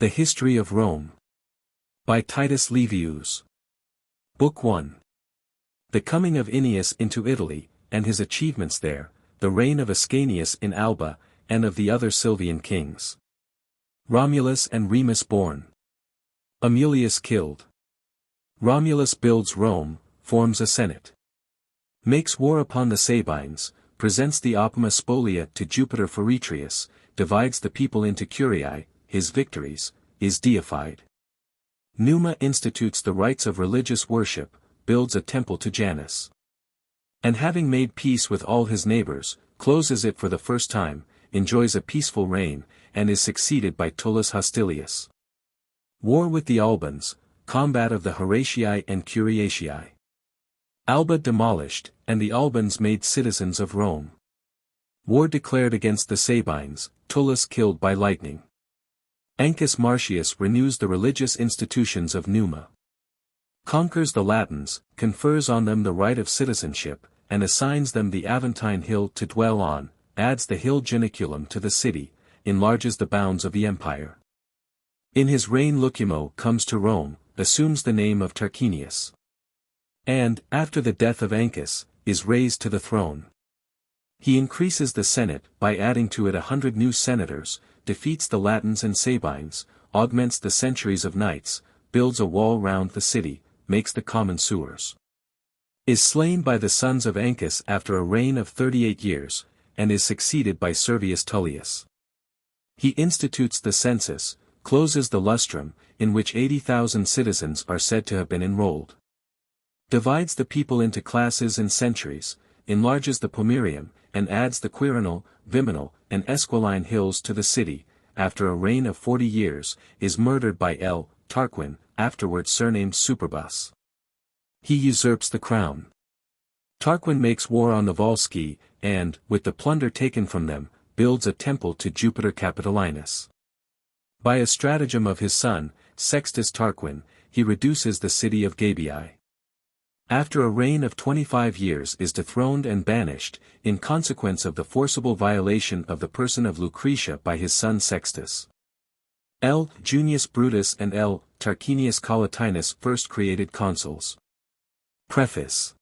The History of Rome. By Titus Livius. Book 1. The coming of Aeneas into Italy, and his achievements there, the reign of Ascanius in Alba, and of the other Silvian kings. Romulus and Remus born. Amulius killed. Romulus builds Rome, forms a senate. Makes war upon the Sabines, presents the opima spolia to Jupiter Feretrius, divides the people into curiae, his victories, is deified. Numa institutes the rites of religious worship, builds a temple to Janus. And having made peace with all his neighbors, closes it for the first time, enjoys a peaceful reign, and is succeeded by Tullus Hostilius. War with the Albans, combat of the Horatii and Curiatii. Alba demolished, and the Albans made citizens of Rome. War declared against the Sabines, Tullus killed by lightning. Ancus Marcius renews the religious institutions of Numa. Conquers the Latins, confers on them the right of citizenship, and assigns them the Aventine hill to dwell on, adds the hill Janiculum to the city, enlarges the bounds of the empire. In his reign Lucumo comes to Rome, assumes the name of Tarquinius. And, after the death of Ancus, is raised to the throne. He increases the Senate by adding to it 100 new senators, defeats the Latins and Sabines, augments the centuries of knights, builds a wall round the city, makes the common sewers. Is slain by the sons of Ancus after a reign of 38 years, and is succeeded by Servius Tullius. He institutes the census, closes the lustrum, in which 80,000 citizens are said to have been enrolled. Divides the people into classes and centuries, enlarges the Pomerium, and adds the Quirinal, Viminal, and Esquiline hills to the city, after a reign of 40 years, is murdered by L. Tarquin, afterwards surnamed Superbus. He usurps the crown. Tarquin makes war on the Volsci, and, with the plunder taken from them, builds a temple to Jupiter Capitolinus. By a stratagem of his son, Sextus Tarquin, he reduces the city of Gabii. After a reign of 25 years is dethroned and banished, in consequence of the forcible violation of the person of Lucretia by his son Sextus. L. Junius Brutus and L. Tarquinius Collatinus first created consuls. Preface.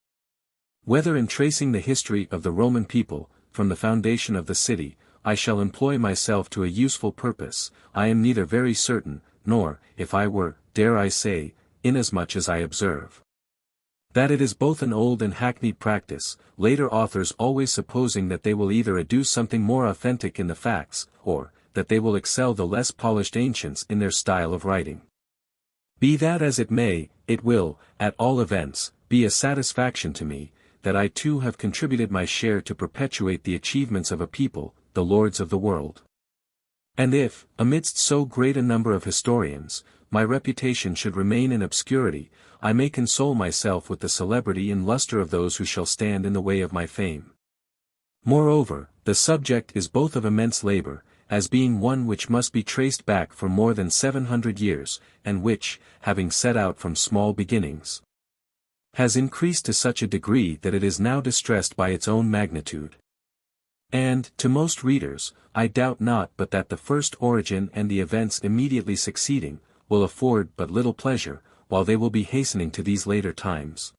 Whether in tracing the history of the Roman people, from the foundation of the city, I shall employ myself to a useful purpose, I am neither very certain, nor, if I were, dare I say, inasmuch as I observe that it is both an old and hackneyed practice, later authors always supposing that they will either adduce something more authentic in the facts, or, that they will excel the less polished ancients in their style of writing. Be that as it may, it will, at all events, be a satisfaction to me, that I too have contributed my share to perpetuate the achievements of a people, the lords of the world. And if, amidst so great a number of historians, my reputation should remain in obscurity, I may console myself with the celebrity and lustre of those who shall stand in the way of my fame. Moreover, the subject is both of immense labor, as being one which must be traced back for more than 700 years, and which, having set out from small beginnings, has increased to such a degree that it is now distressed by its own magnitude. And, to most readers, I doubt not but that the first origin and the events immediately succeeding, will afford but little pleasure, while they will be hastening to these later times,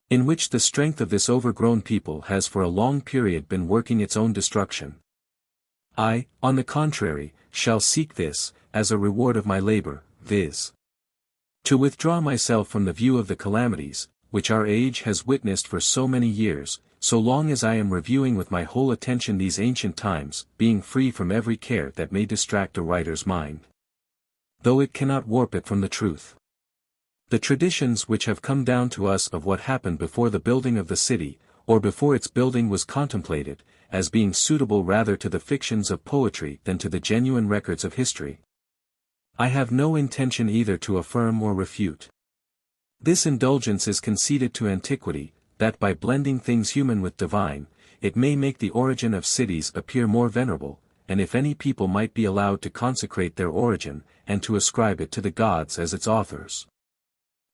in which the strength of this overgrown people has for a long period been working its own destruction. I, on the contrary, shall seek this, as a reward of my labor, viz. to withdraw myself from the view of the calamities, which our age has witnessed for so many years, so long as I am reviewing with my whole attention these ancient times, being free from every care that may distract a writer's mind, though it cannot warp it from the truth. The traditions which have come down to us of what happened before the building of the city, or before its building was contemplated, as being suitable rather to the fictions of poetry than to the genuine records of history, I have no intention either to affirm or refute. This indulgence is conceded to antiquity, that by blending things human with divine, it may make the origin of cities appear more venerable, and if any people might be allowed to consecrate their origin, and to ascribe it to the gods as its authors.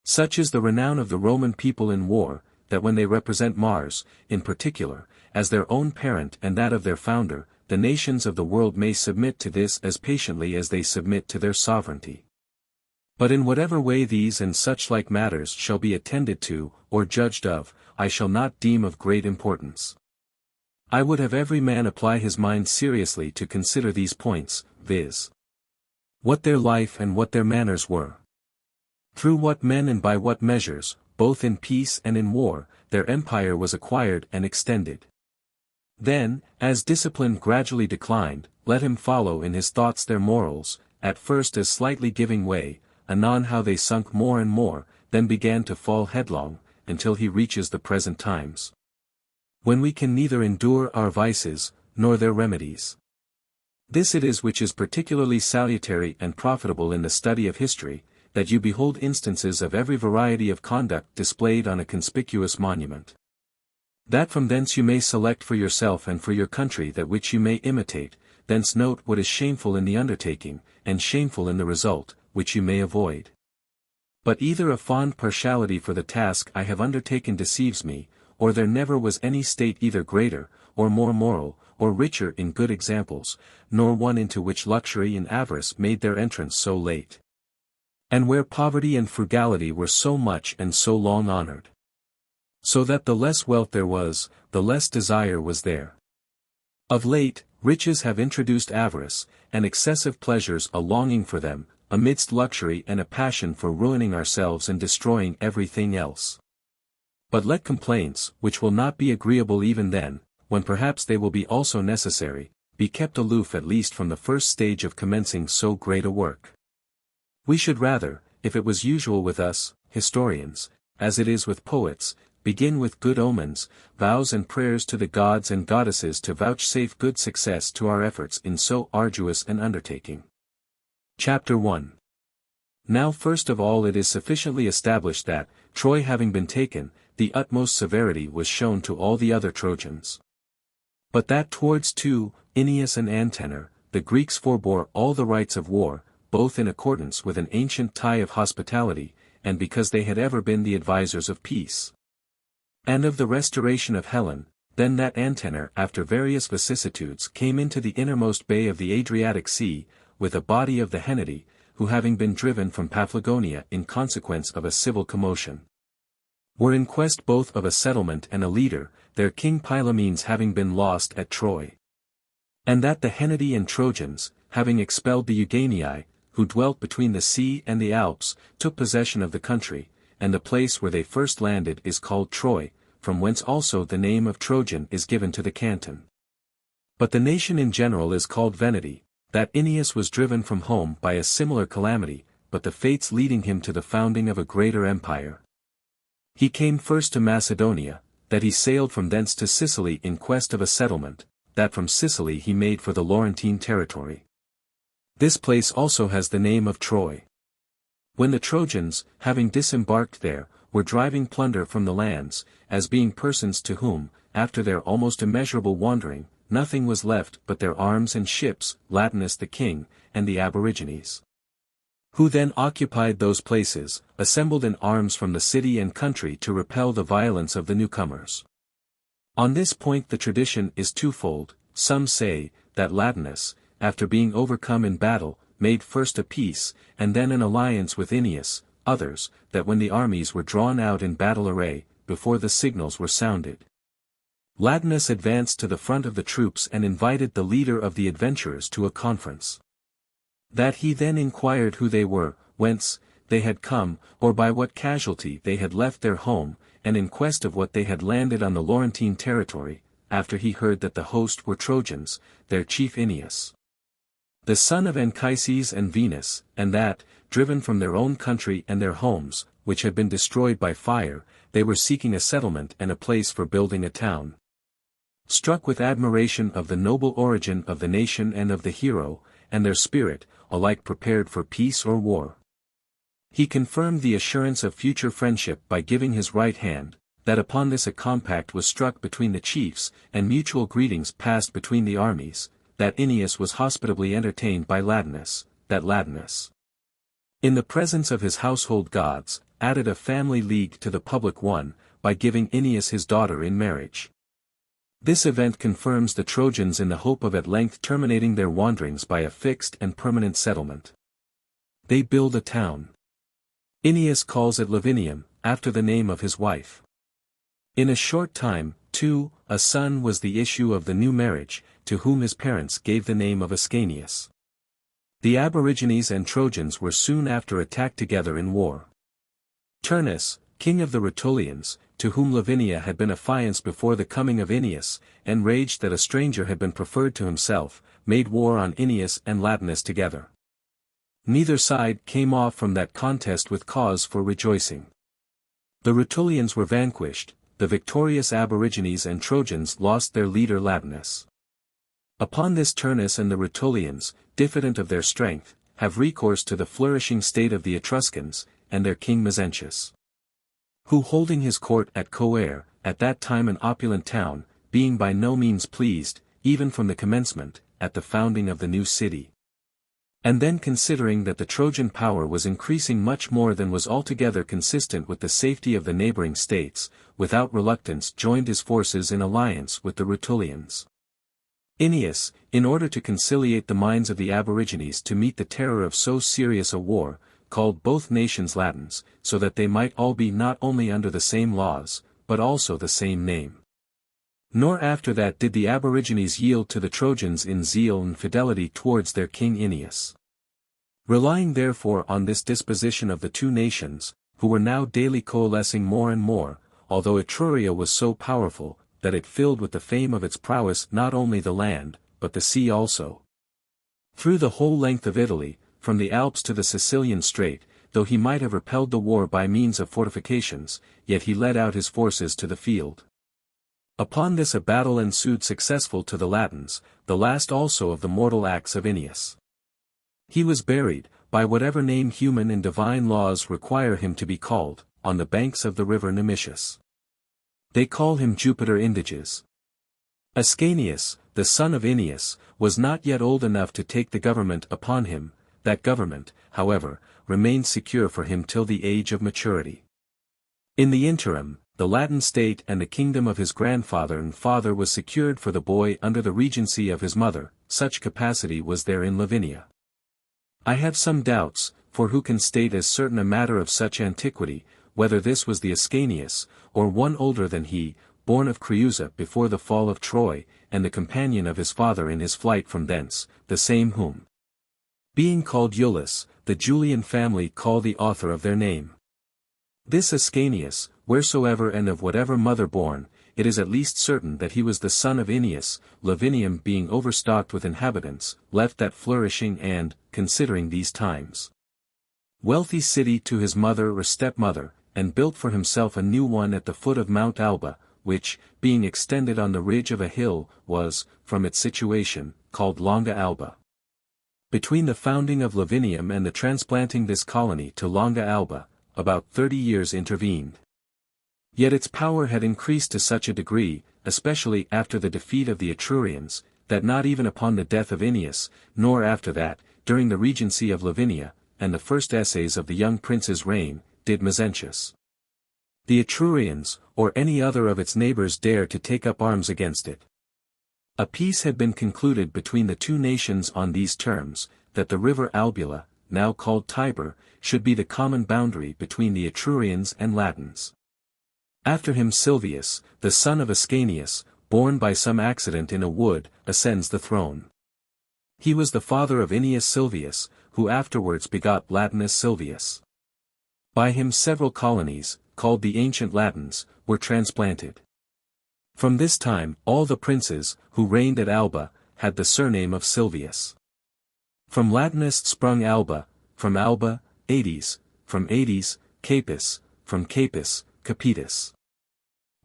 Such is the renown of the Roman people in war, that when they represent Mars, in particular, as their own parent and that of their founder, the nations of the world may submit to this as patiently as they submit to their sovereignty. But in whatever way these and such like matters shall be attended to, or judged of, I shall not deem of great importance. I would have every man apply his mind seriously to consider these points, viz. What their life and what their manners were. Through what men and by what measures, both in peace and in war, their empire was acquired and extended. Then, as discipline gradually declined, let him follow in his thoughts their morals, at first as slightly giving way, anon how they sunk more and more, then began to fall headlong, until he reaches the present times, when we can neither endure our vices, nor their remedies. This it is which is particularly salutary and profitable in the study of history, that you behold instances of every variety of conduct displayed on a conspicuous monument. That from thence you may select for yourself and for your country that which you may imitate, thence note what is shameful in the undertaking, and shameful in the result, which you may avoid. But either a fond partiality for the task I have undertaken deceives me, or there never was any state either greater, or more moral, or richer in good examples, nor one into which luxury and avarice made their entrance so late, and where poverty and frugality were so much and so long honored. So that the less wealth there was, the less desire was there. Of late, riches have introduced avarice, and excessive pleasures a longing for them, amidst luxury and a passion for ruining ourselves and destroying everything else. But let complaints, which will not be agreeable even then, when perhaps they will be also necessary, be kept aloof at least from the first stage of commencing so great a work. We should rather, if it was usual with us, historians, as it is with poets, begin with good omens, vows and prayers to the gods and goddesses to vouchsafe good success to our efforts in so arduous an undertaking. Chapter 1. Now first of all it is sufficiently established that, Troy having been taken, the utmost severity was shown to all the other Trojans. But that towards Aeneas and Antenor, the Greeks forbore all the rites of war, both in accordance with an ancient tie of hospitality, and because they had ever been the advisers of peace. And of the restoration of Helen, then that Antenor after various vicissitudes came into the innermost bay of the Adriatic Sea, with a body of the Henneti, who having been driven from Paphlagonia in consequence of a civil commotion, were in quest both of a settlement and a leader, their king Pylaemenes having been lost at Troy. And that the Henneti and Trojans, having expelled the Euganei, who dwelt between the sea and the Alps, took possession of the country, and the place where they first landed is called Troy, from whence also the name of Trojan is given to the canton. But the nation in general is called Veneti, that Aeneas was driven from home by a similar calamity, but the fates leading him to the founding of a greater empire. He came first to Macedonia, that he sailed from thence to Sicily in quest of a settlement, that from Sicily he made for the Laurentine territory. This place also has the name of Troy. When the Trojans, having disembarked there, were driving plunder from the lands, as being persons to whom, after their almost immeasurable wandering, nothing was left but their arms and ships, Latinus the king, and the aborigines, who then occupied those places, assembled in arms from the city and country to repel the violence of the newcomers. On this point the tradition is twofold. Some say, that Latinus, after being overcome in battle, made first a peace, and then an alliance with Aeneas, others, that when the armies were drawn out in battle array, before the signals were sounded, Latinus advanced to the front of the troops and invited the leader of the adventurers to a conference. That he then inquired who they were, whence they had come, or by what casualty they had left their home, and in quest of what they had landed on the Laurentine territory, after he heard that the host were Trojans, their chief Aeneas, the son of Anchises and Venus, and that, driven from their own country and their homes, which had been destroyed by fire, they were seeking a settlement and a place for building a town. Struck with admiration of the noble origin of the nation and of the hero, and their spirit, alike prepared for peace or war, he confirmed the assurance of future friendship by giving his right hand, that upon this a compact was struck between the chiefs, and mutual greetings passed between the armies, that Aeneas was hospitably entertained by Latinus, that Latinus, in the presence of his household gods, added a family league to the public one, by giving Aeneas his daughter in marriage. This event confirms the Trojans in the hope of at length terminating their wanderings by a fixed and permanent settlement. They build a town. Ennius calls it Lavinium, after the name of his wife. In a short time, too, a son was the issue of the new marriage, to whom his parents gave the name of Ascanius. The Aborigines and Trojans were soon after attacked together in war. Turnus, king of the Rutulians, to whom Lavinia had been affianced before the coming of Ennius, enraged that a stranger had been preferred to himself, made war on Ennius and Latinus together. Neither side came off from that contest with cause for rejoicing. The Rutulians were vanquished, the victorious Aborigines and Trojans lost their leader Latinus. Upon this Turnus and the Rutulians, diffident of their strength, have recourse to the flourishing state of the Etruscans, and their king Mezentius, who holding his court at Coere, at that time an opulent town, being by no means pleased, even from the commencement, at the founding of the new city. And then considering that the Trojan power was increasing much more than was altogether consistent with the safety of the neighboring states, without reluctance joined his forces in alliance with the Rutulians. Ennius, in order to conciliate the minds of the Aborigines to meet the terror of so serious a war, called both nations Latins, so that they might all be not only under the same laws, but also the same name. Nor after that did the Aborigines yield to the Trojans in zeal and fidelity towards their king Ennius. Relying therefore on this disposition of the two nations, who were now daily coalescing more and more, although Etruria was so powerful, that it filled with the fame of its prowess not only the land, but the sea also. Through the whole length of Italy, from the Alps to the Sicilian Strait, though he might have repelled the war by means of fortifications, yet he led out his forces to the field. Upon this a battle ensued successful to the Latins, the last also of the mortal acts of Ennius. He was buried, by whatever name human and divine laws require him to be called, on the banks of the river Nemesius. They call him Jupiter Indiges. Ascanius, the son of Ennius, was not yet old enough to take the government upon him. That government, however, remained secure for him till the age of maturity. In the interim, the Latin state and the kingdom of his grandfather and father was secured for the boy under the regency of his mother, such capacity was there in Lavinia. I have some doubts, for who can state as certain a matter of such antiquity, whether this was the Ascanius, or one older than he, born of Creusa before the fall of Troy, and the companion of his father in his flight from thence, the same whom, being called Iulus, the Julian family call the author of their name. This Ascanius, wheresoever and of whatever mother born, it is at least certain that he was the son of Ennius. Lavinium being overstocked with inhabitants, left that flourishing and, considering these times, wealthy city to his mother or stepmother, and built for himself a new one at the foot of Mount Alba, which, being extended on the ridge of a hill, was, from its situation, called Longa Alba. Between the founding of Lavinium and the transplanting this colony to Longa Alba, about 30 years intervened. Yet its power had increased to such a degree, especially after the defeat of the Etrurians, that not even upon the death of Ennius, nor after that, during the regency of Lavinia, and the first essays of the young prince's reign, did Mezentius, the Etrurians, or any other of its neighbors dare to take up arms against it. A peace had been concluded between the two nations on these terms, that the river Albula, now called Tiber, should be the common boundary between the Etrurians and Latins. After him Silvius, the son of Ascanius, born by some accident in a wood, ascends the throne. He was the father of Ennius Silvius, who afterwards begot Latinus Silvius. By him several colonies, called the ancient Latins, were transplanted. From this time all the princes, who reigned at Alba, had the surname of Silvius. From Latinus sprung Alba, from Alba, Ades, from Ades, Capus, from Capus, Capitus.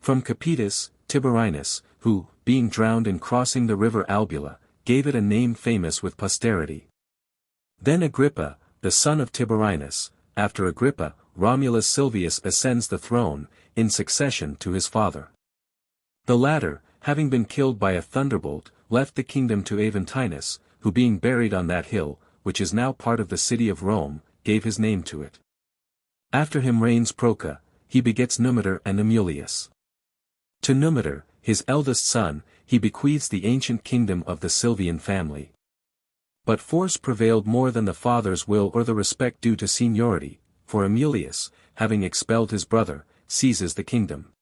From Capitus, Tiberinus, who, being drowned in crossing the river Albula, gave it a name famous with posterity. Then Agrippa, the son of Tiberinus, after Agrippa, Romulus Silvius ascends the throne, in succession to his father. The latter, having been killed by a thunderbolt, left the kingdom to Aventinus, who being buried on that hill, which is now part of the city of Rome, gave his name to it. After him reigns Proca, he begets Numitor and Amulius. To Numitor, his eldest son, he bequeaths the ancient kingdom of the Silvian family. But force prevailed more than the father's will or the respect due to seniority, for Amulius, having expelled his brother, seizes the kingdom.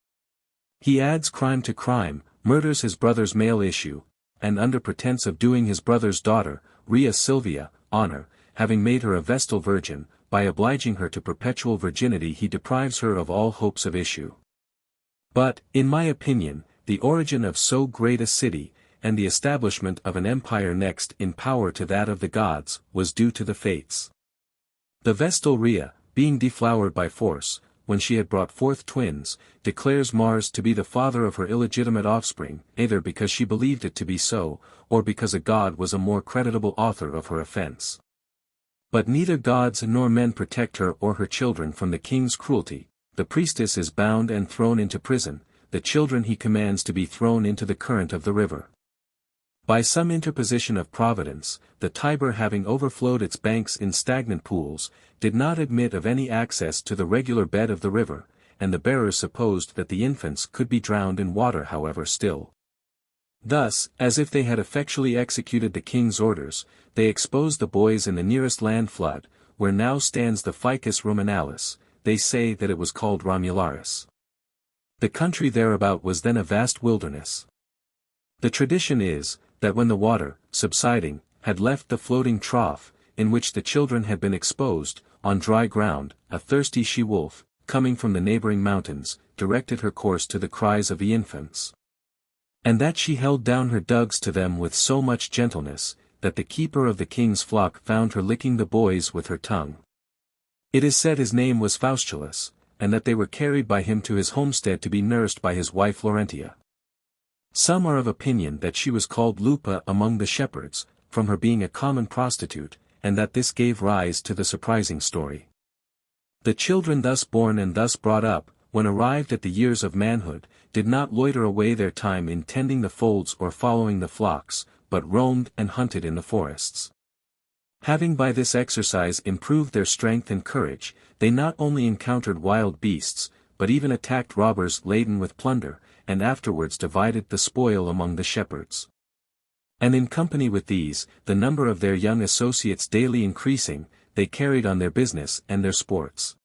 He adds crime to crime, murders his brother's male issue, and under pretense of doing his brother's daughter, Rhea Silvia, honor, having made her a vestal virgin, by obliging her to perpetual virginity he deprives her of all hopes of issue. But, in my opinion, the origin of so great a city, and the establishment of an empire next in power to that of the gods, was due to the fates. The Vestal Rhea, being deflowered by force, when she had brought forth twins, declares Mars to be the father of her illegitimate offspring, either because she believed it to be so, or because a god was a more creditable author of her offense. But neither gods nor men protect her or her children from the king's cruelty. The priestess is bound and thrown into prison, the children he commands to be thrown into the current of the river. By some interposition of Providence, the Tiber having overflowed its banks in stagnant pools, did not admit of any access to the regular bed of the river, and the bearers supposed that the infants could be drowned in water however still. Thus, as if they had effectually executed the king's orders, they exposed the boys in the nearest land flood, where now stands the Ficus Romaнаlis. They say that it was called Romularis. The country thereabout was then a vast wilderness. The tradition is, that when the water, subsiding, had left the floating trough, in which the children had been exposed, on dry ground, a thirsty she-wolf, coming from the neighboring mountains, directed her course to the cries of the infants. And that she held down her dugs to them with so much gentleness, that the keeper of the king's flock found her licking the boys with her tongue. It is said his name was Faustulus, and that they were carried by him to his homestead to be nursed by his wife Laurentia. Some are of opinion that she was called Lupa among the shepherds, from her being a common prostitute, and that this gave rise to the surprising story. The children thus born and thus brought up, when arrived at the years of manhood, did not loiter away their time in tending the folds or following the flocks, but roamed and hunted in the forests. Having by this exercise improved their strength and courage, they not only encountered wild beasts, but even attacked robbers laden with plunder, and afterwards divided the spoil among the shepherds. And in company with these, the number of their young associates daily increasing, they carried on their business and their sports.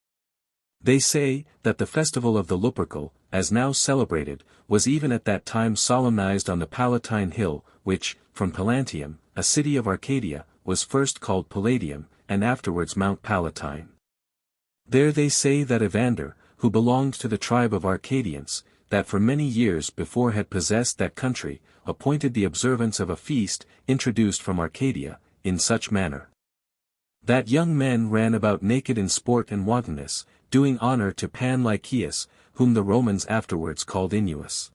They say, that the festival of the Lupercal, as now celebrated, was even at that time solemnized on the Palatine Hill, which, from Palantium, a city of Arcadia, was first called Palladium, and afterwards Mount Palatine. There they say that Evander, who belonged to the tribe of Arcadians, that for many years before had possessed that country, appointed the observance of a feast, introduced from Arcadia, in such manner. That young men ran about naked in sport and wantonness, doing honor to Pan Lycaeus, whom the Romans afterwards called Inuus.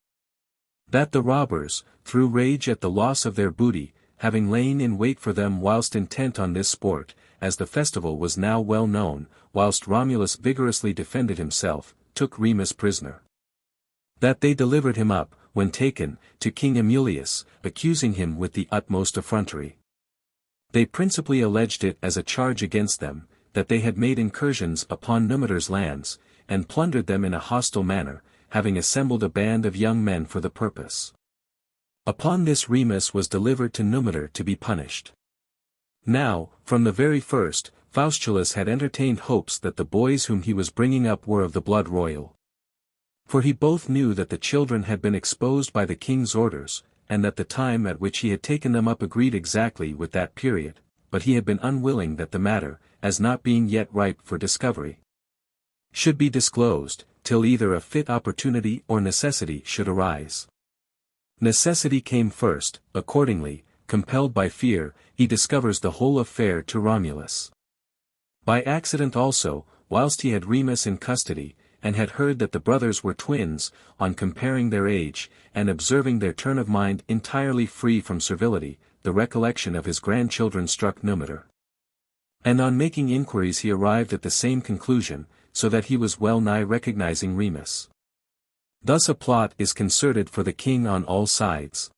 That the robbers, through rage at the loss of their booty, having lain in wait for them whilst intent on this sport, as the festival was now well known, whilst Romulus vigorously defended himself, took Remus prisoner. That they delivered him up, when taken, to King Amulius, accusing him with the utmost effrontery. They principally alleged it as a charge against them, that they had made incursions upon Numitor's lands, and plundered them in a hostile manner, having assembled a band of young men for the purpose. Upon this Remus was delivered to Numitor to be punished. Now, from the very first, Faustulus had entertained hopes that the boys whom he was bringing up were of the blood royal. For he both knew that the children had been exposed by the king's orders, and that the time at which he had taken them up agreed exactly with that period, but he had been unwilling that the matter, as not being yet ripe for discovery, should be disclosed, till either a fit opportunity or necessity should arise. Necessity came first. Accordingly, compelled by fear, he discovers the whole affair to Romulus. By accident also, whilst he had Remus in custody, and had heard that the brothers were twins, on comparing their age, and observing their turn of mind entirely free from servility, the recollection of his grandchildren struck Numitor. And on making inquiries he arrived at the same conclusion, so that he was well nigh recognizing Remus. Thus a plot is concerted for the king on all sides.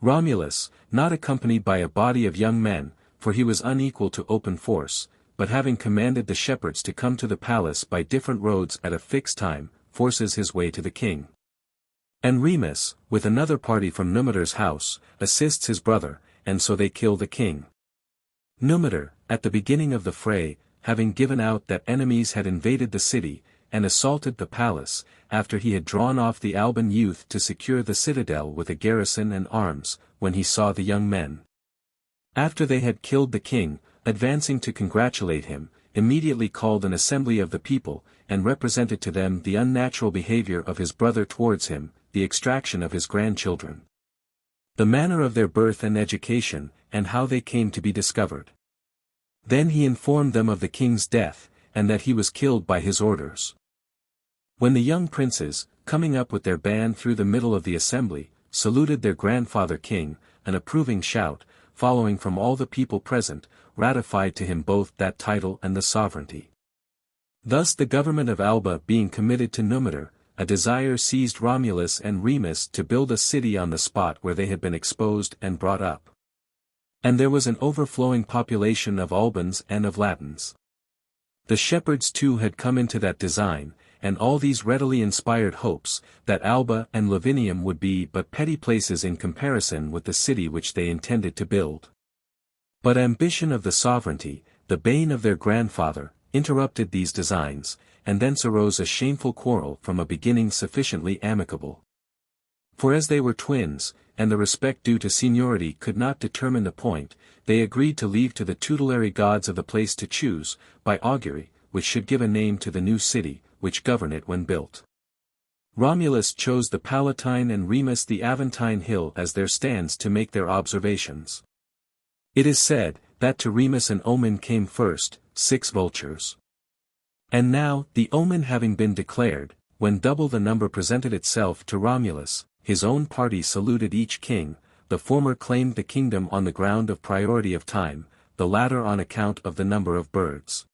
Romulus, not accompanied by a body of young men, for he was unequal to open force, but having commanded the shepherds to come to the palace by different roads at a fixed time, forces his way to the king. And Remus, with another party from Numitor's house, assists his brother, and so they kill the king. Numitor, at the beginning of the fray, having given out that enemies had invaded the city, and assaulted the palace, after he had drawn off the Alban youth to secure the citadel with a garrison and arms, when he saw the young men. After they had killed the king, advancing to congratulate him, immediately called an assembly of the people, and represented to them the unnatural behavior of his brother towards him, the extraction of his grandchildren, the manner of their birth and education, and how they came to be discovered. Then he informed them of the king's death, and that he was killed by his orders. When the young princes, coming up with their band through the middle of the assembly, saluted their grandfather king, an approving shout, following from all the people present, ratified to him both that title and the sovereignty. Thus the government of Alba being committed to Numitor, a desire seized Romulus and Remus to build a city on the spot where they had been exposed and brought up. And there was an overflowing population of Albans and of Latins. The shepherds too had come into that design, and all these readily inspired hopes, that Alba and Lavinium would be but petty places in comparison with the city which they intended to build. But ambition of the sovereignty, the bane of their grandfather, interrupted these designs, and thence arose a shameful quarrel from a beginning sufficiently amicable. For as they were twins, and the respect due to seniority could not determine the point, they agreed to leave to the tutelary gods of the place to choose, by augury, which should give a name to the new city, which govern it when built. Romulus chose the Palatine and Remus the Aventine hill as their stands to make their observations. It is said, that to Remus an omen came first, 6 vultures. And now, the omen having been declared, when double the number presented itself to Romulus, his own party saluted each king, the former claimed the kingdom on the ground of priority of time, the latter on account of the number of birds.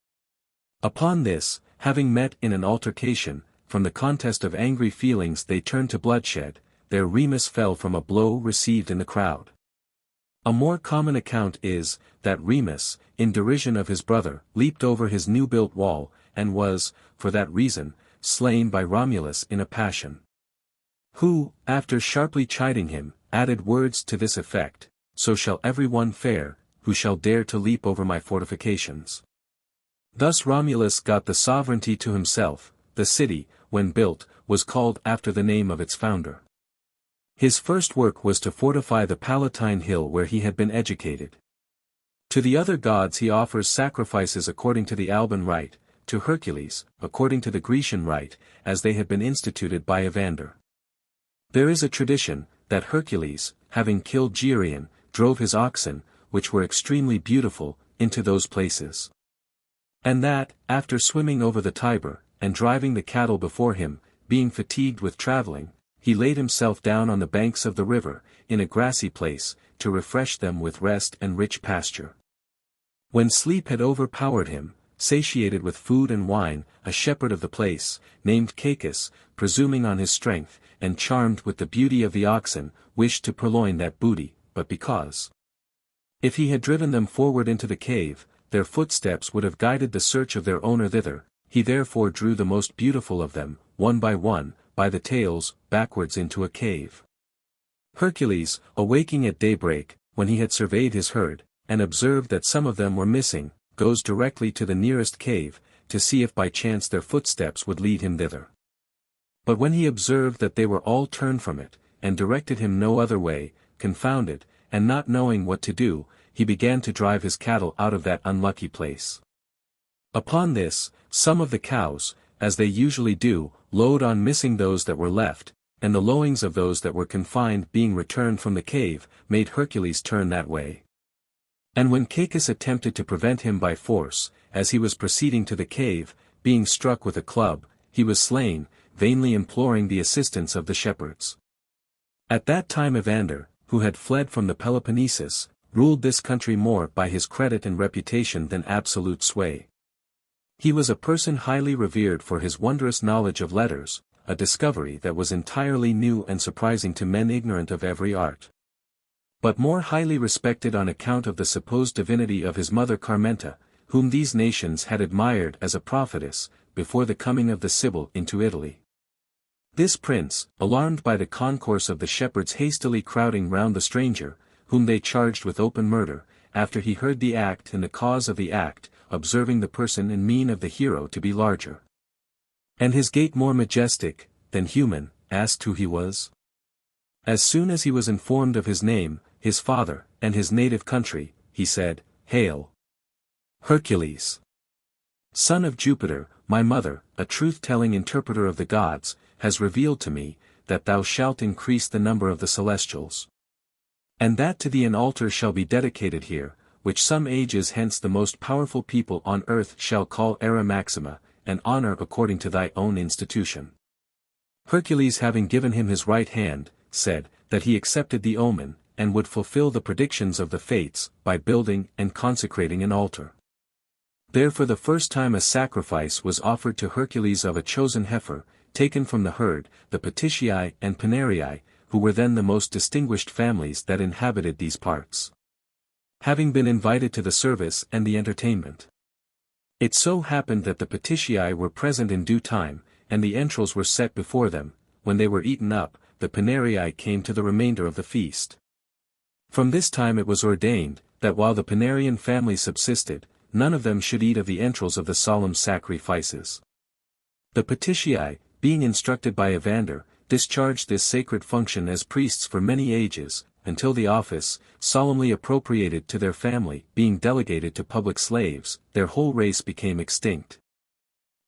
Upon this, having met in an altercation, from the contest of angry feelings they turned to bloodshed, their Remus fell from a blow received in the crowd. A more common account is, that Remus, in derision of his brother, leaped over his new-built wall, and was, for that reason, slain by Romulus in a passion. Who, after sharply chiding him, added words to this effect, "So shall every one fare, who shall dare to leap over my fortifications." Thus Romulus got the sovereignty to himself. The city, when built, was called after the name of its founder. His first work was to fortify the Palatine hill where he had been educated. To the other gods he offers sacrifices according to the Alban rite, to Hercules, according to the Grecian rite, as they had been instituted by Evander. There is a tradition, that Hercules, having killed Geryon, drove his oxen, which were extremely beautiful, into those places. And that, after swimming over the Tiber, and driving the cattle before him, being fatigued with traveling, he laid himself down on the banks of the river, in a grassy place, to refresh them with rest and rich pasture. When sleep had overpowered him, satiated with food and wine, a shepherd of the place, named Cacus, presuming on his strength, and charmed with the beauty of the oxen, wished to purloin that booty, but because, if he had driven them forward into the cave, their footsteps would have guided the search of their owner thither, he therefore drew the most beautiful of them, one, by the tails, backwards into a cave. Hercules, awaking at daybreak, when he had surveyed his herd, and observed that some of them were missing, goes directly to the nearest cave, to see if by chance their footsteps would lead him thither. But when he observed that they were all turned from it, and directed him no other way, confounded, and not knowing what to do, he began to drive his cattle out of that unlucky place. Upon this, some of the cows, as they usually do, lowed on missing those that were left, and the lowings of those that were confined being returned from the cave, made Hercules turn that way. And when Cacus attempted to prevent him by force, as he was proceeding to the cave, being struck with a club, he was slain, vainly imploring the assistance of the shepherds. At that time Evander, who had fled from the Peloponnesus, ruled this country more by his credit and reputation than absolute sway. He was a person highly revered for his wondrous knowledge of letters, a discovery that was entirely new and surprising to men ignorant of every art. But more highly respected on account of the supposed divinity of his mother Carmenta, whom these nations had admired as a prophetess, before the coming of the Sibyl into Italy. This prince, alarmed by the concourse of the shepherds hastily crowding round the stranger, whom they charged with open murder, after he heard the act and the cause of the act, observing the person and mien of the hero to be larger, and his gait more majestic, than human, asked who he was. As soon as he was informed of his name, his father, and his native country, he said, "Hail, Hercules, son of Jupiter, my mother, a truth-telling interpreter of the gods, has revealed to me, that thou shalt increase the number of the celestials. And that to thee an altar shall be dedicated here, which some ages hence the most powerful people on earth shall call Era Maxima, and honor according to thy own institution." Hercules, having given him his right hand, said, that he accepted the omen, and would fulfill the predictions of the fates, by building and consecrating an altar. There for the first time a sacrifice was offered to Hercules of a chosen heifer, taken from the herd, the Paticii and Panerii, who were then the most distinguished families that inhabited these parts, having been invited to the service and the entertainment. It so happened that the Paticii were present in due time, and the entrails were set before them. When they were eaten up, the Panerii came to the remainder of the feast. From this time it was ordained, that while the Panarian family subsisted, none of them should eat of the entrails of the solemn sacrifices. The Paticii, being instructed by Evander, discharged this sacred function as priests for many ages, until the office, solemnly appropriated to their family, being delegated to public slaves, their whole race became extinct.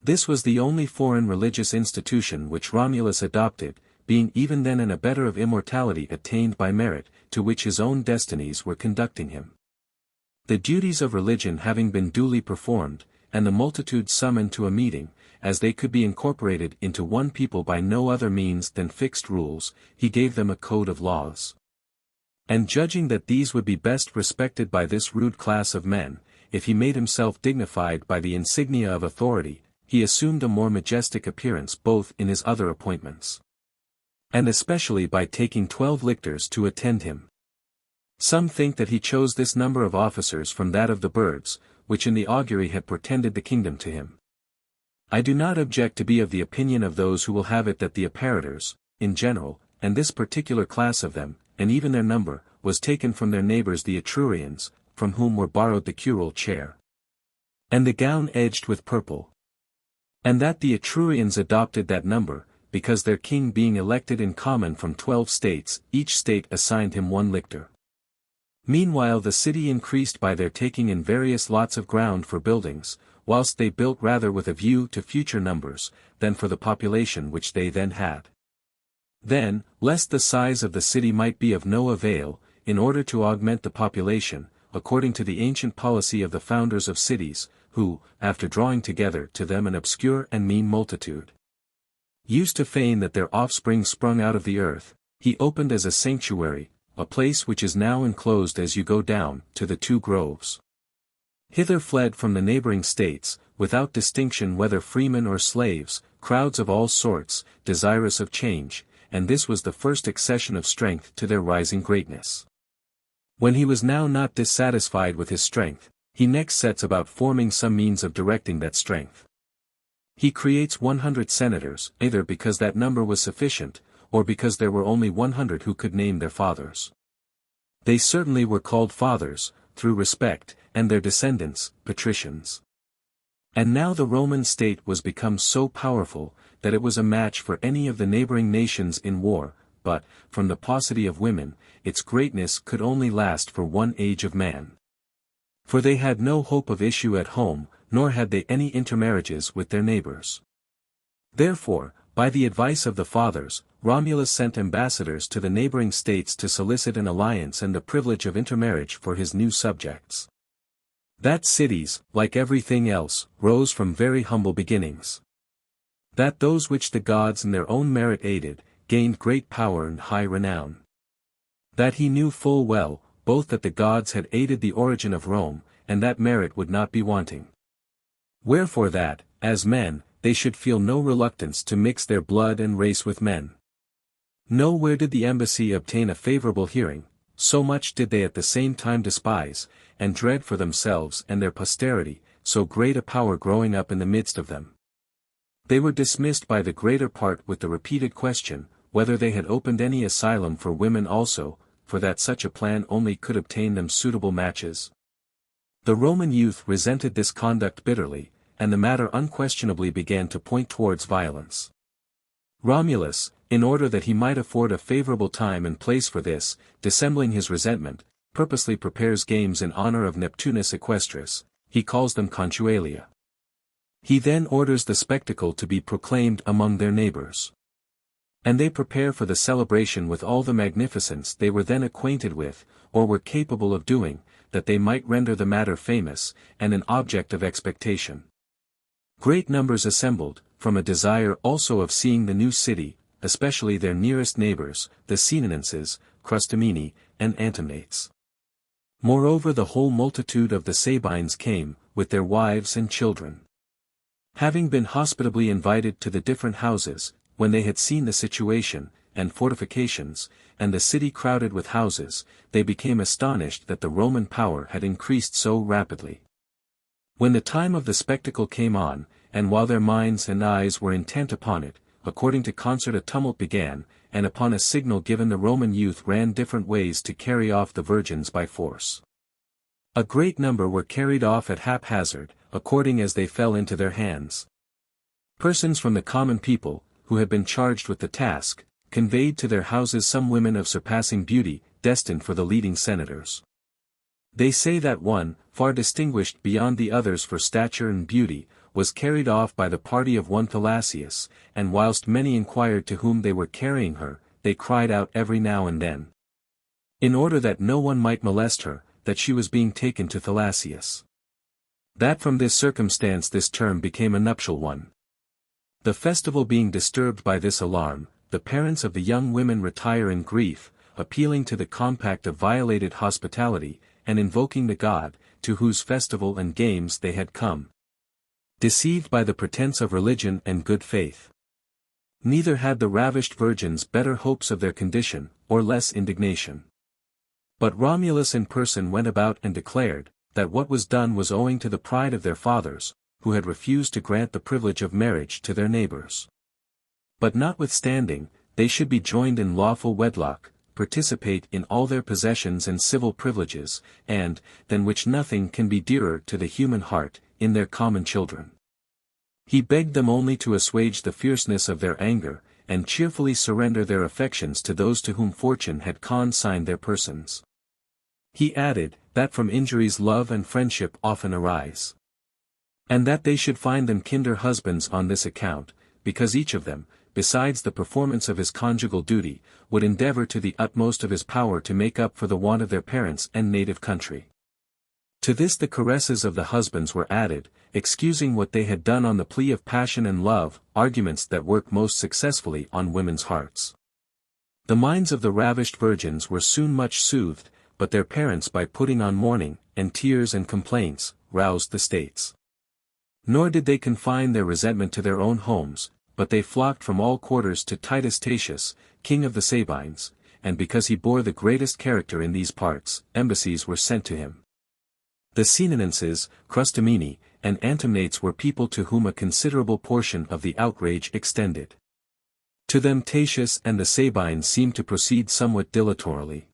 This was the only foreign religious institution which Romulus adopted, being even then an abettor of immortality attained by merit, to which his own destinies were conducting him. The duties of religion having been duly performed, and the multitude summoned to a meeting, as they could be incorporated into one people by no other means than fixed rules, he gave them a code of laws. And judging that these would be best respected by this rude class of men, if he made himself dignified by the insignia of authority, he assumed a more majestic appearance both in his other appointments, and especially by taking 12 lictors to attend him. Some think that he chose this number of officers from that of the birds, which in the augury had portended the kingdom to him. I do not object to be of the opinion of those who will have it that the apparitors, in general, and this particular class of them, and even their number, was taken from their neighbors the Etrurians, from whom were borrowed the curule chair, and the gown edged with purple. And that the Etrurians adopted that number, because their king being elected in common from 12 states, each state assigned him 1 lictor. Meanwhile the city increased by their taking in various lots of ground for buildings, whilst they built rather with a view to future numbers, than for the population which they then had. Then, lest the size of the city might be of no avail, in order to augment the population, according to the ancient policy of the founders of cities, who, after drawing together to them an obscure and mean multitude, used to feign that their offspring sprung out of the earth, he opened as a sanctuary, a place which is now enclosed as you go down, to the 2 groves. Hither fled from the neighboring states, without distinction whether freemen or slaves, crowds of all sorts, desirous of change, and this was the first accession of strength to their rising greatness. When he was now not dissatisfied with his strength, he next sets about forming some means of directing that strength. He creates 100 senators, either because that number was sufficient, or because there were only 100 who could name their fathers. They certainly were called fathers, through respect, and their descendants, patricians. And now the Roman state was become so powerful, that it was a match for any of the neighboring nations in war, but, from the paucity of women, its greatness could only last for 1 age of man. For they had no hope of issue at home, nor had they any intermarriages with their neighbors. Therefore, by the advice of the fathers, Romulus sent ambassadors to the neighboring states to solicit an alliance and the privilege of intermarriage for his new subjects. That cities, like everything else, rose from very humble beginnings. That those which the gods in their own merit aided, gained great power and high renown. That he knew full well, both that the gods had aided the origin of Rome, and that merit would not be wanting. Wherefore that, as men, they should feel no reluctance to mix their blood and race with men. Nowhere did the embassy obtain a favorable hearing, so much did they at the same time despise, and dread for themselves and their posterity, so great a power growing up in the midst of them. They were dismissed by the greater part with the repeated question, whether they had opened any asylum for women also, for that such a plan only could obtain them suitable matches. The Roman youth resented this conduct bitterly, and the matter unquestionably began to point towards violence. Romulus, in order that he might afford a favorable time and place for this, dissembling his resentment, purposely prepares games in honor of Neptunus Equestris, he calls them contualia. He then orders the spectacle to be proclaimed among their neighbors. And they prepare for the celebration with all the magnificence they were then acquainted with, or were capable of doing, that they might render the matter famous, and an object of expectation. Great numbers assembled, from a desire also of seeing the new city, especially their nearest neighbors, the Senenenses, Crustumini, and Antemnates. Moreover, the whole multitude of the Sabines came, with their wives and children. Having been hospitably invited to the different houses, when they had seen the situation, and fortifications, and the city crowded with houses, they became astonished that the Roman power had increased so rapidly. When the time of the spectacle came on, and while their minds and eyes were intent upon it, according to concert a tumult began, and upon a signal given the Roman youth ran different ways to carry off the virgins by force. A great number were carried off at haphazard, according as they fell into their hands. Persons from the common people, who had been charged with the task, conveyed to their houses some women of surpassing beauty, destined for the leading senators. They say that one, far distinguished beyond the others for stature and beauty, was carried off by the party of one Thalassius, and whilst many inquired to whom they were carrying her, they cried out every now and then, in order that no one might molest her, that she was being taken to Thalassius. That from this circumstance this term became a nuptial one. The festival being disturbed by this alarm, the parents of the young women retire in grief, appealing to the compact of violated hospitality, and invoking the god, to whose festival and games they had come. Deceived by the pretense of religion and good faith. Neither had the ravished virgins better hopes of their condition, or less indignation. But Romulus in person went about and declared, that what was done was owing to the pride of their fathers, who had refused to grant the privilege of marriage to their neighbors. But notwithstanding, they should be joined in lawful wedlock, participate in all their possessions and civil privileges, and, than which nothing can be dearer to the human heart, in their common children. He begged them only to assuage the fierceness of their anger, and cheerfully surrender their affections to those to whom fortune had consigned their persons. He added, that from injuries love and friendship often arise. And that they should find them kinder husbands on this account, because each of them, besides the performance of his conjugal duty, would endeavor to the utmost of his power to make up for the want of their parents and native country. To this the caresses of the husbands were added, excusing what they had done on the plea of passion and love, arguments that work most successfully on women's hearts. The minds of the ravished virgins were soon much soothed, but their parents by putting on mourning, and tears and complaints, roused the states. Nor did they confine their resentment to their own homes, but they flocked from all quarters to Titus Livius, king of the Sabines, and because he bore the greatest character in these parts, embassies were sent to him. The Senenenses, Crustumini, and Antemnates were people to whom a considerable portion of the outrage extended. To them Tatius and the Sabines seemed to proceed somewhat dilatorily.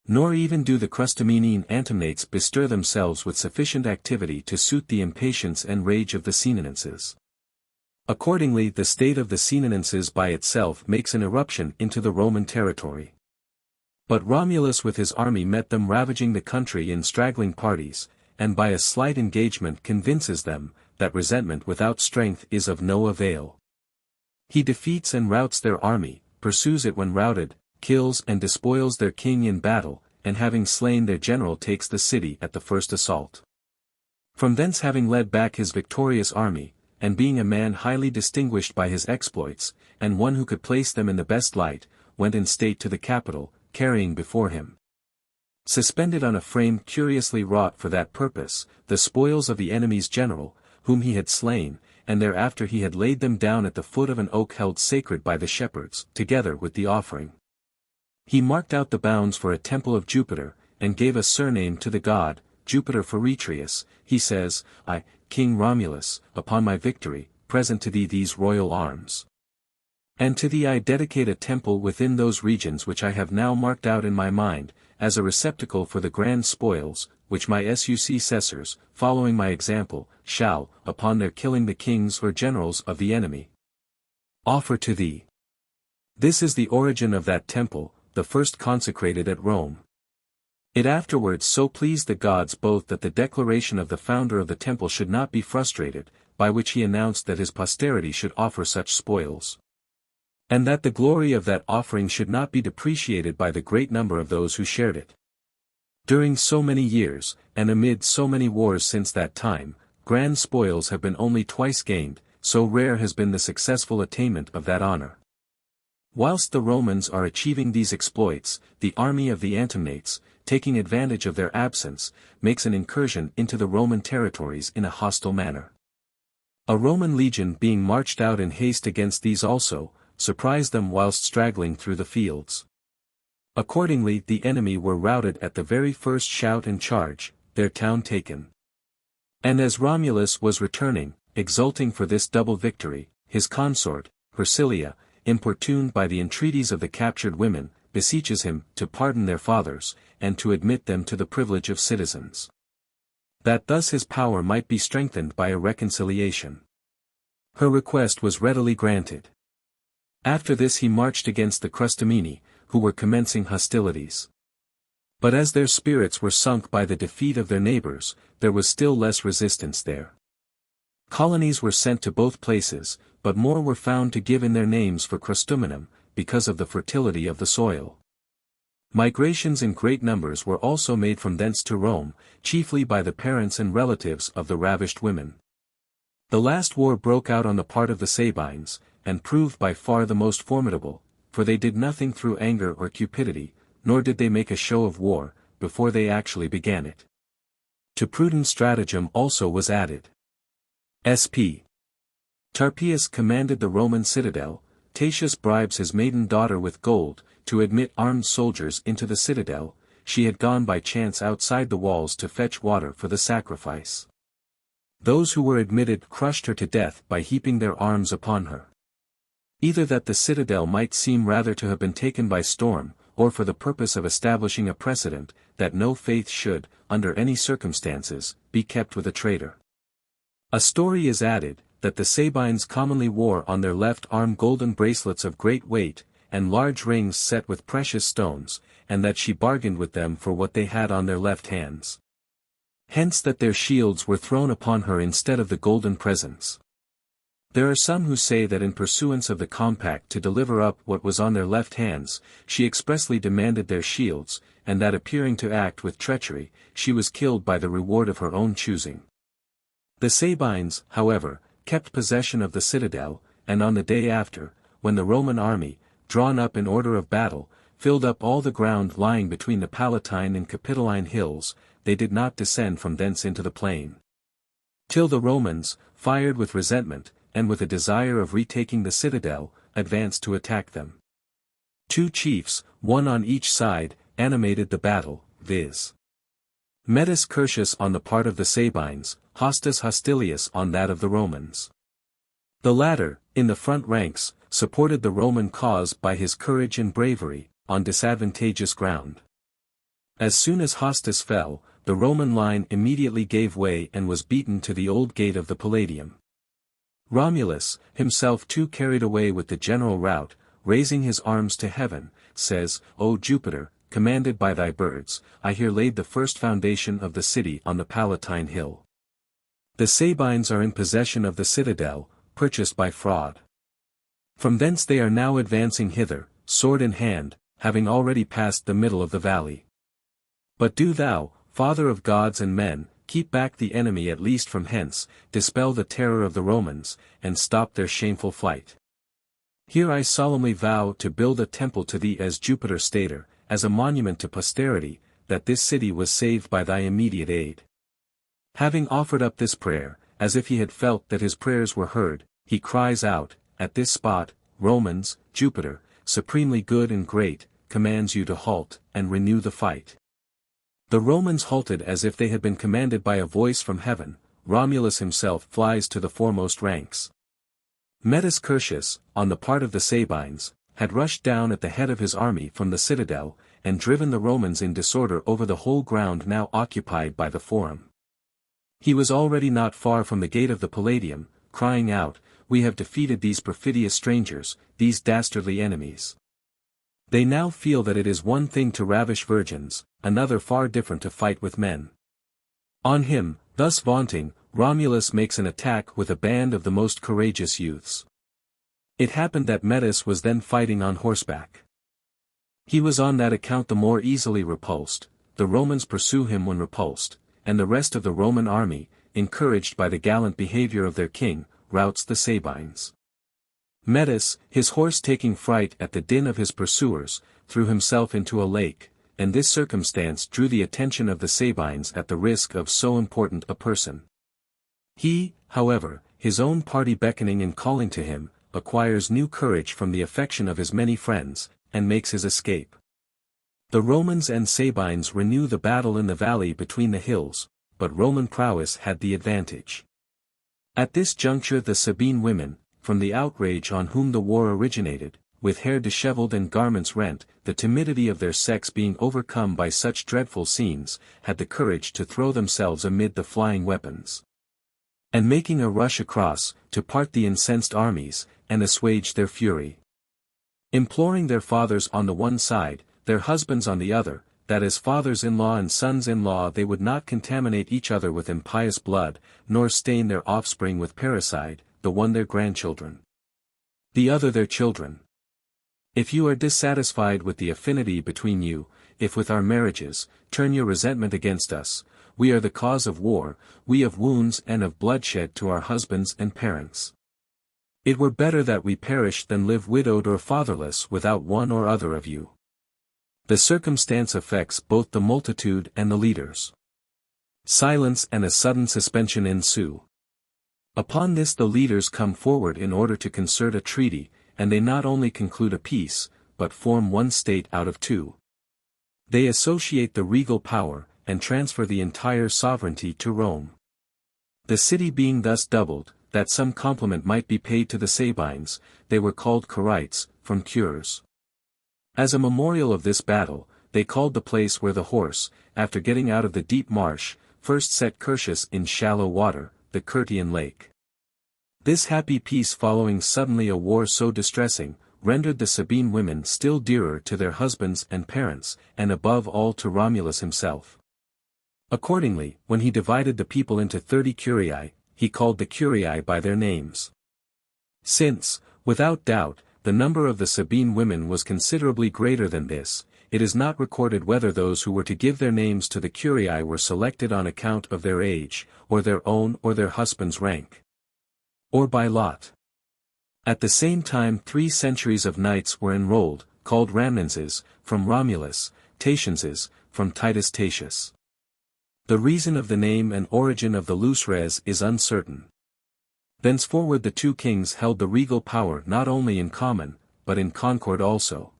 Nor even do the Crustumini and Antemnates bestir themselves with sufficient activity to suit the impatience and rage of the Senenenses. Accordingly the state of the Senenenses by itself makes an irruption into the Roman territory. But Romulus with his army met them ravaging the country in straggling parties, and by a slight engagement convinces them, that resentment without strength is of no avail. He defeats and routs their army, pursues it when routed, kills and despoils their king in battle, and having slain their general takes the city at the first assault. From thence having led back his victorious army, and being a man highly distinguished by his exploits, and one who could place them in the best light, went in state to the Capitol, carrying before him, suspended on a frame curiously wrought for that purpose, the spoils of the enemy's general, whom he had slain, and thereafter he had laid them down at the foot of an oak held sacred by the shepherds, together with the offering. He marked out the bounds for a temple of Jupiter, and gave a surname to the god, Jupiter Feretrius. He says, I, King Romulus, upon my victory, present to thee these royal arms. And to thee I dedicate a temple within those regions which I have now marked out in my mind, as a receptacle for the grand spoils, which my successors, following my example, shall, upon their killing the kings or generals of the enemy, offer to thee. This is the origin of that temple, the first consecrated at Rome. It afterwards so pleased the gods both that the declaration of the founder of the temple should not be frustrated, by which he announced that his posterity should offer such spoils, and that the glory of that offering should not be depreciated by the great number of those who shared it. During so many years, and amid so many wars since that time, grand spoils have been only twice gained, so rare has been the successful attainment of that honor. Whilst the Romans are achieving these exploits, the army of the Antemnates, taking advantage of their absence, makes an incursion into the Roman territories in a hostile manner. A Roman legion being marched out in haste against these also, surprised them whilst straggling through the fields. Accordingly the enemy were routed at the very first shout and charge, their town taken. And as Romulus was returning, exulting for this double victory, his consort, Hricilia, importuned by the entreaties of the captured women, beseeches him to pardon their fathers, and to admit them to the privilege of citizens, that thus his power might be strengthened by a reconciliation. Her request was readily granted. After this he marched against the Crustumini, who were commencing hostilities. But as their spirits were sunk by the defeat of their neighbors, there was still less resistance there. Colonies were sent to both places, but more were found to give in their names for Crustuminum, because of the fertility of the soil. Migrations in great numbers were also made from thence to Rome, chiefly by the parents and relatives of the ravished women. The last war broke out on the part of the Sabines, and proved by far the most formidable, for they did nothing through anger or cupidity, nor did they make a show of war, before they actually began it. To prudent stratagem also was added. Sp. Tarpius commanded the Roman citadel. Tatius bribes his maiden daughter with gold, to admit armed soldiers into the citadel. She had gone by chance outside the walls to fetch water for the sacrifice. Those who were admitted crushed her to death by heaping their arms upon her. Either that the citadel might seem rather to have been taken by storm, or for the purpose of establishing a precedent, that no faith should, under any circumstances, be kept with a traitor. A story is added, that the Sabines commonly wore on their left arm golden bracelets of great weight, and large rings set with precious stones, and that she bargained with them for what they had on their left hands. Hence that their shields were thrown upon her instead of the golden presents. There are some who say that in pursuance of the compact to deliver up what was on their left hands, she expressly demanded their shields, and that appearing to act with treachery, she was killed by the reward of her own choosing. The Sabines, however, kept possession of the citadel, and on the day after, when the Roman army, drawn up in order of battle, filled up all the ground lying between the Palatine and Capitoline hills, they did not descend from thence into the plain. Till the Romans, fired with resentment, and with a desire of retaking the citadel, advanced to attack them. Two chiefs, one on each side, animated the battle, viz. Mettus Curtius on the part of the Sabines, Hostus Hostilius on that of the Romans. The latter, in the front ranks, supported the Roman cause by his courage and bravery, on disadvantageous ground. As soon as Hostus fell, the Roman line immediately gave way and was beaten to the old gate of the Palladium. Romulus, himself too carried away with the general rout, raising his arms to heaven, says, O Jupiter, commanded by thy birds, I here laid the first foundation of the city on the Palatine hill. The Sabines are in possession of the citadel, purchased by fraud. From thence they are now advancing hither, sword in hand, having already passed the middle of the valley. But do thou, Father of gods and men, keep back the enemy at least from hence, dispel the terror of the Romans, and stop their shameful flight. Here I solemnly vow to build a temple to thee as Jupiter Stator, as a monument to posterity, that this city was saved by thy immediate aid. Having offered up this prayer, as if he had felt that his prayers were heard, he cries out, at this spot, Romans, Jupiter, supremely good and great, commands you to halt, and renew the fight. The Romans halted as if they had been commanded by a voice from heaven. Romulus himself flies to the foremost ranks. Mettus Curtius, on the part of the Sabines, had rushed down at the head of his army from the citadel, and driven the Romans in disorder over the whole ground now occupied by the Forum. He was already not far from the gate of the Palladium, crying out, "We have defeated these perfidious strangers, these dastardly enemies. They now feel that it is one thing to ravish virgins, another far different to fight with men." On him, thus vaunting, Romulus makes an attack with a band of the most courageous youths. It happened that Mettus was then fighting on horseback. He was on that account the more easily repulsed, the Romans pursue him when repulsed, and the rest of the Roman army, encouraged by the gallant behavior of their king, routs the Sabines. Mettus, his horse taking fright at the din of his pursuers, threw himself into a lake, and this circumstance drew the attention of the Sabines at the risk of so important a person. He, however, his own party beckoning and calling to him, acquires new courage from the affection of his many friends, and makes his escape. The Romans and Sabines renew the battle in the valley between the hills, but Roman prowess had the advantage. At this juncture the Sabine women, from the outrage on whom the war originated, with hair disheveled and garments rent, the timidity of their sex being overcome by such dreadful scenes, had the courage to throw themselves amid the flying weapons, and making a rush across, to part the incensed armies, and assuage their fury. Imploring their fathers on the one side, their husbands on the other, that as fathers-in-law and sons-in-law they would not contaminate each other with impious blood, nor stain their offspring with parricide, the one their grandchildren, the other their children. If you are dissatisfied with the affinity between you, if with our marriages, turn your resentment against us, we are the cause of war, we of wounds and of bloodshed to our husbands and parents. It were better that we perish than live widowed or fatherless without one or other of you. The circumstance affects both the multitude and the leaders. Silence and a sudden suspension ensue. Upon this the leaders come forward in order to concert a treaty, and they not only conclude a peace, but form one state out of two. They associate the regal power, and transfer the entire sovereignty to Rome. The city being thus doubled, that some compliment might be paid to the Sabines, they were called Corites, from cures. As a memorial of this battle, they called the place where the horse, after getting out of the deep marsh, first set Curtius in shallow water, the Curtian lake. This happy peace following suddenly a war so distressing, rendered the Sabine women still dearer to their husbands and parents, and above all to Romulus himself. Accordingly, when he divided the people into 30 curiae, he called the curiae by their names. Since, without doubt, the number of the Sabine women was considerably greater than this, it is not recorded whether those who were to give their names to the curiae were selected on account of their age, or their own or their husband's rank, or by lot. At the same time 3 centuries of knights were enrolled, called Ramnenses, from Romulus, Tatienses, from Titus Tatius. The reason of the name and origin of the loose res is uncertain. Thenceforward the 2 kings held the regal power not only in common, but in concord also.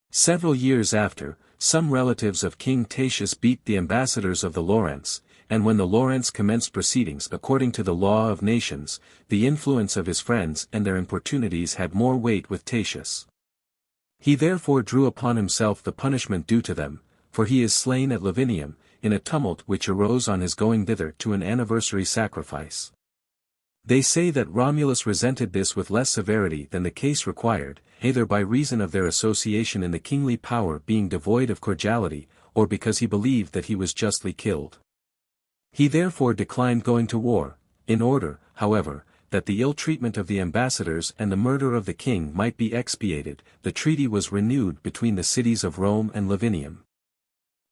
Several years after, some relatives of King Tatius beat the ambassadors of the Lawrence, and when the Lawrence commenced proceedings according to the law of nations, the influence of his friends and their importunities had more weight with Tatius. He therefore drew upon himself the punishment due to them, for he is slain at Lavinium, in a tumult which arose on his going thither to an anniversary sacrifice. They say that Romulus resented this with less severity than the case required, either by reason of their association in the kingly power being devoid of cordiality, or because he believed that he was justly killed. He therefore declined going to war, in order, however, that the ill treatment of the ambassadors and the murder of the king might be expiated. The treaty was renewed between the cities of Rome and Lavinium.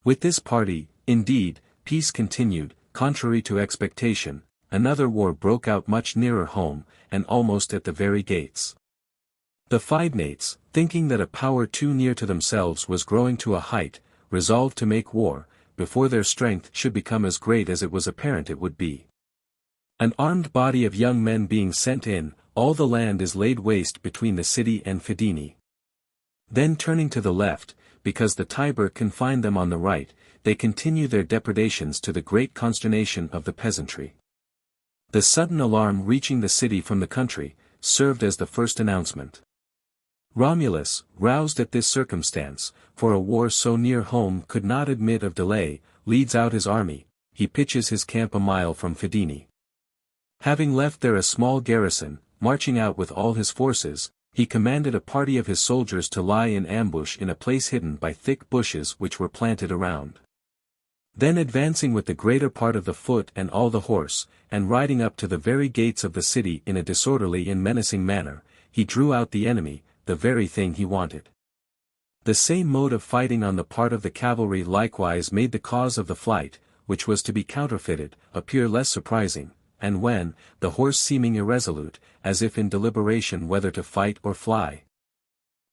With this party, indeed, peace continued, contrary to expectation. Another war broke out much nearer home, and almost at the very gates. The Fidenates, thinking that a power too near to themselves was growing to a height, resolved to make war, before their strength should become as great as it was apparent it would be. An armed body of young men being sent in, all the land is laid waste between the city and Fidene. Then turning to the left, because the Tiber confined them on the right, they continue their depredations to the great consternation of the peasantry. The sudden alarm reaching the city from the country, served as the first announcement. Romulus, roused at this circumstance, for a war so near home could not admit of delay, leads out his army. He pitches his camp a mile from Fidene. Having left there a small garrison, marching out with all his forces, he commanded a party of his soldiers to lie in ambush in a place hidden by thick bushes which were planted around. Then advancing with the greater part of the foot and all the horse, and riding up to the very gates of the city in a disorderly and menacing manner, he drew out the enemy, the very thing he wanted. The same mode of fighting on the part of the cavalry likewise made the cause of the flight, which was to be counterfeited, appear less surprising, and when, the horse seeming irresolute, as if in deliberation whether to fight or fly,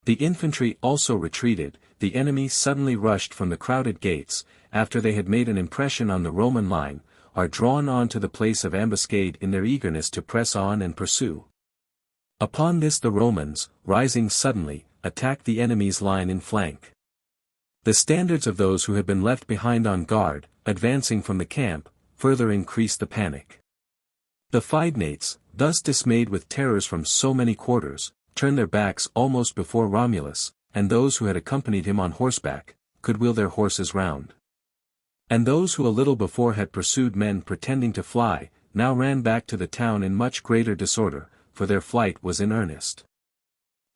the infantry also retreated, the enemy suddenly rushed from the crowded gates, after they had made an impression on the Roman line, are drawn on to the place of ambuscade in their eagerness to press on and pursue. Upon this the Romans, rising suddenly, attacked the enemy's line in flank. The standards of those who had been left behind on guard, advancing from the camp, further increased the panic. The Fidenates, thus dismayed with terrors from so many quarters, turned their backs almost before Romulus, and those who had accompanied him on horseback, could wheel their horses round. And those who a little before had pursued men pretending to fly, now ran back to the town in much greater disorder, for their flight was in earnest.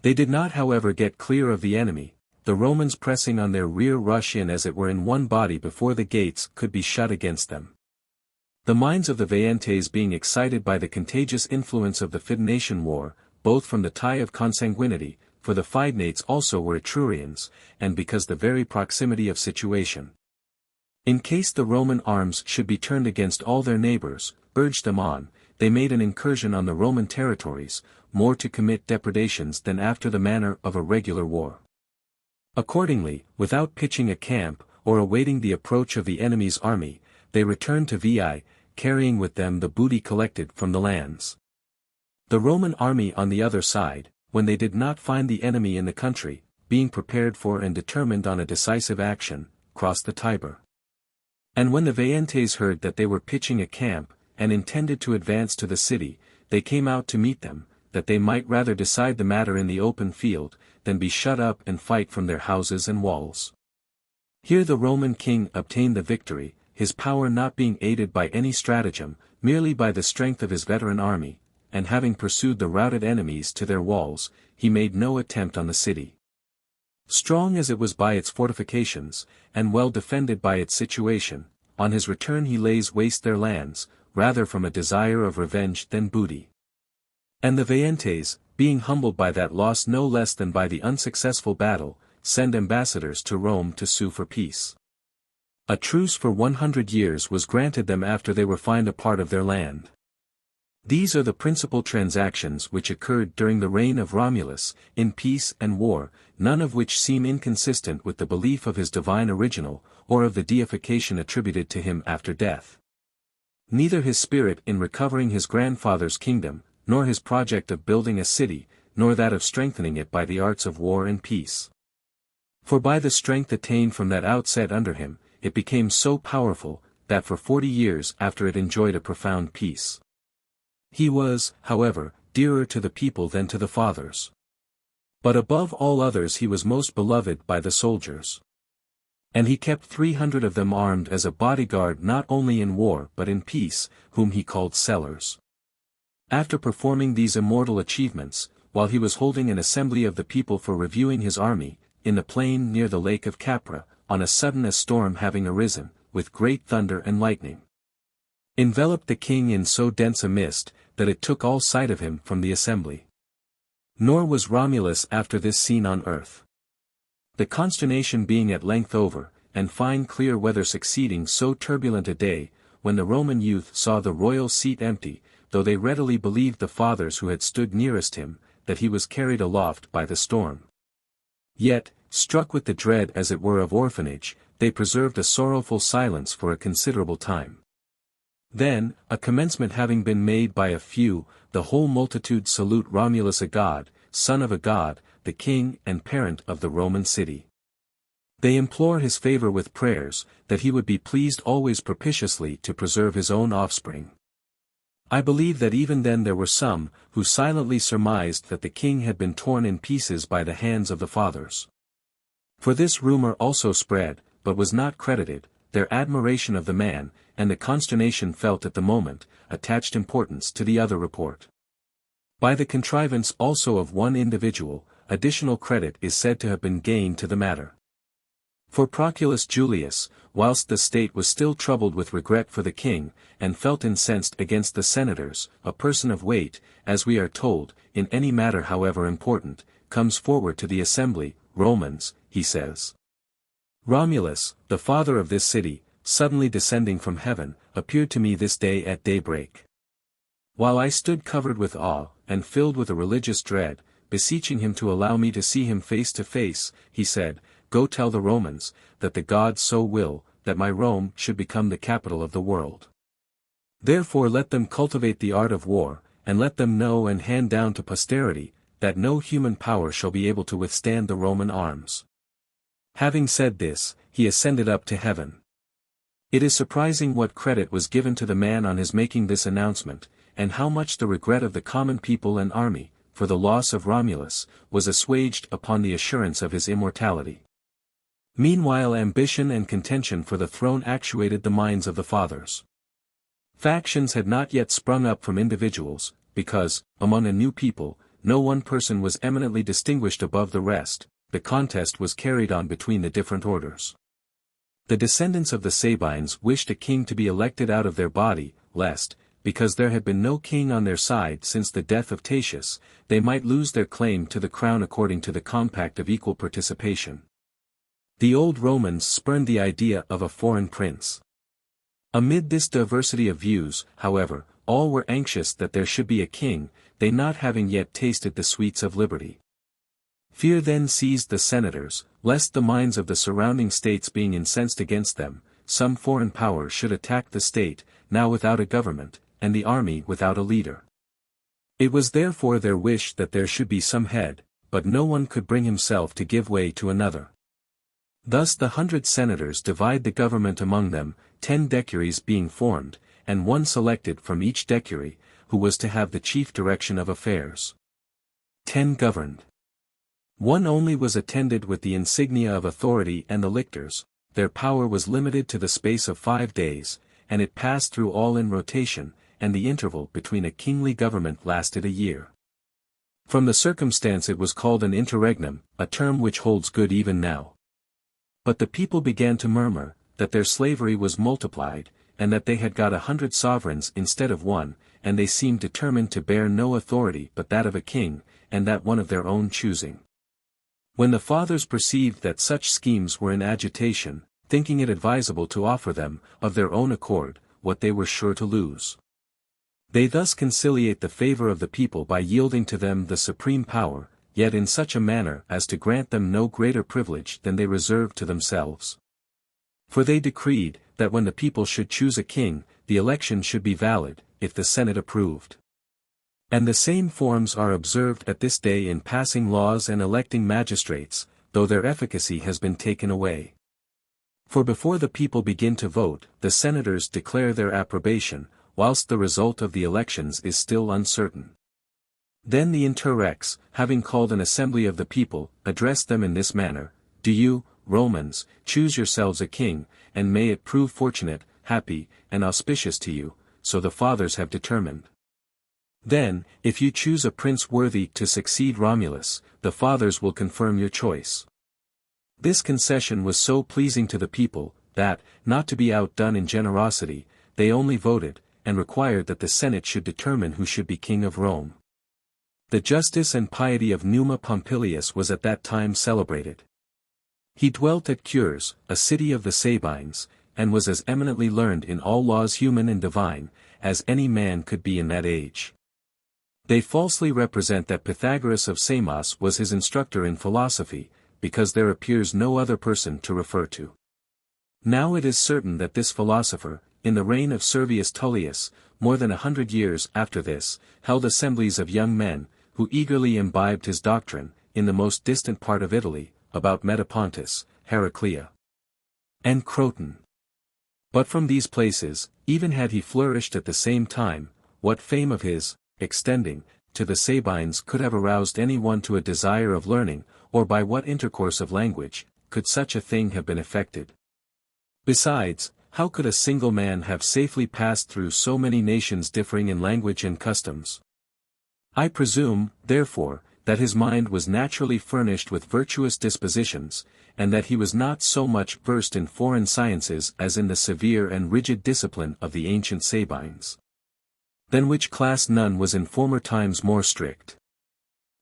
They did not however get clear of the enemy, the Romans pressing on their rear rush in as it were in one body before the gates could be shut against them. The minds of the Veientes being excited by the contagious influence of the Fidenatian war, both from the tie of consanguinity, for the Fidenates also were Etrurians, and because the very proximity of situation, in case the Roman arms should be turned against all their neighbors, urged them on, they made an incursion on the Roman territories, more to commit depredations than after the manner of a regular war. Accordingly, without pitching a camp, or awaiting the approach of the enemy's army, they returned to Veii, carrying with them the booty collected from the lands. The Roman army on the other side, when they did not find the enemy in the country, being prepared for and determined on a decisive action, crossed the Tiber. And when the Veientes heard that they were pitching a camp, and intended to advance to the city, they came out to meet them, that they might rather decide the matter in the open field, than be shut up and fight from their houses and walls. Here the Roman king obtained the victory, his power not being aided by any stratagem, merely by the strength of his veteran army, and having pursued the routed enemies to their walls, he made no attempt on the city. Strong as it was by its fortifications, and well defended by its situation, on his return he lays waste their lands, rather from a desire of revenge than booty. And the Veientes, being humbled by that loss no less than by the unsuccessful battle, send ambassadors to Rome to sue for peace. A truce for 100 years was granted them after they were fined a part of their land. These are the principal transactions which occurred during the reign of Romulus, in peace and war, none of which seem inconsistent with the belief of his divine original, or of the deification attributed to him after death. Neither his spirit in recovering his grandfather's kingdom, nor his project of building a city, nor that of strengthening it by the arts of war and peace. For by the strength attained from that outset under him, it became so powerful, that for 40 years after it enjoyed a profound peace. He was, however, dearer to the people than to the fathers. But above all others he was most beloved by the soldiers. And he kept 300 of them armed as a bodyguard not only in war but in peace, whom he called sellers. After performing these immortal achievements, while he was holding an assembly of the people for reviewing his army, in the plain near the lake of Capra, on a sudden a storm having arisen, with great thunder and lightning, enveloped the king in so dense a mist, that it took all sight of him from the assembly. Nor was Romulus after this seen on earth. The consternation being at length over, and fine clear weather succeeding so turbulent a day, when the Roman youth saw the royal seat empty, though they readily believed the fathers who had stood nearest him, that he was carried aloft by the storm. Yet, struck with the dread as it were of orphanage, they preserved a sorrowful silence for a considerable time. Then, a commencement having been made by a few, the whole multitude salute Romulus a god, son of a god, the king and parent of the Roman city. They implore his favor with prayers, that he would be pleased always propitiously to preserve his own offspring. I believe that even then there were some, who silently surmised that the king had been torn in pieces by the hands of the fathers. For this rumor also spread, but was not credited, their admiration of the man, and the consternation felt at the moment, attached importance to the other report. By the contrivance also of one individual, additional credit is said to have been gained to the matter. For Proculus Julius, whilst the state was still troubled with regret for the king, and felt incensed against the senators, a person of weight, as we are told, in any matter however important, comes forward to the assembly, Romans, he says. Romulus, the father of this city, suddenly descending from heaven, appeared to me this day at daybreak. While I stood covered with awe, and filled with a religious dread, beseeching him to allow me to see him face to face, he said, Go tell the Romans, that the gods so will, that my Rome should become the capital of the world. Therefore let them cultivate the art of war, and let them know and hand down to posterity, that no human power shall be able to withstand the Roman arms. Having said this, he ascended up to heaven. It is surprising what credit was given to the man on his making this announcement, and how much the regret of the common people and army, for the loss of Romulus, was assuaged upon the assurance of his immortality. Meanwhile ambition and contention for the throne actuated the minds of the fathers. Factions had not yet sprung up from individuals, because, among a new people, no one person was eminently distinguished above the rest. The contest was carried on between the different orders. The descendants of the Sabines wished a king to be elected out of their body, lest, because there had been no king on their side since the death of Tatius, they might lose their claim to the crown according to the compact of equal participation. The old Romans spurned the idea of a foreign prince. Amid this diversity of views, however, all were anxious that there should be a king, they not having yet tasted the sweets of liberty. Fear then seized the senators, lest the minds of the surrounding states being incensed against them, some foreign power should attack the state, now without a government, and the army without a leader. It was therefore their wish that there should be some head, but no one could bring himself to give way to another. Thus the 100 senators divide the government among them, 10 decuries being formed, and one selected from each decury, who was to have the chief direction of affairs. 10 governed. One only was attended with the insignia of authority and the lictors. Their power was limited to the space of 5 days, and it passed through all in rotation, and the interval between a kingly government lasted a year. From the circumstance it was called an interregnum, a term which holds good even now. But the people began to murmur, that their slavery was multiplied, and that they had got 100 sovereigns instead of one, and they seemed determined to bear no authority but that of a king, and that one of their own choosing. When the fathers perceived that such schemes were in agitation, thinking it advisable to offer them, of their own accord, what they were sure to lose. They thus conciliate the favor of the people by yielding to them the supreme power, yet in such a manner as to grant them no greater privilege than they reserved to themselves. For they decreed, that when the people should choose a king, the election should be valid, if the Senate approved. And the same forms are observed at this day in passing laws and electing magistrates, though their efficacy has been taken away. For before the people begin to vote, the senators declare their approbation, whilst the result of the elections is still uncertain. Then the interrex, having called an assembly of the people, addressed them in this manner: Do you, Romans, choose yourselves a king, and may it prove fortunate, happy, and auspicious to you, so the fathers have determined. Then, if you choose a prince worthy to succeed Romulus, the fathers will confirm your choice. This concession was so pleasing to the people, that, not to be outdone in generosity, they only voted, and required that the Senate should determine who should be king of Rome. The justice and piety of Numa Pompilius was at that time celebrated. He dwelt at Cures, a city of the Sabines, and was as eminently learned in all laws human and divine, as any man could be in that age. They falsely represent that Pythagoras of Samos was his instructor in philosophy, because there appears no other person to refer to. Now it is certain that this philosopher, in the reign of Servius Tullius, more than 100 years after this, held assemblies of young men, who eagerly imbibed his doctrine, in the most distant part of Italy, about Metapontus, Heraclea, and Croton. But from these places, even had he flourished at the same time, what fame of his, extending, to the Sabines could have aroused any one to a desire of learning, or by what intercourse of language, could such a thing have been effected? Besides, how could a single man have safely passed through so many nations differing in language and customs? I presume, therefore, that his mind was naturally furnished with virtuous dispositions, and that he was not so much versed in foreign sciences as in the severe and rigid discipline of the ancient Sabines. Than which class none was in former times more strict.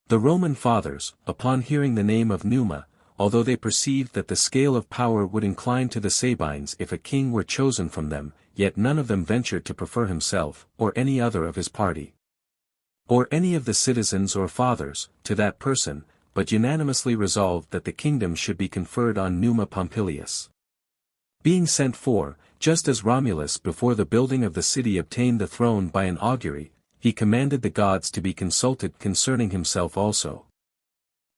The Roman fathers, upon hearing the name of Numa, although they perceived that the scale of power would incline to the Sabines if a king were chosen from them, yet none of them ventured to prefer himself, or any other of his party, or any of the citizens or fathers, to that person, but unanimously resolved that the kingdom should be conferred on Numa Pompilius. Being sent for, just as Romulus before the building of the city obtained the throne by an augury, he commanded the gods to be consulted concerning himself also.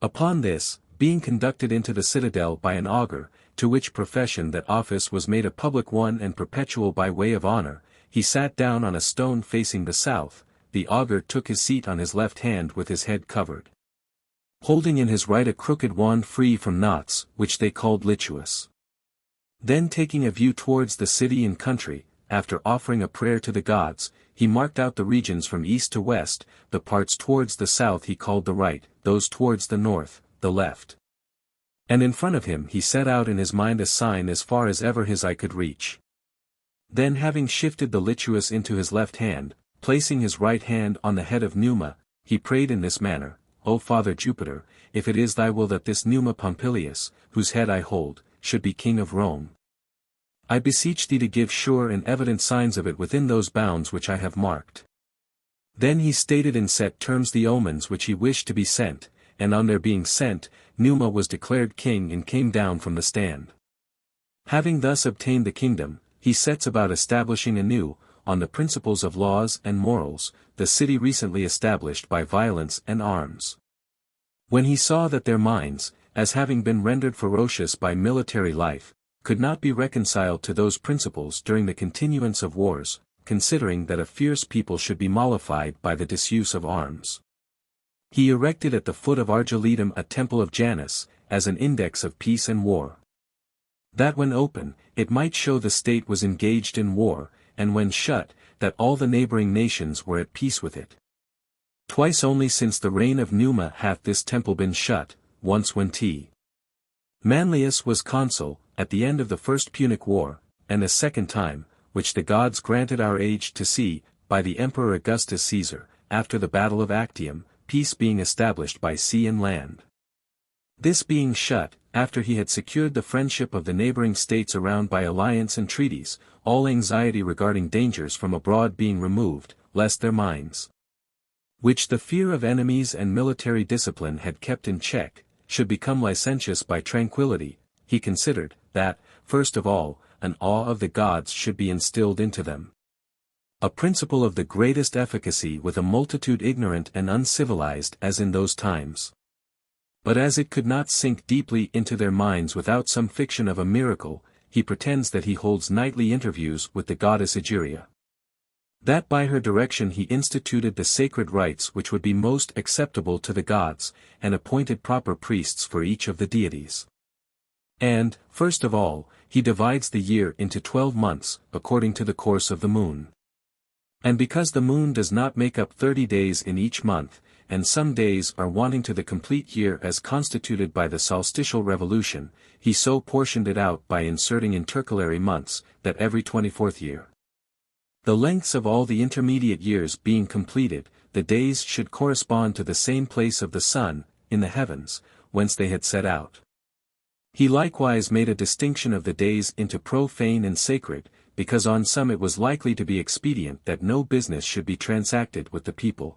Upon this, being conducted into the citadel by an augur, to which profession that office was made a public one and perpetual by way of honor, he sat down on a stone facing the south. The augur took his seat on his left hand with his head covered, holding in his right a crooked wand free from knots, which they called lituus. Then taking a view towards the city and country, after offering a prayer to the gods, he marked out the regions from east to west, the parts towards the south he called the right, those towards the north, the left. And in front of him he set out in his mind a sign as far as ever his eye could reach. Then having shifted the lituus into his left hand, placing his right hand on the head of Numa, he prayed in this manner, O Father Jupiter, if it is thy will that this Numa Pompilius, whose head I hold, should be king of Rome, I beseech thee to give sure and evident signs of it within those bounds which I have marked. Then he stated in set terms the omens which he wished to be sent, and on their being sent, Numa was declared king and came down from the stand. Having thus obtained the kingdom, he sets about establishing anew, on the principles of laws and morals, the city recently established by violence and arms. When he saw that their minds, as having been rendered ferocious by military life, could not be reconciled to those principles during the continuance of wars, considering that a fierce people should be mollified by the disuse of arms, he erected at the foot of Argiletum a temple of Janus, as an index of peace and war, that when open, it might show the state was engaged in war, and when shut, that all the neighboring nations were at peace with it. Twice only since the reign of Numa hath this temple been shut, once when T. Manlius was consul, at the end of the first Punic War, and a second time, which the gods granted our age to see, by the Emperor Augustus Caesar, after the battle of Actium, peace being established by sea and land. This being shut, after he had secured the friendship of the neighboring states around by alliance and treaties, all anxiety regarding dangers from abroad being removed, lest their minds, which the fear of enemies and military discipline had kept in check, should become licentious by tranquility, he considered, that, first of all, an awe of the gods should be instilled into them. A principle of the greatest efficacy with a multitude ignorant and uncivilized as in those times. But as it could not sink deeply into their minds without some fiction of a miracle, he pretends that he holds nightly interviews with the goddess Egeria. That by her direction he instituted the sacred rites which would be most acceptable to the gods, and appointed proper priests for each of the deities. And, first of all, he divides the year into 12 months, according to the course of the moon. And because the moon does not make up 30 days in each month, and some days are wanting to the complete year as constituted by the solstitial revolution, he so portioned it out by inserting intercalary months, that every 24th year, the lengths of all the intermediate years being completed, the days should correspond to the same place of the sun, in the heavens, whence they had set out. He likewise made a distinction of the days into profane and sacred, because on some it was likely to be expedient that no business should be transacted with the people.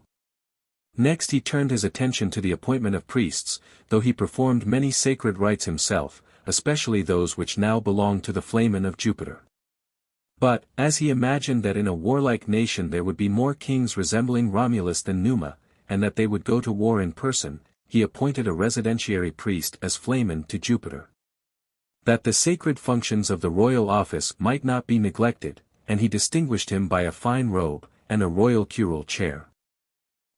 Next he turned his attention to the appointment of priests, though he performed many sacred rites himself, especially those which now belonged to the Flamen of Jupiter. But, as he imagined that in a warlike nation there would be more kings resembling Romulus than Numa, and that they would go to war in person, he appointed a residentiary priest as Flamen to Jupiter, that the sacred functions of the royal office might not be neglected, and he distinguished him by a fine robe, and a royal curule chair.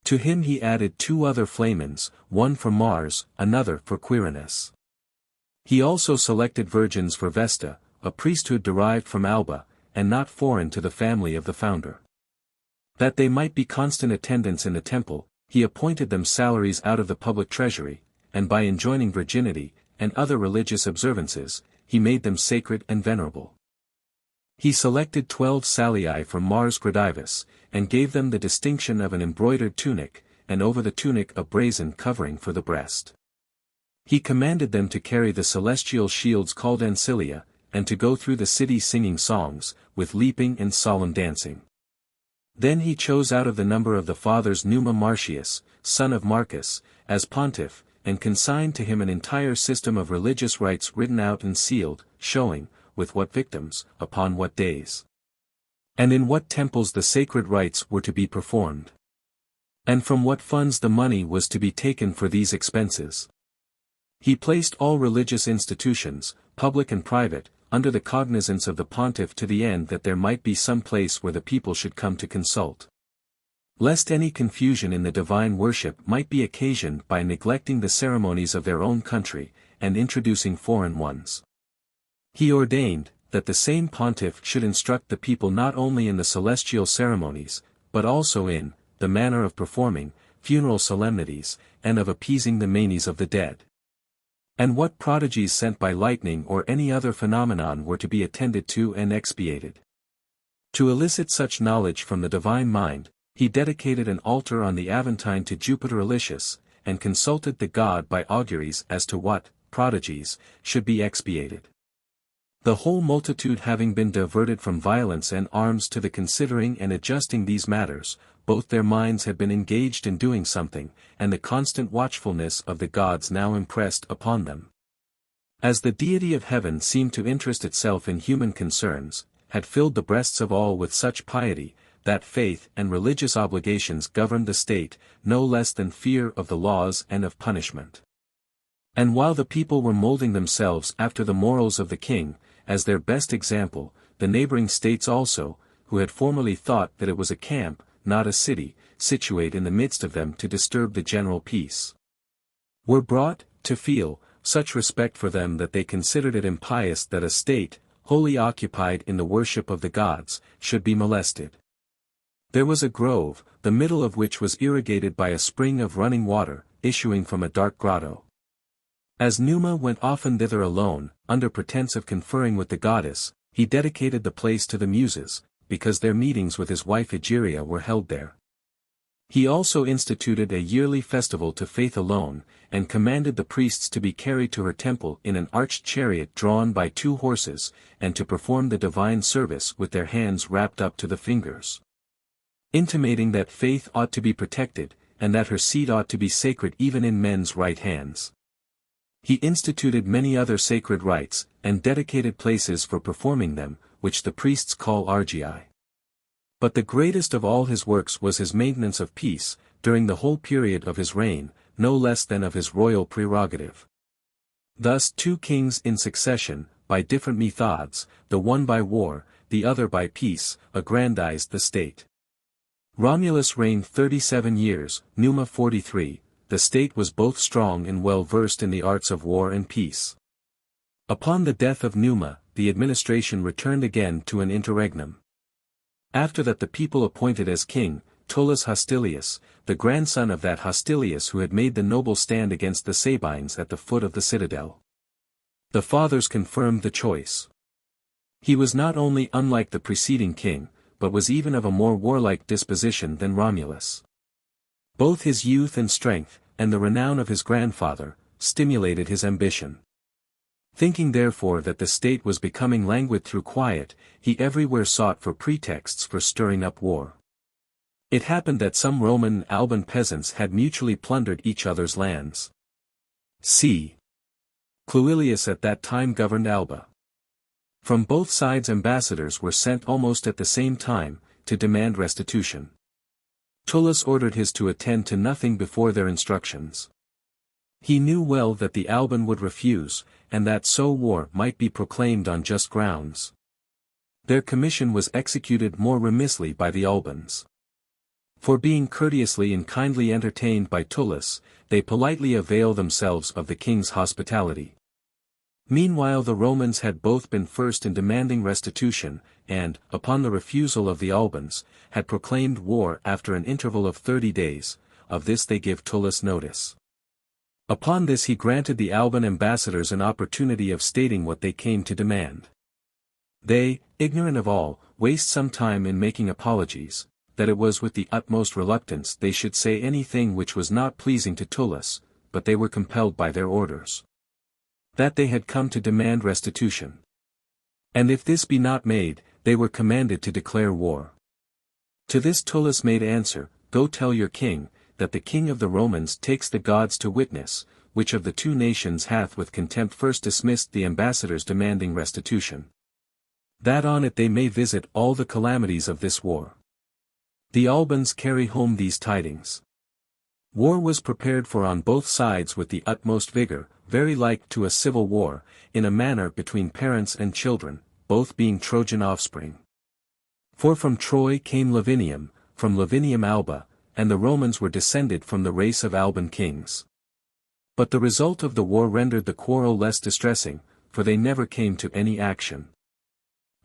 To him he added 2 other flamens, one for Mars, another for Quirinus. He also selected virgins for Vesta, a priesthood derived from Alba, and not foreign to the family of the founder. That they might be constant attendants in the temple, he appointed them salaries out of the public treasury, and by enjoining virginity, and other religious observances, he made them sacred and venerable. He selected 12 salii from Mars Gradivus, and gave them the distinction of an embroidered tunic, and over the tunic a brazen covering for the breast. He commanded them to carry the celestial shields called ancilia, and to go through the city singing songs, with leaping and solemn dancing. Then he chose out of the number of the fathers Numa Martius, son of Marcus, as pontiff, and consigned to him an entire system of religious rites written out and sealed, showing, with what victims, upon what days, and in what temples the sacred rites were to be performed, and from what funds the money was to be taken for these expenses. He placed all religious institutions, public and private, under the cognizance of the pontiff to the end that there might be some place where the people should come to consult, lest any confusion in the divine worship might be occasioned by neglecting the ceremonies of their own country, and introducing foreign ones. He ordained, that the same pontiff should instruct the people not only in the celestial ceremonies, but also in, the manner of performing, funeral solemnities, and of appeasing the manes of the dead. And what prodigies sent by lightning or any other phenomenon were to be attended to and expiated. To elicit such knowledge from the divine mind, he dedicated an altar on the Aventine to Jupiter Elicius, and consulted the god by auguries as to what, prodigies, should be expiated. The whole multitude having been diverted from violence and arms to the considering and adjusting these matters, both their minds had been engaged in doing something, and the constant watchfulness of the gods now impressed upon them. As the deity of heaven seemed to interest itself in human concerns, had filled the breasts of all with such piety, that faith and religious obligations governed the state, no less than fear of the laws and of punishment. And while the people were molding themselves after the morals of the king, as their best example, the neighboring states also, who had formerly thought that it was a camp, not a city, situate in the midst of them to disturb the general peace, were brought to feel such respect for them that they considered it impious that a state, wholly occupied in the worship of the gods, should be molested. There was a grove, the middle of which was irrigated by a spring of running water, issuing from a dark grotto. As Numa went often thither alone, under pretence of conferring with the goddess, he dedicated the place to the Muses, because their meetings with his wife Egeria were held there. He also instituted a yearly festival to Faith alone, and commanded the priests to be carried to her temple in an arched chariot drawn by 2 horses, and to perform the divine service with their hands wrapped up to the fingers, intimating that Faith ought to be protected, and that her seat ought to be sacred even in men's right hands. He instituted many other sacred rites, and dedicated places for performing them, which the priests call argii. But the greatest of all his works was his maintenance of peace, during the whole period of his reign, no less than of his royal prerogative. Thus 2 kings in succession, by different methods, the one by war, the other by peace, aggrandized the state. Romulus reigned 37 years, Numa 43, the state was both strong and well versed in the arts of war and peace. Upon the death of Numa, the administration returned again to an interregnum. After that the people appointed as king, Tullus Hostilius, the grandson of that Hostilius who had made the noble stand against the Sabines at the foot of the citadel. The fathers confirmed the choice. He was not only unlike the preceding king, but was even of a more warlike disposition than Romulus. Both his youth and strength, and the renown of his grandfather, stimulated his ambition. Thinking therefore that the state was becoming languid through quiet, he everywhere sought for pretexts for stirring up war. It happened that some Roman and Alban peasants had mutually plundered each other's lands. C. Cluilius at that time governed Alba. From both sides ambassadors were sent almost at the same time, to demand restitution. Tullus ordered his to attend to nothing before their instructions. He knew well that the Alban would refuse, and that so war might be proclaimed on just grounds. Their commission was executed more remissly by the Albans. For being courteously and kindly entertained by Tullus, they politely avail themselves of the king's hospitality. Meanwhile the Romans had both been first in demanding restitution, and, upon the refusal of the Albans, had proclaimed war after an interval of 30 days, of this they give Tullus notice. Upon this he granted the Alban ambassadors an opportunity of stating what they came to demand. They, ignorant of all, waste some time in making apologies, that it was with the utmost reluctance they should say anything which was not pleasing to Tullus, but they were compelled by their orders. That they had come to demand restitution. And if this be not made, they were commanded to declare war. To this Tullus made answer, Go tell your king, that the king of the Romans takes the gods to witness, which of the two nations hath with contempt first dismissed the ambassadors demanding restitution. That on it they may visit all the calamities of this war. The Albans carry home these tidings. War was prepared for on both sides with the utmost vigor, very like to a civil war, in a manner between parents and children, both being Trojan offspring. For from Troy came Lavinium, from Lavinium Alba, and the Romans were descended from the race of Alban kings. But the result of the war rendered the quarrel less distressing, for they never came to any action.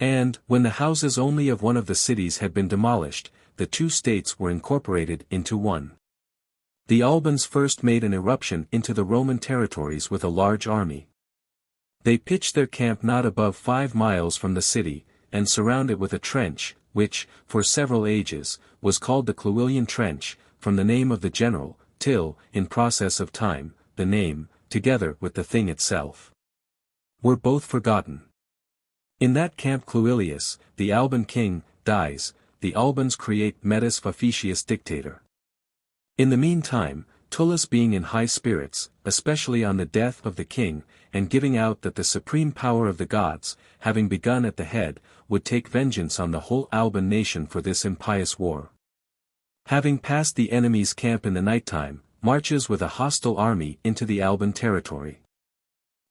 And, when the houses only of one of the cities had been demolished, the two states were incorporated into one. The Albans first made an irruption into the Roman territories with a large army. They pitched their camp not above 5 miles from the city, and surround it with a trench, which, for several ages, was called the Cluilian Trench, from the name of the general, till, in process of time, the name, together with the thing itself, were both forgotten. In that camp Cluilius, the Alban king, dies, the Albans create Mettus Faficius dictator. In the meantime, Tullus being in high spirits, especially on the death of the king, and giving out that the supreme power of the gods, having begun at the head, would take vengeance on the whole Alban nation for this impious war. Having passed the enemy's camp in the night time, marches with a hostile army into the Alban territory.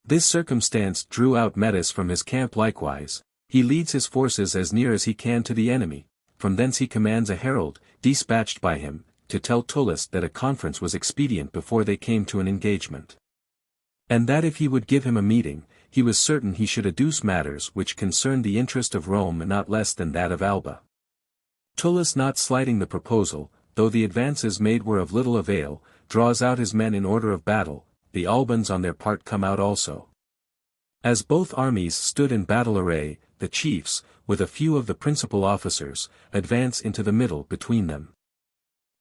This circumstance drew out Mettus from his camp likewise, he leads his forces as near as he can to the enemy, from thence he commands a herald, dispatched by him, to tell Tullus that a conference was expedient before they came to an engagement. And that if he would give him a meeting, he was certain he should adduce matters which concerned the interest of Rome and not less than that of Alba. Tullus not slighting the proposal, though the advances made were of little avail, draws out his men in order of battle, the Albans on their part come out also. As both armies stood in battle array, the chiefs, with a few of the principal officers, advance into the middle between them.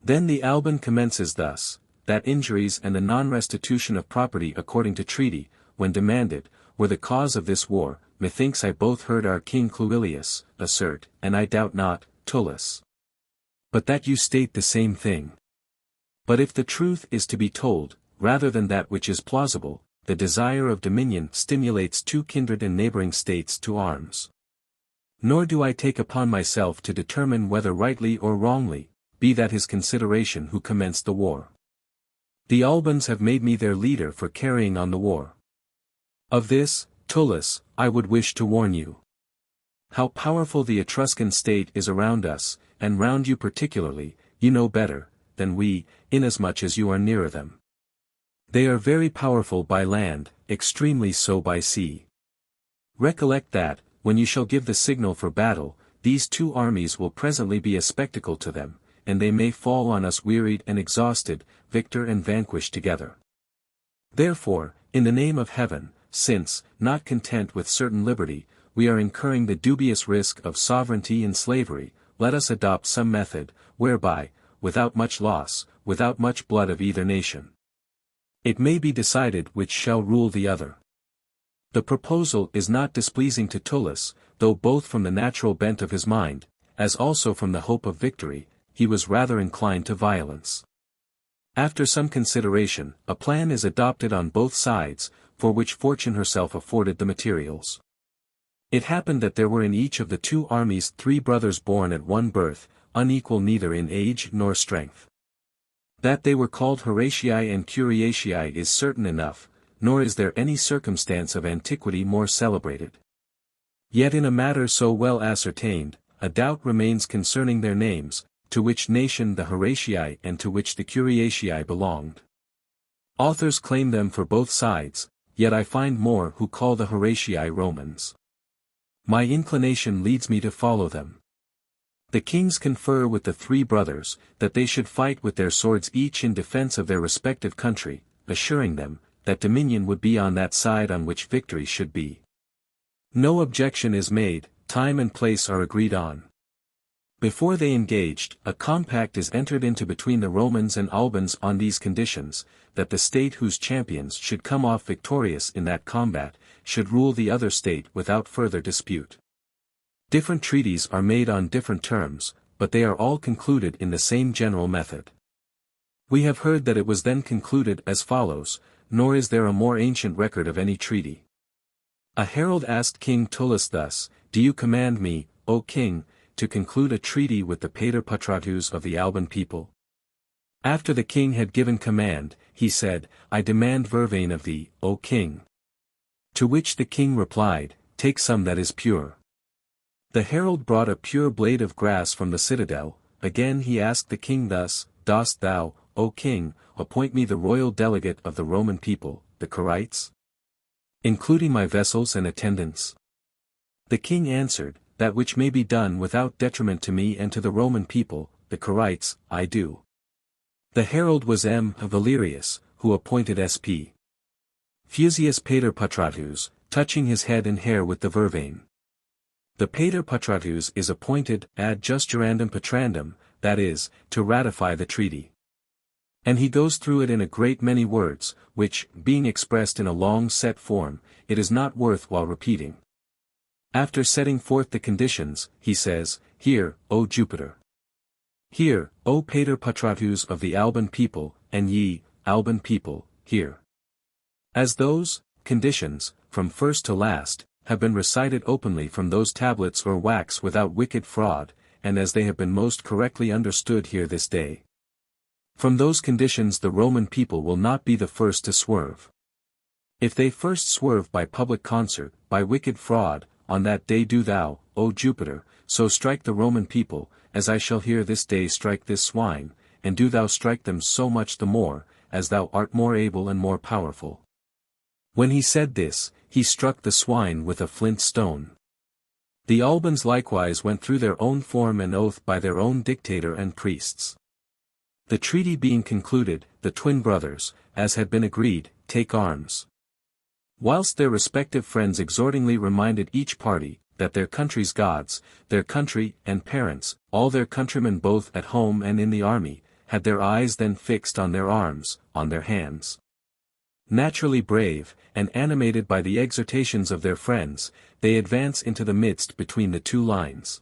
Then the Alban commences thus, that injuries and the non-restitution of property according to treaty, when demanded, were the cause of this war, methinks I both heard our king Cluilius assert, and I doubt not, Tullus. But that you state the same thing. But if the truth is to be told, rather than that which is plausible, the desire of dominion stimulates two kindred and neighboring states to arms. Nor do I take upon myself to determine whether rightly or wrongly, be that his consideration who commenced the war. The Albans have made me their leader for carrying on the war. Of this, Tullus, I would wish to warn you. How powerful the Etruscan state is around us, and round you particularly, you know better, than we, inasmuch as you are nearer them. They are very powerful by land, extremely so by sea. Recollect that, when you shall give the signal for battle, these two armies will presently be a spectacle to them, and they may fall on us wearied and exhausted, victor and vanquished together. Therefore, in the name of heaven, since, not content with certain liberty, we are incurring the dubious risk of sovereignty and slavery, let us adopt some method, whereby, without much loss, without much blood of either nation, it may be decided which shall rule the other. The proposal is not displeasing to Tullus, though both from the natural bent of his mind, as also from the hope of victory, he was rather inclined to violence. After some consideration, a plan is adopted on both sides, for which fortune herself afforded the materials. It happened that there were in each of the two armies 3 brothers born at one birth, unequal neither in age nor strength. That they were called Horatiae and Curiatiae is certain enough, nor is there any circumstance of antiquity more celebrated. Yet in a matter so well ascertained, a doubt remains concerning their names, to which nation the Horatii and to which the Curiatii belonged. Authors claim them for both sides, yet I find more who call the Horatii Romans. My inclination leads me to follow them. The kings confer with the three brothers, that they should fight with their swords each in defense of their respective country, assuring them, that dominion would be on that side on which victory should be. No objection is made, time and place are agreed on. Before they engaged, a compact is entered into between the Romans and Albans on these conditions, that the state whose champions should come off victorious in that combat, should rule the other state without further dispute. Different treaties are made on different terms, but they are all concluded in the same general method. We have heard that it was then concluded as follows, nor is there a more ancient record of any treaty. A herald asked King Tullus thus, "Do you command me, O king, to conclude a treaty with the pater patratus of the Alban people?" After the king had given command, he said, "I demand vervain of thee, O king." To which the king replied, "Take some that is pure." The herald brought a pure blade of grass from the citadel. Again he asked the king thus, "Dost thou, O king, appoint me the royal delegate of the Roman people, the Corites? Including my vessels and attendants?" The king answered, "That which may be done without detriment to me and to the Roman people, the Corites, I do." The herald was M. Valerius, who appointed sp. Fusius pater patratus, touching his head and hair with the vervain. The pater patratus is appointed ad justurandum patrandum, that is, to ratify the treaty. And he goes through it in a great many words, which, being expressed in a long set form, it is not worth while repeating. After setting forth the conditions, he says, "Hear, O Jupiter. Hear, O pater patratus of the Alban people, and ye, Alban people, hear." As those conditions, from first to last, have been recited openly from those tablets or wax without wicked fraud, and as they have been most correctly understood here this day. From those conditions the Roman people will not be the first to swerve. If they first swerve by public concert, by wicked fraud, on that day do thou, O Jupiter, so strike the Roman people, as I shall here this day strike this swine, and do thou strike them so much the more, as thou art more able and more powerful. When he said this, he struck the swine with a flint stone. The Albans likewise went through their own form and oath by their own dictator and priests. The treaty being concluded, the twin brothers, as had been agreed, take arms. Whilst their respective friends exhortingly reminded each party, that their country's gods, their country and parents, all their countrymen both at home and in the army, had their eyes then fixed on their arms, on their hands. Naturally brave, and animated by the exhortations of their friends, they advance into the midst between the two lines.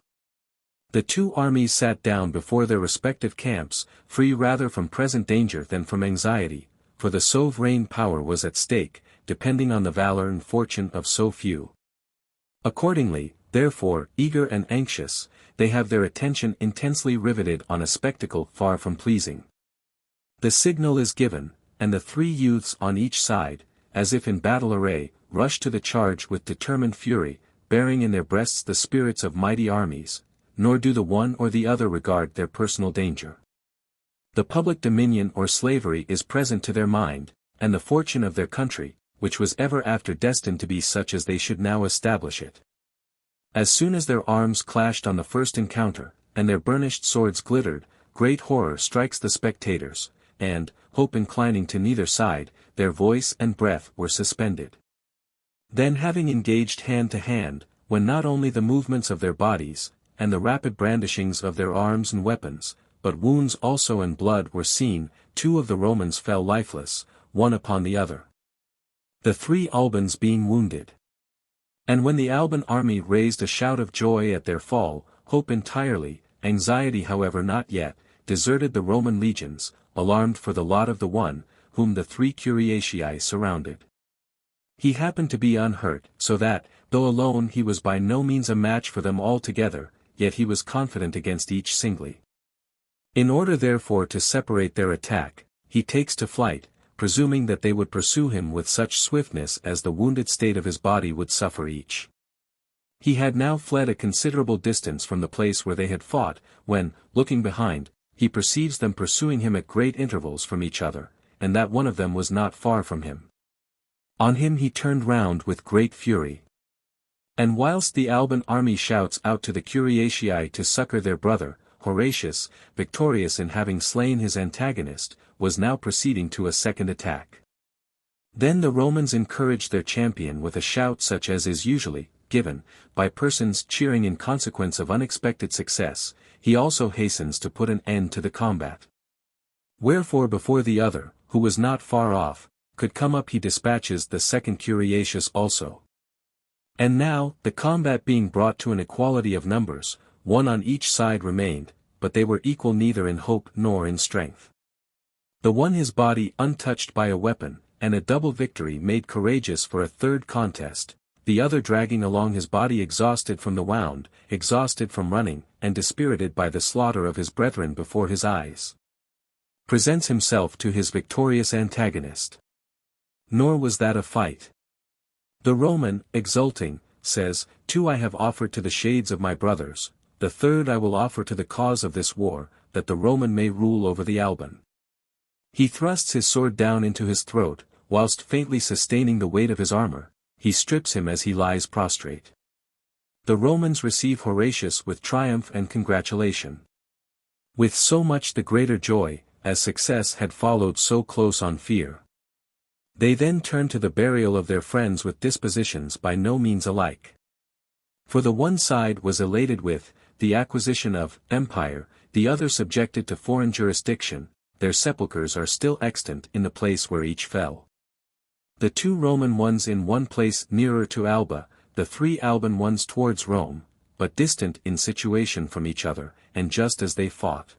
The two armies sat down before their respective camps, free rather from present danger than from anxiety, for the sovereign power was at stake, depending on the valor and fortune of so few. Accordingly, therefore, eager and anxious, they have their attention intensely riveted on a spectacle far from pleasing. The signal is given, and the three youths on each side, as if in battle array, rush to the charge with determined fury, bearing in their breasts the spirits of mighty armies, nor do the one or the other regard their personal danger. The public dominion or slavery is present to their mind, and the fortune of their country, which was ever after destined to be such as they should now establish it. As soon as their arms clashed on the first encounter, and their burnished swords glittered, great horror strikes the spectators, and, hope inclining to neither side, their voice and breath were suspended. Then having engaged hand to hand, when not only the movements of their bodies, and the rapid brandishings of their arms and weapons, but wounds also and blood were seen, two of the Romans fell lifeless, one upon the other. The three Albans being wounded. And when the Alban army raised a shout of joy at their fall, hope entirely, anxiety however not yet, deserted the Roman legions, alarmed for the lot of the one, whom the three Curiatii surrounded. He happened to be unhurt, so that, though alone he was by no means a match for them all together, yet he was confident against each singly. In order therefore to separate their attack, he takes to flight, presuming that they would pursue him with such swiftness as the wounded state of his body would suffer each. He had now fled a considerable distance from the place where they had fought, when, looking behind, he perceives them pursuing him at great intervals from each other, and that one of them was not far from him. On him he turned round with great fury. And whilst the Alban army shouts out to the Curiatii to succour their brother, Horatius, victorious in having slain his antagonist, was now proceeding to a second attack. Then the Romans encouraged their champion with a shout such as is usually given by persons cheering in consequence of unexpected success. He also hastens to put an end to the combat. Wherefore before the other, who was not far off, could come up he dispatches the second Curiatius also. And now, the combat being brought to an equality of numbers, one on each side remained, but they were equal neither in hope nor in strength. The one his body untouched by a weapon, and a double victory made courageous for a third contest, the other dragging along his body exhausted from the wound, exhausted from running, and dispirited by the slaughter of his brethren before his eyes, presents himself to his victorious antagonist. Nor was that a fight. The Roman, exulting, says, "Two I have offered to the shades of my brothers, the third I will offer to the cause of this war, that the Roman may rule over the Alban." He thrusts his sword down into his throat, whilst faintly sustaining the weight of his armor, he strips him as he lies prostrate. The Romans receive Horatius with triumph and congratulation. With so much the greater joy, as success had followed so close on fear. They then turn to the burial of their friends with dispositions by no means alike. For the one side was elated with the acquisition of empire, the other subjected to foreign jurisdiction. Their sepulchres are still extant in the place where each fell. The two Roman ones in one place nearer to Alba, the three Alban ones towards Rome, but distant in situation from each other, and just as they fought.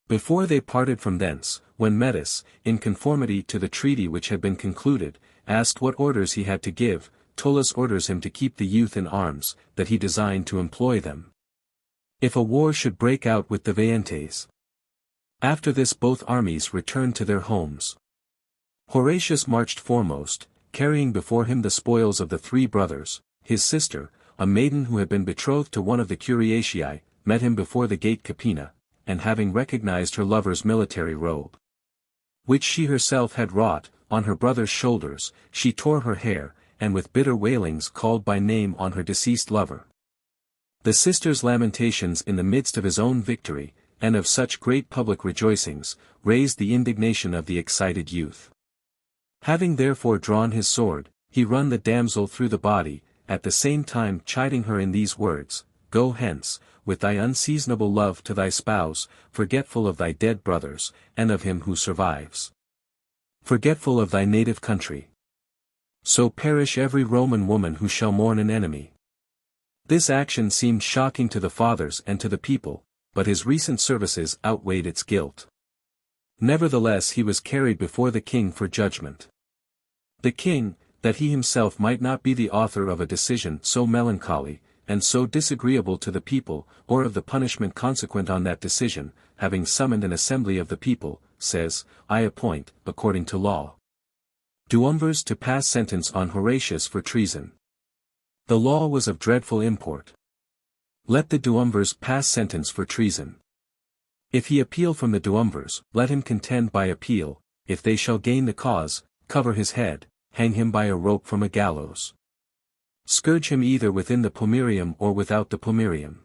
Before they parted from thence, when Metis, in conformity to the treaty which had been concluded, asked what orders he had to give, Tullus orders him to keep the youth in arms, that he designed to employ them, if a war should break out with the Veientes. After this both armies returned to their homes. Horatius marched foremost, carrying before him the spoils of the three brothers. His sister, a maiden who had been betrothed to one of the Curiatii, met him before the gate Capena, and having recognized her lover's military robe, which she herself had wrought, on her brother's shoulders, she tore her hair, and with bitter wailings called by name on her deceased lover. The sister's lamentations in the midst of his own victory, and of such great public rejoicings, raised the indignation of the excited youth. Having therefore drawn his sword, he run the damsel through the body, at the same time chiding her in these words, "Go hence, with thy unseasonable love to thy spouse, forgetful of thy dead brothers, and of him who survives. Forgetful of thy native country. So perish every Roman woman who shall mourn an enemy." This action seemed shocking to the fathers and to the people, but his recent services outweighed its guilt. Nevertheless he was carried before the king for judgment. The king, that he himself might not be the author of a decision so melancholy, and so disagreeable to the people, or of the punishment consequent on that decision, having summoned an assembly of the people, says, "I appoint, according to law, duumvirs to pass sentence on Horatius for treason." The law was of dreadful import. Let the duumvirs pass sentence for treason. If he appeal from the duumvirs, let him contend by appeal. If they shall gain the cause, cover his head, hang him by a rope from a gallows. Scourge him either within the pomerium or without the pomerium.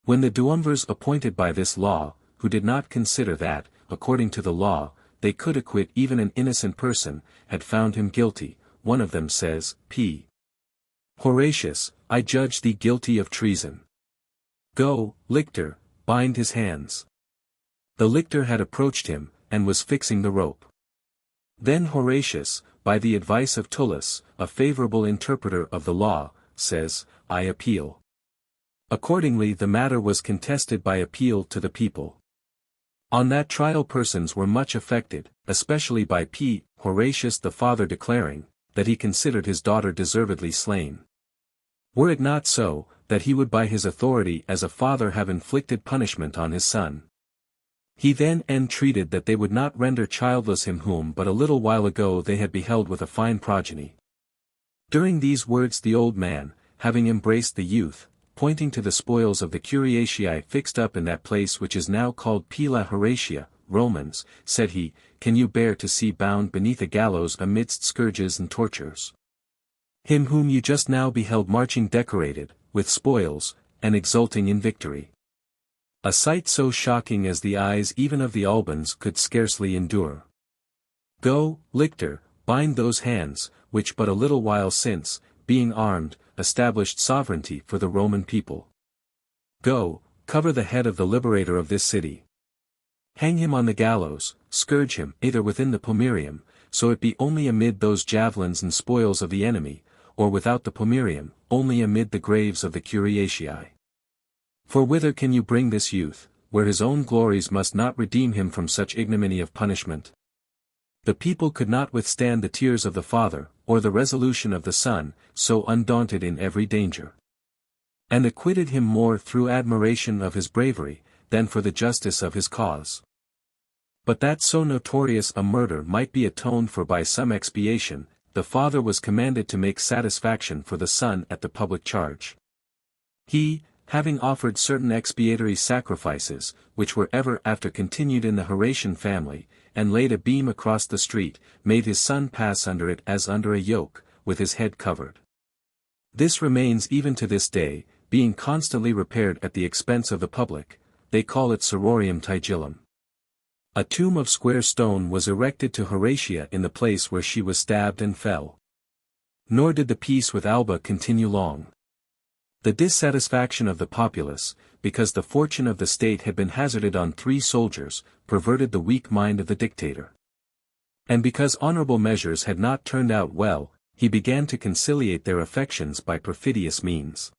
When the duumvirs appointed by this law, who did not consider that, according to the law, they could acquit even an innocent person, had found him guilty, one of them says, P. Horatius, I judge thee guilty of treason. Go, lictor, bind his hands. The lictor had approached him, and was fixing the rope. Then Horatius, by the advice of Tullus, a favorable interpreter of the law, says, I appeal. Accordingly the matter was contested by appeal to the people. On that trial persons were much affected, especially by P. Horatius the father declaring, that he considered his daughter deservedly slain. Were it not so, that he would by his authority as a father have inflicted punishment on his son. He then entreated that they would not render childless him whom but a little while ago they had beheld with a fine progeny. During these words the old man, having embraced the youth, pointing to the spoils of the Curiatiae fixed up in that place which is now called Pila Horatia, Romans, said he, can you bear to see bound beneath a gallows amidst scourges and tortures? Him whom you just now beheld marching decorated, with spoils, and exulting in victory. A sight so shocking as the eyes even of the Albans could scarcely endure. Go, lictor, bind those hands, which but a little while since, being armed, established sovereignty for the Roman people. Go, cover the head of the liberator of this city. Hang him on the gallows, scourge him either within the pomerium, so it be only amid those javelins and spoils of the enemy, or without the pomerium, only amid the graves of the Curiatiae. For whither can you bring this youth, where his own glories must not redeem him from such ignominy of punishment? The people could not withstand the tears of the father, or the resolution of the son, so undaunted in every danger. And acquitted him more through admiration of his bravery, than for the justice of his cause. But that so notorious a murder might be atoned for by some expiation, the father was commanded to make satisfaction for the son at the public charge. He, having offered certain expiatory sacrifices, which were ever after continued in the Horatian family, and laid a beam across the street, made his son pass under it as under a yoke, with his head covered. This remains even to this day, being constantly repaired at the expense of the public. They call it Sororium Tigillum. A tomb of square stone was erected to Horatia in the place where she was stabbed and fell. Nor did the peace with Alba continue long. The dissatisfaction of the populace, because the fortune of the state had been hazarded on 3 soldiers, perverted the weak mind of the dictator. And because honorable measures had not turned out well, he began to conciliate their affections by perfidious means.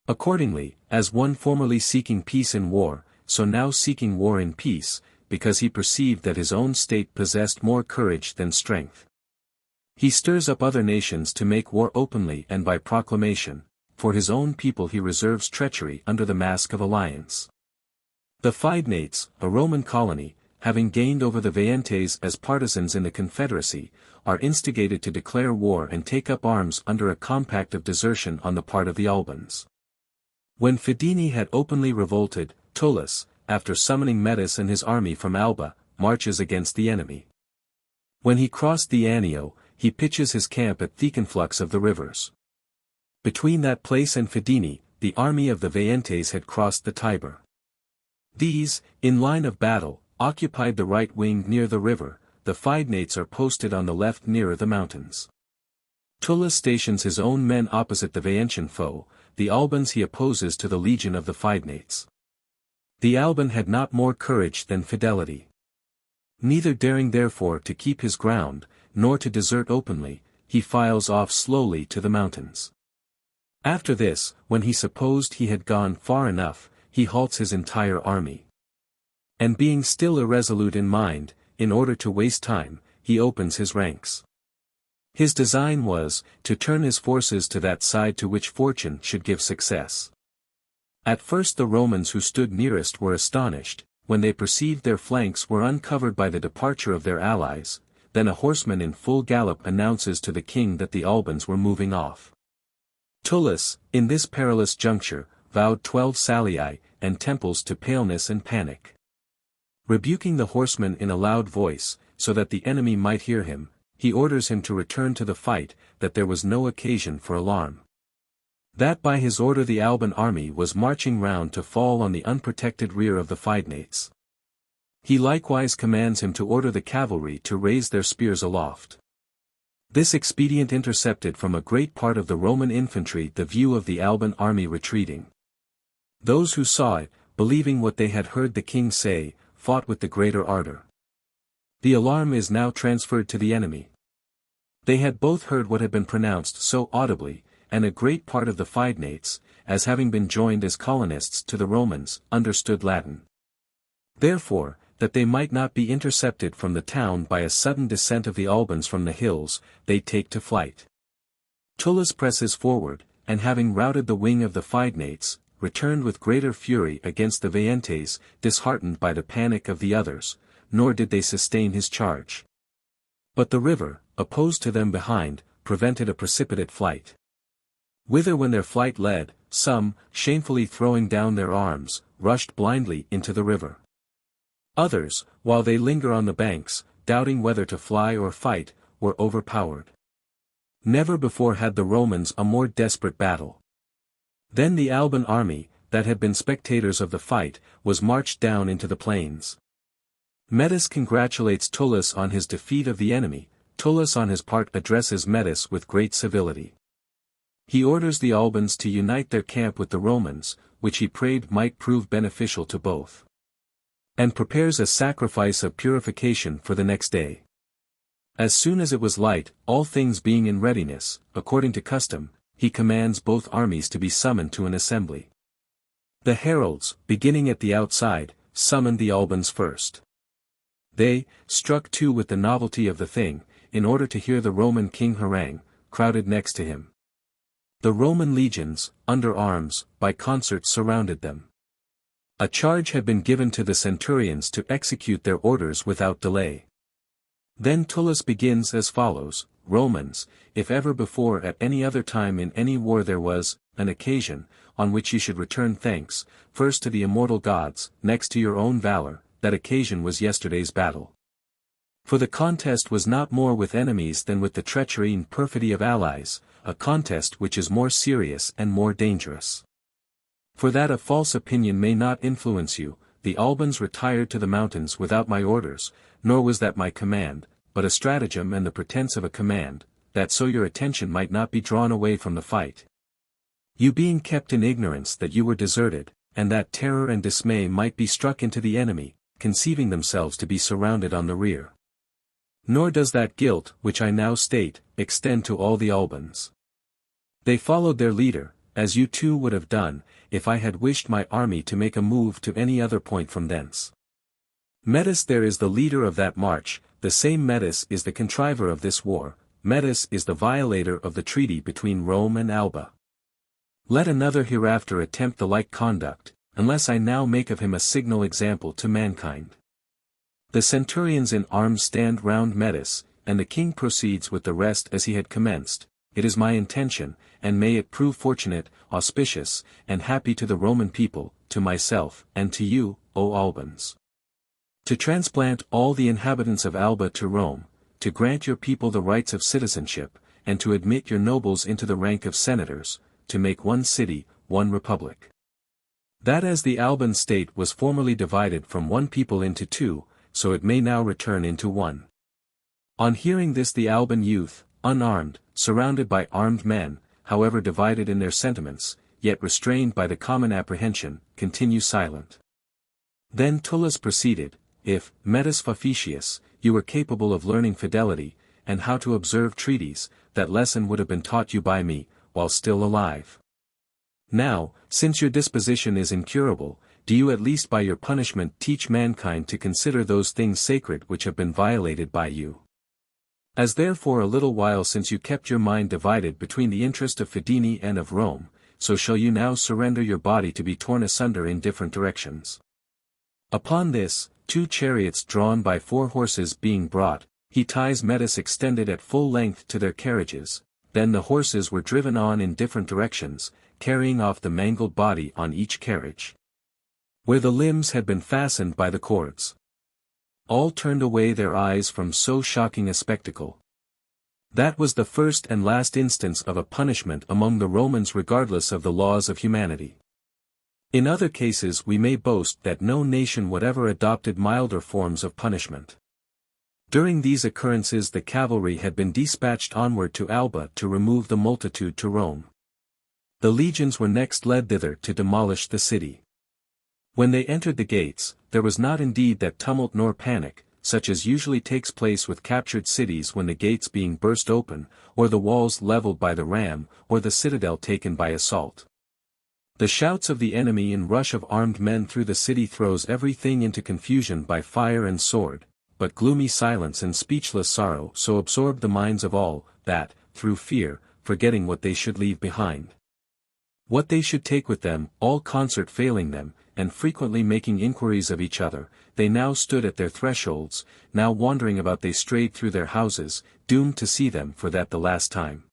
Accordingly, as one formerly seeking peace in war, so now seeking war in peace, because he perceived that his own state possessed more courage than strength. He stirs up other nations to make war openly and by proclamation. For his own people he reserves treachery under the mask of alliance. The Fidenates, a Roman colony, having gained over the Veientes as partisans in the confederacy, are instigated to declare war and take up arms under a compact of desertion on the part of the Albans. When Fidene had openly revolted, Tullus, after summoning Mettus and his army from Alba, marches against the enemy. When he crossed the Anio, he pitches his camp at Thecanflux of the rivers. Between that place and Fidene, the army of the Veientes had crossed the Tiber. These, in line of battle, occupied the right wing near the river, the Fidenates are posted on the left nearer the mountains. Tullus stations his own men opposite the Veientian foe, the Albans he opposes to the legion of the Fidenates. The Alban had not more courage than fidelity. Neither daring therefore to keep his ground, nor to desert openly, he files off slowly to the mountains. After this, when he supposed he had gone far enough, he halts his entire army. And being still irresolute in mind, in order to waste time, he opens his ranks. His design was, to turn his forces to that side to which fortune should give success. At first the Romans who stood nearest were astonished, when they perceived their flanks were uncovered by the departure of their allies, then a horseman in full gallop announces to the king that the Albans were moving off. Tullus, in this perilous juncture, vowed 12 salii, and temples to paleness and panic. Rebuking the horseman in a loud voice, so that the enemy might hear him, he orders him to return to the fight, that there was no occasion for alarm. That by his order the Alban army was marching round to fall on the unprotected rear of the Fidenates. He likewise commands him to order the cavalry to raise their spears aloft. This expedient intercepted from a great part of the Roman infantry the view of the Alban army retreating. Those who saw it, believing what they had heard the king say, fought with the greater ardor. The alarm is now transferred to the enemy. They had both heard what had been pronounced so audibly, and a great part of the Fidenates, as having been joined as colonists to the Romans, understood Latin. Therefore, that they might not be intercepted from the town by a sudden descent of the Albans from the hills, they take to flight. Tullus presses forward, and having routed the wing of the Fidenates, returned with greater fury against the Veientes, disheartened by the panic of the others, nor did they sustain his charge. But the river, opposed to them behind, prevented a precipitate flight. Whither when their flight led, some, shamefully throwing down their arms, rushed blindly into the river. Others, while they linger on the banks, doubting whether to fly or fight, were overpowered. Never before had the Romans a more desperate battle. Then the Alban army, that had been spectators of the fight, was marched down into the plains. Mettus congratulates Tullus on his defeat of the enemy. Tullus on his part addresses Mettus with great civility. He orders the Albans to unite their camp with the Romans, which he prayed might prove beneficial to both. And prepares a sacrifice of purification for the next day. As soon as it was light, all things being in readiness, according to custom, he commands both armies to be summoned to an assembly. The heralds, beginning at the outside, summoned the Albans first. They, struck too with the novelty of the thing, in order to hear the Roman king harangue, crowded next to him. The Roman legions, under arms, by concert surrounded them. A charge had been given to the centurions to execute their orders without delay. Then Tullus begins as follows: Romans, if ever before at any other time in any war there was an occasion, on which ye should return thanks, first to the immortal gods, next to your own valor, that occasion was yesterday's battle. For the contest was not more with enemies than with the treachery and perfidy of allies, a contest which is more serious and more dangerous. For that a false opinion may not influence you, the Albans retired to the mountains without my orders, nor was that my command, but a stratagem and the pretence of a command, that so your attention might not be drawn away from the fight. You being kept in ignorance that you were deserted, and that terror and dismay might be struck into the enemy, conceiving themselves to be surrounded on the rear. Nor does that guilt, which I now state, extend to all the Albans. They followed their leader, as you too would have done, if I had wished my army to make a move to any other point from thence. Mettus there is the leader of that march, the same Mettus is the contriver of this war, Mettus is the violator of the treaty between Rome and Alba. Let another hereafter attempt the like conduct, unless I now make of him a signal example to mankind. The centurions in arms stand round Mettus, and the king proceeds with the rest as he had commenced. It is my intention, and may it prove fortunate, auspicious, and happy to the Roman people, to myself, and to you, O Albans, to transplant all the inhabitants of Alba to Rome, to grant your people the rights of citizenship, and to admit your nobles into the rank of senators, to make one city, one republic. That as the Alban state was formerly divided from one people into two, so it may now return into one. On hearing this the Alban youth, unarmed, surrounded by armed men, however divided in their sentiments, yet restrained by the common apprehension, continue silent. Then Tullus proceeded: If, Mettus Faficius, you were capable of learning fidelity, and how to observe treaties, that lesson would have been taught you by me, while still alive. Now, since your disposition is incurable, do you at least by your punishment teach mankind to consider those things sacred which have been violated by you. As therefore a little while since you kept your mind divided between the interest of Fidene and of Rome, so shall you now surrender your body to be torn asunder in different directions. Upon this, 2 chariots drawn by 4 horses being brought, he ties Mettus extended at full length to their carriages, then the horses were driven on in different directions, carrying off the mangled body on each carriage, where the limbs had been fastened by the cords. All turned away their eyes from so shocking a spectacle. That was the first and last instance of a punishment among the Romans regardless of the laws of humanity. In other cases we may boast that no nation whatever adopted milder forms of punishment. During these occurrences the cavalry had been dispatched onward to Alba to remove the multitude to Rome. The legions were next led thither to demolish the city. When they entered the gates, there was not indeed that tumult nor panic, such as usually takes place with captured cities when the gates being burst open, or the walls leveled by the ram, or the citadel taken by assault. The shouts of the enemy and rush of armed men through the city throws everything into confusion by fire and sword, but gloomy silence and speechless sorrow so absorbed the minds of all, that, through fear, forgetting what they should leave behind, what they should take with them, all concert failing them, and frequently making inquiries of each other, they now stood at their thresholds, now wandering about they strayed through their houses, doomed to see them for that the last time.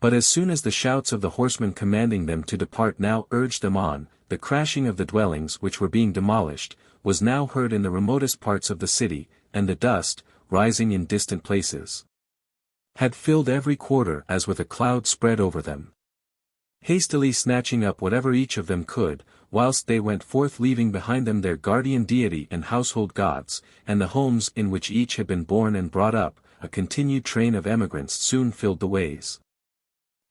But as soon as the shouts of the horsemen commanding them to depart now urged them on, the crashing of the dwellings which were being demolished, was now heard in the remotest parts of the city, and the dust, rising in distant places, had filled every quarter as with a cloud spread over them. Hastily snatching up whatever each of them could, whilst they went forth leaving behind them their guardian deity and household gods, and the homes in which each had been born and brought up, a continued train of emigrants soon filled the ways.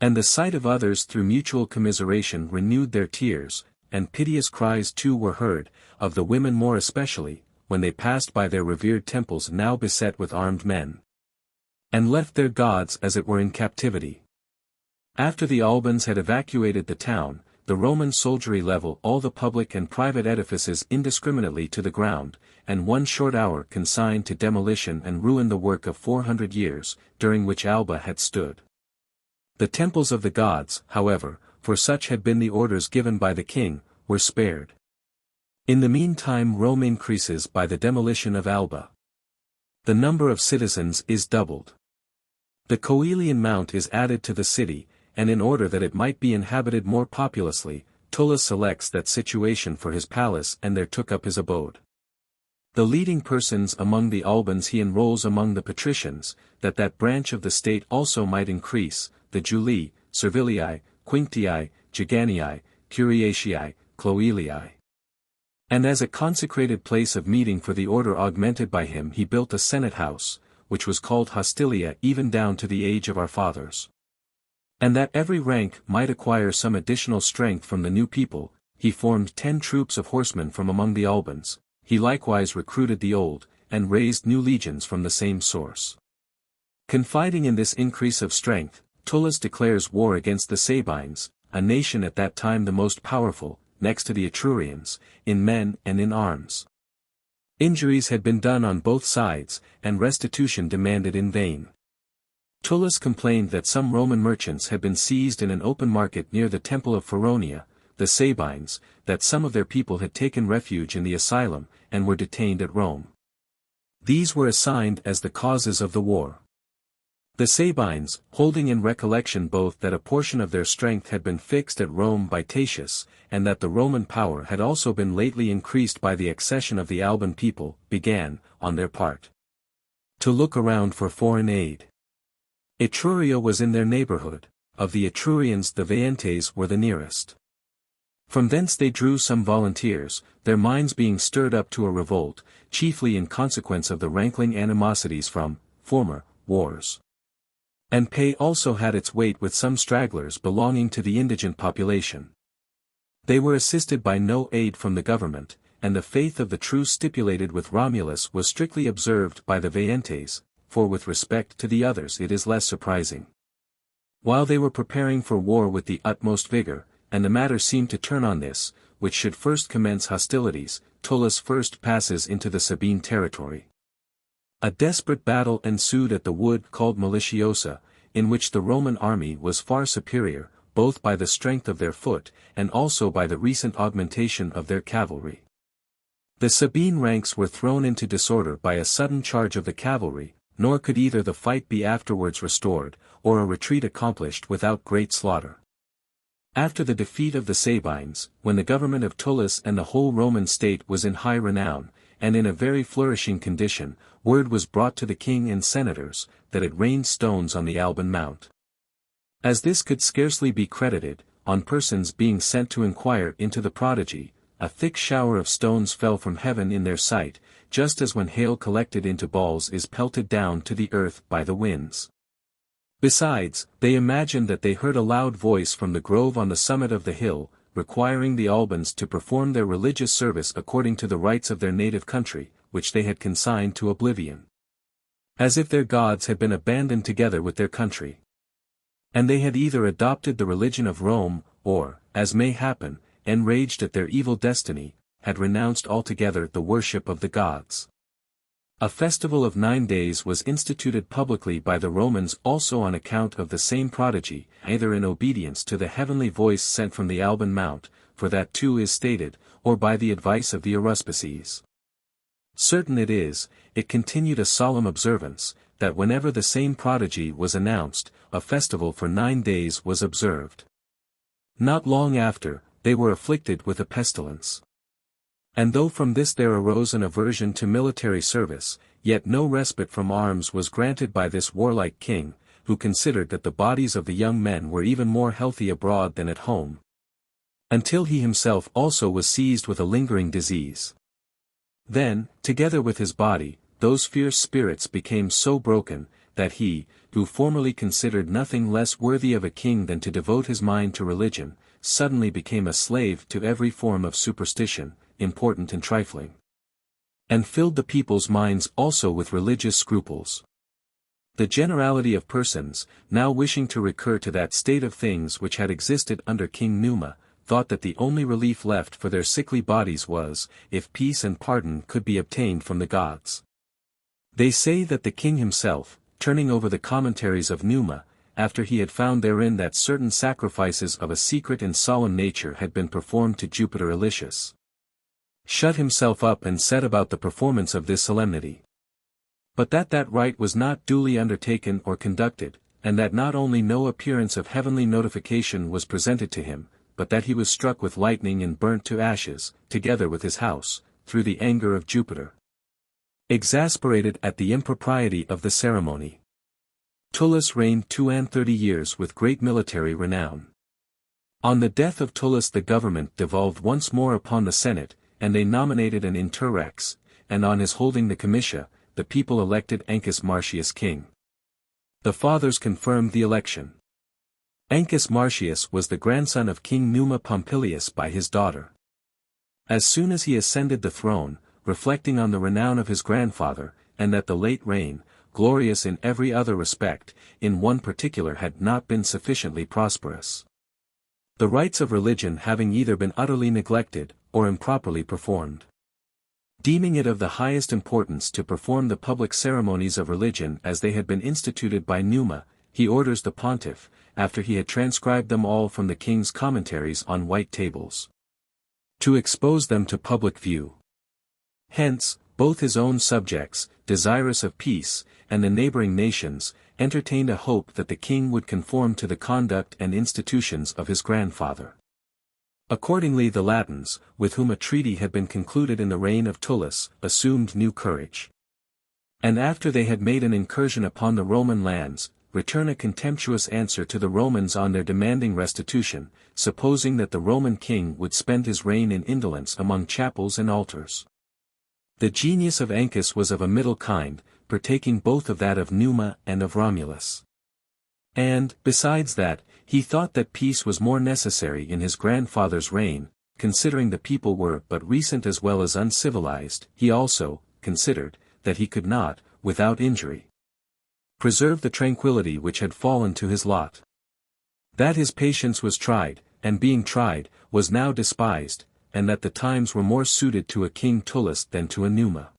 And the sight of others through mutual commiseration renewed their tears, and piteous cries too were heard, of the women more especially, when they passed by their revered temples now beset with armed men, and left their gods as it were in captivity. After the Albans had evacuated the town, the Roman soldiery leveled all the public and private edifices indiscriminately to the ground, and 1 short hour consigned to demolition and ruin the work of 400 years, during which Alba had stood. The temples of the gods, however, for such had been the orders given by the king, were spared. In the meantime Rome increases by the demolition of Alba. The number of citizens is doubled. The Coelian Mount is added to the city, and in order that it might be inhabited more populously, Tullus selects that situation for his palace and there took up his abode. The leading persons among the Albans he enrolls among the patricians, that that branch of the state also might increase, the Julii, Servilii, Quinctii, Giganii, Curiatii, Cloelii. And as a consecrated place of meeting for the order augmented by him he built a senate house, which was called Hostilia even down to the age of our fathers. And that every rank might acquire some additional strength from the new people, he formed 10 troops of horsemen from among the Albans, he likewise recruited the old, and raised new legions from the same source. Confiding in this increase of strength, Tullus declares war against the Sabines, a nation at that time the most powerful, next to the Etrurians, in men and in arms. Injuries had been done on both sides, and restitution demanded in vain. Tullus complained that some Roman merchants had been seized in an open market near the temple of Feronia, the Sabines, that some of their people had taken refuge in the asylum, and were detained at Rome. These were assigned as the causes of the war. The Sabines, holding in recollection both that a portion of their strength had been fixed at Rome by Tatius, and that the Roman power had also been lately increased by the accession of the Alban people, began, on their part, to look around for foreign aid. Etruria was in their neighborhood, of the Etrurians the Veientes were the nearest. From thence they drew some volunteers, their minds being stirred up to a revolt, chiefly in consequence of the rankling animosities from former wars. And pay also had its weight with some stragglers belonging to the indigent population. They were assisted by no aid from the government, and the faith of the truce stipulated with Romulus was strictly observed by the Veientes, for with respect to the others it is less surprising. While they were preparing for war with the utmost vigor, and the matter seemed to turn on this, which should first commence hostilities, Tullus first passes into the Sabine territory. A desperate battle ensued at the wood called Maliciosa, in which the Roman army was far superior, both by the strength of their foot, and also by the recent augmentation of their cavalry. The Sabine ranks were thrown into disorder by a sudden charge of the cavalry, nor could either the fight be afterwards restored, or a retreat accomplished without great slaughter. After the defeat of the Sabines, when the government of Tullus and the whole Roman state was in high renown, and in a very flourishing condition, word was brought to the king and senators, that it rained stones on the Alban Mount. As this could scarcely be credited, on persons being sent to inquire into the prodigy, a thick shower of stones fell from heaven in their sight, just as when hail collected into balls is pelted down to the earth by the winds. Besides, they imagined that they heard a loud voice from the grove on the summit of the hill, requiring the Albans to perform their religious service according to the rites of their native country, which they had consigned to oblivion. As if their gods had been abandoned together with their country. And they had either adopted the religion of Rome, or, as may happen, enraged at their evil destiny, had renounced altogether the worship of the gods. A festival of 9 days was instituted publicly by the Romans also on account of the same prodigy, either in obedience to the heavenly voice sent from the Alban Mount, for that too is stated, or by the advice of the aruspices. Certain it is, it continued a solemn observance, that whenever the same prodigy was announced, a festival for 9 days was observed. Not long after, they were afflicted with a pestilence. And though from this there arose an aversion to military service, yet no respite from arms was granted by this warlike king, who considered that the bodies of the young men were even more healthy abroad than at home. Until he himself also was seized with a lingering disease. Then, together with his body, those fierce spirits became so broken, that he, who formerly considered nothing less worthy of a king than to devote his mind to religion, suddenly became a slave to every form of superstition, important and trifling. And filled the people's minds also with religious scruples. The generality of persons, now wishing to recur to that state of things which had existed under King Numa, thought that the only relief left for their sickly bodies was, if peace and pardon could be obtained from the gods. They say that the king himself, turning over the commentaries of Numa, after he had found therein that certain sacrifices of a secret and solemn nature had been performed to Jupiter Elicius, shut himself up and set about the performance of this solemnity. But that rite was not duly undertaken or conducted, and that not only no appearance of heavenly notification was presented to him, but that he was struck with lightning and burnt to ashes, together with his house, through the anger of Jupiter. Exasperated at the impropriety of the ceremony, Tullus reigned 32 years with great military renown. On the death of Tullus the government devolved once more upon the Senate, and they nominated an interrex, and on his holding the comitia, the people elected Ancus Marcius king. The fathers confirmed the election. Ancus Marcius was the grandson of King Numa Pompilius by his daughter. As soon as he ascended the throne, reflecting on the renown of his grandfather, and that the late reign, glorious in every other respect, in one particular had not been sufficiently prosperous. The rites of religion having either been utterly neglected, or improperly performed. Deeming it of the highest importance to perform the public ceremonies of religion as they had been instituted by Numa, he orders the pontiff, after he had transcribed them all from the king's commentaries on white tables, to expose them to public view. Hence, both his own subjects, desirous of peace, and the neighboring nations, entertained a hope that the king would conform to the conduct and institutions of his grandfather. Accordingly the Latins, with whom a treaty had been concluded in the reign of Tullus, assumed new courage. And after they had made an incursion upon the Roman lands, return a contemptuous answer to the Romans on their demanding restitution, supposing that the Roman king would spend his reign in indolence among chapels and altars. The genius of Ancus was of a middle kind, partaking both of that of Numa and of Romulus. And, besides that, he thought that peace was more necessary in his grandfather's reign, considering the people were but recent as well as uncivilized. He also considered that he could not, without injury, preserve the tranquility which had fallen to his lot. That his patience was tried, and being tried, was now despised, and that the times were more suited to a King Tullus than to a Numa.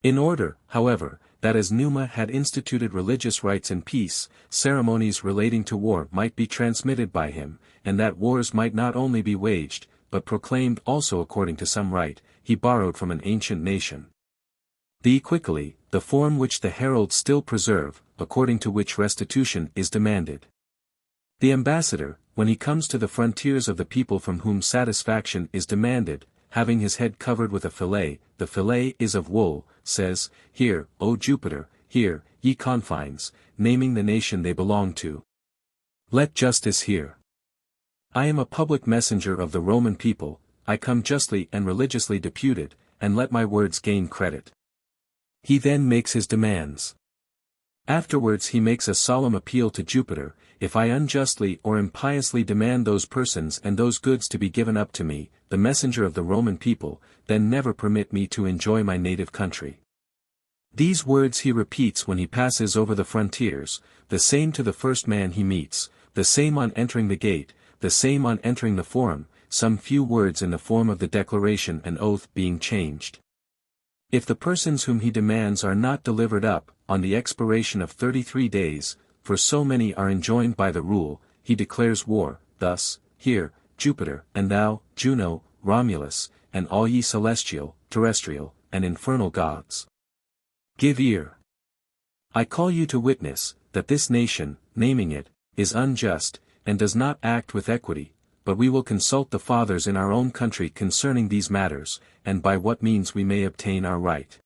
In order, however, that as Numa had instituted religious rites in peace, ceremonies relating to war might be transmitted by him, and that wars might not only be waged, but proclaimed also according to some rite, he borrowed from an ancient nation the equically, the form which the heralds still preserve, according to which restitution is demanded. The ambassador, when he comes to the frontiers of the people from whom satisfaction is demanded, having his head covered with a fillet, the fillet is of wool, says, "Here, O Jupiter, here, ye confines," naming the nation they belong to. "Let justice hear. I am a public messenger of the Roman people, I come justly and religiously deputed, and let my words gain credit." He then makes his demands. Afterwards he makes a solemn appeal to Jupiter, "If I unjustly or impiously demand those persons and those goods to be given up to me, the messenger of the Roman people, then never permit me to enjoy my native country." These words he repeats when he passes over the frontiers, the same to the first man he meets, the same on entering the gate, the same on entering the forum, some few words in the form of the declaration and oath being changed. If the persons whom he demands are not delivered up, on the expiration of 33 days, for so many are enjoined by the rule, he declares war, thus, "Hear, Jupiter, and thou, Juno, Romulus, and all ye celestial, terrestrial, and infernal gods. Give ear. I call you to witness, that this nation, naming it, is unjust, and does not act with equity, but we will consult the fathers in our own country concerning these matters, and by what means we may obtain our right.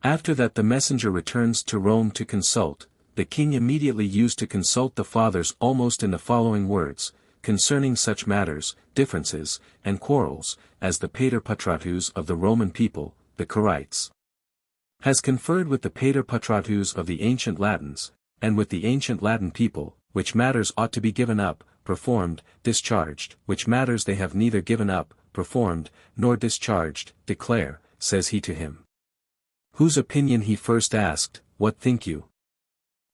After that the messenger returns to Rome to consult, the king immediately used to consult the fathers almost in the following words, concerning such matters, differences, and quarrels, as the pater patratus of the Roman people, the Quirites, has conferred with the pater patratus of the ancient Latins, and with the ancient Latin people, which matters ought to be given up, performed, discharged, which matters they have neither given up, performed, nor discharged, declare, says he to him. Whose opinion he first asked, What think you?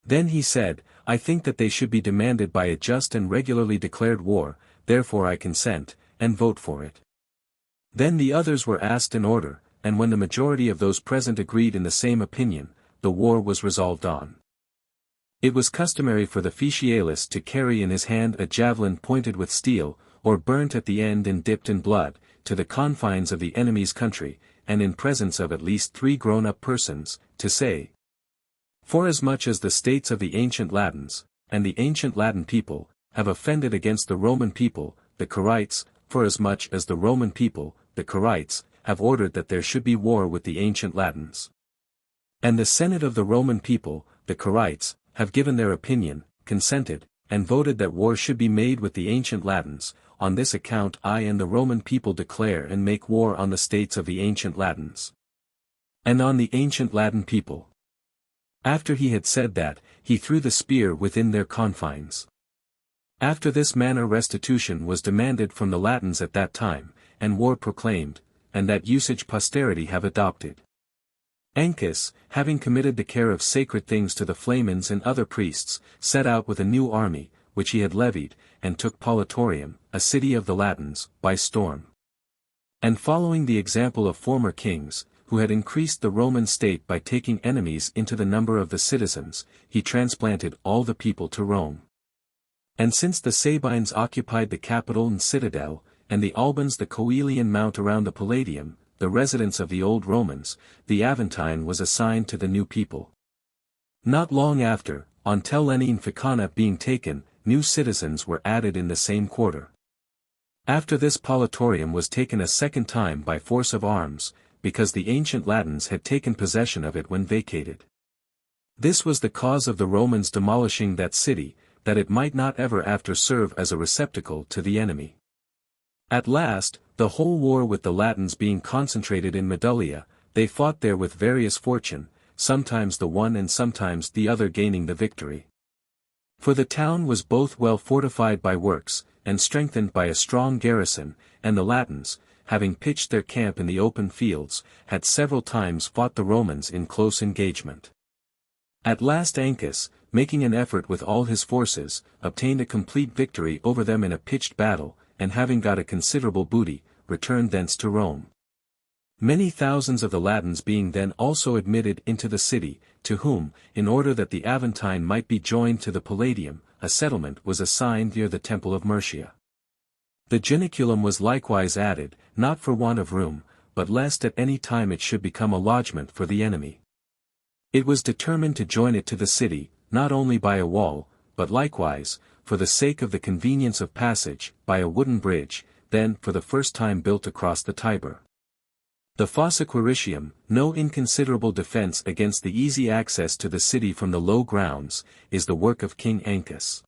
Then he said, I think that they should be demanded by a just and regularly declared war, therefore I consent, and vote for it. Then the others were asked in order, and when the majority of those present agreed in the same opinion, the war was resolved on. It was customary for the officialis to carry in his hand a javelin pointed with steel, or burnt at the end and dipped in blood, to the confines of the enemy's country, and in presence of at least 3 grown-up persons, to say, Forasmuch as the states of the ancient Latins, and the ancient Latin people, have offended against the Roman people, the Quirites, forasmuch as the Roman people, the Quirites, have ordered that there should be war with the ancient Latins. And the Senate of the Roman people, the Quirites, have given their opinion, consented, and voted that war should be made with the ancient Latins, on this account I and the Roman people declare and make war on the states of the ancient Latins, and on the ancient Latin people. After he had said that, he threw the spear within their confines. After this manner restitution was demanded from the Latins at that time, and war proclaimed, and that usage posterity have adopted. Ancus, having committed the care of sacred things to the Flamins and other priests, set out with a new army, which he had levied, and took Politorium, a city of the Latins, by storm. And following the example of former kings, who had increased the Roman state by taking enemies into the number of the citizens, he transplanted all the people to Rome. And since the Sabines occupied the Capitol and citadel, and the Albans the Coelian mount around the Palladium, the residence of the old Romans, the Aventine was assigned to the new people. Not long after, on Telene Ficana being taken, new citizens were added in the same quarter. After this Politorium was taken a second time by force of arms, because the ancient Latins had taken possession of it when vacated. This was the cause of the Romans demolishing that city, that it might not ever after serve as a receptacle to the enemy. At last, the whole war with the Latins being concentrated in Medulla, they fought there with various fortune, sometimes the one and sometimes the other gaining the victory. For the town was both well fortified by works, and strengthened by a strong garrison, and the Latins, having pitched their camp in the open fields, had several times fought the Romans in close engagement. At last Ancus, making an effort with all his forces, obtained a complete victory over them in a pitched battle, and having got a considerable booty, returned thence to Rome. Many thousands of the Latins being then also admitted into the city, to whom, in order that the Aventine might be joined to the Palladium, a settlement was assigned near the Temple of Murcia. The Janiculum was likewise added, not for want of room, but lest at any time it should become a lodgment for the enemy. It was determined to join it to the city, not only by a wall, but likewise, for the sake of the convenience of passage, by a wooden bridge, then for the first time built across the Tiber. The Fossa Quiritium, no inconsiderable defense against the easy access to the city from the low grounds, is the work of King Ancus.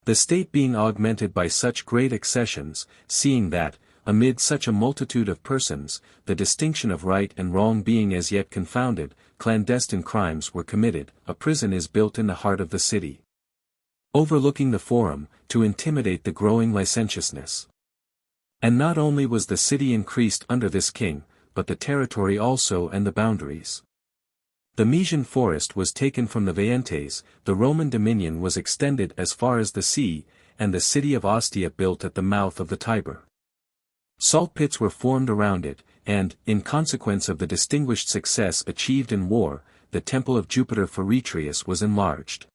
The state being augmented by such great accessions, seeing that, amid such a multitude of persons, the distinction of right and wrong being as yet confounded, clandestine crimes were committed, a prison is built in the heart of the city, overlooking the Forum, to intimidate the growing licentiousness. And not only was the city increased under this king, but the territory also and the boundaries. The Mesian forest was taken from the Veientes, the Roman dominion was extended as far as the sea, and the city of Ostia built at the mouth of the Tiber. Salt pits were formed around it, and, in consequence of the distinguished success achieved in war, the temple of Jupiter Feretrius was enlarged.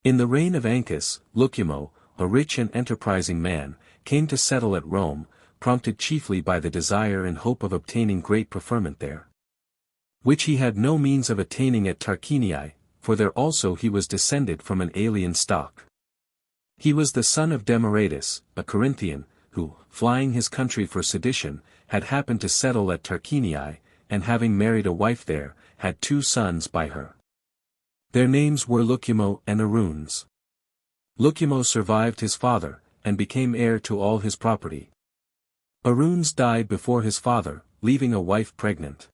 In the reign of Ancus, Lucumo, a rich and enterprising man, came to settle at Rome, prompted chiefly by the desire and hope of obtaining great preferment there. which he had no means of attaining at Tarquinii, for there also he was descended from an alien stock. He was the son of Demaratus, a Corinthian, who, flying his country for sedition, had happened to settle at Tarquinii, and having married a wife there, had 2 sons by her. Their names were Lucumo and Aruns. Lucumo survived his father, and became heir to all his property. Aruns died before his father, leaving a wife pregnant.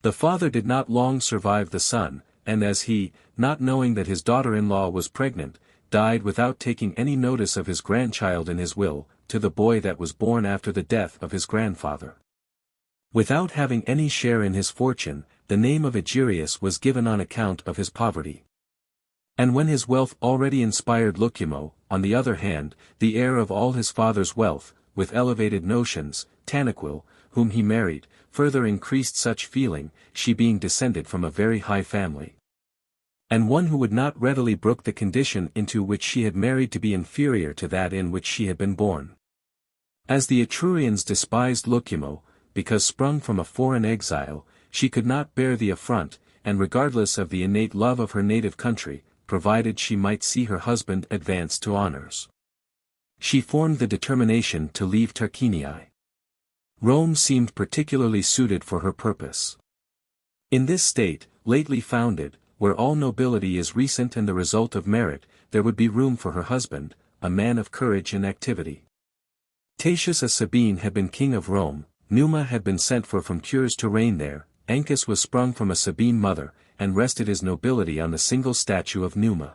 The father did not long survive the son, and as he, not knowing that his daughter-in-law was pregnant, died without taking any notice of his grandchild in his will, to the boy that was born after the death of his grandfather. Without having any share in his fortune, the name of Egerius was given on account of his poverty. And when his wealth already inspired Lucumo, on the other hand, the heir of all his father's wealth, with elevated notions, Tanaquil, whom he married, further increased such feeling, she being descended from a very high family. And one who would not readily brook the condition into which she had married to be inferior to that in which she had been born. As the Etrurians despised Lucumo, because sprung from a foreign exile, she could not bear the affront, and regardless of the innate love of her native country, provided she might see her husband advance to honors, she formed the determination to leave Tarquinii. Rome seemed particularly suited for her purpose. In this state, lately founded, where all nobility is recent and the result of merit, there would be room for her husband, a man of courage and activity. Tatius a Sabine had been king of Rome, Numa had been sent for from Cures to reign there, Ancus was sprung from a Sabine mother, and rested his nobility on the single statue of Numa.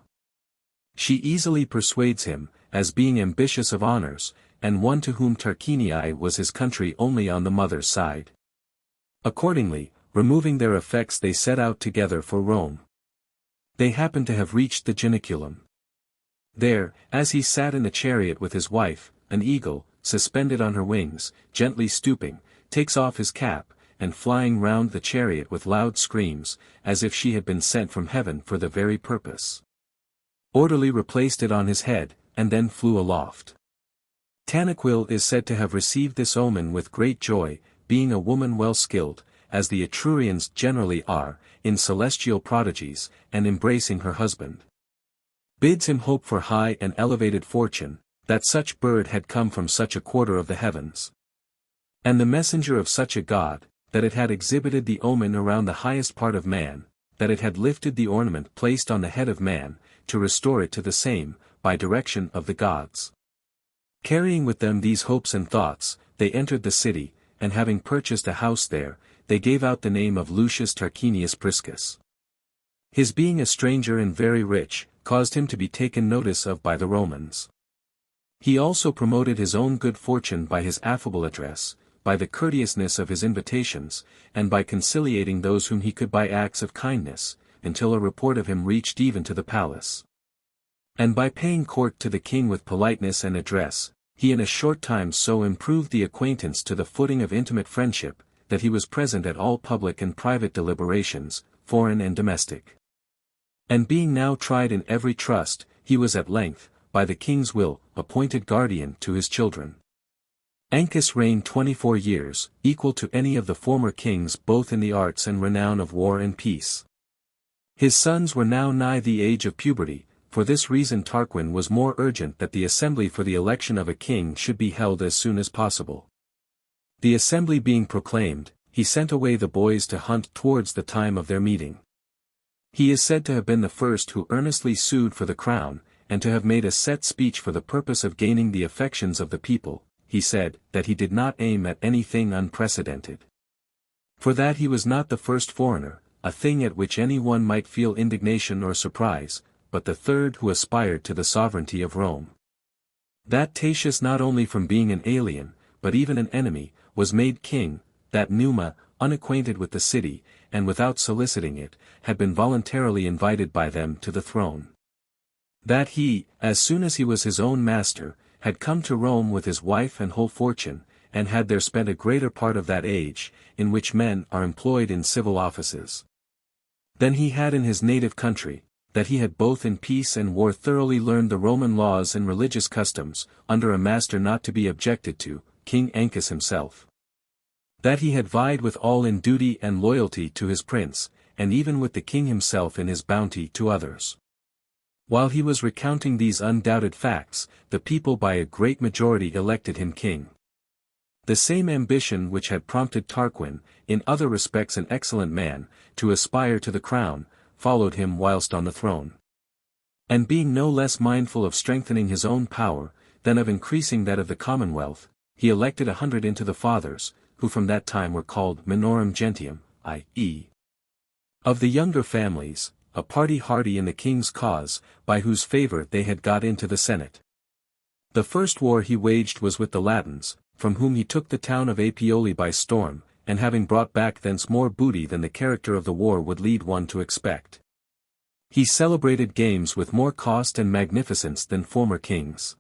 She easily persuades him, as being ambitious of honors, and one to whom Tarquinii was his country only on the mother's side. Accordingly, removing their effects they set out together for Rome. They happened to have reached the Janiculum. There, as he sat in a chariot with his wife, an eagle, suspended on her wings, gently stooping, takes off his cap, and flying round the chariot with loud screams, as if she had been sent from heaven for the very purpose. Orderly replaced it on his head, and then flew aloft. Tanaquil is said to have received this omen with great joy, being a woman well skilled, as the Etrurians generally are, in celestial prodigies, and embracing her husband. Bids him hope for high and elevated fortune, that such bird had come from such a quarter of the heavens. And the messenger of such a god, that it had exhibited the omen around the highest part of man, that it had lifted the ornament placed on the head of man, to restore it to the same, by direction of the gods. Carrying with them these hopes and thoughts, they entered the city, and having purchased a house there, they gave out the name of Lucius Tarquinius Priscus. His being a stranger and very rich, caused him to be taken notice of by the Romans. He also promoted his own good fortune by his affable address, by the courteousness of his invitations, and by conciliating those whom he could by acts of kindness, until a report of him reached even to the palace. And by paying court to the king with politeness and address, he in a short time so improved the acquaintance to the footing of intimate friendship, that he was present at all public and private deliberations, foreign and domestic. And being now tried in every trust, he was at length, by the king's will, appointed guardian to his children. Ancus reigned 24 years, equal to any of the former kings both in the arts and renown of war and peace. His sons were now nigh the age of puberty, for this reason Tarquin was more urgent that the assembly for the election of a king should be held as soon as possible. The assembly being proclaimed, he sent away the boys to hunt towards the time of their meeting. He is said to have been the first who earnestly sued for the crown, and to have made a set speech for the purpose of gaining the affections of the people. He said, that he did not aim at anything unprecedented. For that he was not the first foreigner, a thing at which any one might feel indignation or surprise, but the third who aspired to the sovereignty of Rome. That Tatius not only from being an alien, but even an enemy, was made king, that Numa, unacquainted with the city, and without soliciting it, had been voluntarily invited by them to the throne. That he, as soon as he was his own master, had come to Rome with his wife and whole fortune, and had there spent a greater part of that age, in which men are employed in civil offices, than he had in his native country, that he had both in peace and war thoroughly learned the Roman laws and religious customs, under a master not to be objected to, King Ancus himself. That he had vied with all in duty and loyalty to his prince, and even with the king himself in his bounty to others. While he was recounting these undoubted facts, the people by a great majority elected him king. The same ambition which had prompted Tarquin, in other respects an excellent man, to aspire to the crown, followed him whilst on the throne. And being no less mindful of strengthening his own power, than of increasing that of the commonwealth, he elected 100 into the fathers, who from that time were called minorum gentium, i.e. of the younger families, a party hardy in the king's cause, by whose favour they had got into the Senate. The first war he waged was with the Latins, from whom he took the town of Apioli by storm, and having brought back thence more booty than the character of the war would lead one to expect. He celebrated games with more cost and magnificence than former kings.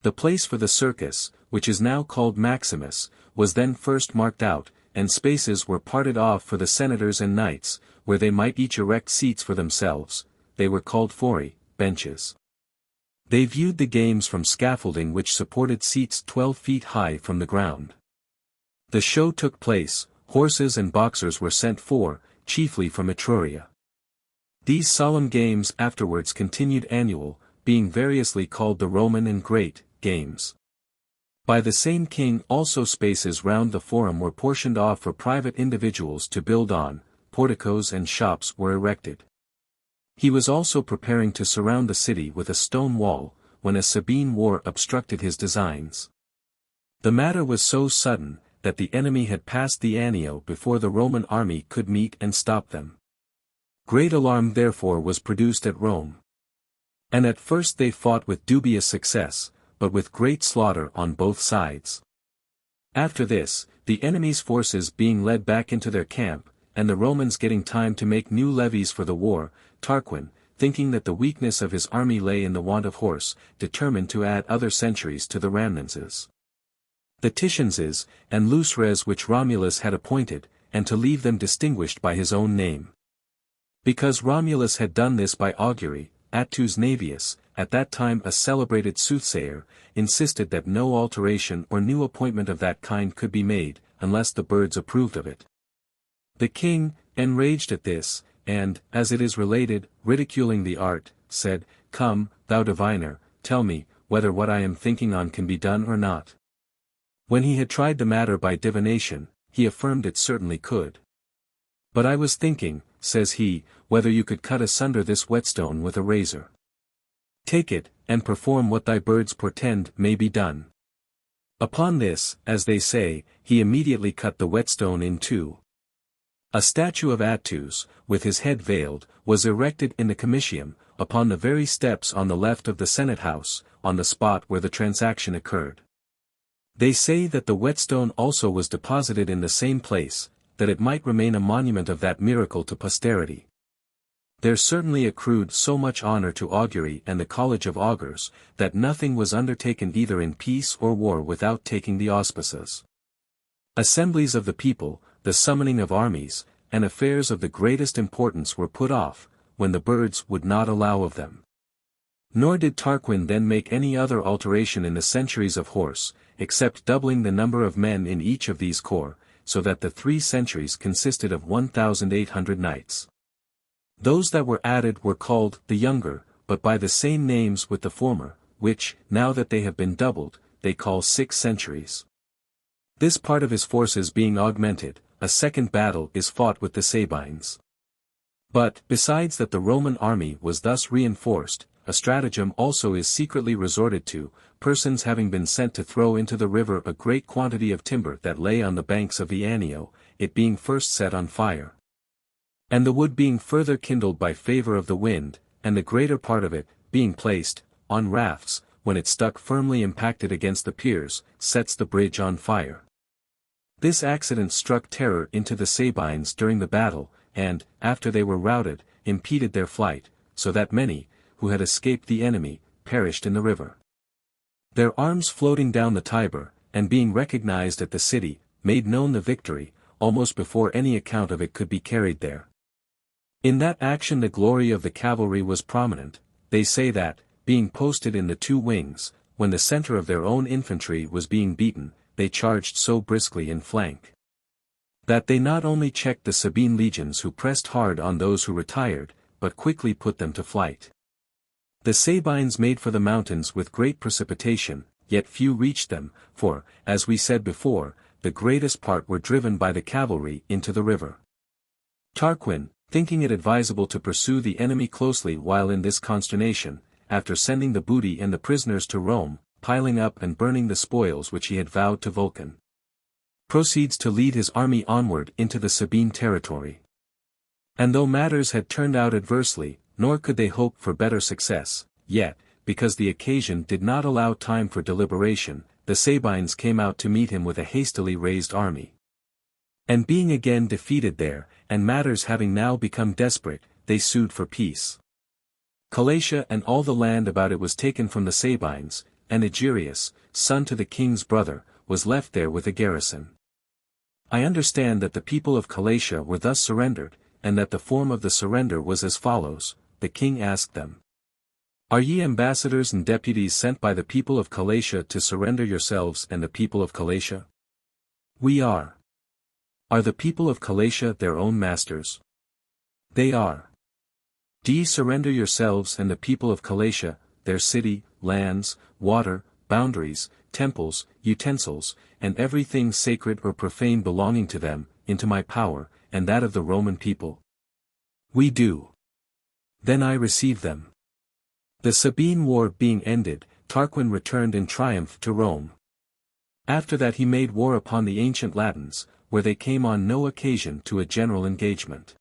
The place for the circus, which is now called Maximus, was then first marked out, and spaces were parted off for the senators and knights, where they might each erect seats for themselves. They were called fori, benches. They viewed the games from scaffolding which supported seats 12 feet high from the ground. The show took place, horses and boxers were sent for, chiefly from Etruria. These solemn games afterwards continued annual, being variously called the Roman and Great Games. By the same king also spaces round the forum were portioned off for private individuals to build on, porticos and shops were erected. He was also preparing to surround the city with a stone wall, when a Sabine war obstructed his designs. The matter was so sudden, that the enemy had passed the Anio before the Roman army could meet and stop them. Great alarm therefore was produced at Rome. And at first they fought with dubious success, but with great slaughter on both sides. After this, the enemy's forces being led back into their camp, and the Romans getting time to make new levies for the war, Tarquin, thinking that the weakness of his army lay in the want of horse, determined to add other centuries to the Ramnenses, the Titianses, and Luceres which Romulus had appointed, and to leave them distinguished by his own name. Because Romulus had done this by augury, Titus Livius, at that time a celebrated soothsayer, insisted that no alteration or new appointment of that kind could be made, unless the birds approved of it. The king, enraged at this, and, as it is related, ridiculing the art, said, "Come, thou diviner, tell me, whether what I am thinking on can be done or not." When he had tried the matter by divination, he affirmed it certainly could. "But I was thinking," says he, "whether you could cut asunder this whetstone with a razor. Take it, and perform what thy birds portend may be done." Upon this, as they say, he immediately cut the whetstone in two. A statue of Attus, with his head veiled, was erected in the Comitium, upon the very steps on the left of the Senate House, on the spot where the transaction occurred. They say that the whetstone also was deposited in the same place, that it might remain a monument of that miracle to posterity. There certainly accrued so much honor to augury and the College of Augurs, that nothing was undertaken either in peace or war without taking the auspices. Assemblies of the people, the summoning of armies, and affairs of the greatest importance were put off, when the birds would not allow of them. Nor did Tarquin then make any other alteration in the centuries of horse, except doubling the number of men in each of these corps, so that the 3 centuries consisted of 1,800 knights. Those that were added were called the younger, but by the same names with the former, which, now that they have been doubled, they call 6 centuries. This part of his forces being augmented, a second battle is fought with the Sabines. But, besides that the Roman army was thus reinforced, a stratagem also is secretly resorted to, persons having been sent to throw into the river a great quantity of timber that lay on the banks of the Anio, it being first set on fire. And the wood being further kindled by favour of the wind, and the greater part of it, being placed, on rafts, when it stuck firmly impacted against the piers, sets the bridge on fire. This accident struck terror into the Sabines during the battle, and, after they were routed, impeded their flight, so that many, who had escaped the enemy, perished in the river. Their arms floating down the Tiber, and being recognized at the city, made known the victory, almost before any account of it could be carried there. In that action the glory of the cavalry was prominent. They say that, being posted in the 2 wings, when the center of their own infantry was being beaten, they charged so briskly in flank. that they not only checked the Sabine legions who pressed hard on those who retired, but quickly put them to flight. The Sabines made for the mountains with great precipitation, yet few reached them, for, as we said before, the greatest part were driven by the cavalry into the river. Tarquin, thinking it advisable to pursue the enemy closely while in this consternation, after sending the booty and the prisoners to Rome, piling up and burning the spoils which he had vowed to Vulcan, proceeds to lead his army onward into the Sabine territory. And though matters had turned out adversely, nor could they hope for better success, yet, because the occasion did not allow time for deliberation, the Sabines came out to meet him with a hastily raised army. And being again defeated there, and matters having now become desperate, they sued for peace. Calatia and all the land about it was taken from the Sabines, and Egerius, son to the king's brother, was left there with a garrison. I understand that the people of Calatia were thus surrendered, and that the form of the surrender was as follows. The king asked them, "Are ye ambassadors and deputies sent by the people of Calatia to surrender yourselves and the people of Calatia?" "We are." "Are the people of Calatia their own masters?" "They are." "Do ye surrender yourselves and the people of Calatia, their city, lands, water, boundaries, temples, utensils, and everything sacred or profane belonging to them, into my power, and that of the Roman people?" "We do." "Then I receive them." The Sabine War being ended, Tarquin returned in triumph to Rome. After that he made war upon the ancient Latins, where they came on no occasion to a general engagement.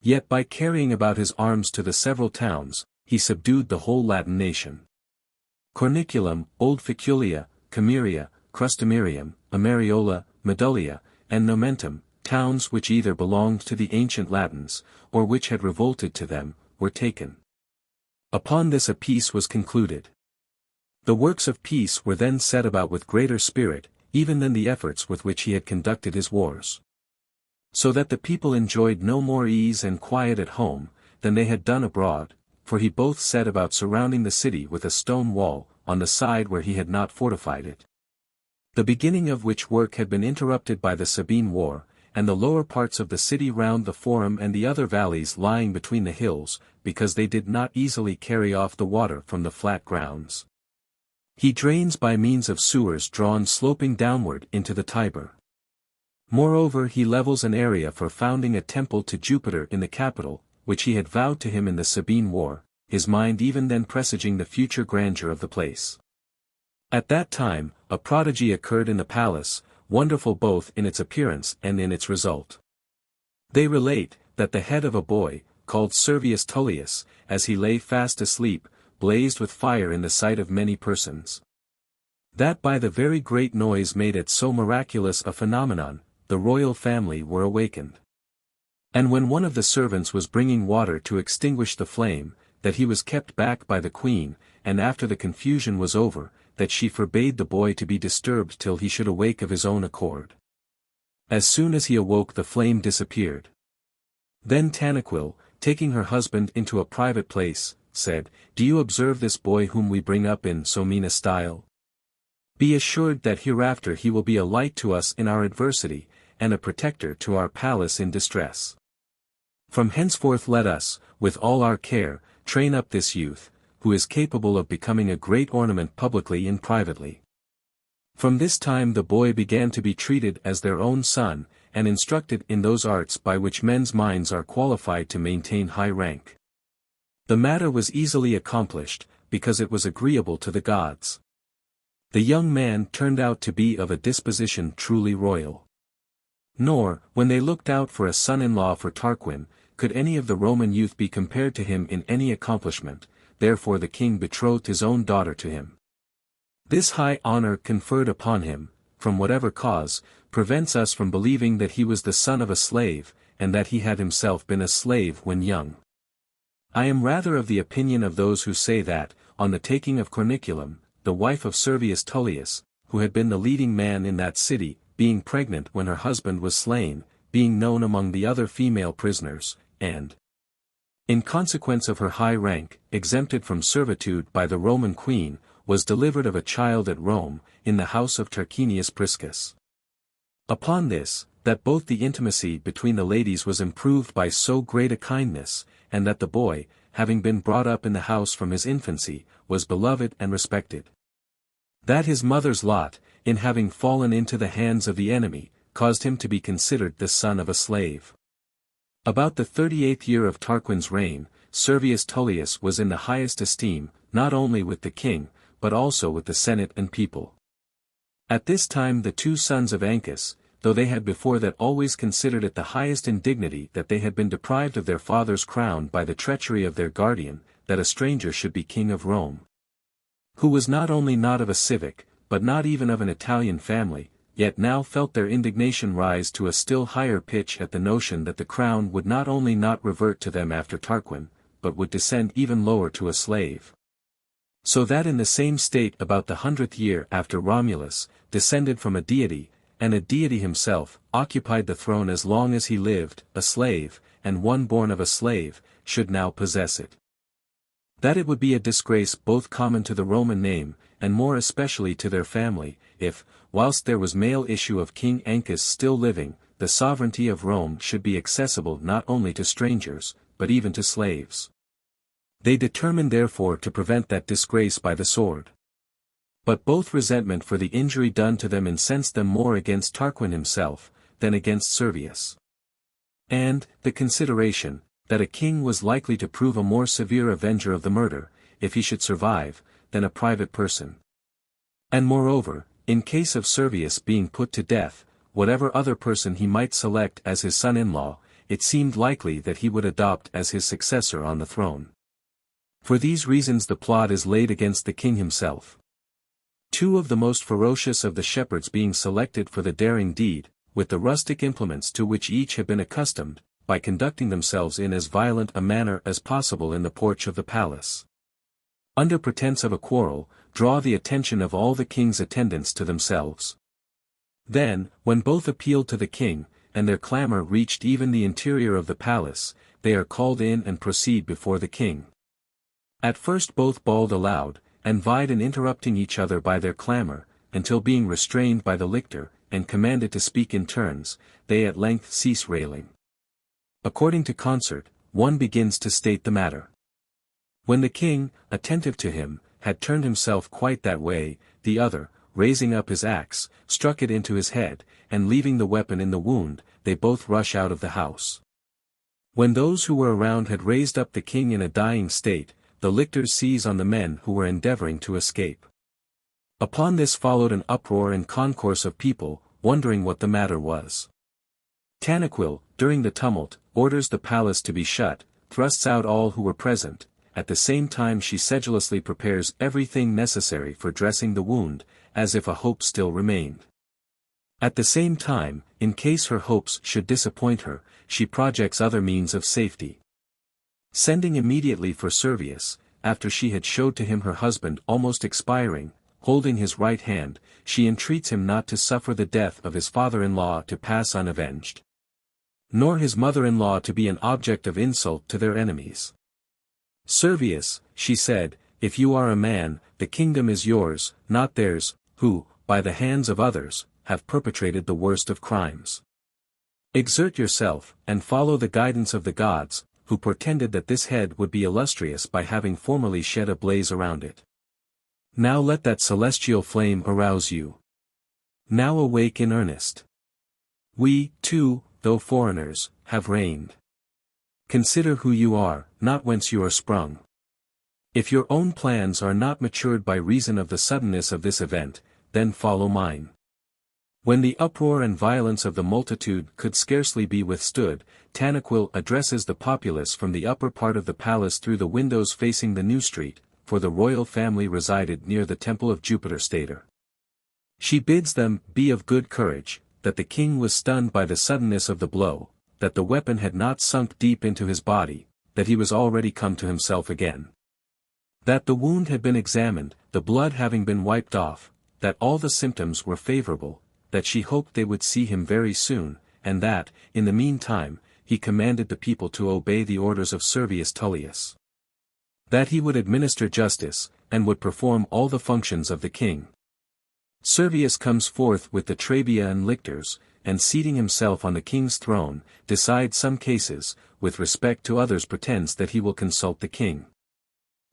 Yet by carrying about his arms to the several towns, he subdued the whole Latin nation. Corniculum, Old Ficulia, Cameria, Crustumerium, Amariola, Medulla, and Nomentum, towns which either belonged to the ancient Latins, or which had revolted to them, were taken. Upon this a peace was concluded. The works of peace were then set about with greater spirit, even than the efforts with which he had conducted his wars. So that the people enjoyed no more ease and quiet at home, than they had done abroad, for he both set about surrounding the city with a stone wall, on the side where he had not fortified it. The beginning of which work had been interrupted by the Sabine War, and the lower parts of the city round the Forum and the other valleys lying between the hills, because they did not easily carry off the water from the flat grounds. He drains by means of sewers drawn sloping downward into the Tiber. Moreover he levels an area for founding a temple to Jupiter in the capital, which he had vowed to him in the Sabine War, his mind even then presaging the future grandeur of the place. At that time, a prodigy occurred in the palace, wonderful both in its appearance and in its result. They relate, that the head of a boy, called Servius Tullius, as he lay fast asleep, blazed with fire in the sight of many persons. That by the very great noise made at so miraculous a phenomenon, the royal family were awakened. And when one of the servants was bringing water to extinguish the flame, that he was kept back by the queen, and after the confusion was over, that she forbade the boy to be disturbed till he should awake of his own accord. As soon as he awoke the flame disappeared. Then Tanaquil, taking her husband into a private place, said, "Do you observe this boy whom we bring up in so mean a style? Be assured that hereafter he will be a light to us in our adversity, and a protector to our palace in distress. From henceforth let us, with all our care, train up this youth, who is capable of becoming a great ornament publicly and privately." From this time the boy began to be treated as their own son, and instructed in those arts by which men's minds are qualified to maintain high rank. The matter was easily accomplished, because it was agreeable to the gods. The young man turned out to be of a disposition truly royal. Nor, when they looked out for a son-in-law for Tarquin, could any of the Roman youth be compared to him in any accomplishment, therefore the king betrothed his own daughter to him. This high honor conferred upon him, from whatever cause, prevents us from believing that he was the son of a slave, and that he had himself been a slave when young. I am rather of the opinion of those who say that, on the taking of Corniculum, the wife of Servius Tullius, who had been the leading man in that city, being pregnant when her husband was slain, being known among the other female prisoners, and, in consequence of her high rank, exempted from servitude by the Roman queen, was delivered of a child at Rome, in the house of Tarquinius Priscus. Upon this, that both the intimacy between the ladies was improved by so great a kindness, and that the boy, having been brought up in the house from his infancy, was beloved and respected. That his mother's lot, in having fallen into the hands of the enemy, caused him to be considered the son of a slave. About the 38th year of Tarquin's reign, Servius Tullius was in the highest esteem, not only with the king, but also with the Senate and people. At this time the two sons of Ancus, though they had before that always considered it the highest indignity that they had been deprived of their father's crown by the treachery of their guardian, that a stranger should be king of Rome, who was not only not of a civic, but not even of an Italian family, yet now felt their indignation rise to a still higher pitch at the notion that the crown would not only not revert to them after Tarquin, but would descend even lower to a slave. So that in the same state about the 100th year after Romulus, descended from a deity, and a deity himself, occupied the throne as long as he lived, a slave, and one born of a slave, should now possess it. That it would be a disgrace both common to the Roman name, and more especially to their family, if, whilst there was male issue of King Ancus still living, the sovereignty of Rome should be accessible not only to strangers, but even to slaves. They determined therefore to prevent that disgrace by the sword. But both resentment for the injury done to them incensed them more against Tarquin himself, than against Servius. And, the consideration, that a king was likely to prove a more severe avenger of the murder, if he should survive, than a private person. And moreover, in case of Servius being put to death, whatever other person he might select as his son-in-law, it seemed likely that he would adopt as his successor on the throne. For these reasons the plot is laid against the king himself. Two of the most ferocious of the shepherds being selected for the daring deed, with the rustic implements to which each had been accustomed, by conducting themselves in as violent a manner as possible in the porch of the palace. Under pretence of a quarrel, draw the attention of all the king's attendants to themselves. Then, when both appealed to the king, and their clamor reached even the interior of the palace, they are called in and proceed before the king. At first both bawled aloud, and vied in interrupting each other by their clamor, until being restrained by the lictor, and commanded to speak in turns, they at length cease railing. According to concert, one begins to state the matter. When the king, attentive to him, had turned himself quite that way, the other, raising up his axe, struck it into his head, and leaving the weapon in the wound, they both rush out of the house. When those who were around had raised up the king in a dying state, the lictors seize on the men who were endeavoring to escape. Upon this followed an uproar and concourse of people, wondering what the matter was. Tanaquil, during the tumult, orders the palace to be shut, thrusts out all who were present, at the same time she sedulously prepares everything necessary for dressing the wound, as if a hope still remained. At the same time, in case her hopes should disappoint her, she projects other means of safety. Sending immediately for Servius, after she had showed to him her husband almost expiring, holding his right hand, she entreats him not to suffer the death of his father-in-law to pass unavenged, nor his mother-in-law to be an object of insult to their enemies. Servius, she said, if you are a man, the kingdom is yours, not theirs, who, by the hands of others, have perpetrated the worst of crimes. Exert yourself, and follow the guidance of the gods, who portended that this head would be illustrious by having formerly shed a blaze around it. Now let that celestial flame arouse you. Now awake in earnest. We, too, though foreigners, have reigned. Consider who you are, not whence you are sprung. If your own plans are not matured by reason of the suddenness of this event, then follow mine. When the uproar and violence of the multitude could scarcely be withstood, Tanaquil addresses the populace from the upper part of the palace through the windows facing the New Street, for the royal family resided near the temple of Jupiter Stator. She bids them be of good courage, that the king was stunned by the suddenness of the blow, that the weapon had not sunk deep into his body, that he was already come to himself again. That the wound had been examined, the blood having been wiped off, that all the symptoms were favorable, that she hoped they would see him very soon, and that, in the meantime, he commanded the people to obey the orders of Servius Tullius. That he would administer justice, and would perform all the functions of the king. Servius comes forth with the trabea and lictors, and seating himself on the king's throne, decides some cases, with respect to others pretends that he will consult the king.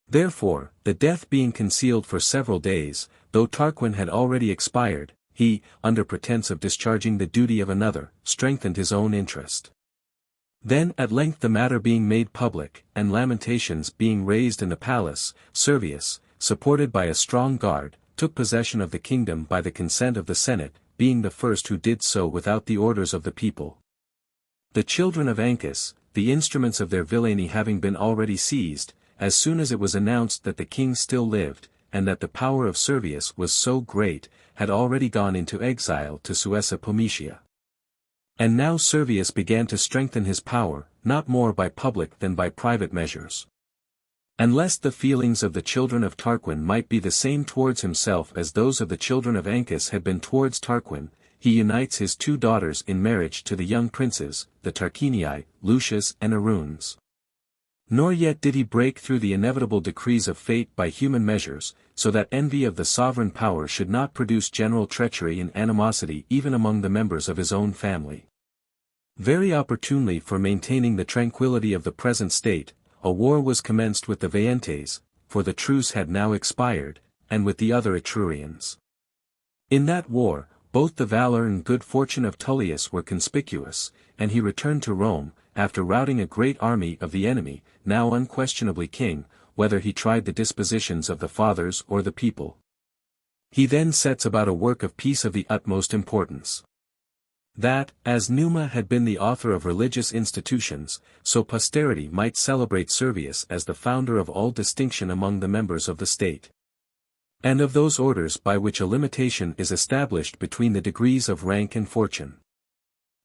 Therefore, the death being concealed for several days, though Tarquin had already expired, he, under pretense of discharging the duty of another, strengthened his own interest. Then at length the matter being made public, and lamentations being raised in the palace, Servius, supported by a strong guard, took possession of the kingdom by the consent of the Senate, being the first who did so without the orders of the people. The children of Ancus, the instruments of their villainy having been already seized, as soon as it was announced that the king still lived, and that the power of Servius was so great, had already gone into exile to Suessa Pometia. And now Servius began to strengthen his power, not more by public than by private measures. And lest the feelings of the children of Tarquin might be the same towards himself as those of the children of Ancus had been towards Tarquin, he unites his two daughters in marriage to the young princes, the Tarquinii, Lucius and Aruns. Nor yet did he break through the inevitable decrees of fate by human measures, so that envy of the sovereign power should not produce general treachery and animosity even among the members of his own family. Very opportunely for maintaining the tranquility of the present state, a war was commenced with the Veientes, for the truce had now expired, and with the other Etrurians. In that war, both the valor and good fortune of Tullius were conspicuous, and he returned to Rome, after routing a great army of the enemy, now unquestionably king, whether he tried the dispositions of the fathers or the people. He then sets about a work of peace of the utmost importance. That, as Numa had been the author of religious institutions, so posterity might celebrate Servius as the founder of all distinction among the members of the state. And of those orders by which a limitation is established between the degrees of rank and fortune.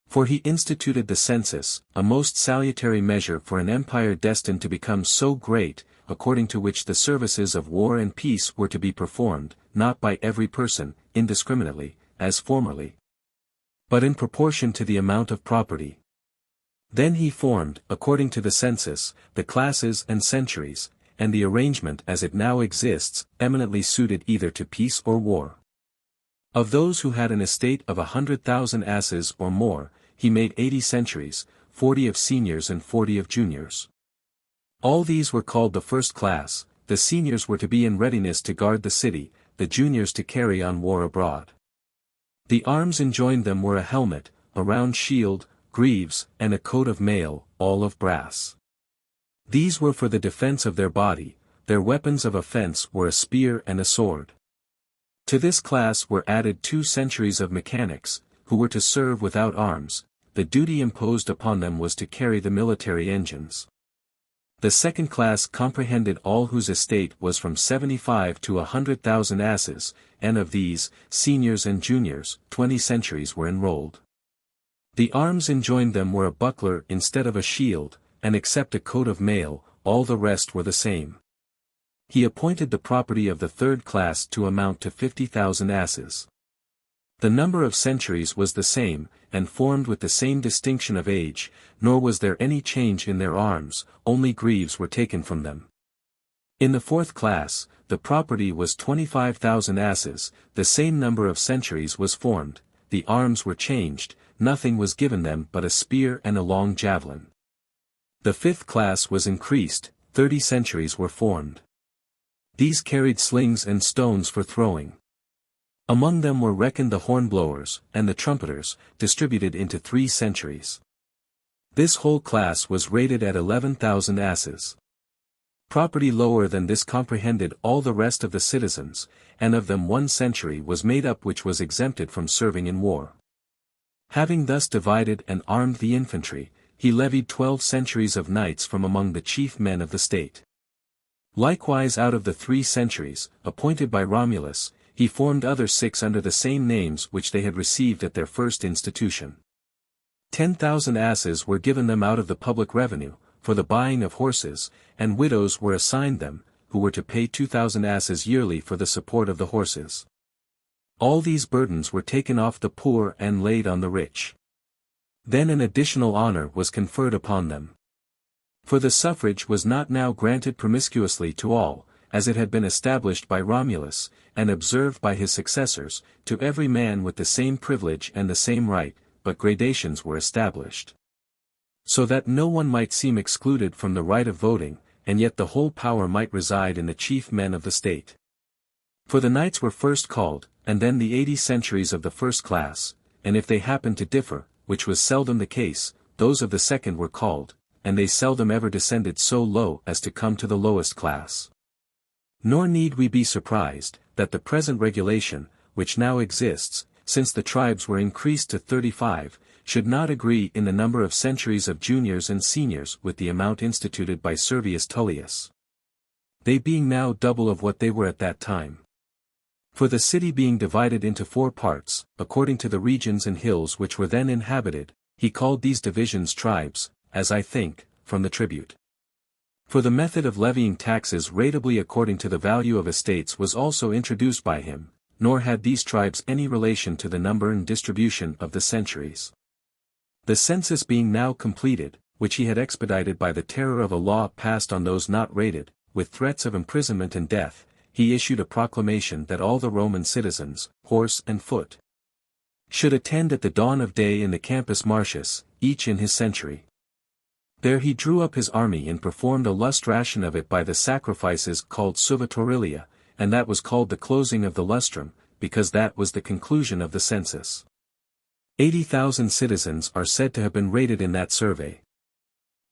For he instituted the census, a most salutary measure for an empire destined to become so great, according to which the services of war and peace were to be performed, not by every person, indiscriminately, as formerly, but in proportion to the amount of property. Then he formed, according to the census, the classes and centuries, and the arrangement as it now exists, eminently suited either to peace or war. Of those who had an estate of 100,000 asses or more, he made 80 centuries, 40 of seniors and 40 of juniors. All these were called the first class, the seniors were to be in readiness to guard the city, the juniors to carry on war abroad. The arms enjoined them were a helmet, a round shield, greaves, and a coat of mail, all of brass. These were for the defense of their body, their weapons of offense were a spear and a sword. To this class were added 2 centuries of mechanics, who were to serve without arms, the duty imposed upon them was to carry the military engines. The second class comprehended all whose estate was from 75 to 100,000 asses, and of these, seniors and juniors, 20 centuries were enrolled. The arms enjoined them were a buckler instead of a shield, and except a coat of mail, all the rest were the same. He appointed the property of the third class to amount to 50,000 asses. The number of centuries was the same, and formed with the same distinction of age, nor was there any change in their arms, only greaves were taken from them. In the fourth class, the property was 25,000 asses, the same number of centuries was formed, the arms were changed, nothing was given them but a spear and a long javelin. The fifth class was increased, 30 centuries were formed. These carried slings and stones for throwing. Among them were reckoned the hornblowers, and the trumpeters, distributed into 3 centuries. This whole class was rated at 11,000 asses. Property lower than this comprehended all the rest of the citizens, and of them 1 century was made up which was exempted from serving in war. Having thus divided and armed the infantry, he levied 12 centuries of knights from among the chief men of the state. Likewise out of the 3 centuries, appointed by Romulus, he formed other 6 under the same names which they had received at their first institution. 10,000 asses were given them out of the public revenue, for the buying of horses, and widows were assigned them, who were to pay 2,000 asses yearly for the support of the horses. All these burdens were taken off the poor and laid on the rich. Then an additional honor was conferred upon them. For the suffrage was not now granted promiscuously to all, as it had been established by Romulus, and observed by his successors, to every man with the same privilege and the same right, but gradations were established. So that no one might seem excluded from the right of voting, and yet the whole power might reside in the chief men of the state. For the knights were first called, and then the 80 centuries of the first class, and if they happened to differ, which was seldom the case, those of the second were called, and they seldom ever descended so low as to come to the lowest class. Nor need we be surprised, that the present regulation, which now exists, since the tribes were increased to 35, should not agree in the number of centuries of juniors and seniors with the amount instituted by Servius Tullius. They being now double of what they were at that time. For the city being divided into 4 parts, according to the regions and hills which were then inhabited, he called these divisions tribes, as I think, from the tribute. For the method of levying taxes ratably according to the value of estates was also introduced by him, nor had these tribes any relation to the number and distribution of the centuries. The census being now completed, which he had expedited by the terror of a law passed on those not rated, with threats of imprisonment and death, he issued a proclamation that all the Roman citizens, horse and foot, should attend at the dawn of day in the Campus Martius, each in his century. There he drew up his army and performed a lustration of it by the sacrifices called suvatorilia, and that was called the closing of the lustrum, because that was the conclusion of the census. 80,000 citizens are said to have been rated in that survey.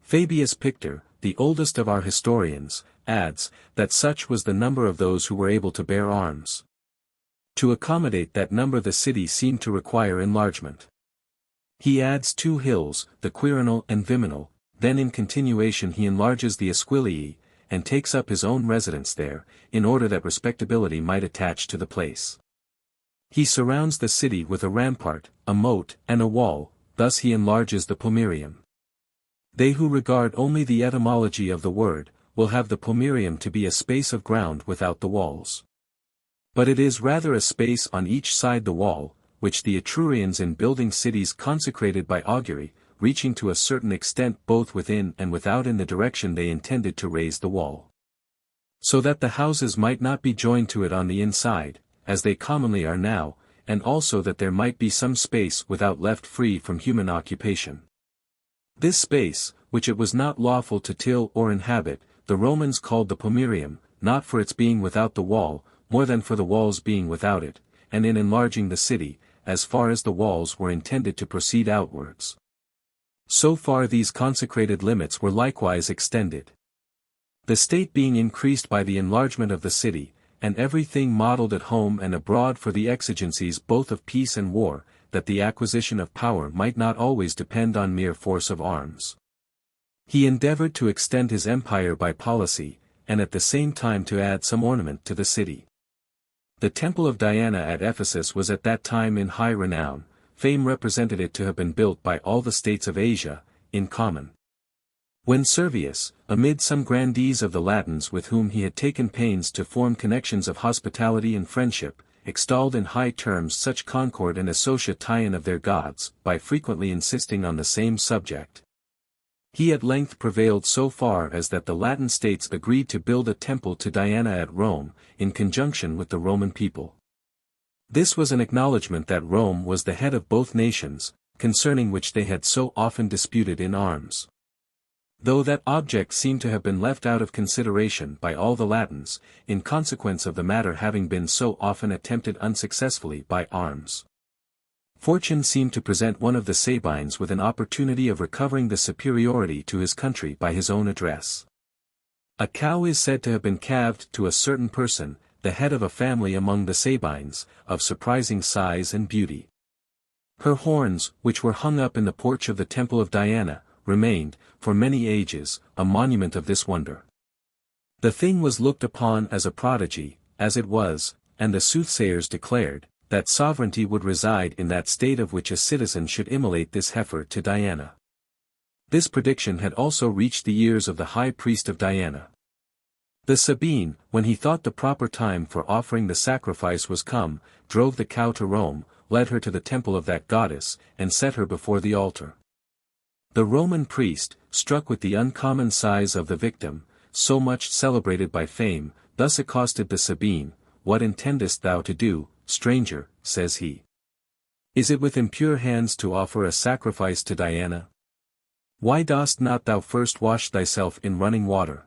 Fabius Pictor, the oldest of our historians, adds, that such was the number of those who were able to bear arms. To accommodate that number the city seemed to require enlargement. He adds 2 hills, the Quirinal and Viminal, then in continuation he enlarges the Esquilii, and takes up his own residence there, in order that respectability might attach to the place. He surrounds the city with a rampart, a moat, and a wall, thus he enlarges the pomerium. They who regard only the etymology of the word, will have the pomerium to be a space of ground without the walls. But it is rather a space on each side the wall, which the Etrurians in building cities consecrated by augury, reaching to a certain extent both within and without in the direction they intended to raise the wall. So that the houses might not be joined to it on the inside, as they commonly are now, and also that there might be some space without left free from human occupation. This space, which it was not lawful to till or inhabit, the Romans called the pomerium, not for its being without the wall, more than for the walls being without it, and in enlarging the city, as far as the walls were intended to proceed outwards. So far these consecrated limits were likewise extended. The state being increased by the enlargement of the city, and everything modelled at home and abroad for the exigencies both of peace and war, that the acquisition of power might not always depend on mere force of arms. He endeavoured to extend his empire by policy, and at the same time to add some ornament to the city. The temple of Diana at Ephesus was at that time in high renown. Fame represented it to have been built by all the states of Asia, in common. When Servius, amid some grandees of the Latins with whom he had taken pains to form connections of hospitality and friendship, extolled in high terms such concord and association of their gods, by frequently insisting on the same subject, he at length prevailed so far as that the Latin states agreed to build a temple to Diana at Rome, in conjunction with the Roman people. This was an acknowledgment that Rome was the head of both nations, concerning which they had so often disputed in arms. Though that object seemed to have been left out of consideration by all the Latins, in consequence of the matter having been so often attempted unsuccessfully by arms. Fortune seemed to present one of the Sabines with an opportunity of recovering the superiority to his country by his own address. A cow is said to have been calved to a certain person, the head of a family among the Sabines, of surprising size and beauty. Her horns, which were hung up in the porch of the temple of Diana, remained, for many ages, a monument of this wonder. The thing was looked upon as a prodigy, as it was, and the soothsayers declared, that sovereignty would reside in that state of which a citizen should immolate this heifer to Diana. This prediction had also reached the ears of the high priest of Diana. The Sabine, when he thought the proper time for offering the sacrifice was come, drove the cow to Rome, led her to the temple of that goddess, and set her before the altar. The Roman priest, struck with the uncommon size of the victim, so much celebrated by fame, thus accosted the Sabine, "What intendest thou to do, stranger?" says he. Is it with impure hands to offer a sacrifice to Diana? Why dost not thou first wash thyself in running water?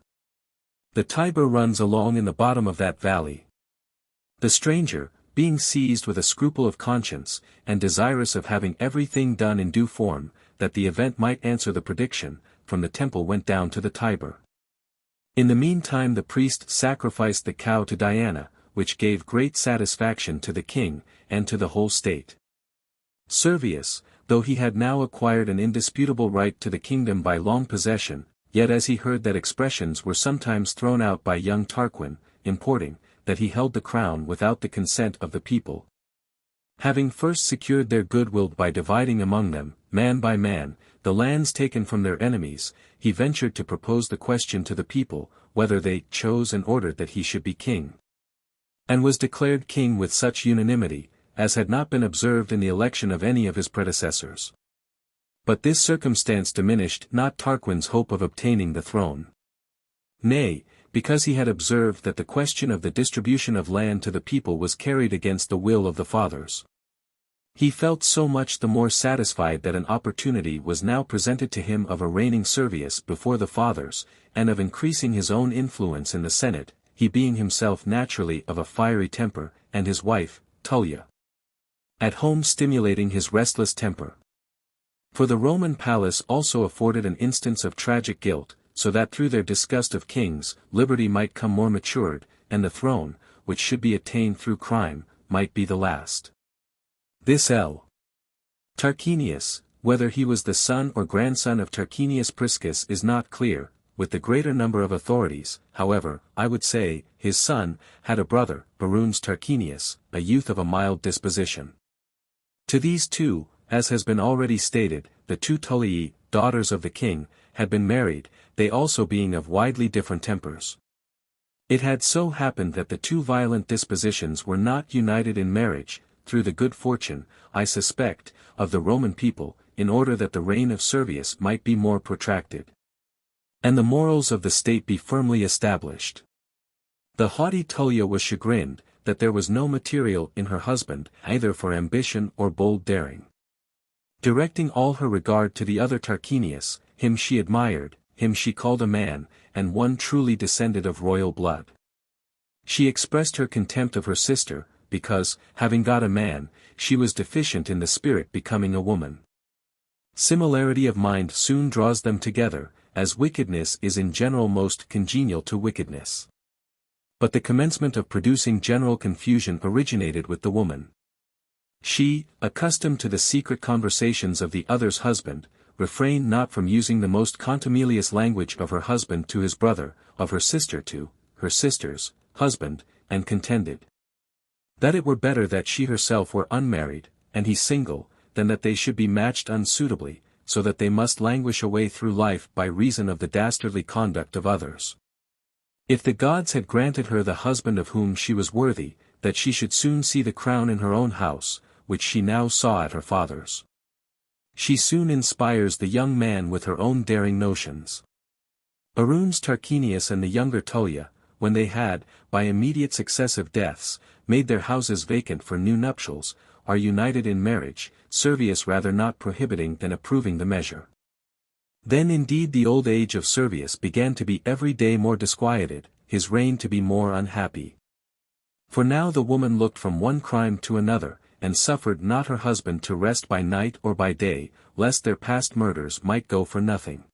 The Tiber runs along in the bottom of that valley. The stranger, being seized with a scruple of conscience, and desirous of having everything done in due form, that the event might answer the prediction, from the temple went down to the Tiber. In the meantime the priest sacrificed the cow to Diana, which gave great satisfaction to the king, and to the whole state. Servius, though he had now acquired an indisputable right to the kingdom by long possession, yet as he heard that expressions were sometimes thrown out by young Tarquin, importing, that he held the crown without the consent of the people. Having first secured their goodwill by dividing among them, man by man, the lands taken from their enemies, he ventured to propose the question to the people, whether they chose and ordered that he should be king. And was declared king with such unanimity, as had not been observed in the election of any of his predecessors. But this circumstance diminished not Tarquin's hope of obtaining the throne. Nay, because he had observed that the question of the distribution of land to the people was carried against the will of the fathers. He felt so much the more satisfied that an opportunity was now presented to him of arraigning Servius before the fathers, and of increasing his own influence in the Senate, he being himself naturally of a fiery temper, and his wife, Tullia, at home stimulating his restless temper. For the Roman palace also afforded an instance of tragic guilt, so that through their disgust of kings, liberty might come more matured, and the throne, which should be attained through crime, might be the last. This L. Tarquinius, whether he was the son or grandson of Tarquinius Priscus is not clear. With the greater number of authorities, however, I would say, his son, had a brother, Baruns Tarquinius, a youth of a mild disposition. To these two, as has been already stated, the two Tullii, daughters of the king, had been married, they also being of widely different tempers. It had so happened that the two violent dispositions were not united in marriage, through the good fortune, I suspect, of the Roman people, in order that the reign of Servius might be more protracted, and the morals of the state be firmly established. The haughty Tullia was chagrined, that there was no material in her husband, either for ambition or bold daring. Directing all her regard to the other Tarquinius, him she admired, him she called a man, and one truly descended of royal blood. She expressed her contempt of her sister, because, having got a man, she was deficient in the spirit becoming a woman. Similarity of mind soon draws them together, as wickedness is in general most congenial to wickedness. But the commencement of producing general confusion originated with the woman. She, accustomed to the secret conversations of the other's husband, refrained not from using the most contumelious language of her husband to his brother, of her sister to her sister's husband, and contended that it were better that she herself were unmarried, and he single, than that they should be matched unsuitably, so that they must languish away through life by reason of the dastardly conduct of others. If the gods had granted her the husband of whom she was worthy, that she should soon see the crown in her own house, which she now saw at her father's. She soon inspires the young man with her own daring notions. Baruns Tarquinius and the younger Tullia, when they had, by immediate successive deaths, made their houses vacant for new nuptials, are united in marriage, Servius rather not prohibiting than approving the measure. Then indeed the old age of Servius began to be every day more disquieted, his reign to be more unhappy. For now the woman looked from one crime to another, and suffered not her husband to rest by night or by day, lest their past murders might go for nothing.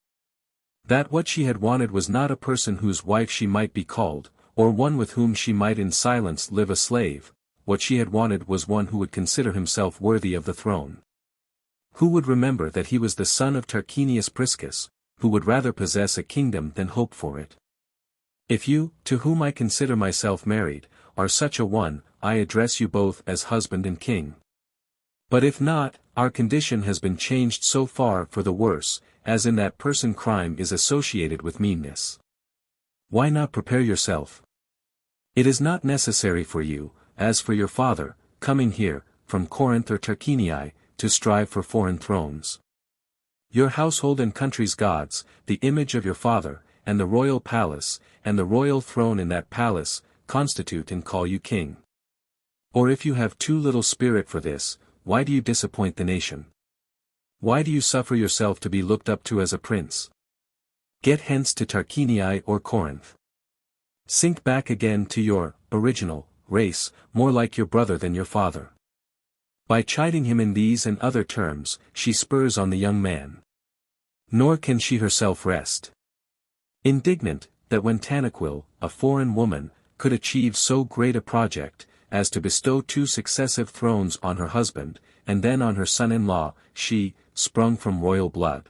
That what she had wanted was not a person whose wife she might be called, or one with whom she might in silence live a slave, what she had wanted was one who would consider himself worthy of the throne. Who would remember that he was the son of Tarquinius Priscus, who would rather possess a kingdom than hope for it. If you, to whom I consider myself married, are such a one, I address you both as husband and king. But if not, our condition has been changed so far for the worse, as in that person crime is associated with meanness. Why not prepare yourself? It is not necessary for you, as for your father, coming here, from Corinth or Tarquinii, to strive for foreign thrones. Your household and country's gods, the image of your father, and the royal palace, and the royal throne in that palace, constitute and call you king. Or if you have too little spirit for this, why do you disappoint the nation? Why do you suffer yourself to be looked up to as a prince? Get hence to Tarquinii or Corinth. Sink back again to your original race, more like your brother than your father. By chiding him in these and other terms, she spurs on the young man. Nor can she herself rest. Indignant, that when Tanaquil, a foreign woman, could achieve so great a project, as to bestow 2 successive thrones on her husband, and then on her son-in-law, she, sprung from royal blood,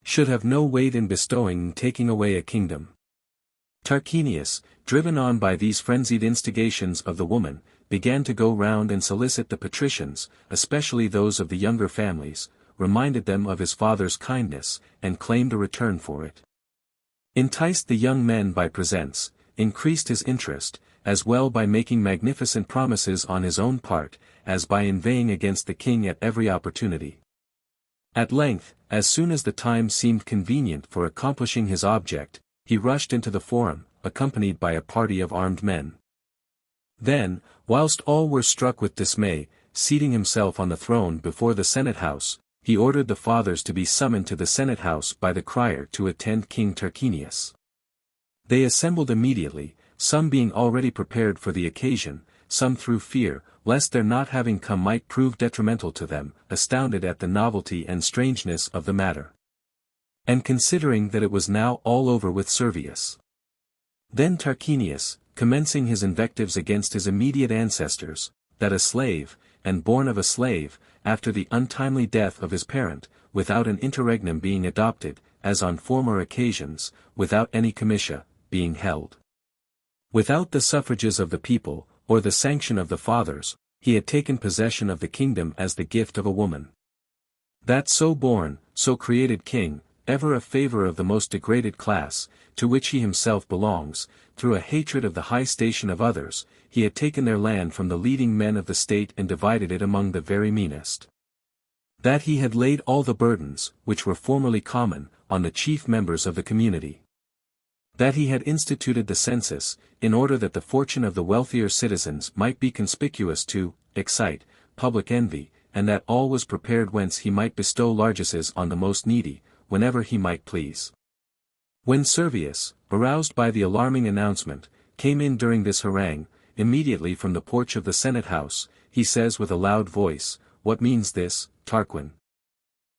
should have no weight in bestowing and taking away a kingdom. Tarquinius, driven on by these frenzied instigations of the woman, began to go round and solicit the patricians, especially those of the younger families, reminded them of his father's kindness, and claimed a return for it. Enticed the young men by presents, increased his interest, as well by making magnificent promises on his own part, as by inveighing against the king at every opportunity. At length, as soon as the time seemed convenient for accomplishing his object, he rushed into the forum, accompanied by a party of armed men. Then, whilst all were struck with dismay, seating himself on the throne before the Senate House, he ordered the fathers to be summoned to the Senate House by the crier to attend King Tarquinius. They assembled immediately, some being already prepared for the occasion, some through fear, lest their not having come might prove detrimental to them, astounded at the novelty and strangeness of the matter, and considering that it was now all over with Servius. Then Tarquinius, commencing his invectives against his immediate ancestors, that a slave, and born of a slave, after the untimely death of his parent, without an interregnum being adopted, as on former occasions, without any comitia, being held, without the suffrages of the people, or the sanction of the fathers, he had taken possession of the kingdom as the gift of a woman. That so born, so created king, ever a favor of the most degraded class, to which he himself belongs, through a hatred of the high station of others, he had taken their land from the leading men of the state and divided it among the very meanest. That he had laid all the burdens, which were formerly common, on the chief members of the community. That he had instituted the census, in order that the fortune of the wealthier citizens might be conspicuous to excite public envy, and that all was prepared whence he might bestow largesses on the most needy, whenever he might please. When Servius, aroused by the alarming announcement, came in during this harangue, immediately from the porch of the Senate House, he says with a loud voice, "What means this, Tarquin?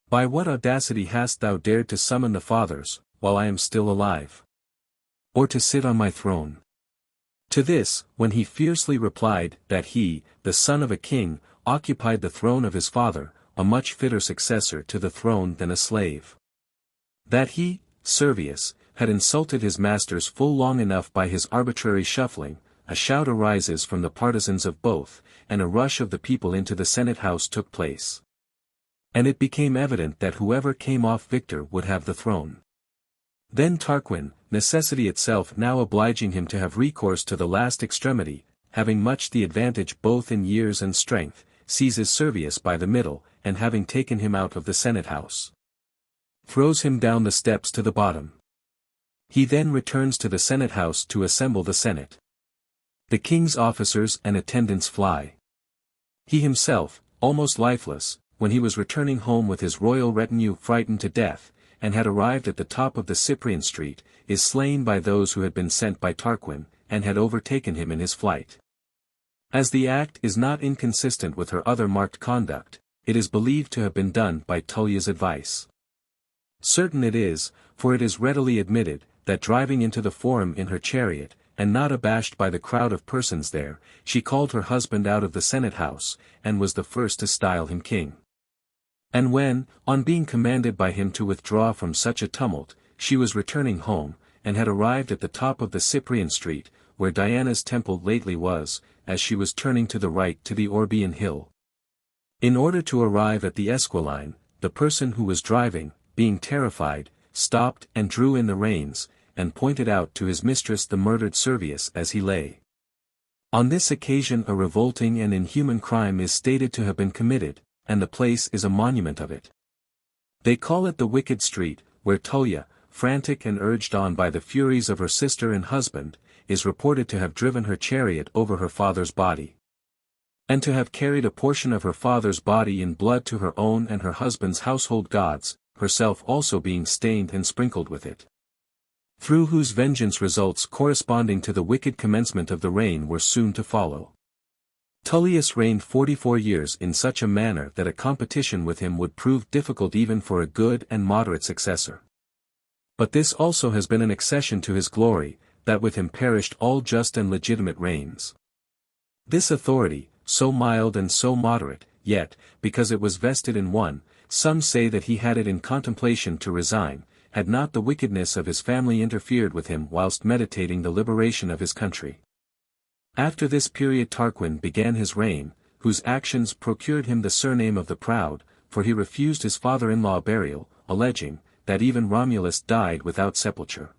By what audacity hast thou dared to summon the fathers, while I am still alive? Or to sit on my throne?" To this, when he fiercely replied, that he, the son of a king, occupied the throne of his father, a much fitter successor to the throne than a slave. That he, Servius, had insulted his masters full long enough by his arbitrary shuffling, a shout arises from the partisans of both, and a rush of the people into the Senate House took place. And it became evident that whoever came off victor would have the throne. Then Tarquin, necessity itself now obliging him to have recourse to the last extremity, having much the advantage both in years and strength, seizes Servius by the middle, and having taken him out of the Senate House, throws him down the steps to the bottom. He then returns to the Senate House to assemble the Senate. The king's officers and attendants fly. He himself, almost lifeless, when he was returning home with his royal retinue frightened to death, and had arrived at the top of the Cyprian street, is slain by those who had been sent by Tarquin, and had overtaken him in his flight. As the act is not inconsistent with her other marked conduct, it is believed to have been done by Tullia's advice. Certain it is, for it is readily admitted, that driving into the forum in her chariot, and not abashed by the crowd of persons there, she called her husband out of the Senate House, and was the first to style him king. And when, on being commanded by him to withdraw from such a tumult, she was returning home, and had arrived at the top of the Cyprian street, where Diana's temple lately was, as she was turning to the right to the Orbean hill. In order to arrive at the Esquiline, the person who was driving, being terrified, stopped and drew in the reins, and pointed out to his mistress the murdered Servius as he lay. On this occasion a revolting and inhuman crime is stated to have been committed, and the place is a monument of it. They call it the Wicked Street, where Tullia, frantic and urged on by the furies of her sister and husband, is reported to have driven her chariot over her father's body. and to have carried a portion of her father's body in blood to her own and her husband's household gods, herself also being stained and sprinkled with it. Through whose vengeance results corresponding to the wicked commencement of the reign were soon to follow. Tullius reigned 44 years in such a manner that a competition with him would prove difficult even for a good and moderate successor. But this also has been an accession to his glory, that with him perished all just and legitimate reigns. This authority, so mild and so moderate, yet, because it was vested in one, some say that he had it in contemplation to resign, had not the wickedness of his family interfered with him whilst meditating the liberation of his country. After this period Tarquin began his reign, whose actions procured him the surname of the Proud, for he refused his father-in-law burial, alleging, that even Romulus died without sepulture.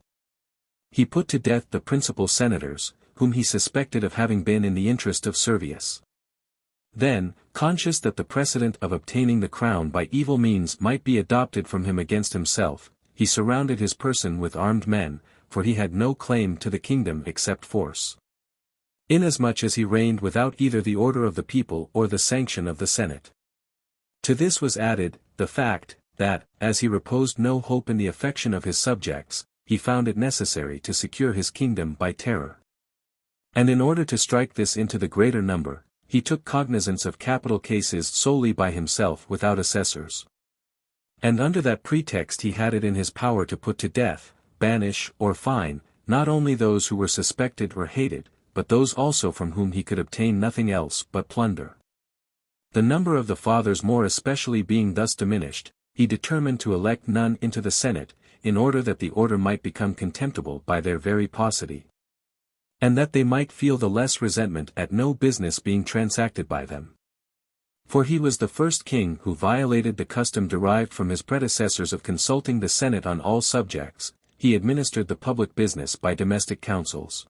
He put to death the principal senators, whom he suspected of having been in the interest of Servius. Then, conscious that the precedent of obtaining the crown by evil means might be adopted from him against himself, he surrounded his person with armed men, for he had no claim to the kingdom except force. Inasmuch as he reigned without either the order of the people or the sanction of the Senate. To this was added, the fact, that, as he reposed no hope in the affection of his subjects, he found it necessary to secure his kingdom by terror. And in order to strike this into the greater number, he took cognizance of capital cases solely by himself without assessors. And under that pretext he had it in his power to put to death, banish or fine, not only those who were suspected or hated, but those also from whom he could obtain nothing else but plunder. The number of the fathers more especially being thus diminished, he determined to elect none into the Senate, in order that the order might become contemptible by their very paucity. And that they might feel the less resentment at no business being transacted by them. For he was the first king who violated the custom derived from his predecessors of consulting the Senate on all subjects. He administered the public business by domestic councils.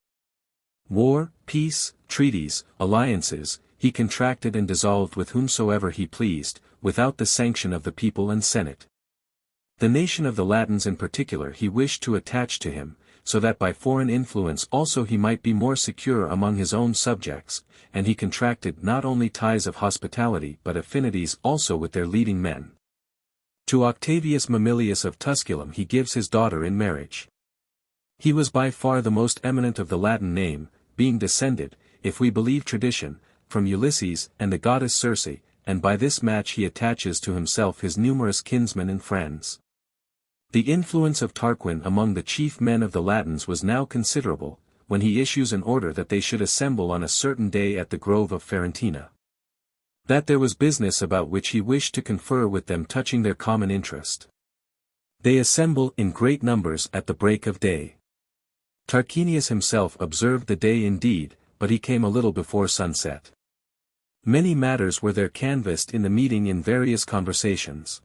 War, peace, treaties, alliances, he contracted and dissolved with whomsoever he pleased, without the sanction of the people and Senate. The nation of the Latins in particular he wished to attach to him, so that by foreign influence also he might be more secure among his own subjects, and he contracted not only ties of hospitality but affinities also with their leading men. To Octavius Mamilius of Tusculum he gives his daughter in marriage. He was by far the most eminent of the Latin name, being descended, if we believe tradition, from Ulysses and the goddess Circe, and by this match he attaches to himself his numerous kinsmen and friends. The influence of Tarquin among the chief men of the Latins was now considerable, when he issues an order that they should assemble on a certain day at the grove of Ferentina. That there was business about which he wished to confer with them touching their common interest. They assemble in great numbers at the break of day. Tarquinius himself observed the day indeed, but he came a little before sunset. Many matters were there canvassed in the meeting in various conversations.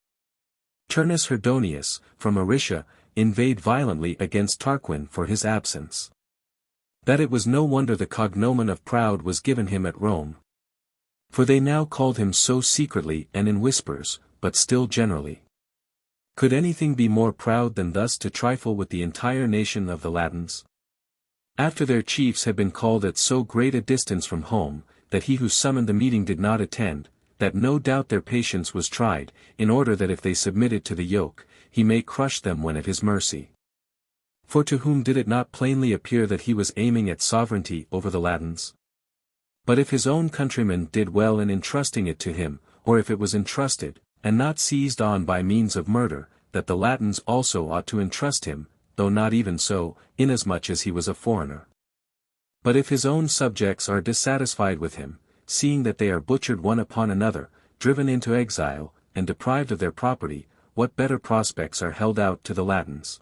Turnus Herdonius, from Aricia, inveighed violently against Tarquin for his absence. That it was no wonder the cognomen of Proud was given him at Rome. For they now called him so secretly and in whispers, but still generally. Could anything be more proud than thus to trifle with the entire nation of the Latins? After their chiefs had been called at so great a distance from home, that he who summoned the meeting did not attend, that no doubt their patience was tried, in order that if they submitted to the yoke, he may crush them when at his mercy. For to whom did it not plainly appear that he was aiming at sovereignty over the Latins? But if his own countrymen did well in entrusting it to him, or if it was entrusted, and not seized on by means of murder, that the Latins also ought to entrust him, though not even so, inasmuch as he was a foreigner. But if his own subjects are dissatisfied with him, seeing that they are butchered one upon another, driven into exile, and deprived of their property, what better prospects are held out to the Latins?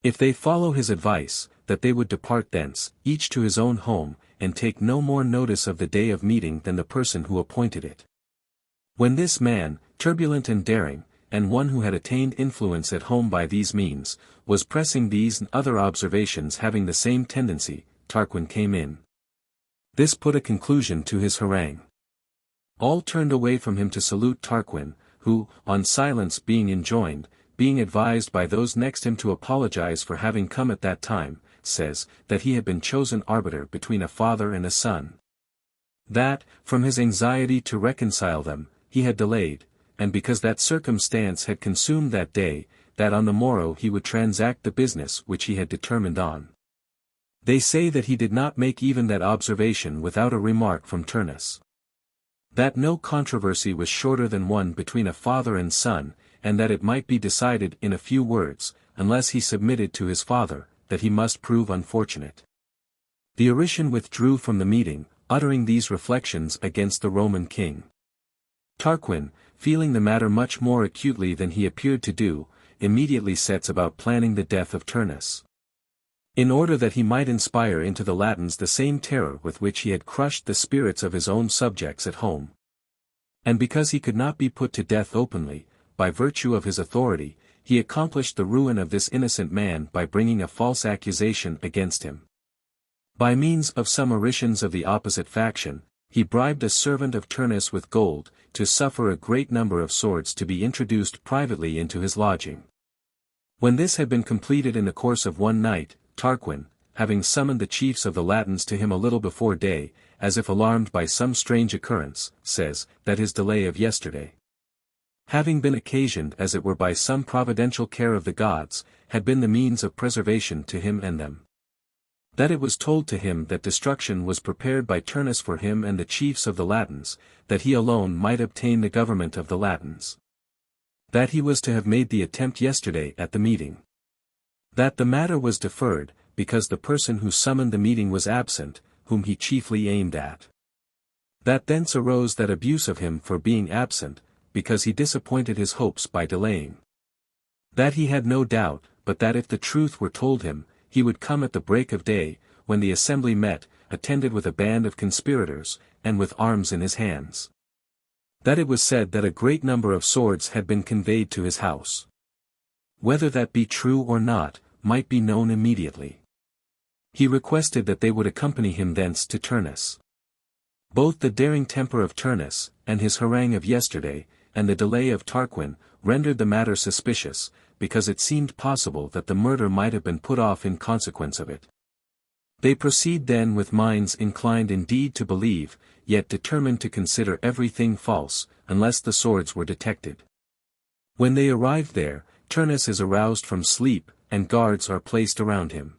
If they follow his advice, that they would depart thence, each to his own home, and take no more notice of the day of meeting than the person who appointed it. When this man, turbulent and daring, and one who had attained influence at home by these means, was pressing these and other observations having the same tendency, Tarquin came in. This put a conclusion to his harangue. All turned away from him to salute Tarquin, who, on silence being enjoined, being advised by those next him to apologize for having come at that time, says, that he had been chosen arbiter between a father and a son. That, from his anxiety to reconcile them, he had delayed, and because that circumstance had consumed that day, that on the morrow he would transact the business which he had determined on. They say that he did not make even that observation without a remark from Turnus. That no controversy was shorter than one between a father and son, and that it might be decided in a few words, unless he submitted to his father, that he must prove unfortunate. The Orician withdrew from the meeting, uttering these reflections against the Roman king. Tarquin, feeling the matter much more acutely than he appeared to do, immediately sets about planning the death of Turnus. In order that he might inspire into the Latins the same terror with which he had crushed the spirits of his own subjects at home. And because he could not be put to death openly, by virtue of his authority, he accomplished the ruin of this innocent man by bringing a false accusation against him. By means of some Oricians of the opposite faction, he bribed a servant of Turnus with gold, to suffer a great number of swords to be introduced privately into his lodging. When this had been completed in the course of one night, Tarquin, having summoned the chiefs of the Latins to him a little before day, as if alarmed by some strange occurrence, says, that his delay of yesterday, having been occasioned as it were by some providential care of the gods, had been the means of preservation to him and them. That it was told to him that destruction was prepared by Turnus for him and the chiefs of the Latins, that he alone might obtain the government of the Latins. That he was to have made the attempt yesterday at the meeting. That the matter was deferred, because the person who summoned the meeting was absent, whom he chiefly aimed at. That thence arose that abuse of him for being absent, because he disappointed his hopes by delaying. That he had no doubt, but that if the truth were told him, he would come at the break of day, when the assembly met, attended with a band of conspirators, and with arms in his hands. That it was said that a great number of swords had been conveyed to his house. Whether that be true or not, might be known immediately. He requested that they would accompany him thence to Turnus. Both the daring temper of Turnus, and his harangue of yesterday, and the delay of Tarquin, rendered the matter suspicious, because it seemed possible that the murder might have been put off in consequence of it. They proceed then with minds inclined indeed to believe, yet determined to consider everything false, unless the swords were detected. When they arrive there, Turnus is aroused from sleep, and guards are placed around him.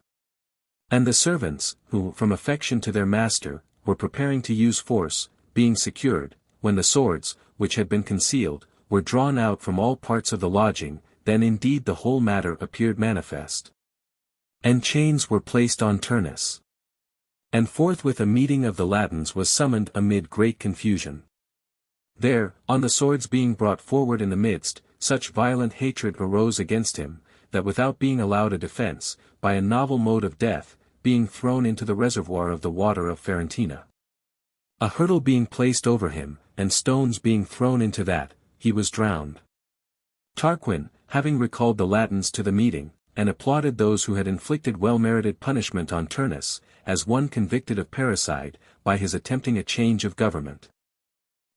And the servants, who, from affection to their master, were preparing to use force, being secured, when the swords, which had been concealed, were drawn out from all parts of the lodging, then indeed the whole matter appeared manifest. And chains were placed on Turnus. And forthwith a meeting of the Latins was summoned amid great confusion. There, on the swords being brought forward in the midst, such violent hatred arose against him, that without being allowed a defense, by a novel mode of death, being thrown into the reservoir of the water of Ferentina, a hurdle being placed over him, and stones being thrown into that, he was drowned. Tarquin, having recalled the Latins to the meeting, and applauded those who had inflicted well-merited punishment on Turnus, as one convicted of parricide, by his attempting a change of government,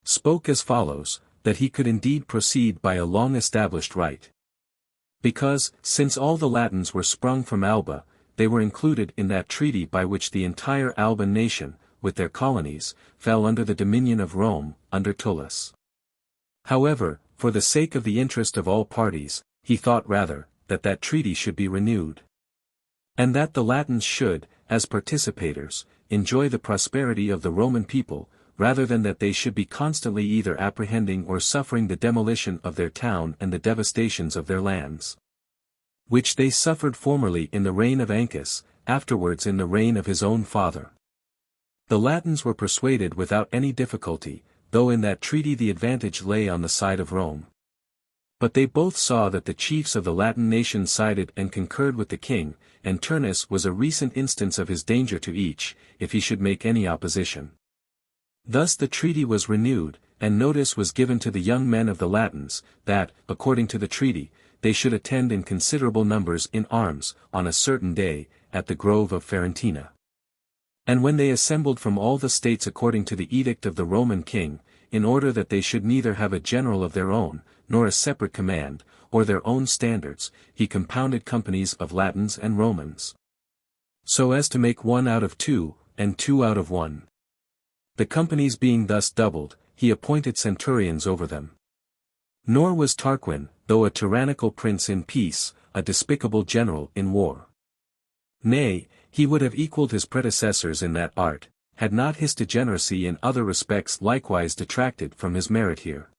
spoke as follows, that he could indeed proceed by a long-established right. Because, since all the Latins were sprung from Alba, they were included in that treaty by which the entire Alban nation, with their colonies, fell under the dominion of Rome, under Tullus. However, for the sake of the interest of all parties, he thought rather, that that treaty should be renewed. And that the Latins should, as participators, enjoy the prosperity of the Roman people, rather than that they should be constantly either apprehending or suffering the demolition of their town and the devastations of their lands, which they suffered formerly in the reign of Ancus, afterwards in the reign of his own father. The Latins were persuaded without any difficulty, though in that treaty the advantage lay on the side of Rome. But they both saw that the chiefs of the Latin nation sided and concurred with the king, and Turnus was a recent instance of his danger to each, if he should make any opposition. Thus the treaty was renewed, and notice was given to the young men of the Latins, that, according to the treaty, they should attend in considerable numbers in arms, on a certain day, at the grove of Ferentina. And when they assembled from all the states according to the edict of the Roman king, in order that they should neither have a general of their own, nor a separate command, or their own standards, he compounded companies of Latins and Romans, so as to make one out of two, and two out of one. The companies being thus doubled, he appointed centurions over them. Nor was Tarquin, though a tyrannical prince in peace, a despicable general in war. Nay, he would have equalled his predecessors in that art, had not his degeneracy in other respects likewise detracted from his merit here.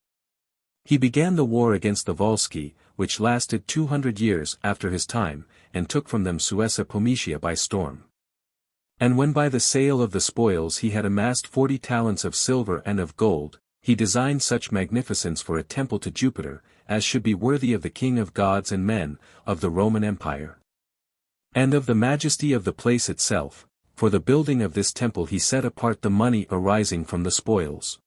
He began the war against the Volsci, which lasted 200 years after his time, and took from them Suessa Pometia by storm. And when by the sale of the spoils he had amassed 40 talents of silver and of gold, he designed such magnificence for a temple to Jupiter, as should be worthy of the King of gods and men, of the Roman Empire. And of the majesty of the place itself, for the building of this temple he set apart the money arising from the spoils.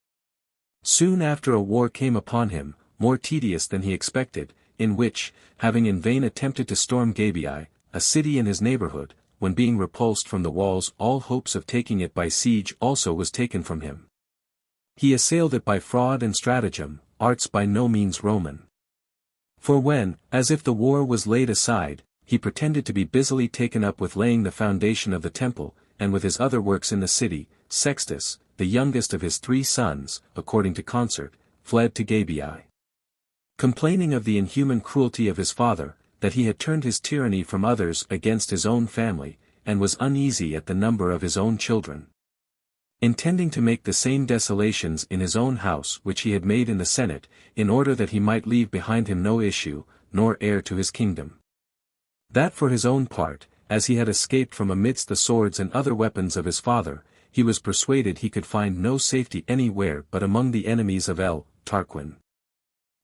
Soon after a war came upon him, more tedious than he expected, in which, having in vain attempted to storm Gabii, a city in his neighborhood, when being repulsed from the walls all hopes of taking it by siege also was taken from him. He assailed it by fraud and stratagem, arts by no means Roman. For when, as if the war was laid aside, he pretended to be busily taken up with laying the foundation of the temple, and with his other works in the city, Sextus, the youngest of his 3 sons, according to concert, fled to Gabii. Complaining of the inhuman cruelty of his father, that he had turned his tyranny from others against his own family, and was uneasy at the number of his own children. Intending to make the same desolations in his own house which he had made in the Senate, in order that he might leave behind him no issue, nor heir to his kingdom. That for his own part, as he had escaped from amidst the swords and other weapons of his father, he was persuaded he could find no safety anywhere but among the enemies of Tarquin.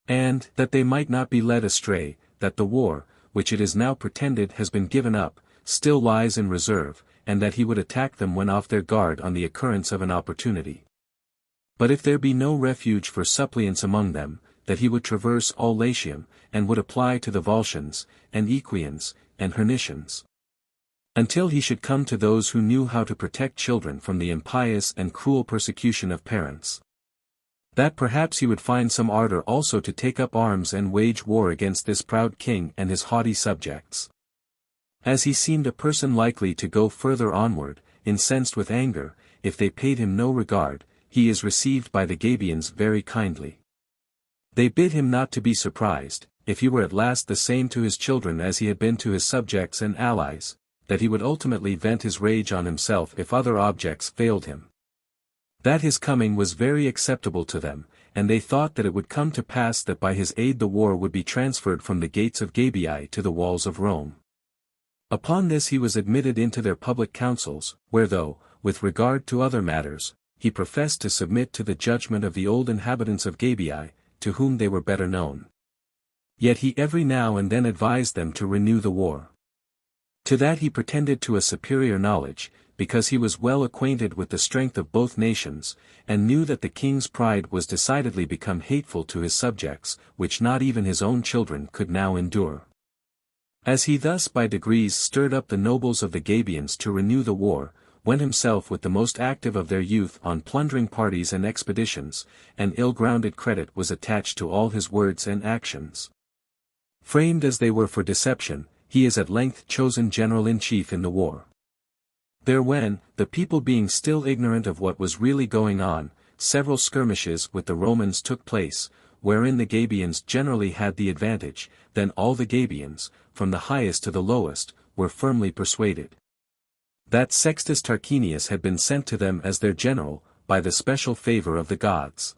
And, that they might not be led astray, that the war, which it is now pretended has been given up, still lies in reserve, and that he would attack them when off their guard on the occurrence of an opportunity. But if there be no refuge for suppliants among them, that he would traverse all Latium, and would apply to the Volscians, and Equians, and Hernicians. Until he should come to those who knew how to protect children from the impious and cruel persecution of parents. That perhaps he would find some ardor also to take up arms and wage war against this proud king and his haughty subjects. As he seemed a person likely to go further onward, incensed with anger, if they paid him no regard, he is received by the Gabians very kindly. They bid him not to be surprised, if he were at last the same to his children as he had been to his subjects and allies, that he would ultimately vent his rage on himself if other objects failed him. That his coming was very acceptable to them, and they thought that it would come to pass that by his aid the war would be transferred from the gates of Gabii to the walls of Rome. Upon this he was admitted into their public councils, where though, with regard to other matters, he professed to submit to the judgment of the old inhabitants of Gabii, to whom they were better known. Yet he every now and then advised them to renew the war. To that he pretended to a superior knowledge, because he was well acquainted with the strength of both nations, and knew that the king's pride was decidedly become hateful to his subjects, which not even his own children could now endure. As he thus by degrees stirred up the nobles of the Gabians to renew the war, went himself with the most active of their youth on plundering parties and expeditions, and ill-grounded credit was attached to all his words and actions. Framed as they were for deception, he is at length chosen general-in-chief in the war. There when, the people being still ignorant of what was really going on, several skirmishes with the Romans took place, wherein the Gabians generally had the advantage, then all the Gabians, from the highest to the lowest, were firmly persuaded that Sextus Tarquinius had been sent to them as their general, by the special favor of the gods.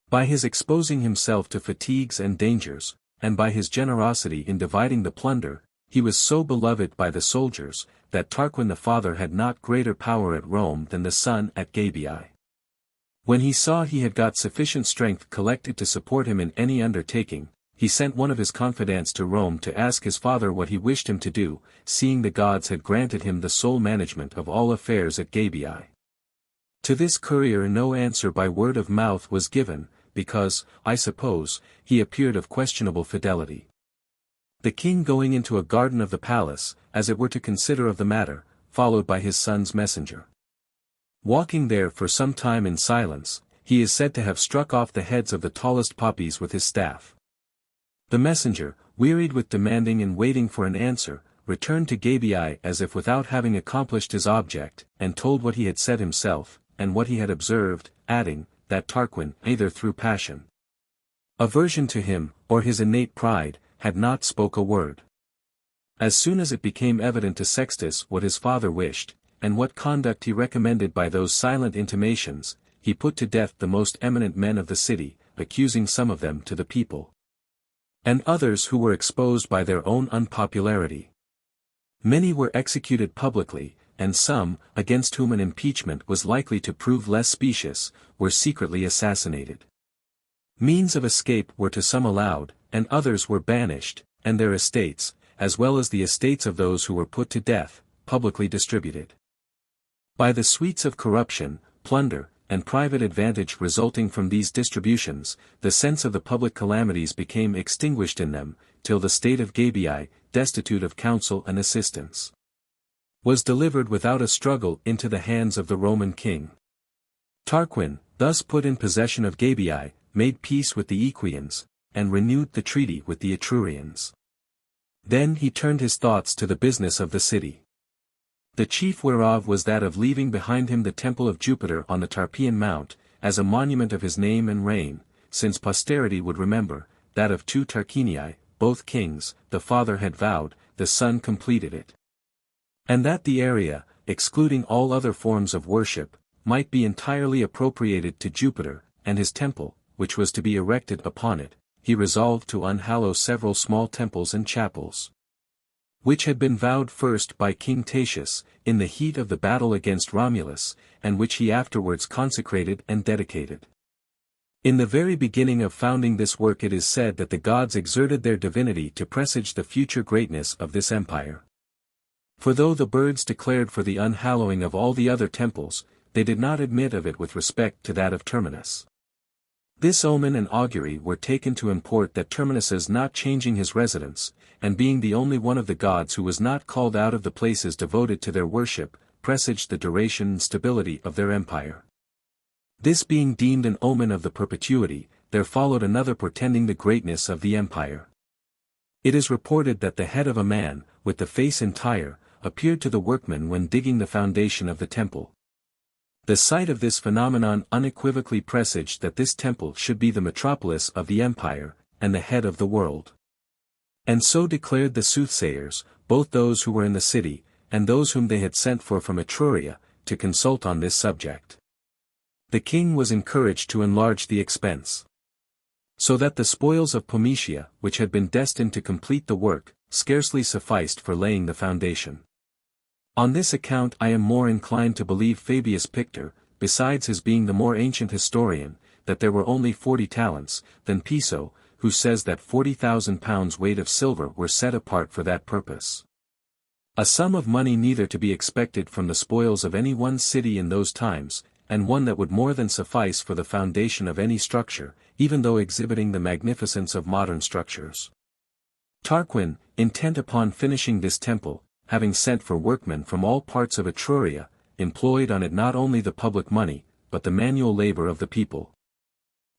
By his exposing himself to fatigues and dangers, and by his generosity in dividing the plunder, he was so beloved by the soldiers, that Tarquin the father had not greater power at Rome than the son at Gabii. When he saw he had got sufficient strength collected to support him in any undertaking, he sent one of his confidants to Rome to ask his father what he wished him to do, seeing the gods had granted him the sole management of all affairs at Gabii. To this courier no answer by word of mouth was given, because, I suppose, he appeared of questionable fidelity. The king going into a garden of the palace, as it were to consider of the matter, followed by his son's messenger. Walking there for some time in silence, he is said to have struck off the heads of the tallest poppies with his staff. The messenger, wearied with demanding and waiting for an answer, returned to Gabii as if without having accomplished his object, and told what he had said himself, and what he had observed, adding, that Tarquin, either through passion, aversion to him, or his innate pride, had not spoke a word. As soon as it became evident to Sextus what his father wished, and what conduct he recommended by those silent intimations, he put to death the most eminent men of the city, accusing some of them to the people, and others who were exposed by their own unpopularity. Many were executed publicly, and some, against whom an impeachment was likely to prove less specious, were secretly assassinated. Means of escape were to some allowed, and others were banished, and their estates, as well as the estates of those who were put to death, publicly distributed. By the sweets of corruption, plunder, and private advantage resulting from these distributions, the sense of the public calamities became extinguished in them, till the state of Gabii, destitute of counsel and assistance, was delivered without a struggle into the hands of the Roman king. Tarquin, thus put in possession of Gabii, made peace with the Equians, and renewed the treaty with the Etrurians. Then he turned his thoughts to the business of the city, the chief whereof was that of leaving behind him the temple of Jupiter on the Tarpeian Mount, as a monument of his name and reign, since posterity would remember, that of 2 Tarquinii, both kings, the father had vowed, the son completed it. And that the area, excluding all other forms of worship, might be entirely appropriated to Jupiter, and his temple, which was to be erected upon it, he resolved to unhallow several small temples and chapels, which had been vowed first by King Tatius, in the heat of the battle against Romulus, and which he afterwards consecrated and dedicated. In the very beginning of founding this work it is said that the gods exerted their divinity to presage the future greatness of this empire. For though the birds declared for the unhallowing of all the other temples, they did not admit of it with respect to that of Terminus. This omen and augury were taken to import that Terminus's not changing his residence, and being the only one of the gods who was not called out of the places devoted to their worship, presaged the duration and stability of their empire. This being deemed an omen of the perpetuity, there followed another portending the greatness of the empire. It is reported that the head of a man, with the face entire, appeared to the workmen when digging the foundation of the temple. The sight of this phenomenon unequivocally presaged that this temple should be the metropolis of the empire, and the head of the world. And so declared the soothsayers, both those who were in the city, and those whom they had sent for from Etruria, to consult on this subject. The king was encouraged to enlarge the expense, so that the spoils of Pometia, which had been destined to complete the work, scarcely sufficed for laying the foundation. On this account I am more inclined to believe Fabius Pictor, besides his being the more ancient historian, that there were only 40 talents, than Piso, who says that 40,000 pounds weight of silver were set apart for that purpose. A sum of money neither to be expected from the spoils of any one city in those times, and one that would more than suffice for the foundation of any structure, even though exhibiting the magnificence of modern structures. Tarquin, intent upon finishing this temple, having sent for workmen from all parts of Etruria, employed on it not only the public money, but the manual labor of the people.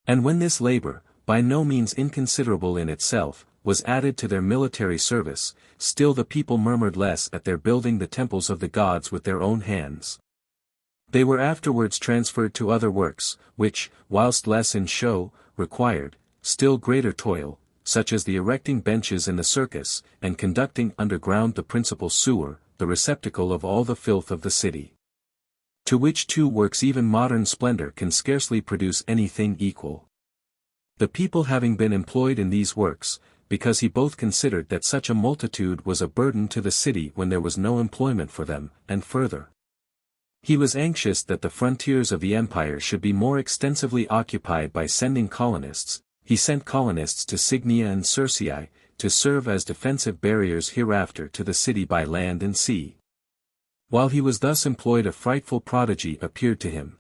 And when this labor, by no means inconsiderable in itself, was added to their military service, still the people murmured less at their building the temples of the gods with their own hands. They were afterwards transferred to other works, which, whilst less in show, required still greater toil, such as the erecting benches in the circus, and conducting underground the principal sewer, the receptacle of all the filth of the city. To which two works even modern splendor can scarcely produce anything equal. The people having been employed in these works, because he both considered that such a multitude was a burden to the city when there was no employment for them, and further, he was anxious that the frontiers of the empire should be more extensively occupied by sending colonists. He sent colonists to Signia and Circeii, to serve as defensive barriers hereafter to the city by land and sea. While he was thus employed a frightful prodigy appeared to him.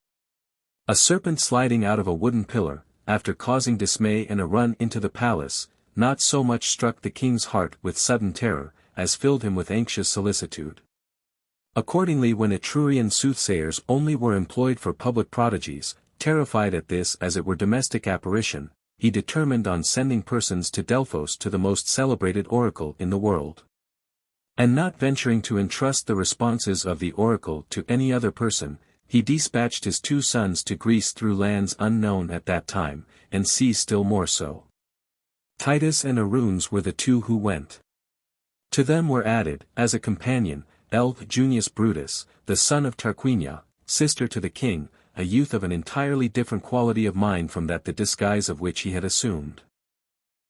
A serpent sliding out of a wooden pillar, after causing dismay and a run into the palace, not so much struck the king's heart with sudden terror, as filled him with anxious solicitude. Accordingly when Etrurian soothsayers only were employed for public prodigies, terrified at this as it were domestic apparition, he determined on sending persons to Delphos to the most celebrated oracle in the world. And not venturing to entrust the responses of the oracle to any other person, he dispatched his 2 sons to Greece through lands unknown at that time, and seas still more so. Titus and Aruns were the 2 who went. To them were added, as a companion, L. Junius Brutus, the son of Tarquinia, sister to the king, a youth of an entirely different quality of mind from that the disguise of which he had assumed.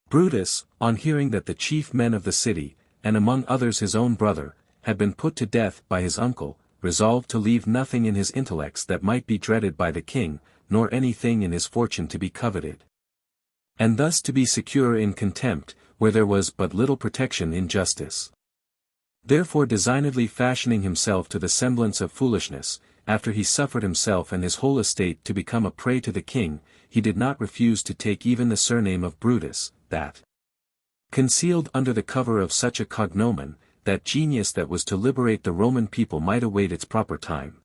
Brutus, on hearing that the chief men of the city, and among others his own brother, had been put to death by his uncle, resolved to leave nothing in his intellects that might be dreaded by the king, nor anything in his fortune to be coveted. And thus to be secure in contempt, where there was but little protection in justice. Therefore designedly fashioning himself to the semblance of foolishness, after he suffered himself and his whole estate to become a prey to the king, he did not refuse to take even the surname of Brutus, that concealed under the cover of such a cognomen, that genius that was to liberate the Roman people might await its proper time.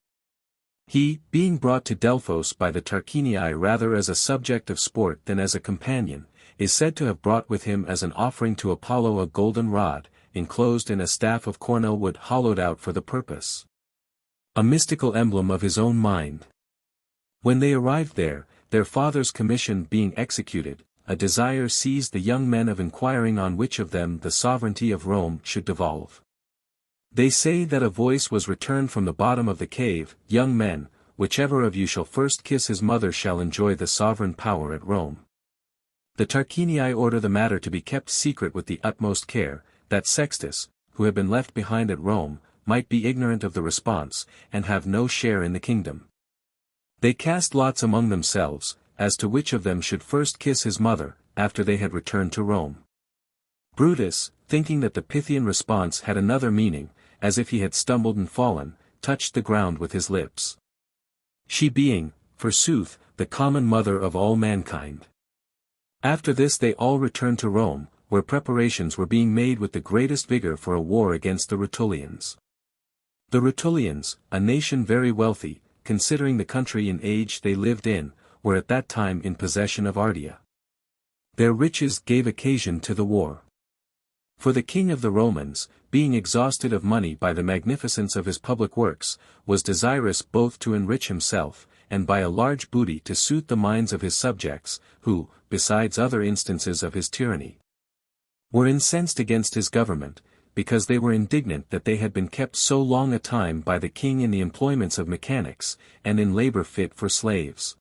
He, being brought to Delphos by the Tarquinii rather as a subject of sport than as a companion, is said to have brought with him as an offering to Apollo a golden rod, enclosed in a staff of cornel wood hollowed out for the purpose. A mystical emblem of his own mind. When they arrived there, their father's commission being executed, a desire seized the young men of inquiring on which of them the sovereignty of Rome should devolve. They say that a voice was returned from the bottom of the cave, "Young men, whichever of you shall first kiss his mother shall enjoy the sovereign power at Rome." The Tarquinii order the matter to be kept secret with the utmost care, that Sextus, who had been left behind at Rome, might be ignorant of the response, and have no share in the kingdom. They cast lots among themselves, as to which of them should first kiss his mother, after they had returned to Rome. Brutus, thinking that the Pythian response had another meaning, as if he had stumbled and fallen, touched the ground with his lips. She being, forsooth, the common mother of all mankind. After this they all returned to Rome, where preparations were being made with the greatest vigor for a war against the Rutulians. The Rutulians, a nation very wealthy, considering the country and age they lived in, were at that time in possession of Ardea. Their riches gave occasion to the war. For the king of the Romans, being exhausted of money by the magnificence of his public works, was desirous both to enrich himself, and by a large booty to suit the minds of his subjects, who, besides other instances of his tyranny, were incensed against his government, because they were indignant that they had been kept so long a time by the king in the employments of mechanics, and in labor fit for slaves.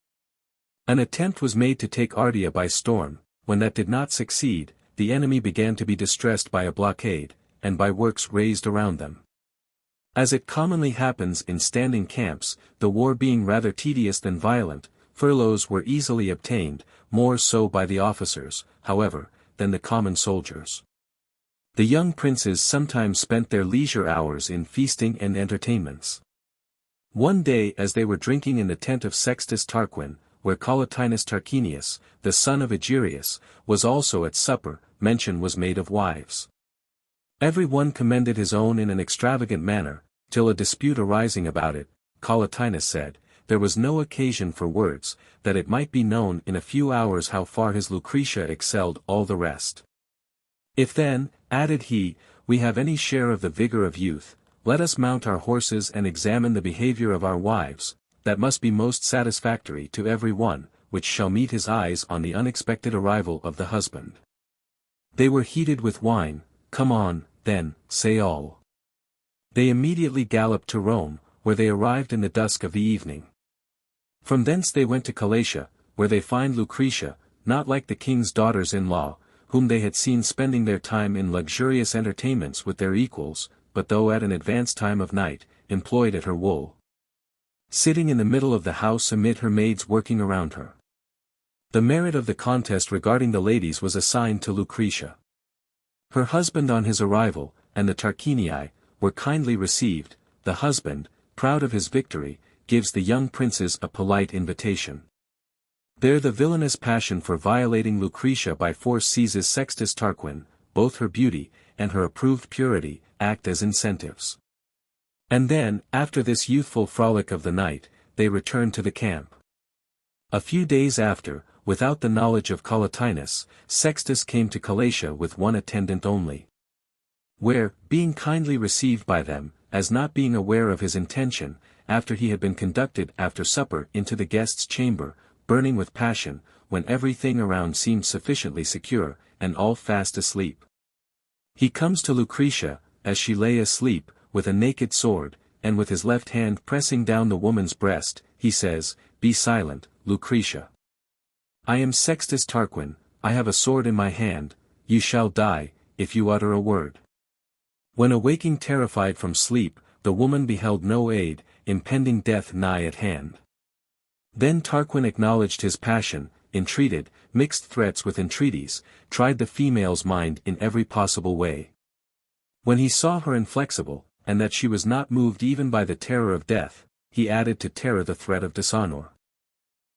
An attempt was made to take Ardea by storm. When that did not succeed, the enemy began to be distressed by a blockade, and by works raised around them. As it commonly happens in standing camps, the war being rather tedious than violent, furloughs were easily obtained, more so by the officers, however, than the common soldiers. The young princes sometimes spent their leisure hours in feasting and entertainments. One day as they were drinking in the tent of Sextus Tarquin, where Collatinus Tarquinius, the son of Egerius, was also at supper, mention was made of wives. Every one commended his own in an extravagant manner, till a dispute arising about it, Collatinus said, there was no occasion for words, that it might be known in a few hours how far his Lucretia excelled all the rest. If then, added he, we have any share of the vigor of youth, let us mount our horses and examine the behavior of our wives, that must be most satisfactory to every one, which shall meet his eyes on the unexpected arrival of the husband. They were heated with wine. Come on, then, say all. They immediately galloped to Rome, where they arrived in the dusk of the evening. From thence they went to Calatia, where they find Lucretia, not like the king's daughters-in-law, whom they had seen spending their time in luxurious entertainments with their equals, but though at an advanced time of night, employed at her wool. Sitting in the middle of the house amid her maids working around her. The merit of the contest regarding the ladies was assigned to Lucretia. Her husband on his arrival, and the Tarquinii, were kindly received. The husband, proud of his victory, gives the young princes a polite invitation. There the villainous passion for violating Lucretia by force seizes Sextus Tarquin. Both her beauty, and her approved purity, act as incentives. And then, after this youthful frolic of the night, they return to the camp. A few days after, without the knowledge of Collatinus, Sextus came to Calatia with one attendant only. Where, being kindly received by them, as not being aware of his intention, after he had been conducted after supper into the guest's chamber, burning with passion, when everything around seemed sufficiently secure, and all fast asleep. He comes to Lucretia, as she lay asleep, with a naked sword, and with his left hand pressing down the woman's breast, he says, "Be silent, Lucretia. I am Sextus Tarquin, I have a sword in my hand, you shall die, if you utter a word." When awaking terrified from sleep, the woman beheld no aid, impending death nigh at hand. Then Tarquin acknowledged his passion, entreated, mixed threats with entreaties, tried the female's mind in every possible way. When he saw her inflexible, and that she was not moved even by the terror of death, he added to terror the threat of dishonor.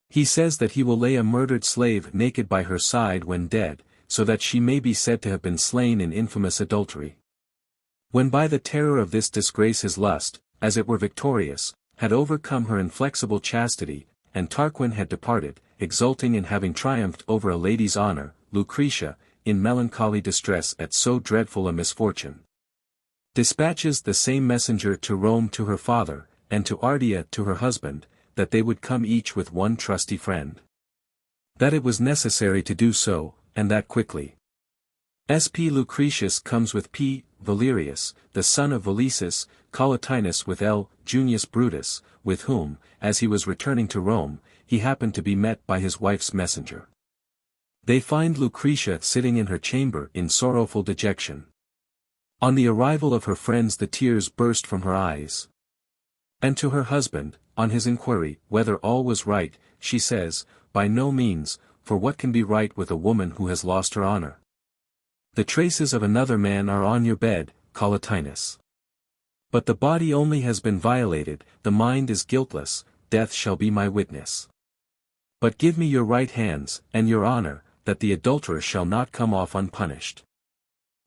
He says that he will lay a murdered slave naked by her side when dead, so that she may be said to have been slain in infamous adultery. When by the terror of this disgrace his lust, as it were victorious, had overcome her inflexible chastity, and Tarquin had departed, exulting in having triumphed over a lady's honor, Lucretia, in melancholy distress at so dreadful a misfortune, dispatches the same messenger to Rome to her father, and to Ardea to her husband, that they would come each with one trusty friend. That it was necessary to do so, and that quickly. Sp. Lucretius comes with P. Valerius, the son of Valesus, Collatinus with L. Junius Brutus, with whom, as he was returning to Rome, he happened to be met by his wife's messenger. They find Lucretia sitting in her chamber in sorrowful dejection. On the arrival of her friends the tears burst from her eyes. And to her husband, on his inquiry whether all was right, she says, "By no means, for what can be right with a woman who has lost her honor? The traces of another man are on your bed, Collatinus. But the body only has been violated, the mind is guiltless, death shall be my witness. But give me your right hands, and your honor, that the adulterer shall not come off unpunished.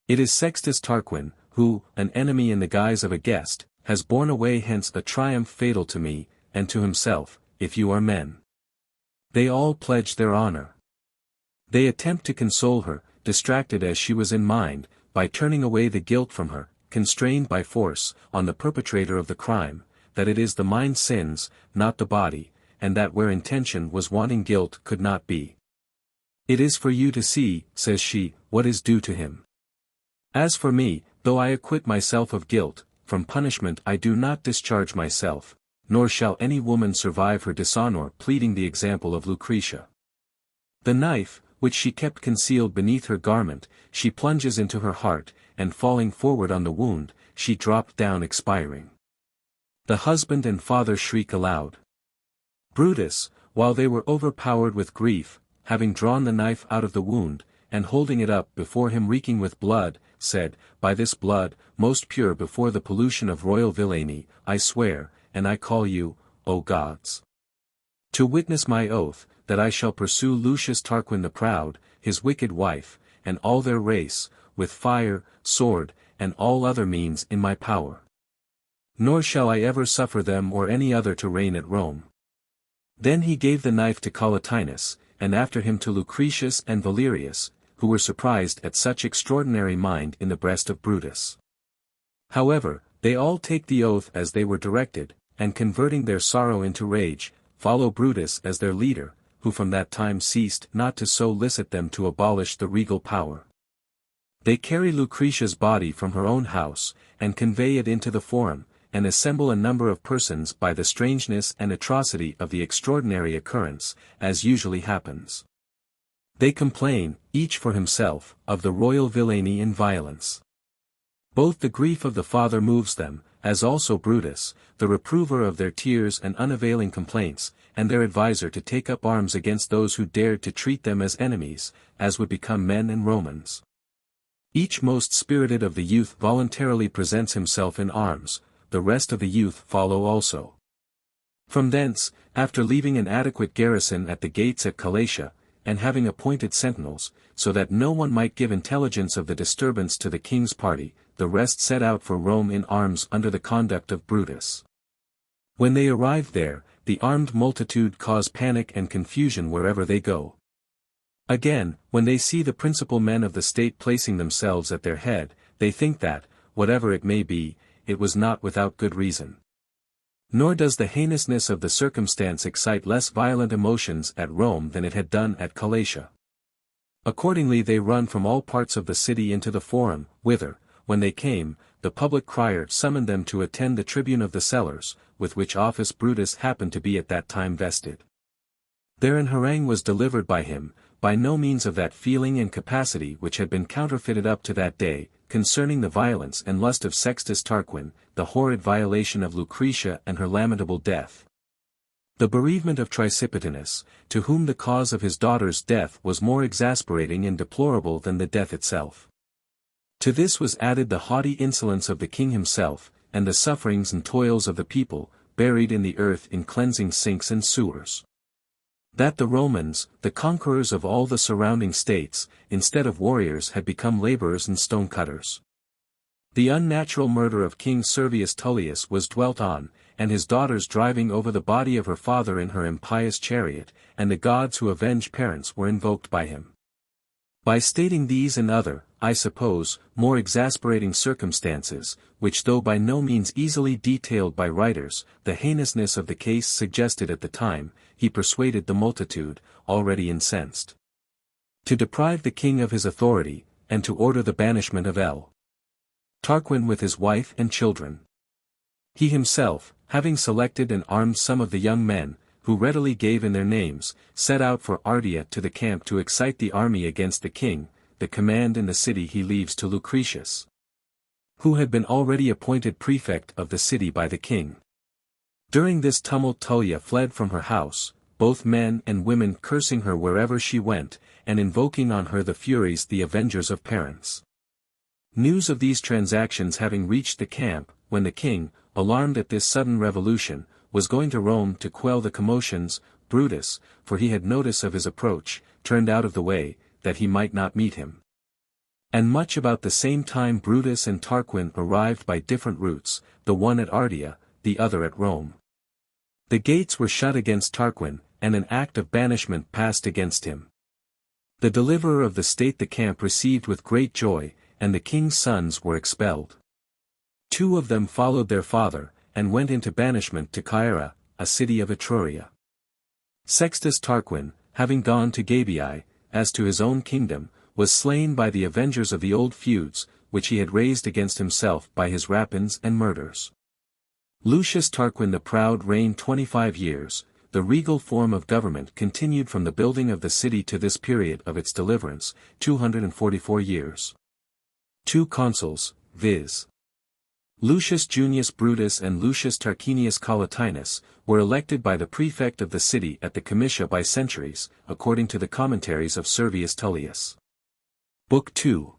It is Sextus Tarquin, who, an enemy in the guise of a guest, has borne away hence a triumph fatal to me, and to himself, if you are men." They all pledge their honor. They attempt to console her, distracted as she was in mind, by turning away the guilt from her, constrained by force, on the perpetrator of the crime, that it is the mind sins, not the body, and that where intention was wanting guilt could not be. "It is for you to see," says she, "what is due to him. As for me, though I acquit myself of guilt, from punishment I do not discharge myself, nor shall any woman survive her dishonor pleading the example of Lucretia." The knife, which she kept concealed beneath her garment, she plunges into her heart, and falling forward on the wound, she dropped down expiring. The husband and father shriek aloud. Brutus, while they were overpowered with grief, having drawn the knife out of the wound, and holding it up before him reeking with blood, said, "By this blood, most pure before the pollution of royal villainy, I swear, and I call you, O gods, to witness my oath, that I shall pursue Lucius Tarquin the proud, his wicked wife, and all their race, with fire, sword, and all other means in my power. Nor shall I ever suffer them or any other to reign at Rome." Then he gave the knife to Collatinus, and after him to Lucretius and Valerius, who were surprised at such extraordinary mind in the breast of Brutus. However, they all take the oath as they were directed, and converting their sorrow into rage, follow Brutus as their leader, who from that time ceased not to solicit them to abolish the regal power. They carry Lucretia's body from her own house, and convey it into the Forum, and assemble a number of persons by the strangeness and atrocity of the extraordinary occurrence, as usually happens. They complain, each for himself, of the royal villainy and violence. Both the grief of the father moves them, as also Brutus, the reprover of their tears and unavailing complaints, and their adviser to take up arms against those who dared to treat them as enemies, as would become men and Romans. Each most spirited of the youth voluntarily presents himself in arms, the rest of the youth follow also. From thence, after leaving an adequate garrison at the gates at Calatia, and having appointed sentinels, so that no one might give intelligence of the disturbance to the king's party, the rest set out for Rome in arms under the conduct of Brutus. When they arrived there, the armed multitude cause panic and confusion wherever they go. Again, when they see the principal men of the state placing themselves at their head, they think that, whatever it may be, it was not without good reason. Nor does the heinousness of the circumstance excite less violent emotions at Rome than it had done at Galatia. Accordingly they run from all parts of the city into the forum, whither, when they came, the public crier summoned them to attend the tribune of the cellars, with which office Brutus happened to be at that time vested. There an harangue was delivered by him, by no means of that feeling and capacity which had been counterfeited up to that day, concerning the violence and lust of Sextus Tarquin, the horrid violation of Lucretia and her lamentable death. The bereavement of Tricipitinus, to whom the cause of his daughter's death was more exasperating and deplorable than the death itself. To this was added the haughty insolence of the king himself, and the sufferings and toils of the people, buried in the earth in cleansing sinks and sewers. That the Romans, the conquerors of all the surrounding states, instead of warriors had become laborers and stone-cutters. The unnatural murder of King Servius Tullius was dwelt on, and his daughters driving over the body of her father in her impious chariot, and the gods who avenge parents were invoked by him. By stating these and other, I suppose, more exasperating circumstances, which though by no means easily detailed by writers, the heinousness of the case suggested at the time, he persuaded the multitude, already incensed, to deprive the king of his authority, and to order the banishment of L. Tarquin with his wife and children. He himself, having selected and armed some of the young men, who readily gave in their names, set out for Ardea to the camp to excite the army against the king. The command in the city he leaves to Lucretius, who had been already appointed prefect of the city by the king. During this tumult Tullia fled from her house, both men and women cursing her wherever she went, and invoking on her the Furies the avengers of parents. News of these transactions having reached the camp, when the king, alarmed at this sudden revolution, was going to Rome to quell the commotions, Brutus, for he had notice of his approach, turned out of the way, that he might not meet him. And much about the same time Brutus and Tarquin arrived by different routes, the one at Ardea, the other at Rome. The gates were shut against Tarquin, and an act of banishment passed against him. The deliverer of the state the camp received with great joy, and the king's sons were expelled. 2 of them followed their father, and went into banishment to Caira, a city of Etruria. Sextus Tarquin, having gone to Gabii, as to his own kingdom, was slain by the avengers of the old feuds, which he had raised against himself by his rapines and murders. Lucius Tarquin the Proud reigned 25 years, the regal form of government continued from the building of the city to this period of its deliverance, 244 years. 2 consuls, viz. Lucius Junius Brutus and Lucius Tarquinius Collatinus, were elected by the prefect of the city at the comitia by centuries, according to the commentaries of Servius Tullius. Book 2.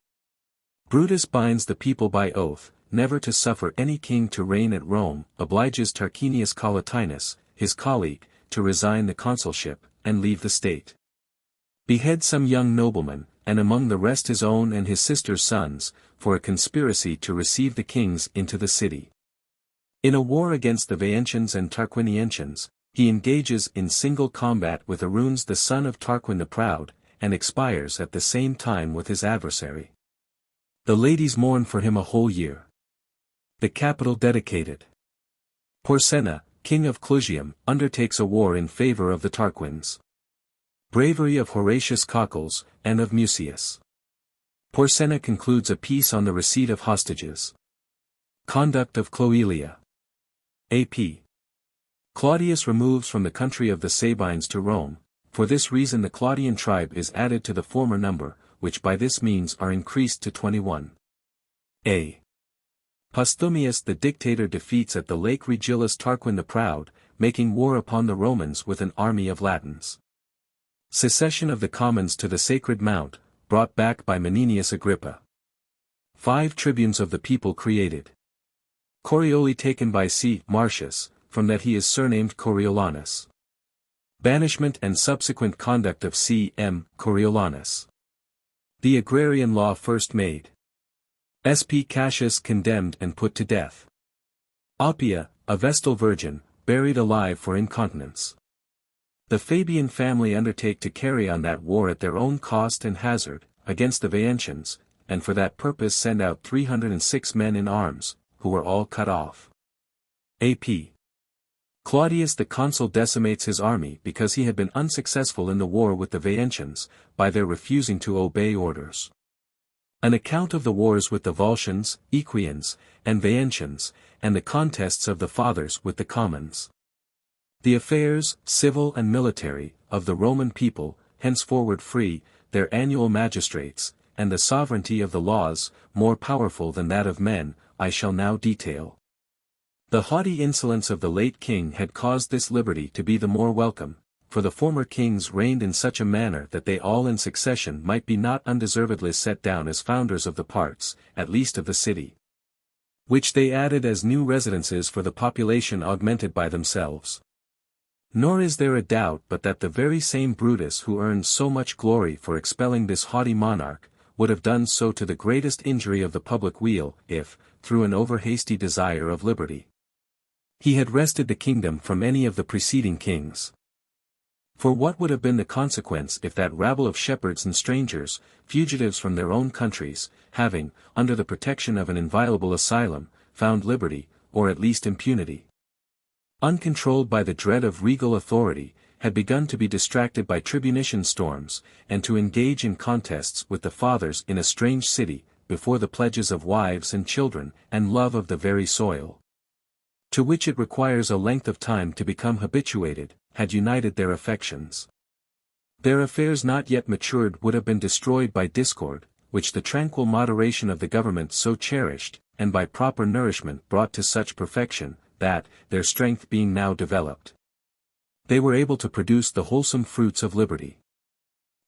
Brutus binds the people by oath, never to suffer any king to reign at Rome, obliges Tarquinius Collatinus, his colleague, to resign the consulship, and leave the state. Beheads some young noblemen, and among the rest his own and his sister's sons, for a conspiracy to receive the kings into the city. In a war against the Veientians and Tarquinientians, he engages in single combat with Aruns the son of Tarquin the Proud, and expires at the same time with his adversary. The ladies mourn for him a whole year. The capital dedicated. Porsenna, king of Clusium, undertakes a war in favor of the Tarquins. Bravery of Horatius Coccles, and of Mucius. Porsenna concludes a peace on the receipt of hostages. Conduct of Cloelia. A.P. Claudius removes from the country of the Sabines to Rome. For this reason the Claudian tribe is added to the former number, which by this means are increased to 21. A. Postumius the dictator defeats at the Lake Regillus Tarquin the Proud, making war upon the Romans with an army of Latins. Secession of the commons to the Sacred Mount, brought back by Menenius Agrippa. 5 tribunes of the people created. Corioli taken by C. Marcius, from that he is surnamed Coriolanus. Banishment and subsequent conduct of C. M. Coriolanus. The agrarian law first made. S.P. Cassius condemned and put to death. Oppia, a Vestal virgin, buried alive for incontinence. The Fabian family undertake to carry on that war at their own cost and hazard, against the Veientians, and for that purpose send out 306 men in arms, who were all cut off. A.P. Claudius the consul decimates his army because he had been unsuccessful in the war with the Veientians, by their refusing to obey orders. An account of the wars with the Volscians, Equians, and Veientians, and the contests of the fathers with the commons. The affairs, civil and military, of the Roman people, henceforward free, their annual magistrates, and the sovereignty of the laws, more powerful than that of men, I shall now detail. The haughty insolence of the late king had caused this liberty to be the more welcome, for the former kings reigned in such a manner that they all in succession might be not undeservedly set down as founders of the parts, at least of the city, which they added as new residences for the population augmented by themselves. Nor is there a doubt but that the very same Brutus who earned so much glory for expelling this haughty monarch, would have done so to the greatest injury of the public weal, if, through an over-hasty desire of liberty, he had wrested the kingdom from any of the preceding kings. For what would have been the consequence if that rabble of shepherds and strangers, fugitives from their own countries, having, under the protection of an inviolable asylum, found liberty, or at least impunity, uncontrolled by the dread of regal authority, had begun to be distracted by tribunician storms, and to engage in contests with the fathers in a strange city, before the pledges of wives and children, and love of the very soil, to which it requires a length of time to become habituated, had united their affections. Their affairs not yet matured would have been destroyed by discord, which the tranquil moderation of the government so cherished, and by proper nourishment brought to such perfection, that, their strength being now developed, they were able to produce the wholesome fruits of liberty.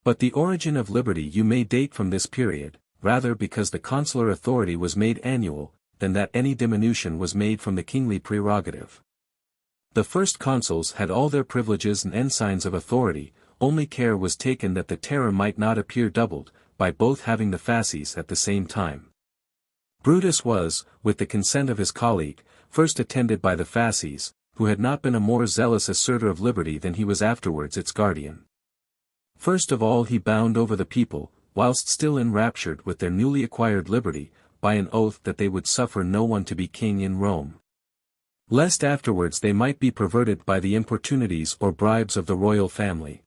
But the origin of liberty you may date from this period, rather because the consular authority was made annual, than that any diminution was made from the kingly prerogative. The first consuls had all their privileges and ensigns of authority, only care was taken that the terror might not appear doubled, by both having the fasces at the same time. Brutus was, with the consent of his colleague, first attended by the fasces, who had not been a more zealous assertor of liberty than he was afterwards its guardian. First of all he bound over the people, whilst still enraptured with their newly acquired liberty, by an oath that they would suffer no one to be king in Rome, lest afterwards they might be perverted by the importunities or bribes of the royal family.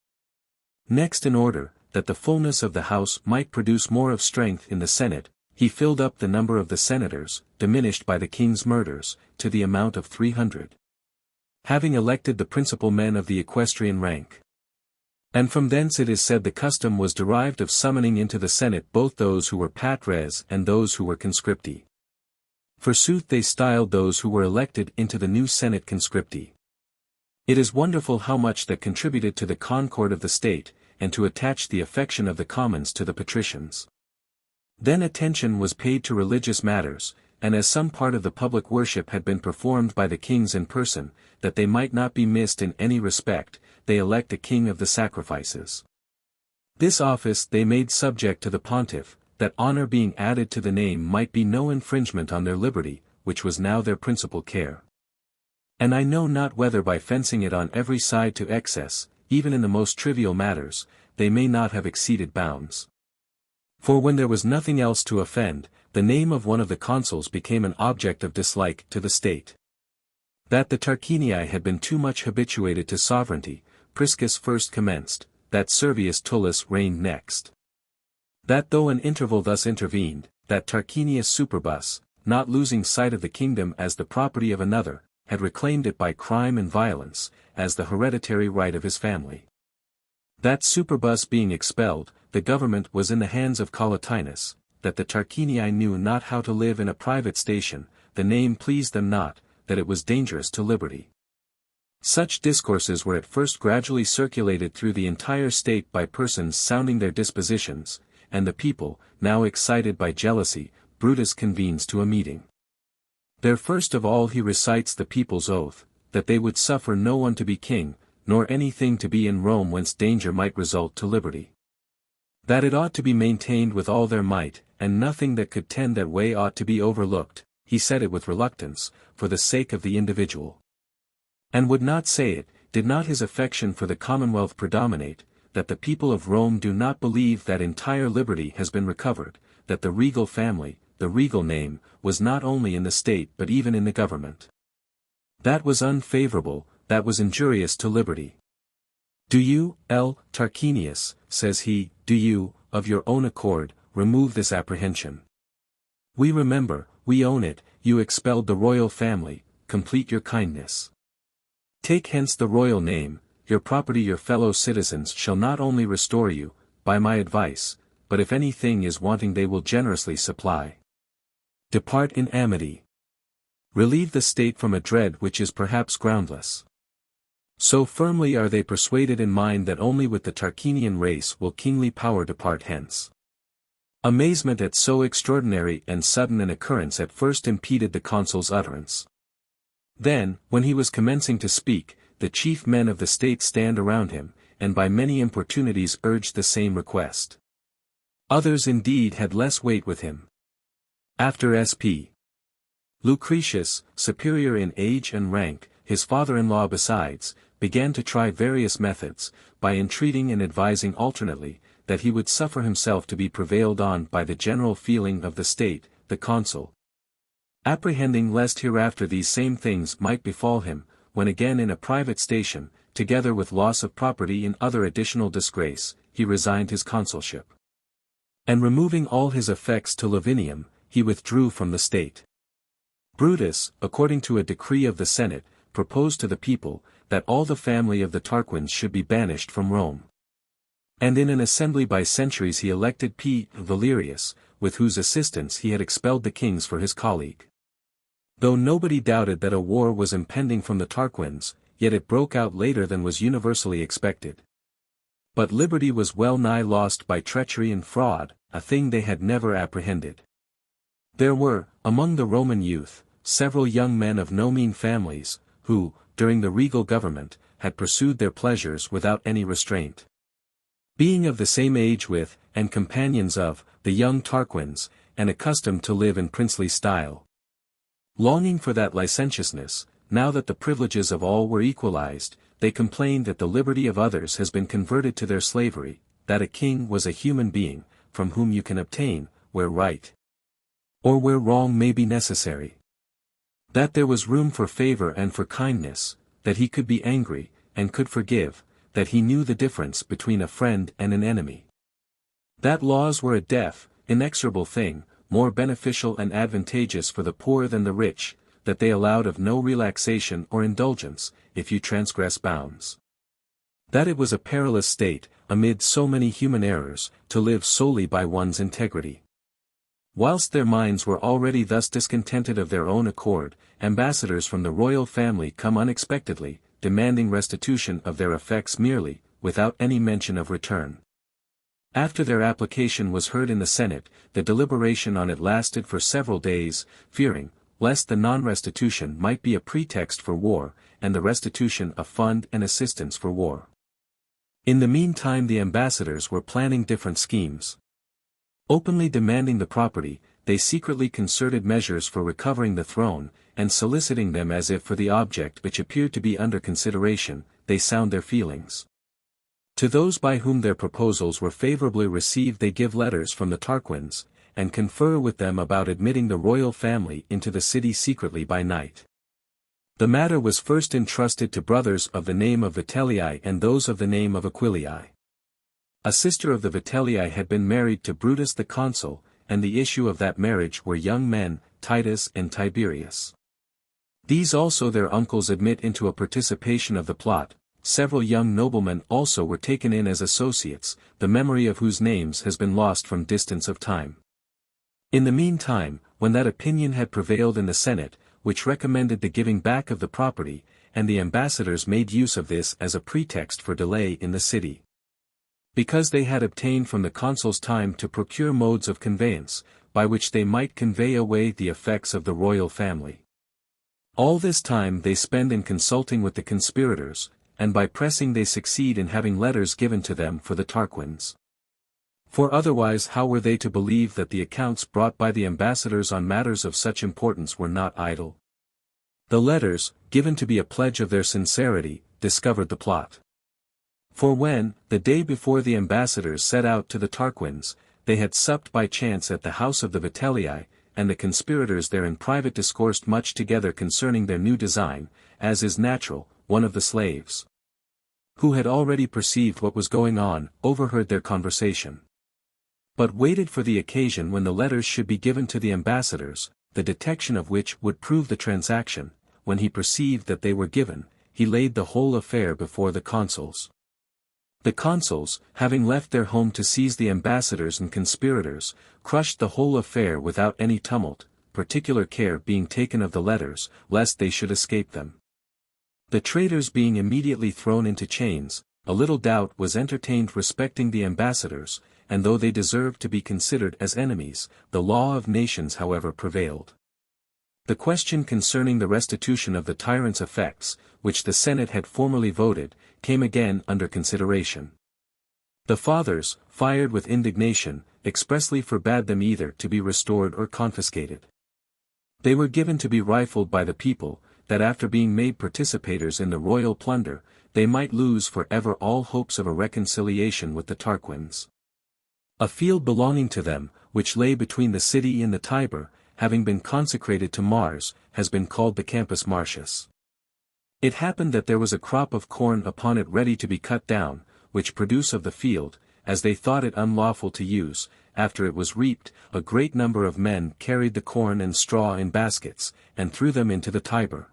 Next, in order, that the fullness of the house might produce more of strength in the Senate, he filled up the number of the senators, diminished by the king's murders, to the amount of 300. Having elected the principal men of the equestrian rank. And from thence it is said the custom was derived of summoning into the Senate both those who were patres and those who were conscripti. Forsooth they styled those who were elected into the new Senate conscripti. It is wonderful how much that contributed to the concord of the state, and to attach the affection of the commons to the patricians. Then attention was paid to religious matters, and as some part of the public worship had been performed by the kings in person, that they might not be missed in any respect, they elect a king of the sacrifices. This office they made subject to the pontiff, that honor being added to the name might be no infringement on their liberty, which was now their principal care. And I know not whether by fencing it on every side to excess, even in the most trivial matters, they may not have exceeded bounds. For when there was nothing else to offend, the name of one of the consuls became an object of dislike to the state. That the Tarquinii had been too much habituated to sovereignty, Priscus first commenced, that Servius Tullus reigned next. That though an interval thus intervened, that Tarquinius Superbus, not losing sight of the kingdom as the property of another, had reclaimed it by crime and violence, as the hereditary right of his family. That Superbus being expelled, the government was in the hands of Collatinus, that the Tarquinii knew not how to live in a private station, the name pleased them not, that it was dangerous to liberty. Such discourses were at first gradually circulated through the entire state by persons sounding their dispositions, and the people, now excited by jealousy, Brutus convenes to a meeting. There first of all he recites the people's oath, that they would suffer no one to be king, nor anything to be in Rome whence danger might result to liberty. That it ought to be maintained with all their might, and nothing that could tend that way ought to be overlooked. He said it with reluctance, for the sake of the individual. And would not say it, did not his affection for the commonwealth predominate, that the people of Rome do not believe that entire liberty has been recovered, that the regal family, the regal name, was not only in the state but even in the government. That was unfavorable, that was injurious to liberty. Do you, L. Tarquinius, says he, do you, of your own accord, remove this apprehension? We remember, we own it, you expelled the royal family, complete your kindness. Take hence the royal name, your property your fellow citizens shall not only restore you, by my advice, but if any thing is wanting they will generously supply. Depart in amity. Relieve the state from a dread which is perhaps groundless. So firmly are they persuaded in mind that only with the Tarquinian race will kingly power depart hence. Amazement at so extraordinary and sudden an occurrence at first impeded the consul's utterance. Then, when he was commencing to speak, the chief men of the state stand around him, and by many importunities urged the same request. Others indeed had less weight with him. After S.P. Lucretius, superior in age and rank, his father-in-law besides, began to try various methods, by entreating and advising alternately, that he would suffer himself to be prevailed on by the general feeling of the state, the consul. Apprehending lest hereafter these same things might befall him, when again in a private station, together with loss of property and other additional disgrace, he resigned his consulship. And removing all his effects to Lavinium, he withdrew from the state. Brutus, according to a decree of the Senate, proposed to the people, that all the family of the Tarquins should be banished from Rome. And in an assembly by centuries he elected P. Valerius, with whose assistance he had expelled the kings for his colleague. Though nobody doubted that a war was impending from the Tarquins, yet it broke out later than was universally expected. But liberty was well nigh lost by treachery and fraud, a thing they had never apprehended. There were, among the Roman youth, several young men of no mean families, who, during the regal government, had pursued their pleasures without any restraint. Being of the same age with, and companions of, the young Tarquins, and accustomed to live in princely style. Longing for that licentiousness, now that the privileges of all were equalized, they complained that the liberty of others has been converted to their slavery, that a king was a human being, from whom you can obtain, where right or where wrong may be necessary. That there was room for favor and for kindness, that he could be angry, and could forgive, that he knew the difference between a friend and an enemy. That laws were a deaf, inexorable thing, more beneficial and advantageous for the poor than the rich, that they allowed of no relaxation or indulgence, if you transgress bounds. That it was a perilous state, amid so many human errors, to live solely by one's integrity. Whilst their minds were already thus discontented of their own accord, ambassadors from the royal family come unexpectedly, demanding restitution of their effects merely, without any mention of return. After their application was heard in the Senate, the deliberation on it lasted for several days, fearing, lest the non-restitution might be a pretext for war, and the restitution a fund and assistance for war. In the meantime the ambassadors were planning different schemes. Openly demanding the property, they secretly concerted measures for recovering the throne, and soliciting them as if for the object which appeared to be under consideration, they sound their feelings. To those by whom their proposals were favorably received they give letters from the Tarquins, and confer with them about admitting the royal family into the city secretly by night. The matter was first entrusted to brothers of the name of Vitellii and those of the name of Aquilii. A sister of the Vitellii had been married to Brutus the consul, and the issue of that marriage were young men, Titus and Tiberius. These also their uncles admit into a participation of the plot. Several young noblemen also were taken in as associates, the memory of whose names has been lost from distance of time. In the meantime, when that opinion had prevailed in the Senate, which recommended the giving back of the property, and the ambassadors made use of this as a pretext for delay in the city. Because they had obtained from the consuls time to procure modes of conveyance, by which they might convey away the effects of the royal family. All this time they spend in consulting with the conspirators, and by pressing they succeed in having letters given to them for the Tarquins. For otherwise how were they to believe that the accounts brought by the ambassadors on matters of such importance were not idle? The letters, given to be a pledge of their sincerity, discovered the plot. For when, the day before the ambassadors set out to the Tarquins, they had supped by chance at the house of the Vitellii, and the conspirators there in private discoursed much together concerning their new design, as is natural. One of the slaves, who had already perceived what was going on, overheard their conversation, but waited for the occasion when the letters should be given to the ambassadors, the detection of which would prove the transaction. When he perceived that they were given, he laid the whole affair before the consuls. The consuls, having left their home to seize the ambassadors and conspirators, crushed the whole affair without any tumult, particular care being taken of the letters, lest they should escape them. The traitors being immediately thrown into chains, a little doubt was entertained respecting the ambassadors, and though they deserved to be considered as enemies, the law of nations however prevailed. The question concerning the restitution of the tyrant's effects, which the Senate had formerly voted, came again under consideration. The fathers, fired with indignation, expressly forbade them either to be restored or confiscated. They were given to be rifled by the people, that after being made participators in the royal plunder, they might lose for ever all hopes of a reconciliation with the Tarquins. A field belonging to them, which lay between the city and the Tiber, having been consecrated to Mars, has been called the Campus Martius. It happened that there was a crop of corn upon it ready to be cut down, which produce of the field, as they thought it unlawful to use. After it was reaped, a great number of men carried the corn and straw in baskets, and threw them into the Tiber,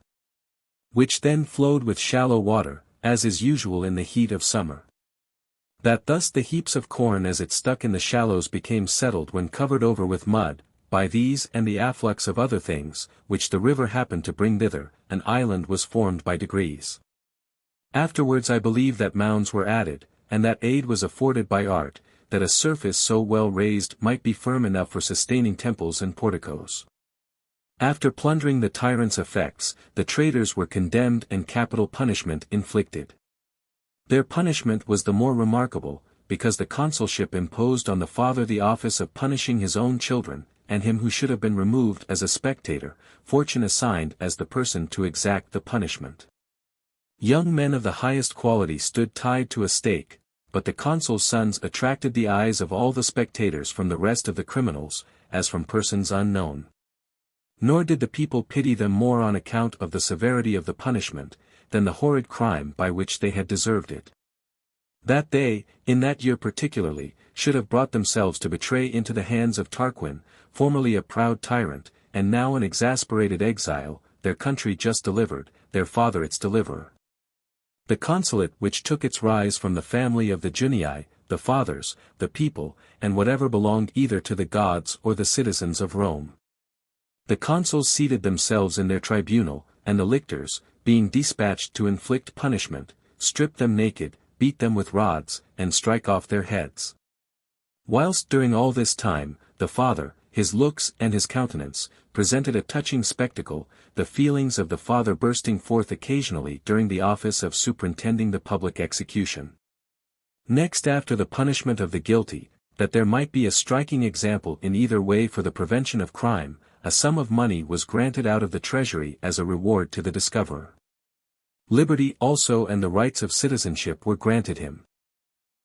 which then flowed with shallow water, as is usual in the heat of summer. That thus the heaps of corn as it stuck in the shallows became settled when covered over with mud, by these and the afflux of other things, which the river happened to bring thither, an island was formed by degrees. Afterwards I believe that mounds were added, and that aid was afforded by art, that a surface so well raised might be firm enough for sustaining temples and porticos. After plundering the tyrant's effects, the traitors were condemned and capital punishment inflicted. Their punishment was the more remarkable, because the consulship imposed on the father the office of punishing his own children, and him who should have been removed as a spectator, fortune assigned as the person to exact the punishment. Young men of the highest quality stood tied to a stake, but the consul's sons attracted the eyes of all the spectators from the rest of the criminals, as from persons unknown. Nor did the people pity them more on account of the severity of the punishment, than the horrid crime by which they had deserved it. That they, in that year particularly, should have brought themselves to betray into the hands of Tarquin, formerly a proud tyrant, and now an exasperated exile, their country just delivered, their father its deliverer. The consulate which took its rise from the family of the Junii, the fathers, the people, and whatever belonged either to the gods or the citizens of Rome. The consuls seated themselves in their tribunal, and the lictors, being dispatched to inflict punishment, strip them naked, beat them with rods, and strike off their heads. Whilst during all this time, the father, his looks and his countenance, presented a touching spectacle, the feelings of the father bursting forth occasionally during the office of superintending the public execution. Next after the punishment of the guilty, that there might be a striking example in either way for the prevention of crime, a sum of money was granted out of the treasury as a reward to the discoverer. Liberty also and the rights of citizenship were granted him.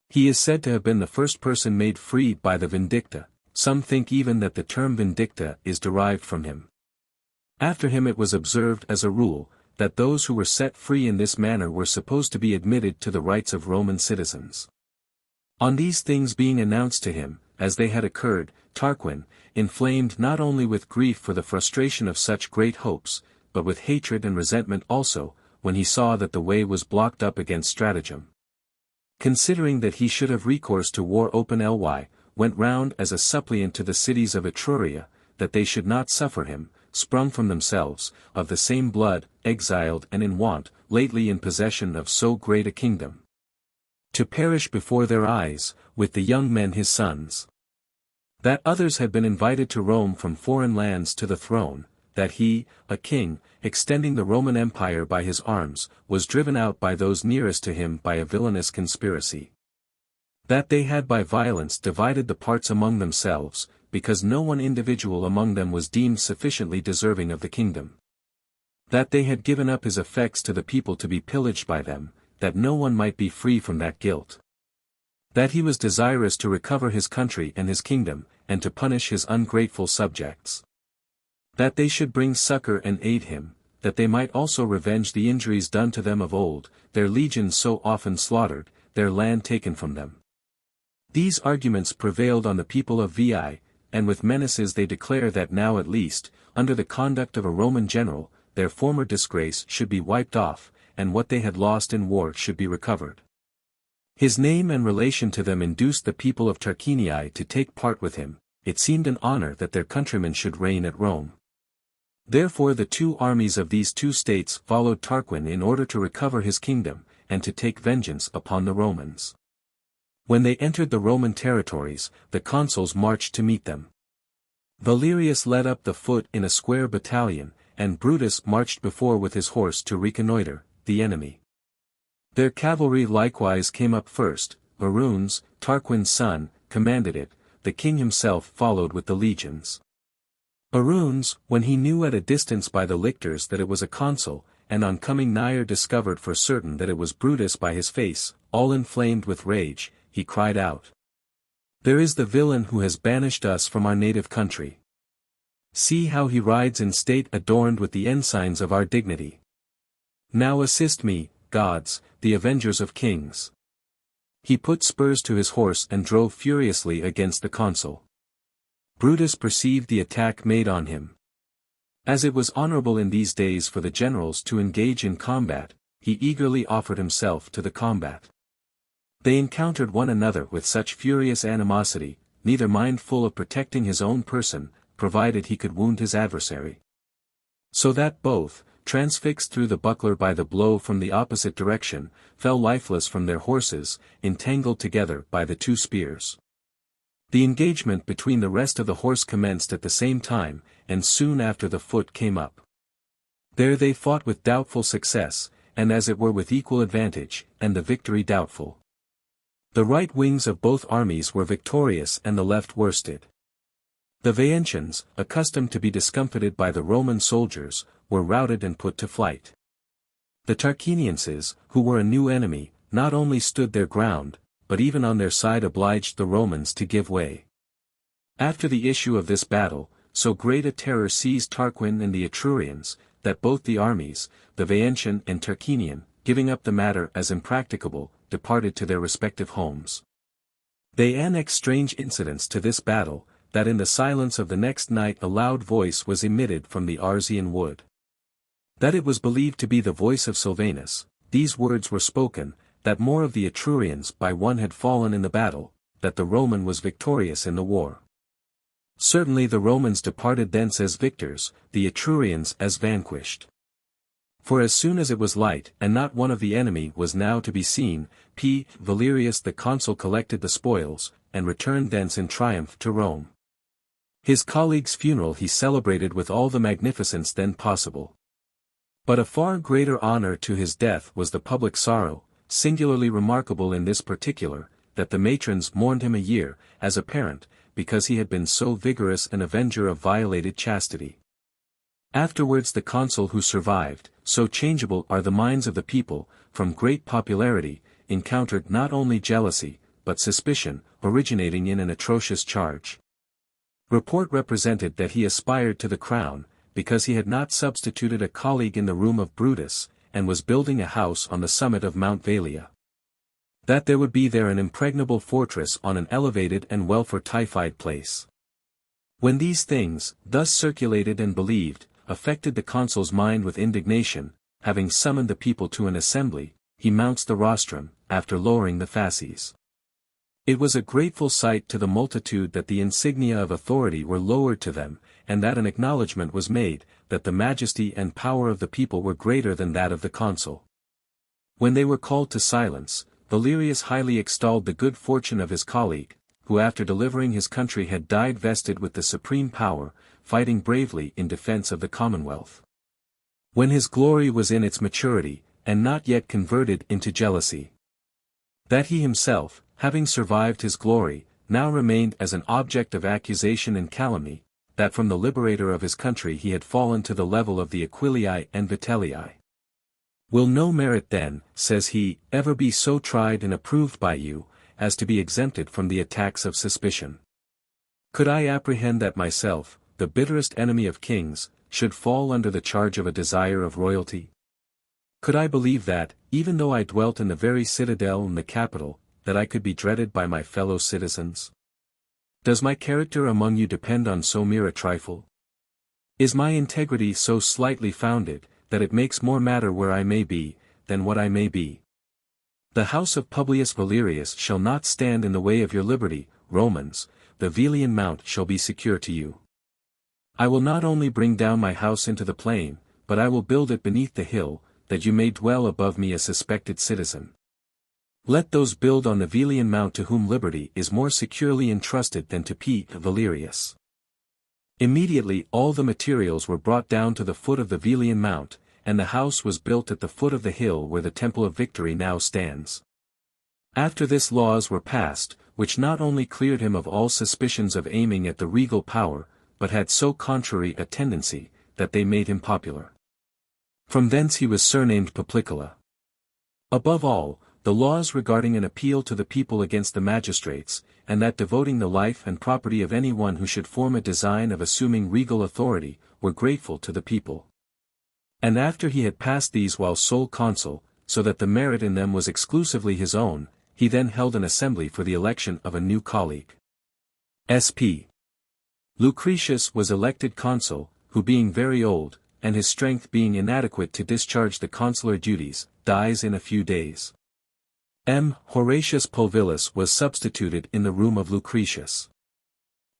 He is said to have been the first person made free by the vindicta. Some think even that the term vindicta is derived from him. After him it was observed as a rule, that those who were set free in this manner were supposed to be admitted to the rights of Roman citizens. On these things being announced to him, as they had occurred, Tarquin, inflamed not only with grief for the frustration of such great hopes, but with hatred and resentment also, when he saw that the way was blocked up against stratagem. Considering that he should have recourse to war openly, went round as a suppliant to the cities of Etruria, that they should not suffer him, sprung from themselves, of the same blood, exiled and in want, lately in possession of so great a kingdom, to perish before their eyes, with the young men his sons. That others had been invited to Rome from foreign lands to the throne, that he, a king, extending the Roman Empire by his arms, was driven out by those nearest to him by a villainous conspiracy. That they had by violence divided the parts among themselves, because no one individual among them was deemed sufficiently deserving of the kingdom. That they had given up his effects to the people to be pillaged by them, that no one might be free from that guilt. That he was desirous to recover his country and his kingdom, and to punish his ungrateful subjects. That they should bring succor and aid him, that they might also revenge the injuries done to them of old, their legions so often slaughtered, their land taken from them. These arguments prevailed on the people of Veii, and with menaces they declare that now at least, under the conduct of a Roman general, their former disgrace should be wiped off, and what they had lost in war should be recovered. His name and relation to them induced the people of Tarquinii to take part with him. It seemed an honor that their countrymen should reign at Rome. Therefore the two armies of these two states followed Tarquin in order to recover his kingdom, and to take vengeance upon the Romans. When they entered the Roman territories, the consuls marched to meet them. Valerius led up the foot in a square battalion, and Brutus marched before with his horse to reconnoiter the enemy. Their cavalry likewise came up first. Varus, Tarquin's son, commanded it. The king himself followed with the legions. Varus, when he knew at a distance by the lictors that it was a consul, and on coming nigher discovered for certain that it was Brutus by his face, all inflamed with rage, he cried out, "There is the villain who has banished us from our native country. See how he rides in state adorned with the ensigns of our dignity. Now assist me, gods, the avengers of kings." He put spurs to his horse and drove furiously against the consul. Brutus perceived the attack made on him. As it was honorable in these days for the generals to engage in combat, he eagerly offered himself to the combat. They encountered one another with such furious animosity, neither mindful of protecting his own person, provided he could wound his adversary. So that both, transfixed through the buckler by the blow from the opposite direction, fell lifeless from their horses, entangled together by the two spears. The engagement between the rest of the horse commenced at the same time, and soon after the foot came up. There they fought with doubtful success, and as it were with equal advantage, and the victory doubtful. The right wings of both armies were victorious and the left worsted. The Veientians, accustomed to be discomfited by the Roman soldiers, were routed and put to flight. The Tarquinienses, who were a new enemy, not only stood their ground, but even on their side obliged the Romans to give way. After the issue of this battle, so great a terror seized Tarquin and the Etrurians, that both the armies, the Veientian and Tarquinian, giving up the matter as impracticable, departed to their respective homes. They annexed strange incidents to this battle, that in the silence of the next night a loud voice was emitted from the Arsian wood. That it was believed to be the voice of Silvanus. These words were spoken, that more of the Etrurians by one had fallen in the battle, that the Roman was victorious in the war. Certainly the Romans departed thence as victors, the Etrurians as vanquished. For as soon as it was light and not one of the enemy was now to be seen, Valerius the consul collected the spoils, and returned thence in triumph to Rome. His colleague's funeral he celebrated with all the magnificence then possible. But a far greater honor to his death was the public sorrow, singularly remarkable in this particular, that the matrons mourned him a year, as a parent, because he had been so vigorous an avenger of violated chastity. Afterwards the consul who survived, so changeable are the minds of the people, from great popularity, encountered not only jealousy, but suspicion, originating in an atrocious charge. Report represented that he aspired to the crown, because he had not substituted a colleague in the room of Brutus, and was building a house on the summit of Mount Velia. That there would be there an impregnable fortress on an elevated and well-fortified place. When these things, thus circulated and believed, affected the consul's mind with indignation, having summoned the people to an assembly, he mounts the rostrum, after lowering the fasces. It was a grateful sight to the multitude that the insignia of authority were lowered to them, and that an acknowledgment was made, that the majesty and power of the people were greater than that of the consul. When they were called to silence, Valerius highly extolled the good fortune of his colleague, who after delivering his country had died vested with the supreme power, fighting bravely in defense of the commonwealth. When his glory was in its maturity, and not yet converted into jealousy. That he himself, having survived his glory, now remained as an object of accusation and calumny, that from the liberator of his country he had fallen to the level of the Aquilii and Vitellii. Will no merit then, says he, ever be so tried and approved by you, as to be exempted from the attacks of suspicion? Could I apprehend that myself, the bitterest enemy of kings, should fall under the charge of a desire of royalty? Could I believe that, even though I dwelt in the very citadel and the capital, that I could be dreaded by my fellow citizens? Does my character among you depend on so mere a trifle? Is my integrity so slightly founded, that it makes more matter where I may be, than what I may be? The house of Publius Valerius shall not stand in the way of your liberty, Romans, the Velian mount shall be secure to you. I will not only bring down my house into the plain, but I will build it beneath the hill, that you may dwell above me a suspected citizen. Let those build on the Velian mount to whom liberty is more securely entrusted than to P. Valerius. Immediately all the materials were brought down to the foot of the Velian mount, and the house was built at the foot of the hill where the Temple of Victory now stands. After this laws were passed, which not only cleared him of all suspicions of aiming at the regal power, but had so contrary a tendency, that they made him popular. From thence he was surnamed Publicola. Above all, the laws regarding an appeal to the people against the magistrates, and that devoting the life and property of any one who should form a design of assuming regal authority, were grateful to the people. And after he had passed these while sole consul, so that the merit in them was exclusively his own, he then held an assembly for the election of a new colleague. Sp. Lucretius was elected consul, who being very old, and his strength being inadequate to discharge the consular duties, dies in a few days. M. Horatius Pulvillus was substituted in the room of Lucretius.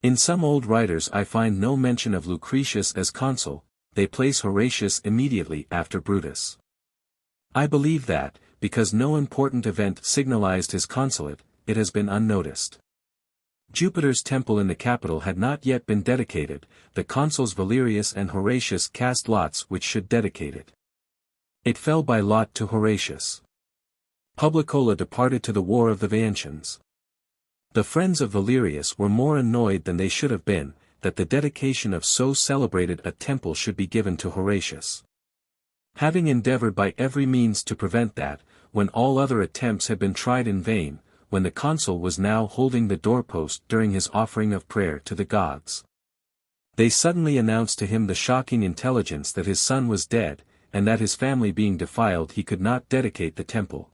In some old writers I find no mention of Lucretius as consul, they place Horatius immediately after Brutus. I believe that, because no important event signalized his consulate, it has been unnoticed. Jupiter's temple in the Capitol had not yet been dedicated, the consuls Valerius and Horatius cast lots which should dedicate it. It fell by lot to Horatius. Publicola departed to the war of the Veientians. The friends of Valerius were more annoyed than they should have been, that the dedication of so celebrated a temple should be given to Horatius. Having endeavored by every means to prevent that, when all other attempts had been tried in vain, when the consul was now holding the doorpost during his offering of prayer to the gods, they suddenly announced to him the shocking intelligence that his son was dead, and that his family being defiled he could not dedicate the temple.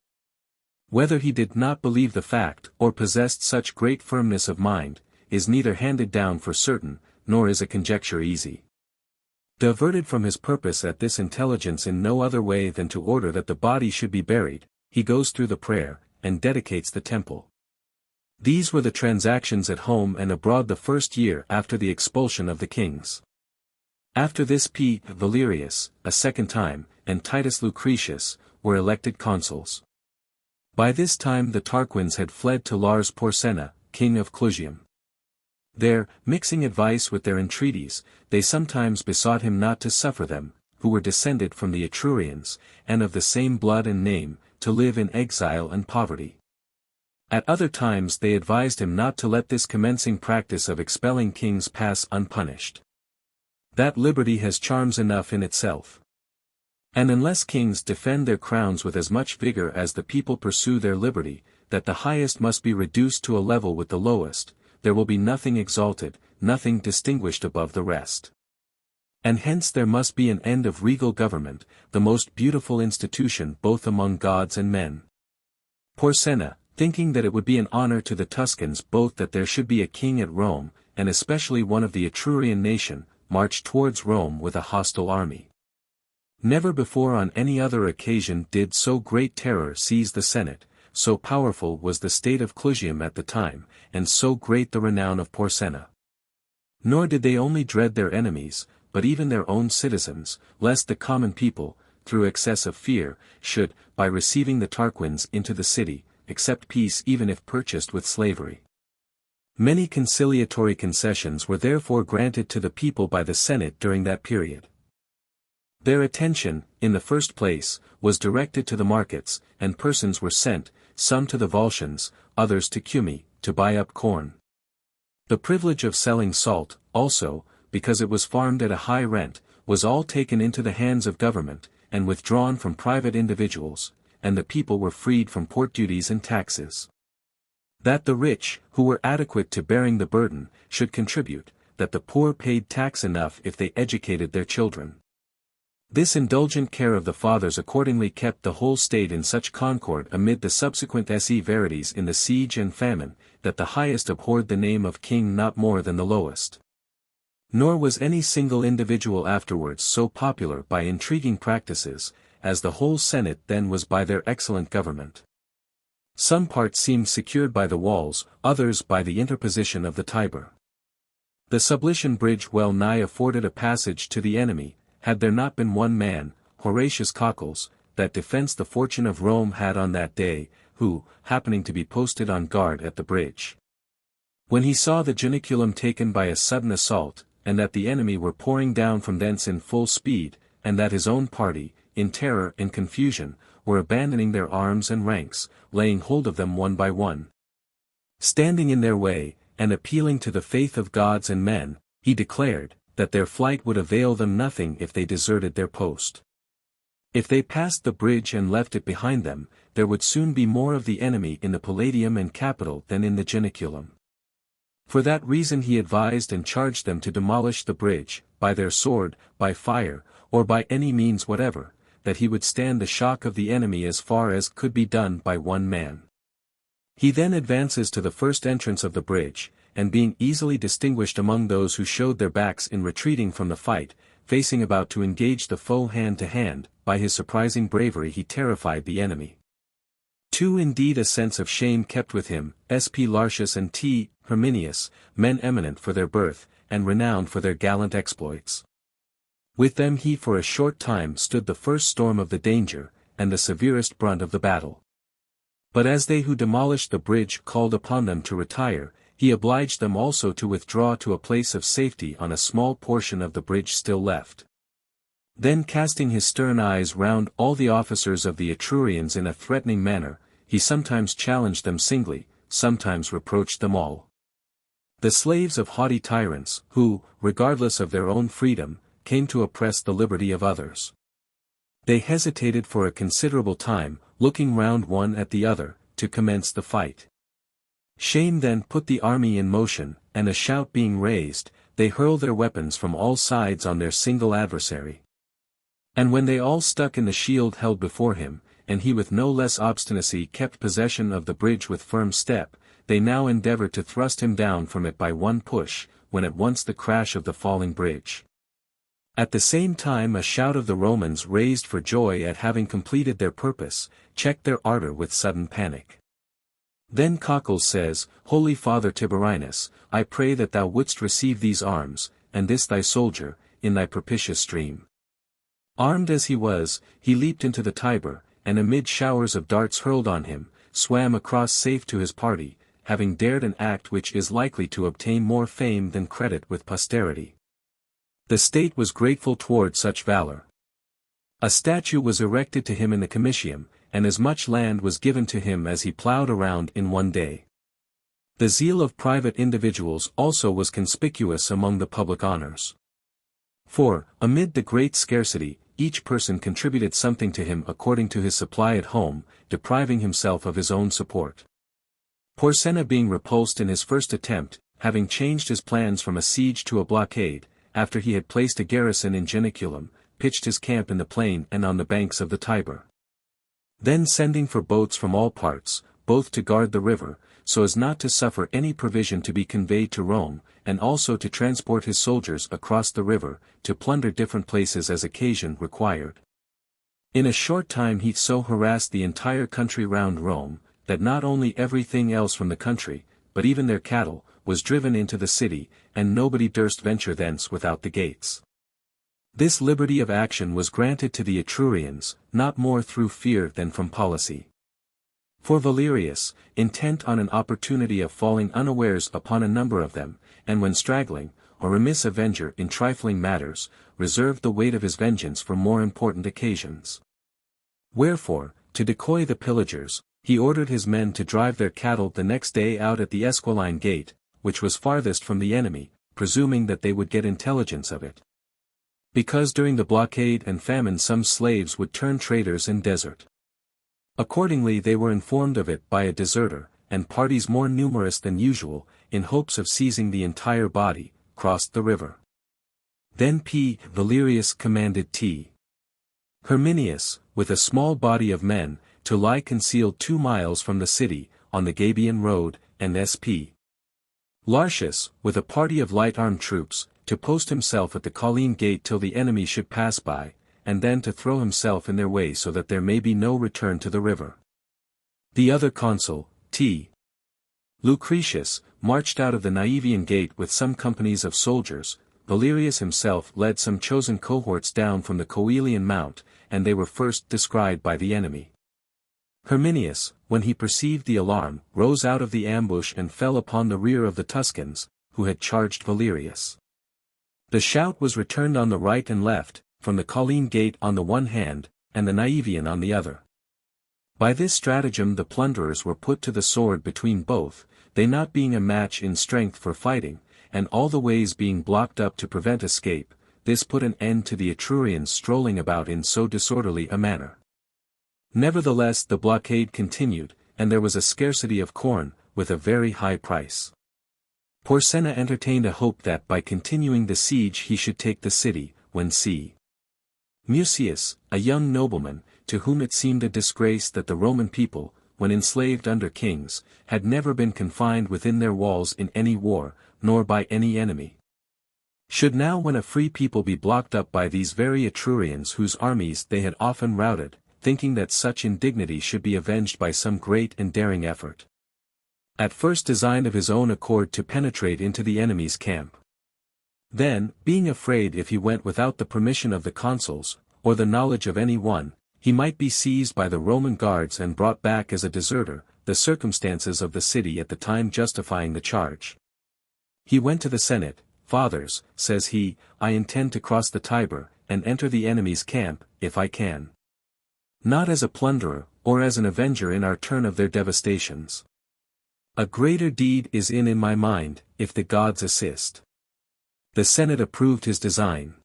Whether he did not believe the fact, or possessed such great firmness of mind, is neither handed down for certain, nor is a conjecture easy. Diverted from his purpose at this intelligence in no other way than to order that the body should be buried, he goes through the prayer, and dedicates the temple. These were the transactions at home and abroad the first year after the expulsion of the kings. After this P. Valerius, a second time, and Titus Lucretius, were elected consuls. By this time the Tarquins had fled to Lars Porsena, king of Clusium. There, mixing advice with their entreaties, they sometimes besought him not to suffer them, who were descended from the Etrurians, and of the same blood and name, to live in exile and poverty. At other times they advised him not to let this commencing practice of expelling kings pass unpunished. That liberty has charms enough in itself. And unless kings defend their crowns with as much vigor as the people pursue their liberty, that the highest must be reduced to a level with the lowest, there will be nothing exalted, nothing distinguished above the rest. And hence there must be an end of regal government, the most beautiful institution both among gods and men. Porsena, thinking that it would be an honor to the Tuscans both that there should be a king at Rome, and especially one of the Etrurian nation, marched towards Rome with a hostile army. Never before on any other occasion did so great terror seize the Senate, so powerful was the state of Clusium at the time, and so great the renown of Porsena. Nor did they only dread their enemies, but even their own citizens, lest the common people, through excess of fear, should, by receiving the Tarquins into the city, accept peace even if purchased with slavery. Many conciliatory concessions were therefore granted to the people by the Senate during that period. Their attention, in the first place, was directed to the markets, and persons were sent, some to the Volscians, others to Cumae, to buy up corn. The privilege of selling salt, also, because it was farmed at a high rent, was all taken into the hands of government, and withdrawn from private individuals, and the people were freed from port duties and taxes. That the rich, who were adequate to bearing the burden, should contribute, that the poor paid tax enough if they educated their children. This indulgent care of the fathers accordingly kept the whole state in such concord amid the subsequent severities in the siege and famine, that the highest abhorred the name of king not more than the lowest. Nor was any single individual afterwards so popular by intriguing practices, as the whole Senate then was by their excellent government. Some parts seemed secured by the walls, others by the interposition of the Tiber. The Sublician bridge well nigh afforded a passage to the enemy, had there not been one man, Horatius Coccles, that defense the fortune of Rome had on that day, who, happening to be posted on guard at the bridge, when he saw the Janiculum taken by a sudden assault, and that the enemy were pouring down from thence in full speed, and that his own party, in terror and confusion, were abandoning their arms and ranks, laying hold of them one by one, standing in their way, and appealing to the faith of gods and men, he declared, that their flight would avail them nothing if they deserted their post. If they passed the bridge and left it behind them, there would soon be more of the enemy in the Palladium and Capitol than in the Janiculum. For that reason he advised and charged them to demolish the bridge, by their sword, by fire, or by any means whatever, that he would stand the shock of the enemy as far as could be done by one man. He then advances to the first entrance of the bridge, and being easily distinguished among those who showed their backs in retreating from the fight, facing about to engage the foe hand to hand, by his surprising bravery he terrified the enemy. 2. Indeed a sense of shame kept with him, S.P. Lartius and T. Herminius, men eminent for their birth, and renowned for their gallant exploits. With them he for a short time stood the first storm of the danger, and the severest brunt of the battle. But as they who demolished the bridge called upon them to retire, he obliged them also to withdraw to a place of safety on a small portion of the bridge still left. Then casting his stern eyes round all the officers of the Etrurians in a threatening manner, he sometimes challenged them singly, sometimes reproached them all. The slaves of haughty tyrants, who, regardless of their own freedom, came to oppress the liberty of others. They hesitated for a considerable time, looking round one at the other, to commence the fight. Shame then put the army in motion, and a shout being raised, they hurled their weapons from all sides on their single adversary. And when they all stuck in the shield held before him, and he with no less obstinacy kept possession of the bridge with firm step, they now endeavored to thrust him down from it by one push, when at once the crash of the falling bridge. At the same time a shout of the Romans raised for joy at having completed their purpose, checked their ardor with sudden panic. Then Coccles says, Holy Father Tiberinus, I pray that thou wouldst receive these arms, and this thy soldier, in thy propitious stream. Armed as he was, he leaped into the Tiber, and amid showers of darts hurled on him, swam across safe to his party, having dared an act which is likely to obtain more fame than credit with posterity. The state was grateful toward such valor. A statue was erected to him in the Comitium, and as much land was given to him as he plowed around in one day. The zeal of private individuals also was conspicuous among the public honors. For, amid the great scarcity, each person contributed something to him according to his supply at home, depriving himself of his own support. Porsenna being repulsed in his first attempt, having changed his plans from a siege to a blockade, after he had placed a garrison in Janiculum, pitched his camp in the plain and on the banks of the Tiber. Then sending for boats from all parts, both to guard the river, so as not to suffer any provision to be conveyed to Rome, and also to transport his soldiers across the river, to plunder different places as occasion required. In a short time he so harassed the entire country round Rome, that not only everything else from the country, but even their cattle, was driven into the city, and nobody durst venture thence without the gates. This liberty of action was granted to the Etrurians, not more through fear than from policy. For Valerius, intent on an opportunity of falling unawares upon a number of them, and when straggling, or remiss avenger in trifling matters, reserved the weight of his vengeance for more important occasions. Wherefore, to decoy the pillagers, he ordered his men to drive their cattle the next day out at the Esquiline gate, which was farthest from the enemy, presuming that they would get intelligence of it. Because during the blockade and famine some slaves would turn traitors and desert. Accordingly they were informed of it by a deserter, and parties more numerous than usual, in hopes of seizing the entire body, crossed the river. Then Valerius commanded Herminius, with a small body of men, to lie concealed 2 miles from the city, on the Gabian road, and Lartius, with a party of light-armed troops, to post himself at the Colline gate till the enemy should pass by, and then to throw himself in their way so that there may be no return to the river. The other consul, Lucretius, marched out of the Naevian gate with some companies of soldiers. Valerius himself led some chosen cohorts down from the Coelian mount, and they were first descried by the enemy. Herminius, when he perceived the alarm, rose out of the ambush and fell upon the rear of the Tuscans, who had charged Valerius. The shout was returned on the right and left, from the Colline gate on the one hand, and the Naevian on the other. By this stratagem the plunderers were put to the sword between both, they not being a match in strength for fighting, and all the ways being blocked up to prevent escape. This put an end to the Etrurians strolling about in so disorderly a manner. Nevertheless the blockade continued, and there was a scarcity of corn, with a very high price. Porsenna entertained a hope that by continuing the siege he should take the city, when Mucius, a young nobleman, to whom it seemed a disgrace that the Roman people, when enslaved under kings, had never been confined within their walls in any war, nor by any enemy, should now when a free people be blocked up by these very Etrurians whose armies they had often routed, thinking that such indignity should be avenged by some great and daring effort. At first designed of his own accord to penetrate into the enemy's camp. Then, being afraid if he went without the permission of the consuls, or the knowledge of any one, he might be seized by the Roman guards and brought back as a deserter, the circumstances of the city at the time justifying the charge. He went to the Senate. Fathers, says he, I intend to cross the Tiber, and enter the enemy's camp, if I can. Not as a plunderer, or as an avenger in our turn of their devastations. A greater deed is in my mind, if the gods assist. The Senate approved his design.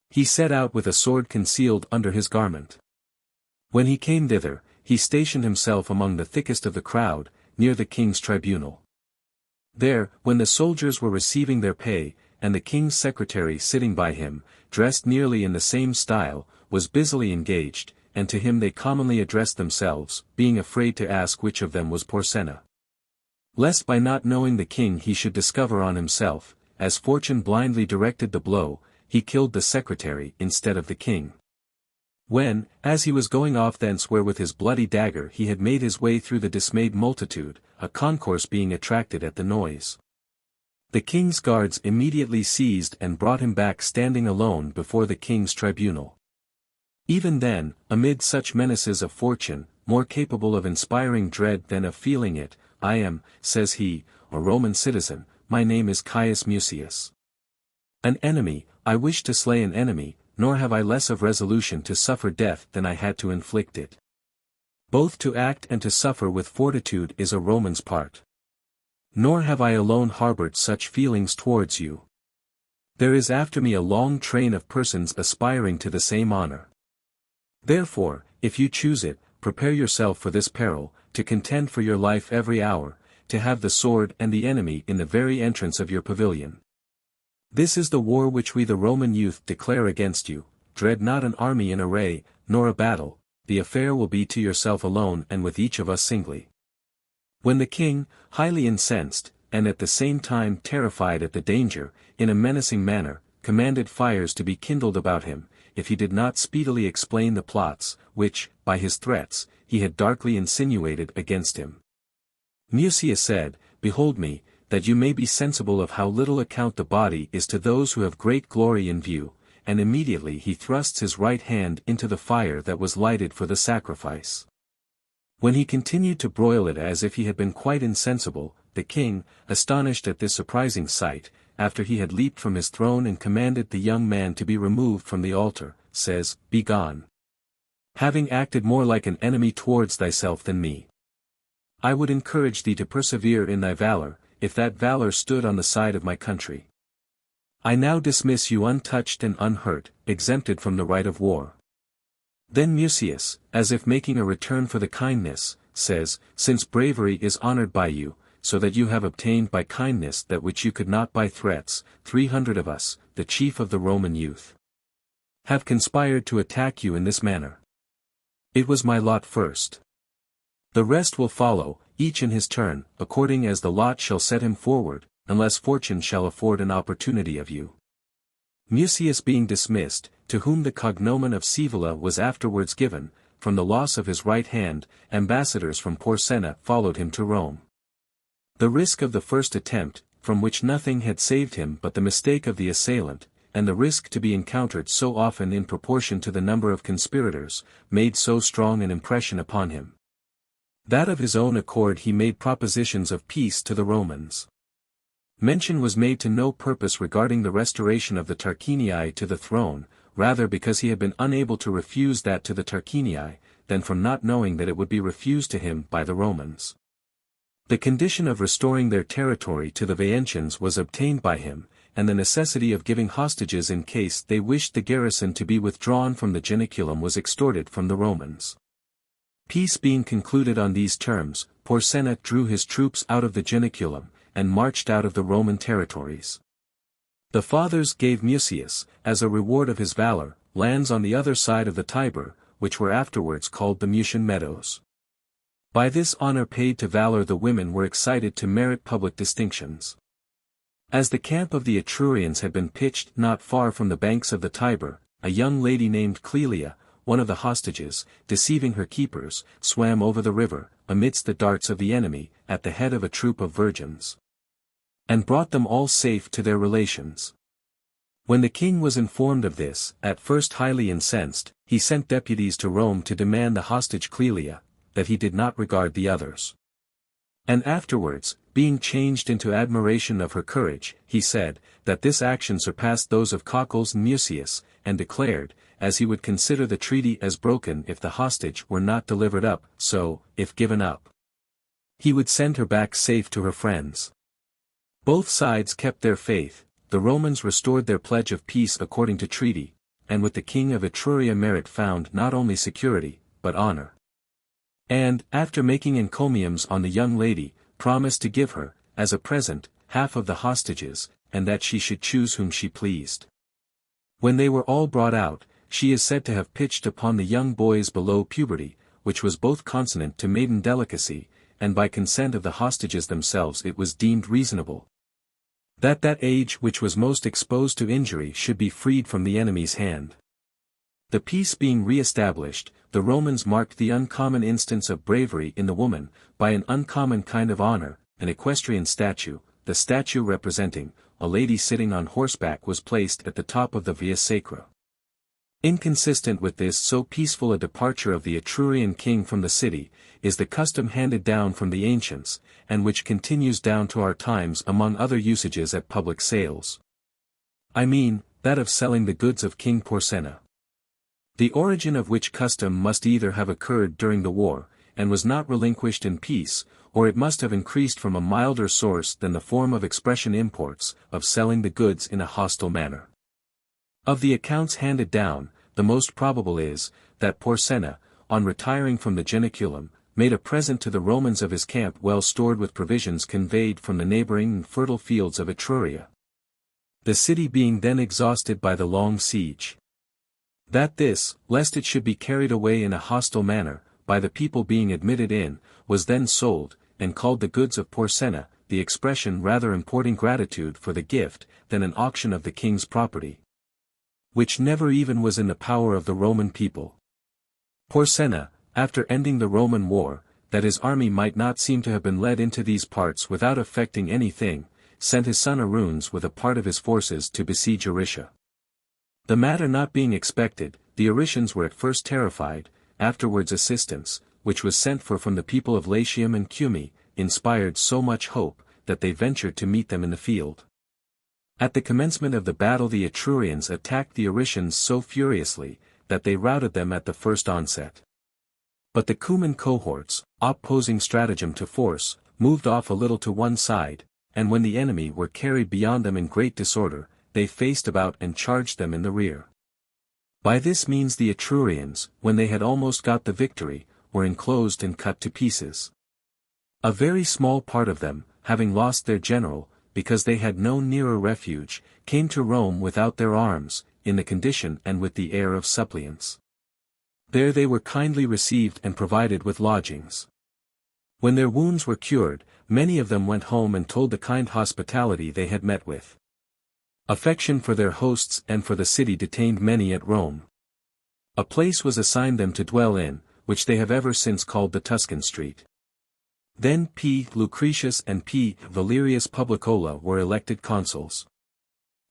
He set out with a sword concealed under his garment. When he came thither, he stationed himself among the thickest of the crowd, near the king's tribunal. There, when the soldiers were receiving their pay, and the king's secretary sitting by him, dressed nearly in the same style, was busily engaged, and to him they commonly addressed themselves, being afraid to ask which of them was Porsenna. Lest by not knowing the king he should discover on himself, as fortune blindly directed the blow, he killed the secretary instead of the king. When, as he was going off thence where with his bloody dagger he had made his way through the dismayed multitude, a concourse being attracted at the noise. The king's guards immediately seized and brought him back standing alone before the king's tribunal. Even then, amid such menaces of fortune, more capable of inspiring dread than of feeling it, I am, says he, a Roman citizen, my name is Caius Mucius. An enemy, I wish to slay an enemy, nor have I less of resolution to suffer death than I had to inflict it. Both to act and to suffer with fortitude is a Roman's part. Nor have I alone harbored such feelings towards you. There is after me a long train of persons aspiring to the same honor. Therefore, if you choose it, prepare yourself for this peril, to contend for your life every hour, to have the sword and the enemy in the very entrance of your pavilion. This is the war which we the Roman youth declare against you. Dread not an army in array, nor a battle, the affair will be to yourself alone and with each of us singly. When the king, highly incensed, and at the same time terrified at the danger, in a menacing manner, commanded fires to be kindled about him, if he did not speedily explain the plots, which, by his threats, he had darkly insinuated against him. Mucius said, Behold me, that you may be sensible of how little account the body is to those who have great glory in view, and immediately he thrusts his right hand into the fire that was lighted for the sacrifice. When he continued to broil it as if he had been quite insensible, the king, astonished at this surprising sight, after he had leaped from his throne and commanded the young man to be removed from the altar, says, Begone. Having acted more like an enemy towards thyself than me. I would encourage thee to persevere in thy valor, if that valor stood on the side of my country. I now dismiss you untouched and unhurt, exempted from the right of war. Then Mucius, as if making a return for the kindness, says, Since bravery is honored by you, so that you have obtained by kindness that which you could not by threats. 300 of us, the chief of the Roman youth, have conspired to attack you in this manner. It was my lot first. The rest will follow, each in his turn, according as the lot shall set him forward, unless fortune shall afford an opportunity of you. Mucius being dismissed, to whom the cognomen of Scaevola was afterwards given, from the loss of his right hand, ambassadors from Porsenna followed him to Rome. The risk of the first attempt, from which nothing had saved him but the mistake of the assailant, and the risk to be encountered so often in proportion to the number of conspirators, made so strong an impression upon him, that of his own accord he made propositions of peace to the Romans. Mention was made to no purpose regarding the restoration of the Tarquinii to the throne, rather because he had been unable to refuse that to the Tarquinii, than from not knowing that it would be refused to him by the Romans. The condition of restoring their territory to the Veientians was obtained by him, and the necessity of giving hostages in case they wished the garrison to be withdrawn from the Janiculum was extorted from the Romans. Peace being concluded on these terms, Porsenna drew his troops out of the Janiculum, and marched out of the Roman territories. The fathers gave Mucius, as a reward of his valor, lands on the other side of the Tiber, which were afterwards called the Mucian Meadows. By this honor paid to valor the women were excited to merit public distinctions. As the camp of the Etrurians had been pitched not far from the banks of the Tiber, a young lady named Clelia, one of the hostages, deceiving her keepers, swam over the river, amidst the darts of the enemy, at the head of a troop of virgins, and brought them all safe to their relations. When the king was informed of this, at first highly incensed, he sent deputies to Rome to demand the hostage Clelia, that he did not regard the others. And afterwards, being changed into admiration of her courage, he said, that this action surpassed those of Coccles and Mucius, and declared, as he would consider the treaty as broken if the hostage were not delivered up, so, if given up, he would send her back safe to her friends. Both sides kept their faith, the Romans restored their pledge of peace according to treaty, and with the king of Etruria merit found not only security, but honor. And, after making encomiums on the young lady, promised to give her, as a present, half of the hostages, and that she should choose whom she pleased. When they were all brought out, she is said to have pitched upon the young boys below puberty, which was both consonant to maiden delicacy, and by consent of the hostages themselves it was deemed reasonable, that that age which was most exposed to injury should be freed from the enemy's hand. The peace being re-established, the Romans marked the uncommon instance of bravery in the woman, by an uncommon kind of honor, an equestrian statue, the statue representing a lady sitting on horseback was placed at the top of the Via Sacra. Inconsistent with this so peaceful a departure of the Etrurian king from the city, is the custom handed down from the ancients, and which continues down to our times among other usages at public sales. I mean, that of selling the goods of King Porsenna. The origin of which custom must either have occurred during the war, and was not relinquished in peace, or it must have increased from a milder source than the form of expression imports, of selling the goods in a hostile manner. Of the accounts handed down, the most probable is, that Porsenna, on retiring from the Janiculum, made a present to the Romans of his camp well stored with provisions conveyed from the neighboring and fertile fields of Etruria. The city being then exhausted by the long siege. That this, lest it should be carried away in a hostile manner, by the people being admitted in, was then sold, and called the goods of Porsenna, the expression rather importing gratitude for the gift, than an auction of the king's property, which never even was in the power of the Roman people. Porsenna, after ending the Roman war, that his army might not seem to have been led into these parts without effecting anything, sent his son Aruns with a part of his forces to besiege Aricia. The matter not being expected, the Aricians were at first terrified, afterwards assistance, which was sent for from the people of Latium and Cumae, inspired so much hope, that they ventured to meet them in the field. At the commencement of the battle the Etrurians attacked the Aricians so furiously, that they routed them at the first onset. But the Cuman cohorts, opposing stratagem to force, moved off a little to one side, and when the enemy were carried beyond them in great disorder, they faced about and charged them in the rear. By this means the Etrurians, when they had almost got the victory, were enclosed and cut to pieces. A very small part of them, having lost their general, because they had no nearer refuge, came to Rome without their arms, in the condition and with the air of suppliants. There they were kindly received and provided with lodgings. When their wounds were cured, many of them went home and told the kind hospitality they had met with. Affection for their hosts and for the city detained many at Rome. A place was assigned them to dwell in, which they have ever since called the Tuscan Street. Then P. Lucretius and P. Valerius Publicola were elected consuls.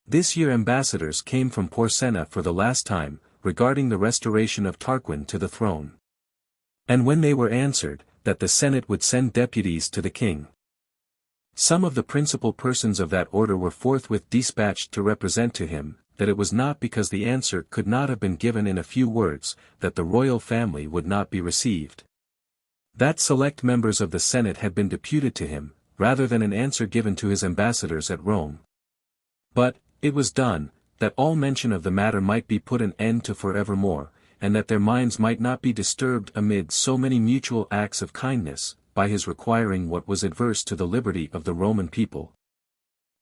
This year ambassadors came from Porsenna for the last time, regarding the restoration of Tarquin to the throne. And when they were answered, that the Senate would send deputies to the king. Some of the principal persons of that order were forthwith dispatched to represent to him, that it was not because the answer could not have been given in a few words, that the royal family would not be received. That select members of the Senate had been deputed to him, rather than an answer given to his ambassadors at Rome. But, it was done, that all mention of the matter might be put an end to forevermore, and that their minds might not be disturbed amid so many mutual acts of kindness, by his requiring what was adverse to the liberty of the Roman people.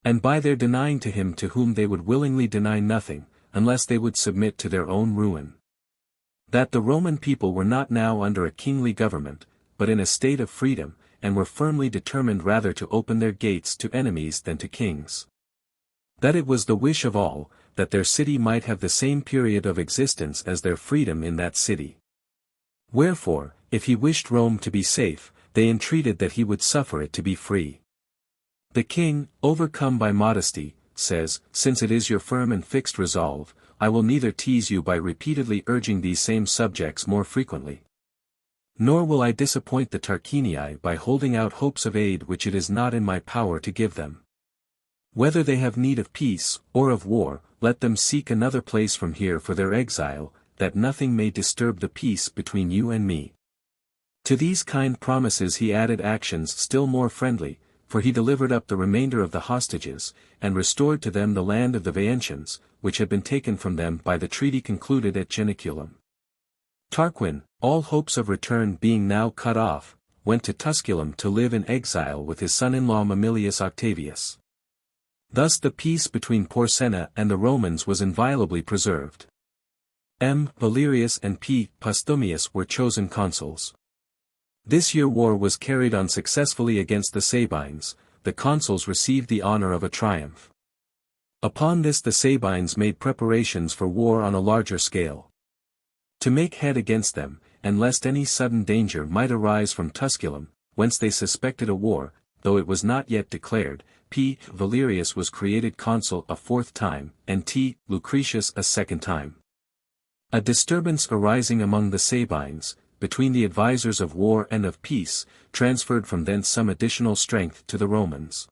And by their denying to him to whom they would willingly deny nothing, unless they would submit to their own ruin. That the Roman people were not now under a kingly government, but in a state of freedom, and were firmly determined rather to open their gates to enemies than to kings. That it was the wish of all, that their city might have the same period of existence as their freedom in that city. Wherefore, if he wished Rome to be safe, they entreated that he would suffer it to be free. The king, overcome by modesty, says, "Since it is your firm and fixed resolve, I will neither tease you by repeatedly urging these same subjects more frequently. Nor will I disappoint the Tarquinii by holding out hopes of aid which it is not in my power to give them. Whether they have need of peace, or of war, let them seek another place from here for their exile, that nothing may disturb the peace between you and me." To these kind promises he added actions still more friendly, for he delivered up the remainder of the hostages, and restored to them the land of the Veientians, which had been taken from them by the treaty concluded at Janiculum. Tarquin, all hopes of return being now cut off, went to Tusculum to live in exile with his son-in-law Mamilius Octavius. Thus the peace between Porsenna and the Romans was inviolably preserved. M. Valerius and P. Postumius were chosen consuls. This year war was carried on successfully against the Sabines, the consuls received the honor of a triumph. Upon this the Sabines made preparations for war on a larger scale. To make head against them, and lest any sudden danger might arise from Tusculum, whence they suspected a war, though it was not yet declared, P. Valerius was created consul a fourth time, and T. Lucretius a second time. A disturbance arising among the Sabines, between the advisers of war and of peace, transferred from thence some additional strength to the Romans.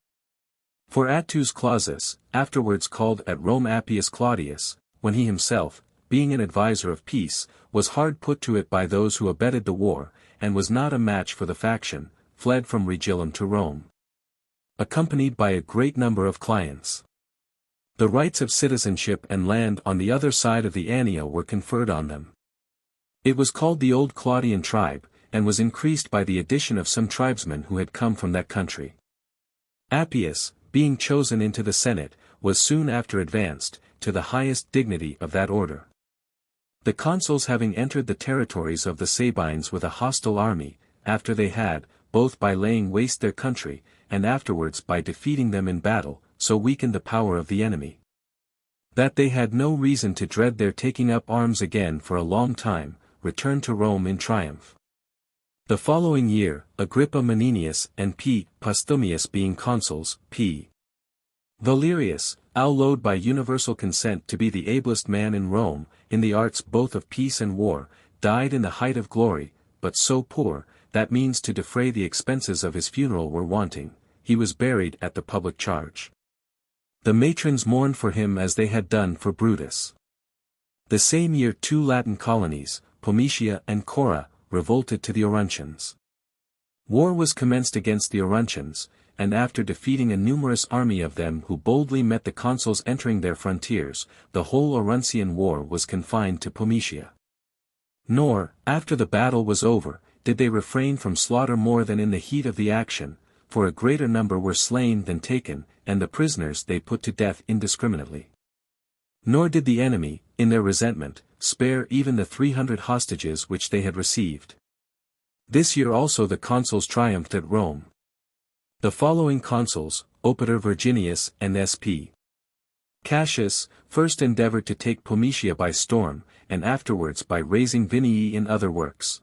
For Attus Clausus, afterwards called at Rome Appius Claudius, when he himself, being an adviser of peace, was hard put to it by those who abetted the war, and was not a match for the faction, fled from Regillum to Rome, accompanied by a great number of clients. The rights of citizenship and land on the other side of the Anio were conferred on them. It was called the Old Claudian tribe, and was increased by the addition of some tribesmen who had come from that country. Appius, being chosen into the Senate, was soon after advanced, to the highest dignity of that order. The consuls having entered the territories of the Sabines with a hostile army, after they had, both by laying waste their country, and afterwards by defeating them in battle, so weakened the power of the enemy, that they had no reason to dread their taking up arms again for a long time, returned to Rome in triumph. The following year, Agrippa Maninius and P. Postumius being consuls, P. Valerius, allowed by universal consent to be the ablest man in Rome, in the arts both of peace and war, died in the height of glory, but so poor, that means to defray the expenses of his funeral were wanting, he was buried at the public charge. The matrons mourned for him as they had done for Brutus. The same year 2 Latin colonies, Pometia and Cora, revolted to the Orontians. War was commenced against the Orontians, and after defeating a numerous army of them who boldly met the consuls entering their frontiers, the whole Orontian war was confined to Pometia. Nor, after the battle was over, did they refrain from slaughter more than in the heat of the action, for a greater number were slain than taken, and the prisoners they put to death indiscriminately. Nor did the enemy, in their resentment, spare even the 300 hostages which they had received. This year also the consuls triumphed at Rome. The following consuls, Opater Virginius and S.P. Cassius, first endeavored to take Pometia by storm, and afterwards by raising Vinii in other works.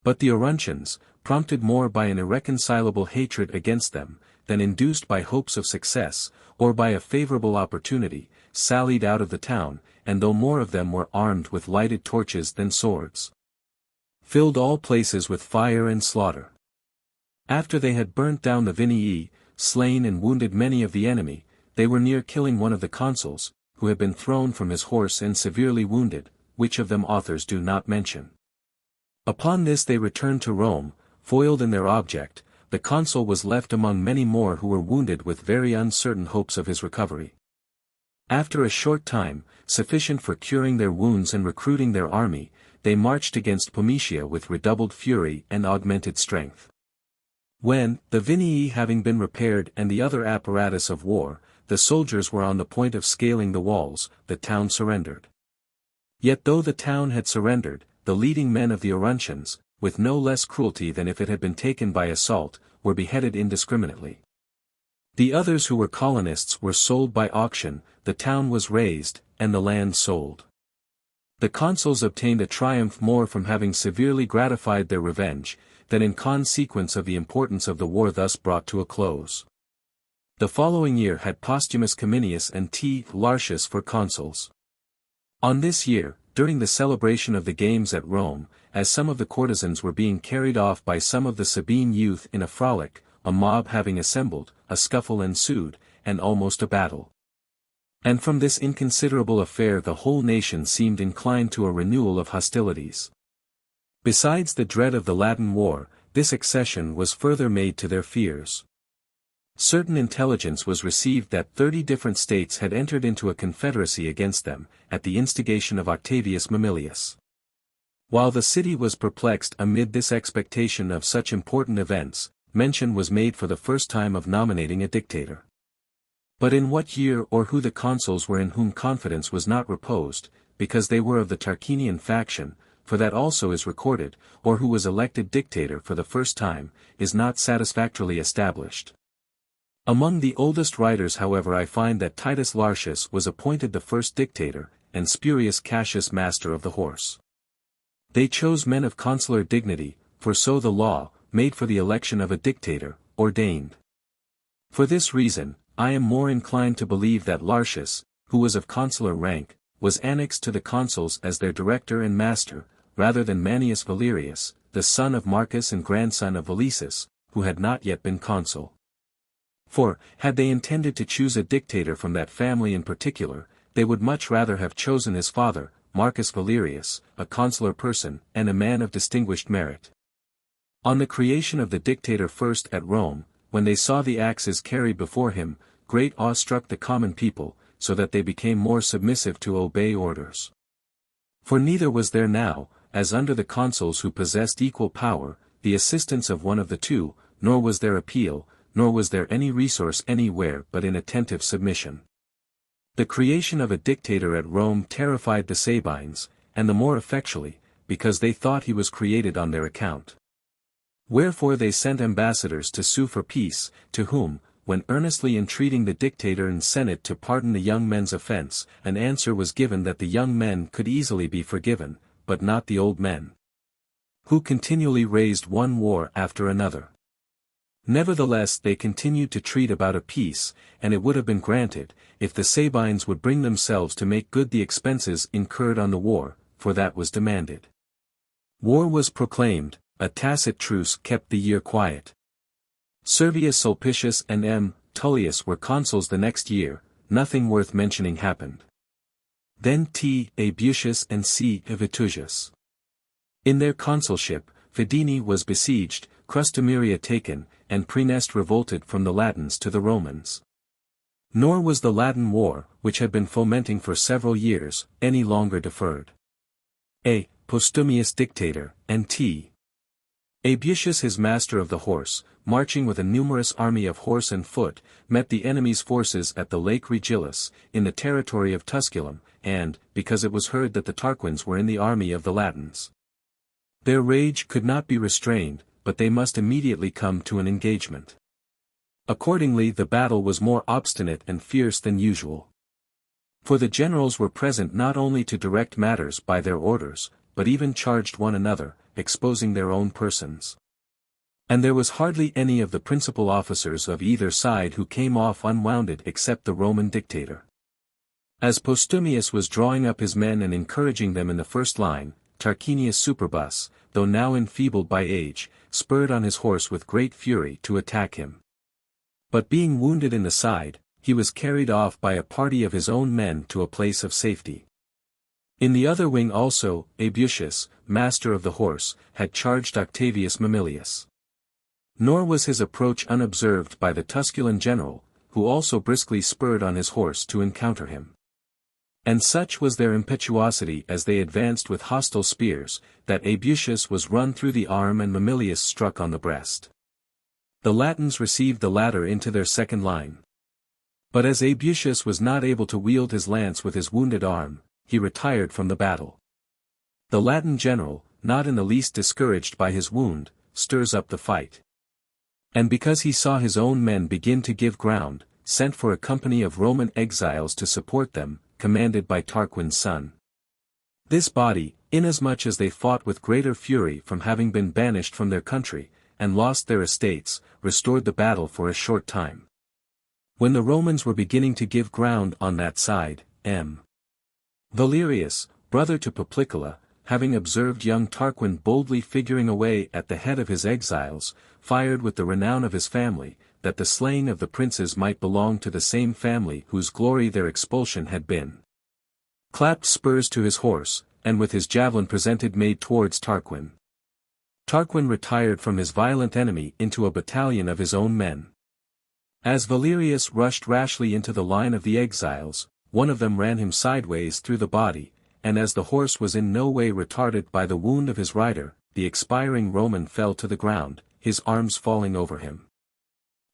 But the Orontians, prompted more by an irreconcilable hatred against them, than induced by hopes of success, or by a favorable opportunity, sallied out of the town, and though more of them were armed with lighted torches than swords, filled all places with fire and slaughter. After they had burnt down the Vinii, slain and wounded many of the enemy, they were near killing one of the consuls, who had been thrown from his horse and severely wounded, which of them authors do not mention. Upon this they returned to Rome, foiled in their object. The consul was left among many more who were wounded with very uncertain hopes of his recovery. After a short time, sufficient for curing their wounds and recruiting their army, they marched against Pometia with redoubled fury and augmented strength. When, the Vinii having been repaired and the other apparatus of war, the soldiers were on the point of scaling the walls, the town surrendered. Yet though the town had surrendered, the leading men of the Orontians, with no less cruelty than if it had been taken by assault, were beheaded indiscriminately. The others who were colonists were sold by auction, the town was razed, and the land sold. The consuls obtained a triumph more from having severely gratified their revenge, than in consequence of the importance of the war thus brought to a close. The following year had Postumus Cominius and T. Lartius for consuls. On this year, during the celebration of the games at Rome, as some of the courtesans were being carried off by some of the Sabine youth in a frolic, a mob having assembled, a scuffle ensued, and almost a battle. And from this inconsiderable affair the whole nation seemed inclined to a renewal of hostilities. Besides the dread of the Latin war, this accession was further made to their fears. Certain intelligence was received that 30 different states had entered into a confederacy against them, at the instigation of Octavius Mamilius. While the city was perplexed amid this expectation of such important events, mention was made for the first time of nominating a dictator. But in what year or who the consuls were in whom confidence was not reposed, because they were of the Tarquinian faction, for that also is recorded, or who was elected dictator for the first time, is not satisfactorily established. Among the oldest writers however I find that Titus Lartius was appointed the first dictator, and Spurius Cassius master of the horse. They chose men of consular dignity, for so the law, made for the election of a dictator, ordained. For this reason, I am more inclined to believe that Lartius, who was of consular rank, was annexed to the consuls as their director and master, rather than Manius Valerius, the son of Marcus and grandson of Valesus, who had not yet been consul. For, had they intended to choose a dictator from that family in particular, they would much rather have chosen his father, Marcus Valerius, a consular person, and a man of distinguished merit. On the creation of the dictator first at Rome, when they saw the axes carried before him, great awe struck the common people, so that they became more submissive to obey orders. For neither was there now, as under the consuls who possessed equal power, the assistance of one of the two, nor was there appeal, nor was there any resource anywhere but in attentive submission. The creation of a dictator at Rome terrified the Sabines, and the more effectually, because they thought he was created on their account. Wherefore they sent ambassadors to sue for peace, to whom, when earnestly entreating the dictator and senate to pardon the young men's offense, an answer was given that the young men could easily be forgiven, but not the old men, who continually raised one war after another. Nevertheless they continued to treat about a peace, and it would have been granted, if the Sabines would bring themselves to make good the expenses incurred on the war, for that was demanded. War was proclaimed, a tacit truce kept the year quiet. Servius Sulpicius and M. Tullius were consuls the next year, nothing worth mentioning happened. Then T. Abusius and C. Vitusius. In their consulship, Fidene was besieged, Crustamiria taken, and Praeneste revolted from the Latins to the Romans. Nor was the Latin war, which had been fomenting for several years, any longer deferred. A. Postumius dictator, and T. Abusius his master of the horse, marching with a numerous army of horse and foot, met the enemy's forces at the Lake Regillus, in the territory of Tusculum, and, because it was heard that the Tarquins were in the army of the Latins, their rage could not be restrained, but they must immediately come to an engagement. Accordingly the battle was more obstinate and fierce than usual. For the generals were present not only to direct matters by their orders, but even charged one another, exposing their own persons. And there was hardly any of the principal officers of either side who came off unwounded except the Roman dictator. As Postumius was drawing up his men and encouraging them in the first line, Tarquinius Superbus, though now enfeebled by age, spurred on his horse with great fury to attack him. But being wounded in the side, he was carried off by a party of his own men to a place of safety. In the other wing also, Abusius, master of the horse, had charged Octavius Mamilius. Nor was his approach unobserved by the Tusculan general, who also briskly spurred on his horse to encounter him. And such was their impetuosity as they advanced with hostile spears, that Abusius was run through the arm and Mamilius struck on the breast. The Latins received the latter into their second line. But as Abusius was not able to wield his lance with his wounded arm, he retired from the battle. The Latin general, not in the least discouraged by his wound, stirs up the fight. And because he saw his own men begin to give ground, sent for a company of Roman exiles to support them, commanded by Tarquin's son. This body, inasmuch as they fought with greater fury from having been banished from their country, and lost their estates, restored the battle for a short time. When the Romans were beginning to give ground on that side, M. Valerius, brother to Poplicola, having observed young Tarquin boldly figuring away at the head of his exiles, fired with the renown of his family, that the slaying of the princes might belong to the same family whose glory their expulsion had been. Clapped spurs to his horse, and with his javelin presented made towards Tarquin. Tarquin retired from his violent enemy into a battalion of his own men. As Valerius rushed rashly into the line of the exiles, one of them ran him sideways through the body, and as the horse was in no way retarded by the wound of his rider, the expiring Roman fell to the ground, his arms falling over him.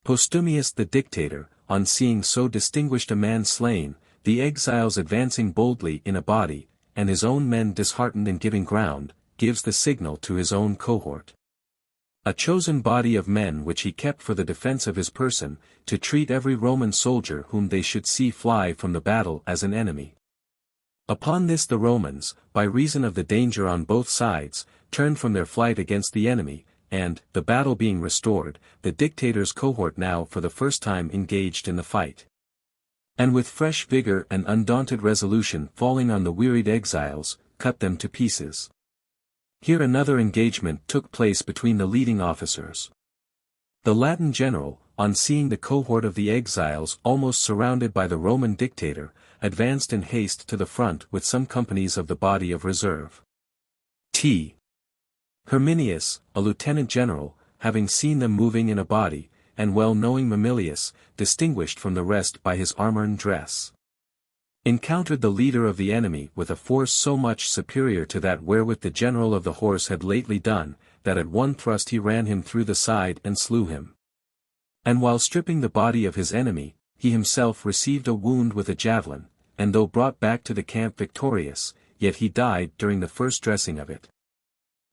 Postumius the dictator, on seeing so distinguished a man slain, the exiles advancing boldly in a body, and his own men disheartened in giving ground, gives the signal to his own cohort. A chosen body of men which he kept for the defense of his person, to treat every Roman soldier whom they should see fly from the battle as an enemy. Upon this the Romans, by reason of the danger on both sides, turned from their flight against the enemy, and, the battle being restored, the dictator's cohort now for the first time engaged in the fight. And with fresh vigor and undaunted resolution falling on the wearied exiles, cut them to pieces. Here another engagement took place between the leading officers. The Latin general, on seeing the cohort of the exiles almost surrounded by the Roman dictator, advanced in haste to the front with some companies of the body of reserve. T. Herminius, a lieutenant general, having seen them moving in a body, and well knowing Mamilius, distinguished from the rest by his armor and dress, encountered the leader of the enemy with a force so much superior to that wherewith the general of the horse had lately done, that at one thrust he ran him through the side and slew him. And while stripping the body of his enemy, he himself received a wound with a javelin, and though brought back to the camp victorious, yet he died during the first dressing of it.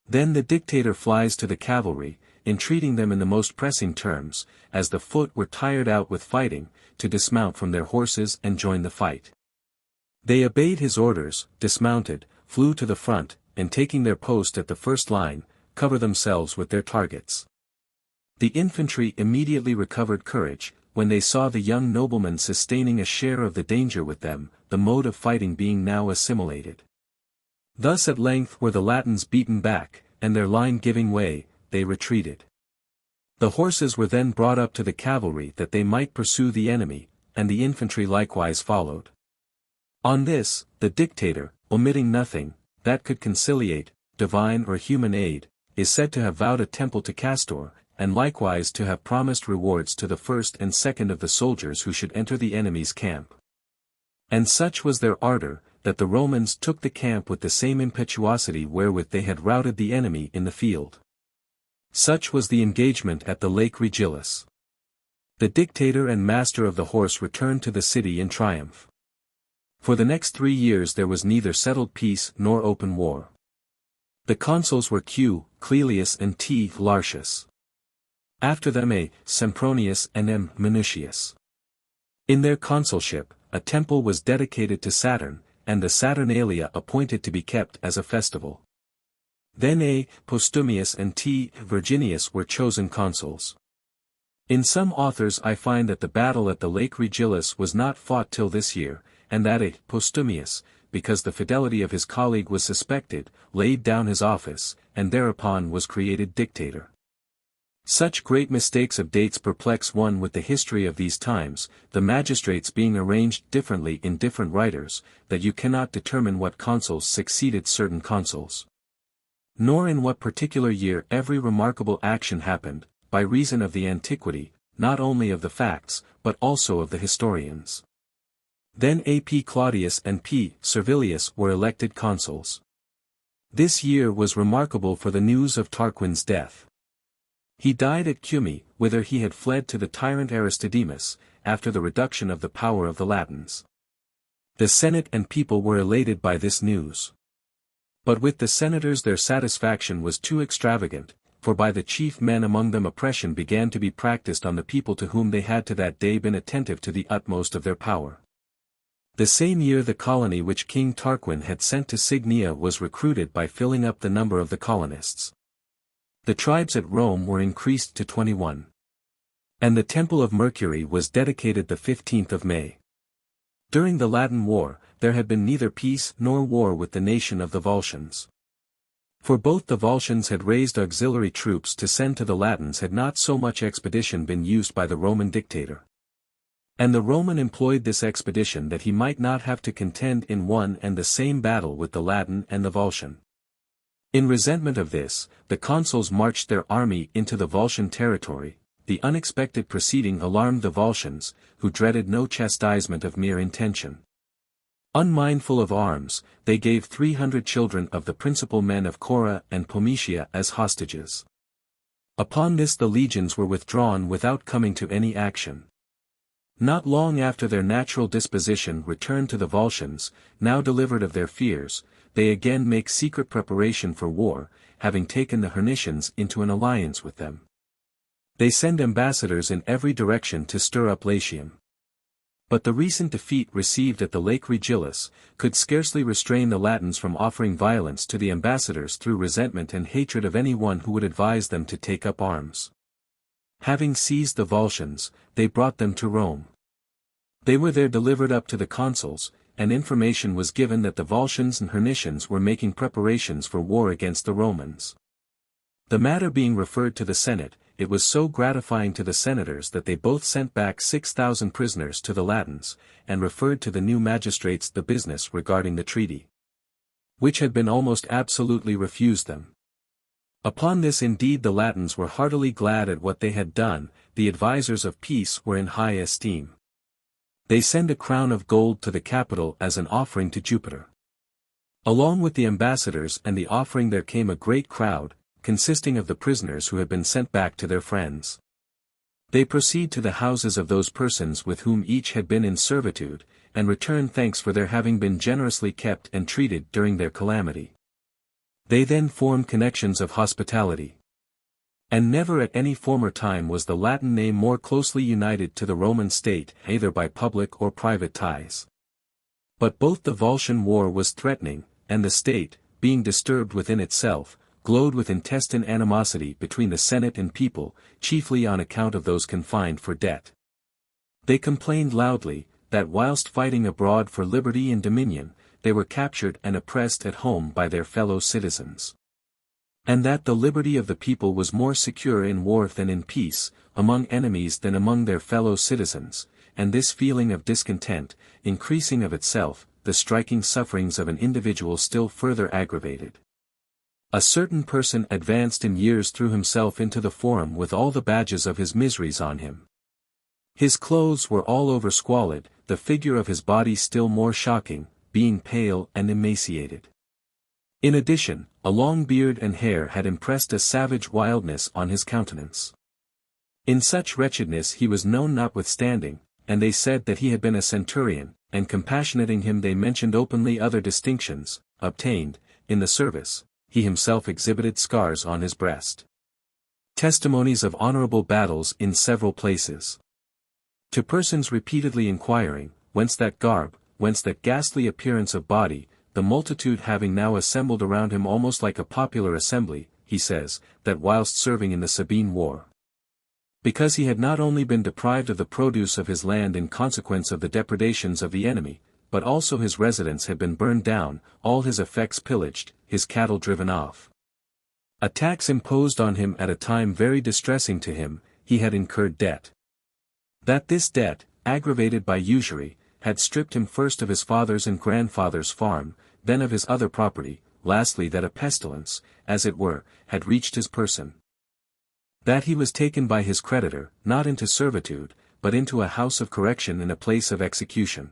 Then the dictator flies to the cavalry, entreating them in the most pressing terms, as the foot were tired out with fighting, to dismount from their horses and join the fight. They obeyed his orders, dismounted, flew to the front, and taking their post at the first line, cover themselves with their targets. The infantry immediately recovered courage, when they saw the young nobleman sustaining a share of the danger with them, the mode of fighting being now assimilated. Thus at length were the Latins beaten back, and their line giving way, they retreated. The horses were then brought up to the cavalry that they might pursue the enemy, and the infantry likewise followed. On this, the dictator, omitting nothing, that could conciliate, divine or human aid, is said to have vowed a temple to Castor, and likewise to have promised rewards to the first and second of the soldiers who should enter the enemy's camp. And such was their ardor, that the Romans took the camp with the same impetuosity wherewith they had routed the enemy in the field. Such was the engagement at the Lake Regillus. The dictator and master of the horse returned to the city in triumph. For the next 3 years there was neither settled peace nor open war. The consuls were Q. Clelius and T. Lartius. After them A. Sempronius and M. Minucius. In their consulship, a temple was dedicated to Saturn, and the Saturnalia appointed to be kept as a festival. Then A. Postumius and T. Virginius were chosen consuls. In some authors I find that the battle at the Lake Regillus was not fought till this year, and that A. Postumius, because the fidelity of his colleague was suspected, laid down his office, and thereupon was created dictator. Such great mistakes of dates perplex one with the history of these times, the magistrates being arranged differently in different writers, that you cannot determine what consuls succeeded certain consuls. Nor in what particular year every remarkable action happened, by reason of the antiquity, not only of the facts, but also of the historians. Then A. P. Claudius and P. Servilius were elected consuls. This year was remarkable for the news of Tarquin's death. He died at Cumae, whither he had fled to the tyrant Aristodemus, after the reduction of the power of the Latins. The Senate and people were elated by this news. But with the senators their satisfaction was too extravagant, for by the chief men among them oppression began to be practiced on the people to whom they had to that day been attentive to the utmost of their power. The same year the colony which King Tarquin had sent to Signia was recruited by filling up the number of the colonists. The tribes at Rome were increased to 21. And the Temple of Mercury was dedicated the 15th of May. During the Latin War, there had been neither peace nor war with the nation of the Volscians. For both the Volscians had raised auxiliary troops to send to the Latins had not so much expedition been used by the Roman dictator. And the Roman employed this expedition that he might not have to contend in one and the same battle with the Latin and the Volscian. In resentment of this, the consuls marched their army into the Volscian territory. The unexpected proceeding alarmed the Volscians, who dreaded no chastisement of mere intention. Unmindful of arms, they gave 300 children of the principal men of Cora and Pometia as hostages. Upon this the legions were withdrawn without coming to any action. Not long after their natural disposition returned to the Volscians, now delivered of their fears, they again make secret preparation for war, having taken the Hernicians into an alliance with them. They send ambassadors in every direction to stir up Latium. But the recent defeat received at the Lake Regillus could scarcely restrain the Latins from offering violence to the ambassadors through resentment and hatred of any one who would advise them to take up arms. Having seized the Volscians, they brought them to Rome. They were there delivered up to the consuls, and information was given that the Volscians and Hernicians were making preparations for war against the Romans. The matter being referred to the Senate, it was so gratifying to the senators that they both sent back 6,000 prisoners to the Latins, and referred to the new magistrates the business regarding the treaty, which had been almost absolutely refused them. Upon this indeed the Latins were heartily glad at what they had done, the advisers of peace were in high esteem. They send a crown of gold to the capital as an offering to Jupiter. Along with the ambassadors and the offering there came a great crowd, consisting of the prisoners who had been sent back to their friends. They proceed to the houses of those persons with whom each had been in servitude, and return thanks for their having been generously kept and treated during their calamity. They then form connections of hospitality. And never at any former time was the Latin name more closely united to the Roman state, either by public or private ties. But both the Volscian war was threatening, and the state, being disturbed within itself, glowed with intestine animosity between the Senate and people, chiefly on account of those confined for debt. They complained loudly, that whilst fighting abroad for liberty and dominion, they were captured and oppressed at home by their fellow citizens. And that the liberty of the people was more secure in war than in peace, among enemies than among their fellow citizens, and this feeling of discontent, increasing of itself, the striking sufferings of an individual still further aggravated. A certain person advanced in years threw himself into the forum with all the badges of his miseries on him. His clothes were all over squalid, the figure of his body still more shocking, being pale and emaciated. In addition, a long beard and hair had impressed a savage wildness on his countenance. In such wretchedness he was known notwithstanding, and they said that he had been a centurion, and compassionating him they mentioned openly other distinctions, obtained, in the service. He himself exhibited scars on his breast. Testimonies of honorable battles in several places. To persons repeatedly inquiring, whence that garb, whence that ghastly appearance of body, the multitude having now assembled around him almost like a popular assembly, he says, that whilst serving in the Sabine war, because he had not only been deprived of the produce of his land in consequence of the depredations of the enemy, but also his residence had been burned down, all his effects pillaged, his cattle driven off. A tax imposed on him at a time very distressing to him, he had incurred debt. That this debt, aggravated by usury, had stripped him first of his father's and grandfather's farm, then of his other property, lastly that a pestilence, as it were, had reached his person. That he was taken by his creditor, not into servitude, but into a house of correction in a place of execution.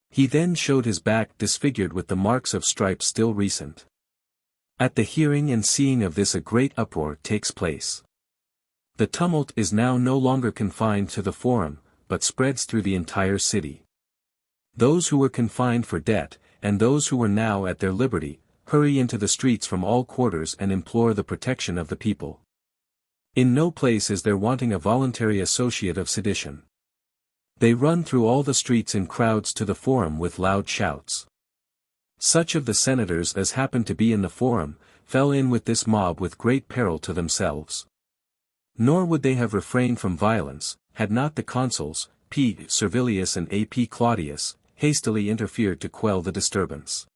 He then showed his back disfigured with the marks of stripes still recent. At the hearing and seeing of this a great uproar takes place. The tumult is now no longer confined to the forum, but spreads through the entire city. Those who were confined for debt, and those who were now at their liberty, hurry into the streets from all quarters and implore the protection of the people. In no place is there wanting a voluntary associate of sedition. They run through all the streets in crowds to the forum with loud shouts. Such of the senators as happened to be in the forum, fell in with this mob with great peril to themselves. Nor would they have refrained from violence, had not the consuls, P. Servilius and A. P. Claudius, hastily interfered to quell the disturbance.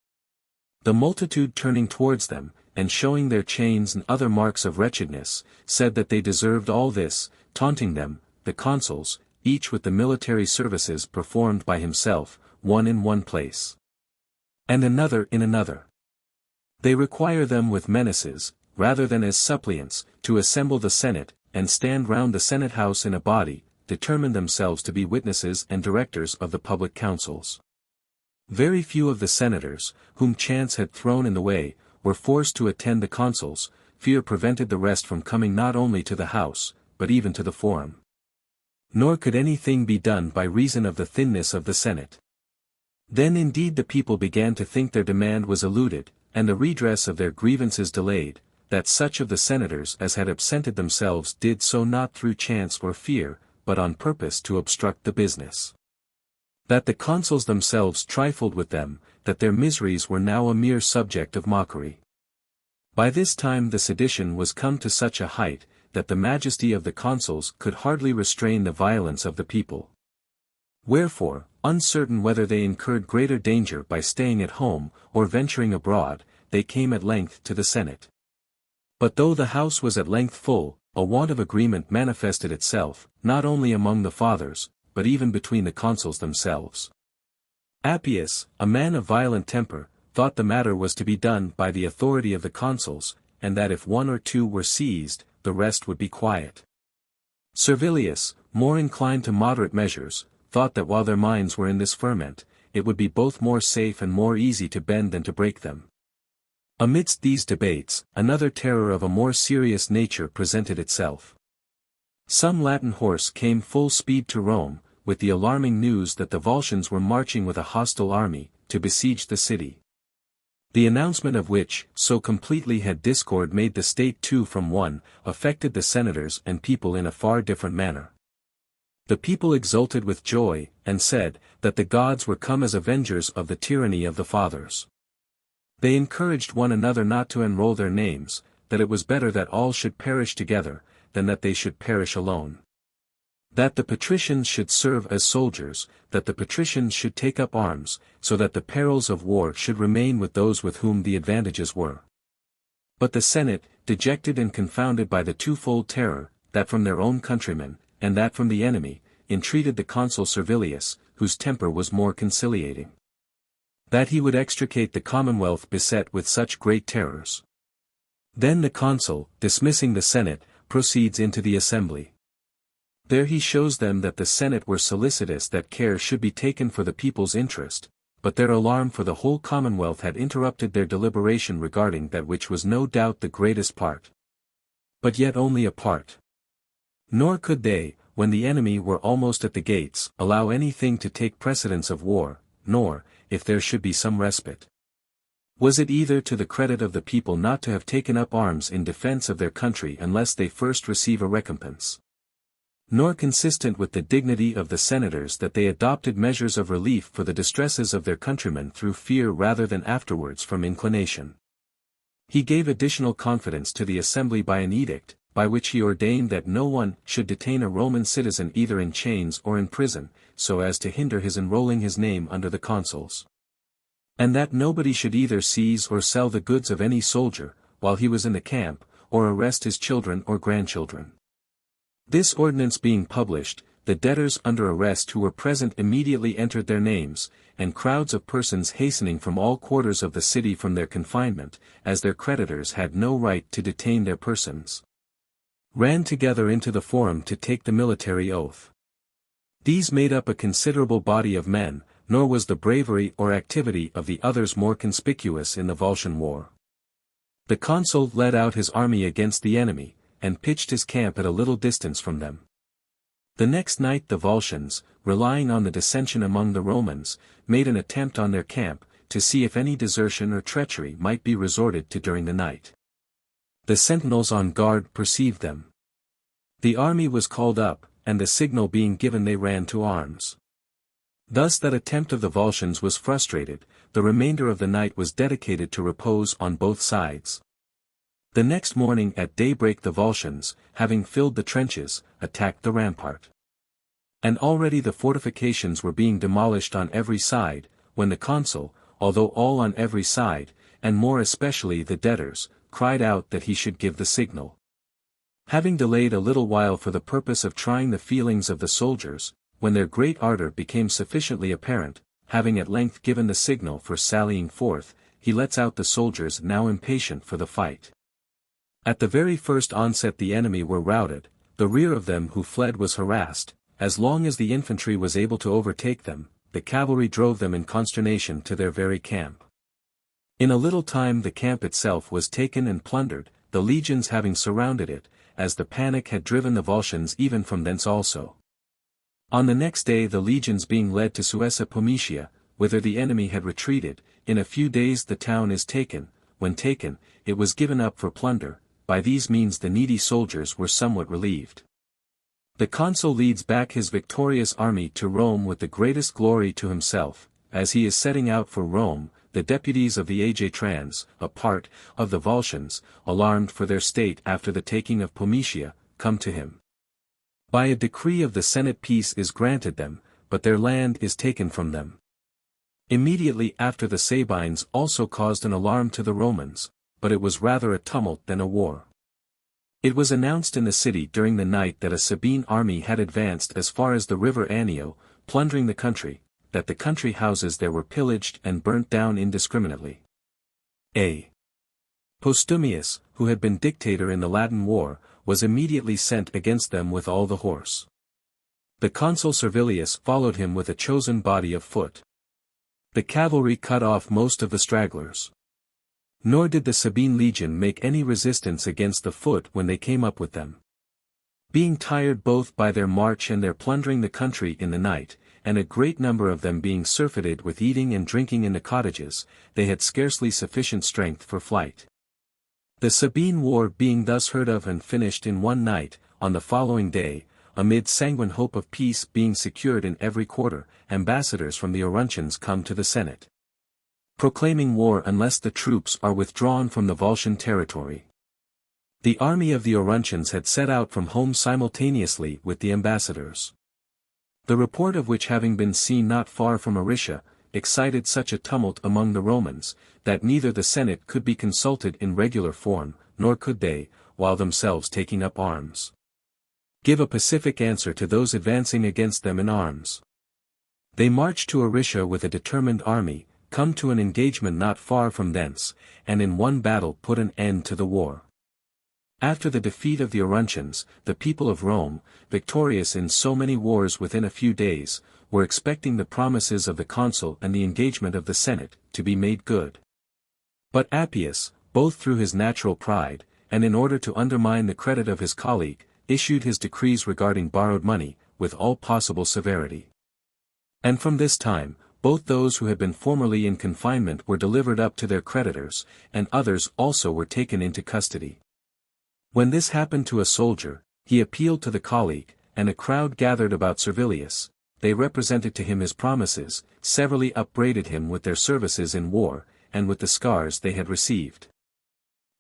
The multitude turning towards them, and showing their chains and other marks of wretchedness, said that they deserved all this, taunting them, the consuls, each with the military services performed by himself, one in one place, and another in another. They require them with menaces, rather than as suppliants, to assemble the Senate, and stand round the Senate house in a body, determine themselves to be witnesses and directors of the public councils. Very few of the senators, whom chance had thrown in the way, were forced to attend the consuls. Fear prevented the rest from coming not only to the house, but even to the forum. Nor could anything be done by reason of the thinness of the Senate. Then indeed the people began to think their demand was eluded, and the redress of their grievances delayed, that such of the senators as had absented themselves did so not through chance or fear, but on purpose to obstruct the business. That the consuls themselves trifled with them, that their miseries were now a mere subject of mockery. By this time the sedition was come to such a height, that the majesty of the consuls could hardly restrain the violence of the people. Wherefore, uncertain whether they incurred greater danger by staying at home, or venturing abroad, they came at length to the Senate. But though the house was at length full, a want of agreement manifested itself, not only among the fathers, but even between the consuls themselves. Appius, a man of violent temper, thought the matter was to be done by the authority of the consuls, and that if one or two were seized, the rest would be quiet. Servilius, more inclined to moderate measures, thought that while their minds were in this ferment, it would be both more safe and more easy to bend than to break them. Amidst these debates, another terror of a more serious nature presented itself. Some Latin horse came full speed to Rome, with the alarming news that the Volscians were marching with a hostile army, to besiege the city. The announcement of which, so completely had discord made the state two from one, affected the senators and people in a far different manner. The people exulted with joy, and said, that the gods were come as avengers of the tyranny of the fathers. They encouraged one another not to enroll their names, that it was better that all should perish together, than that they should perish alone. That the patricians should serve as soldiers, that the patricians should take up arms, so that the perils of war should remain with those with whom the advantages were. But the Senate, dejected and confounded by the twofold terror, that from their own countrymen, and that from the enemy, entreated the consul Servilius, whose temper was more conciliating, that he would extricate the commonwealth beset with such great terrors. Then the consul, dismissing the Senate, proceeds into the assembly. There he shows them that the Senate were solicitous that care should be taken for the people's interest, but their alarm for the whole commonwealth had interrupted their deliberation regarding that which was no doubt the greatest part. But yet only a part. Nor could they, when the enemy were almost at the gates, allow anything to take precedence of war, nor, if there should be some respite. Was it either to the credit of the people not to have taken up arms in defense of their country unless they first receive a recompense? Nor consistent with the dignity of the senators that they adopted measures of relief for the distresses of their countrymen through fear rather than afterwards from inclination. He gave additional confidence to the assembly by an edict, by which he ordained that no one should detain a Roman citizen either in chains or in prison, so as to hinder his enrolling his name under the consuls. And that nobody should either seize or sell the goods of any soldier, while he was in the camp, or arrest his children or grandchildren. This ordinance being published, the debtors under arrest who were present immediately entered their names, and crowds of persons hastening from all quarters of the city from their confinement, as their creditors had no right to detain their persons, ran together into the forum to take the military oath. These made up a considerable body of men, nor was the bravery or activity of the others more conspicuous in the Volscian war. The consul led out his army against the enemy, and pitched his camp at a little distance from them. The next night the Volscians, relying on the dissension among the Romans, made an attempt on their camp, to see if any desertion or treachery might be resorted to during the night. The sentinels on guard perceived them. The army was called up, and the signal being given they ran to arms. Thus that attempt of the Volscians was frustrated, the remainder of the night was dedicated to repose on both sides. The next morning at daybreak the Volscians, having filled the trenches, attacked the rampart. And already the fortifications were being demolished on every side, when the consul, although all on every side, and more especially the debtors, cried out that he should give the signal. Having delayed a little while for the purpose of trying the feelings of the soldiers, when their great ardor became sufficiently apparent, having at length given the signal for sallying forth, he lets out the soldiers now impatient for the fight. At the very first onset the enemy were routed, the rear of them who fled was harassed, as long as the infantry was able to overtake them, the cavalry drove them in consternation to their very camp. In a little time the camp itself was taken and plundered, the legions having surrounded it, as the panic had driven the Volscians even from thence also. On the next day the legions being led to Suessa Pometia, whither the enemy had retreated, in a few days the town is taken, when taken, it was given up for plunder, by these means the needy soldiers were somewhat relieved. The consul leads back his victorious army to Rome with the greatest glory to himself, as he is setting out for Rome, the deputies of the Aegae Trans, a part of the Volscians, alarmed for their state after the taking of Pometia, come to him. By a decree of the Senate peace is granted them, but their land is taken from them. Immediately after the Sabines also caused an alarm to the Romans, but it was rather a tumult than a war. It was announced in the city during the night that a Sabine army had advanced as far as the river Anio, plundering the country, that the country houses there were pillaged and burnt down indiscriminately. A. Postumius, who had been dictator in the Latin war, was immediately sent against them with all the horse. The consul Servilius followed him with a chosen body of foot. The cavalry cut off most of the stragglers. Nor did the Sabine legion make any resistance against the foot when they came up with them. Being tired both by their march and their plundering the country in the night, and a great number of them being surfeited with eating and drinking in the cottages, they had scarcely sufficient strength for flight. The Sabine war being thus heard of and finished in one night, on the following day, amid sanguine hope of peace being secured in every quarter, ambassadors from the Orontians come to the Senate, proclaiming war unless the troops are withdrawn from the Volscian territory. The army of the Orontians had set out from home simultaneously with the ambassadors. The report of which having been seen not far from Aricia, excited such a tumult among the Romans, that neither the Senate could be consulted in regular form, nor could they, while themselves taking up arms, give a pacific answer to those advancing against them in arms. They marched to Aricia with a determined army, come to an engagement not far from thence, and in one battle put an end to the war. After the defeat of the Orontians, the people of Rome, victorious in so many wars within a few days, were expecting the promises of the consul and the engagement of the Senate, to be made good. But Appius, both through his natural pride, and in order to undermine the credit of his colleague, issued his decrees regarding borrowed money, with all possible severity. And from this time, both those who had been formerly in confinement were delivered up to their creditors, and others also were taken into custody. When this happened to a soldier, he appealed to the colleague, and a crowd gathered about Servilius. They represented to him his promises, severally upbraided him with their services in war, and with the scars they had received.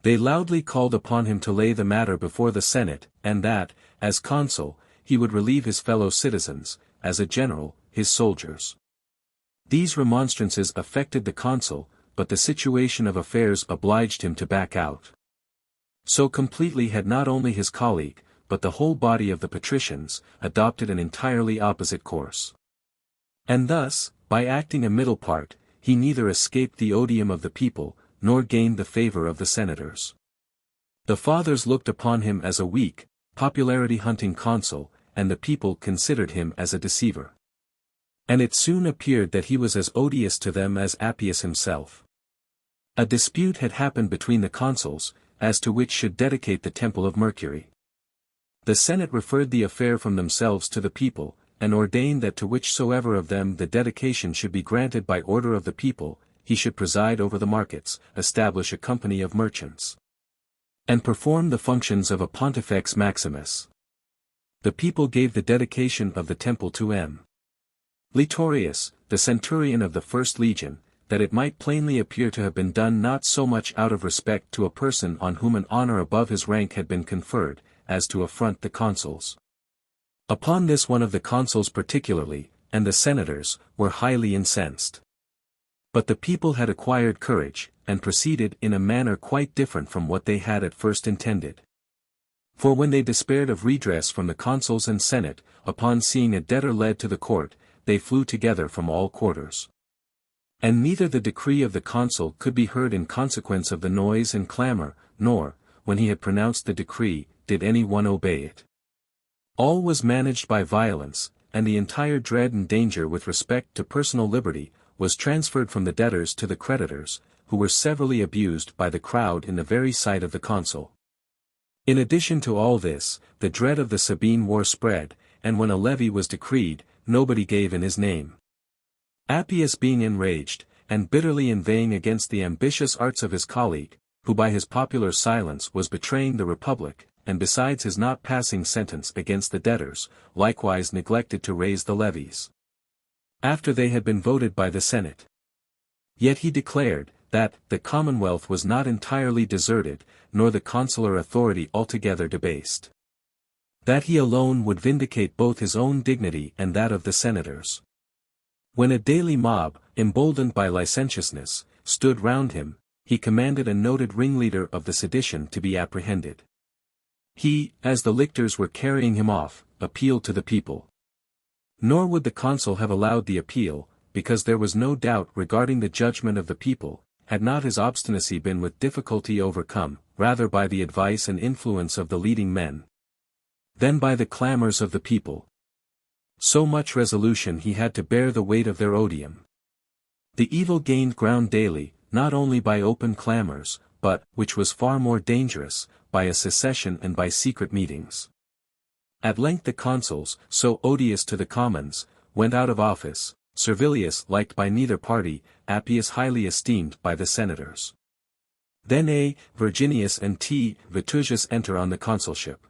They loudly called upon him to lay the matter before the Senate, and that, as consul, he would relieve his fellow citizens, as a general, his soldiers. These remonstrances affected the consul, but the situation of affairs obliged him to back out. So completely had not only his colleague, but the whole body of the patricians, adopted an entirely opposite course. And thus, by acting a middle part, he neither escaped the odium of the people, nor gained the favor of the senators. The fathers looked upon him as a weak, popularity-hunting consul, and the people considered him as a deceiver. And it soon appeared that he was as odious to them as Appius himself. A dispute had happened between the consuls, as to which should dedicate the temple of Mercury. The Senate referred the affair from themselves to the people, and ordained that to whichsoever of them the dedication should be granted by order of the people, he should preside over the markets, establish a company of merchants, and perform the functions of a Pontifex Maximus. The people gave the dedication of the temple to M. Laetorius, the centurion of the first legion, that it might plainly appear to have been done not so much out of respect to a person on whom an honor above his rank had been conferred, as to affront the consuls. Upon this one of the consuls particularly, and the senators, were highly incensed. But the people had acquired courage, and proceeded in a manner quite different from what they had at first intended. For when they despaired of redress from the consuls and senate, upon seeing a debtor led to the court, they flew together from all quarters. And neither the decree of the consul could be heard in consequence of the noise and clamor, nor, when he had pronounced the decree, did any one obey it. All was managed by violence, and the entire dread and danger with respect to personal liberty, was transferred from the debtors to the creditors, who were severally abused by the crowd in the very sight of the consul. In addition to all this, the dread of the Sabine war spread, and when a levy was decreed, nobody gave in his name. Appius being enraged, and bitterly inveighing against the ambitious arts of his colleague, who by his popular silence was betraying the republic, and besides his not passing sentence against the debtors, likewise neglected to raise the levies, after they had been voted by the Senate. Yet he declared, that the commonwealth was not entirely deserted, nor the consular authority altogether debased. That he alone would vindicate both his own dignity and that of the senators. When a daily mob, emboldened by licentiousness, stood round him, he commanded a noted ringleader of the sedition to be apprehended. He, as the lictors were carrying him off, appealed to the people. Nor would the consul have allowed the appeal, because there was no doubt regarding the judgment of the people, had not his obstinacy been with difficulty overcome, rather by the advice and influence of the leading men, than by the clamors of the people. So much resolution he had to bear the weight of their odium. The evil gained ground daily, not only by open clamors, but, which was far more dangerous, by a secession and by secret meetings. At length the consuls, so odious to the commons, went out of office, Servilius liked by neither party, Appius highly esteemed by the senators. Then A. Virginius and T. Vitusius enter on the consulship.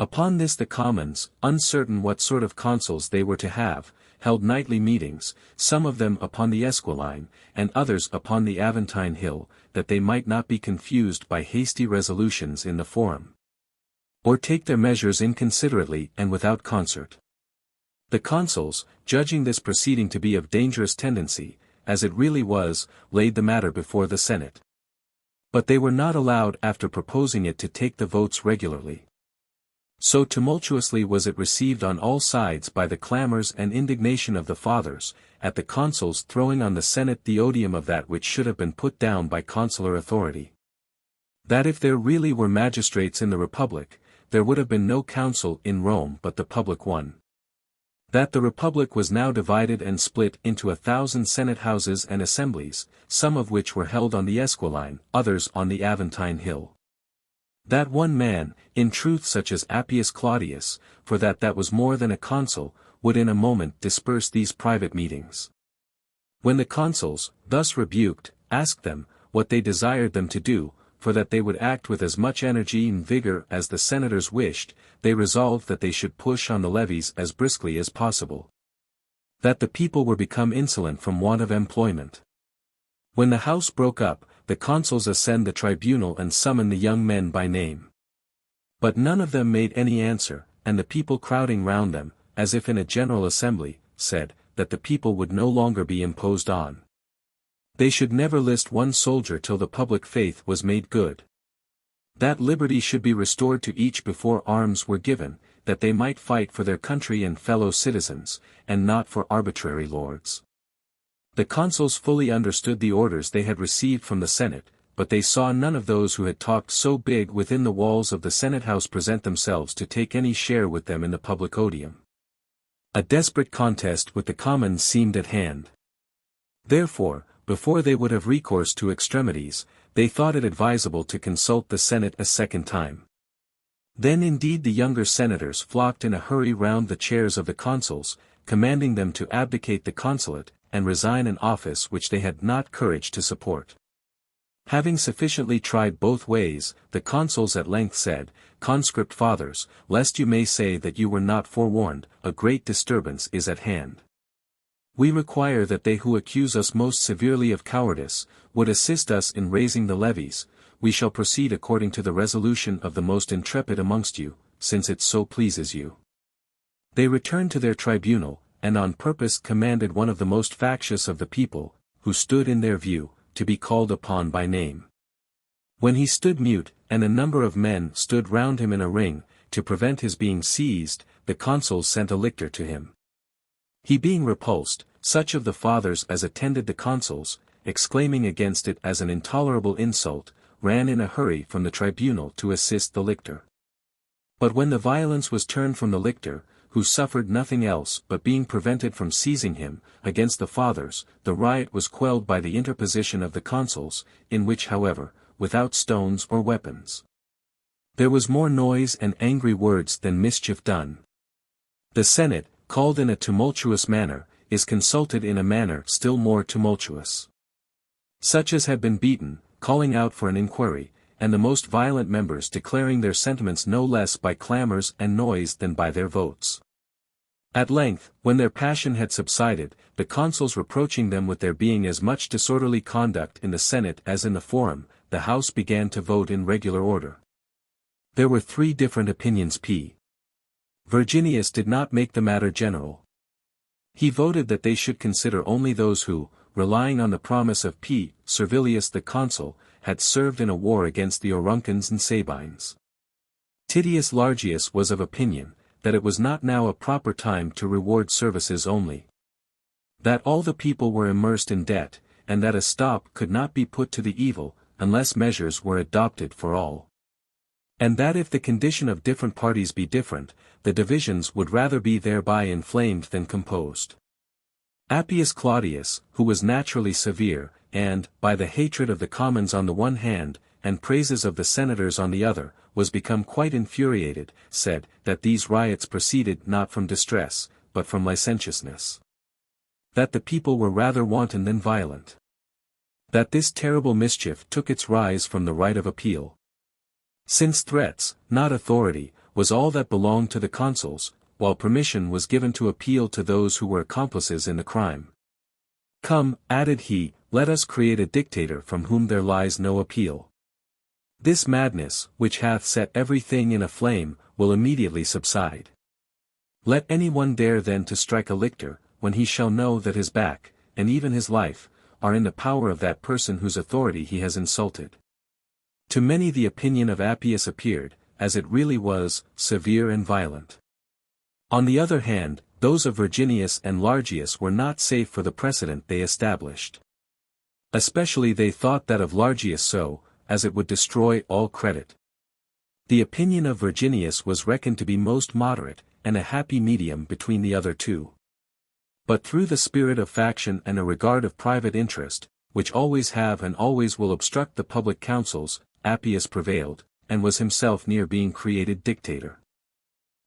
Upon this the commons, uncertain what sort of consuls they were to have, held nightly meetings, some of them upon the Esquiline, and others upon the Aventine Hill, that they might not be confused by hasty resolutions in the forum, or take their measures inconsiderately and without concert. The consuls, judging this proceeding to be of dangerous tendency, as it really was, laid the matter before the Senate. But they were not allowed after proposing it to take the votes regularly. So tumultuously was it received on all sides by the clamors and indignation of the fathers, at the consuls throwing on the Senate the odium of that which should have been put down by consular authority. That if there really were magistrates in the Republic, there would have been no council in Rome but the public one. That the Republic was now divided and split into 1,000 Senate houses and assemblies, some of which were held on the Esquiline, others on the Aventine Hill. That one man, in truth such as Appius Claudius, for that was more than a consul, would in a moment disperse these private meetings. When the consuls, thus rebuked, asked them, what they desired them to do, for that they would act with as much energy and vigor as the senators wished, they resolved that they should push on the levies as briskly as possible. That the people were become insolent from want of employment. When the house broke up, the consuls ascend the tribunal and summon the young men by name. But none of them made any answer, and the people crowding round them, as if in a general assembly, said, that the people would no longer be imposed on. They should never list one soldier till the public faith was made good. That liberty should be restored to each before arms were given, that they might fight for their country and fellow citizens, and not for arbitrary lords. The consuls fully understood the orders they had received from the Senate, but they saw none of those who had talked so big within the walls of the Senate house present themselves to take any share with them in the public odium. A desperate contest with the commons seemed at hand. Therefore, before they would have recourse to extremities, they thought it advisable to consult the Senate a second time. Then indeed the younger senators flocked in a hurry round the chairs of the consuls, commanding them to abdicate the consulate, and resign an office which they had not courage to support. Having sufficiently tried both ways, the consuls at length said, Conscript fathers, lest you may say that you were not forewarned, a great disturbance is at hand. We require that they who accuse us most severely of cowardice, would assist us in raising the levies. We shall proceed according to the resolution of the most intrepid amongst you, since it so pleases you. They returned to their tribunal, and on purpose commanded one of the most factious of the people, who stood in their view, to be called upon by name. When he stood mute, and a number of men stood round him in a ring, to prevent his being seized, the consuls sent a lictor to him. He being repulsed, such of the fathers as attended the consuls, exclaiming against it as an intolerable insult, ran in a hurry from the tribunal to assist the lictor. But when the violence was turned from the lictor, who suffered nothing else but being prevented from seizing him, against the fathers, the riot was quelled by the interposition of the consuls, in which however, without stones or weapons. There was more noise and angry words than mischief done. The Senate, called in a tumultuous manner, is consulted in a manner still more tumultuous. Such as had been beaten, calling out for an inquiry, and the most violent members declaring their sentiments no less by clamors and noise than by their votes. At length, when their passion had subsided, the consuls reproaching them with there being as much disorderly conduct in the Senate as in the Forum, the House began to vote in regular order. There were 3 different opinions. Virginius did not make the matter general. He voted that they should consider only those who, relying on the promise of Servilius the consul, had served in a war against the Auruncans and Sabines. Titus Livius was of opinion, that it was not now a proper time to reward services only. That all the people were immersed in debt, and that a stop could not be put to the evil, unless measures were adopted for all. And that if the condition of different parties be different, the divisions would rather be thereby inflamed than composed. Appius Claudius, who was naturally severe, and, by the hatred of the commons on the one hand, and praises of the senators on the other, was become quite infuriated, said, that these riots proceeded not from distress, but from licentiousness. That the people were rather wanton than violent. That this terrible mischief took its rise from the right of appeal. Since threats, not authority, was all that belonged to the consuls, while permission was given to appeal to those who were accomplices in the crime. Come, added he, let us create a dictator from whom there lies no appeal. This madness, which hath set everything in a flame, will immediately subside. Let any one dare then to strike a lictor, when he shall know that his back, and even his life, are in the power of that person whose authority he has insulted. To many the opinion of Appius appeared, as it really was, severe and violent. On the other hand, those of Virginius and Largius were not safe for the precedent they established. Especially they thought that of Largius so, as it would destroy all credit. The opinion of Virginius was reckoned to be most moderate, and a happy medium between the other two. But through the spirit of faction and a regard of private interest, which always have and always will obstruct the public councils, Appius prevailed, and was himself near being created dictator.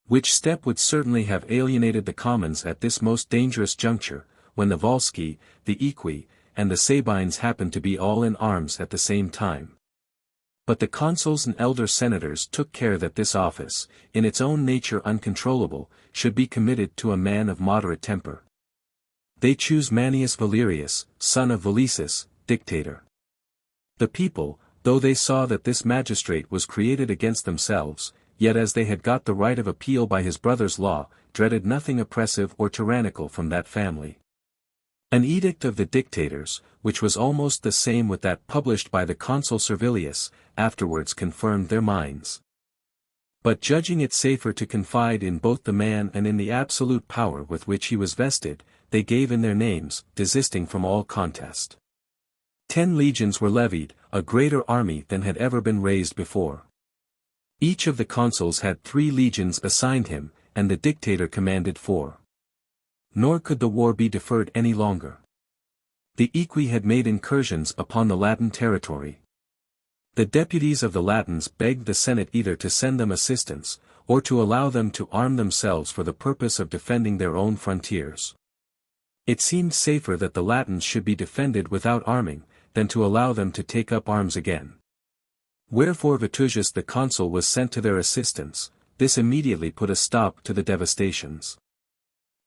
Which step would certainly have alienated the commons at this most dangerous juncture, when the Volsci, the Equi, and the Sabines happened to be all in arms at the same time. But the consuls and elder senators took care that this office, in its own nature uncontrollable, should be committed to a man of moderate temper. They choose Manius Valerius, son of Valesus, dictator. The people, though they saw that this magistrate was created against themselves, yet as they had got the right of appeal by his brother's law, dreaded nothing oppressive or tyrannical from that family. An edict of the dictators, which was almost the same with that published by the consul Servilius, afterwards confirmed their minds. But judging it safer to confide in both the man and in the absolute power with which he was vested, they gave in their names, desisting from all contest. 10 legions were levied, a greater army than had ever been raised before. Each of the consuls had 3 legions assigned him, and the dictator commanded 4. Nor could the war be deferred any longer. The Equi had made incursions upon the Latin territory. The deputies of the Latins begged the Senate either to send them assistance, or to allow them to arm themselves for the purpose of defending their own frontiers. It seemed safer that the Latins should be defended without arming, than to allow them to take up arms again. Wherefore Vitusius the consul was sent to their assistance. This immediately put a stop to the devastations.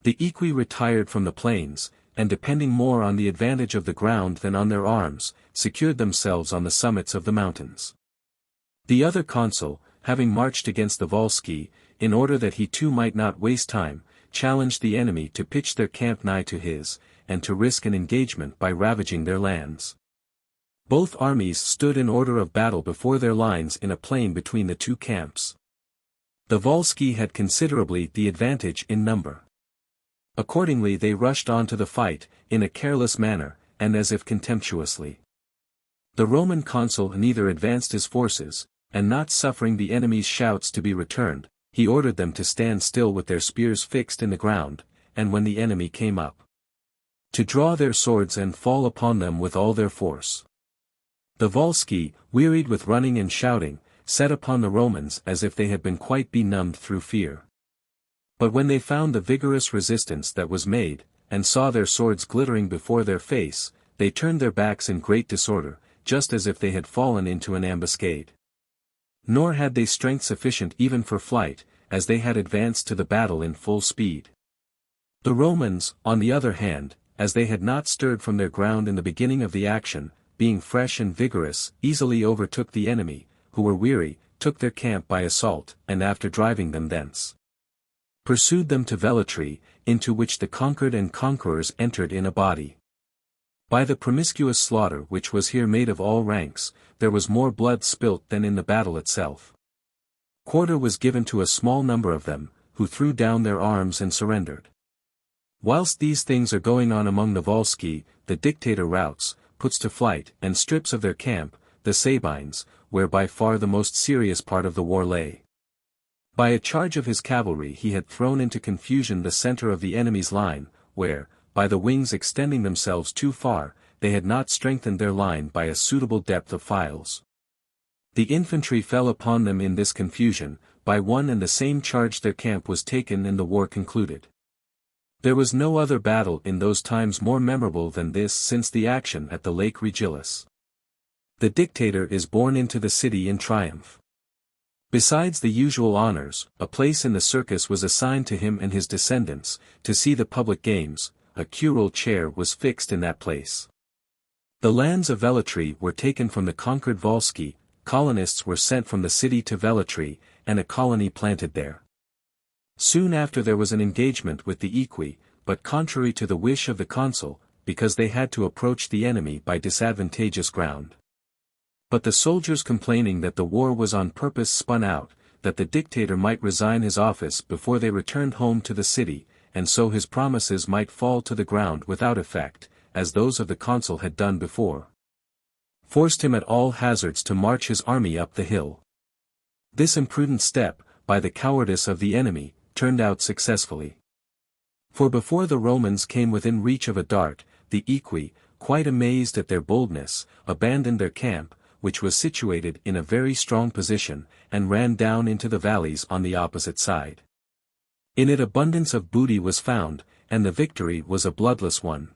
The Equi retired from the plains, and depending more on the advantage of the ground than on their arms, secured themselves on the summits of the mountains. The other consul, having marched against the Volsci, in order that he too might not waste time, challenged the enemy to pitch their camp nigh to his, and to risk an engagement by ravaging their lands. Both armies stood in order of battle before their lines in a plain between the two camps. The Volsci had considerably the advantage in number. Accordingly they rushed on to the fight, in a careless manner, and as if contemptuously. The Roman consul neither advanced his forces, and not suffering the enemy's shouts to be returned, he ordered them to stand still with their spears fixed in the ground, and when the enemy came up, to draw their swords and fall upon them with all their force. The Volsci, wearied with running and shouting, set upon the Romans as if they had been quite benumbed through fear. But when they found the vigorous resistance that was made, and saw their swords glittering before their face, they turned their backs in great disorder, just as if they had fallen into an ambuscade. Nor had they strength sufficient even for flight, as they had advanced to the battle in full speed. The Romans, on the other hand, as they had not stirred from their ground in the beginning of the action, being fresh and vigorous, easily overtook the enemy, who were weary, took their camp by assault, and after driving them thence, pursued them to Velletri, into which the conquered and conquerors entered in a body. By the promiscuous slaughter which was here made of all ranks, there was more blood spilt than in the battle itself. Quarter was given to a small number of them, who threw down their arms and surrendered. Whilst these things are going on among the Volsci, the dictator routs, puts to flight, and strips of their camp, the Sabines, where by far the most serious part of the war lay. By a charge of his cavalry he had thrown into confusion the center of the enemy's line, where, by the wings extending themselves too far, they had not strengthened their line by a suitable depth of files. The infantry fell upon them in this confusion, by one and the same charge their camp was taken and the war concluded. There was no other battle in those times more memorable than this since the action at the Lake Regillus. The dictator is borne into the city in triumph. Besides the usual honors, a place in the circus was assigned to him and his descendants, to see the public games. A curule chair was fixed in that place. The lands of Velletri were taken from the conquered Volsci, colonists were sent from the city to Velletri, and a colony planted there. Soon after there was an engagement with the Equi, but contrary to the wish of the consul, because they had to approach the enemy by disadvantageous ground. But the soldiers complaining that the war was on purpose spun out, that the dictator might resign his office before they returned home to the city, and so his promises might fall to the ground without effect, as those of the consul had done before. forced him at all hazards to march his army up the hill. This imprudent step, by the cowardice of the enemy, turned out successfully. For before the Romans came within reach of a dart, the Equi, quite amazed at their boldness, abandoned their camp, which was situated in a very strong position, and ran down into the valleys on the opposite side. In it abundance of booty was found, and the victory was a bloodless one.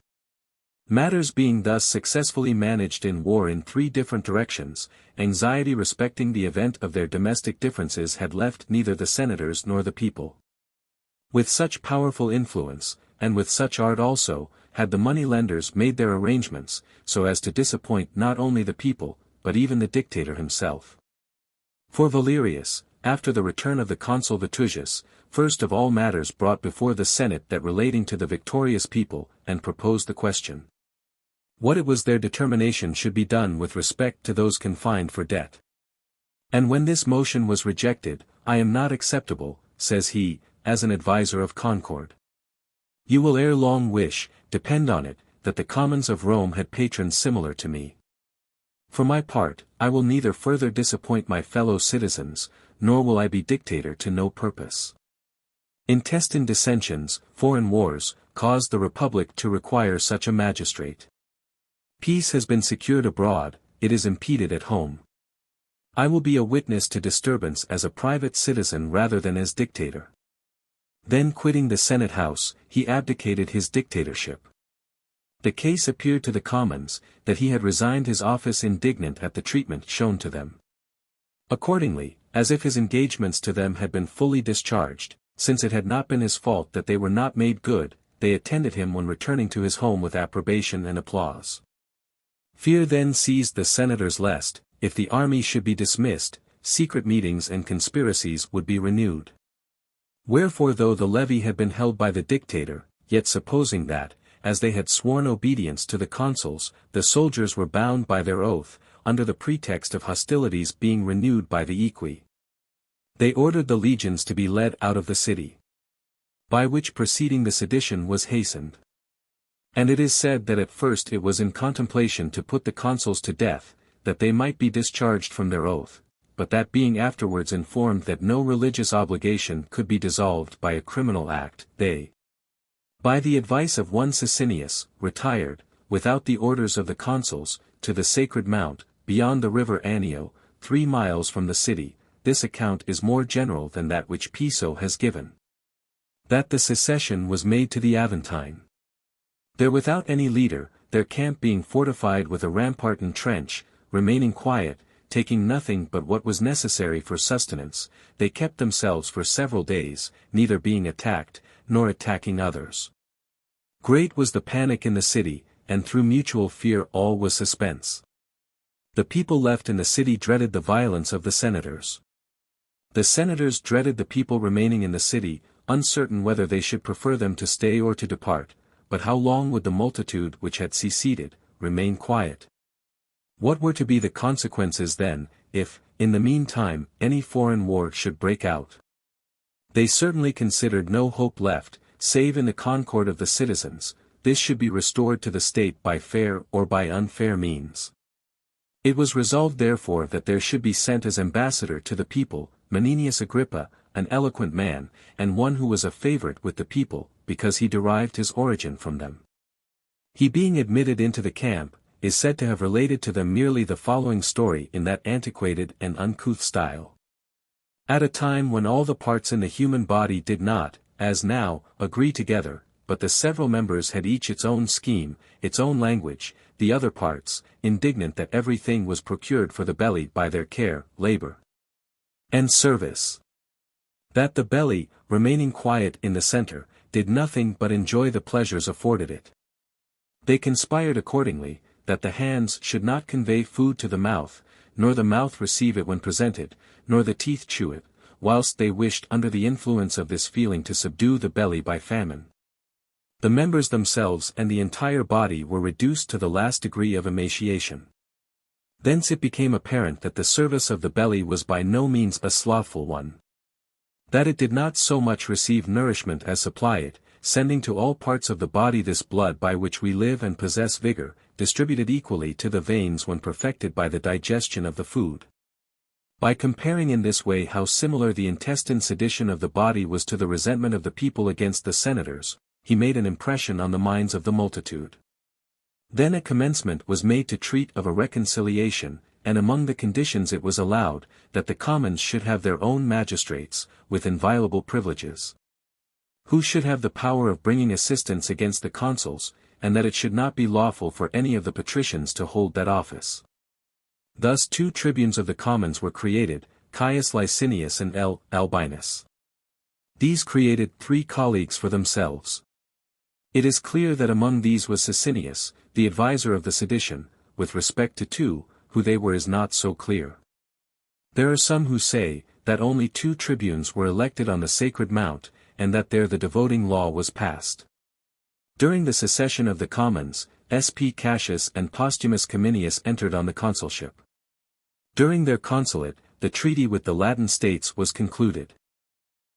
Matters being thus successfully managed in war in 3 different directions, anxiety respecting the event of their domestic differences had left neither the senators nor the people. With such powerful influence, and with such art also, had the money-lenders made their arrangements, so as to disappoint not only the people, but even the dictator himself. For Valerius, after the return of the consul Vitusius, first of all matters brought before the Senate that relating to the victorious people, and proposed the question, what it was their determination should be done with respect to those confined for debt. And when this motion was rejected, I am not acceptable, says he, as an adviser of concord. You will ere long wish, depend on it, that the commons of Rome had patrons similar to me. For my part, I will neither further disappoint my fellow citizens, nor will I be dictator to no purpose. Intestine dissensions, foreign wars, caused the Republic to require such a magistrate. Peace has been secured abroad, it is impeded at home. I will be a witness to disturbance as a private citizen rather than as dictator. Then quitting the Senate House, he abdicated his dictatorship. The case appeared to the commons, that he had resigned his office indignant at the treatment shown to them. Accordingly, as if his engagements to them had been fully discharged, since it had not been his fault that they were not made good, they attended him when returning to his home with approbation and applause. Fear then seized the senators lest, if the army should be dismissed, secret meetings and conspiracies would be renewed. Wherefore though the levy had been held by the dictator, yet supposing that, as they had sworn obedience to the consuls, the soldiers were bound by their oath, under the pretext of hostilities being renewed by the Equi, they ordered the legions to be led out of the city. By which proceeding the sedition was hastened. And it is said that at first it was in contemplation to put the consuls to death, that they might be discharged from their oath, but that being afterwards informed that no religious obligation could be dissolved by a criminal act, they, by the advice of one Sicinius, retired, without the orders of the consuls, to the sacred mount, beyond the river Anio, 3 miles from the city. This account is more general than that which Piso has given. That the secession was made to the Aventine. There without any leader, their camp being fortified with a rampart and trench, remaining quiet, taking nothing but what was necessary for sustenance, they kept themselves for several days, neither being attacked, nor attacking others. Great was the panic in the city, and through mutual fear all was suspense. The people left in the city dreaded the violence of the senators. The senators dreaded the people remaining in the city, uncertain whether they should prefer them to stay or to depart, but how long would the multitude which had seceded, remain quiet? What were to be the consequences then, if, in the meantime, any foreign war should break out? They certainly considered no hope left, save in the concord of the citizens. This should be restored to the state by fair or by unfair means. It was resolved therefore that there should be sent as ambassador to the people, Menenius Agrippa, an eloquent man, and one who was a favorite with the people, because he derived his origin from them. He being admitted into the camp, is said to have related to them merely the following story in that antiquated and uncouth style. At a time when all the parts in the human body did not, as now, agree together, but the several members had each its own scheme, its own language, the other parts, indignant that everything was procured for the belly by their care, labor, and service. That the belly, remaining quiet in the center, did nothing but enjoy the pleasures afforded it. They conspired accordingly, that the hands should not convey food to the mouth, nor the mouth receive it when presented, nor the teeth chew it, whilst they wished under the influence of this feeling to subdue the belly by famine. The members themselves and the entire body were reduced to the last degree of emaciation. Thence it became apparent that the service of the belly was by no means a slothful one. That it did not so much receive nourishment as supply it, sending to all parts of the body this blood by which we live and possess vigor, distributed equally to the veins when perfected by the digestion of the food. By comparing in this way how similar the intestine sedition of the body was to the resentment of the people against the senators, he made an impression on the minds of the multitude. Then a commencement was made to treat of a reconciliation, and among the conditions it was allowed, that the commons should have their own magistrates, with inviolable privileges, who should have the power of bringing assistance against the consuls, and that it should not be lawful for any of the patricians to hold that office. Thus 2 tribunes of the commons were created, Caius Licinius and L. Albinus. These created 3 colleagues for themselves. It is clear that among these was Sicinius, the adviser of the sedition. With respect to 2, who they were is not so clear. There are some who say, that only 2 tribunes were elected on the Sacred Mount, and that there the devoting law was passed. During the secession of the commons, S.P. Cassius and Postumus Cominius entered on the consulship. During their consulate, the treaty with the Latin states was concluded.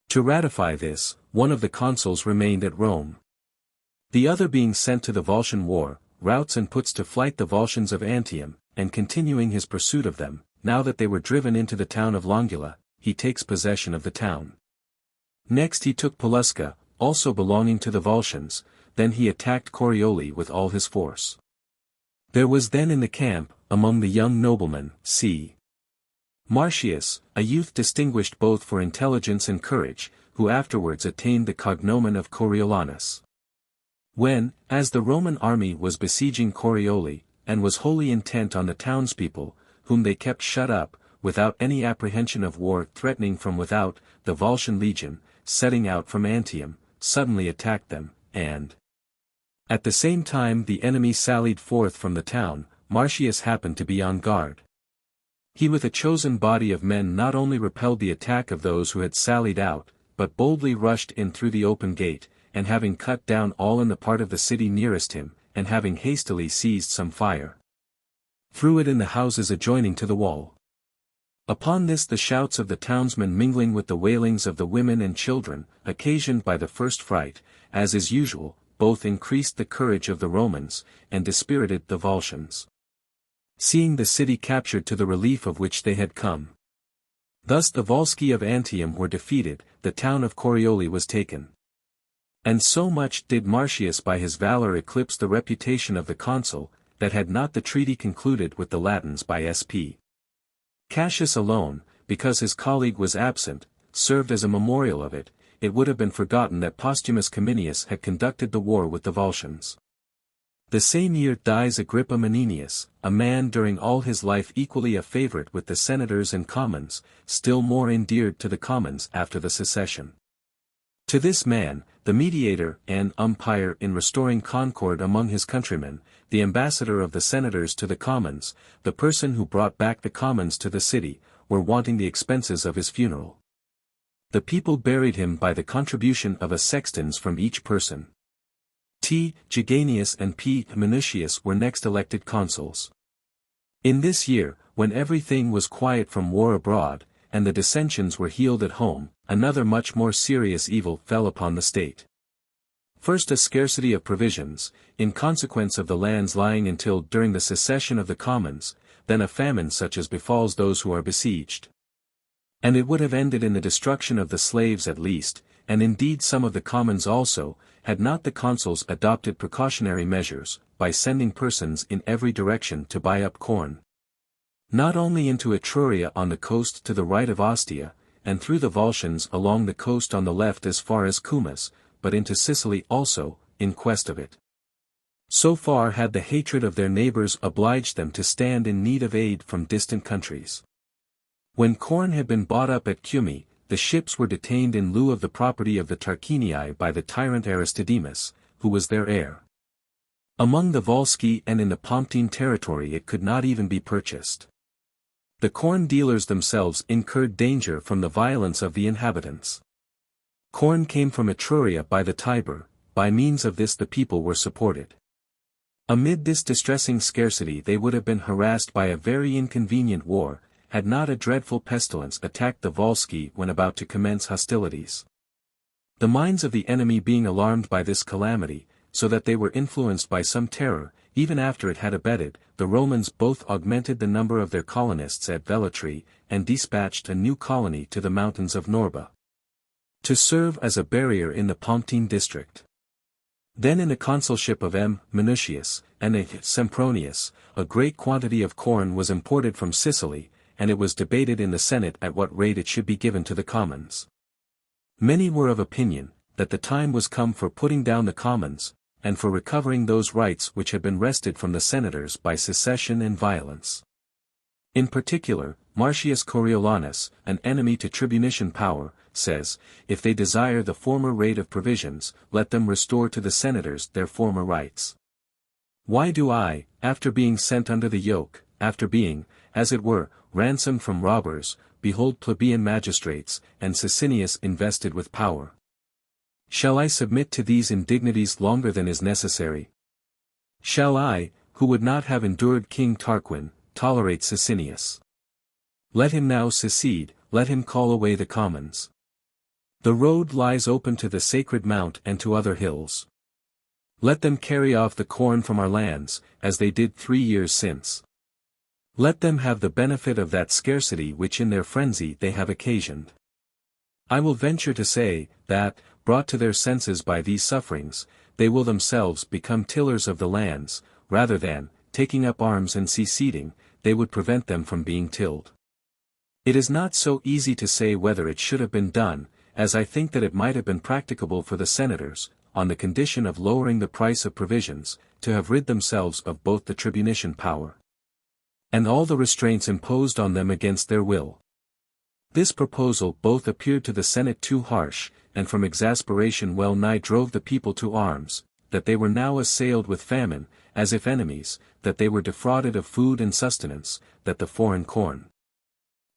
To ratify this, one of the consuls remained at Rome. The other being sent to the Volscian war, routs and puts to flight the Volscians of Antium, and continuing his pursuit of them, now that they were driven into the town of Longula, he takes possession of the town. Next he took Pelusca, also belonging to the Volscians, then he attacked Corioli with all his force. There was then in the camp, among the young noblemen, c. Marcius, a youth distinguished both for intelligence and courage, who afterwards attained the cognomen of Coriolanus. When, as the Roman army was besieging Corioli, and was wholly intent on the townspeople, whom they kept shut up, without any apprehension of war threatening from without, the Volscian legion, setting out from Antium, suddenly attacked them, and at the same time the enemy sallied forth from the town, Marcius happened to be on guard. He with a chosen body of men not only repelled the attack of those who had sallied out, but boldly rushed in through the open gate, and having cut down all in the part of the city nearest him, and having hastily seized some fire, threw it in the houses adjoining to the wall. Upon this the shouts of the townsmen mingling with the wailings of the women and children, occasioned by the first fright, as is usual, both increased the courage of the Romans, and dispirited the Volscians, seeing the city captured to the relief of which they had come. Thus the Volsci of Antium were defeated, the town of Corioli was taken. And so much did Marcius by his valor eclipse the reputation of the consul, that had not the treaty concluded with the Latins by S.P. Cassius alone, because his colleague was absent, served as a memorial of it, it would have been forgotten that Postumus Cominius had conducted the war with the Volscians. The same year dies Agrippa Menenius, a man during all his life equally a favorite with the senators and commons, still more endeared to the commons after the secession. To this man, the mediator and umpire in restoring concord among his countrymen, the ambassador of the senators to the commons, the person who brought back the commons to the city, were wanting the expenses of his funeral. The people buried him by the contribution of a sextans from each person. T. Geganius and P. Minucius were next elected consuls. In this year, when everything was quiet from war abroad, and the dissensions were healed at home, another much more serious evil fell upon the state. First a scarcity of provisions, in consequence of the lands lying untilled during the secession of the commons, then a famine such as befalls those who are besieged. And it would have ended in the destruction of the slaves at least, and indeed some of the commons also, had not the consuls adopted precautionary measures, by sending persons in every direction to buy up corn. Not only into Etruria on the coast to the right of Ostia, and through the Volscians along the coast on the left as far as Cumas, but into Sicily also, in quest of it. So far had the hatred of their neighbors obliged them to stand in need of aid from distant countries. When corn had been bought up at Cumae, the ships were detained in lieu of the property of the Tarquinii by the tyrant Aristodemus, who was their heir. Among the Volsci and in the Pomptine territory it could not even be purchased. The corn dealers themselves incurred danger from the violence of the inhabitants. Corn came from Etruria by the Tiber, by means of this the people were supported. Amid this distressing scarcity they would have been harassed by a very inconvenient war, had not a dreadful pestilence attacked the Volsci when about to commence hostilities. The minds of the enemy being alarmed by this calamity, so that they were influenced by some terror, even after it had abated. The Romans both augmented the number of their colonists at Velletri, and dispatched a new colony to the mountains of Norba, to serve as a barrier in the Pomptine district. Then in the consulship of M. Minucius, and A. Sempronius, a great quantity of corn was imported from Sicily, and it was debated in the Senate at what rate it should be given to the commons. Many were of opinion, that the time was come for putting down the commons, and for recovering those rights which had been wrested from the senators by secession and violence. In particular, Marcius Coriolanus, an enemy to tribunician power, says, if they desire the former rate of provisions, let them restore to the senators their former rights. Why do I, after being sent under the yoke, after being, as it were, ransomed from robbers, behold plebeian magistrates, and Sicinius invested with power? Shall I submit to these indignities longer than is necessary? Shall I, who would not have endured King Tarquin, tolerate Sicinius? Let him now secede, let him call away the commons. The road lies open to the sacred mount and to other hills. Let them carry off the corn from our lands, as they did 3 years since. Let them have the benefit of that scarcity which in their frenzy they have occasioned. I will venture to say, that, brought to their senses by these sufferings, they will themselves become tillers of the lands, rather than, taking up arms and seceding, they would prevent them from being tilled. It is not so easy to say whether it should have been done, as I think that it might have been practicable for the senators, on the condition of lowering the price of provisions, to have rid themselves of both the tribunician power and all the restraints imposed on them against their will. This proposal both appeared to the Senate too harsh, and from exasperation well nigh drove the people to arms, that they were now assailed with famine, as if enemies, that they were defrauded of food and sustenance, that the foreign corn,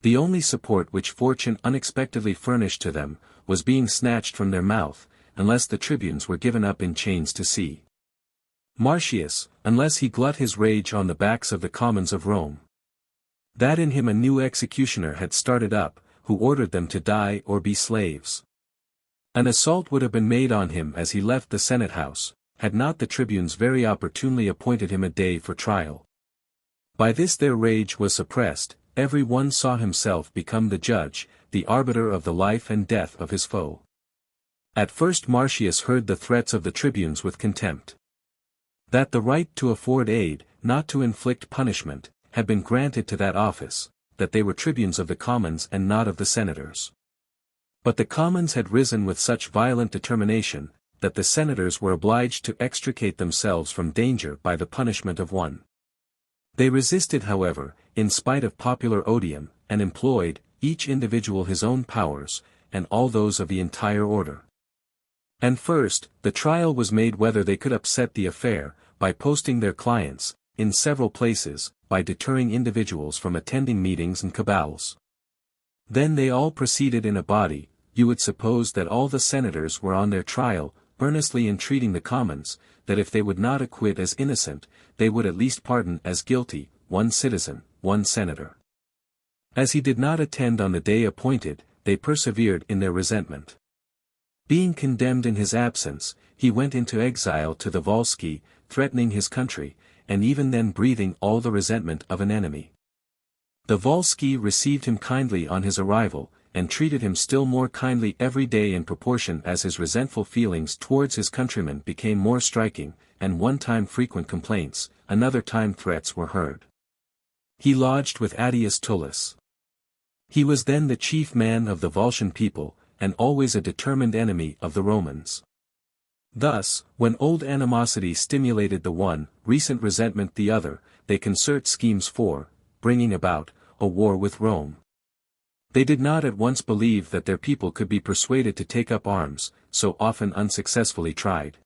the only support which fortune unexpectedly furnished to them, was being snatched from their mouth, unless the tribunes were given up in chains to sea. Marcius, unless he glut his rage on the backs of the commons of Rome. That in him a new executioner had started up, who ordered them to die or be slaves. An assault would have been made on him as he left the Senate house, had not the tribunes very opportunely appointed him a day for trial. By this their rage was suppressed, every one saw himself become the judge, the arbiter of the life and death of his foe. At first Marcius heard the threats of the tribunes with contempt. That the right to afford aid, not to inflict punishment, had been granted to that office, that they were tribunes of the commons and not of the senators. But the commons had risen with such violent determination, that the senators were obliged to extricate themselves from danger by the punishment of one. They resisted however, in spite of popular odium, and employed, each individual his own powers, and all those of the entire order. And first, the trial was made whether they could upset the affair, by posting their clients, in several places, by deterring individuals from attending meetings and cabals. Then they all proceeded in a body. You would suppose that all the senators were on their trial, earnestly entreating the commons, that if they would not acquit as innocent, they would at least pardon as guilty, one citizen, one senator. As he did not attend on the day appointed, they persevered in their resentment. Being condemned in his absence, he went into exile to the Volsci, threatening his country, and even then breathing all the resentment of an enemy. The Volsci received him kindly on his arrival, and treated him still more kindly every day in proportion as his resentful feelings towards his countrymen became more striking, and one time frequent complaints, another time threats were heard. He lodged with Attius Tullus. He was then the chief man of the Volscian people, and always a determined enemy of the Romans. Thus, when old animosity stimulated the one, recent resentment the other, they concert schemes for, bringing about, a war with Rome. They did not at once believe that their people could be persuaded to take up arms, so often unsuccessfully tried.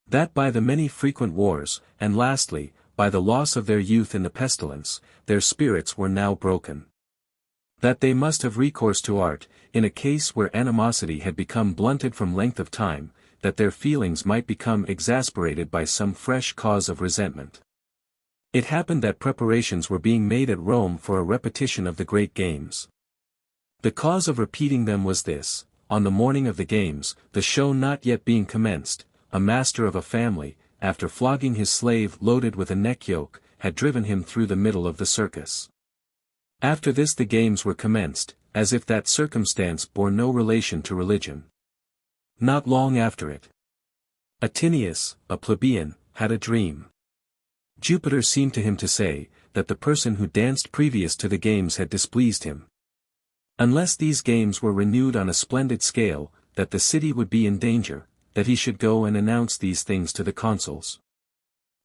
That by the many frequent wars, and lastly, by the loss of their youth in the pestilence, their spirits were now broken. That they must have recourse to art, in a case where animosity had become blunted from length of time, that their feelings might become exasperated by some fresh cause of resentment. It happened that preparations were being made at Rome for a repetition of the great games. The cause of repeating them was this: on the morning of the games, the show not yet being commenced, a master of a family, after flogging his slave loaded with a neck yoke, had driven him through the middle of the circus. After this the games were commenced, as if that circumstance bore no relation to religion. Not long after it, Atinius, a plebeian, had a dream. Jupiter seemed to him to say, that the person who danced previous to the games had displeased him. Unless these games were renewed on a splendid scale, that the city would be in danger, that he should go and announce these things to the consuls.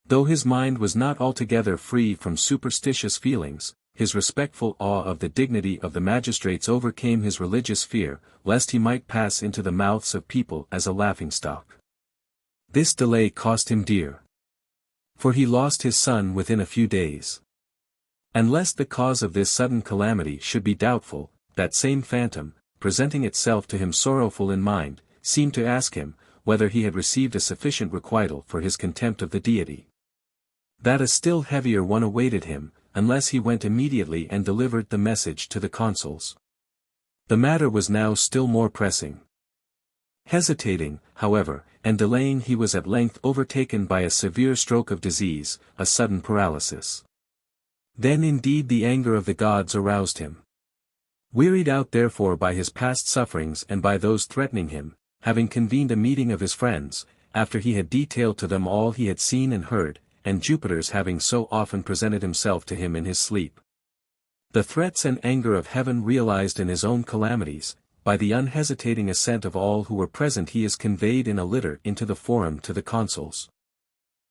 Though his mind was not altogether free from superstitious feelings, his respectful awe of the dignity of the magistrates overcame his religious fear, lest he might pass into the mouths of people as a laughingstock. This delay cost him dear. For he lost his son within a few days. And lest the cause of this sudden calamity should be doubtful, that same phantom, presenting itself to him sorrowful in mind, seemed to ask him, whether he had received a sufficient requital for his contempt of the deity. That a still heavier one awaited him, unless he went immediately and delivered the message to the consuls. The matter was now still more pressing. Hesitating, however, and delaying, he was at length overtaken by a severe stroke of disease, a sudden paralysis. Then indeed the anger of the gods aroused him. Wearied out therefore by his past sufferings and by those threatening him, having convened a meeting of his friends, after he had detailed to them all he had seen and heard, and Jupiter's having so often presented himself to him in his sleep, the threats and anger of heaven realized in his own calamities, by the unhesitating assent of all who were present he is conveyed in a litter into the forum to the consuls.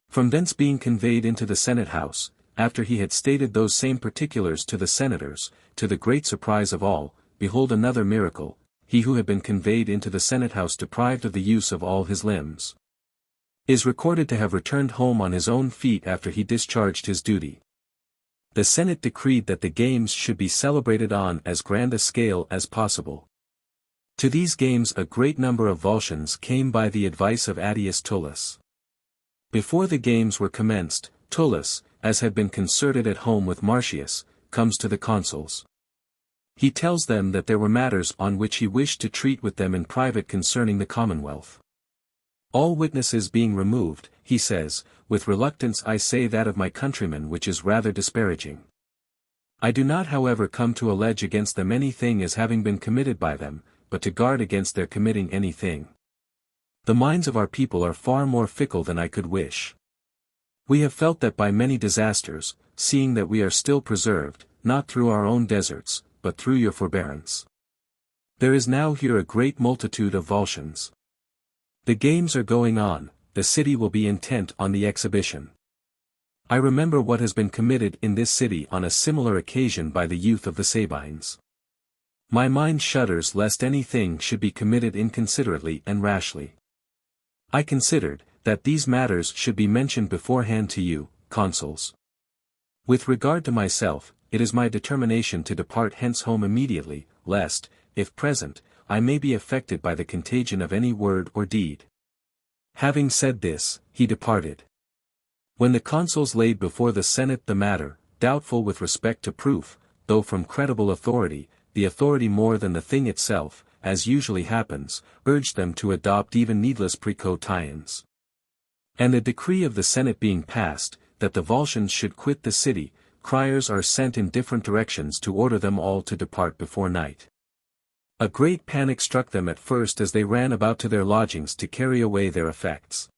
From thence being conveyed into the Senate house, after he had stated those same particulars to the senators, to the great surprise of all, behold another miracle, he who had been conveyed into the Senate house deprived of the use of all his limbs, is recorded to have returned home on his own feet after he discharged his duty. The Senate decreed that the games should be celebrated on as grand a scale as possible. To these games a great number of Volscians came by the advice of Attius Tullus. Before the games were commenced, Tullus, as had been concerted at home with Marcius, comes to the consuls. He tells them that there were matters on which he wished to treat with them in private concerning the commonwealth. All witnesses being removed, he says, with reluctance I say that of my countrymen which is rather disparaging. I do not however come to allege against them anything as having been committed by them, but to guard against their committing anything. The minds of our people are far more fickle than I could wish. We have felt that by many disasters, seeing that we are still preserved, not through our own deserts, but through your forbearance. There is now here a great multitude of Volscians. The games are going on, the city will be intent on the exhibition. I remember what has been committed in this city on a similar occasion by the youth of the Sabines. My mind shudders lest anything should be committed inconsiderately and rashly. I considered, that these matters should be mentioned beforehand to you, consuls. With regard to myself, it is my determination to depart hence home immediately, lest, if present, I may be affected by the contagion of any word or deed. Having said this, he departed. When the consuls laid before the Senate the matter, doubtful with respect to proof, though from credible authority, the authority more than the thing itself, as usually happens, urged them to adopt even needless precautions. And the decree of the Senate being passed, that the Volscians should quit the city, criers are sent in different directions to order them all to depart before night. A great panic struck them at first as they ran about to their lodgings to carry away their effects.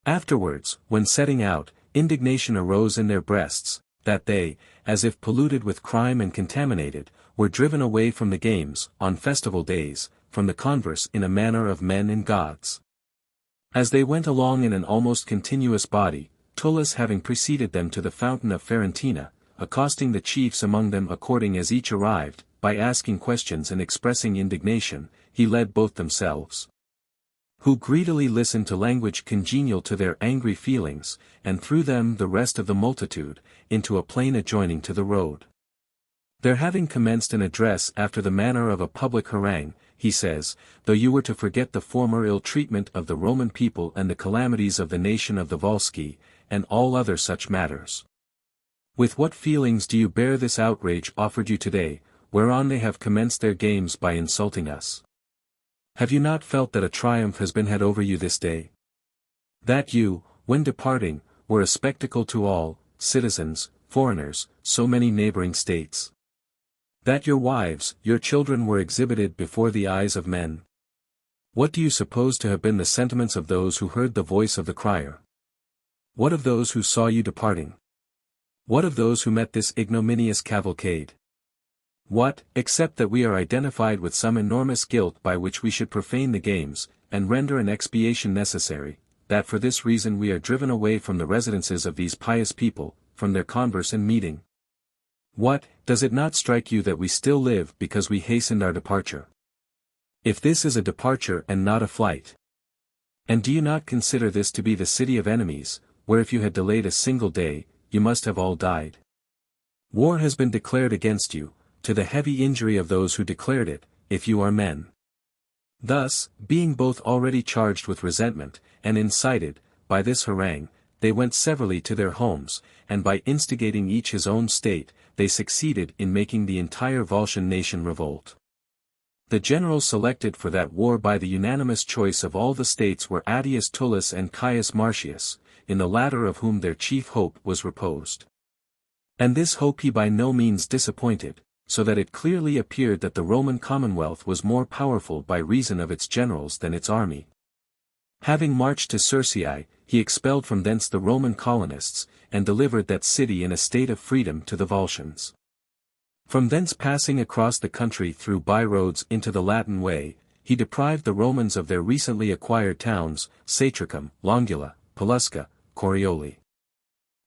Afterwards, when setting out, indignation arose in their breasts, that they, as if polluted with crime and contaminated, were driven away from the games, on festival days, from the converse in a manner of men and gods. As they went along in an almost continuous body, Tullus having preceded them to the fountain of Ferentina, accosting the chiefs among them according as each arrived, by asking questions and expressing indignation, he led both themselves, who greedily listened to language congenial to their angry feelings, and through them the rest of the multitude, into a plain adjoining to the road. There having commenced an address after the manner of a public harangue, he says, though you were to forget the former ill treatment of the Roman people and the calamities of the nation of the Volsci, and all other such matters. With what feelings do you bear this outrage offered you today, whereon they have commenced their games by insulting us? Have you not felt that a triumph has been had over you this day? That you, when departing, were a spectacle to all, citizens, foreigners, so many neighboring states. That your wives, your children were exhibited before the eyes of men. What do you suppose to have been the sentiments of those who heard the voice of the crier? What of those who saw you departing? What of those who met this ignominious cavalcade? What, except that we are identified with some enormous guilt by which we should profane the games, and render an expiation necessary, that for this reason we are driven away from the residences of these pious people, from their converse and meeting? What, does it not strike you that we still live because we hastened our departure? If this is a departure and not a flight. And do you not consider this to be the city of enemies, where if you had delayed a single day, you must have all died? War has been declared against you, to the heavy injury of those who declared it, if you are men. Thus, being both already charged with resentment, and incited, by this harangue, they went severally to their homes, and by instigating each his own state, they succeeded in making the entire Volscian nation revolt. The generals selected for that war by the unanimous choice of all the states were Attius Tullus and Caius Marcius, in the latter of whom their chief hope was reposed. And this hope he by no means disappointed, so that it clearly appeared that the Roman Commonwealth was more powerful by reason of its generals than its army. Having marched to Circeii, he expelled from thence the Roman colonists, and delivered that city in a state of freedom to the Volscians. From thence passing across the country through by-roads into the Latin way, he deprived the Romans of their recently acquired towns, Satricum, Longula, Pelusca, Corioli.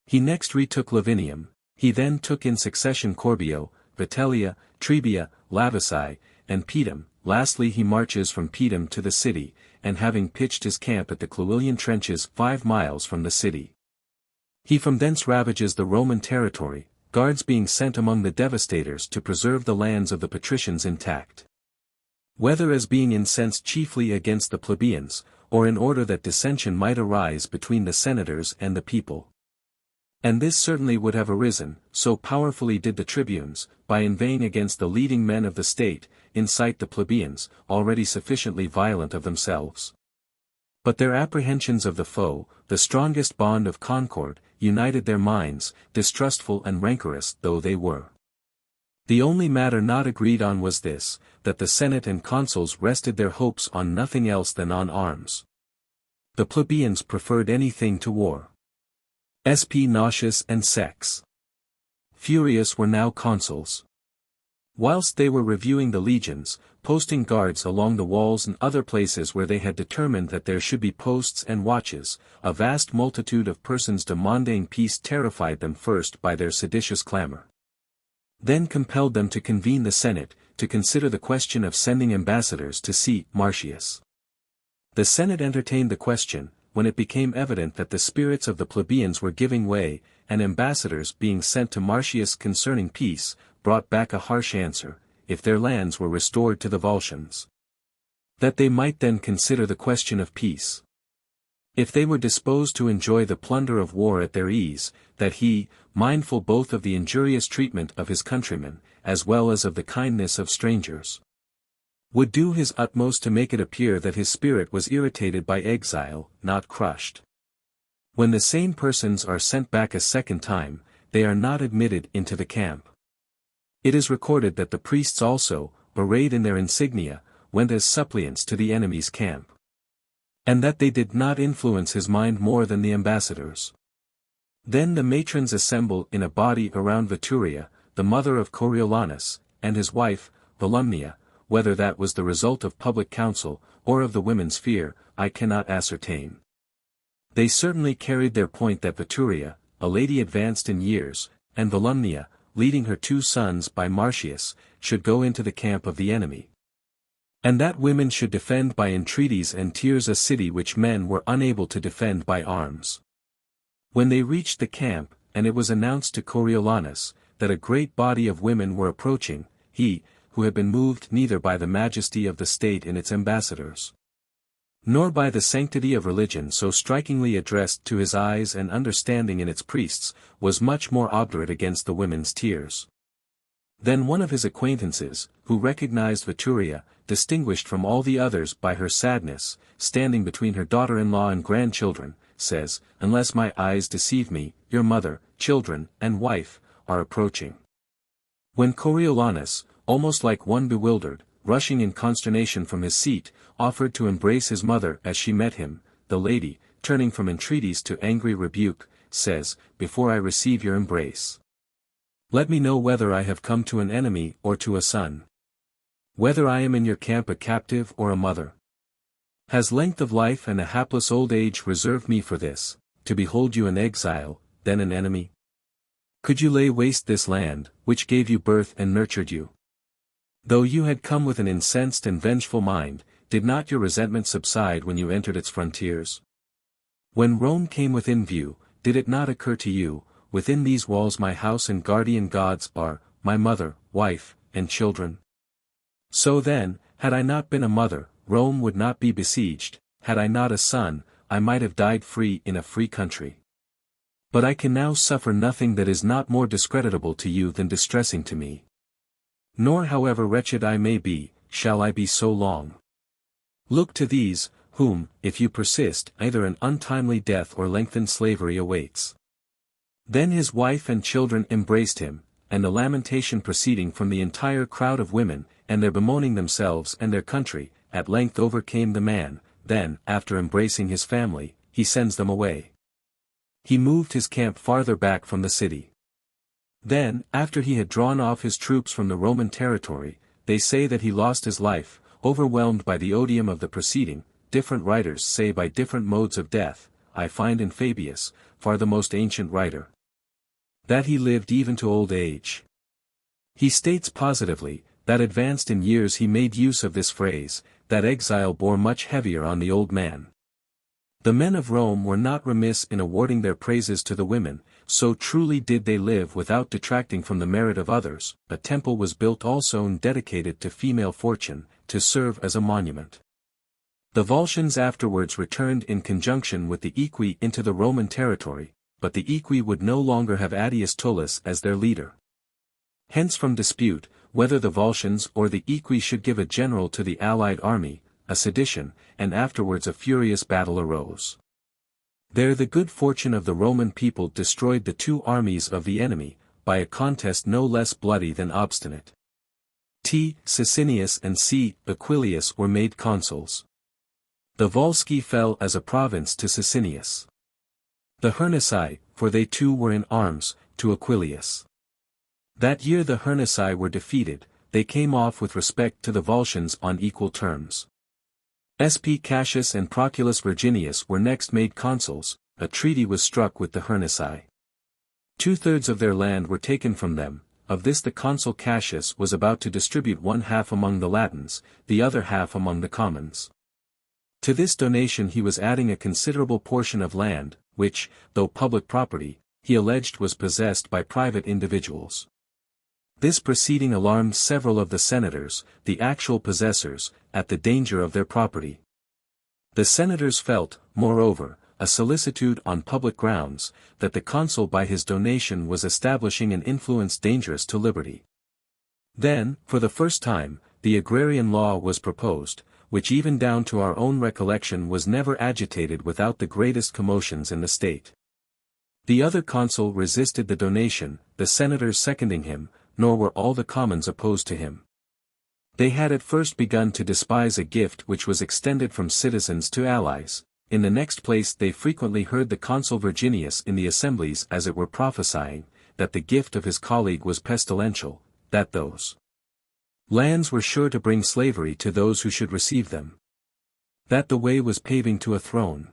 He next retook Lavinium, he then took in succession Corbio, Vitellia, Trebia, Lavisae, and Pedum. Lastly he marches from Pedum to the city, and having pitched his camp at the Cluilian trenches 5 miles from the city, he from thence ravages the Roman territory, guards being sent among the devastators to preserve the lands of the patricians intact. Whether as being incensed chiefly against the plebeians, or in order that dissension might arise between the senators and the people. And this certainly would have arisen, so powerfully did the tribunes, by inveighing against the leading men of the state, incite the plebeians, already sufficiently violent of themselves. But their apprehensions of the foe, the strongest bond of concord, united their minds, distrustful and rancorous though they were. The only matter not agreed on was this, that the Senate and consuls rested their hopes on nothing else than on arms. The plebeians preferred anything to war. Sp. Nausius and Sex Furius were now consuls. Whilst they were reviewing the legions, posting guards along the walls and other places where they had determined that there should be posts and watches, a vast multitude of persons demanding peace terrified them first by their seditious clamor. Then compelled them to convene the Senate, to consider the question of sending ambassadors to see Marcius. The Senate entertained the question, when it became evident that the spirits of the plebeians were giving way, and ambassadors being sent to Marcius concerning peace, brought back a harsh answer, if their lands were restored to the Volscians, that they might then consider the question of peace. If they were disposed to enjoy the plunder of war at their ease, that he, mindful both of the injurious treatment of his countrymen, as well as of the kindness of strangers, would do his utmost to make it appear that his spirit was irritated by exile, not crushed. When the same persons are sent back a second time, they are not admitted into the camp. It is recorded that the priests also, arrayed in their insignia, went as suppliants to the enemy's camp. And that they did not influence his mind more than the ambassadors. Then the matrons assemble in a body around Veturia, the mother of Coriolanus, and his wife, Volumnia. Whether that was the result of public counsel, or of the women's fear, I cannot ascertain. They certainly carried their point that Veturia, a lady advanced in years, and Volumnia, leading her 2 sons by Marcius, should go into the camp of the enemy. And that women should defend by entreaties and tears a city which men were unable to defend by arms. When they reached the camp, and it was announced to Coriolanus, that a great body of women were approaching, he, who had been moved neither by the majesty of the state in its ambassadors, nor by the sanctity of religion so strikingly addressed to his eyes and understanding in its priests, was much more obdurate against the women's tears. Then one of his acquaintances, who recognized Veturia, distinguished from all the others by her sadness, standing between her daughter-in-law and grandchildren, says, "Unless my eyes deceive me, your mother, children, and wife, are approaching." When Coriolanus, almost like one bewildered, rushing in consternation from his seat, offered to embrace his mother as she met him, the lady, turning from entreaties to angry rebuke, says, "Before I receive your embrace, let me know whether I have come to an enemy or to a son. Whether I am in your camp a captive or a mother. Has length of life and a hapless old age reserved me for this, to behold you an exile, then an enemy? Could you lay waste this land, which gave you birth and nurtured you? Though you had come with an incensed and vengeful mind, did not your resentment subside when you entered its frontiers? When Rome came within view, did it not occur to you, within these walls my house and guardian gods are, my mother, wife, and children? So then, had I not been a mother, Rome would not be besieged, had I not a son, I might have died free in a free country. But I can now suffer nothing that is not more discreditable to you than distressing to me. Nor however wretched I may be, shall I be so long. Look to these, whom, if you persist, either an untimely death or lengthened slavery awaits." Then his wife and children embraced him, and the lamentation proceeding from the entire crowd of women, and their bemoaning themselves and their country, at length overcame the man. Then, after embracing his family, he sends them away. He moved his camp farther back from the city. Then, after he had drawn off his troops from the Roman territory, they say that he lost his life, overwhelmed by the odium of the proceeding. Different writers say by different modes of death. I find in Fabius, far the most ancient writer, that he lived even to old age. He states positively, that advanced in years he made use of this phrase, that exile bore much heavier on the old man. The men of Rome were not remiss in awarding their praises to the women, so truly did they live without detracting from the merit of others. A temple was built also and dedicated to female fortune, to serve as a monument. The Volscians afterwards returned in conjunction with the Equi into the Roman territory, but the Equi would no longer have Attius Tullus as their leader. Hence from dispute, whether the Volscians or the Equi should give a general to the allied army, a sedition, and afterwards a furious battle arose. There the good fortune of the Roman people destroyed the two armies of the enemy, by a contest no less bloody than obstinate. T. Sicinius and C. Aquilius were made consuls. The Volsci fell as a province to Sicinius. The Hernici, for they too were in arms, to Aquilius. That year the Hernici were defeated, they came off with respect to the Volscians on equal terms. Sp. Cassius and Proculus Virginius were next made consuls. A treaty was struck with the Hernici. 2/3 of their land were taken from them. Of this the consul Cassius was about to distribute 1/2 among the Latins, the other half among the commons. To this donation he was adding a considerable portion of land, which, though public property, he alleged was possessed by private individuals. This proceeding alarmed several of the senators, the actual possessors, at the danger of their property. The senators felt, moreover, a solicitude on public grounds, that the consul by his donation was establishing an influence dangerous to liberty. Then, for the first time, the agrarian law was proposed, which even down to our own recollection was never agitated without the greatest commotions in the state. The other consul resisted the donation, the senators seconding him, nor were all the commons opposed to him. They had at first begun to despise a gift which was extended from citizens to allies. In the next place they frequently heard the consul Virginius in the assemblies as it were prophesying, that the gift of his colleague was pestilential, that those lands were sure to bring slavery to those who should receive them. That the way was paving to a throne.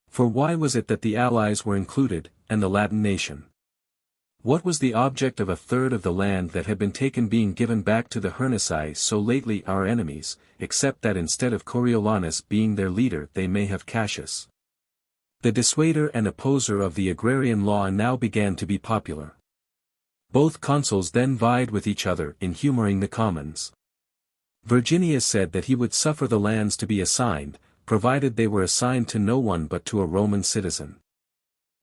For why was it that the allies were included, and the Latin nation? What was the object of 1/3 of the land that had been taken being given back to the Hernici so lately our enemies, except that instead of Coriolanus being their leader they may have Cassius? The dissuader and opposer of the agrarian law now began to be popular. Both consuls then vied with each other in humoring the commons. Virginius said that he would suffer the lands to be assigned, provided they were assigned to no one but to a Roman citizen.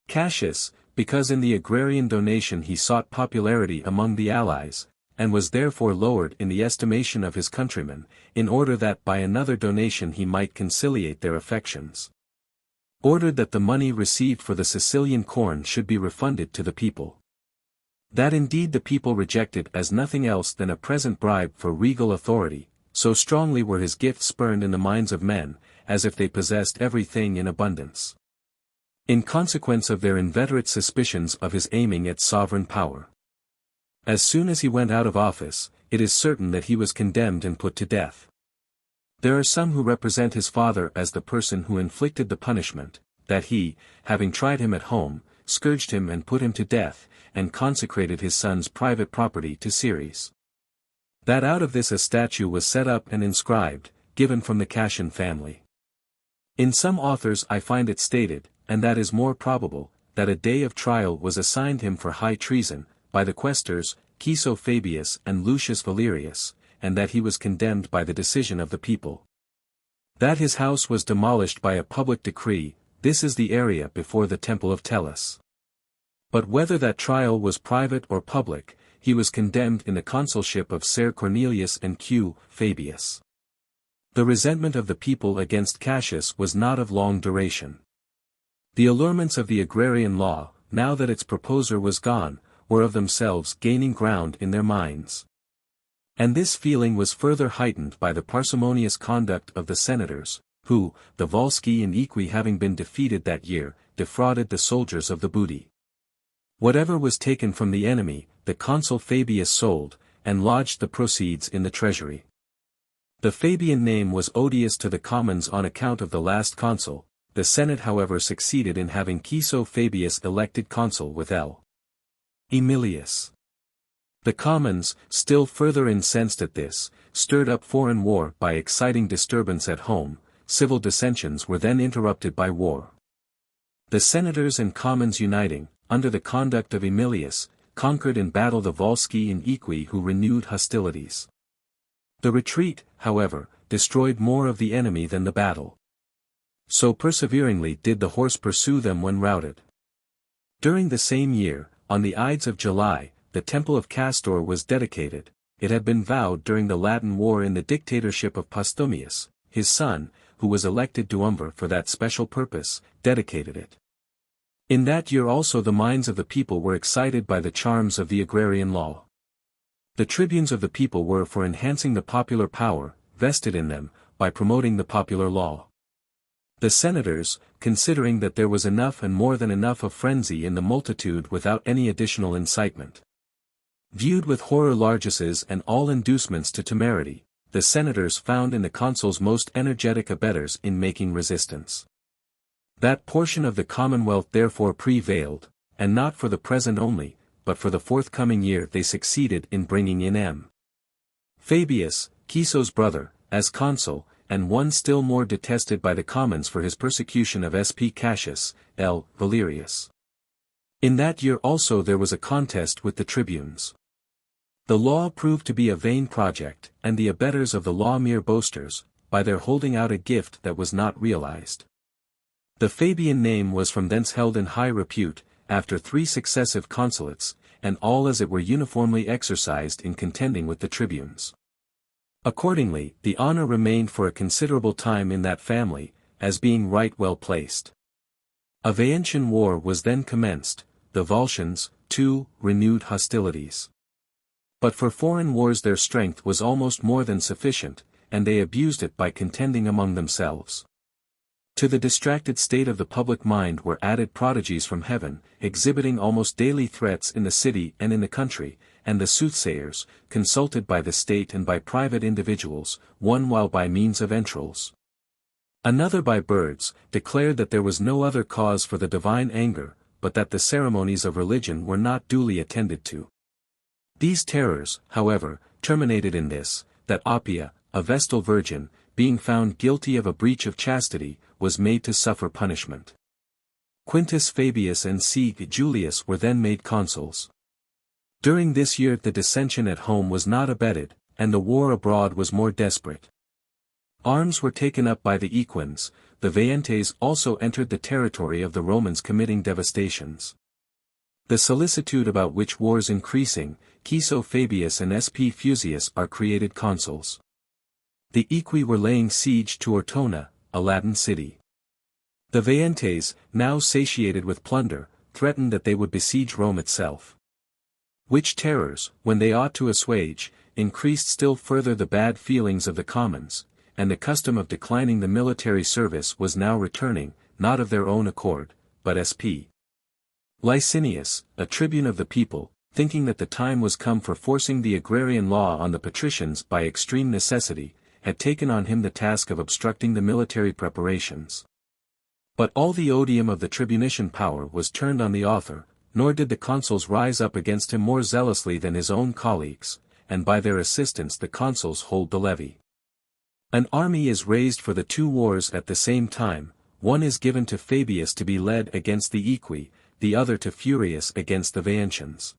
Cassius, because in the agrarian donation he sought popularity among the allies, and was therefore lowered in the estimation of his countrymen, in order that by another donation he might conciliate their affections. ordered that the money received for the Sicilian corn should be refunded to the people. That indeed the people rejected as nothing else than a present bribe for regal authority, so strongly were his gifts spurned in the minds of men, as if they possessed everything in abundance. In consequence of their inveterate suspicions of his aiming at sovereign power. As soon as he went out of office, it is certain that he was condemned and put to death. There are some who represent his father as the person who inflicted the punishment, that he, having tried him at home, scourged him and put him to death, and consecrated his son's private property to Ceres. That out of this a statue was set up and inscribed, given from the Cassian family. In some authors I find it stated, and that is more probable, that a day of trial was assigned him for high treason, by the quaestors, Caeso Fabius and Lucius Valerius, and that he was condemned by the decision of the people. That his house was demolished by a public decree, this is the area before the temple of Tellus. But whether that trial was private or public, he was condemned in the consulship of Ser Cornelius and Q. Fabius. The resentment of the people against Cassius was not of long duration. The allurements of the agrarian law, now that its proposer was gone, were of themselves gaining ground in their minds. And this feeling was further heightened by the parsimonious conduct of the senators, who, the Volsci and Equi having been defeated that year, defrauded the soldiers of the booty. Whatever was taken from the enemy, the consul Fabius sold, and lodged the proceeds in the treasury. The Fabian name was odious to the commons on account of the last consul. The Senate however succeeded in having Caeso Fabius elected consul with L. Aemilius. The commons, still further incensed at this, stirred up foreign war by exciting disturbance at home. Civil dissensions were then interrupted by war. The senators and commons uniting, under the conduct of Aemilius, conquered in battle the Volsci and Equi who renewed hostilities. The retreat, however, destroyed more of the enemy than the battle. So perseveringly did the horse pursue them when routed. During the same year, on the Ides of July, the temple of Castor was dedicated. It had been vowed during the Latin war in the dictatorship of Postumius, his son, who was elected duumvir for that special purpose, dedicated it. In that year also the minds of the people were excited by the charms of the agrarian law. The tribunes of the people were for enhancing the popular power, vested in them, by promoting the popular law. The senators, considering that there was enough and more than enough of frenzy in the multitude without any additional incitement, viewed with horror largesses and all inducements to temerity, the senators found in the consuls most energetic abettors in making resistance. That portion of the commonwealth therefore prevailed, and not for the present only, but for the forthcoming year they succeeded in bringing in M. Fabius, Caeso's brother, as consul, and one still more detested by the commons for his persecution of Sp. Cassius, L. Valerius. In that year also there was a contest with the tribunes. The law proved to be a vain project, and the abettors of the law mere boasters, by their holding out a gift that was not realized. The Fabian name was from thence held in high repute, after 3 successive consulates, and all as it were uniformly exercised in contending with the tribunes. Accordingly, the honor remained for a considerable time in that family, as being right well placed. A Veientian war was then commenced, the Volscians, too, renewed hostilities. But for foreign wars their strength was almost more than sufficient, and they abused it by contending among themselves. To the distracted state of the public mind were added prodigies from heaven, exhibiting almost daily threats in the city and in the country, and the soothsayers, consulted by the state and by private individuals, one while by means of entrails, another by birds, declared that there was no other cause for the divine anger, but that the ceremonies of religion were not duly attended to. These terrors, however, terminated in this, that Oppia, a Vestal virgin, being found guilty of a breach of chastity, was made to suffer punishment. Quintus Fabius and C. Julius were then made consuls. During this year the dissension at home was not abated, and the war abroad was more desperate. Arms were taken up by the Equins, the Veientes also entered the territory of the Romans committing devastations. The solicitude about which wars increasing, Caeso Fabius and Sp. Fusius are created consuls. The Equi were laying siege to Ortona, a Latin city. The Veientes, now satiated with plunder, threatened that they would besiege Rome itself. Which terrors, when they ought to assuage, increased still further the bad feelings of the commons, and the custom of declining the military service was now returning, not of their own accord, but sp. Licinius, a tribune of the people, thinking that the time was come for forcing the agrarian law on the patricians by extreme necessity, had taken on him the task of obstructing the military preparations. But all the odium of the tribunician power was turned on the author, nor did the consuls rise up against him more zealously than his own colleagues, and by their assistance the consuls hold the levy. An army is raised for the two wars at the same time, one is given to Fabius to be led against the Equi, the other to Furius against the Veientians.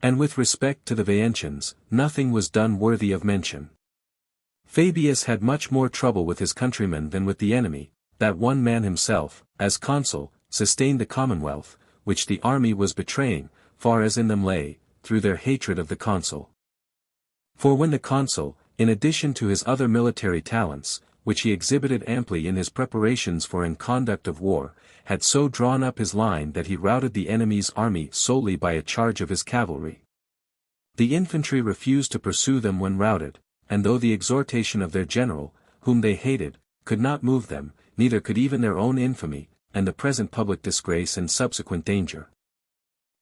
And with respect to the Veientians, nothing was done worthy of mention. Fabius had much more trouble with his countrymen than with the enemy. That one man himself, as consul, sustained the commonwealth, which the army was betraying, far as in them lay, through their hatred of the consul. For when the consul, in addition to his other military talents, which he exhibited amply in his preparations for in conduct of war, had so drawn up his line that he routed the enemy's army solely by a charge of his cavalry. The infantry refused to pursue them when routed, and though the exhortation of their general, whom they hated, could not move them, neither could even their own infamy, and the present public disgrace and subsequent danger.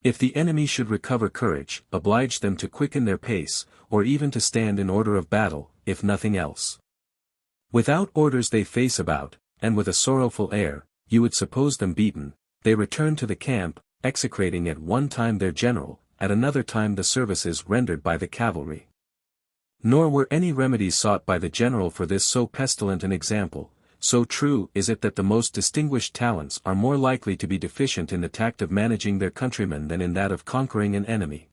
If the enemy should recover courage, oblige them to quicken their pace, or even to stand in order of battle, if nothing else. Without orders they face about, and with a sorrowful air, you would suppose them beaten, they return to the camp, execrating at one time their general, at another time the services rendered by the cavalry. Nor were any remedies sought by the general for this so pestilent an example. So true is it that the most distinguished talents are more likely to be deficient in the tact of managing their countrymen than in that of conquering an enemy.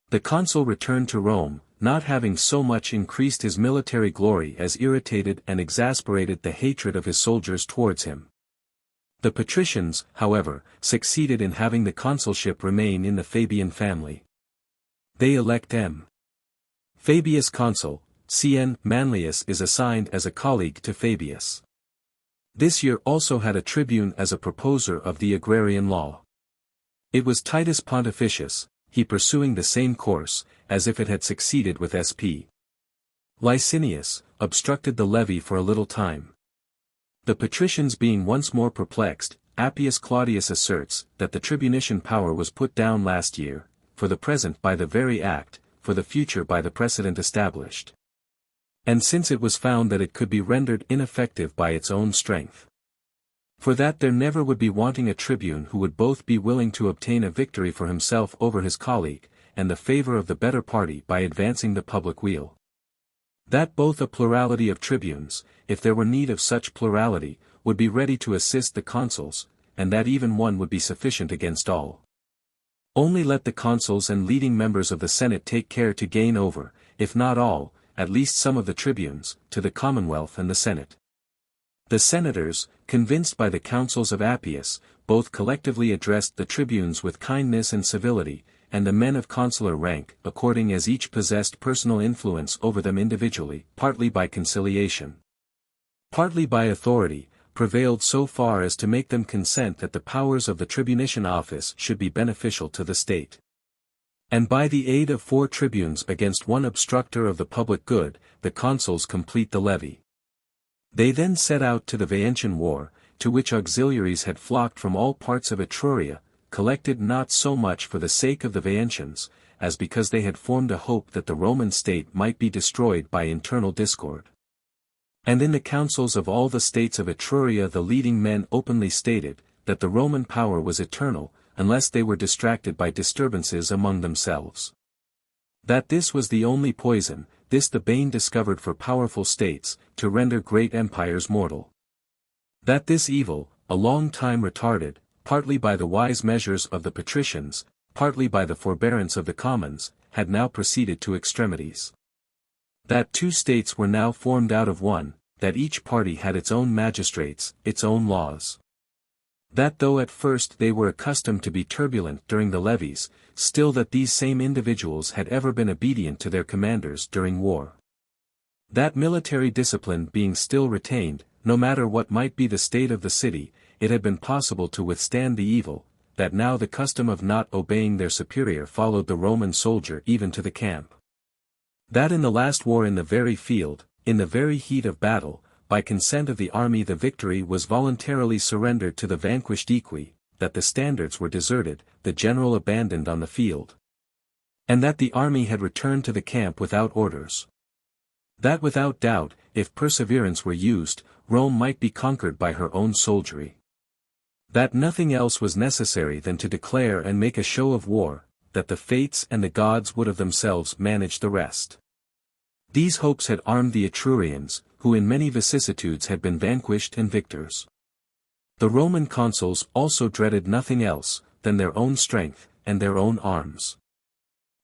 The consul returned to Rome, not having so much increased his military glory as irritated and exasperated the hatred of his soldiers towards him. The patricians, however, succeeded in having the consulship remain in the Fabian family. They elect M. Fabius consul. Cn. Manlius is assigned as a colleague to Fabius. This year also had a tribune as a proposer of the agrarian law. It was Titus Pontificius, he pursuing the same course, as if it had succeeded with sp. Licinius, obstructed the levy for a little time. The patricians being once more perplexed, Appius Claudius asserts that the tribunician power was put down last year, for the present by the very act, for the future by the precedent established. And since it was found that it could be rendered ineffective by its own strength. For that there never would be wanting a tribune who would both be willing to obtain a victory for himself over his colleague, and the favor of the better party by advancing the public weal. That both a plurality of tribunes, if there were need of such plurality, would be ready to assist the consuls, and that even one would be sufficient against all. Only let the consuls and leading members of the Senate take care to gain over, if not all, at least some of the tribunes, to the commonwealth and the Senate. The senators, convinced by the counsels of Appius, both collectively addressed the tribunes with kindness and civility, and the men of consular rank, according as each possessed personal influence over them individually, partly by conciliation, partly by authority, prevailed so far as to make them consent that the powers of the tribunician office should be beneficial to the state. And by the aid of 4 tribunes against one obstructor of the public good, the consuls complete the levy. They then set out to the Veientian war, to which auxiliaries had flocked from all parts of Etruria, collected not so much for the sake of the Veientians, as because they had formed a hope that the Roman state might be destroyed by internal discord. And in the councils of all the states of Etruria the leading men openly stated, that the Roman power was eternal, unless they were distracted by disturbances among themselves. That this was the only poison, this the bane discovered for powerful states, to render great empires mortal. That this evil, a long time retarded, partly by the wise measures of the patricians, partly by the forbearance of the commons, had now proceeded to extremities. That 2 states were now formed out of one, that each party had its own magistrates, its own laws. That though at first they were accustomed to be turbulent during the levies, still that these same individuals had ever been obedient to their commanders during war. That military discipline being still retained, no matter what might be the state of the city, it had been possible to withstand the evil, that now the custom of not obeying their superior followed the Roman soldier even to the camp. That in the last war in the very field, in the very heat of battle, by consent of the army the victory was voluntarily surrendered to the vanquished equi, that the standards were deserted, the general abandoned on the field. And that the army had returned to the camp without orders. That without doubt, if perseverance were used, Rome might be conquered by her own soldiery. That nothing else was necessary than to declare and make a show of war, that the fates and the gods would of themselves manage the rest. These hopes had armed the Etrurians, who in many vicissitudes had been vanquished and victors. The Roman consuls also dreaded nothing else, than their own strength, and their own arms.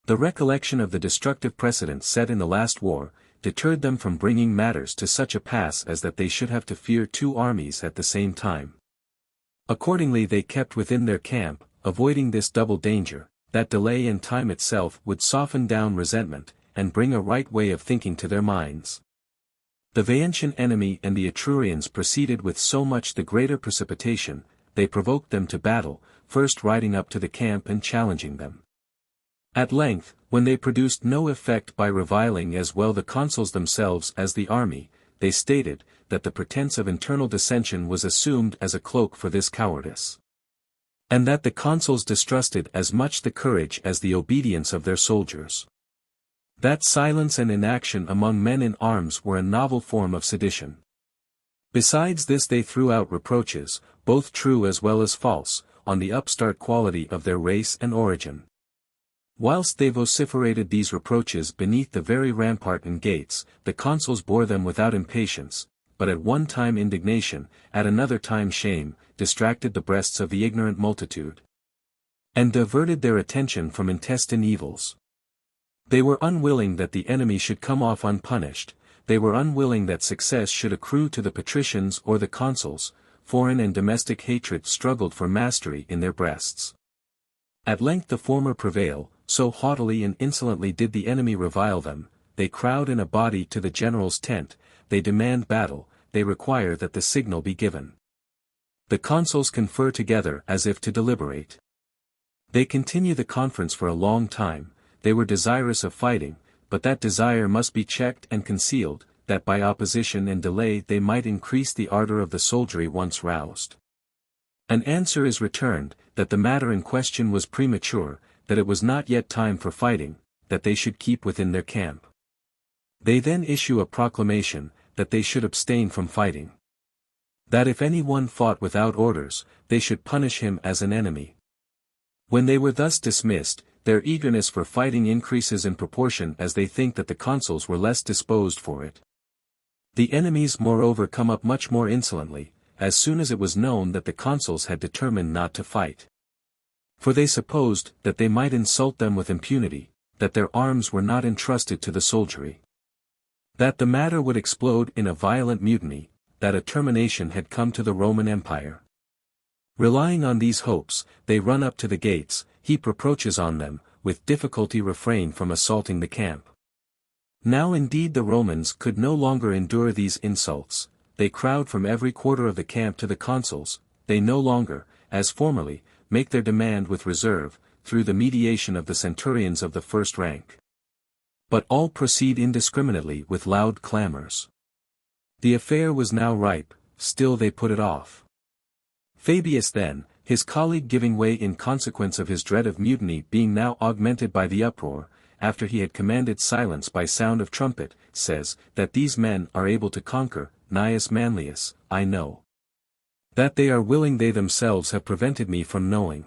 The recollection of the destructive precedent set in the last war, deterred them from bringing matters to such a pass as that they should have to fear two armies at the same time. Accordingly they kept within their camp, avoiding this double danger, that delay in time itself would soften down resentment, and bring a right way of thinking to their minds. The Vaentian enemy and the Etrurians proceeded with so much the greater precipitation, they provoked them to battle, first riding up to the camp and challenging them. At length, when they produced no effect by reviling as well the consuls themselves as the army, they stated, that the pretense of internal dissension was assumed as a cloak for this cowardice. And that the consuls distrusted as much the courage as the obedience of their soldiers. That silence and inaction among men in arms were a novel form of sedition. Besides this they threw out reproaches, both true as well as false, on the upstart quality of their race and origin. Whilst they vociferated these reproaches beneath the very rampart and gates, the consuls bore them without impatience, but at one time indignation, at another time shame, distracted the breasts of the ignorant multitude, and diverted their attention from intestine evils. They were unwilling that the enemy should come off unpunished, they were unwilling that success should accrue to the patricians or the consuls, foreign and domestic hatred struggled for mastery in their breasts. At length the former prevail, so haughtily and insolently did the enemy revile them, they crowd in a body to the general's tent, they demand battle, they require that the signal be given. The consuls confer together as if to deliberate. They continue the conference for a long time, they were desirous of fighting, but that desire must be checked and concealed, that by opposition and delay they might increase the ardor of the soldiery once roused. An answer is returned, that the matter in question was premature, that it was not yet time for fighting, that they should keep within their camp. They then issue a proclamation, that they should abstain from fighting. That if any one fought without orders, they should punish him as an enemy. When they were thus dismissed, their eagerness for fighting increases in proportion as they think that the consuls were less disposed for it. The enemies moreover come up much more insolently, as soon as it was known that the consuls had determined not to fight. For they supposed that they might insult them with impunity, that their arms were not entrusted to the soldiery. That the matter would explode in a violent mutiny, that a termination had come to the Roman Empire. Relying on these hopes, they run up to the gates, heap reproaches on them, with difficulty refrain from assaulting the camp. Now indeed the Romans could no longer endure these insults, they crowd from every quarter of the camp to the consuls, they no longer, as formerly, make their demand with reserve, through the mediation of the centurions of the first rank. But all proceed indiscriminately with loud clamors. The affair was now ripe, still they put it off. Fabius then, his colleague giving way in consequence of his dread of mutiny being now augmented by the uproar, after he had commanded silence by sound of trumpet, says, that these men are able to conquer, Gnaeus Manlius, I know. That they are willing they themselves have prevented me from knowing.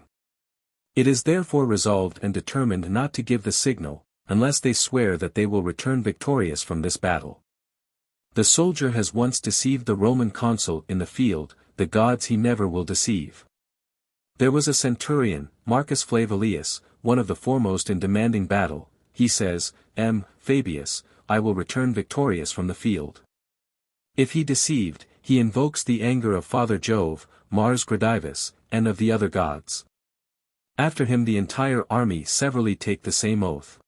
It is therefore resolved and determined not to give the signal, unless they swear that they will return victorious from this battle. The soldier has once deceived the Roman consul in the field, the gods he never will deceive. There was a centurion, Marcus Flavelius, one of the foremost in demanding battle, he says, Fabius, I will return victorious from the field. If he deceived, he invokes the anger of Father Jove, Mars Gradivus, and of the other gods. After him the entire army severally take the same oath.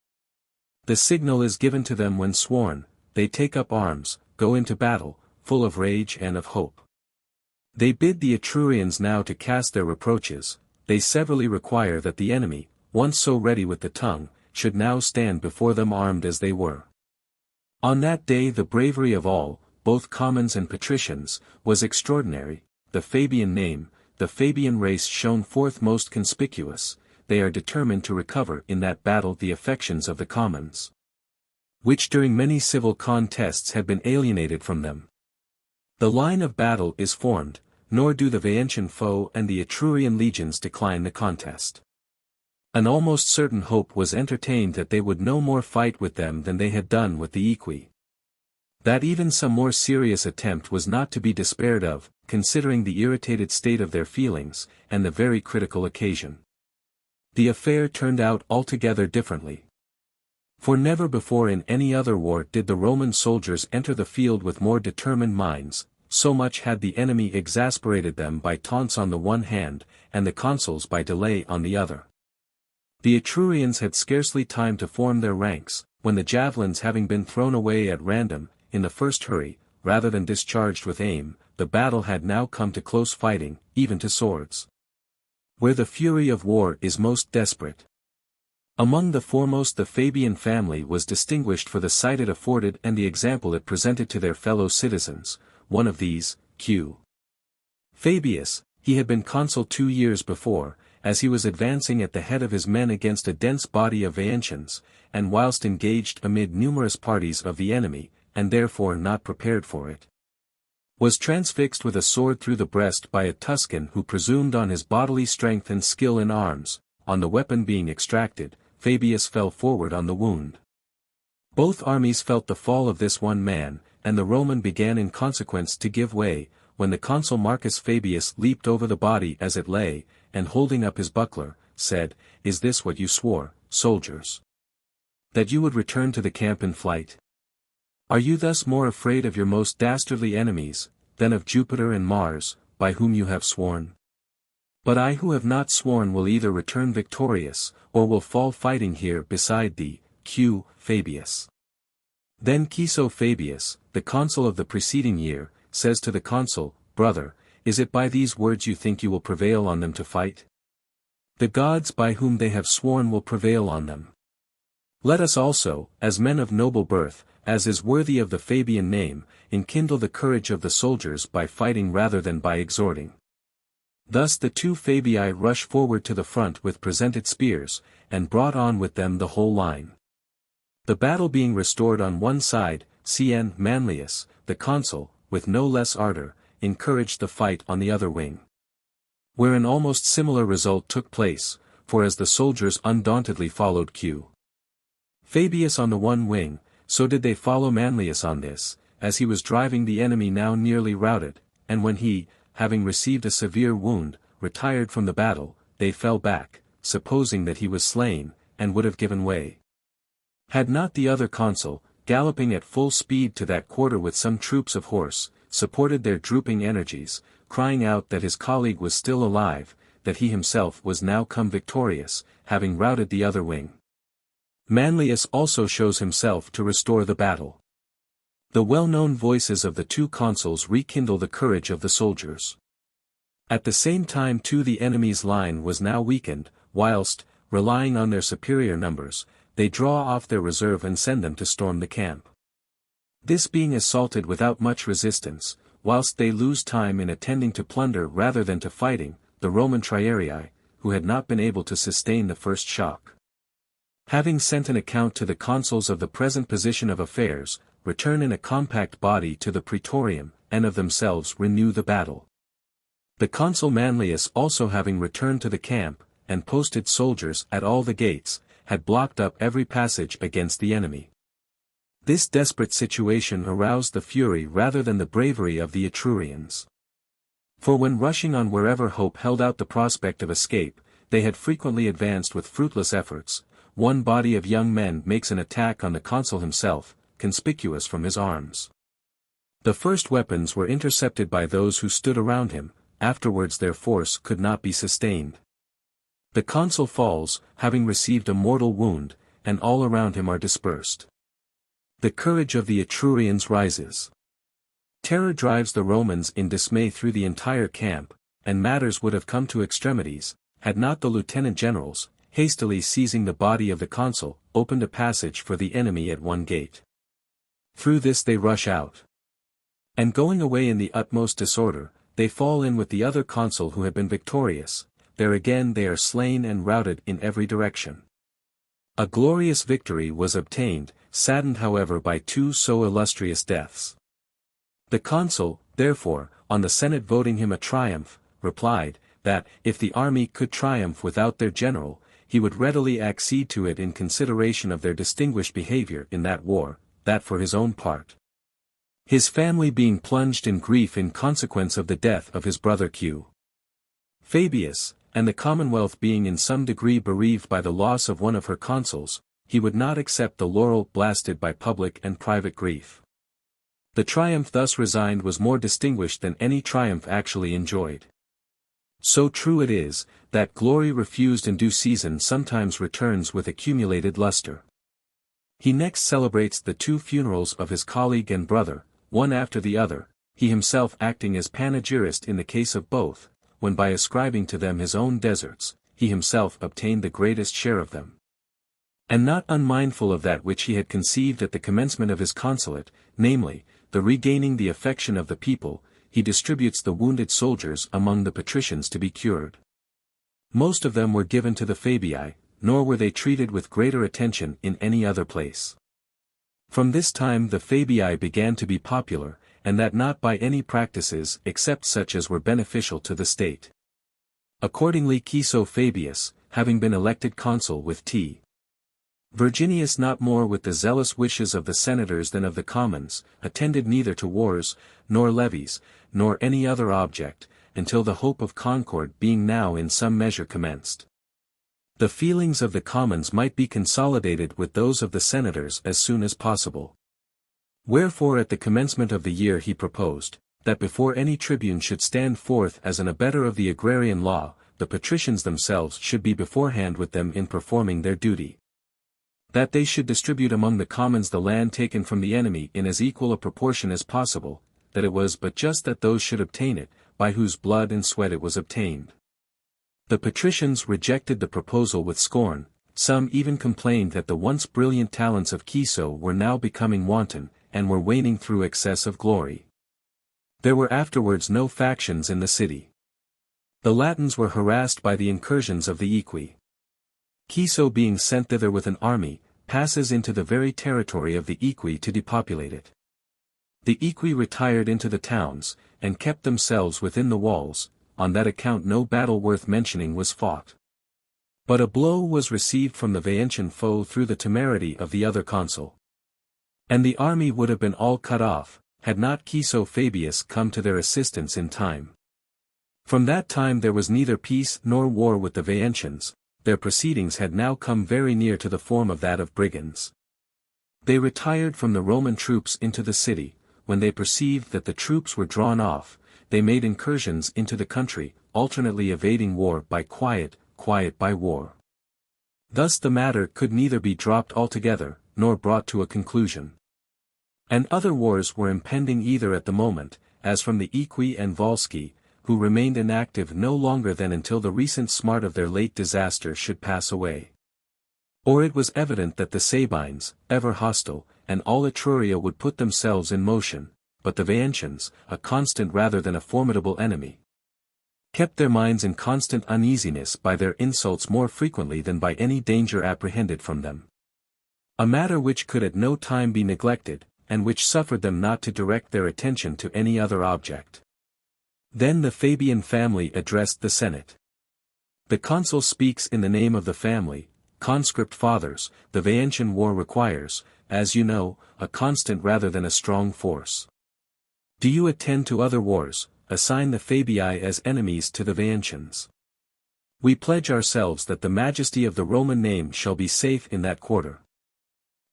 The signal is given to them when sworn, they take up arms, go into battle, full of rage and of hope. They bid the Etrurians now to cast their reproaches, they severally require that the enemy, once so ready with the tongue, should now stand before them armed as they were. On that day the bravery of all, both commons and patricians, was extraordinary, the Fabian name, the Fabian race shone forth most conspicuous, they are determined to recover in that battle the affections of the commons, which during many civil contests had been alienated from them. The line of battle is formed, nor do the Vaentian foe and the Etrurian legions decline the contest. An almost certain hope was entertained that they would no more fight with them than they had done with the Equi. That even some more serious attempt was not to be despaired of, considering the irritated state of their feelings, and the very critical occasion. The affair turned out altogether differently. For never before in any other war did the Roman soldiers enter the field with more determined minds, so much had the enemy exasperated them by taunts on the one hand, and the consuls by delay on the other. The Etrurians had scarcely time to form their ranks, when the javelins having been thrown away at random, in the first hurry, rather than discharged with aim, the battle had now come to close fighting, even to swords. Where the fury of war is most desperate. Among the foremost the Fabian family was distinguished for the sight it afforded and the example it presented to their fellow citizens, one of these, Q. Fabius, he had been consul 2 years before, as he was advancing at the head of his men against a dense body of Vaentians, and whilst engaged amid numerous parties of the enemy, and therefore not prepared for it, was transfixed with a sword through the breast by a Tuscan who presumed on his bodily strength and skill in arms. On the weapon being extracted, Fabius fell forward on the wound. Both armies felt the fall of this one man, and the Roman began in consequence to give way, when the consul Marcus Fabius leaped over the body as it lay, and holding up his buckler, said, "Is this what you swore, soldiers? That you would return to the camp in flight? Are you thus more afraid of your most dastardly enemies, than of Jupiter and Mars, by whom you have sworn? But I who have not sworn will either return victorious, or will fall fighting here beside thee, Q. Fabius." Then Ciso Fabius, the consul of the preceding year, says to the consul, "Brother, is it by these words you think you will prevail on them to fight? The gods by whom they have sworn will prevail on them. Let us also, as men of noble birth, as is worthy of the Fabian name, enkindle the courage of the soldiers by fighting rather than by exhorting." Thus the two Fabii rushed forward to the front with presented spears, and brought on with them the whole line. The battle being restored on one side, Cn. Manlius, the consul, with no less ardor, encouraged the fight on the other wing. Where an almost similar result took place, for as the soldiers undauntedly followed Q. Fabius on the one wing, so did they follow Manlius on this, as he was driving the enemy now nearly routed, and when he, having received a severe wound, retired from the battle, they fell back, supposing that he was slain, and would have given way. Had not the other consul, galloping at full speed to that quarter with some troops of horse, supported their drooping energies, crying out that his colleague was still alive, that he himself was now come victorious, having routed the other wing. Manlius also shows himself to restore the battle. The well-known voices of the two consuls rekindle the courage of the soldiers. At the same time too the enemy's line was now weakened, whilst, relying on their superior numbers, they draw off their reserve and send them to storm the camp. This being assaulted without much resistance, whilst they lose time in attending to plunder rather than to fighting, the Roman triarii, who had not been able to sustain the first shock, having sent an account to the consuls of the present position of affairs, return in a compact body to the praetorium, and of themselves renew the battle. The consul Manlius also having returned to the camp, and posted soldiers at all the gates, had blocked up every passage against the enemy. This desperate situation aroused the fury rather than the bravery of the Etrurians. For when rushing on wherever hope held out the prospect of escape, they had frequently advanced with fruitless efforts. One body of young men makes an attack on the consul himself, conspicuous from his arms. The first weapons were intercepted by those who stood around him, afterwards their force could not be sustained. The consul falls, having received a mortal wound, and all around him are dispersed. The courage of the Etrurians rises. Terror drives the Romans in dismay through the entire camp, and matters would have come to extremities, had not the lieutenant generals, hastily seizing the body of the consul, opened a passage for the enemy at one gate. Through this they rush out. And going away in the utmost disorder, they fall in with the other consul who had been victorious. There again they are slain and routed in every direction. A glorious victory was obtained, saddened however by two so illustrious deaths. The consul, therefore, on the Senate voting him a triumph, replied, that, if the army could triumph without their general, he would readily accede to it in consideration of their distinguished behavior in that war, that for his own part. His family being plunged in grief in consequence of the death of his brother Q. Fabius, and the Commonwealth being in some degree bereaved by the loss of one of her consuls, he would not accept the laurel blasted by public and private grief. The triumph thus resigned was more distinguished than any triumph actually enjoyed. So true it is, that glory refused in due season sometimes returns with accumulated luster. He next celebrates the two funerals of his colleague and brother, one after the other, he himself acting as panegyrist in the case of both, when by ascribing to them his own deserts, he himself obtained the greatest share of them. And not unmindful of that which he had conceived at the commencement of his consulate, namely, the regaining the affection of the people, he distributes the wounded soldiers among the patricians to be cured. Most of them were given to the Fabii, nor were they treated with greater attention in any other place. From this time the Fabii began to be popular, and that not by any practices except such as were beneficial to the state. Accordingly Caeso Fabius, having been elected consul with T. Virginius not more with the zealous wishes of the senators than of the commons, attended neither to wars, nor levies, nor any other object, until the hope of concord being now in some measure commenced, the feelings of the commons might be consolidated with those of the senators as soon as possible. Wherefore at the commencement of the year he proposed, that before any tribune should stand forth as an abettor of the agrarian law, the patricians themselves should be beforehand with them in performing their duty. That they should distribute among the commons the land taken from the enemy in as equal a proportion as possible, that it was but just that those should obtain it, by whose blood and sweat it was obtained. The patricians rejected the proposal with scorn, some even complained that the once brilliant talents of Caeso were now becoming wanton, and were waning through excess of glory. There were afterwards no factions in the city. The Latins were harassed by the incursions of the Equi. Caeso being sent thither with an army, passes into the very territory of the Equi to depopulate it. The Equi retired into the towns, and kept themselves within the walls, on that account no battle worth mentioning was fought. But a blow was received from the Veientian foe through the temerity of the other consul. And the army would have been all cut off, had not Caeso Fabius come to their assistance in time. From that time there was neither peace nor war with the Veientians, their proceedings had now come very near to the form of that of brigands. They retired from the Roman troops into the city. When they perceived that the troops were drawn off, they made incursions into the country, alternately evading war by quiet by war. Thus the matter could neither be dropped altogether, nor brought to a conclusion. And other wars were impending either at the moment, as from the Equi and Volsci, who remained inactive no longer than until the recent smart of their late disaster should pass away. Or it was evident that the Sabines, ever hostile, and all Etruria would put themselves in motion, but the Veientians, a constant rather than a formidable enemy, kept their minds in constant uneasiness by their insults more frequently than by any danger apprehended from them. A matter which could at no time be neglected, and which suffered them not to direct their attention to any other object. Then the Fabian family addressed the Senate. The consul speaks in the name of the family. Conscript fathers, the Veientian war requires, as you know, a constant rather than a strong force. Do you attend to other wars, assign the Fabii as enemies to the Veientians. We pledge ourselves that the majesty of the Roman name shall be safe in that quarter.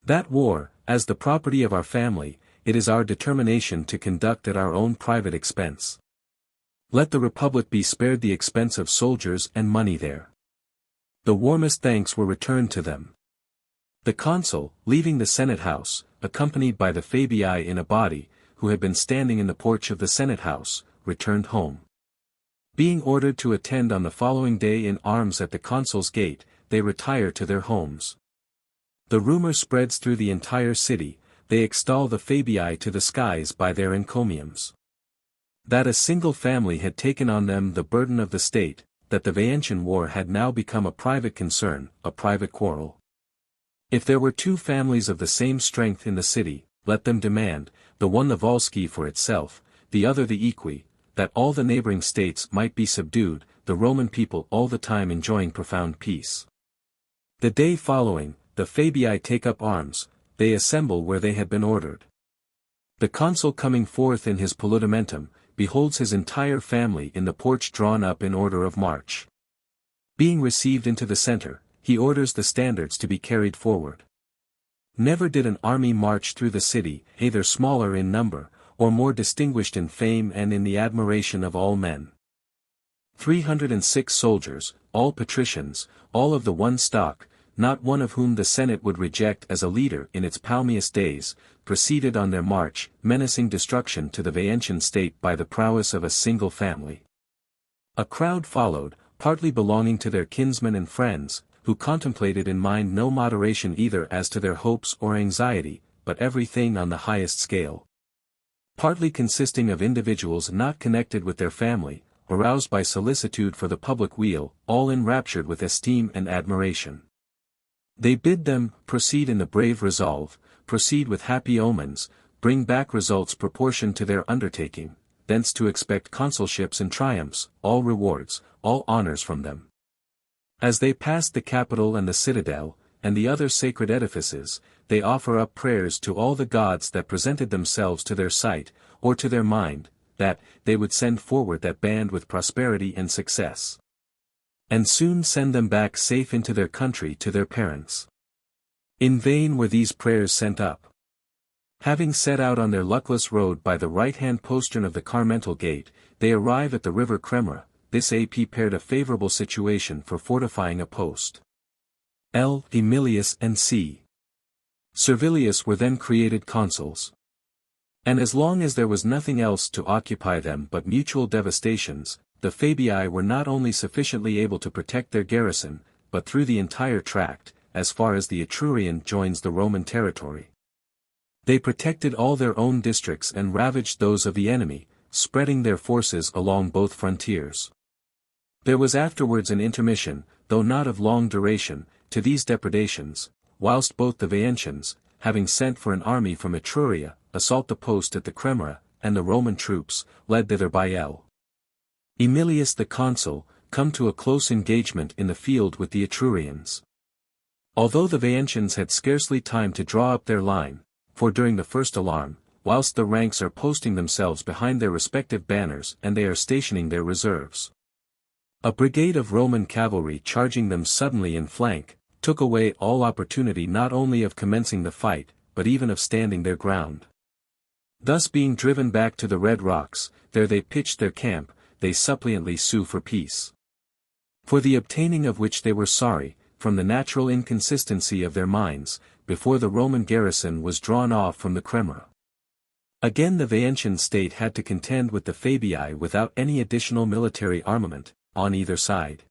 That war, as the property of our family, it is our determination to conduct at our own private expense. Let the Republic be spared the expense of soldiers and money there. The warmest thanks were returned to them. The consul, leaving the Senate house, accompanied by the Fabii in a body, who had been standing in the porch of the Senate house, returned home. Being ordered to attend on the following day in arms at the consul's gate, they retire to their homes. The rumor spreads through the entire city, they extol the Fabii to the skies by their encomiums. That a single family had taken on them the burden of the state, that the Veientian war had now become a private concern, a private quarrel. If there were two families of the same strength in the city, let them demand, the one the Volsci for itself, the other the Equi, that all the neighboring states might be subdued, the Roman people all the time enjoying profound peace. The day following, the Fabii take up arms, they assemble where they had been ordered. The consul coming forth in his politamentum, beholds his entire family in the porch drawn up in order of march. Being received into the center, he orders the standards to be carried forward. Never did an army march through the city, either smaller in number, or more distinguished in fame and in the admiration of all men. 306 soldiers, all patricians, all of the one stock, not one of whom the Senate would reject as a leader in its palmiest days, proceeded on their march, menacing destruction to the Veientian state by the prowess of a single family. A crowd followed, partly belonging to their kinsmen and friends, who contemplated in mind no moderation either as to their hopes or anxiety, but everything on the highest scale. Partly consisting of individuals not connected with their family, aroused by solicitude for the public weal, all enraptured with esteem and admiration. They bid them, proceed in the brave resolve, proceed with happy omens, bring back results proportioned to their undertaking, thence to expect consulships and triumphs, all rewards, all honors from them. As they passed the Capitol and the citadel, and the other sacred edifices, they offer up prayers to all the gods that presented themselves to their sight, or to their mind, that they would send forward that band with prosperity and success, and soon send them back safe into their country to their parents. In vain were these prayers sent up. Having set out on their luckless road by the right-hand postern of the Carmental Gate, they arrive at the river Cremra. This prepared a favorable situation for fortifying a post. L. Aemilius and C. Servilius were then created consuls. And as long as there was nothing else to occupy them but mutual devastations, the Fabii were not only sufficiently able to protect their garrison, but through the entire tract, as far as the Etrurian joins the Roman territory. They protected all their own districts and ravaged those of the enemy, spreading their forces along both frontiers. There was afterwards an intermission, though not of long duration, to these depredations, whilst both the Veientians, having sent for an army from Etruria, assault the post at the Cremra, and the Roman troops, led thither by L. Aemilius the consul, come to a close engagement in the field with the Etrurians. Although the Veientians had scarcely time to draw up their line, for during the first alarm, whilst the ranks are posting themselves behind their respective banners and they are stationing their reserves, a brigade of Roman cavalry charging them suddenly in flank, took away all opportunity not only of commencing the fight, but even of standing their ground. Thus being driven back to the Red Rocks, there they pitched their camp, they suppliantly sue for peace. For the obtaining of which they were sorry, from the natural inconsistency of their minds, before the Roman garrison was drawn off from the Cremra. Again the Veientian state had to contend with the Fabii without any additional military armament, on either side.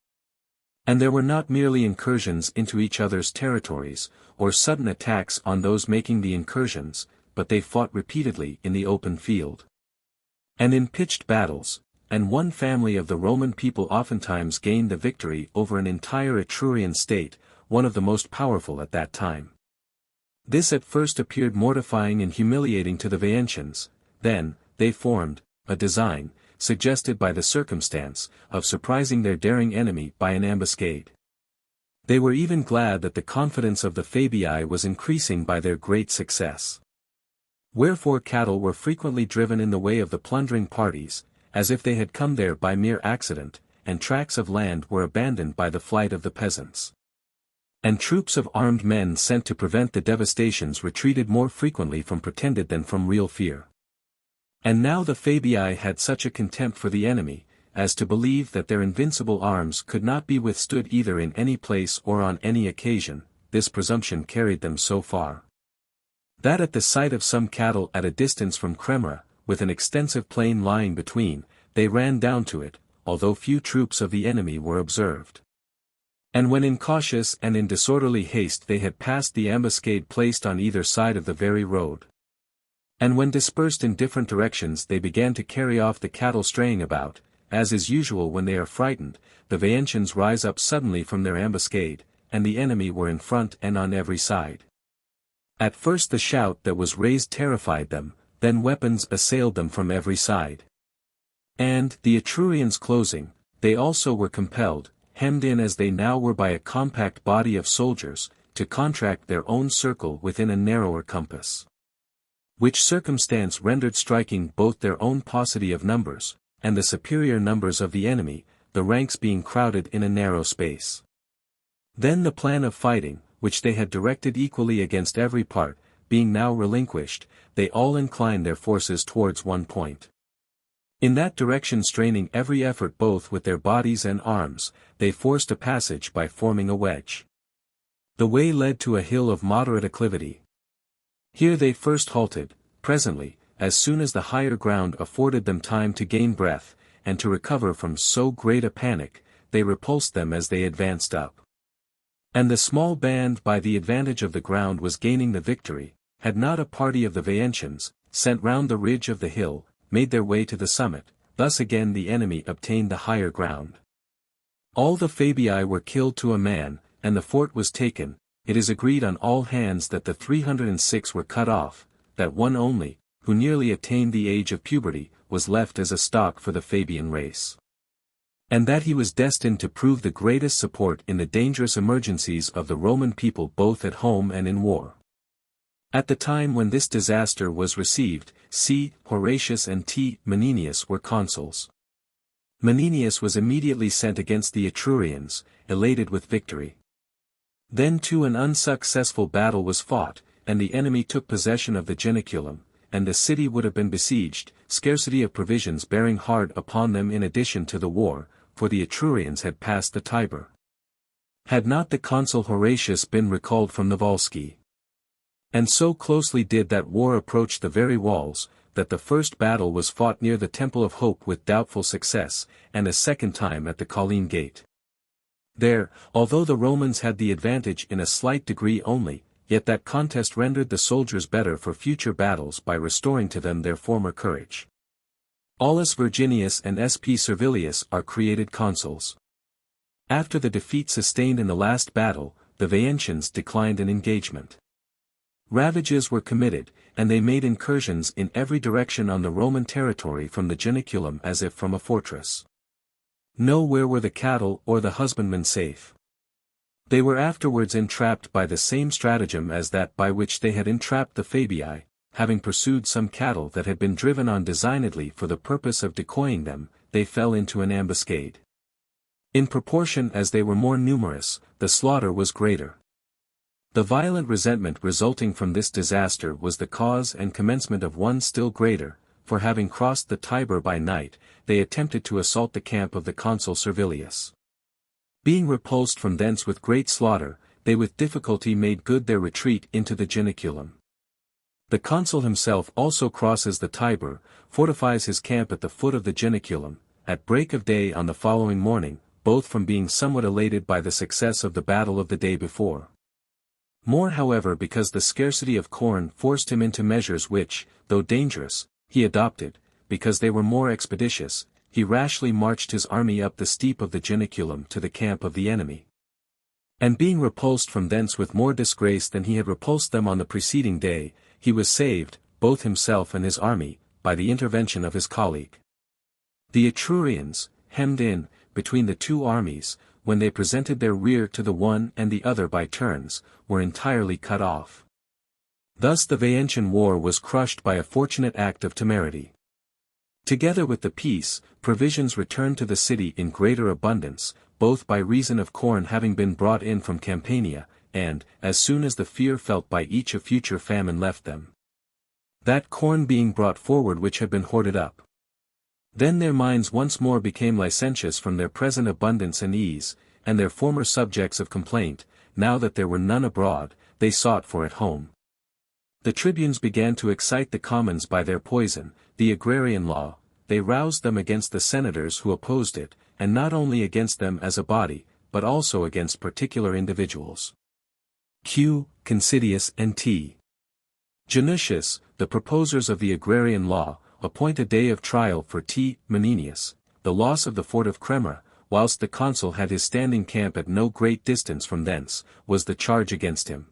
And there were not merely incursions into each other's territories, or sudden attacks on those making the incursions, but they fought repeatedly in the open field. And in pitched battles, and one family of the Roman people oftentimes gained the victory over an entire Etrurian state, one of the most powerful at that time. This at first appeared mortifying and humiliating to the Veientians, then, they formed, a design, suggested by the circumstance, of surprising their daring enemy by an ambuscade. They were even glad that the confidence of the Fabii was increasing by their great success. Wherefore cattle were frequently driven in the way of the plundering parties, as if they had come there by mere accident, and tracts of land were abandoned by the flight of the peasants. And troops of armed men sent to prevent the devastations retreated more frequently from pretended than from real fear. And now the Fabii had such a contempt for the enemy, as to believe that their invincible arms could not be withstood either in any place or on any occasion, this presumption carried them so far that at the sight of some cattle at a distance from Cremra, with an extensive plain lying between, they ran down to it, although few troops of the enemy were observed. And when incautious and in disorderly haste they had passed the ambuscade placed on either side of the very road. And when dispersed in different directions they began to carry off the cattle straying about, as is usual when they are frightened, the Veientians rise up suddenly from their ambuscade, and the enemy were in front and on every side. At first the shout that was raised terrified them, then weapons assailed them from every side. And, the Etrurians closing, they also were compelled, hemmed in as they now were by a compact body of soldiers, to contract their own circle within a narrower compass. Which circumstance rendered striking both their own paucity of numbers, and the superior numbers of the enemy, the ranks being crowded in a narrow space. Then the plan of fighting, which they had directed equally against every part, being now relinquished, they all inclined their forces towards one point. In that direction, straining every effort both with their bodies and arms, they forced a passage by forming a wedge. The way led to a hill of moderate acclivity. Here they first halted. Presently, as soon as the higher ground afforded them time to gain breath, and to recover from so great a panic, they repulsed them as they advanced up. And the small band by the advantage of the ground was gaining the victory, had not a party of the Veientians, sent round the ridge of the hill, made their way to the summit. Thus again the enemy obtained the higher ground. All the Fabii were killed to a man, and the fort was taken. It is agreed on all hands that the 306 were cut off, that one only, who nearly attained the age of puberty, was left as a stock for the Fabian race. And that he was destined to prove the greatest support in the dangerous emergencies of the Roman people both at home and in war. At the time when this disaster was received, C. Horatius and T. Menenius were consuls. Menenius was immediately sent against the Etrurians, elated with victory. Then too an unsuccessful battle was fought, and the enemy took possession of the Janiculum, and the city would have been besieged, scarcity of provisions bearing hard upon them in addition to the war, for the Etrurians had passed the Tiber. Had not the consul Horatius been recalled from the Volsci. And so closely did that war approach the very walls, that the first battle was fought near the Temple of Hope with doubtful success, and a second time at the Colline Gate. There, although the Romans had the advantage in a slight degree only, yet that contest rendered the soldiers better for future battles by restoring to them their former courage. Aulus Virginius and S.P. Servilius are created consuls. After the defeat sustained in the last battle, the Veientians declined an engagement. Ravages were committed, and they made incursions in every direction on the Roman territory from the Janiculum as if from a fortress. Nowhere were the cattle or the husbandmen safe. They were afterwards entrapped by the same stratagem as that by which they had entrapped the Fabii, having pursued some cattle that had been driven on designedly for the purpose of decoying them, they fell into an ambuscade. In proportion as they were more numerous, the slaughter was greater. The violent resentment resulting from this disaster was the cause and commencement of one still greater, for having crossed the Tiber by night, they attempted to assault the camp of the consul Servilius. Being repulsed from thence with great slaughter, they with difficulty made good their retreat into the Janiculum. The consul himself also crosses the Tiber, fortifies his camp at the foot of the Janiculum, at break of day on the following morning, both from being somewhat elated by the success of the battle of the day before. More however because the scarcity of corn forced him into measures which, though dangerous, he adopted, because they were more expeditious, he rashly marched his army up the steep of the Janiculum to the camp of the enemy. And being repulsed from thence with more disgrace than he had repulsed them on the preceding day, he was saved, both himself and his army, by the intervention of his colleague. The Etrurians, hemmed in, between the two armies, when they presented their rear to the one and the other by turns, were entirely cut off. Thus the Veientian war was crushed by a fortunate act of temerity. Together with the peace, provisions returned to the city in greater abundance, both by reason of corn having been brought in from Campania, and, as soon as the fear felt by each of future famine left them, that corn being brought forward which had been hoarded up. Then their minds once more became licentious from their present abundance and ease, and their former subjects of complaint, now that there were none abroad, they sought for at home. The tribunes began to excite the commons by their poison, the agrarian law. They roused them against the senators who opposed it, and not only against them as a body, but also against particular individuals. Q. Considius and T. Janutius, the proposers of the agrarian law, appoint a day of trial for T. Menenius, the loss of the fort of Cremra, whilst the consul had his standing camp at no great distance from thence, was the charge against him.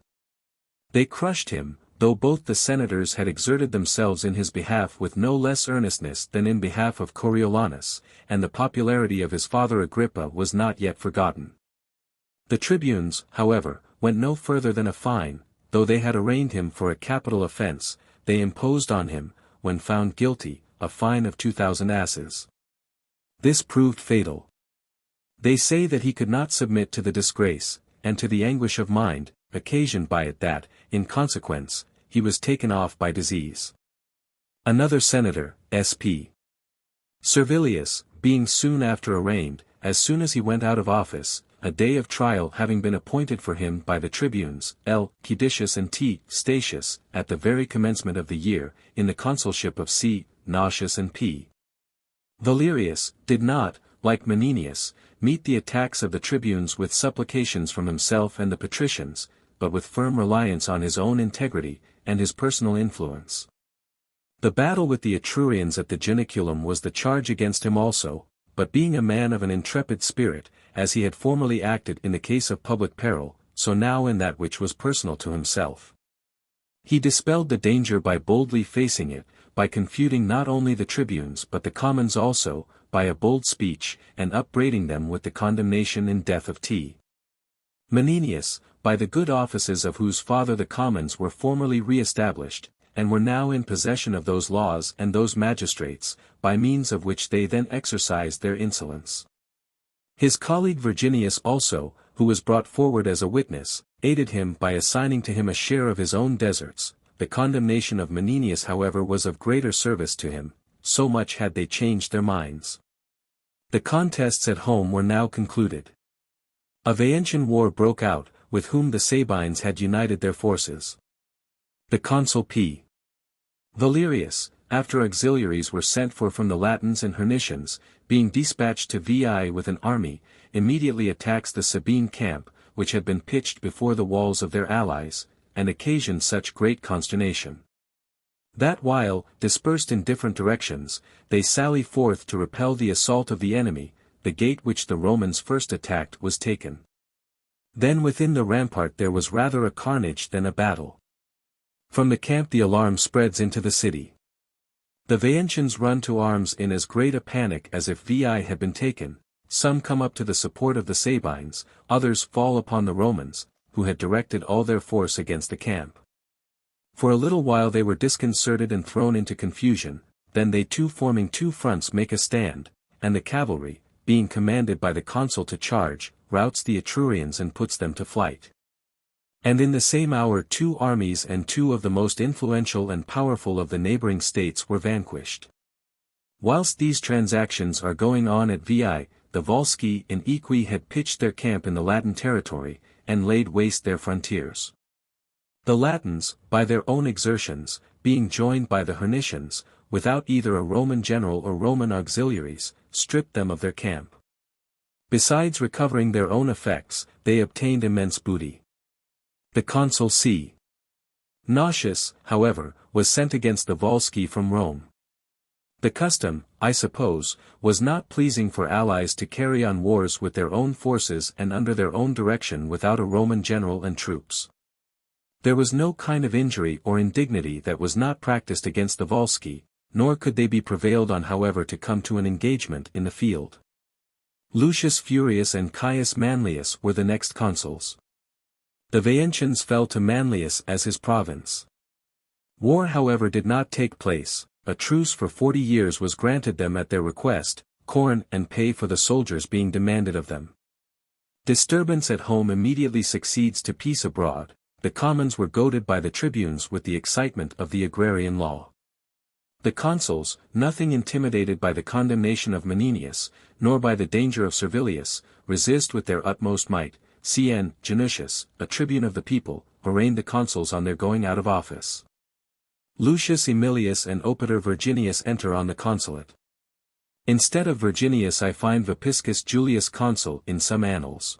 They crushed him, though both the senators had exerted themselves in his behalf with no less earnestness than in behalf of Coriolanus, and the popularity of his father Agrippa was not yet forgotten. The tribunes, however, went no further than a fine, though they had arraigned him for a capital offence. They imposed on him, when found guilty, a fine of 2,000 asses. This proved fatal. They say that he could not submit to the disgrace, and to the anguish of mind, occasioned by it that, in consequence, he was taken off by disease. Another senator, S.P. Servilius, being soon after arraigned, as soon as he went out of office, a day of trial having been appointed for him by the tribunes, L. Caedicius and T. Statius, at the very commencement of the year, in the consulship of C. Nausius and P. Valerius, did not, like Menenius, meet the attacks of the tribunes with supplications from himself and the patricians, but with firm reliance on his own integrity, and his personal influence. The battle with the Etrurians at the Janiculum was the charge against him also, but being a man of an intrepid spirit, as he had formerly acted in the case of public peril, so now in that which was personal to himself. He dispelled the danger by boldly facing it, by confuting not only the tribunes but the commons also, by a bold speech, and upbraiding them with the condemnation and death of T. Menenius, by the good offices of whose father the commons were formerly re-established, and were now in possession of those laws and those magistrates, by means of which they then exercised their insolence. His colleague Virginius also, who was brought forward as a witness, aided him by assigning to him a share of his own deserts. The condemnation of Menenius however was of greater service to him, so much had they changed their minds. The contests at home were now concluded. A Veientian war broke out, with whom the Sabines had united their forces. The consul P. Valerius, after auxiliaries were sent for from the Latins and Hernicians, being dispatched to Veii with an army, immediately attacks the Sabine camp, which had been pitched before the walls of their allies, and occasioned such great consternation. That while, dispersed in different directions, they sally forth to repel the assault of the enemy, the gate which the Romans first attacked was taken. Then within the rampart there was rather a carnage than a battle. From the camp the alarm spreads into the city. The Veientians run to arms in as great a panic as if Veii had been taken. Some come up to the support of the Sabines, others fall upon the Romans, who had directed all their force against the camp. For a little while they were disconcerted and thrown into confusion, then they too forming two fronts make a stand, and the cavalry, being commanded by the consul to charge, routs the Etrurians and puts them to flight. And in the same hour two armies and two of the most influential and powerful of the neighboring states were vanquished. Whilst these transactions are going on at Veii, the Volsci and Equi had pitched their camp in the Latin territory, and laid waste their frontiers. The Latins, by their own exertions, being joined by the Hernicians, without either a Roman general or Roman auxiliaries, stripped them of their camp. Besides recovering their own effects, they obtained immense booty. The consul C. Nausius, however, was sent against the Volsci from Rome. The custom, I suppose, was not pleasing for allies to carry on wars with their own forces and under their own direction without a Roman general and troops. There was no kind of injury or indignity that was not practiced against the Volsci, nor could they be prevailed on however to come to an engagement in the field. Lucius Furius and Caius Manlius were the next consuls. The Veientians fell to Manlius as his province. War however did not take place. A truce for 40 years was granted them at their request, corn and pay for the soldiers being demanded of them. Disturbance at home immediately succeeds to peace abroad. The commons were goaded by the tribunes with the excitement of the agrarian law. The consuls, nothing intimidated by the condemnation of Menenius, nor by the danger of Servilius, resist with their utmost might, cn. Janutius, a tribune of the people, arraigned the consuls on their going out of office. Lucius Aemilius and Opater Virginius enter on the consulate. Instead of Virginius I find Vopiscus Julius consul in some annals.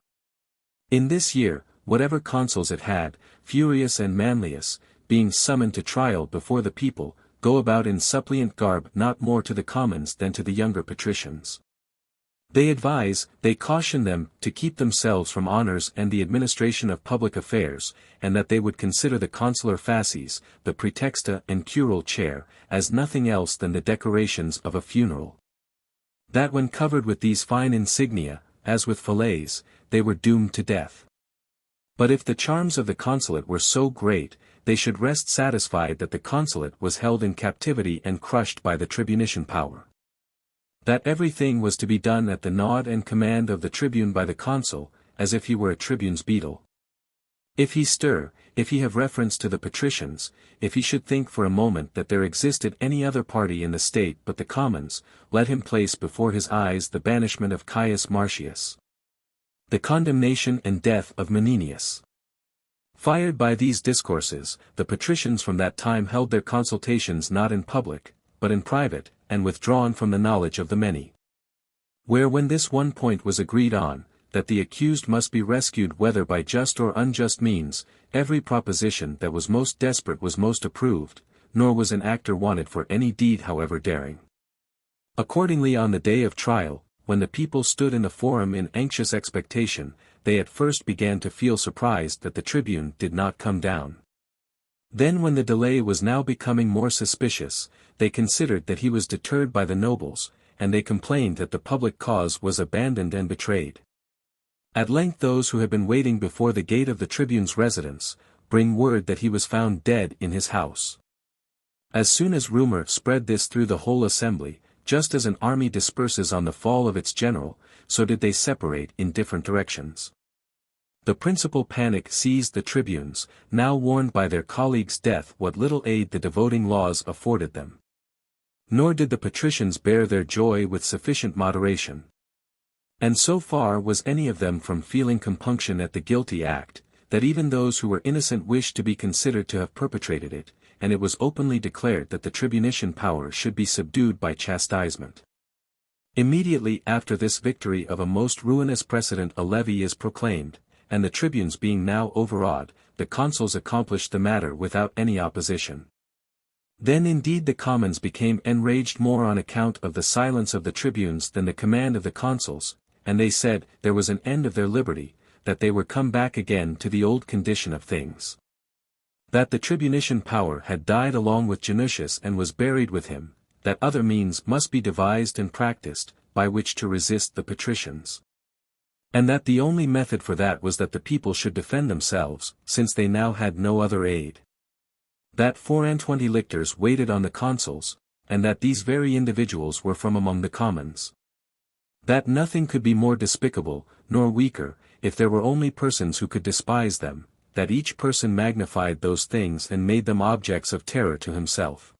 In this year, whatever consuls it had, Furius and Manlius, being summoned to trial before the people, go about in suppliant garb not more to the commons than to the younger patricians. They advise, they caution them, to keep themselves from honors and the administration of public affairs, and that they would consider the consular fasces, the praetexta and curule chair, as nothing else than the decorations of a funeral. That when covered with these fine insignia, as with fillets, they were doomed to death. But if the charms of the consulate were so great, they should rest satisfied that the consulate was held in captivity and crushed by the tribunician power. That everything was to be done at the nod and command of the tribune by the consul, as if he were a tribune's beadle. If he stir, if he have reference to the patricians, if he should think for a moment that there existed any other party in the state but the commons, let him place before his eyes the banishment of Caius Marcius, the condemnation and death of Menenius. Fired by these discourses, the patricians from that time held their consultations not in public, but in private, and withdrawn from the knowledge of the many. Where when this one point was agreed on, that the accused must be rescued whether by just or unjust means, every proposition that was most desperate was most approved, nor was an actor wanted for any deed however daring. Accordingly on the day of trial, when the people stood in the forum in anxious expectation, they at first began to feel surprised that the tribune did not come down. Then when the delay was now becoming more suspicious, they considered that he was deterred by the nobles, and they complained that the public cause was abandoned and betrayed. At length those who had been waiting before the gate of the tribune's residence, bring word that he was found dead in his house. As soon as rumor spread this through the whole assembly, just as an army disperses on the fall of its general, so did they separate in different directions. The principal panic seized the tribunes, now warned by their colleagues' death what little aid the devoting laws afforded them. Nor did the patricians bear their joy with sufficient moderation. And so far was any of them from feeling compunction at the guilty act, that even those who were innocent wished to be considered to have perpetrated it, and it was openly declared that the tribunician power should be subdued by chastisement. Immediately after this victory of a most ruinous precedent a levy is proclaimed, and the tribunes being now overawed, the consuls accomplished the matter without any opposition. Then indeed the commons became enraged more on account of the silence of the tribunes than the command of the consuls, and they said there was an end of their liberty, that they were come back again to the old condition of things. That the tribunician power had died along with Janutius and was buried with him, that other means must be devised and practiced, by which to resist the patricians. And that the only method for that was that the people should defend themselves, since they now had no other aid. That 24 lictors waited on the consuls, and that these very individuals were from among the commons. That nothing could be more despicable, nor weaker, if there were only persons who could despise them, that each person magnified those things and made them objects of terror to himself.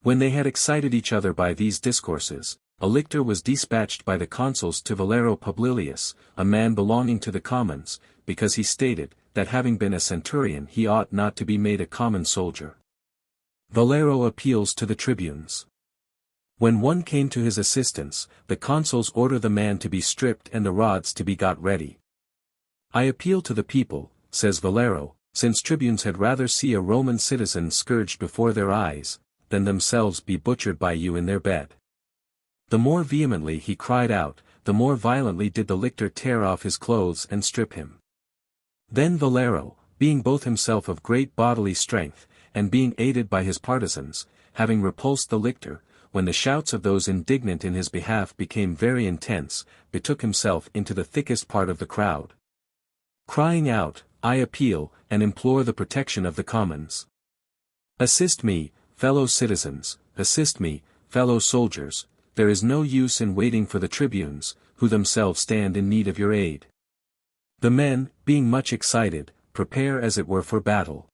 When they had excited each other by these discourses, a lictor was dispatched by the consuls to Valero Publilius, a man belonging to the commons, because he stated, that having been a centurion he ought not to be made a common soldier. Valero appeals to the tribunes. When one came to his assistance, the consuls order the man to be stripped and the rods to be got ready. I appeal to the people, says Valero, since tribunes had rather see a Roman citizen scourged before their eyes, than themselves be butchered by you in their bed. The more vehemently he cried out, the more violently did the lictor tear off his clothes and strip him. Then Valero, being both himself of great bodily strength, and being aided by his partisans, having repulsed the lictor, when the shouts of those indignant in his behalf became very intense, betook himself into the thickest part of the crowd, crying out, I appeal, and implore the protection of the commons. Assist me, fellow citizens, assist me, fellow soldiers, there is no use in waiting for the tribunes, who themselves stand in need of your aid. The men, being much excited, prepare as it were for battle.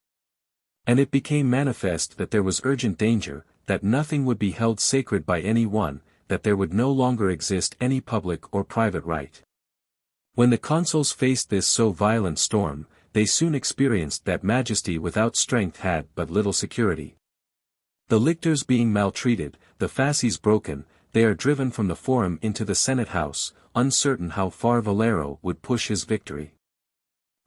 And it became manifest that there was urgent danger, that nothing would be held sacred by any one, that there would no longer exist any public or private right. When the consuls faced this so violent storm, they soon experienced that majesty without strength had but little security. The lictors being maltreated, the fasces broken, they are driven from the forum into the Senate house, uncertain how far Valero would push his victory.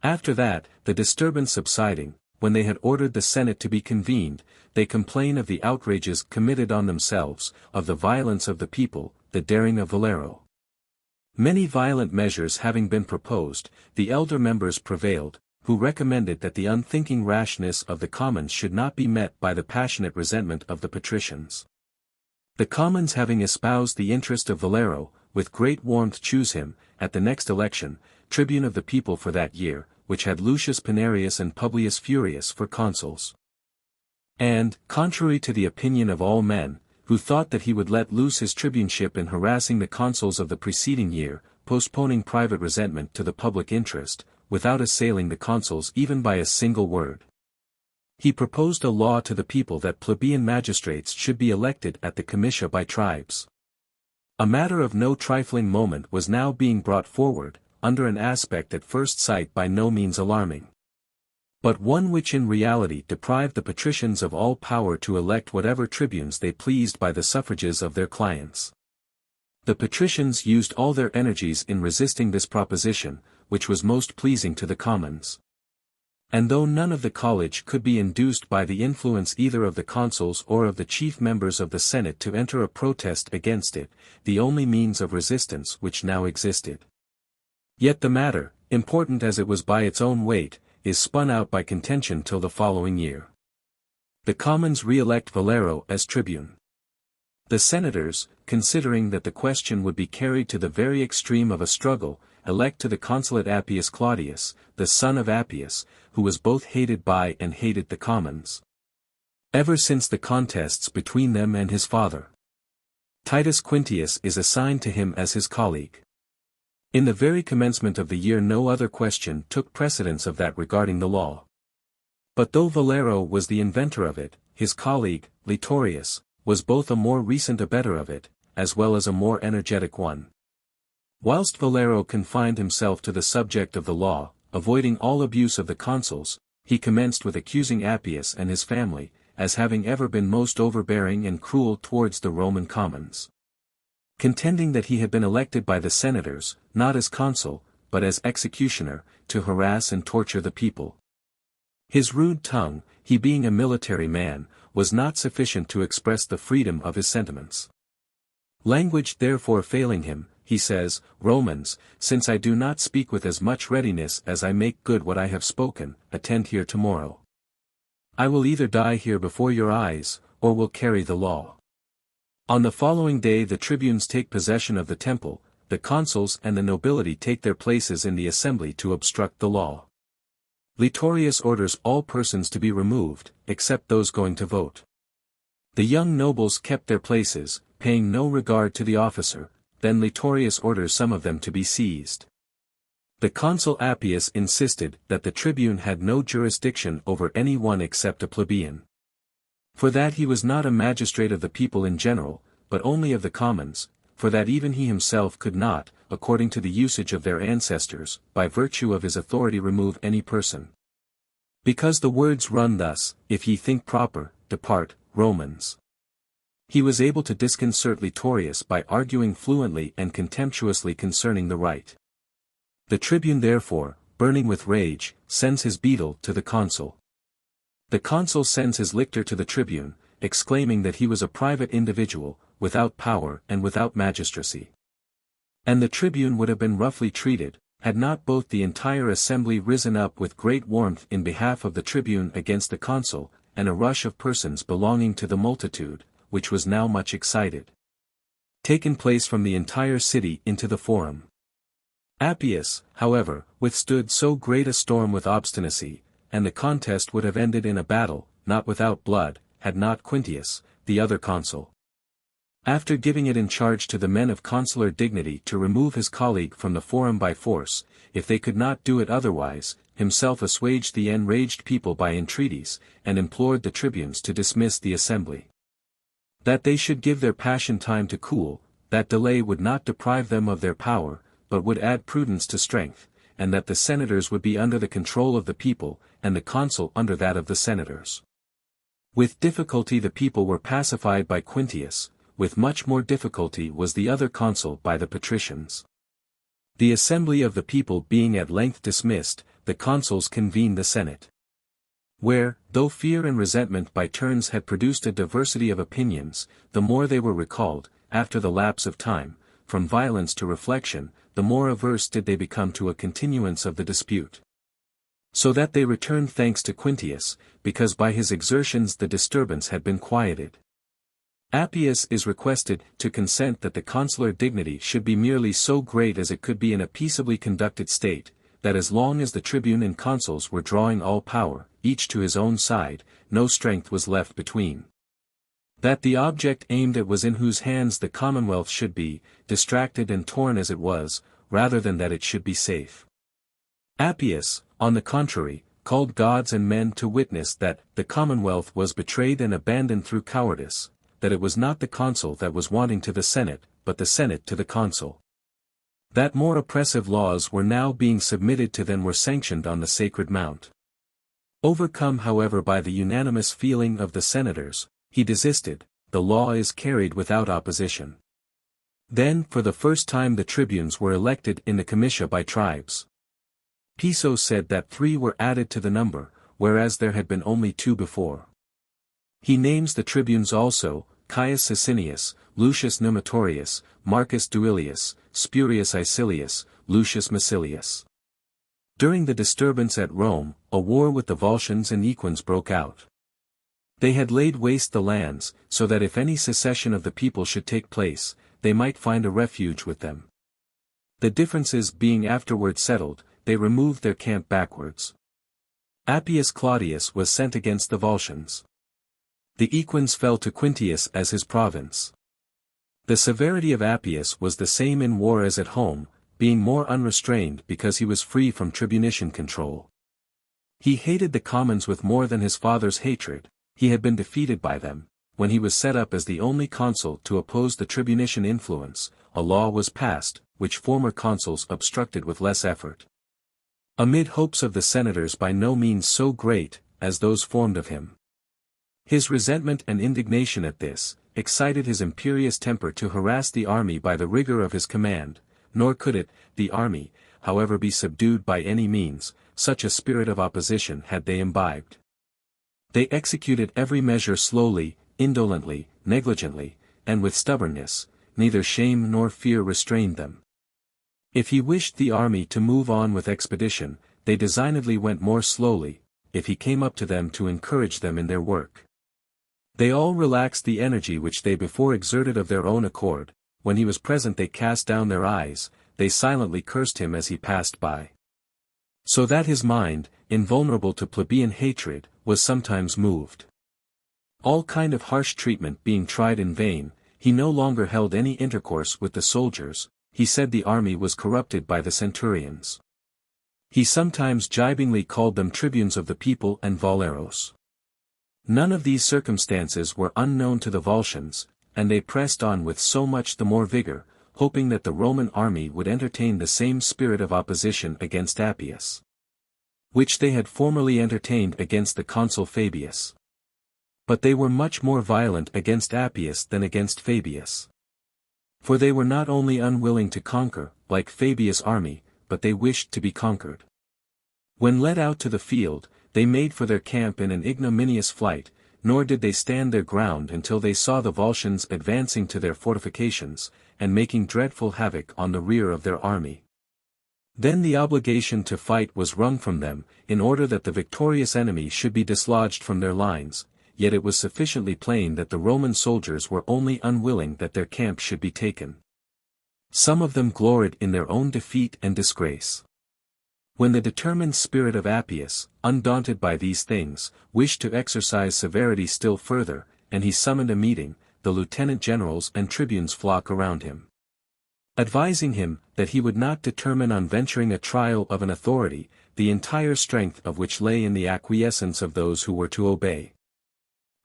After that, the disturbance subsiding, when they had ordered the Senate to be convened, they complain of the outrages committed on themselves, of the violence of the people, the daring of Valero. Many violent measures having been proposed, the elder members prevailed, who recommended that the unthinking rashness of the commons should not be met by the passionate resentment of the patricians. The commons having espoused the interest of Valero, with great warmth choose him, at the next election, tribune of the people for that year, which had Lucius Pinarius and Publius Furius for consuls. And, contrary to the opinion of all men, who thought that he would let loose his tribuneship in harassing the consuls of the preceding year, postponing private resentment to the public interest, without assailing the consuls even by a single word. He proposed a law to the people that plebeian magistrates should be elected at the comitia by tribes. A matter of no trifling moment was now being brought forward, under an aspect at first sight by no means alarming, but one which in reality deprived the patricians of all power to elect whatever tribunes they pleased by the suffrages of their clients. The patricians used all their energies in resisting this proposition, which was most pleasing to the commons. And though none of the college could be induced by the influence either of the consuls or of the chief members of the Senate to enter a protest against it, the only means of resistance which now existed. Yet the matter, important as it was by its own weight, is spun out by contention till the following year. The commons re-elect Valero as tribune. The senators, considering that the question would be carried to the very extreme of a struggle, elect to the consulate Appius Claudius, the son of Appius, who was both hated by and hated the commons ever since the contests between them and his father. Titus Quintius is assigned to him as his colleague. In the very commencement of the year no other question took precedence of that regarding the law. But though Valero was the inventor of it, his colleague, Litorius, was both a more recent abettor of it, as well as a more energetic one. Whilst Valero confined himself to the subject of the law, avoiding all abuse of the consuls, he commenced with accusing Appius and his family, as having ever been most overbearing and cruel towards the Roman commons. Contending that he had been elected by the senators, not as consul, but as executioner, to harass and torture the people. His rude tongue, he being a military man, was not sufficient to express the freedom of his sentiments. Language therefore failing him, he says, Romans, since I do not speak with as much readiness as I make good what I have spoken, attend here tomorrow. I will either die here before your eyes, or will carry the law. On the following day the tribunes take possession of the temple, the consuls and the nobility take their places in the assembly to obstruct the law. Litorius orders all persons to be removed, except those going to vote. The young nobles kept their places, paying no regard to the officer. Then Litorius orders some of them to be seized. The consul Appius insisted that the tribune had no jurisdiction over any one except a plebeian. For that he was not a magistrate of the people in general, but only of the commons, for that even he himself could not, according to the usage of their ancestors, by virtue of his authority remove any person. Because the words run thus, if ye think proper, depart, Romans. He was able to disconcert Litorius by arguing fluently and contemptuously concerning the right. The tribune therefore, burning with rage, sends his beadle to the consul. The consul sends his lictor to the tribune, exclaiming that he was a private individual, without power and without magistracy. And the tribune would have been roughly treated, had not both the entire assembly risen up with great warmth in behalf of the tribune against the consul, and a rush of persons belonging to the multitude, which was now much excited, taken place from the entire city into the forum. Appius, however, withstood so great a storm with obstinacy, and the contest would have ended in a battle, not without blood, had not Quintius, the other consul, after giving it in charge to the men of consular dignity to remove his colleague from the forum by force, if they could not do it otherwise, himself assuaged the enraged people by entreaties, and implored the tribunes to dismiss the assembly. That they should give their passion time to cool, that delay would not deprive them of their power, but would add prudence to strength, and that the senators would be under the control of the people, and the consul under that of the senators. With difficulty the people were pacified by Quintius, with much more difficulty was the other consul by the patricians. The assembly of the people being at length dismissed, the consuls convened the Senate. Where, though fear and resentment by turns had produced a diversity of opinions, the more they were recalled, after the lapse of time, from violence to reflection, the more averse did they become to a continuance of the dispute. So that they returned thanks to Quintius, because by his exertions the disturbance had been quieted. Appius is requested to consent that the consular dignity should be merely so great as it could be in a peaceably conducted state, that as long as the tribune and consuls were drawing all power, each to his own side, no strength was left between. That the object aimed at was in whose hands the commonwealth should be, distracted and torn as it was, rather than that it should be safe. Appius, on the contrary, called gods and men to witness that the commonwealth was betrayed and abandoned through cowardice, that it was not the consul that was wanting to the Senate, but the Senate to the consul. That more oppressive laws were now being submitted to than were sanctioned on the Sacred Mount. Overcome however by the unanimous feeling of the senators, he desisted, the law is carried without opposition. Then for the first time the tribunes were elected in the comitia by tribes. Piso said that 3 were added to the number, whereas there had been only 2 before. He names the tribunes also, Caius Sicinius, Lucius Numitorius, Marcus Duilius, Spurius Icilius, Lucius Massilius. During the disturbance at Rome, a war with the Volscians and Equins broke out. They had laid waste the lands, so that if any secession of the people should take place, they might find a refuge with them. The differences being afterward settled, they removed their camp backwards. Appius Claudius was sent against the Volscians. The Equins fell to Quintius as his province. The severity of Appius was the same in war as at home, being more unrestrained because he was free from tribunician control. He hated the commons with more than his father's hatred, he had been defeated by them. When he was set up as the only consul to oppose the tribunician influence, a law was passed, which former consuls obstructed with less effort. Amid hopes of the senators by no means so great, as those formed of him. His resentment and indignation at this, excited his imperious temper to harass the army by the rigor of his command, nor could it, the army, however be subdued by any means, such a spirit of opposition had they imbibed. They executed every measure slowly, indolently, negligently, and with stubbornness, neither shame nor fear restrained them. If he wished the army to move on with expedition, they designedly went more slowly, if he came up to them to encourage them in their work. They all relaxed the energy which they before exerted of their own accord, when he was present they cast down their eyes, they silently cursed him as he passed by. So that his mind, invulnerable to plebeian hatred, was sometimes moved. All kind of harsh treatment being tried in vain, he no longer held any intercourse with the soldiers, he said the army was corrupted by the centurions. He sometimes gibingly called them tribunes of the people and voleros. None of these circumstances were unknown to the Volscians, and they pressed on with so much the more vigor, hoping that the Roman army would entertain the same spirit of opposition against Appius, which they had formerly entertained against the consul Fabius. But they were much more violent against Appius than against Fabius. For they were not only unwilling to conquer, like Fabius' army, but they wished to be conquered. When led out to the field, they made for their camp in an ignominious flight, nor did they stand their ground until they saw the Volscians advancing to their fortifications, and making dreadful havoc on the rear of their army. Then the obligation to fight was wrung from them, in order that the victorious enemy should be dislodged from their lines, yet it was sufficiently plain that the Roman soldiers were only unwilling that their camp should be taken. Some of them gloried in their own defeat and disgrace. When the determined spirit of Appius, undaunted by these things, wished to exercise severity still further, and he summoned a meeting, the lieutenant generals and tribunes flock around him, advising him that he would not determine on venturing a trial of an authority, the entire strength of which lay in the acquiescence of those who were to obey.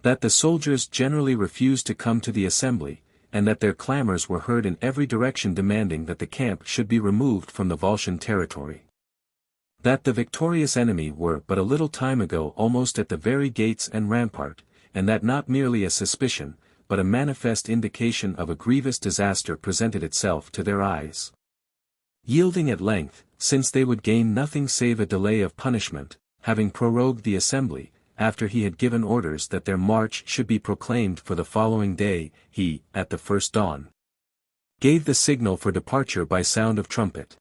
That the soldiers generally refused to come to the assembly, and that their clamors were heard in every direction demanding that the camp should be removed from the Volscian territory. That the victorious enemy were but a little time ago almost at the very gates and rampart, and that not merely a suspicion, but a manifest indication of a grievous disaster presented itself to their eyes. Yielding at length, since they would gain nothing save a delay of punishment, having prorogued the assembly, after he had given orders that their march should be proclaimed for the following day, he, at the first dawn, gave the signal for departure by sound of trumpet.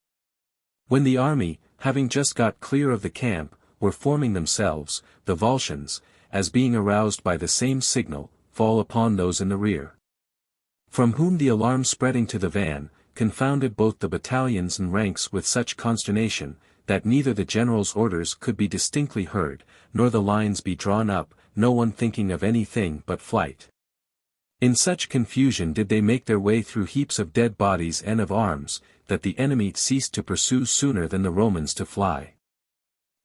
When the army, having just got clear of the camp, were forming themselves, the Volscians, as being aroused by the same signal, fall upon those in the rear. From whom the alarm spreading to the van, confounded both the battalions and ranks with such consternation, that neither the general's orders could be distinctly heard, nor the lines be drawn up, no one thinking of anything but flight. In such confusion did they make their way through heaps of dead bodies and of arms, that the enemy ceased to pursue sooner than the Romans to fly.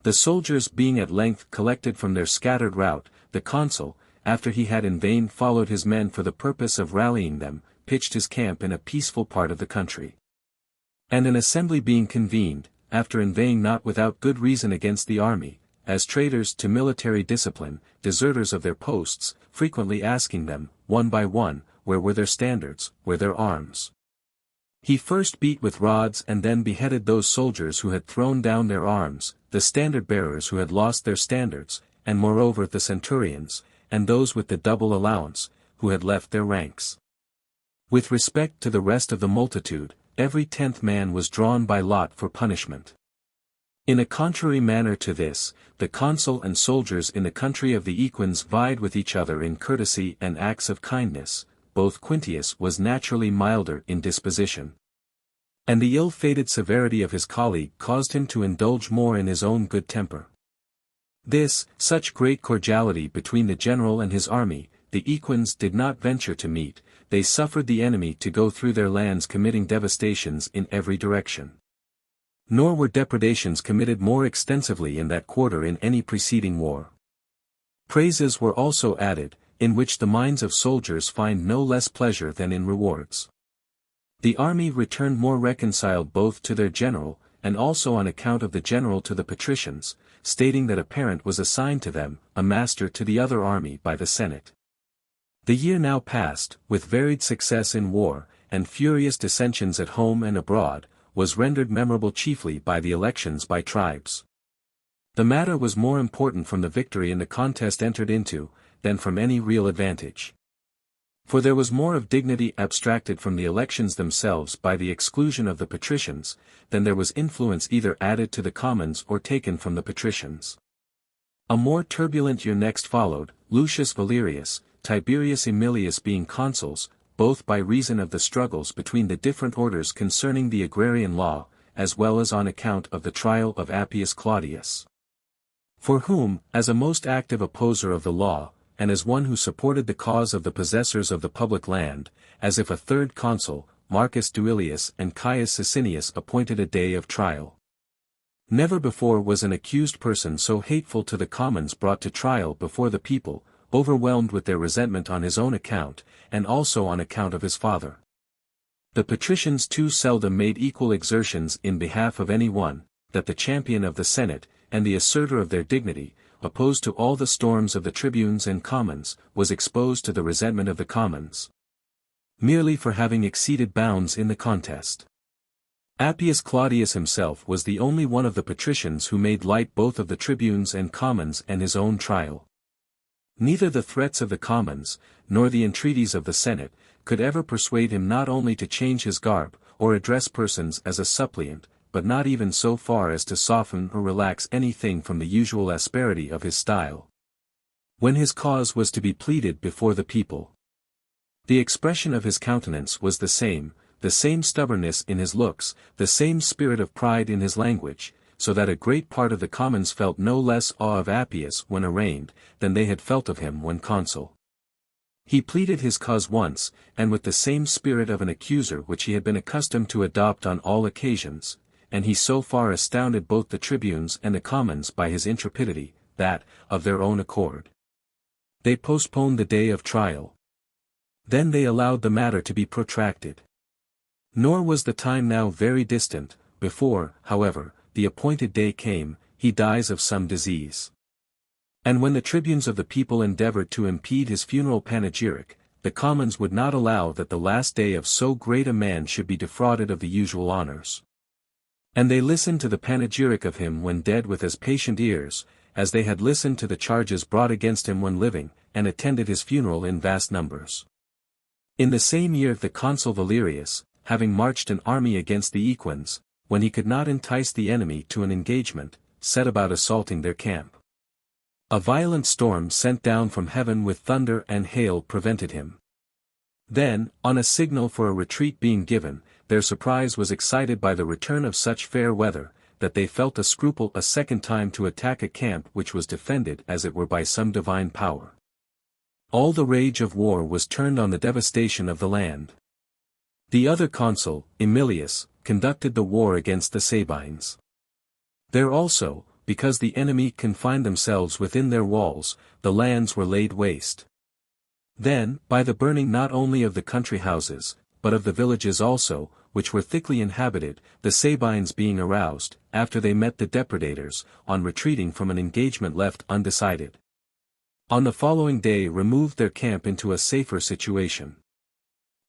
The soldiers being at length collected from their scattered rout, the consul, after he had in vain followed his men for the purpose of rallying them, pitched his camp in a peaceful part of the country. And an assembly being convened, after inveighing not without good reason against the army, as traitors to military discipline, deserters of their posts, frequently asking them, one by one, where were their standards, where their arms. He first beat with rods and then beheaded those soldiers who had thrown down their arms, the standard-bearers who had lost their standards, and moreover the centurions, and those with the double allowance, who had left their ranks. With respect to the rest of the multitude, every 10th man was drawn by lot for punishment. In a contrary manner to this, the consul and soldiers in the country of the Equins vied with each other in courtesy and acts of kindness. Both Quintius was naturally milder in disposition, and the ill-fated severity of his colleague caused him to indulge more in his own good temper. Such great cordiality between the general and his army, the Equins did not venture to meet. They suffered the enemy to go through their lands committing devastations in every direction. Nor were depredations committed more extensively in that quarter in any preceding war. Praises were also added, in which the minds of soldiers find no less pleasure than in rewards. The army returned more reconciled both to their general, and also on account of the general to the patricians, stating that a parent was assigned to them, a master to the other army by the Senate. The year now passed, with varied success in war, and furious dissensions at home and abroad, was rendered memorable chiefly by the elections by tribes. The matter was more important from the victory in the contest entered into, than from any real advantage. For there was more of dignity abstracted from the elections themselves by the exclusion of the patricians, than there was influence either added to the commons or taken from the patricians. A more turbulent year next followed, Lucius Valerius, Tiberius Emilius being consuls, both by reason of the struggles between the different orders concerning the agrarian law, as well as on account of the trial of Appius Claudius. For whom, as a most active opposer of the law, and as one who supported the cause of the possessors of the public land, as if a third consul, Marcus Duilius and Caius Sicinius appointed a day of trial. Never before was an accused person so hateful to the commons brought to trial before the people, overwhelmed with their resentment on his own account, and also on account of his father. The patricians too seldom made equal exertions in behalf of any one, that the champion of the Senate, and the asserter of their dignity, opposed to all the storms of the tribunes and commons, was exposed to the resentment of the commons, merely for having exceeded bounds in the contest. Appius Claudius himself was the only one of the patricians who made light both of the tribunes and commons and his own trial. Neither the threats of the commons, nor the entreaties of the Senate, could ever persuade him not only to change his garb, or address persons as a suppliant, but not even so far as to soften or relax anything from the usual asperity of his style, when his cause was to be pleaded before the people. The expression of his countenance was the same stubbornness in his looks, the same spirit of pride in his language, so that a great part of the commons felt no less awe of Appius when arraigned, than they had felt of him when consul. He pleaded his cause once, and with the same spirit of an accuser which he had been accustomed to adopt on all occasions, and he so far astounded both the tribunes and the commons by his intrepidity, that, of their own accord, they postponed the day of trial. Then they allowed the matter to be protracted. Nor was the time now very distant, before, however, the appointed day came, he dies of some disease. And when the tribunes of the people endeavored to impede his funeral panegyric, the commons would not allow that the last day of so great a man should be defrauded of the usual honors. And they listened to the panegyric of him when dead with as patient ears, as they had listened to the charges brought against him when living, and attended his funeral in vast numbers. In the same year the consul Valerius, having marched an army against the Equins, when he could not entice the enemy to an engagement, set about assaulting their camp. A violent storm sent down from heaven with thunder and hail prevented him. Then, on a signal for a retreat being given, their surprise was excited by the return of such fair weather, that they felt a scruple a second time to attack a camp which was defended as it were by some divine power. All the rage of war was turned on the devastation of the land. The other consul, Aemilius, conducted the war against the Sabines. There also, because the enemy confined themselves within their walls, the lands were laid waste. Then, by the burning not only of the country houses, but of the villages also, which were thickly inhabited, the Sabines being aroused, after they met the depredators, on retreating from an engagement left undecided. On the following day removed their camp into a safer situation.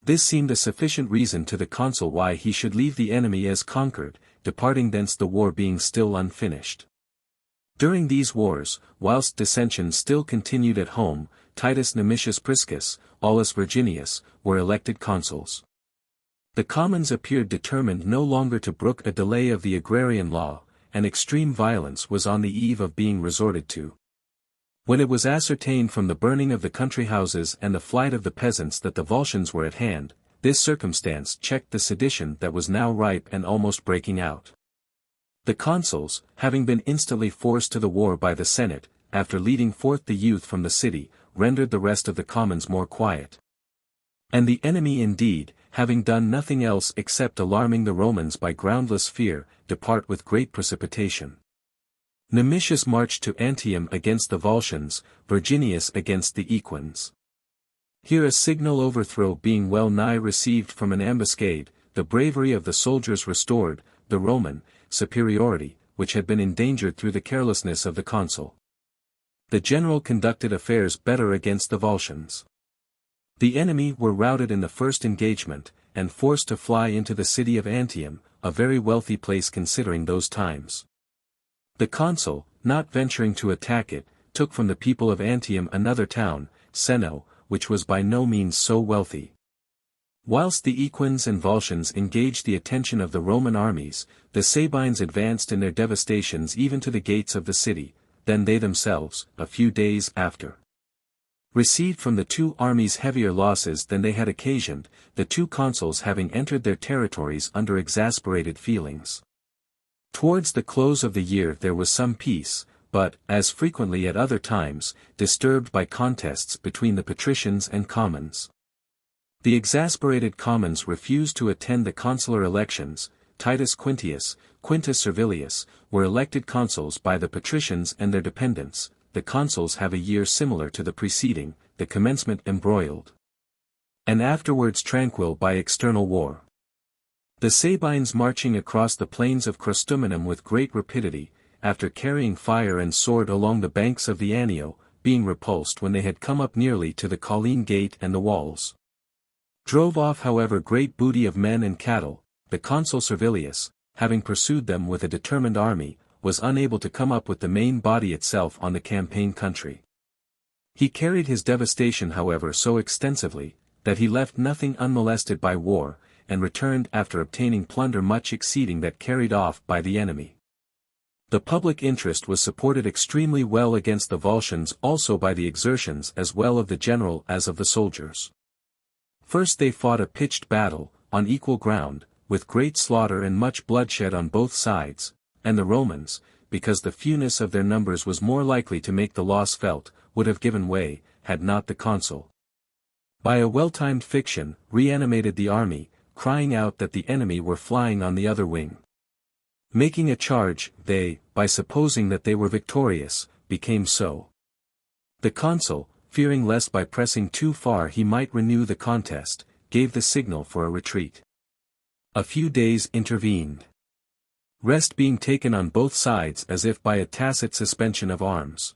This seemed a sufficient reason to the consul why he should leave the enemy as conquered, departing thence the war being still unfinished. During these wars, whilst dissensions still continued at home, Titus Nemesius Priscus, Aulus Virginius, were elected consuls. The commons appeared determined no longer to brook a delay of the agrarian law, and extreme violence was on the eve of being resorted to. When it was ascertained from the burning of the country houses and the flight of the peasants that the Volscians were at hand, this circumstance checked the sedition that was now ripe and almost breaking out. The consuls, having been instantly forced to the war by the Senate, after leading forth the youth from the city, rendered the rest of the commons more quiet. And the enemy indeed, having done nothing else except alarming the Romans by groundless fear, depart with great precipitation. Nemesius marched to Antium against the Volscians, Virginius against the Equins. Here a signal overthrow being well nigh received from an ambuscade, the bravery of the soldiers restored, the Roman superiority, which had been endangered through the carelessness of the consul. The general conducted affairs better against the Volscians. The enemy were routed in the first engagement, and forced to fly into the city of Antium, a very wealthy place considering those times. The consul, not venturing to attack it, took from the people of Antium another town, Seno, which was by no means so wealthy. Whilst the Equins and Volscians engaged the attention of the Roman armies, the Sabines advanced in their devastations even to the gates of the city, then they themselves, a few days after, received from the two armies heavier losses than they had occasioned, the two consuls having entered their territories under exasperated feelings. Towards the close of the year there was some peace, but, as frequently at other times, disturbed by contests between the patricians and commons. The exasperated commons refused to attend the consular elections. Titus Quintius, Quintus Servilius, were elected consuls by the patricians and their dependents. The consuls have a year similar to the preceding, the commencement embroiled, and afterwards tranquil by external war. The Sabines marching across the plains of Crostumenum with great rapidity, after carrying fire and sword along the banks of the Anio, being repulsed when they had come up nearly to the Colline gate and the walls, drove off however great booty of men and cattle. The consul Servilius, having pursued them with a determined army, was unable to come up with the main body itself on the campaign country. He carried his devastation however so extensively, that he left nothing unmolested by war, and returned after obtaining plunder much exceeding that carried off by the enemy. The public interest was supported extremely well against the Volscians also by the exertions as well of the general as of the soldiers. First they fought a pitched battle, on equal ground, with great slaughter and much bloodshed on both sides, and the Romans, because the fewness of their numbers was more likely to make the loss felt, would have given way, had not the consul, by a well-timed fiction, reanimated the army, crying out that the enemy were flying on the other wing. Making a charge, they, by supposing that they were victorious, became so. The consul, fearing lest by pressing too far he might renew the contest, gave the signal for a retreat. A few days intervened. Rest being taken on both sides as if by a tacit suspension of arms.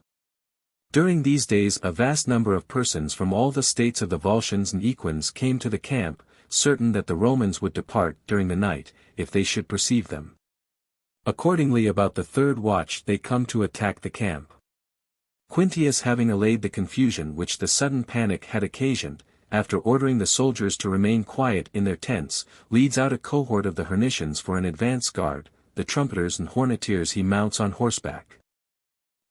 During these days a vast number of persons from all the states of the Volscians and Equins came to the camp, certain that the Romans would depart during the night, if they should perceive them. Accordingly about the third watch they come to attack the camp. Quintius, having allayed the confusion which the sudden panic had occasioned, after ordering the soldiers to remain quiet in their tents, leads out a cohort of the Hernicians for an advance guard, the trumpeters and hornetiers he mounts on horseback,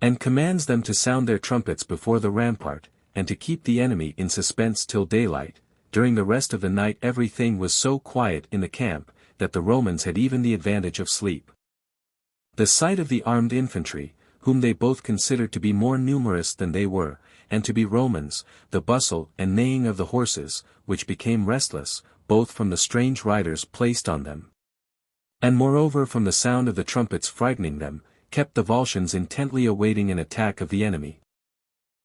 and commands them to sound their trumpets before the rampart, and to keep the enemy in suspense till daylight. During the rest of the night everything was so quiet in the camp, that the Romans had even the advantage of sleep. The sight of the armed infantry, whom they both considered to be more numerous than they were, and to be Romans, the bustle and neighing of the horses, which became restless, both from the strange riders placed on them, and moreover from the sound of the trumpets frightening them, kept the Volscians intently awaiting an attack of the enemy.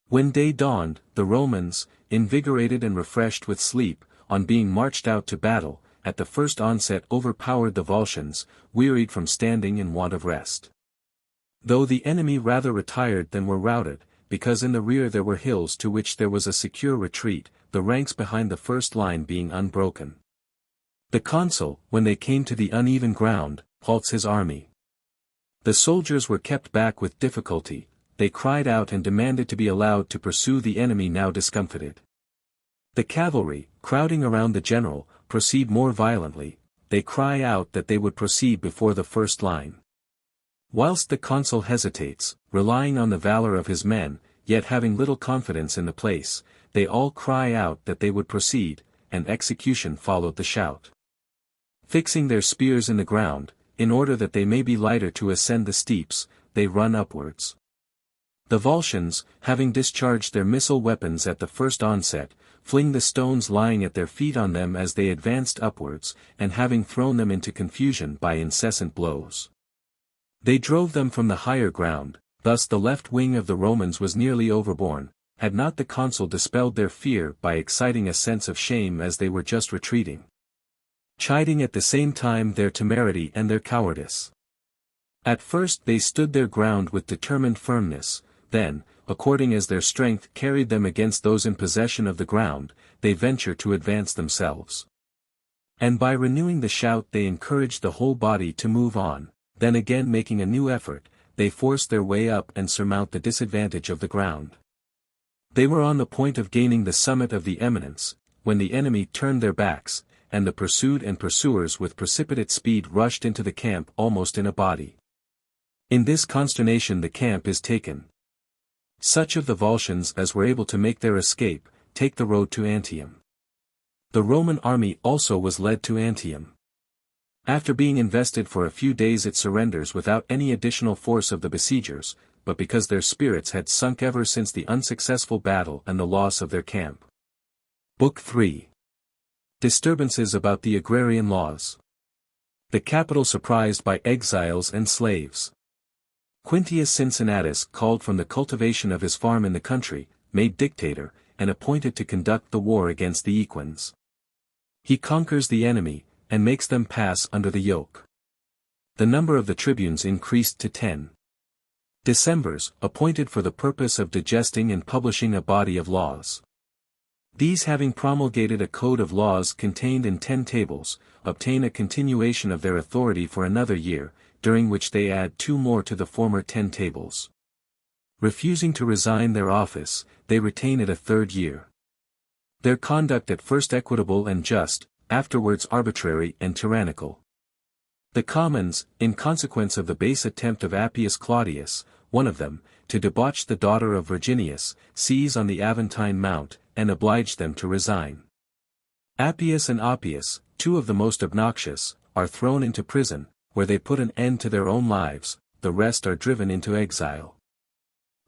When day dawned, the Romans, invigorated and refreshed with sleep, on being marched out to battle, at the first onset overpowered the Volscians, wearied from standing and want of rest. Though the enemy rather retired than were routed, because in the rear there were hills to which there was a secure retreat, the ranks behind the first line being unbroken. The consul, when they came to the uneven ground, halts his army. The soldiers were kept back with difficulty, they cried out and demanded to be allowed to pursue the enemy now discomfited. The cavalry, crowding around the general, proceed more violently, they cry out that they would proceed before the first line. Whilst the consul hesitates, relying on the valor of his men, yet having little confidence in the place, they all cry out that they would proceed, and execution followed the shout. Fixing their spears in the ground, in order that they may be lighter to ascend the steeps, they run upwards. The Volscians, having discharged their missile weapons at the first onset, fling the stones lying at their feet on them as they advanced upwards, and having thrown them into confusion by incessant blows, they drove them from the higher ground. Thus the left wing of the Romans was nearly overborne, had not the consul dispelled their fear by exciting a sense of shame as they were just retreating, chiding at the same time their temerity and their cowardice. At first they stood their ground with determined firmness, then, according as their strength carried them against those in possession of the ground, they venture to advance themselves. And by renewing the shout they encouraged the whole body to move on, then again making a new effort, they forced their way up and surmount the disadvantage of the ground. They were on the point of gaining the summit of the eminence, when the enemy turned their backs, and the pursued and pursuers with precipitate speed rushed into the camp almost in a body. In this consternation the camp is taken. Such of the Volscians as were able to make their escape, take the road to Antium. The Roman army also was led to Antium. After being invested for a few days it surrenders without any additional force of the besiegers, but because their spirits had sunk ever since the unsuccessful battle and the loss of their camp. Book 3. Disturbances about the agrarian laws. The capital surprised by exiles and slaves. Quintius Cincinnatus, called from the cultivation of his farm in the country, made dictator, and appointed to conduct the war against the Equins. He conquers the enemy, and makes them pass under the yoke. The number of the tribunes increased to 10. Decembers, appointed for the purpose of digesting and publishing a body of laws. These having promulgated a code of laws contained in 10 tables, obtain a continuation of their authority for another year, during which they add 2 more to the former 10 tables. Refusing to resign their office, they retain it a 3rd year. Their conduct at first equitable and just, afterwards arbitrary and tyrannical. The commons, in consequence of the base attempt of Appius Claudius, one of them, to debauch the daughter of Virginius, seize on the Aventine Mount, and oblige them to resign. Appius and Oppius, 2 of the most obnoxious, are thrown into prison, where they put an end to their own lives, the rest are driven into exile.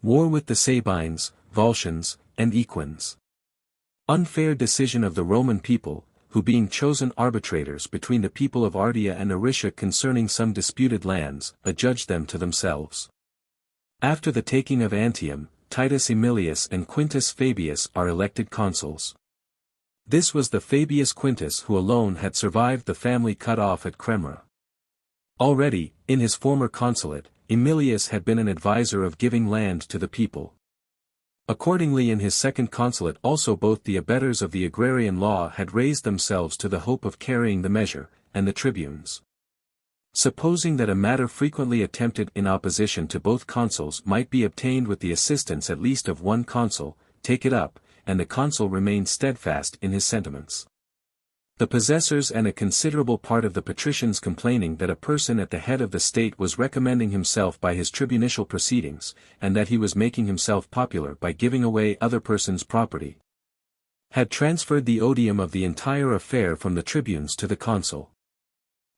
War with the Sabines, Volscians, and Equins. Unfair decision of the Roman people, who being chosen arbitrators between the people of Ardea and Aricia concerning some disputed lands, adjudged them to themselves. After the taking of Antium, Titus Emilius and Quintus Fabius are elected consuls. This was the Fabius Quintus who alone had survived the family cut off at Cremra. Already, in his former consulate, Emilius had been an advisor of giving land to the people. Accordingly in his second consulate also both the abettors of the agrarian law had raised themselves to the hope of carrying the measure, and the tribunes. Supposing that a matter frequently attempted in opposition to both consuls might be obtained with the assistance at least of one consul, take it up, and the consul remained steadfast in his sentiments. The possessors and a considerable part of the patricians complaining that a person at the head of the state was recommending himself by his tribunicial proceedings, and that he was making himself popular by giving away other persons' property, had transferred the odium of the entire affair from the tribunes to the consul.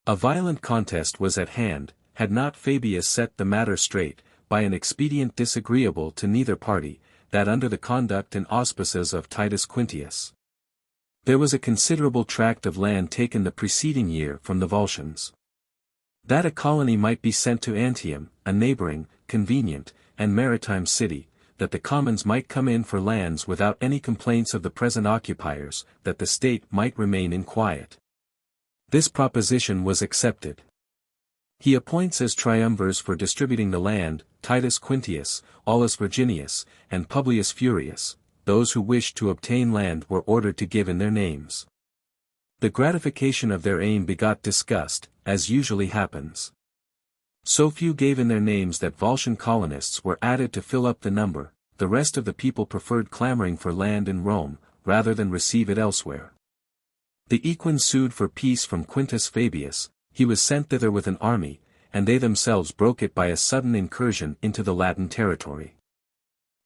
A violent contest was at hand, had not Fabius set the matter straight, by an expedient disagreeable to neither party, that under the conduct and auspices of Titus Quintius, there was a considerable tract of land taken the preceding year from the Volscians. That a colony might be sent to Antium, a neighboring, convenient, and maritime city, that the commons might come in for lands without any complaints of the present occupiers, that the state might remain in quiet. This proposition was accepted. He appoints as triumvirs for distributing the land, Titus Quintius, Aulus Virginius, and Publius Furius. Those who wished to obtain land were ordered to give in their names. The gratification of their aim begot disgust, as usually happens. So few gave in their names that Volscian colonists were added to fill up the number, the rest of the people preferred clamoring for land in Rome, rather than receive it elsewhere. The equins sued for peace from Quintus Fabius, he was sent thither with an army, and they themselves broke it by a sudden incursion into the Latin territory.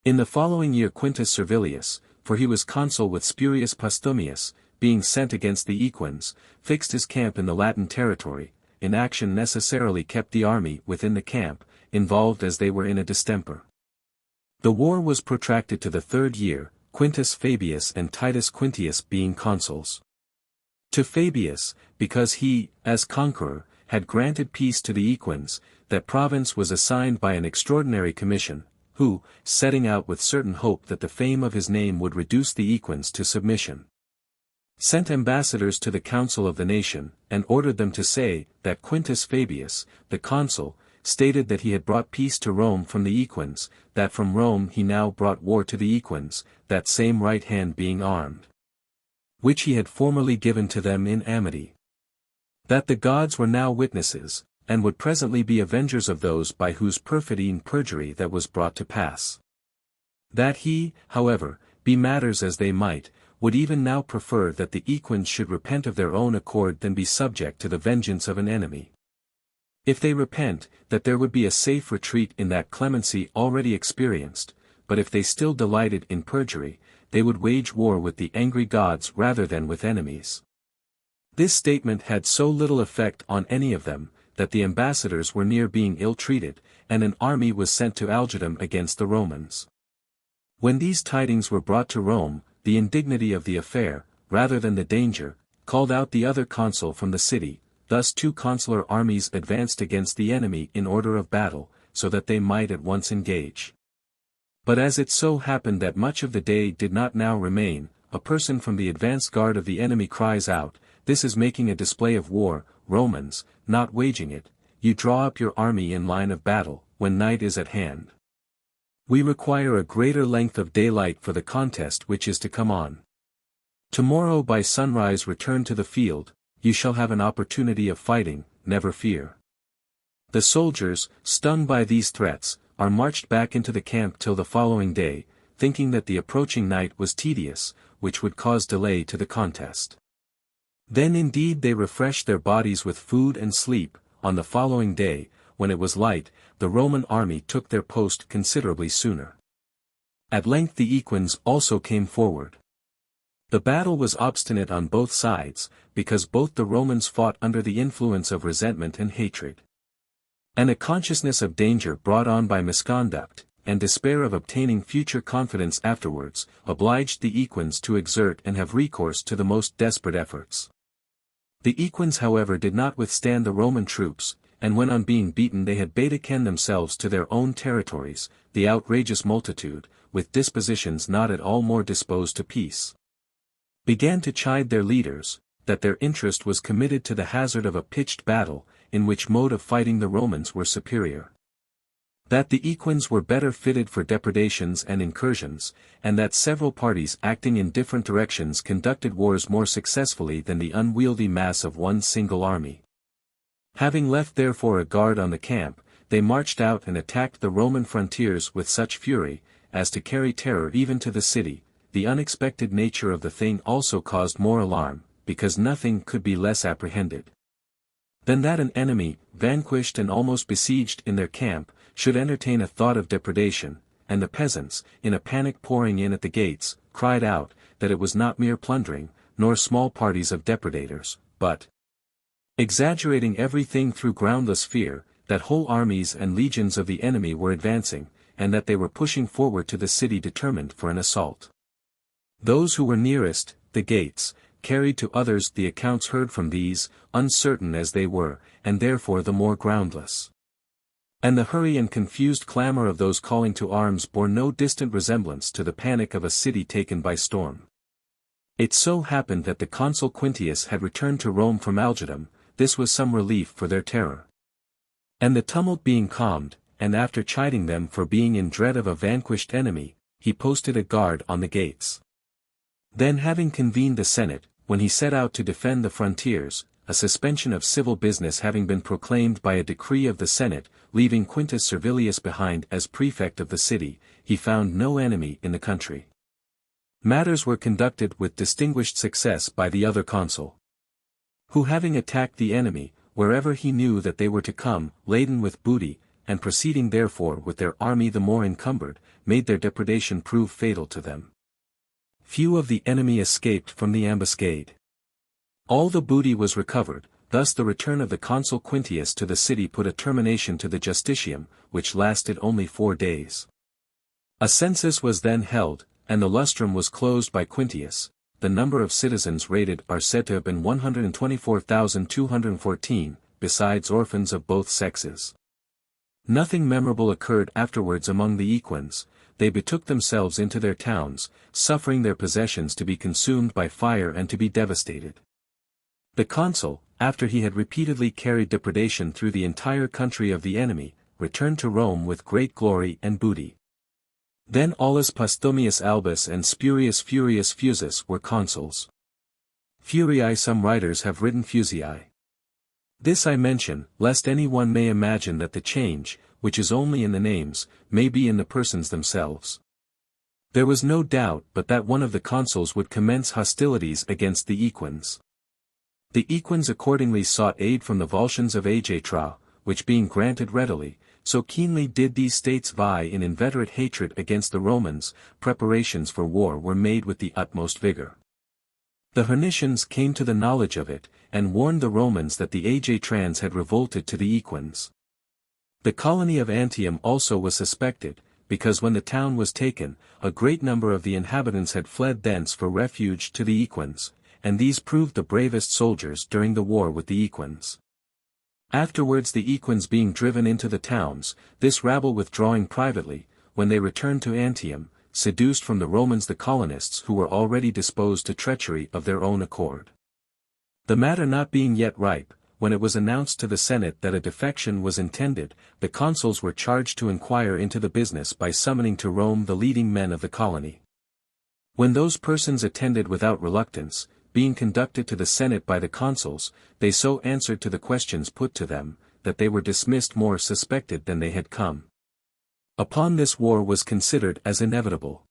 In the following year Quintus Servilius, for he was consul with Spurius Postumius, being sent against the equins, fixed his camp in the Latin territory, inaction necessarily kept the army within the camp, involved as they were in a distemper. The war was protracted to the third year, Quintus Fabius and Titus Quintius being consuls. To Fabius, because he, as conqueror, had granted peace to the equins, that province was assigned by an extraordinary commission, who, setting out with certain hope that the fame of his name would reduce the equins to submission, sent ambassadors to the council of the nation, and ordered them to say, that Quintus Fabius, the consul, stated that he had brought peace to Rome from the equins, that from Rome he now brought war to the equins, that same right hand being armed, which he had formerly given to them in amity. That the gods were now witnesses, and would presently be avengers of those by whose perfidy and perjury that was brought to pass. That he, however, be matters as they might, would even now prefer that the equins should repent of their own accord than be subject to the vengeance of an enemy. If they repent, that there would be a safe retreat in that clemency already experienced, but if they still delighted in perjury, they would wage war with the angry gods rather than with enemies. This statement had so little effect on any of them, that the ambassadors were near being ill-treated, and an army was sent to Algidum against the Romans. When these tidings were brought to Rome, the indignity of the affair, rather than the danger, called out the other consul from the city, thus 2 consular armies advanced against the enemy in order of battle, so that they might at once engage. But as it so happened that much of the day did not now remain, a person from the advance guard of the enemy cries out, "This is making a display of war, Romans, not waging it, you draw up your army in line of battle, when night is at hand. We require a greater length of daylight for the contest which is to come on. Tomorrow by sunrise return to the field, you shall have an opportunity of fighting, never fear." The soldiers, stung by these threats, are marched back into the camp till the following day, thinking that the approaching night was tedious, which would cause delay to the contest. Then indeed they refreshed their bodies with food and sleep. On the following day, when it was light, the Roman army took their post considerably sooner. At length the equins also came forward. The battle was obstinate on both sides, because both the Romans fought under the influence of resentment and hatred. And a consciousness of danger brought on by misconduct, and despair of obtaining future confidence afterwards, obliged the equins to exert and have recourse to the most desperate efforts. The equins however did not withstand the Roman troops, and when on being beaten they had betaken themselves to their own territories, the outrageous multitude, with dispositions not at all more disposed to peace, began to chide their leaders, that their interest was committed to the hazard of a pitched battle, in which mode of fighting the Romans were superior. That the equines were better fitted for depredations and incursions, and that several parties acting in different directions conducted wars more successfully than the unwieldy mass of one single army. Having left therefore a guard on the camp, they marched out and attacked the Roman frontiers with such fury, as to carry terror even to the city. The unexpected nature of the thing also caused more alarm, because nothing could be less apprehended than that an enemy, vanquished and almost besieged in their camp, should entertain a thought of depredation, and the peasants, in a panic pouring in at the gates, cried out, that it was not mere plundering, nor small parties of depredators, but, exaggerating everything through groundless fear, that whole armies and legions of the enemy were advancing, and that they were pushing forward to the city determined for an assault. Those who were nearest the gates carried to others the accounts heard from these, uncertain as they were, and therefore the more groundless. And the hurry and confused clamor of those calling to arms bore no distant resemblance to the panic of a city taken by storm. It so happened that the consul Quintius had returned to Rome from Algidum. This was some relief for their terror. And the tumult being calmed, and after chiding them for being in dread of a vanquished enemy, he posted a guard on the gates. Then having convened the Senate, when he set out to defend the frontiers, a suspension of civil business having been proclaimed by a decree of the Senate, leaving Quintus Servilius behind as prefect of the city, he found no enemy in the country. Matters were conducted with distinguished success by the other consul, who having attacked the enemy, wherever he knew that they were to come, laden with booty, and proceeding therefore with their army the more encumbered, made their depredation prove fatal to them. Few of the enemy escaped from the ambuscade. All the booty was recovered. Thus the return of the consul Quintius to the city put a termination to the justicium, which lasted only 4 days. A census was then held, and the lustrum was closed by Quintius. The number of citizens rated are said to have been 124,214, besides orphans of both sexes. Nothing memorable occurred afterwards among the equines. They betook themselves into their towns, suffering their possessions to be consumed by fire and to be devastated. The consul, after he had repeatedly carried depredation through the entire country of the enemy, returned to Rome with great glory and booty. Then Aulus Postumius Albus and Spurius Furius Fusus were consuls. Furii some writers have written Fusii. This I mention, lest any one may imagine that the change, which is only in the names, may be in the persons themselves. There was no doubt but that one of the consuls would commence hostilities against the equines. The equines accordingly sought aid from the Volscians of Aegiatra, which being granted readily, so keenly did these states vie in inveterate hatred against the Romans, preparations for war were made with the utmost vigor. The Hernicians came to the knowledge of it, and warned the Romans that the Aegiatrans had revolted to the equines. The colony of Antium also was suspected, because when the town was taken, a great number of the inhabitants had fled thence for refuge to the equines, and these proved the bravest soldiers during the war with the equines. Afterwards the equines being driven into the towns, this rabble withdrawing privately, when they returned to Antium, seduced from the Romans the colonists who were already disposed to treachery of their own accord. The matter not being yet ripe, when it was announced to the Senate that a defection was intended, the consuls were charged to inquire into the business by summoning to Rome the leading men of the colony. When those persons attended without reluctance, being conducted to the Senate by the consuls, they so answered to the questions put to them, that they were dismissed more suspected than they had come. Upon this war was considered as inevitable.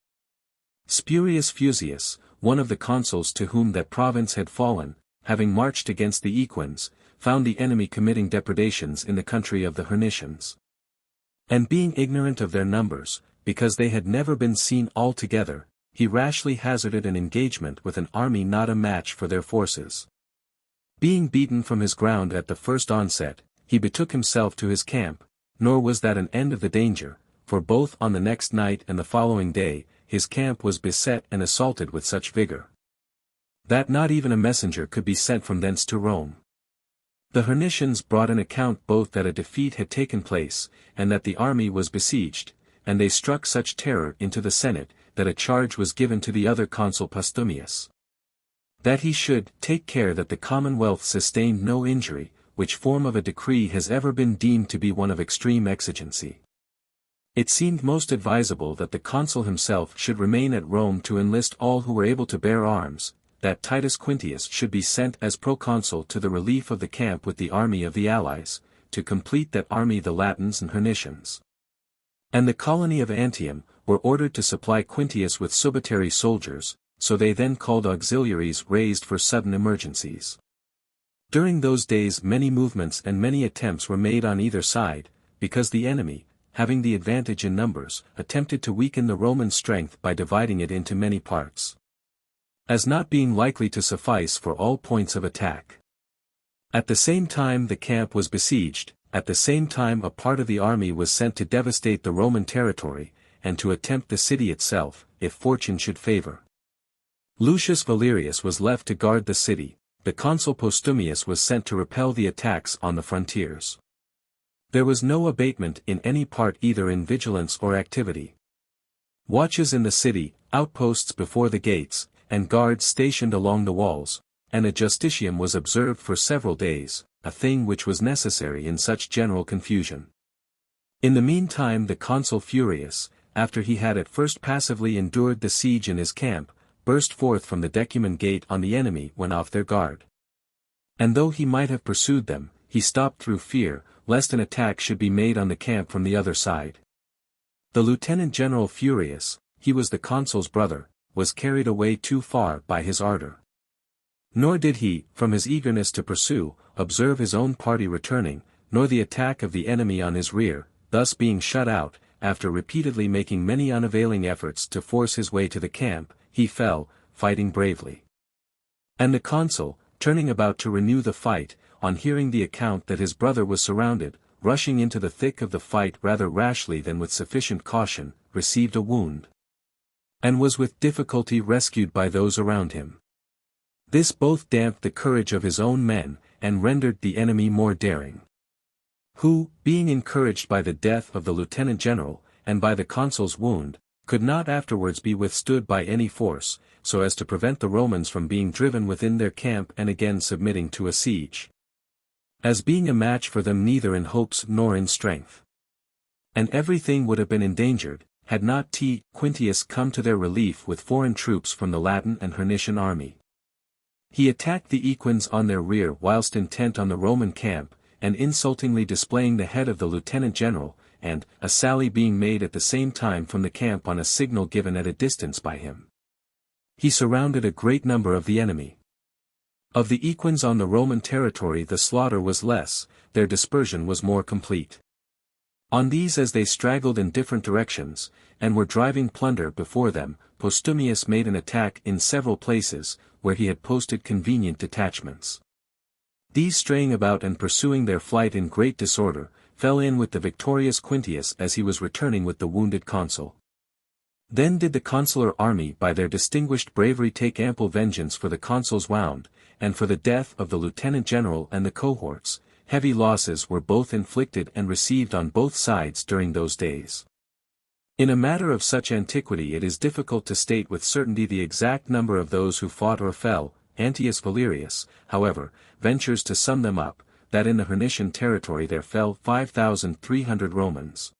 Spurius Fusius, one of the consuls to whom that province had fallen, having marched against the equines, found the enemy committing depredations in the country of the Hernicians. And being ignorant of their numbers, because they had never been seen all together, he rashly hazarded an engagement with an army not a match for their forces. Being beaten from his ground at the first onset, he betook himself to his camp, nor was that an end of the danger, for both on the next night and the following day, his camp was beset and assaulted with such vigor that not even a messenger could be sent from thence to Rome. The Hernicians brought an account both that a defeat had taken place, and that the army was besieged, and they struck such terror into the Senate, that a charge was given to the other consul Postumius, that he should take care that the commonwealth sustained no injury, which form of a decree has ever been deemed to be one of extreme exigency. It seemed most advisable that the consul himself should remain at Rome to enlist all who were able to bear arms, that Titus Quintius should be sent as proconsul to the relief of the camp with the army of the allies, to complete that army the Latins and Hernicians. And the colony of Antium were ordered to supply Quintius with subsidiary soldiers, so they then called auxiliaries raised for sudden emergencies. During those days many movements and many attempts were made on either side, because the enemy, having the advantage in numbers, attempted to weaken the Roman strength by dividing it into many parts, as not being likely to suffice for all points of attack. At the same time the camp was besieged, at the same time a part of the army was sent to devastate the Roman territory, and to attempt the city itself, if fortune should favor. Lucius Valerius was left to guard the city, the consul Postumius was sent to repel the attacks on the frontiers. There was no abatement in any part either in vigilance or activity. Watches in the city, outposts before the gates, and guards stationed along the walls, and a justicium was observed for several days, a thing which was necessary in such general confusion. In the meantime the consul Furius, after he had at first passively endured the siege in his camp, burst forth from the Decuman gate on the enemy when off their guard. And though he might have pursued them, he stopped through fear, lest an attack should be made on the camp from the other side. The Lieutenant General Furius, he was the consul's brother, was carried away too far by his ardor. Nor did he, from his eagerness to pursue, observe his own party returning, nor the attack of the enemy on his rear, thus being shut out, after repeatedly making many unavailing efforts to force his way to the camp, he fell, fighting bravely. And the consul, turning about to renew the fight, on hearing the account that his brother was surrounded, rushing into the thick of the fight rather rashly than with sufficient caution, received a wound, and was with difficulty rescued by those around him. This both damped the courage of his own men, and rendered the enemy more daring, who, being encouraged by the death of the lieutenant general, and by the consul's wound, could not afterwards be withstood by any force, so as to prevent the Romans from being driven within their camp and again submitting to a siege, as being a match for them neither in hopes nor in strength. And everything would have been endangered, had not Quintius come to their relief with foreign troops from the Latin and Hernician army. He attacked the Equins on their rear whilst intent on the Roman camp, and insultingly displaying the head of the lieutenant general, and, a sally being made at the same time from the camp on a signal given at a distance by him, he surrounded a great number of the enemy. Of the Equins on the Roman territory the slaughter was less, their dispersion was more complete. On these as they straggled in different directions, and were driving plunder before them, Postumius made an attack in several places, where he had posted convenient detachments. These straying about and pursuing their flight in great disorder, fell in with the victorious Quintius as he was returning with the wounded consul. Then did the consular army by their distinguished bravery take ample vengeance for the consul's wound, and for the death of the lieutenant general and the cohorts. Heavy losses were both inflicted and received on both sides during those days. In a matter of such antiquity it is difficult to state with certainty the exact number of those who fought or fell. Antius Valerius, however, ventures to sum them up, that in the Hernician territory there fell 5,300 Romans.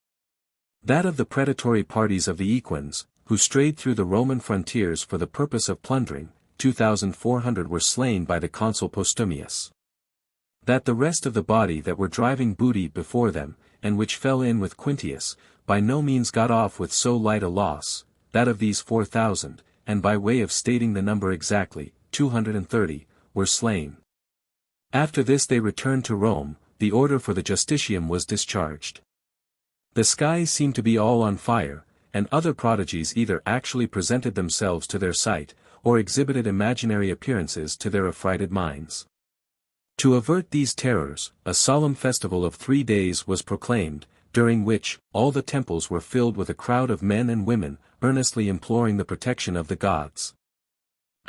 That of the predatory parties of the Equins, who strayed through the Roman frontiers for the purpose of plundering, 2,400 were slain by the consul Postumius. That the rest of the body that were driving booty before them, and which fell in with Quintius, by no means got off with so light a loss, that of these 4,000, and by way of stating the number exactly, 230, were slain. After this they returned to Rome, the order for the justicium was discharged. The skies seemed to be all on fire, and other prodigies either actually presented themselves to their sight, or exhibited imaginary appearances to their affrighted minds. To avert these terrors, a solemn festival of 3 days was proclaimed, during which, all the temples were filled with a crowd of men and women, earnestly imploring the protection of the gods.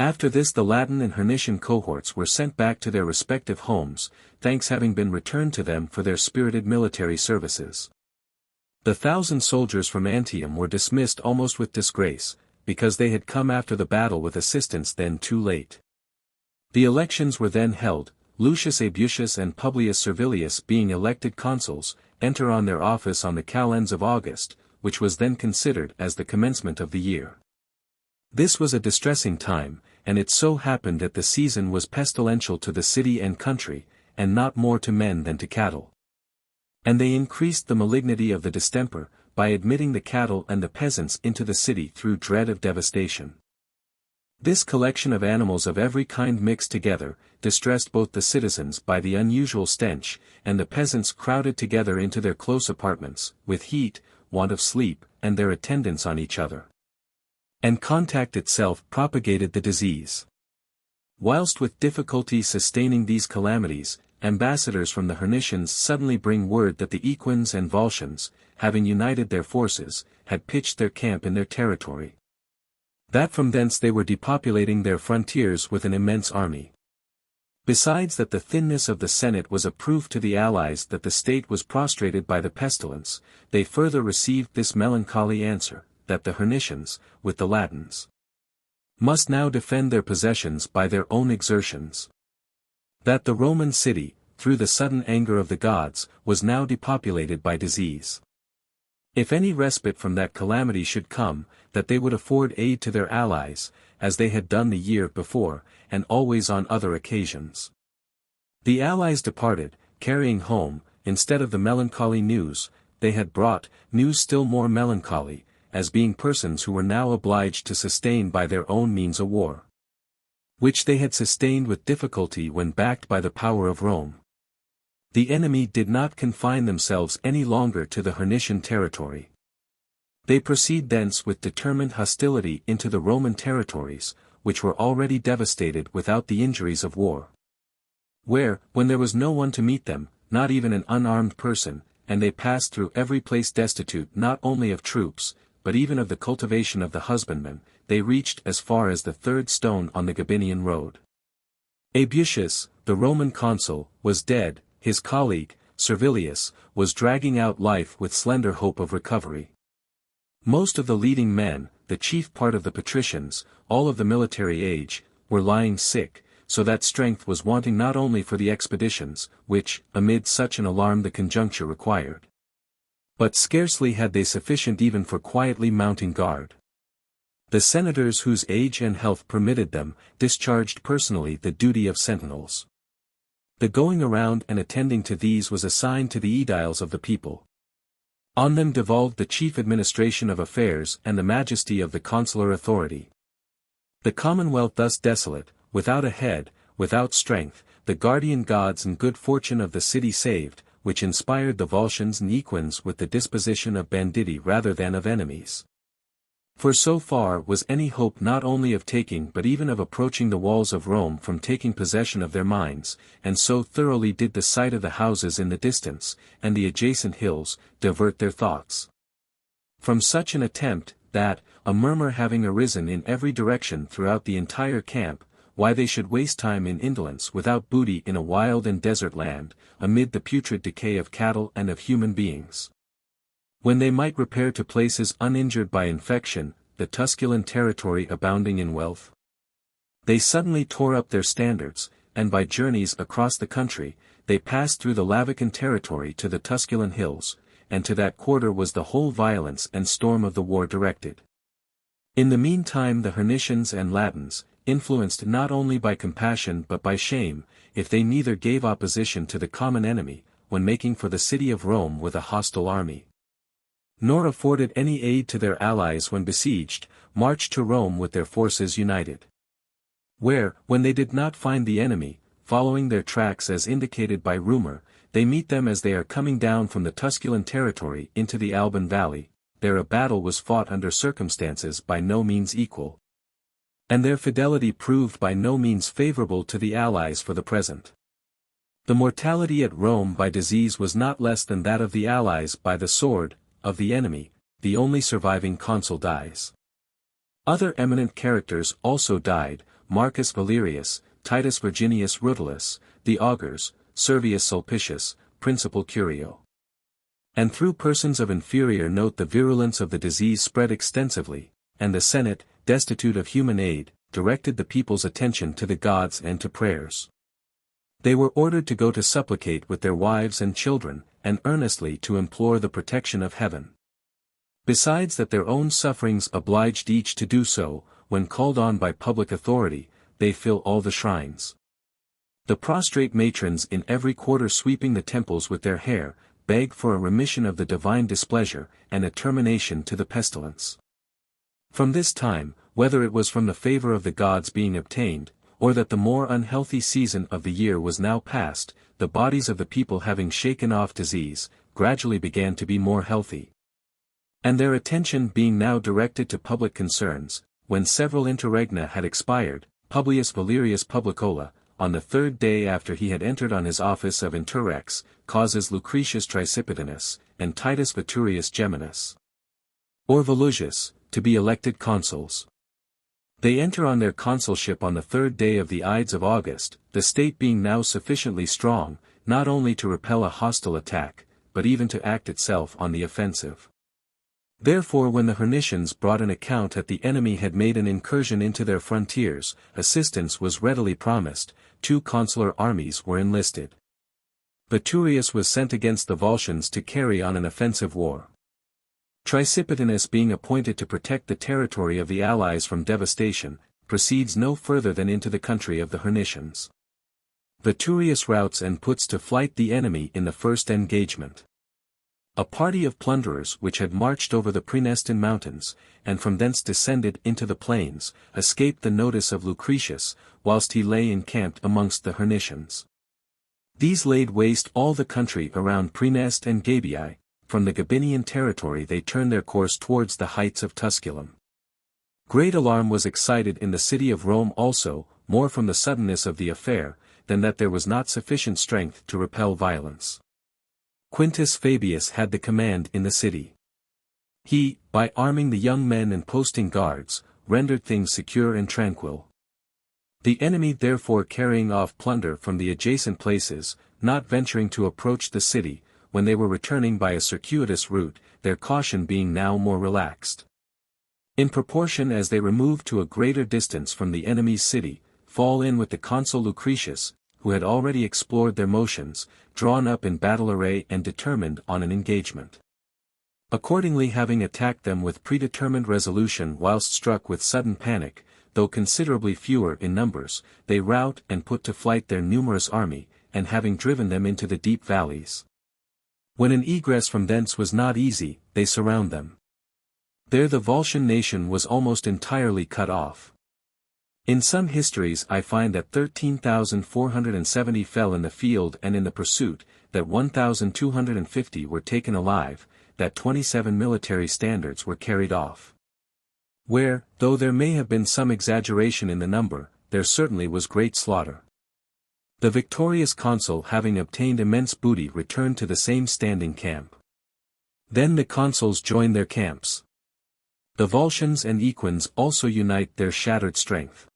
After this the Latin and Hernician cohorts were sent back to their respective homes, thanks having been returned to them for their spirited military services. The 1,000 soldiers from Antium were dismissed almost with disgrace, because they had come after the battle with assistance then too late. The elections were then held, Lucius Abusius and Publius Servilius being elected consuls, enter on their office on the calends of August, which was then considered as the commencement of the year. This was a distressing time, and it so happened that the season was pestilential to the city and country, and not more to men than to cattle. And they increased the malignity of the distemper, by admitting the cattle and the peasants into the city through dread of devastation. This collection of animals of every kind mixed together, distressed both the citizens by the unusual stench, and the peasants crowded together into their close apartments, with heat, want of sleep, and their attendance on each other. And contact itself propagated the disease. Whilst with difficulty sustaining these calamities, ambassadors from the Hernicians suddenly bring word that the Equins and Volscians, having united their forces, had pitched their camp in their territory. That from thence they were depopulating their frontiers with an immense army. Besides that the thinness of the Senate was a proof to the allies that the state was prostrated by the pestilence, they further received this melancholy answer, that the Hernicians, with the Latins, must now defend their possessions by their own exertions. That the Roman city, through the sudden anger of the gods, was now depopulated by disease. If any respite from that calamity should come, that they would afford aid to their allies, as they had done the year before, and always on other occasions. The allies departed, carrying home, instead of the melancholy news, they had brought, news still more melancholy, as being persons who were now obliged to sustain by their own means a war, which they had sustained with difficulty when backed by the power of Rome. The enemy did not confine themselves any longer to the Hernician territory. They proceed thence with determined hostility into the Roman territories, which were already devastated without the injuries of war. Where, when there was no one to meet them, not even an unarmed person, and they passed through every place destitute not only of troops, but even of the cultivation of the husbandman, they reached as far as the third stone on the Gabinian road. Abusius, the Roman consul, was dead. His colleague, Servilius, was dragging out life with slender hope of recovery. Most of the leading men, the chief part of the patricians, all of the military age, were lying sick, so that strength was wanting not only for the expeditions, which, amid such an alarm the conjuncture required, but scarcely had they sufficient even for quietly mounting guard. The senators whose age and health permitted them, discharged personally the duty of sentinels. The going around and attending to these was assigned to the aediles of the people. On them devolved the chief administration of affairs and the majesty of the consular authority. The commonwealth thus desolate, without a head, without strength, the guardian gods and good fortune of the city saved, which inspired the Volscians and Equins with the disposition of banditti rather than of enemies. For so far was any hope not only of taking but even of approaching the walls of Rome from taking possession of their minds, and so thoroughly did the sight of the houses in the distance, and the adjacent hills, divert their thoughts from such an attempt, that, a murmur having arisen in every direction throughout the entire camp, why they should waste time in indolence without booty in a wild and desert land, amid the putrid decay of cattle and of human beings, when they might repair to places uninjured by infection, the Tusculan territory abounding in wealth. They suddenly tore up their standards, and by journeys across the country, they passed through the Lavican territory to the Tusculan hills, and to that quarter was the whole violence and storm of the war directed. In the meantime the Hernicians and Latins, influenced not only by compassion but by shame, if they neither gave opposition to the common enemy, when making for the city of Rome with a hostile army, nor afforded any aid to their allies when besieged, marched to Rome with their forces united. Where, when they did not find the enemy, following their tracks as indicated by rumor, they meet them as they are coming down from the Tusculan territory into the Alban valley, there a battle was fought under circumstances by no means equal, and their fidelity proved by no means favorable to the allies for the present. The mortality at Rome by disease was not less than that of the allies by the sword of the enemy. The only surviving consul dies. Other eminent characters also died, Marcus Valerius, Titus Virginius Rutilius, the augurs, Servius Sulpicius, principal curio. And through persons of inferior note the virulence of the disease spread extensively, and the Senate, destitute of human aid, directed the people's attention to the gods and to prayers. They were ordered to go to supplicate with their wives and children, and earnestly to implore the protection of heaven. Besides that their own sufferings obliged each to do so, when called on by public authority, they fill all the shrines. The prostrate matrons in every quarter sweeping the temples with their hair, beg for a remission of the divine displeasure, and a termination to the pestilence. From this time, whether it was from the favor of the gods being obtained, or that the more unhealthy season of the year was now past, the bodies of the people having shaken off disease, gradually began to be more healthy. And their attention being now directed to public concerns, when several interregna had expired, Publius Valerius Publicola, on the third day after he had entered on his office of interrex, causes Lucretius Tricipitinus, and Titus Veturius Geminus, or Volusius, to be elected consuls. They enter on their consulship on the third day of the Ides of August, the state being now sufficiently strong, not only to repel a hostile attack, but even to act itself on the offensive. Therefore when the Hernicians brought an account that the enemy had made an incursion into their frontiers, assistance was readily promised, 2 consular armies were enlisted. Veturius was sent against the Volscians to carry on an offensive war. Tricipitinus being appointed to protect the territory of the allies from devastation, proceeds no further than into the country of the Hernicians. Veturius routs and puts to flight the enemy in the first engagement. A party of plunderers which had marched over the Praenestine mountains, and from thence descended into the plains, escaped the notice of Lucretius, whilst he lay encamped amongst the Hernicians. These laid waste all the country around Praeneste and Gabii. From the Gabinian territory they turned their course towards the heights of Tusculum. Great alarm was excited in the city of Rome also, more from the suddenness of the affair, than that there was not sufficient strength to repel violence. Quintus Fabius had the command in the city. He, by arming the young men and posting guards, rendered things secure and tranquil. The enemy therefore carrying off plunder from the adjacent places, not venturing to approach the city, when they were returning by a circuitous route, their caution being now more relaxed. In proportion as they removed to a greater distance from the enemy's city, fall in with the consul Lucretius, who had already explored their motions, drawn up in battle array and determined on an engagement. Accordingly having attacked them with predetermined resolution whilst struck with sudden panic, though considerably fewer in numbers, they rout and put to flight their numerous army, and having driven them into the deep valleys. When an egress from thence was not easy, they surround them. There the Volscian nation was almost entirely cut off. In some histories I find that 13,470 fell in the field and in the pursuit, that 1,250 were taken alive, that 27 military standards were carried off. Where, though there may have been some exaggeration in the number, there certainly was great slaughter. The victorious consul having obtained immense booty returned to the same standing camp. Then the consuls join their camps. The Volscians and Equins also unite their shattered strength.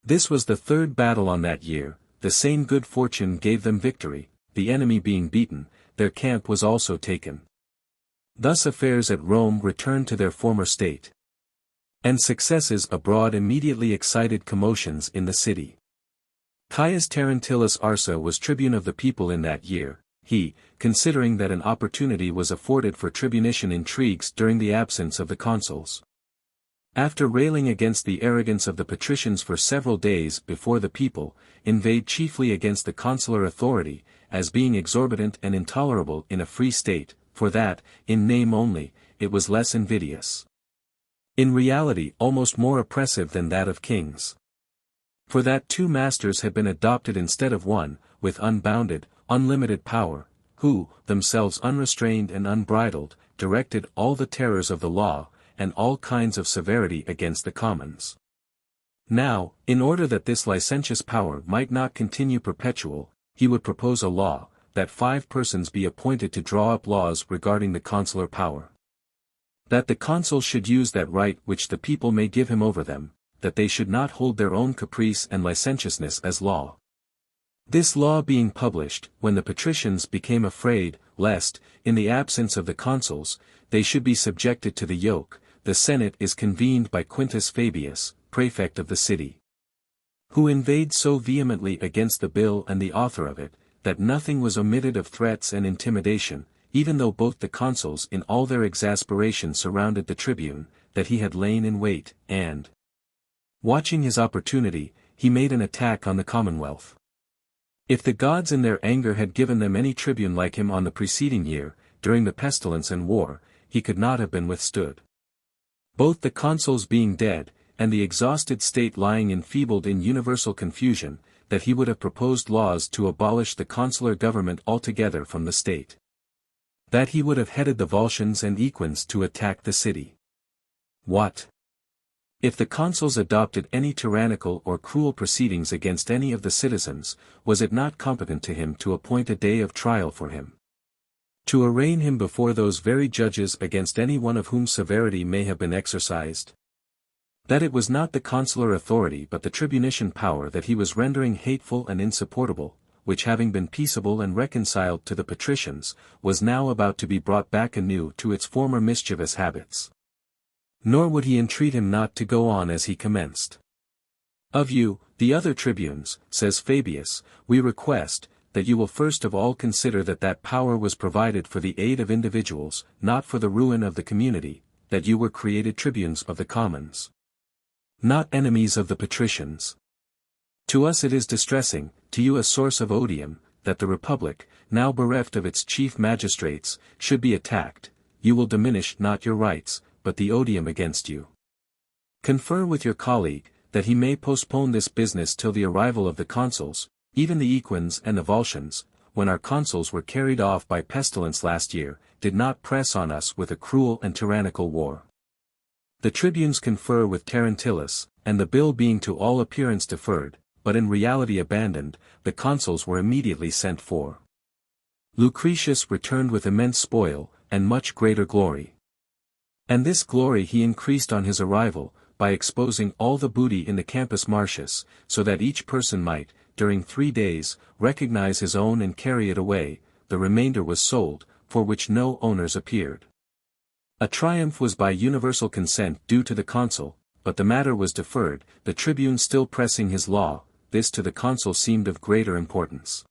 This was the third battle on that year, the same good fortune gave them victory, the enemy being beaten, their camp was also taken. Thus affairs at Rome returned to their former state. And successes abroad immediately excited commotions in the city. Caius Terentillus Arsa was tribune of the people in that year. He, considering that an opportunity was afforded for tribunician intrigues during the absence of the consuls. After railing against the arrogance of the patricians for several days before the people, inveighed chiefly against the consular authority, as being exorbitant and intolerable in a free state, for that, in name only, it was less invidious. In reality almost more oppressive than that of kings. For that 2 masters had been adopted instead of one, with unbounded, unlimited power, who, themselves unrestrained and unbridled, directed all the terrors of the law, and all kinds of severity against the commons. Now, in order that this licentious power might not continue perpetual, he would propose a law, that 5 persons be appointed to draw up laws regarding the consular power. That the consul should use that right which the people may give him over them, that they should not hold their own caprice and licentiousness as law. This law being published, when the patricians became afraid, lest, in the absence of the consuls, they should be subjected to the yoke, the Senate is convened by Quintus Fabius, prefect of the city, who inveighed so vehemently against the bill and the author of it, that nothing was omitted of threats and intimidation, even though both the consuls in all their exasperation surrounded the tribune, that he had lain in wait, and, watching his opportunity, he made an attack on the commonwealth. If the gods in their anger had given them any tribune like him on the preceding year, during the pestilence and war, he could not have been withstood. Both the consuls being dead, and the exhausted state lying enfeebled in universal confusion, that he would have proposed laws to abolish the consular government altogether from the state. That he would have headed the Volscians and Equins to attack the city. What? If the consuls adopted any tyrannical or cruel proceedings against any of the citizens, was it not competent to him to appoint a day of trial for him? To arraign him before those very judges against any one of whom severity may have been exercised? That it was not the consular authority but the tribunician power that he was rendering hateful and insupportable, which having been peaceable and reconciled to the patricians, was now about to be brought back anew to its former mischievous habits. Nor would he entreat him not to go on as he commenced. Of you, the other tribunes, says Fabius, we request, that you will first of all consider that that power was provided for the aid of individuals, not for the ruin of the community, that you were created tribunes of the commons, not enemies of the patricians. To us it is distressing, to you a source of odium, that the Republic, now bereft of its chief magistrates, should be attacked. You will diminish not your rights, but the odium against you. Confer with your colleague, that he may postpone this business till the arrival of the consuls, even the Equins and the Volscians, when our consuls were carried off by pestilence last year, did not press on us with a cruel and tyrannical war. The tribunes confer with Terentillus, and the bill being to all appearance deferred, but in reality abandoned, the consuls were immediately sent for. Lucretius returned with immense spoil, and much greater glory. And this glory he increased on his arrival, by exposing all the booty in the Campus Martius, so that each person might, during 3 days, recognize his own and carry it away. The remainder was sold, for which no owners appeared. A triumph was by universal consent due to the consul, but the matter was deferred, the tribune still pressing his law. This to the consul seemed of greater importance.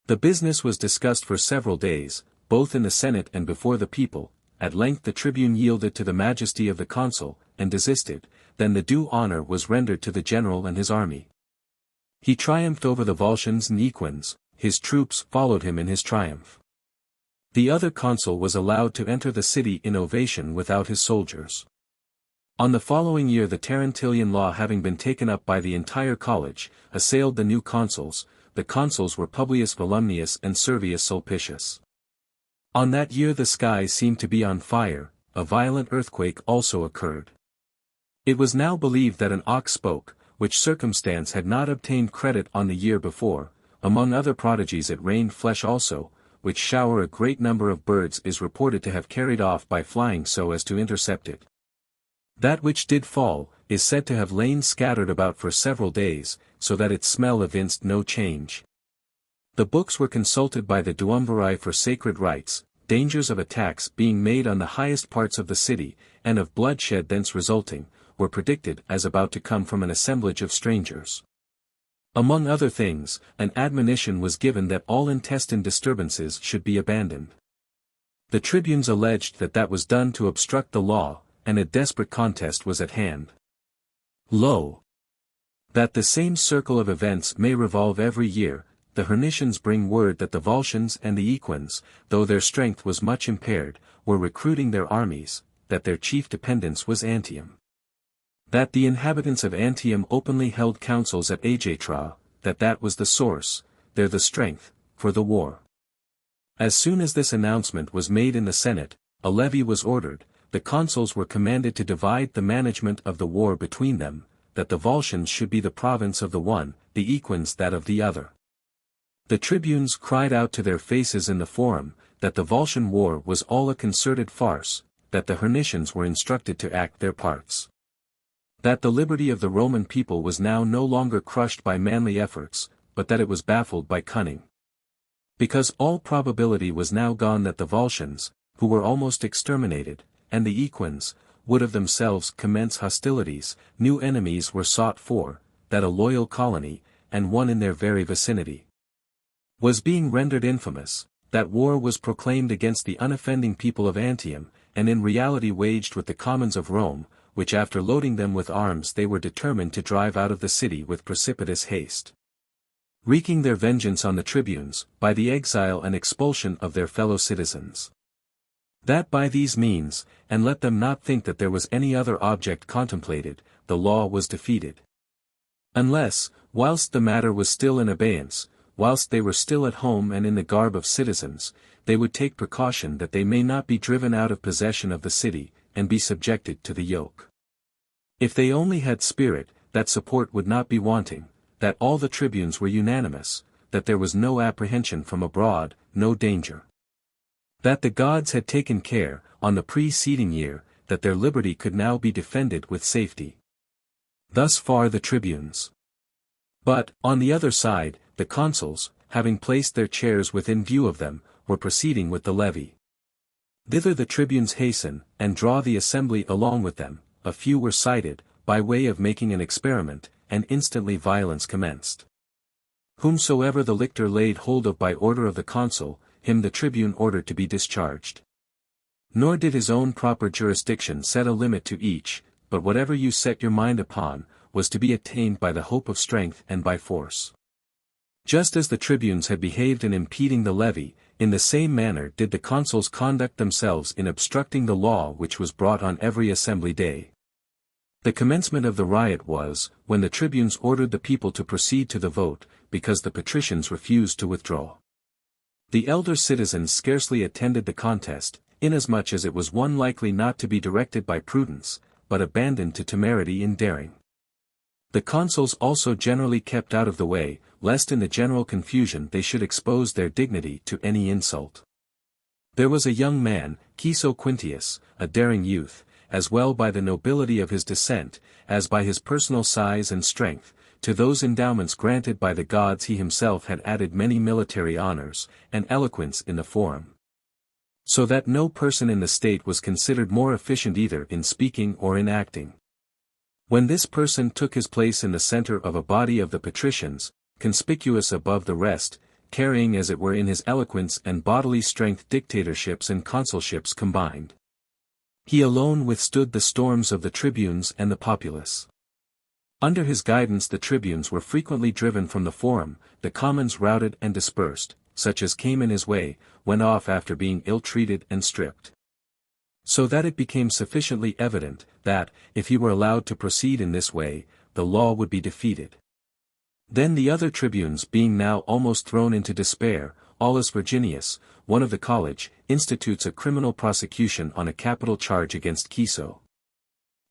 The business was discussed for several days, both in the Senate and before the people. At length the tribune yielded to the majesty of the consul, and desisted. Then the due honor was rendered to the general and his army. He triumphed over the Volscians and Equins, his troops followed him in his triumph. The other consul was allowed to enter the city in ovation without his soldiers. On the following year the Terentilian law having been taken up by the entire college, assailed the new consuls. The consuls were Publius Volumnius and Servius Sulpicius. On that year the sky seemed to be on fire, a violent earthquake also occurred. It was now believed that an ox spoke, which circumstance had not obtained credit on the year before. Among other prodigies it rained flesh also, which shower a great number of birds is reported to have carried off by flying so as to intercept it. That which did fall, is said to have lain scattered about for several days, so that its smell evinced no change. The books were consulted by the duumviri for sacred rites, dangers of attacks being made on the highest parts of the city, and of bloodshed thence resulting, were predicted as about to come from an assemblage of strangers. Among other things, an admonition was given that all intestine disturbances should be abandoned. The tribunes alleged that that was done to obstruct the law, and a desperate contest was at hand. Lo! That the same circle of events may revolve every year, the Hernicians bring word that the Volscians and the Equins, though their strength was much impaired, were recruiting their armies, that their chief dependence was Antium. That the inhabitants of Antium openly held councils at Agetra, that was the source, there the strength, for the war. As soon as this announcement was made in the Senate, a levy was ordered. The consuls were commanded to divide the management of the war between them, that the Volscians should be the province of the one, the Equins that of the other. The tribunes cried out to their faces in the forum, that the Volscian war was all a concerted farce, that the Hernicians were instructed to act their parts. That the liberty of the Roman people was now no longer crushed by manly efforts, but that it was baffled by cunning. Because all probability was now gone that the Volscians, who were almost exterminated, and the Equins, would of themselves commence hostilities, new enemies were sought for, that a loyal colony, and one in their very vicinity, was being rendered infamous, that war was proclaimed against the unoffending people of Antium, and in reality waged with the commons of Rome, which after loading them with arms they were determined to drive out of the city with precipitous haste, wreaking their vengeance on the tribunes, by the exile and expulsion of their fellow citizens. That by these means, and let them not think that there was any other object contemplated, the law was defeated. Unless, whilst the matter was still in abeyance, whilst they were still at home and in the garb of citizens, they would take precaution that they may not be driven out of possession of the city, and be subjected to the yoke. If they only had spirit, that support would not be wanting, that all the tribunes were unanimous, that there was no apprehension from abroad, no danger. That the gods had taken care, on the preceding year, that their liberty could now be defended with safety. Thus far the tribunes. But, on the other side, the consuls, having placed their chairs within view of them, were proceeding with the levy. Thither the tribunes hasten, and draw the assembly along with them. A few were cited, by way of making an experiment, and instantly violence commenced. Whomsoever the lictor laid hold of by order of the consul, him the tribune ordered to be discharged. Nor did his own proper jurisdiction set a limit to each, but whatever you set your mind upon, was to be attained by the hope of strength and by force. Just as the tribunes had behaved in impeding the levy, in the same manner did the consuls conduct themselves in obstructing the law which was brought on every assembly day. The commencement of the riot was, when the tribunes ordered the people to proceed to the vote, because the patricians refused to withdraw. The elder citizens scarcely attended the contest, inasmuch as it was one likely not to be directed by prudence, but abandoned to temerity in daring. The consuls also generally kept out of the way, lest in the general confusion they should expose their dignity to any insult. There was a young man, Ciso Quintius, a daring youth, as well by the nobility of his descent, as by his personal size and strength. To those endowments granted by the gods he himself had added many military honors, and eloquence in the forum. So that no person in the state was considered more efficient either in speaking or in acting. When this person took his place in the center of a body of the patricians, conspicuous above the rest, carrying as it were in his eloquence and bodily strength dictatorships and consulships combined. He alone withstood the storms of the tribunes and the populace. Under his guidance the tribunes were frequently driven from the forum, the commons routed and dispersed, such as came in his way, went off after being ill-treated and stripped. So that it became sufficiently evident, that, if he were allowed to proceed in this way, the law would be defeated. Then the other tribunes being now almost thrown into despair, Aulus Virginius, one of the college, institutes a criminal prosecution on a capital charge against Ciso.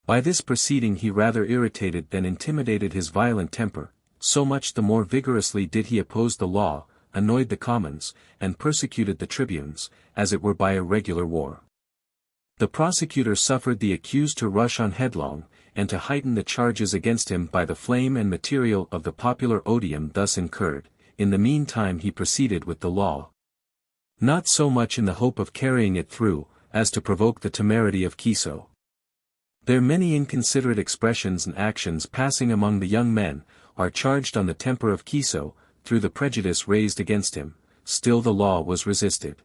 By this proceeding he rather irritated than intimidated his violent temper, so much the more vigorously did he oppose the law, annoyed the commons, and persecuted the tribunes, as it were by a regular war. The prosecutor suffered the accused to rush on headlong, and to heighten the charges against him by the flame and material of the popular odium thus incurred. In the meantime he proceeded with the law. Not so much in the hope of carrying it through, as to provoke the temerity of Ciso. Their many inconsiderate expressions and actions passing among the young men, are charged on the temper of Ciso, through the prejudice raised against him. Still the law was resisted.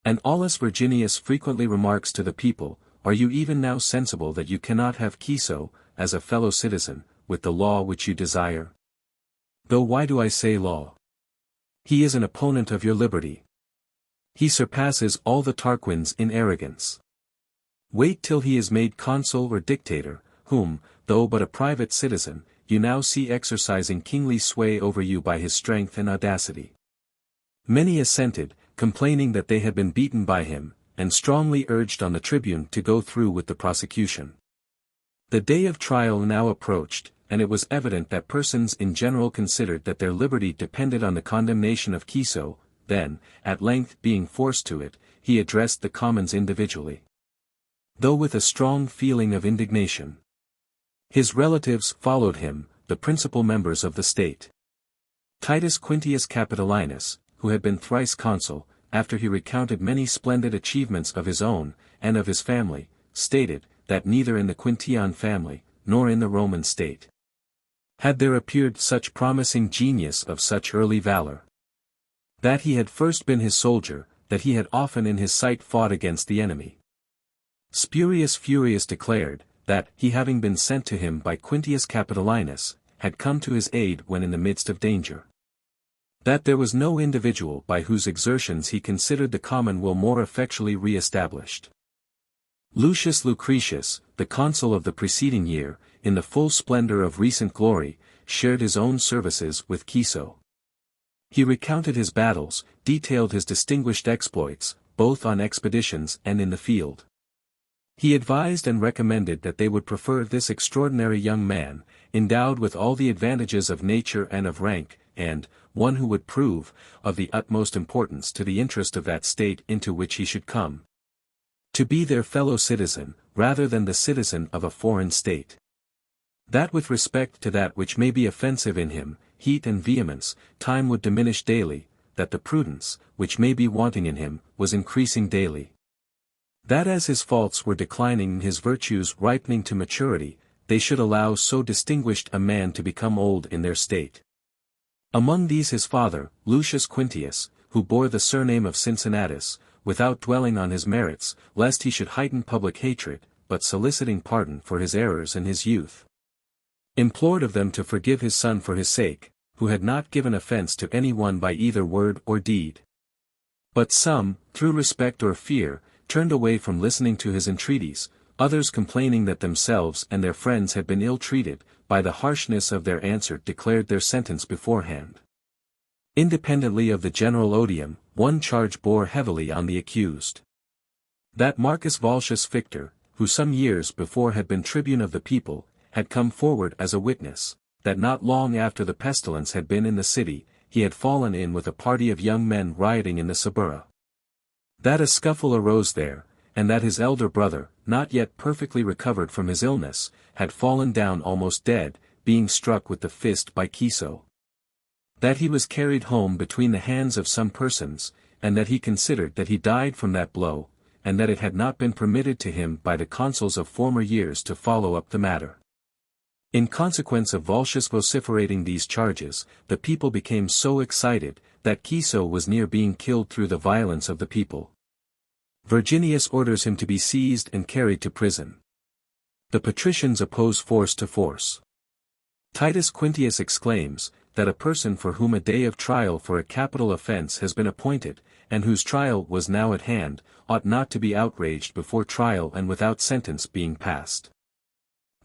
And Aulus Virginius frequently remarks to the people, "Are you even now sensible that you cannot have Ciso, as a fellow citizen, with the law which you desire? Though why do I say law? He is an opponent of your liberty. He surpasses all the Tarquins in arrogance. Wait till he is made consul or dictator, whom, though but a private citizen, you now see exercising kingly sway over you by his strength and audacity." Many assented, complaining that they had been beaten by him, and strongly urged on the tribune to go through with the prosecution. The day of trial now approached, and it was evident that persons in general considered that their liberty depended on the condemnation of Ciso. Then, at length being forced to it, he addressed the commons individually, though with a strong feeling of indignation. His relatives followed him, the principal members of the state. Titus Quintius Capitolinus, who had been thrice consul, after he recounted many splendid achievements of his own, and of his family, stated, that neither in the Quintian family, nor in the Roman state, had there appeared such promising genius of such early valor. That he had first been his soldier, that he had often in his sight fought against the enemy. Spurius Furius declared, that he having been sent to him by Quintius Capitolinus, had come to his aid when in the midst of danger. That there was no individual by whose exertions he considered the commonweal more effectually re-established. Lucius Lucretius, the consul of the preceding year, in the full splendor of recent glory, shared his own services with Piso. He recounted his battles, detailed his distinguished exploits, both on expeditions and in the field. He advised and recommended that they would prefer this extraordinary young man, endowed with all the advantages of nature and of rank, and, one who would prove, of the utmost importance to the interest of that state into which he should come, to be their fellow citizen, rather than the citizen of a foreign state. That with respect to that which may be offensive in him, heat and vehemence, time would diminish daily, that the prudence, which may be wanting in him, was increasing daily. That as his faults were declining and his virtues ripening to maturity, they should allow so distinguished a man to become old in their state. Among these his father, Lucius Quintius, who bore the surname of Cincinnatus, without dwelling on his merits, lest he should heighten public hatred, but soliciting pardon for his errors in his youth, implored of them to forgive his son for his sake, who had not given offense to any one by either word or deed. But some, through respect or fear, turned away from listening to his entreaties, others complaining that themselves and their friends had been ill-treated, by the harshness of their answer declared their sentence beforehand. Independently of the general odium, one charge bore heavily on the accused. That Marcus Volscius Victor, who some years before had been tribune of the people, had come forward as a witness, that not long after the pestilence had been in the city, he had fallen in with a party of young men rioting in the Suburra. That a scuffle arose there, and that his elder brother, not yet perfectly recovered from his illness, had fallen down almost dead, being struck with the fist by Piso. That he was carried home between the hands of some persons, and that he considered that he died from that blow, and that it had not been permitted to him by the consuls of former years to follow up the matter. In consequence of Volscius vociferating these charges, the people became so excited, that Piso was near being killed through the violence of the people. Virginius orders him to be seized and carried to prison. The patricians oppose force to force. Titus Quintius exclaims, that a person for whom a day of trial for a capital offense has been appointed, and whose trial was now at hand, ought not to be outraged before trial and without sentence being passed.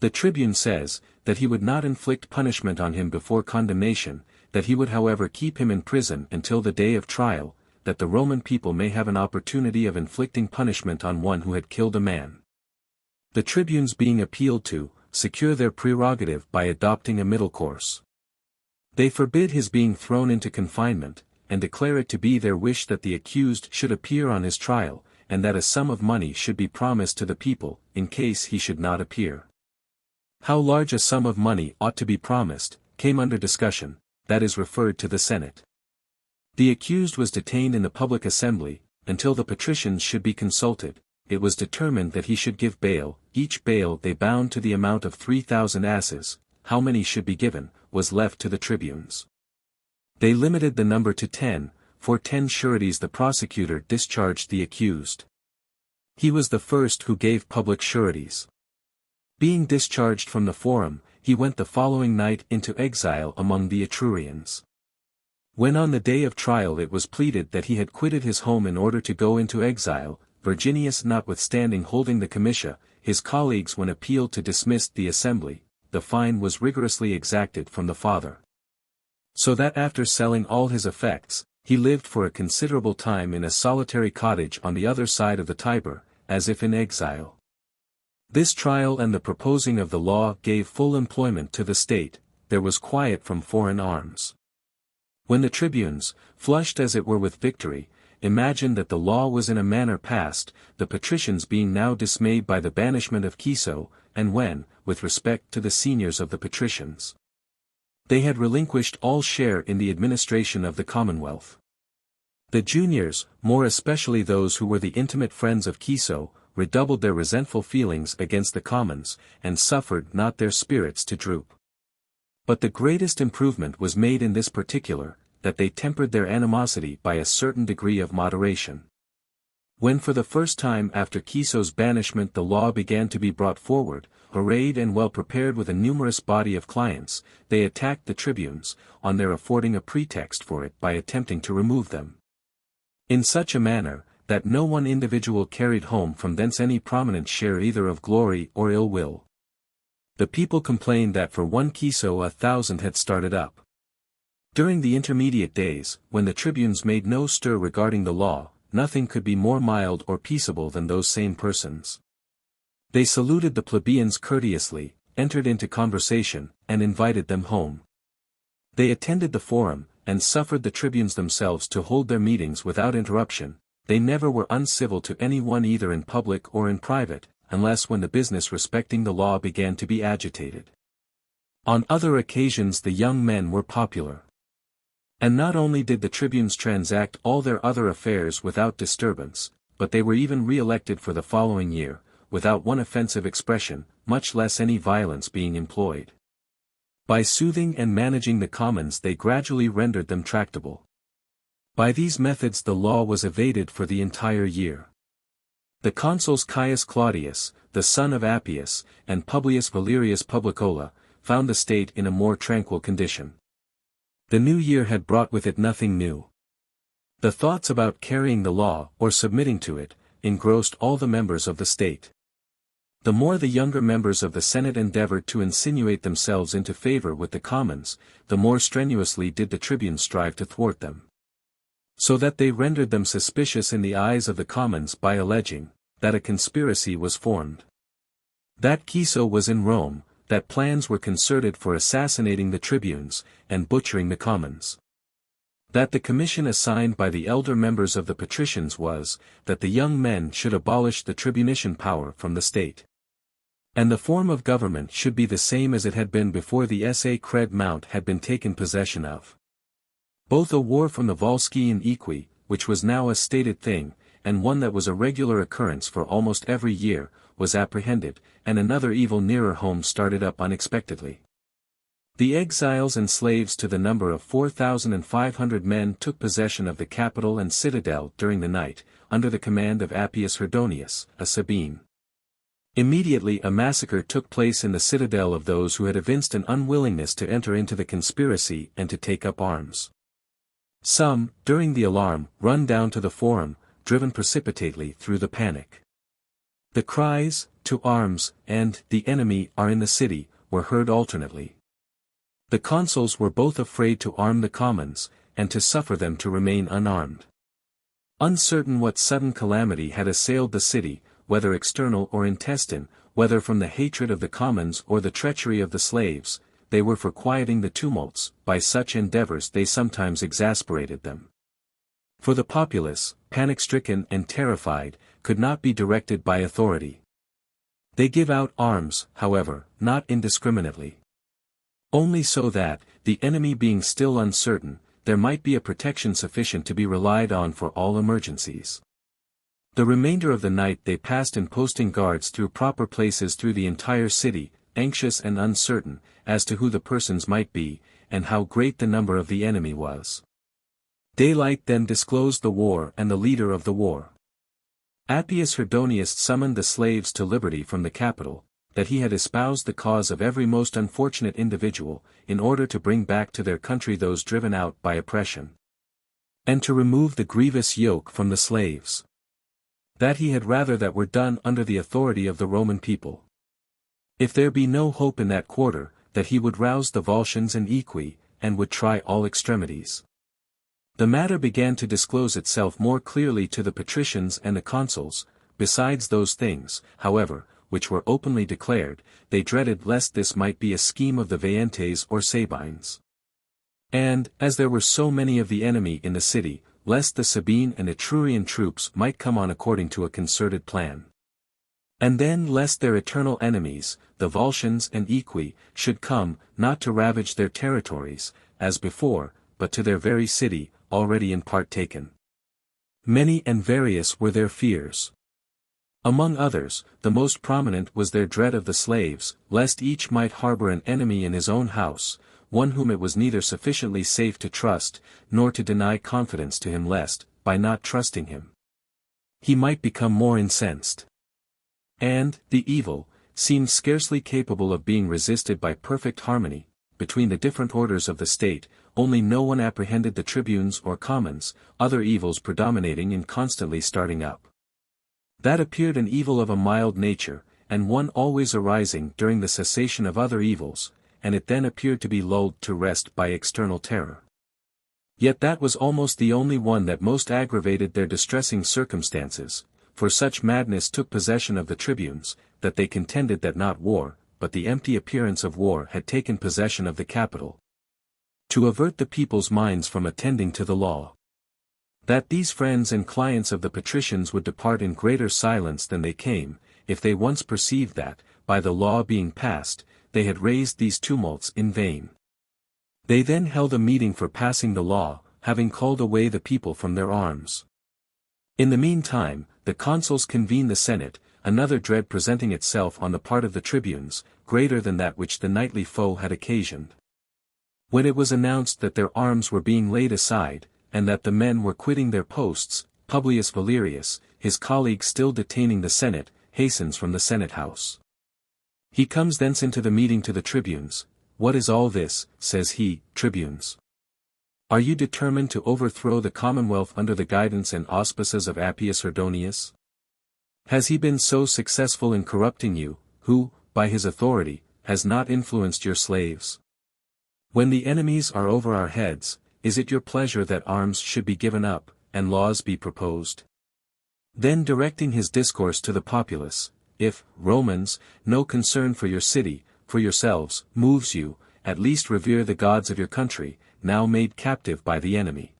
The tribune says, that he would not inflict punishment on him before condemnation, that he would however keep him in prison until the day of trial, that the Roman people may have an opportunity of inflicting punishment on one who had killed a man. The tribunes being appealed to, secure their prerogative by adopting a middle course. They forbid his being thrown into confinement, and declare it to be their wish that the accused should appear on his trial, and that a sum of money should be promised to the people, in case he should not appear. How large a sum of money ought to be promised, came under discussion, that is referred to the Senate. The accused was detained in the public assembly, until the patricians should be consulted. It was determined that he should give bail, each bail they bound to the amount of 3,000 asses, how many should be given, was left to the tribunes. They limited the number to 10, for 10 sureties the prosecutor discharged the accused. He was the first who gave public sureties. Being discharged from the forum, he went the following night into exile among the Etrurians. When on the day of trial it was pleaded that he had quitted his home in order to go into exile, Virginius notwithstanding holding the comitia, his colleagues when appealed to dismissed the assembly, the fine was rigorously exacted from the father. So that after selling all his effects, he lived for a considerable time in a solitary cottage on the other side of the Tiber, as if in exile. This trial and the proposing of the law gave full employment to the state, there was quiet from foreign arms. When the tribunes, flushed as it were with victory, imagined that the law was in a manner passed, the patricians being now dismayed by the banishment of Piso, and when, with respect to the seniors of the patricians, they had relinquished all share in the administration of the commonwealth. The juniors, more especially those who were the intimate friends of Piso, redoubled their resentful feelings against the commons, and suffered not their spirits to droop. But the greatest improvement was made in this particular, that they tempered their animosity by a certain degree of moderation. When for the first time after Piso's banishment the law began to be brought forward, arrayed and well prepared with a numerous body of clients, they attacked the tribunes, on their affording a pretext for it by attempting to remove them in such a manner, that no one individual carried home from thence any prominent share either of glory or ill will. The people complained that for one Piso 1,000 had started up. During the intermediate days, when the tribunes made no stir regarding the law, nothing could be more mild or peaceable than those same persons. They saluted the plebeians courteously, entered into conversation, and invited them home. They attended the forum, and suffered the tribunes themselves to hold their meetings without interruption. They never were uncivil to any one either in public or in private, unless when the business respecting the law began to be agitated. On other occasions the young men were popular. And not only did the tribunes transact all their other affairs without disturbance, but they were even re-elected for the following year, without one offensive expression, much less any violence being employed. By soothing and managing the commons they gradually rendered them tractable. By these methods the law was evaded for the entire year. The consuls Caius Claudius, the son of Appius, and Publius Valerius Publicola, found the state in a more tranquil condition. The new year had brought with it nothing new. The thoughts about carrying the law, or submitting to it, engrossed all the members of the state. The more the younger members of the Senate endeavored to insinuate themselves into favor with the commons, the more strenuously did the tribunes strive to thwart them. So that they rendered them suspicious in the eyes of the commons by alleging that a conspiracy was formed, that Piso was in Rome, that plans were concerted for assassinating the tribunes, and butchering the commons. That the commission assigned by the elder members of the patricians was, that the young men should abolish the tribunician power from the state. And the form of government should be the same as it had been before the Cred Mount had been taken possession of. Both a war from the Volscian Equi, which was now a stated thing, and one that was a regular occurrence for almost every year, was apprehended, and another evil nearer home started up unexpectedly. The exiles and slaves to the number of 4,500 men took possession of the capital and citadel during the night, under the command of Appius Herdonius, a Sabine. Immediately a massacre took place in the citadel of those who had evinced an unwillingness to enter into the conspiracy and to take up arms. Some, during the alarm, run down to the forum, driven precipitately through the panic. The cries, "To arms," and "The enemy are in the city," were heard alternately. The consuls were both afraid to arm the commons, and to suffer them to remain unarmed. Uncertain what sudden calamity had assailed the city, whether external or intestine, whether from the hatred of the commons or the treachery of the slaves, they were for quieting the tumults. By such endeavors they sometimes exasperated them. For the populace, panic-stricken and terrified, could not be directed by authority. They give out arms, however, not indiscriminately. Only so that, the enemy being still uncertain, there might be a protection sufficient to be relied on for all emergencies. The remainder of the night they passed in posting guards through proper places through the entire city, anxious and uncertain, as to who the persons might be, and how great the number of the enemy was. Daylight then disclosed the war and the leader of the war. Appius Herdonius summoned the slaves to liberty from the capital, that he had espoused the cause of every most unfortunate individual, in order to bring back to their country those driven out by oppression, and to remove the grievous yoke from the slaves. That he had rather that were done under the authority of the Roman people. If there be no hope in that quarter, that he would rouse the Volscians and Equi, and would try all extremities. The matter began to disclose itself more clearly to the patricians and the consuls. Besides those things, however, which were openly declared, they dreaded lest this might be a scheme of the Veientes or Sabines. And, as there were so many of the enemy in the city, lest the Sabine and Etrurian troops might come on according to a concerted plan. And then lest their eternal enemies, the Volscians and Equi, should come, not to ravage their territories, as before, but to their very city, already in part taken. Many and various were their fears. Among others, the most prominent was their dread of the slaves, lest each might harbor an enemy in his own house, one whom it was neither sufficiently safe to trust, nor to deny confidence to him lest, by not trusting him, he might become more incensed. And, the evil, seemed scarcely capable of being resisted by perfect harmony, between the different orders of the state, only no one apprehended the tribunes or commons, other evils predominating and constantly starting up. That appeared an evil of a mild nature, and one always arising during the cessation of other evils, and it then appeared to be lulled to rest by external terror. Yet that was almost the only one that most aggravated their distressing circumstances, for such madness took possession of the tribunes, that they contended that not war, but the empty appearance of war had taken possession of the capital. To avert the people's minds from attending to the law. That these friends and clients of the patricians would depart in greater silence than they came, if they once perceived that, by the law being passed, they had raised these tumults in vain. They then held a meeting for passing the law, having called away the people from their arms. In the meantime, the consuls convened the Senate, another dread presenting itself on the part of the tribunes, greater than that which the nightly foe had occasioned. When it was announced that their arms were being laid aside, and that the men were quitting their posts, Publius Valerius, his colleague still detaining the Senate, hastens from the Senate house. He comes thence into the meeting to the tribunes. "What is all this," says he, "tribunes? Are you determined to overthrow the commonwealth under the guidance and auspices of Appius Herdonius? Has he been so successful in corrupting you, who, by his authority, has not influenced your slaves? When the enemies are over our heads, is it your pleasure that arms should be given up, and laws be proposed?" Then directing his discourse to the populace, "If, Romans, no concern for your city, for yourselves, moves you, at least revere the gods of your country, now made captive by the enemy.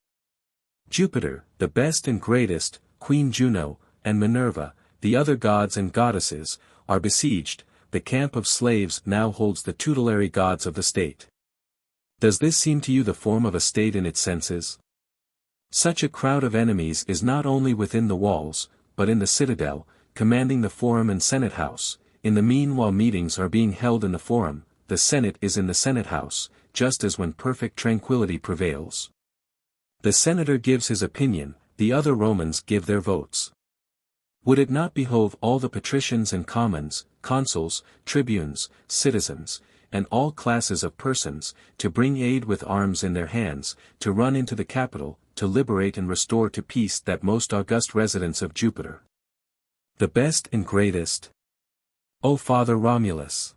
Jupiter, the best and greatest, Queen Juno, and Minerva, the other gods and goddesses, are besieged, the camp of slaves now holds the tutelary gods of the state. Does this seem to you the form of a state in its senses? Such a crowd of enemies is not only within the walls, but in the citadel, commanding the forum and senate house. In the meanwhile meetings are being held in the forum, the senate is in the senate house, just as when perfect tranquility prevails. The senator gives his opinion, the other Romans give their votes. Would it not behove all the patricians and commons, consuls, tribunes, citizens, and all classes of persons, to bring aid with arms in their hands, to run into the capital, to liberate and restore to peace that most august residence of Jupiter, the best and greatest? O Father Romulus!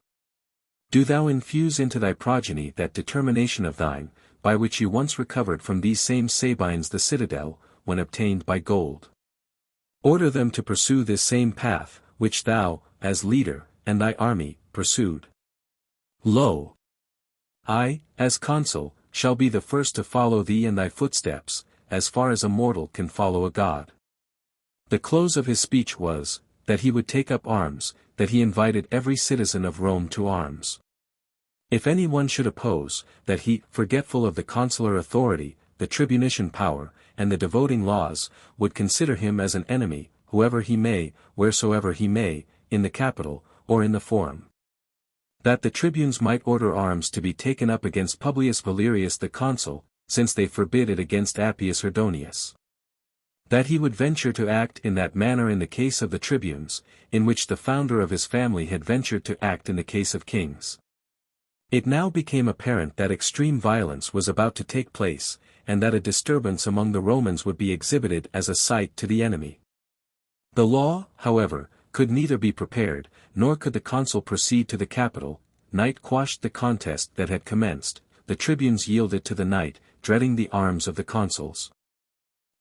Do thou infuse into thy progeny that determination of thine, by which you once recovered from these same Sabines the citadel, when obtained by gold. Order them to pursue this same path, which thou, as leader, and thy army, pursued. Lo! I, as consul, shall be the first to follow thee and thy footsteps, as far as a mortal can follow a god." The close of his speech was, that he would take up arms, that he invited every citizen of Rome to arms. If any one should oppose, that he, forgetful of the consular authority, the tribunician power, and the devoting laws, would consider him as an enemy, whoever he may, wheresoever he may, in the capital, or in the forum. That the tribunes might order arms to be taken up against Publius Valerius the consul, since they forbid it against Appius Herdonius. That he would venture to act in that manner in the case of the tribunes, in which the founder of his family had ventured to act in the case of kings. It now became apparent that extreme violence was about to take place, and that a disturbance among the Romans would be exhibited as a sight to the enemy. The law, however, could neither be prepared, nor could the consul proceed to the capital. Night quashed the contest that had commenced, the tribunes yielded to the night, dreading the arms of the consuls.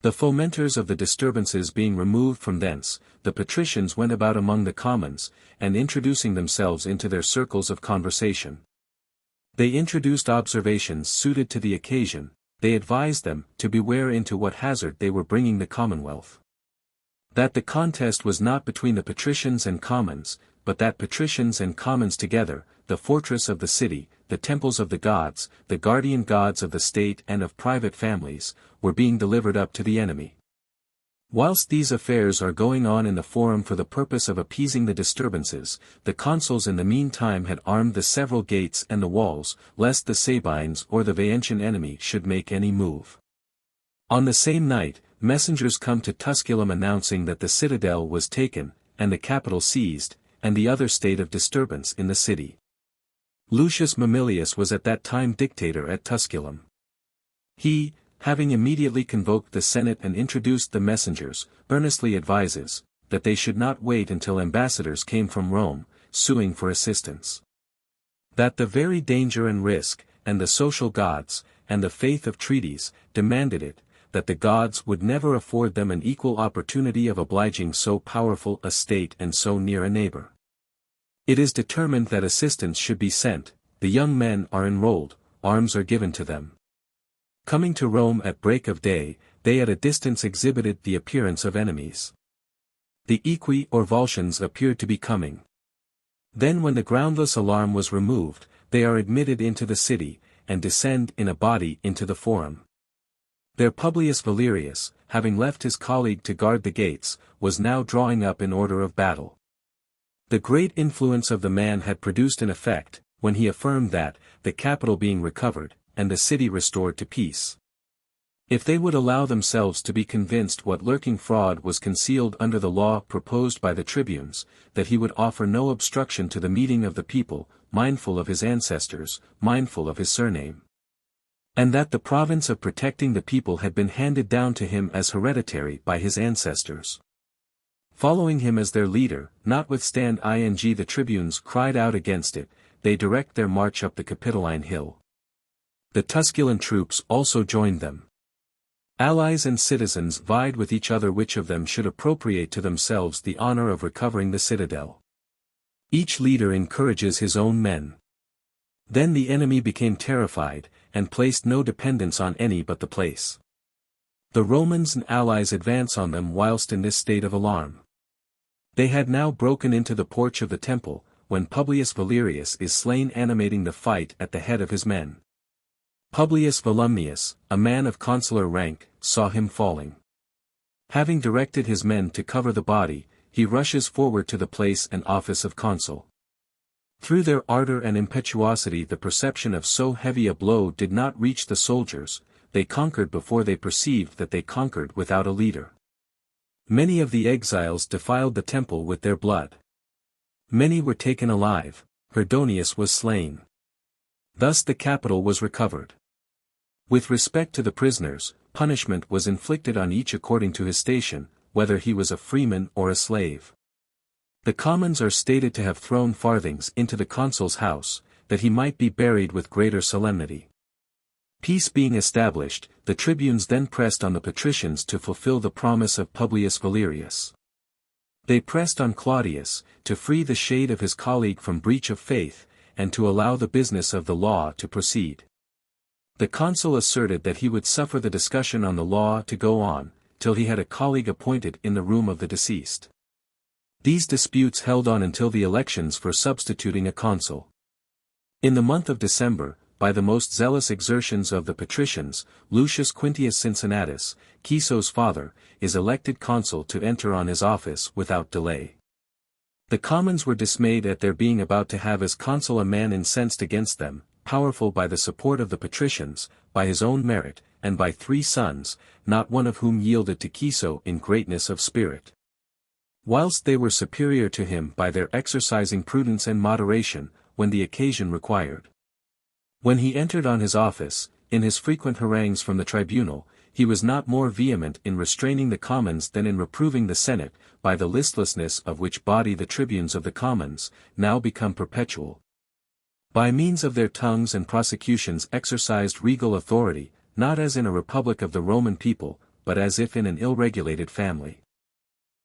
The fomenters of the disturbances being removed from thence, the patricians went about among the commons, and introducing themselves into their circles of conversation. They introduced observations suited to the occasion, they advised them to beware into what hazard they were bringing the commonwealth. That the contest was not between the patricians and commons, but that patricians and commons together, the fortress of the city, the temples of the gods, the guardian gods of the state and of private families, were being delivered up to the enemy. Whilst these affairs are going on in the forum for the purpose of appeasing the disturbances, the consuls in the meantime had armed the several gates and the walls, lest the Sabines or the Veientian enemy should make any move. On the same night, messengers come to Tusculum announcing that the citadel was taken, and the capital seized, and the other state of disturbance in the city. Lucius Mamilius was at that time dictator at Tusculum. He, having immediately convoked the Senate and introduced the messengers, earnestly advises, that they should not wait until ambassadors came from Rome, suing for assistance. That the very danger and risk, and the social gods, and the faith of treaties, demanded it, that the gods would never afford them an equal opportunity of obliging so powerful a state and so near a neighbor. It is determined that assistance should be sent, the young men are enrolled, arms are given to them. Coming to Rome at break of day, they at a distance exhibited the appearance of enemies. The Equi or Volscians appeared to be coming. Then when the groundless alarm was removed, they are admitted into the city, and descend in a body into the forum. There Publius Valerius, having left his colleague to guard the gates, was now drawing up in order of battle. The great influence of the man had produced an effect, when he affirmed that, the capital being recovered, and the city restored to peace. If they would allow themselves to be convinced what lurking fraud was concealed under the law proposed by the tribunes, that he would offer no obstruction to the meeting of the people, mindful of his ancestors, mindful of his surname. And that the province of protecting the people had been handed down to him as hereditary by his ancestors. Following him as their leader, notwithstanding the tribunes cried out against it, they direct their march up the Capitoline hill. The Tusculan troops also joined them. Allies and citizens vied with each other which of them should appropriate to themselves the honor of recovering the citadel. Each leader encourages his own men. Then the enemy became terrified, and placed no dependence on any but the place. The Romans and allies advance on them whilst in this state of alarm. They had now broken into the porch of the temple, when Publius Valerius is slain animating the fight at the head of his men. Publius Volumnius, a man of consular rank, saw him falling. Having directed his men to cover the body, he rushes forward to the place and office of consul. Through their ardor and impetuosity the perception of so heavy a blow did not reach the soldiers, they conquered before they perceived that they conquered without a leader. Many of the exiles defiled the temple with their blood. Many were taken alive, Herdonius was slain. Thus the capital was recovered. With respect to the prisoners, punishment was inflicted on each according to his station, whether he was a freeman or a slave. The commons are stated to have thrown farthings into the consul's house, that he might be buried with greater solemnity. Peace being established, the tribunes then pressed on the patricians to fulfill the promise of Publius Valerius. They pressed on Claudius, to free the shade of his colleague from breach of faith, and to allow the business of the law to proceed. The consul asserted that he would suffer the discussion on the law to go on, till he had a colleague appointed in the room of the deceased. These disputes held on until the elections for substituting a consul. In the month of December, by the most zealous exertions of the patricians, Lucius Quintius Cincinnatus, Ciso's father, is elected consul to enter on his office without delay. The commons were dismayed at their being about to have as consul a man incensed against them, powerful by the support of the patricians, by his own merit, and by 3 sons, not one of whom yielded to Ciso in greatness of spirit. Whilst they were superior to him by their exercising prudence and moderation, when the occasion required. When he entered on his office, in his frequent harangues from the tribunal, he was not more vehement in restraining the commons than in reproving the Senate, by the listlessness of which body the tribunes of the commons, now become perpetual. By means of their tongues and prosecutions exercised regal authority, not as in a republic of the Roman people, but as if in an ill-regulated family.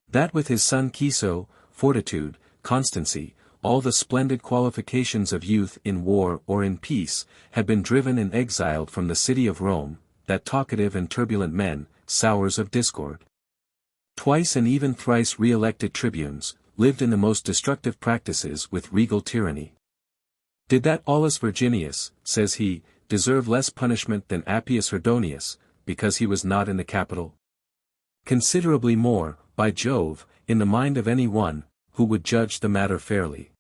That with his son Ciso, fortitude, constancy, all the splendid qualifications of youth in war or in peace, had been driven and exiled from the city of Rome, that talkative and turbulent men, sowers of discord. Twice and even thrice re-elected tribunes, lived in the most destructive practices with regal tyranny. Did that Aulus Virginius, says he, deserve less punishment than Appius Herdonius, because he was not in the Capitol? Considerably more, by Jove, in the mind of any one, who would judge the matter fairly.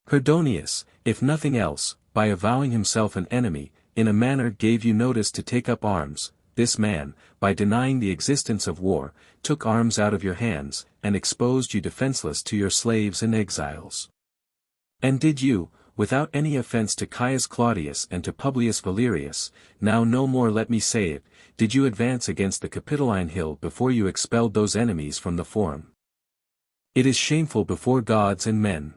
Herdonius, if nothing else, by avowing himself an enemy, in a manner gave you notice to take up arms. This man, by denying the existence of war, took arms out of your hands, and exposed you defenseless to your slaves and exiles. And did you, without any offense to Caius Claudius and to Publius Valerius, now no more let me say it, did you advance against the Capitoline hill before you expelled those enemies from the forum? It is shameful before gods and men.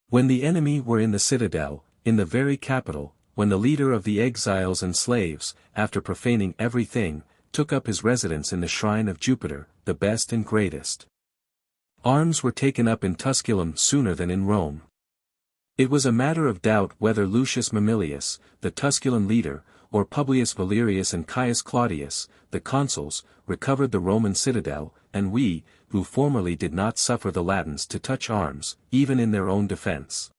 When the enemy were in the citadel, in the very capital, when the leader of the exiles and slaves, after profaning everything, took up his residence in the shrine of Jupiter, the best and greatest. Arms were taken up in Tusculum sooner than in Rome. It was a matter of doubt whether Lucius Mamilius, the Tusculan leader, or Publius Valerius and Caius Claudius, the consuls, recovered the Roman citadel, and we, who formerly did not suffer the Latins to touch arms, even in their own defense,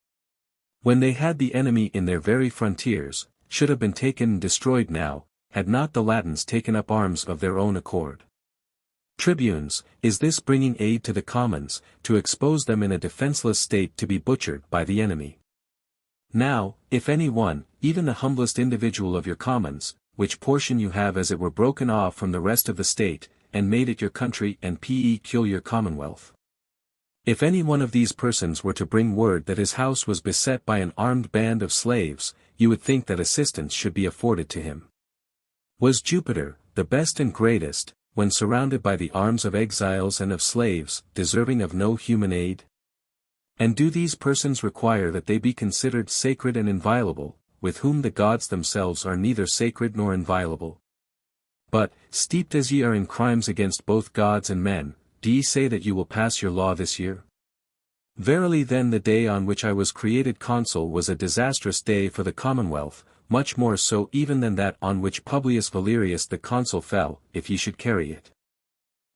when they had the enemy in their very frontiers, should have been taken and destroyed now, had not the Latins taken up arms of their own accord. Tribunes, is this bringing aid to the commons, to expose them in a defenseless state to be butchered by the enemy? Now, if any one, even the humblest individual of your commons, which portion you have as it were broken off from the rest of the state, and made it your country and peculiar commonwealth. If any one of these persons were to bring word that his house was beset by an armed band of slaves, you would think that assistance should be afforded to him. Was Jupiter, the best and greatest, when surrounded by the arms of exiles and of slaves, deserving of no human aid? And do these persons require that they be considered sacred and inviolable, with whom the gods themselves are neither sacred nor inviolable? But, steeped as ye are in crimes against both gods and men, do ye say that you will pass your law this year? Verily then the day on which I was created consul was a disastrous day for the commonwealth, much more so even than that on which Publius Valerius the consul fell, if ye should carry it.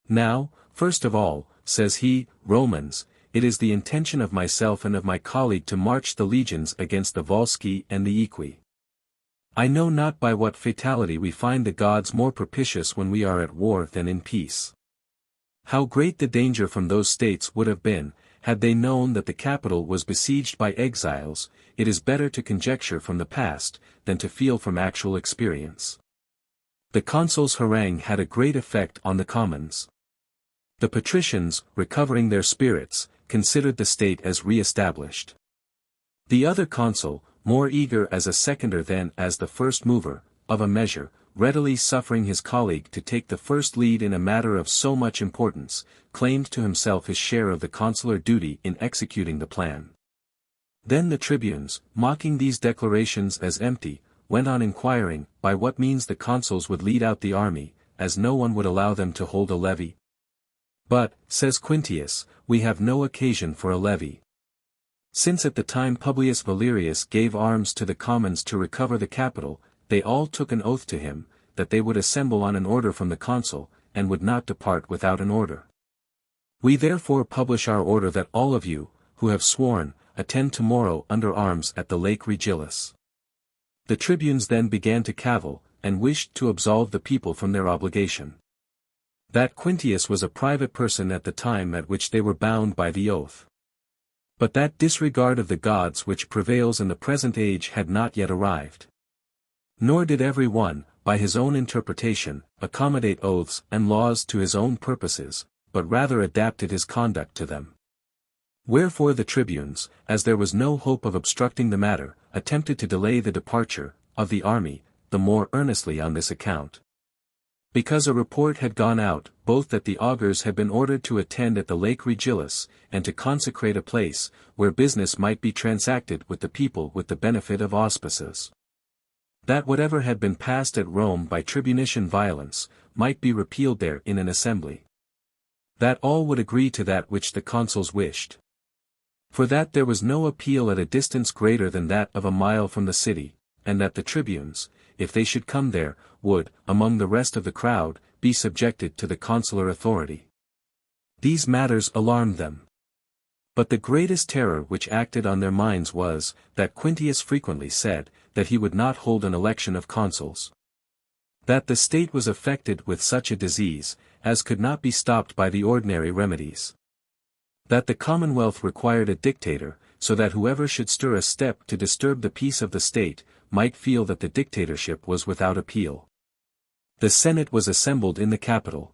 Now, first of all, says he, Romans, it is the intention of myself and of my colleague to march the legions against the Volsci and the Equi. I know not by what fatality we find the gods more propitious when we are at war than in peace. How great the danger from those states would have been, had they known that the capital was besieged by exiles, it is better to conjecture from the past, than to feel from actual experience. The consul's harangue had a great effect on the commons. The patricians, recovering their spirits, considered the state as re-established. The other consul, more eager as a seconder than as the first mover, of a measure, readily suffering his colleague to take the first lead in a matter of so much importance, claimed to himself his share of the consular duty in executing the plan. Then the tribunes, mocking these declarations as empty, went on inquiring, by what means the consuls would lead out the army, as no one would allow them to hold a levy. But, says Quintius, we have no occasion for a levy. Since at the time Publius Valerius gave arms to the commons to recover the capital, they all took an oath to him, that they would assemble on an order from the consul, and would not depart without an order. We therefore publish our order that all of you, who have sworn, attend tomorrow under arms at the Lake Regillus. The tribunes then began to cavil, and wished to absolve the people from their obligation. That Quintius was a private person at the time at which they were bound by the oath. But that disregard of the gods which prevails in the present age had not yet arrived. Nor did every one, by his own interpretation, accommodate oaths and laws to his own purposes, but rather adapted his conduct to them. Wherefore the tribunes, as there was no hope of obstructing the matter, attempted to delay the departure of the army, the more earnestly on this account. Because a report had gone out, both that the augurs had been ordered to attend at the Lake Regillus, and to consecrate a place, where business might be transacted with the people with the benefit of auspices. That whatever had been passed at Rome by tribunician violence, might be repealed there in an assembly. That all would agree to that which the consuls wished. For that there was no appeal at a distance greater than that of a mile from the city, and that the tribunes, if they should come there, would, among the rest of the crowd, be subjected to the consular authority. These matters alarmed them. But the greatest terror which acted on their minds was, that Quintius frequently said, that he would not hold an election of consuls. That the state was affected with such a disease, as could not be stopped by the ordinary remedies. That the commonwealth required a dictator, so that whoever should stir a step to disturb the peace of the state, might feel that the dictatorship was without appeal. The Senate was assembled in the Capitol.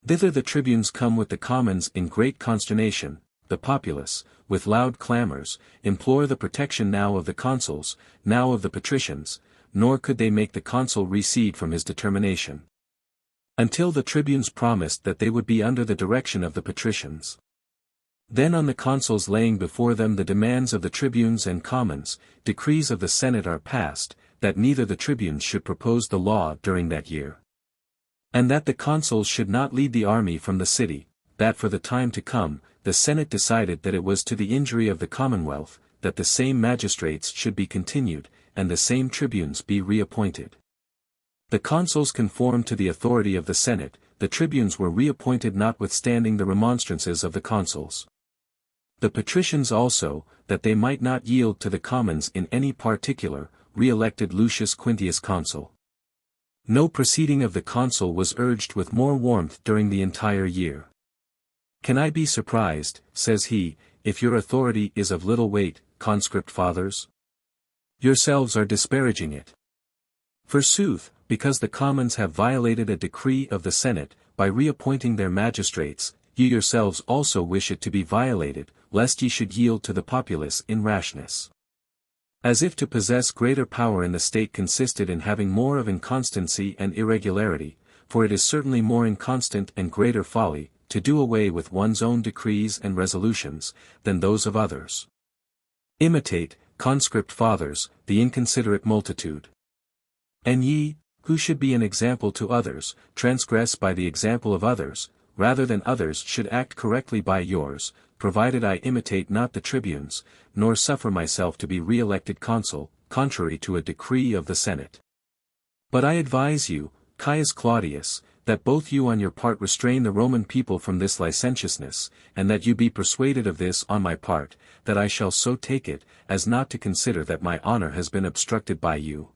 Thither the tribunes come with the commons in great consternation. The populace, with loud clamors, implore the protection now of the consuls, now of the patricians, nor could they make the consul recede from his determination. Until the tribunes promised that they would be under the direction of the patricians. Then on the consuls laying before them the demands of the tribunes and commons, decrees of the Senate are passed, that neither the tribunes should propose the law during that year. And that the consuls should not lead the army from the city, that for the time to come, the Senate decided that it was to the injury of the commonwealth, that the same magistrates should be continued, and the same tribunes be reappointed. The consuls conformed to the authority of the Senate, the tribunes were reappointed notwithstanding the remonstrances of the consuls. The patricians also, that they might not yield to the commons in any particular, re-elected Lucius Quintius consul. No proceeding of the consul was urged with more warmth during the entire year. Can I be surprised, says he, if your authority is of little weight, conscript fathers? Yourselves are disparaging it. Forsooth, because the commons have violated a decree of the Senate, by reappointing their magistrates, ye yourselves also wish it to be violated, lest ye should yield to the populace in rashness. As if to possess greater power in the state consisted in having more of inconstancy and irregularity, for it is certainly more inconstant and greater folly, to do away with one's own decrees and resolutions, than those of others. Imitate, conscript fathers, the inconsiderate multitude. And ye, who should be an example to others, transgress by the example of others, rather than others should act correctly by yours, provided I imitate not the tribunes, nor suffer myself to be re-elected consul, contrary to a decree of the Senate. But I advise you, Caius Claudius, that both you on your part restrain the Roman people from this licentiousness, and that you be persuaded of this on my part, that I shall so take it, as not to consider that my honor has been obstructed by you.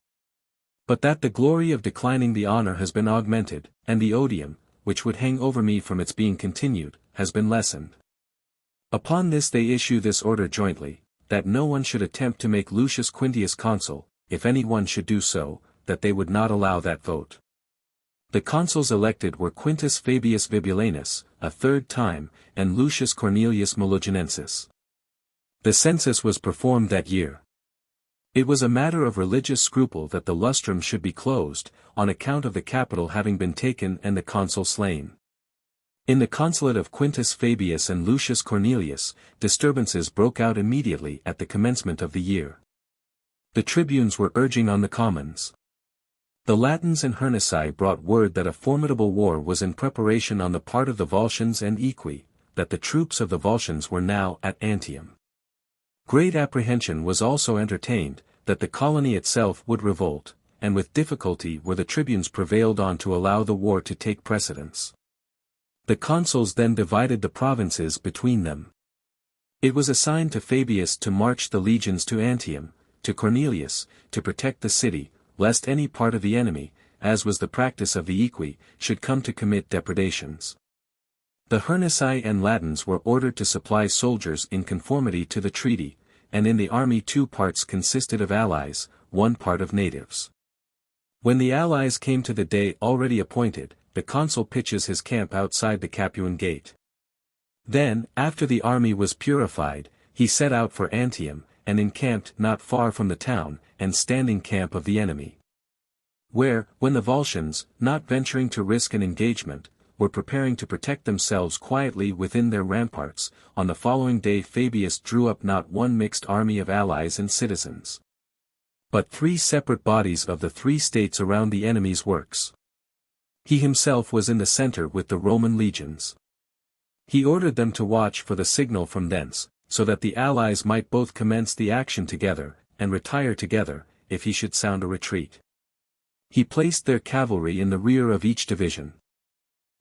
But that the glory of declining the honor has been augmented, and the odium, which would hang over me from its being continued, has been lessened. Upon this they issue this order jointly, that no one should attempt to make Lucius Quintius consul, if any one should do so, that they would not allow that vote. The consuls elected were Quintus Fabius Vibulanus, a third time, and Lucius Cornelius Melloginensis. The census was performed that year. It was a matter of religious scruple that the lustrum should be closed, on account of the capital having been taken and the consul slain. In the consulate of Quintus Fabius and Lucius Cornelius, disturbances broke out immediately at the commencement of the year. The tribunes were urging on the commons. The Latins and Hernici brought word that a formidable war was in preparation on the part of the Volscians and Equi, that the troops of the Volscians were now at Antium. Great apprehension was also entertained, that the colony itself would revolt, and with difficulty were the tribunes prevailed on to allow the war to take precedence. The consuls then divided the provinces between them. It was assigned to Fabius to march the legions to Antium, to Cornelius, to protect the city, lest any part of the enemy, as was the practice of the Equi, should come to commit depredations. The Hernici and Latins were ordered to supply soldiers in conformity to the treaty, and in the army 2 parts consisted of allies, 1 part of natives. When the allies came to the day already appointed, the consul pitches his camp outside the Capuan gate. Then, after the army was purified, he set out for Antium, and encamped not far from the town, and standing camp of the enemy. Where, when the Volscians, not venturing to risk an engagement, were preparing to protect themselves quietly within their ramparts, on the following day Fabius drew up not one mixed army of allies and citizens, but 3 separate bodies of the 3 states around the enemy's works. He himself was in the center with the Roman legions. He ordered them to watch for the signal from thence, so that the allies might both commence the action together, and retire together, if he should sound a retreat. He placed their cavalry in the rear of each division.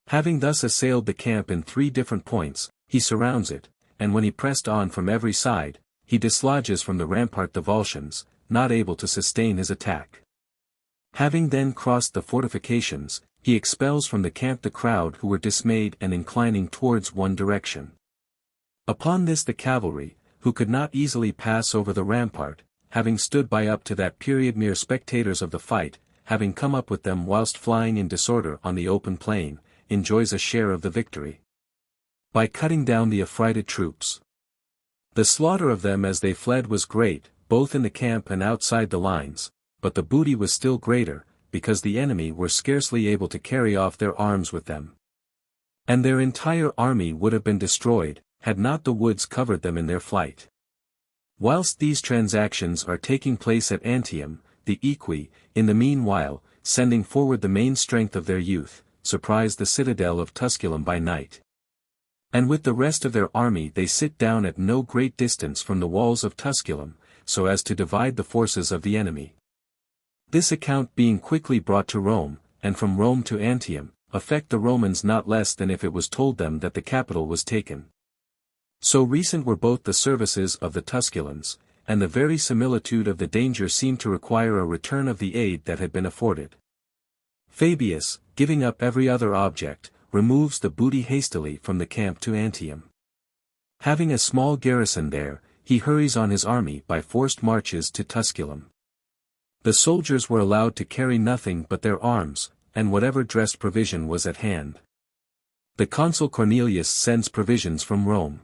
Having thus assailed the camp in 3 different points, he surrounds it, and when he pressed on from every side, he dislodges from the rampart the Volscians, not able to sustain his attack. Having then crossed the fortifications, he expels from the camp the crowd who were dismayed and inclining towards one direction. Upon this the cavalry, who could not easily pass over the rampart, having stood by up to that period mere spectators of the fight, having come up with them whilst flying in disorder on the open plain, enjoys a share of the victory. By cutting down the affrighted troops. The slaughter of them as they fled was great, both in the camp and outside the lines, but the booty was still greater, because the enemy were scarcely able to carry off their arms with them. And their entire army would have been destroyed, had not the woods covered them in their flight. Whilst these transactions are taking place at Antium, the Equi, in the meanwhile, sending forward the main strength of their youth, surprised the citadel of Tusculum by night. And with the rest of their army they sit down at no great distance from the walls of Tusculum, so as to divide the forces of the enemy. This account being quickly brought to Rome, and from Rome to Antium, affect the Romans not less than if it was told them that the capital was taken. So recent were both the services of the Tusculans, and the very similitude of the danger seemed to require a return of the aid that had been afforded. Fabius, giving up every other object, removes the booty hastily from the camp to Antium. Having a small garrison there, he hurries on his army by forced marches to Tusculum. The soldiers were allowed to carry nothing but their arms, and whatever dressed provision was at hand. The consul Cornelius sends provisions from Rome.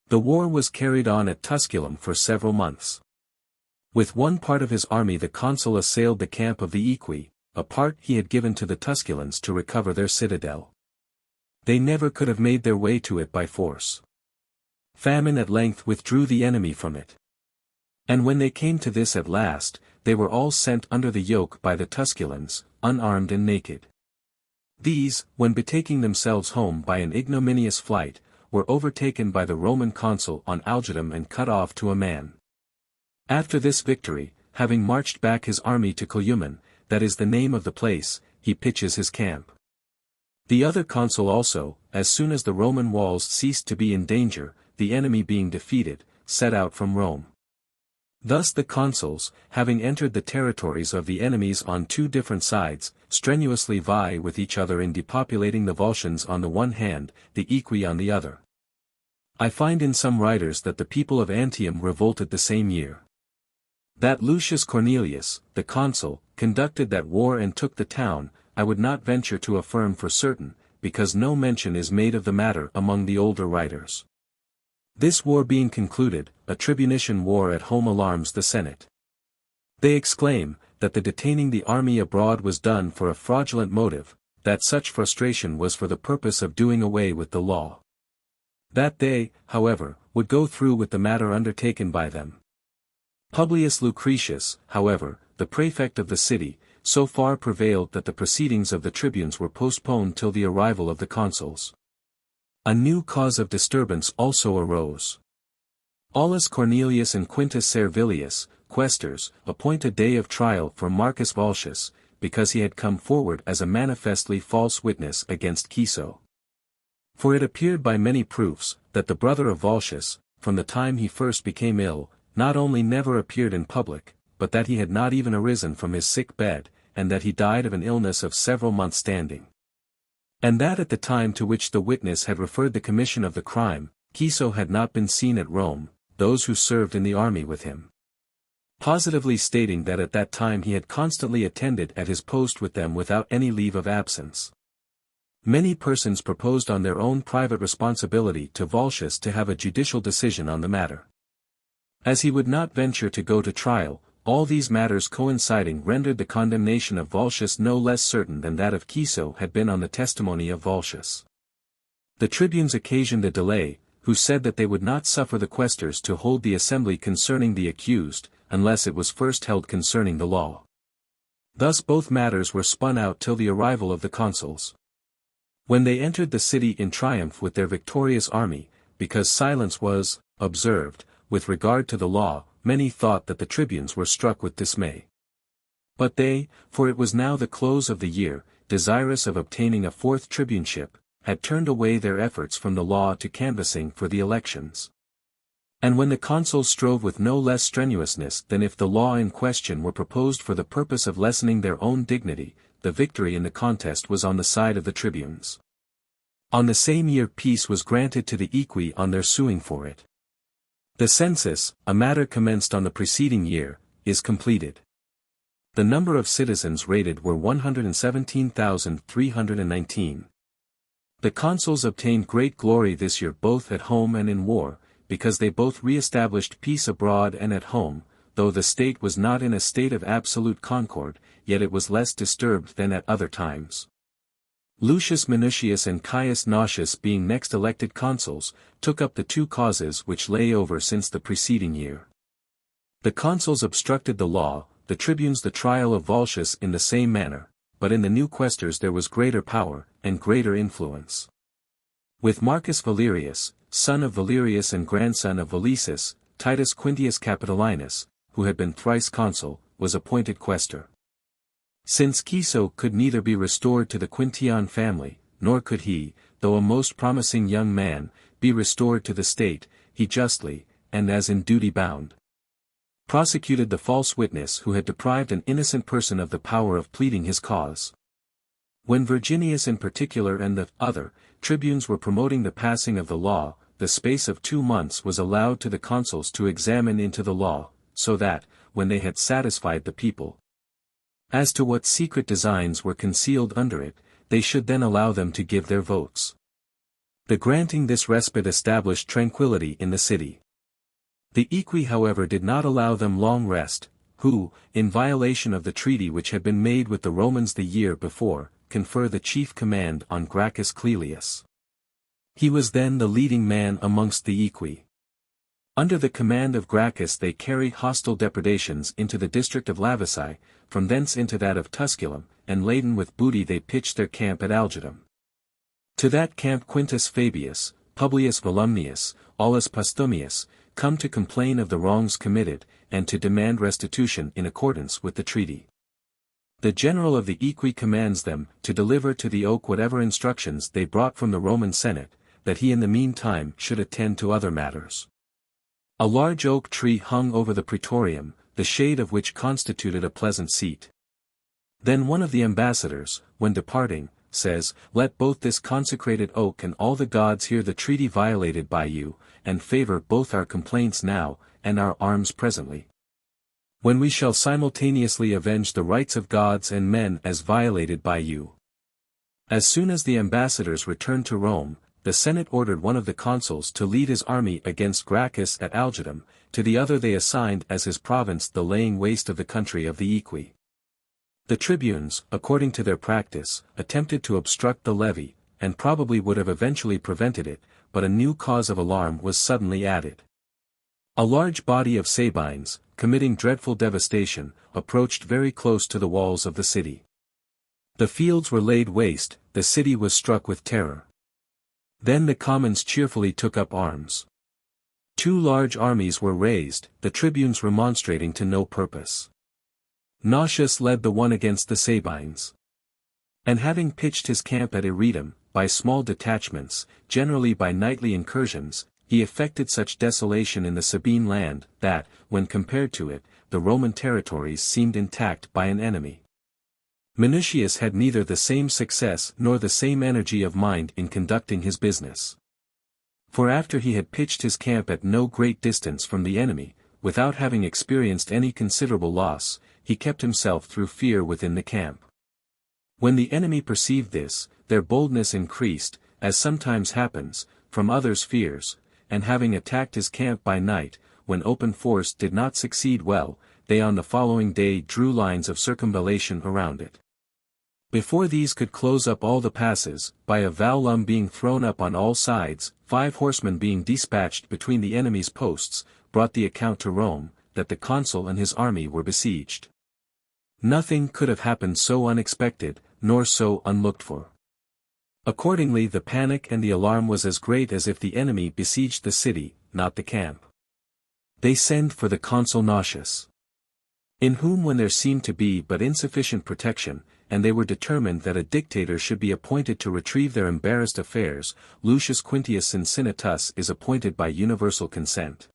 The war was carried on at Tusculum for several months. With one part of his army the consul assailed the camp of the Equi, a part he had given to the Tusculans to recover their citadel. They never could have made their way to it by force. Famine at length withdrew the enemy from it. And when they came to this at last, they were all sent under the yoke by the Tusculans, unarmed and naked. These, when betaking themselves home by an ignominious flight, were overtaken by the Roman consul on Algidum and cut off to a man. After this victory, having marched back his army to Columen, that is the name of the place, he pitches his camp. The other consul also, as soon as the Roman walls ceased to be in danger, the enemy being defeated, set out from Rome. Thus the consuls, having entered the territories of the enemies on 2 different sides, strenuously vie with each other in depopulating the Volscians on the one hand, the Equi on the other. I find in some writers that the people of Antium revolted the same year. That Lucius Cornelius, the consul, conducted that war and took the town, I would not venture to affirm for certain, because no mention is made of the matter among the older writers. This war being concluded, a tribunician war at home alarms the Senate. They exclaim, that the detaining the army abroad was done for a fraudulent motive, that such frustration was for the purpose of doing away with the law. That they, however, would go through with the matter undertaken by them. Publius Lucretius, however, the prefect of the city, so far prevailed that the proceedings of the tribunes were postponed till the arrival of the consuls. A new cause of disturbance also arose. Aulus Cornelius and Quintus Servilius, quaestors, appoint a day of trial for Marcus Volscius, because he had come forward as a manifestly false witness against Piso. For it appeared by many proofs, that the brother of Volscius, from the time he first became ill, not only never appeared in public, but that he had not even arisen from his sick bed, and that he died of an illness of several months standing. And that at the time to which the witness had referred the commission of the crime, Piso had not been seen at Rome, those who served in the army with him positively stating that at that time he had constantly attended at his post with them without any leave of absence. Many persons proposed on their own private responsibility to Volscius to have a judicial decision on the matter. As he would not venture to go to trial, all these matters coinciding rendered the condemnation of Volscius no less certain than that of Piso had been on the testimony of Volscius. The tribunes occasioned a delay, who said that they would not suffer the quaestors to hold the assembly concerning the accused, unless it was first held concerning the law. Thus both matters were spun out till the arrival of the consuls. When they entered the city in triumph with their victorious army, because silence was observed, with regard to the law, many thought that the tribunes were struck with dismay. But they, for it was now the close of the year, desirous of obtaining a fourth tribuneship, had turned away their efforts from the law to canvassing for the elections. And when the consuls strove with no less strenuousness than if the law in question were proposed for the purpose of lessening their own dignity, the victory in the contest was on the side of the tribunes. On the same year peace was granted to the equi on their suing for it. The census, a matter commenced on the preceding year, is completed. The number of citizens rated were 117,319. The consuls obtained great glory this year both at home and in war, because they both re-established peace abroad and at home, though the state was not in a state of absolute concord, yet it was less disturbed than at other times. Lucius Minucius and Caius Nautius being next elected consuls, took up the two causes which lay over since the preceding year. The consuls obstructed the law, the tribunes the trial of Volscius in the same manner, but in the new quaestors there was greater power, and greater influence. With Marcus Valerius, son of Valerius and grandson of Valesus, Titus Quintius Capitolinus, who had been thrice consul, was appointed quaestor. Since Ciso could neither be restored to the Quintian family, nor could he, though a most promising young man, be restored to the state, he justly, and as in duty bound, prosecuted the false witness who had deprived an innocent person of the power of pleading his cause. When Virginius in particular and the other tribunes were promoting the passing of the law, the space of 2 months was allowed to the consuls to examine into the law, so that, when they had satisfied the people as to what secret designs were concealed under it, they should then allow them to give their votes. The granting this respite established tranquillity in the city. The equi however did not allow them long rest, who, in violation of the treaty which had been made with the Romans the year before, confer the chief command on Gracchus Clelius. He was then the leading man amongst the equi. Under the command of Gracchus they carried hostile depredations into the district of Lavisae, from thence into that of Tusculum, and laden with booty they pitched their camp at Algidum. To that camp Quintus Fabius, Publius Volumnius, Aulus Postumius, come to complain of the wrongs committed, and to demand restitution in accordance with the treaty. The general of the equi commands them to deliver to the oak whatever instructions they brought from the Roman Senate, that he in the meantime should attend to other matters. A large oak tree hung over the praetorium, the shade of which constituted a pleasant seat. Then one of the ambassadors, when departing, says, "Let both this consecrated oak and all the gods hear the treaty violated by you, and favor both our complaints now, and our arms presently, when we shall simultaneously avenge the rights of gods and men as violated by you." As soon as the ambassadors returned to Rome, the Senate ordered one of the consuls to lead his army against Gracchus at Algidum, to the other they assigned as his province the laying waste of the country of the equi. The tribunes, according to their practice, attempted to obstruct the levy, and probably would have eventually prevented it, but a new cause of alarm was suddenly added. A large body of Sabines, committing dreadful devastation, approached very close to the walls of the city. The fields were laid waste, the city was struck with terror. Then the commons cheerfully took up arms. 2 large armies were raised, the tribunes remonstrating to no purpose. Nautius led the one against the Sabines. And having pitched his camp at Iretum, by small detachments, generally by nightly incursions, he effected such desolation in the Sabine land, that, when compared to it, the Roman territories seemed intact by an enemy. Minucius had neither the same success nor the same energy of mind in conducting his business. For after he had pitched his camp at no great distance from the enemy, without having experienced any considerable loss, he kept himself through fear within the camp. When the enemy perceived this, their boldness increased, as sometimes happens, from others' fears, and having attacked his camp by night, when open force did not succeed well, they on the following day drew lines of circumvallation around it. Before these could close up all the passes, by a vallum being thrown up on all sides, 5 horsemen being dispatched between the enemy's posts, brought the account to Rome, that the consul and his army were besieged. Nothing could have happened so unexpected, nor so unlooked for. Accordingly the panic and the alarm was as great as if the enemy besieged the city, not the camp. They sent for the consul Nautius, in whom when there seemed to be but insufficient protection, and they were determined that a dictator should be appointed to retrieve their embarrassed affairs. Lucius Quintius Cincinnatus is appointed by universal consent.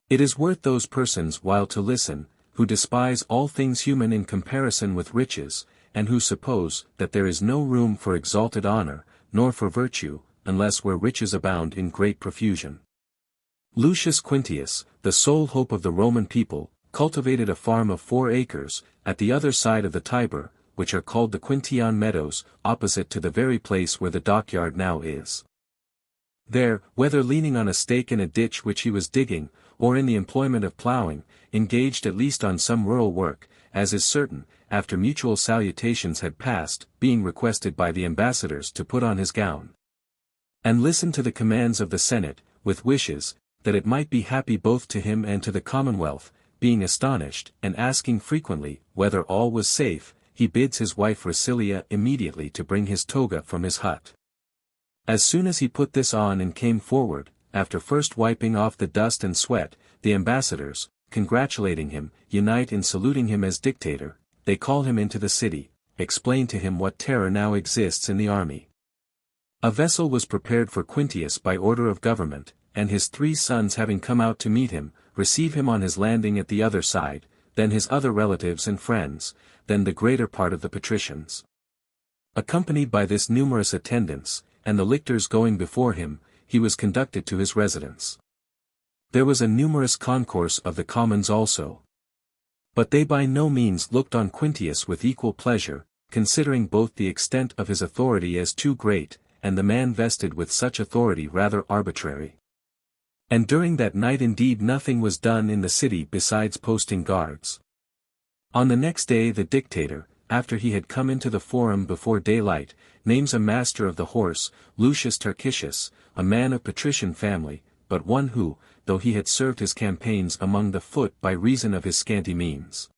It is worth those persons while to listen, who despise all things human in comparison with riches, and who suppose that there is no room for exalted honor, nor for virtue, unless where riches abound in great profusion. Lucius Quintius, the sole hope of the Roman people, cultivated a farm of 4 acres, at the other side of the Tiber, which are called the Quintian Meadows, opposite to the very place where the dockyard now is. There, whether leaning on a stake in a ditch which he was digging, or in the employment of ploughing, engaged at least on some rural work, as is certain, after mutual salutations had passed, being requested by the ambassadors to put on his gown, and listen to the commands of the Senate, with wishes, that it might be happy both to him and to the commonwealth, being astonished, and asking frequently, whether all was safe, he bids his wife Ricilia immediately to bring his toga from his hut. As soon as he put this on and came forward, after first wiping off the dust and sweat, the ambassadors, congratulating him, unite in saluting him as dictator. They call him into the city, explain to him what terror now exists in the army. A vessel was prepared for Quintius by order of government, and his 3 sons having come out to meet him, receive him on his landing at the other side, then his other relatives and friends, then the greater part of the patricians. Accompanied by this numerous attendance, and the lictors going before him, he was conducted to his residence. There was a numerous concourse of the commons also. But they by no means looked on Quintius with equal pleasure, considering both the extent of his authority as too great, and the man vested with such authority rather arbitrary. And during that night indeed nothing was done in the city besides posting guards. On the next day the dictator, after he had come into the forum before daylight, names a master of the horse, Lucius Tarquitius, a man of patrician family, but one who, though he had served his campaigns among the foot by reason of his scanty means,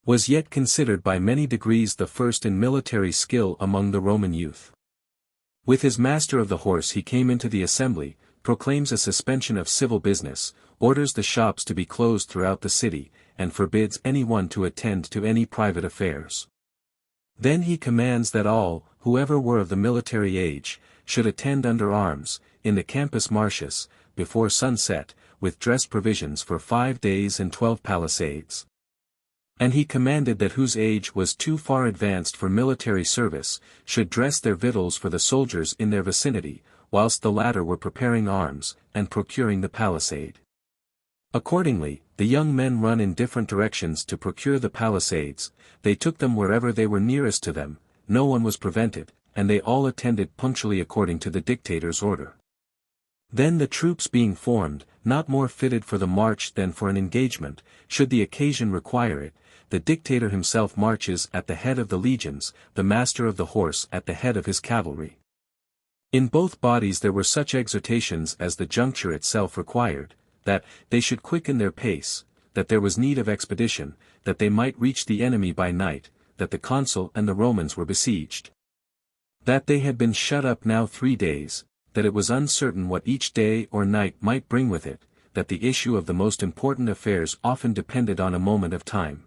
was yet considered by many degrees the first in military skill among the Roman youth. With his master of the horse he came into the assembly, proclaims a suspension of civil business, orders the shops to be closed throughout the city, and forbids anyone to attend to any private affairs. Then he commands that all, whoever were of the military age, should attend under arms, in the Campus Martius, before sunset, with dress provisions for 5 days and 12 palisades. And he commanded that whose age was too far advanced for military service, should dress their victuals for the soldiers in their vicinity, whilst the latter were preparing arms, and procuring the palisade. Accordingly, the young men run in different directions to procure the palisades, they took them wherever they were nearest to them, no one was prevented, and they all attended punctually according to the dictator's order. Then the troops being formed, not more fitted for the march than for an engagement, should the occasion require it, the dictator himself marches at the head of the legions, the master of the horse at the head of his cavalry. In both bodies there were such exhortations as the juncture itself required, that they should quicken their pace, that there was need of expedition, that they might reach the enemy by night, that the consul and the Romans were besieged, that they had been shut up now 3 days, that it was uncertain what each day or night might bring with it, that the issue of the most important affairs often depended on a moment of time.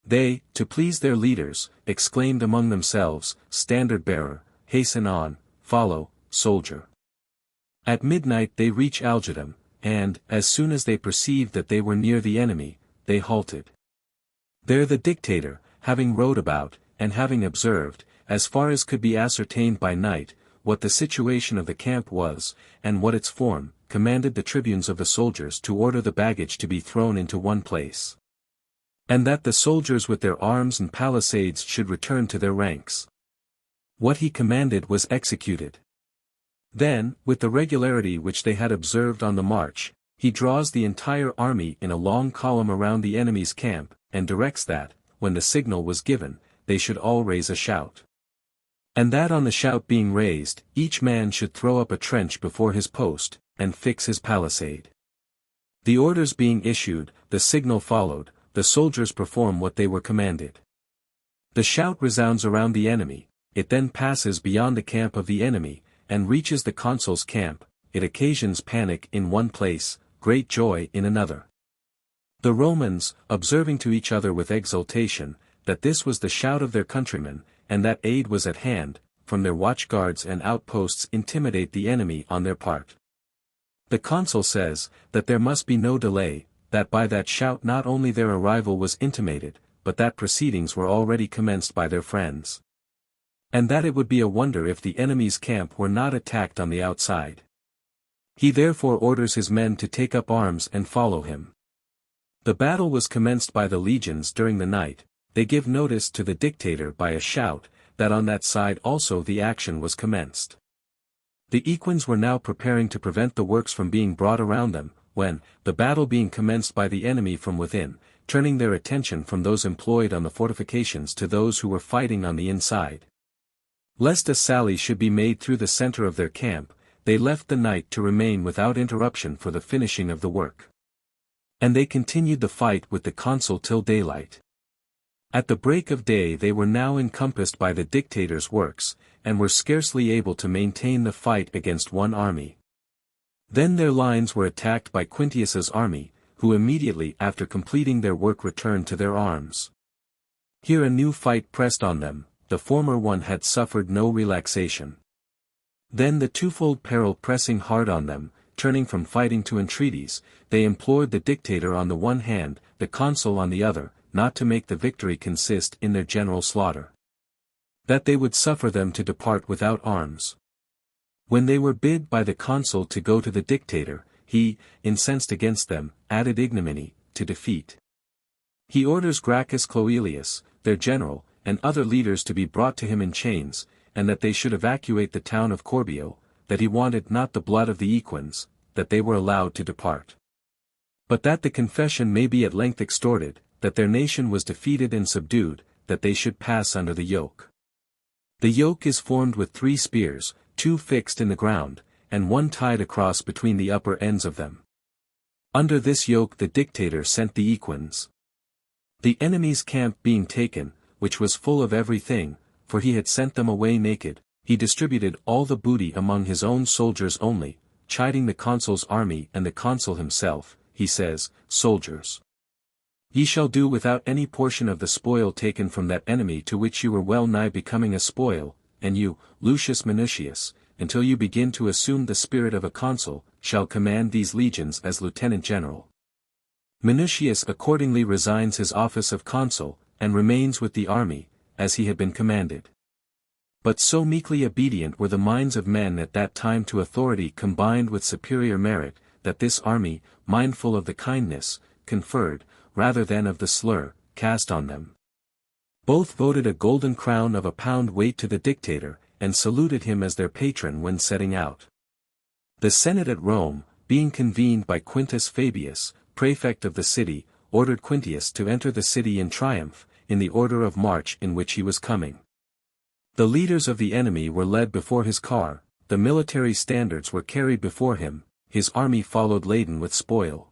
They, to please their leaders, exclaimed among themselves, "Standard-bearer, hasten on, follow, soldier." At midnight they reach Algidum, and, as soon as they perceived that they were near the enemy, they halted. There the dictator, having rode about, and having observed, as far as could be ascertained by night, what the situation of the camp was, and what its form, commanded the tribunes of the soldiers to order the baggage to be thrown into one place, and that the soldiers with their arms and palisades should return to their ranks. What he commanded was executed. Then, with the regularity which they had observed on the march, he draws the entire army in a long column around the enemy's camp, and directs that, when the signal was given, they should all raise a shout. And that on the shout being raised, each man should throw up a trench before his post, and fix his palisade. The orders being issued, the signal followed, the soldiers perform what they were commanded. The shout resounds around the enemy, it then passes beyond the camp of the enemy, and reaches the consul's camp, it occasions panic in one place, great joy in another. The Romans, observing to each other with exultation, that this was the shout of their countrymen, and that aid was at hand, from their watchguards and outposts intimidate the enemy on their part. The consul says, that there must be no delay, that by that shout not only their arrival was intimated, but that proceedings were already commenced by their friends. And that it would be a wonder if the enemy's camp were not attacked on the outside. He therefore orders his men to take up arms and follow him. The battle was commenced by the legions during the night. They give notice to the dictator by a shout, that on that side also the action was commenced. The equins were now preparing to prevent the works from being brought around them, when, the battle being commenced by the enemy from within, turning their attention from those employed on the fortifications to those who were fighting on the inside. Lest a sally should be made through the center of their camp, they left the night to remain without interruption for the finishing of the work. And they continued the fight with the consul till daylight. At the break of day they were now encompassed by the dictator's works, and were scarcely able to maintain the fight against one army. Then their lines were attacked by Quintius's army, who immediately after completing their work returned to their arms. Here a new fight pressed on them, the former one had suffered no relaxation. Then the twofold peril pressing hard on them, turning from fighting to entreaties, they implored the dictator on the one hand, the consul on the other, not to make the victory consist in their general slaughter. That they would suffer them to depart without arms. When they were bid by the consul to go to the dictator, he, incensed against them, added ignominy, to defeat. He orders Gracchus Cloelius, their general, and other leaders to be brought to him in chains, and that they should evacuate the town of Corbio, that he wanted not the blood of the equins, that they were allowed to depart. But that the confession may be at length extorted, that their nation was defeated and subdued, that they should pass under the yoke. The yoke is formed with 3 spears, 2 fixed in the ground, and 1 tied across between the upper ends of them. Under this yoke the dictator sent the equins. The enemy's camp being taken, which was full of everything, for he had sent them away naked, he distributed all the booty among his own soldiers only, chiding the consul's army and the consul himself. He says, Soldiers, ye shall do without any portion of the spoil taken from that enemy to which you were well nigh becoming a spoil, and you, Lucius Minucius, until you begin to assume the spirit of a consul, shall command these legions as lieutenant general. Minucius accordingly resigns his office of consul, and remains with the army, as he had been commanded. But so meekly obedient were the minds of men at that time to authority combined with superior merit, that this army, mindful of the kindness, conferred, rather than of the slur, cast on them. Both voted a golden crown of £1 weight to the dictator, and saluted him as their patron when setting out. The Senate at Rome, being convened by Quintus Fabius, prefect of the city, ordered Quintius to enter the city in triumph, in the order of march in which he was coming. The leaders of the enemy were led before his car, the military standards were carried before him, his army followed laden with spoil.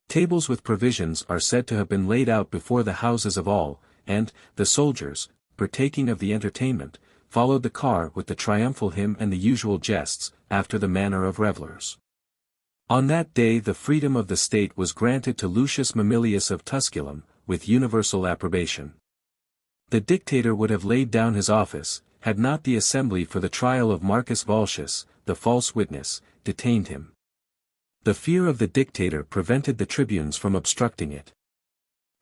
Tables with provisions are said to have been laid out before the houses of all, and, the soldiers, partaking of the entertainment, followed the car with the triumphal hymn and the usual jests, after the manner of revellers. On that day the freedom of the state was granted to Lucius Mamilius of Tusculum, with universal approbation. The dictator would have laid down his office, had not the assembly for the trial of Marcus Volscius, the false witness, detained him. The fear of the dictator prevented the tribunes from obstructing it.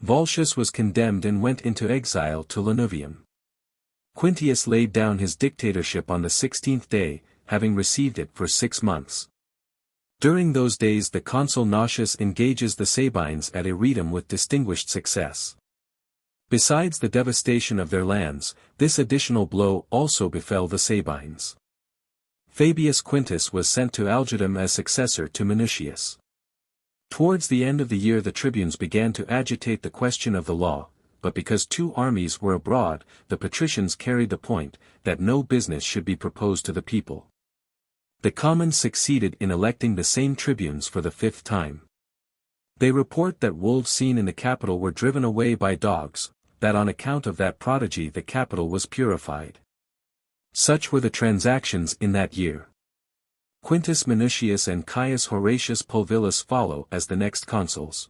Volscius was condemned and went into exile to Lanuvium. Quintius laid down his dictatorship on the 16th day, having received it for 6 months. During those days the consul Nautius engages the Sabines at Iretum with distinguished success. Besides the devastation of their lands, this additional blow also befell the Sabines. Fabius Quintus was sent to Algidum as successor to Minucius. Towards the end of the year the tribunes began to agitate the question of the law, but because 2 armies were abroad, the patricians carried the point, that no business should be proposed to the people. The commons succeeded in electing the same tribunes for the 5th time. They report that wolves seen in the Capitol were driven away by dogs, that on account of that prodigy the Capitol was purified. Such were the transactions in that year. Quintus Minucius and Caius Horatius Pulvillus follow as the next consuls.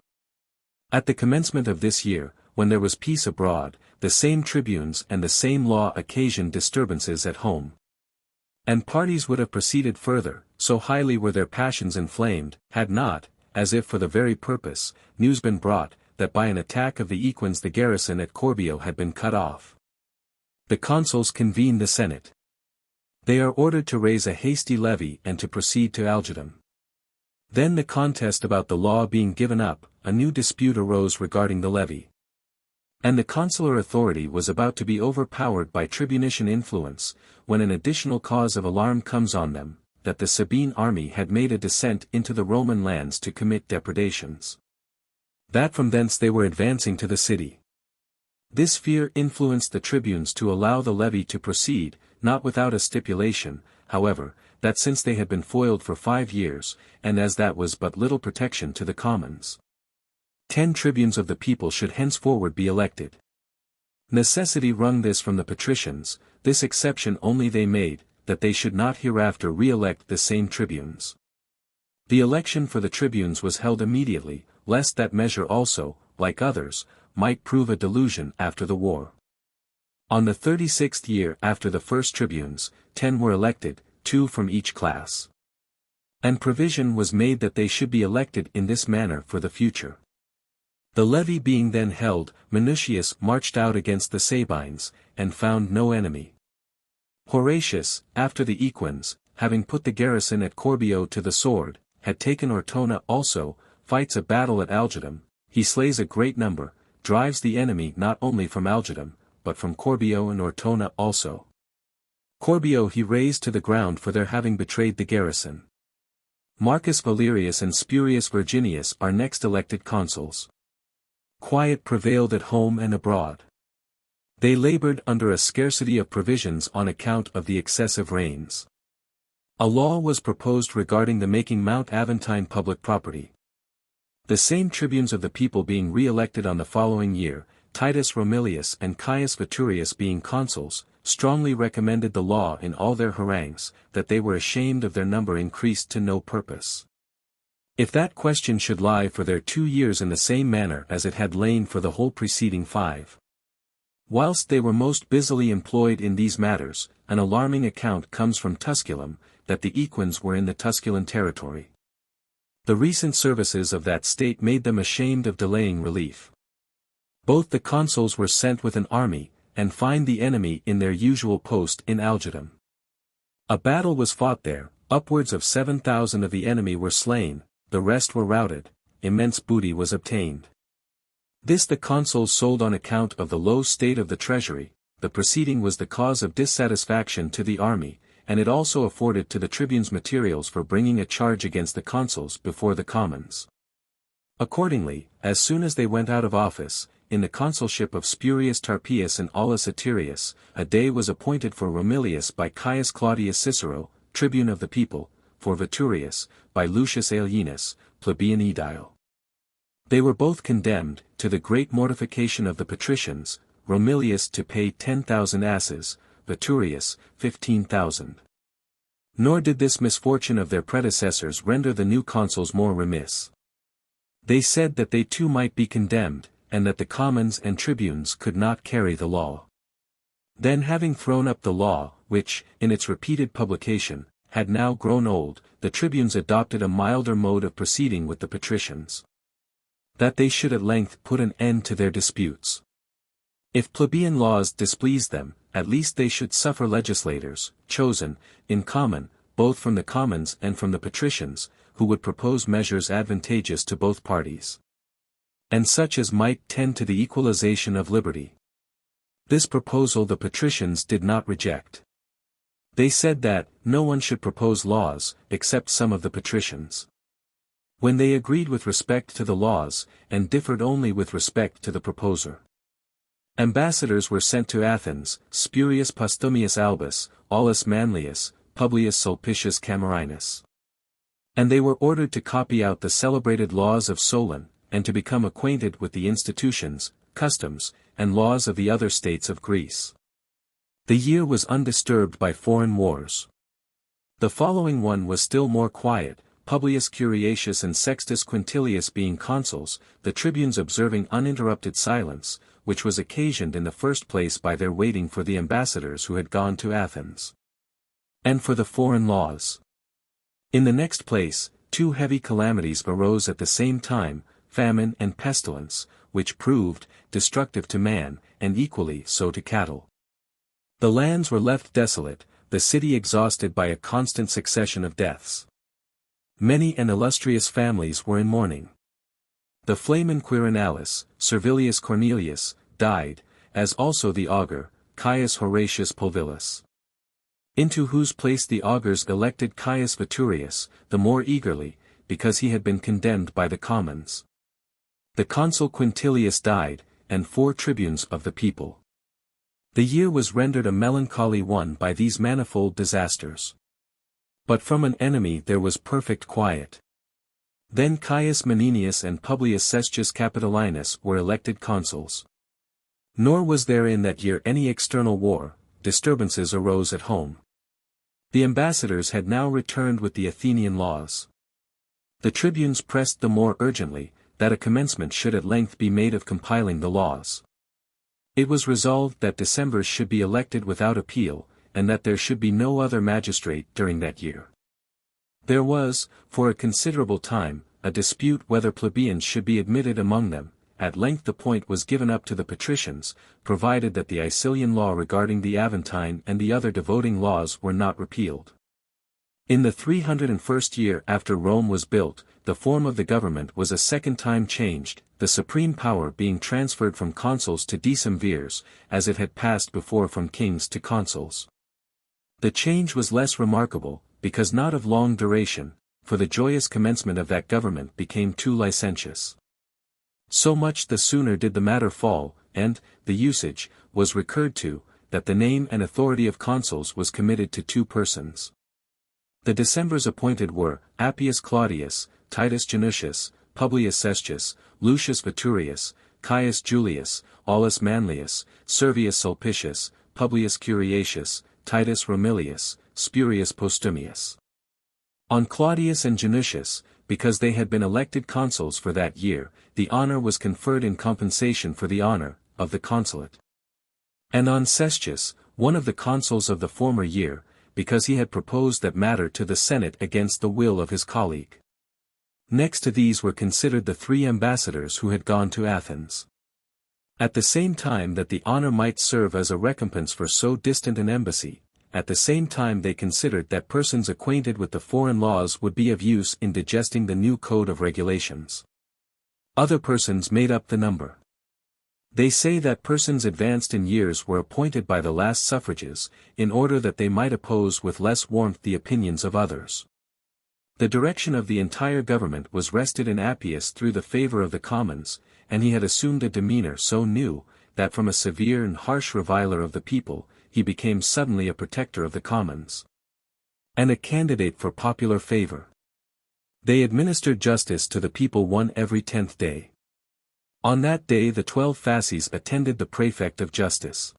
At the commencement of this year, when there was peace abroad, the same tribunes and the same law occasioned disturbances at home. And parties would have proceeded further, so highly were their passions inflamed, had not, as if for the very purpose, news been brought, that by an attack of the equins the garrison at Corbio had been cut off. The consuls convened the Senate. They are ordered to raise a hasty levy and to proceed to Algidum. Then the contest about the law being given up, a new dispute arose regarding the levy. And the consular authority was about to be overpowered by tribunician influence, when an additional cause of alarm comes on them, that the Sabine army had made a descent into the Roman lands to commit depredations. That from thence they were advancing to the city. This fear influenced the tribunes to allow the levy to proceed, not without a stipulation, however, that since they had been foiled for 5 years, and as that was but little protection to the commons, 10 tribunes of the people should henceforward be elected. Necessity wrung this from the patricians, this exception only they made, that they should not hereafter re-elect the same tribunes. The election for the tribunes was held immediately, lest that measure also, like others, might prove a delusion after the war. On the 36th year after the first tribunes, 10 were elected, 2 from each class. And provision was made that they should be elected in this manner for the future. The levy being then held, Minucius marched out against the Sabines, and found no enemy. Horatius, after the equins, having put the garrison at Corbio to the sword, had taken Ortona also, fights a battle at Algidum, he slays a great number, drives the enemy not only from Algidum, but from Corbio and Ortona also. Corbio he razed to the ground for their having betrayed the garrison. Marcus Valerius and Spurius Virginius are next elected consuls. Quiet prevailed at home and abroad. They labored under a scarcity of provisions on account of the excessive rains. A law was proposed regarding the making Mount Aventine public property. The same tribunes of the people being re-elected on the following year, Titus Romilius and Caius Veturius being consuls, strongly recommended the law in all their harangues, that they were ashamed of their number increased to no purpose. If that question should lie for their 2 years in the same manner as it had lain for the whole preceding 5. Whilst they were most busily employed in these matters, an alarming account comes from Tusculum, that the equins were in the Tusculan territory. The recent services of that state made them ashamed of delaying relief. Both the consuls were sent with an army, and find the enemy in their usual post in Algidum. A battle was fought there, upwards of 7,000 of the enemy were slain, the rest were routed, immense booty was obtained. This the consuls sold on account of the low state of the treasury. The proceeding was the cause of dissatisfaction to the army, and it also afforded to the tribunes materials for bringing a charge against the consuls before the commons. Accordingly, as soon as they went out of office, in the consulship of Spurius Tarpius and Aulus Atirius, a day was appointed for Romilius by Caius Claudius Cicero, tribune of the people, for Veturius, by Lucius Aelianus, plebeian aedile. They were both condemned, to the great mortification of the patricians, Romilius to pay 10,000 asses, Veturius, 15,000. Nor did this misfortune of their predecessors render the new consuls more remiss. They said that they too might be condemned, and that the commons and tribunes could not carry the law. Then having thrown up the law, which, in its repeated publication, had now grown old, the tribunes adopted a milder mode of proceeding with the patricians. That they should at length put an end to their disputes. If plebeian laws displeased them, at least they should suffer legislators, chosen, in common, both from the commons and from the patricians, who would propose measures advantageous to both parties, and such as might tend to the equalization of liberty. This proposal the patricians did not reject. They said that no one should propose laws, except some of the patricians. When they agreed with respect to the laws, and differed only with respect to the proposer, ambassadors were sent to Athens, Spurius Postumius Albus, Aulus Manlius, Publius Sulpicius Camerinus. And they were ordered to copy out the celebrated laws of Solon, and to become acquainted with the institutions, customs, and laws of the other states of Greece. The year was undisturbed by foreign wars. The following one was still more quiet, Publius Curiatius and Sextus Quintilius being consuls, the tribunes observing uninterrupted silence, which was occasioned in the first place by their waiting for the ambassadors who had gone to Athens, and for the foreign laws. In the next place, two heavy calamities arose at the same time, famine and pestilence, which proved destructive to man, and equally so to cattle. The lands were left desolate, the city exhausted by a constant succession of deaths. Many and illustrious families were in mourning. The Flamen Quirinalis, Servilius Cornelius, died, as also the augur, Caius Horatius Pulvillus, into whose place the augurs elected Caius Veturius, the more eagerly, because he had been condemned by the commons. The consul Quintilius died, and 4 tribunes of the people. The year was rendered a melancholy one by these manifold disasters. But from an enemy there was perfect quiet. Then Caius Menenius and Publius Sestius Capitolinus were elected consuls. Nor was there in that year any external war, disturbances arose at home. The ambassadors had now returned with the Athenian laws. The tribunes pressed the more urgently, that a commencement should at length be made of compiling the laws. It was resolved that decemvirs should be elected without appeal, and that there should be no other magistrate during that year. There was, for a considerable time, a dispute whether plebeians should be admitted among them. At length the point was given up to the patricians, provided that the Icilian law regarding the Aventine and the other devoting laws were not repealed. In the 301st year after Rome was built, the form of the government was a second time changed, the supreme power being transferred from consuls to decemvirs, as it had passed before from kings to consuls. The change was less remarkable, because not of long duration, for the joyous commencement of that government became too licentious. So much the sooner did the matter fall, and, the usage, was recurred to, that the name and authority of consuls was committed to 2 persons. The decemvirs appointed were, Appius Claudius, Titus Janutius, Publius Sestius, Lucius Veturius, Caius Julius, Aulus Manlius, Servius Sulpicius, Publius Curiatius, Titus Romilius, Spurius Postumius. On Claudius and Janutius, because they had been elected consuls for that year, the honor was conferred in compensation for the honor of the consulate. And on Sestius, one of the consuls of the former year, because he had proposed that matter to the Senate against the will of his colleague. Next to these were considered the 3 ambassadors who had gone to Athens. At the same time that the honor might serve as a recompense for so distant an embassy, at the same time they considered that persons acquainted with the foreign laws would be of use in digesting the new code of regulations. Other persons made up the number. They say that persons advanced in years were appointed by the last suffrages, in order that they might oppose with less warmth the opinions of others. The direction of the entire government was rested in Appius through the favor of the commons, and he had assumed a demeanor so new, that from a severe and harsh reviler of the people, he became suddenly a protector of the commons, and a candidate for popular favor. They administered justice to the people one every 10th day. On that day the 12 fasces attended the prefect of justice.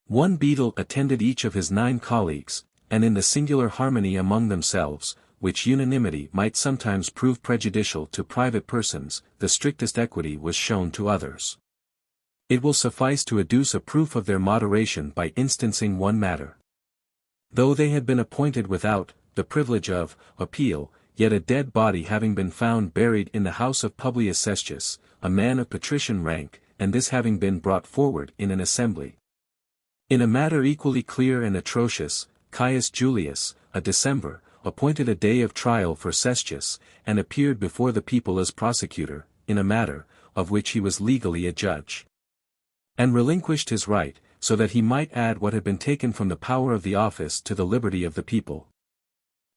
1 beadle attended each of his 9 colleagues, and in the singular harmony among themselves, which unanimity might sometimes prove prejudicial to private persons, the strictest equity was shown to others. It will suffice to adduce a proof of their moderation by instancing one matter. Though they had been appointed without the privilege of appeal, yet a dead body having been found buried in the house of Publius Sestius, a man of patrician rank, and this having been brought forward in an assembly. In a matter equally clear and atrocious, Caius Julius, a decemvir, appointed a day of trial for Sestius, and appeared before the people as prosecutor, in a matter, of which he was legally a judge, and relinquished his right, so that he might add what had been taken from the power of the office to the liberty of the people.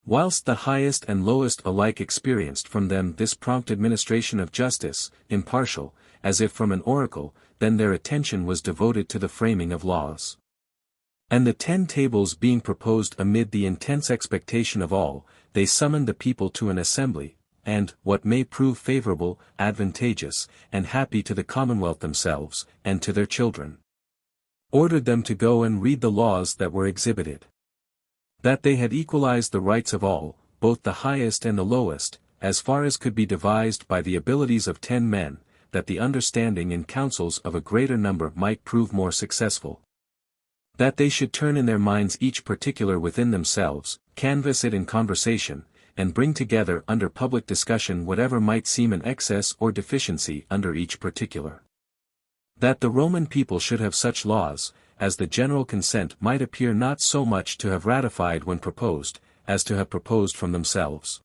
Whilst the highest and lowest alike experienced from them this prompt administration of justice, impartial, as if from an oracle, then their attention was devoted to the framing of laws. And the 10 tables being proposed amid the intense expectation of all, they summoned the people to an assembly, and, what may prove favorable, advantageous, and happy to the commonwealth themselves, and to their children, ordered them to go and read the laws that were exhibited. That they had equalized the rights of all, both the highest and the lowest, as far as could be devised by the abilities of 10 men, that the understanding in councils of a greater number might prove more successful. That they should turn in their minds each particular within themselves, canvass it in conversation, and bring together under public discussion whatever might seem an excess or deficiency under each particular. That the Roman people should have such laws, as the general consent might appear not so much to have ratified when proposed, as to have proposed from themselves.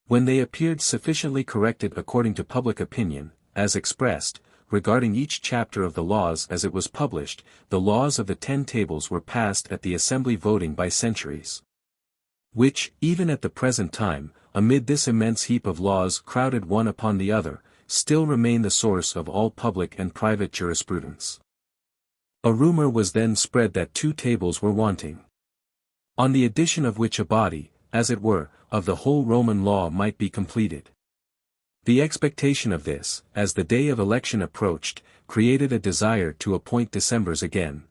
When they appeared sufficiently corrected according to public opinion, as expressed, regarding each chapter of the laws as it was published, the laws of the 10 tables were passed at the assembly voting by centuries. Which, even at the present time, amid this immense heap of laws crowded one upon the other, still remain the source of all public and private jurisprudence. A rumor was then spread that 2 tables were wanting. On the addition of which a body, as it were, of the whole Roman law might be completed. The expectation of this, as the day of election approached, created a desire to appoint decemvirs again.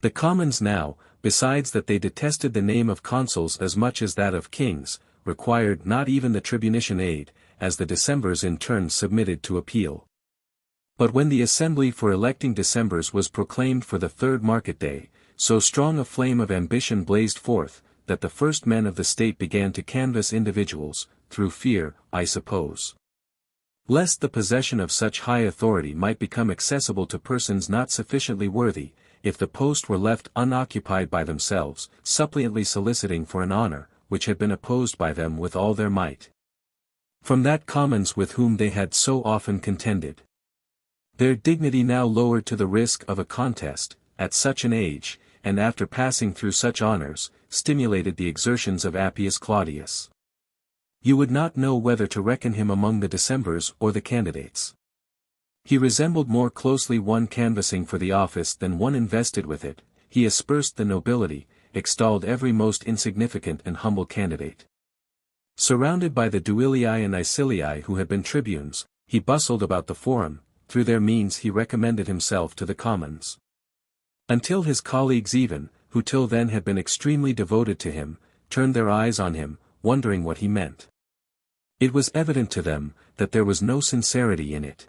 The commons now, besides that they detested the name of consuls as much as that of kings, required not even the tribunician aid, as the decemvirs in turn submitted to appeal. But when the assembly for electing decemvirs was proclaimed for the 3rd market day, so strong a flame of ambition blazed forth, that the first men of the state began to canvass individuals, through fear, I suppose, lest the possession of such high authority might become accessible to persons not sufficiently worthy, if the post were left unoccupied by themselves, suppliantly soliciting for an honor, which had been opposed by them with all their might, from that commons with whom they had so often contended. Their dignity now lowered to the risk of a contest, at such an age, and after passing through such honors, stimulated the exertions of Appius Claudius. You would not know whether to reckon him among the decemvirs or the candidates. He resembled more closely one canvassing for the office than one invested with it. He aspersed the nobility, extolled every most insignificant and humble candidate. Surrounded by the Duilii and Icilii who had been tribunes, he bustled about the forum, through their means he recommended himself to the commons. Until his colleagues even, who till then had been extremely devoted to him, turned their eyes on him, wondering what he meant. It was evident to them, that there was no sincerity in it.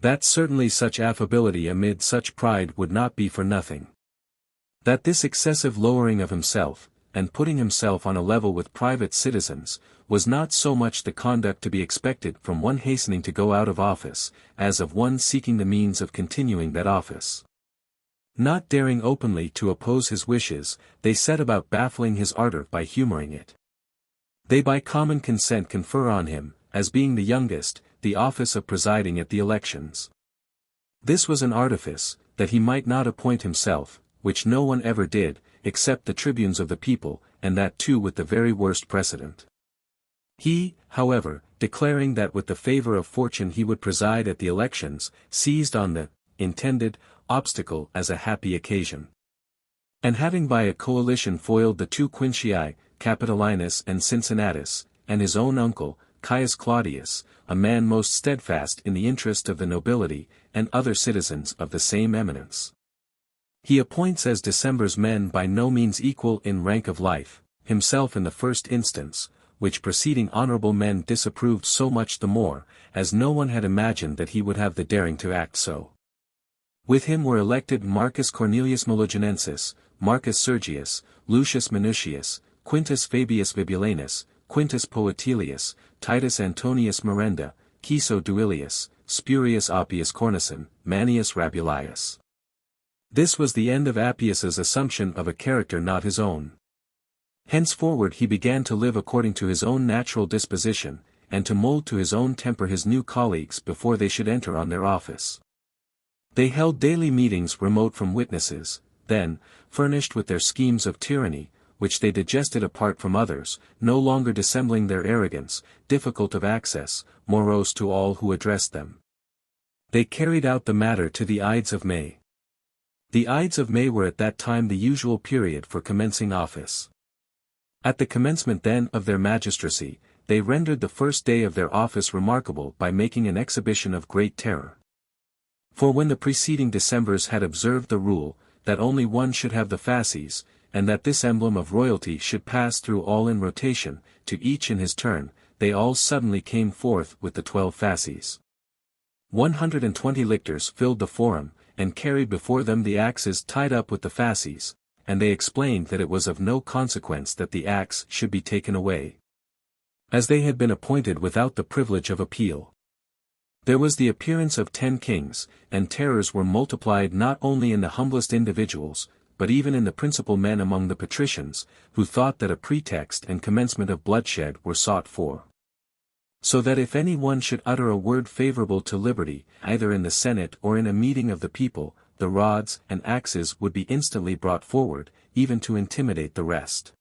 That certainly such affability amid such pride would not be for nothing. That this excessive lowering of himself, and putting himself on a level with private citizens, was not so much the conduct to be expected from one hastening to go out of office, as of one seeking the means of continuing that office. Not daring openly to oppose his wishes, they set about baffling his ardor by humoring it. They by common consent confer on him, as being the youngest, the office of presiding at the elections. This was an artifice, that he might not appoint himself, which no one ever did, except the tribunes of the people, and that too with the very worst precedent. He, however, declaring that with the favor of fortune he would preside at the elections, seized on the intended obstacle as a happy occasion. And having by a coalition foiled the 2 Quincii, Capitolinus and Cincinnatus, and his own uncle, Caius Claudius, a man most steadfast in the interest of the nobility, and other citizens of the same eminence. He appoints as decemvirs men by no means equal in rank of life, himself in the first instance, which preceding honorable men disapproved so much the more, as no one had imagined that he would have the daring to act so. With him were elected Marcus Cornelius Melloginensis, Marcus Sergius, Lucius Minucius, Quintus Fabius Vibulanus, Quintus Poetilius, Titus Antonius Merenda, Ciso Duilius, Spurius Appius Cornicen, Manius Rabulius. This was the end of Appius's assumption of a character not his own. Henceforward he began to live according to his own natural disposition, and to mold to his own temper his new colleagues before they should enter on their office. They held daily meetings remote from witnesses, then, furnished with their schemes of tyranny, which they digested apart from others, no longer dissembling their arrogance, difficult of access, morose to all who addressed them. They carried out the matter to the Ides of May. The Ides of May were at that time the usual period for commencing office. At the commencement then of their magistracy, they rendered the first day of their office remarkable by making an exhibition of great terror. For when the preceding decemvirs had observed the rule, that only one should have the fasces, and that this emblem of royalty should pass through all in rotation, to each in his turn, they all suddenly came forth with the 12 fasces. 120 lictors filled the forum, and carried before them the axes tied up with the fasces, and they explained that it was of no consequence that the axe should be taken away, as they had been appointed without the privilege of appeal. There was the appearance of 10 kings, and terrors were multiplied not only in the humblest individuals, but even in the principal men among the patricians, who thought that a pretext and commencement of bloodshed were sought for. So that if any one should utter a word favorable to liberty, either in the Senate or in a meeting of the people, the rods and axes would be instantly brought forward, even to intimidate the rest.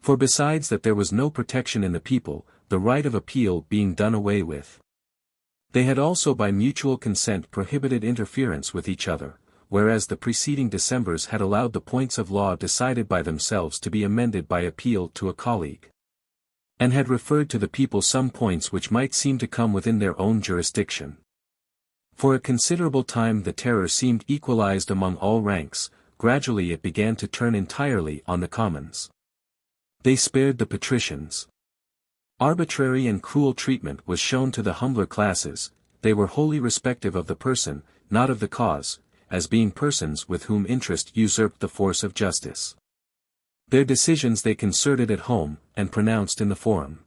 For besides that there was no protection in the people, the right of appeal being done away with, they had also by mutual consent prohibited interference with each other, whereas the preceding Decembers had allowed the points of law decided by themselves to be amended by appeal to a colleague, and had referred to the people some points which might seem to come within their own jurisdiction. For a considerable time the terror seemed equalized among all ranks, gradually it began to turn entirely on the commons. They spared the patricians. Arbitrary and cruel treatment was shown to the humbler classes, they were wholly respective of the person, not of the cause, as being persons with whom interest usurped the force of justice. Their decisions they concerted at home, and pronounced in the forum.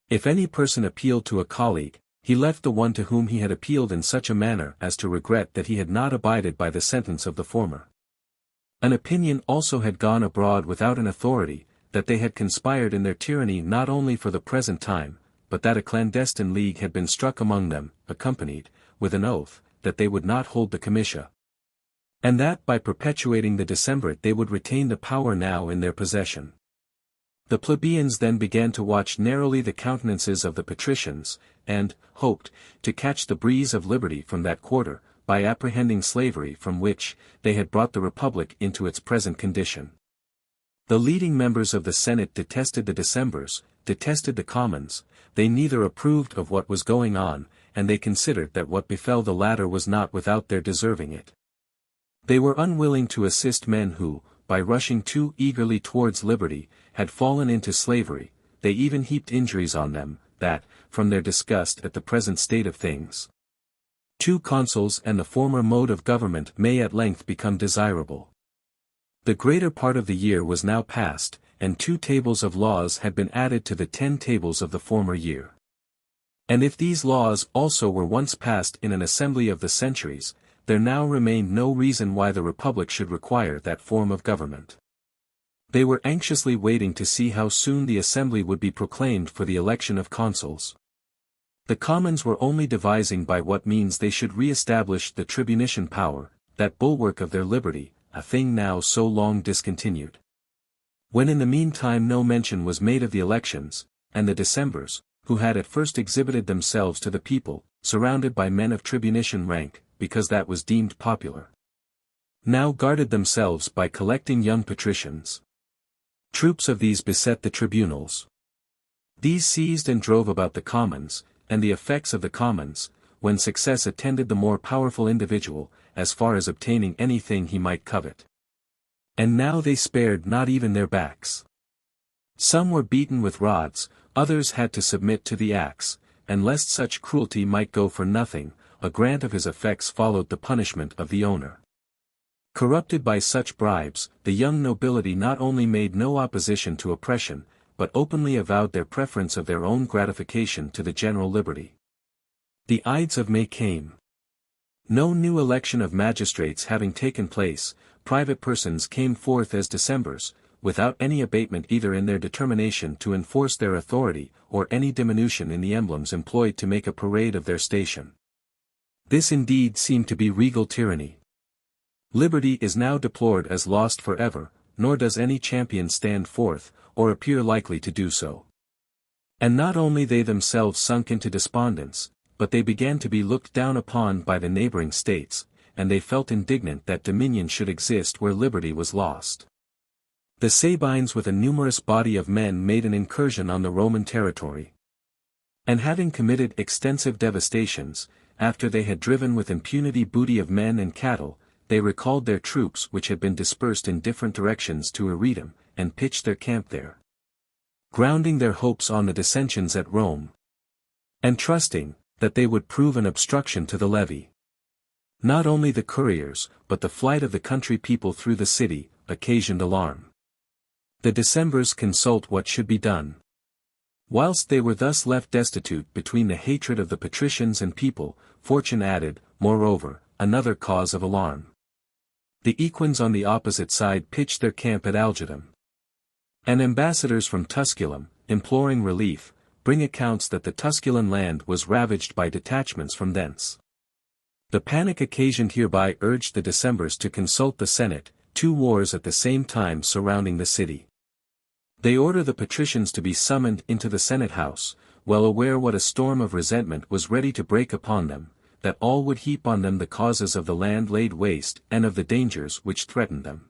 If any person appealed to a colleague, he left the one to whom he had appealed in such a manner as to regret that he had not abided by the sentence of the former. An opinion also had gone abroad without an authority, that they had conspired in their tyranny not only for the present time, but that a clandestine league had been struck among them, accompanied, with an oath, that they would not hold the comitia, and that by perpetuating the decemvirate they would retain the power now in their possession. The plebeians then began to watch narrowly the countenances of the patricians, and hoped to catch the breeze of liberty from that quarter, by apprehending slavery from which they had brought the republic into its present condition. The leading members of the Senate detested the Decembers, detested the Commons, they neither approved of what was going on, and they considered that what befell the latter was not without their deserving it. They were unwilling to assist men who, by rushing too eagerly towards liberty, had fallen into slavery, they even heaped injuries on them, that, from their disgust at the present state of things, 2 consuls and the former mode of government may at length become desirable. The greater part of the year was now past, and 2 tables of laws had been added to the 10 tables of the former year. And if these laws also were once passed in an assembly of the centuries, there now remained no reason why the republic should require that form of government. They were anxiously waiting to see how soon the assembly would be proclaimed for the election of consuls. The commons were only devising by what means they should re-establish the tribunician power, that bulwark of their liberty, a thing now so long discontinued. When in the meantime no mention was made of the elections, and the Decembers, who had at first exhibited themselves to the people, surrounded by men of tribunician rank, because that was deemed popular, now guarded themselves by collecting young patricians. Troops of these beset the tribunals. These seized and drove about the commons, and the effects of the commons, when success attended the more powerful individual, as far as obtaining anything he might covet. And now they spared not even their backs. Some were beaten with rods, others had to submit to the axe, and lest such cruelty might go for nothing, a grant of his effects followed the punishment of the owner. Corrupted by such bribes, the young nobility not only made no opposition to oppression, but openly avowed their preference of their own gratification to the general liberty. The Ides of May came. No new election of magistrates having taken place, private persons came forth as Decembers, without any abatement either in their determination to enforce their authority or any diminution in the emblems employed to make a parade of their station. This indeed seemed to be regal tyranny. Liberty is now deplored as lost forever, nor does any champion stand forth, or appear likely to do so. And not only they themselves sunk into despondence, but they began to be looked down upon by the neighboring states, and they felt indignant that dominion should exist where liberty was lost. The Sabines with a numerous body of men made an incursion on the Roman territory. And having committed extensive devastations, after they had driven with impunity booty of men and cattle, they recalled their troops which had been dispersed in different directions to Iretum, and pitched their camp there, grounding their hopes on the dissensions at Rome, and trusting that they would prove an obstruction to the levy. Not only the couriers, but the flight of the country people through the city, occasioned alarm. The Decemvirs consult what should be done. Whilst they were thus left destitute between the hatred of the patricians and people, fortune added, moreover, another cause of alarm. The Equins on the opposite side pitched their camp at Algidum. And ambassadors from Tusculum, imploring relief, bring accounts that the Tusculan land was ravaged by detachments from thence. The panic occasioned hereby urged the Decemvirs to consult the Senate, 2 wars at the same time surrounding the city. They order the patricians to be summoned into the Senate house, well aware what a storm of resentment was ready to break upon them, that all would heap on them the causes of the land laid waste and of the dangers which threatened them.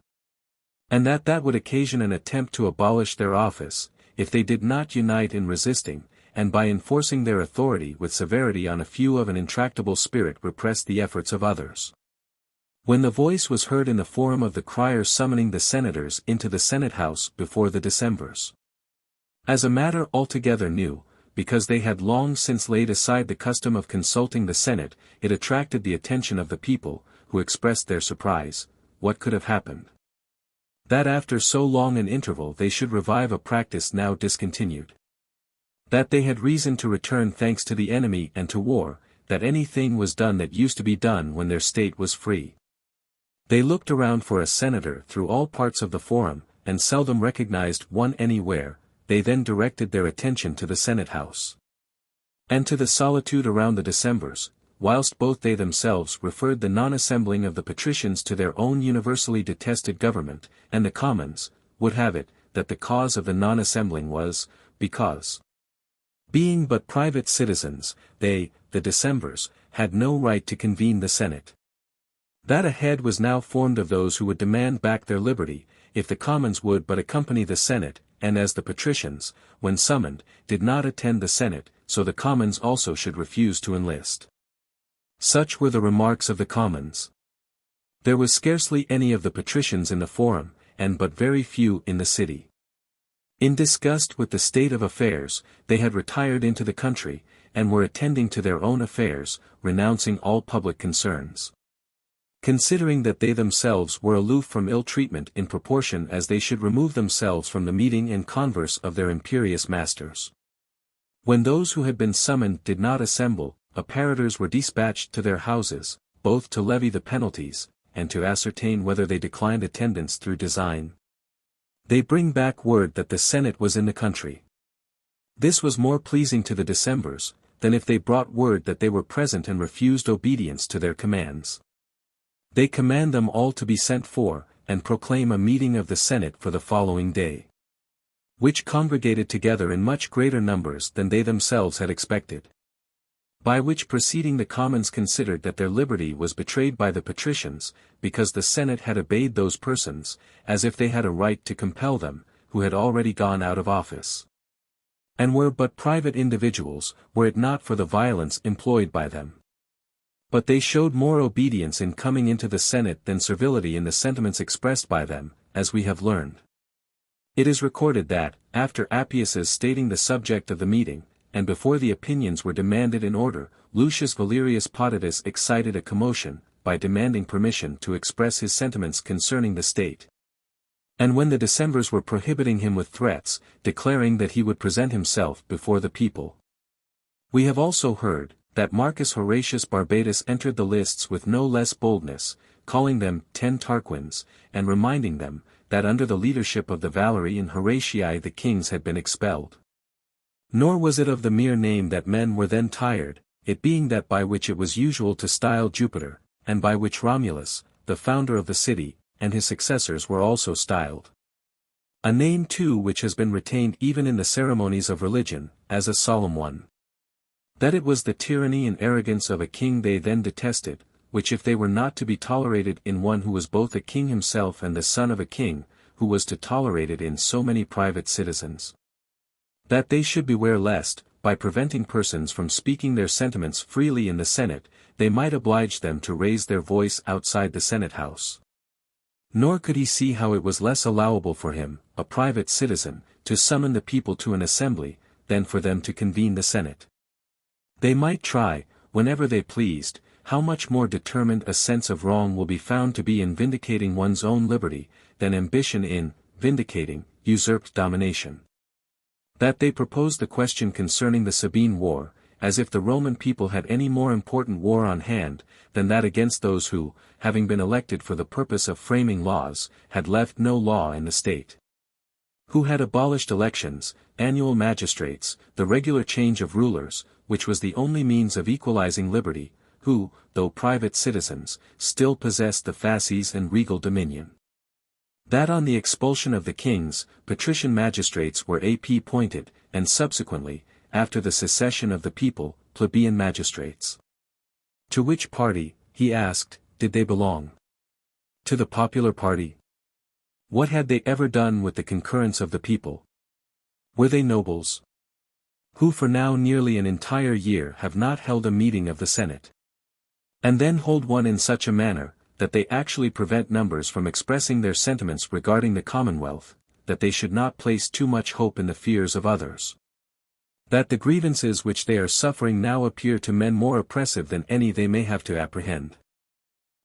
And that would occasion an attempt to abolish their office, if they did not unite in resisting, and by enforcing their authority with severity on a few of an intractable spirit repress the efforts of others. When the voice was heard in the forum of the criers summoning the senators into the Senate house before the Decemvirs, as a matter altogether new, because they had long since laid aside the custom of consulting the Senate, it attracted the attention of the people, who expressed their surprise, what could have happened, that after so long an interval they should revive a practice now discontinued. That they had reason to return thanks to the enemy and to war, that any thing was done that used to be done when their state was free. They looked around for a senator through all parts of the forum, and seldom recognized one anywhere. They then directed their attention to the Senate house, and to the solitude around the Decemvirs, whilst both they themselves referred the non-assembling of the patricians to their own universally detested government, and the commons would have it, that the cause of the non-assembling was, because, being but private citizens, they, the Decemvirs, had no right to convene the Senate. That a head was now formed of those who would demand back their liberty, if the commons would but accompany the Senate, and as the patricians, when summoned, did not attend the Senate, so the commons also should refuse to enlist. Such were the remarks of the commons. There was scarcely any of the patricians in the forum, and but very few in the city. In disgust with the state of affairs, they had retired into the country, and were attending to their own affairs, renouncing all public concerns. Considering that they themselves were aloof from ill treatment in proportion as they should remove themselves from the meeting and converse of their imperious masters. When those who had been summoned did not assemble, apparitors were dispatched to their houses, both to levy the penalties, and to ascertain whether they declined attendance through design. They bring back word that the Senate was in the country. This was more pleasing to the Decemvirs, than if they brought word that they were present and refused obedience to their commands. They command them all to be sent for, and proclaim a meeting of the Senate for the following day, which congregated together in much greater numbers than they themselves had expected. By which proceeding the commons considered that their liberty was betrayed by the patricians, because the Senate had obeyed those persons, as if they had a right to compel them, who had already gone out of office, and were but private individuals, were it not for the violence employed by them. But they showed more obedience in coming into the Senate than servility in the sentiments expressed by them, as we have learned. It is recorded that, after Appius's stating the subject of the meeting, and before the opinions were demanded in order, Lucius Valerius Potitus excited a commotion, by demanding permission to express his sentiments concerning the state. And when the Decemvirs were prohibiting him with threats, declaring that he would present himself before the people. We have also heard, that Marcus Horatius Barbatus entered the lists with no less boldness, calling them 10 Tarquins, and reminding them, that under the leadership of the Valerii and Horatii the kings had been expelled. Nor was it of the mere name that men were then tired, it being that by which it was usual to style Jupiter, and by which Romulus, the founder of the city, and his successors were also styled. A name too which has been retained even in the ceremonies of religion, as a solemn one. That it was the tyranny and arrogance of a king they then detested, which if they were not to be tolerated in one who was both a king himself and the son of a king, who was to tolerate it in so many private citizens. That they should beware lest, by preventing persons from speaking their sentiments freely in the Senate, they might oblige them to raise their voice outside the Senate house. Nor could he see how it was less allowable for him, a private citizen, to summon the people to an assembly, than for them to convene the Senate. They might try, whenever they pleased, how much more determined a sense of wrong will be found to be in vindicating one's own liberty, than ambition in vindicating usurped domination. That they proposed the question concerning the Sabine War, as if the Roman people had any more important war on hand, than that against those who, having been elected for the purpose of framing laws, had left no law in the state. Who had abolished elections, annual magistrates, the regular change of rulers, which was the only means of equalizing liberty, who, though private citizens, still possessed the fasces and regal dominion. That on the expulsion of the kings, patrician magistrates were appointed, and subsequently, after the secession of the people, plebeian magistrates. To which party, he asked, did they belong? To the popular party? What had they ever done with the concurrence of the people? Were they nobles? Who for now nearly an entire year have not held a meeting of the Senate. And then hold one in such a manner, that they actually prevent numbers from expressing their sentiments regarding the Commonwealth, that they should not place too much hope in the fears of others. That the grievances which they are suffering now appear to men more oppressive than any they may have to apprehend.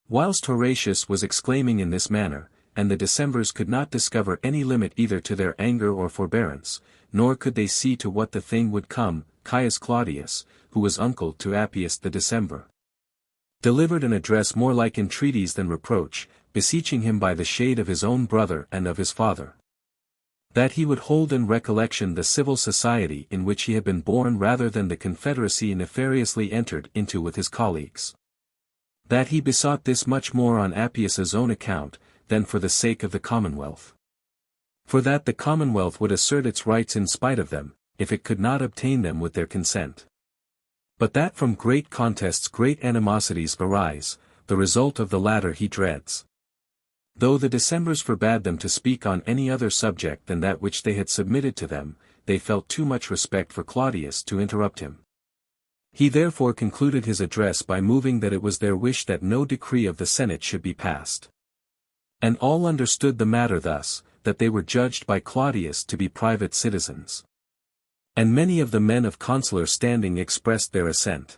Whilst Horatius was exclaiming in this manner, and the Decemvirs could not discover any limit either to their anger or forbearance, nor could they see to what the thing would come, Caius Claudius, who was uncle to Appius the Decemvir, delivered an address more like entreaties than reproach, beseeching him by the shade of his own brother and of his father, that he would hold in recollection the civil society in which he had been born rather than the confederacy nefariously entered into with his colleagues. That he besought this much more on Appius's own account, than for the sake of the Commonwealth. For that the Commonwealth would assert its rights in spite of them, if it could not obtain them with their consent. But that from great contests great animosities arise, the result of the latter he dreads. Though the Decemvirs forbade them to speak on any other subject than that which they had submitted to them, they felt too much respect for Claudius to interrupt him. He therefore concluded his address by moving that it was their wish that no decree of the Senate should be passed. And all understood the matter thus, that they were judged by Claudius to be private citizens. And many of the men of consular standing expressed their assent.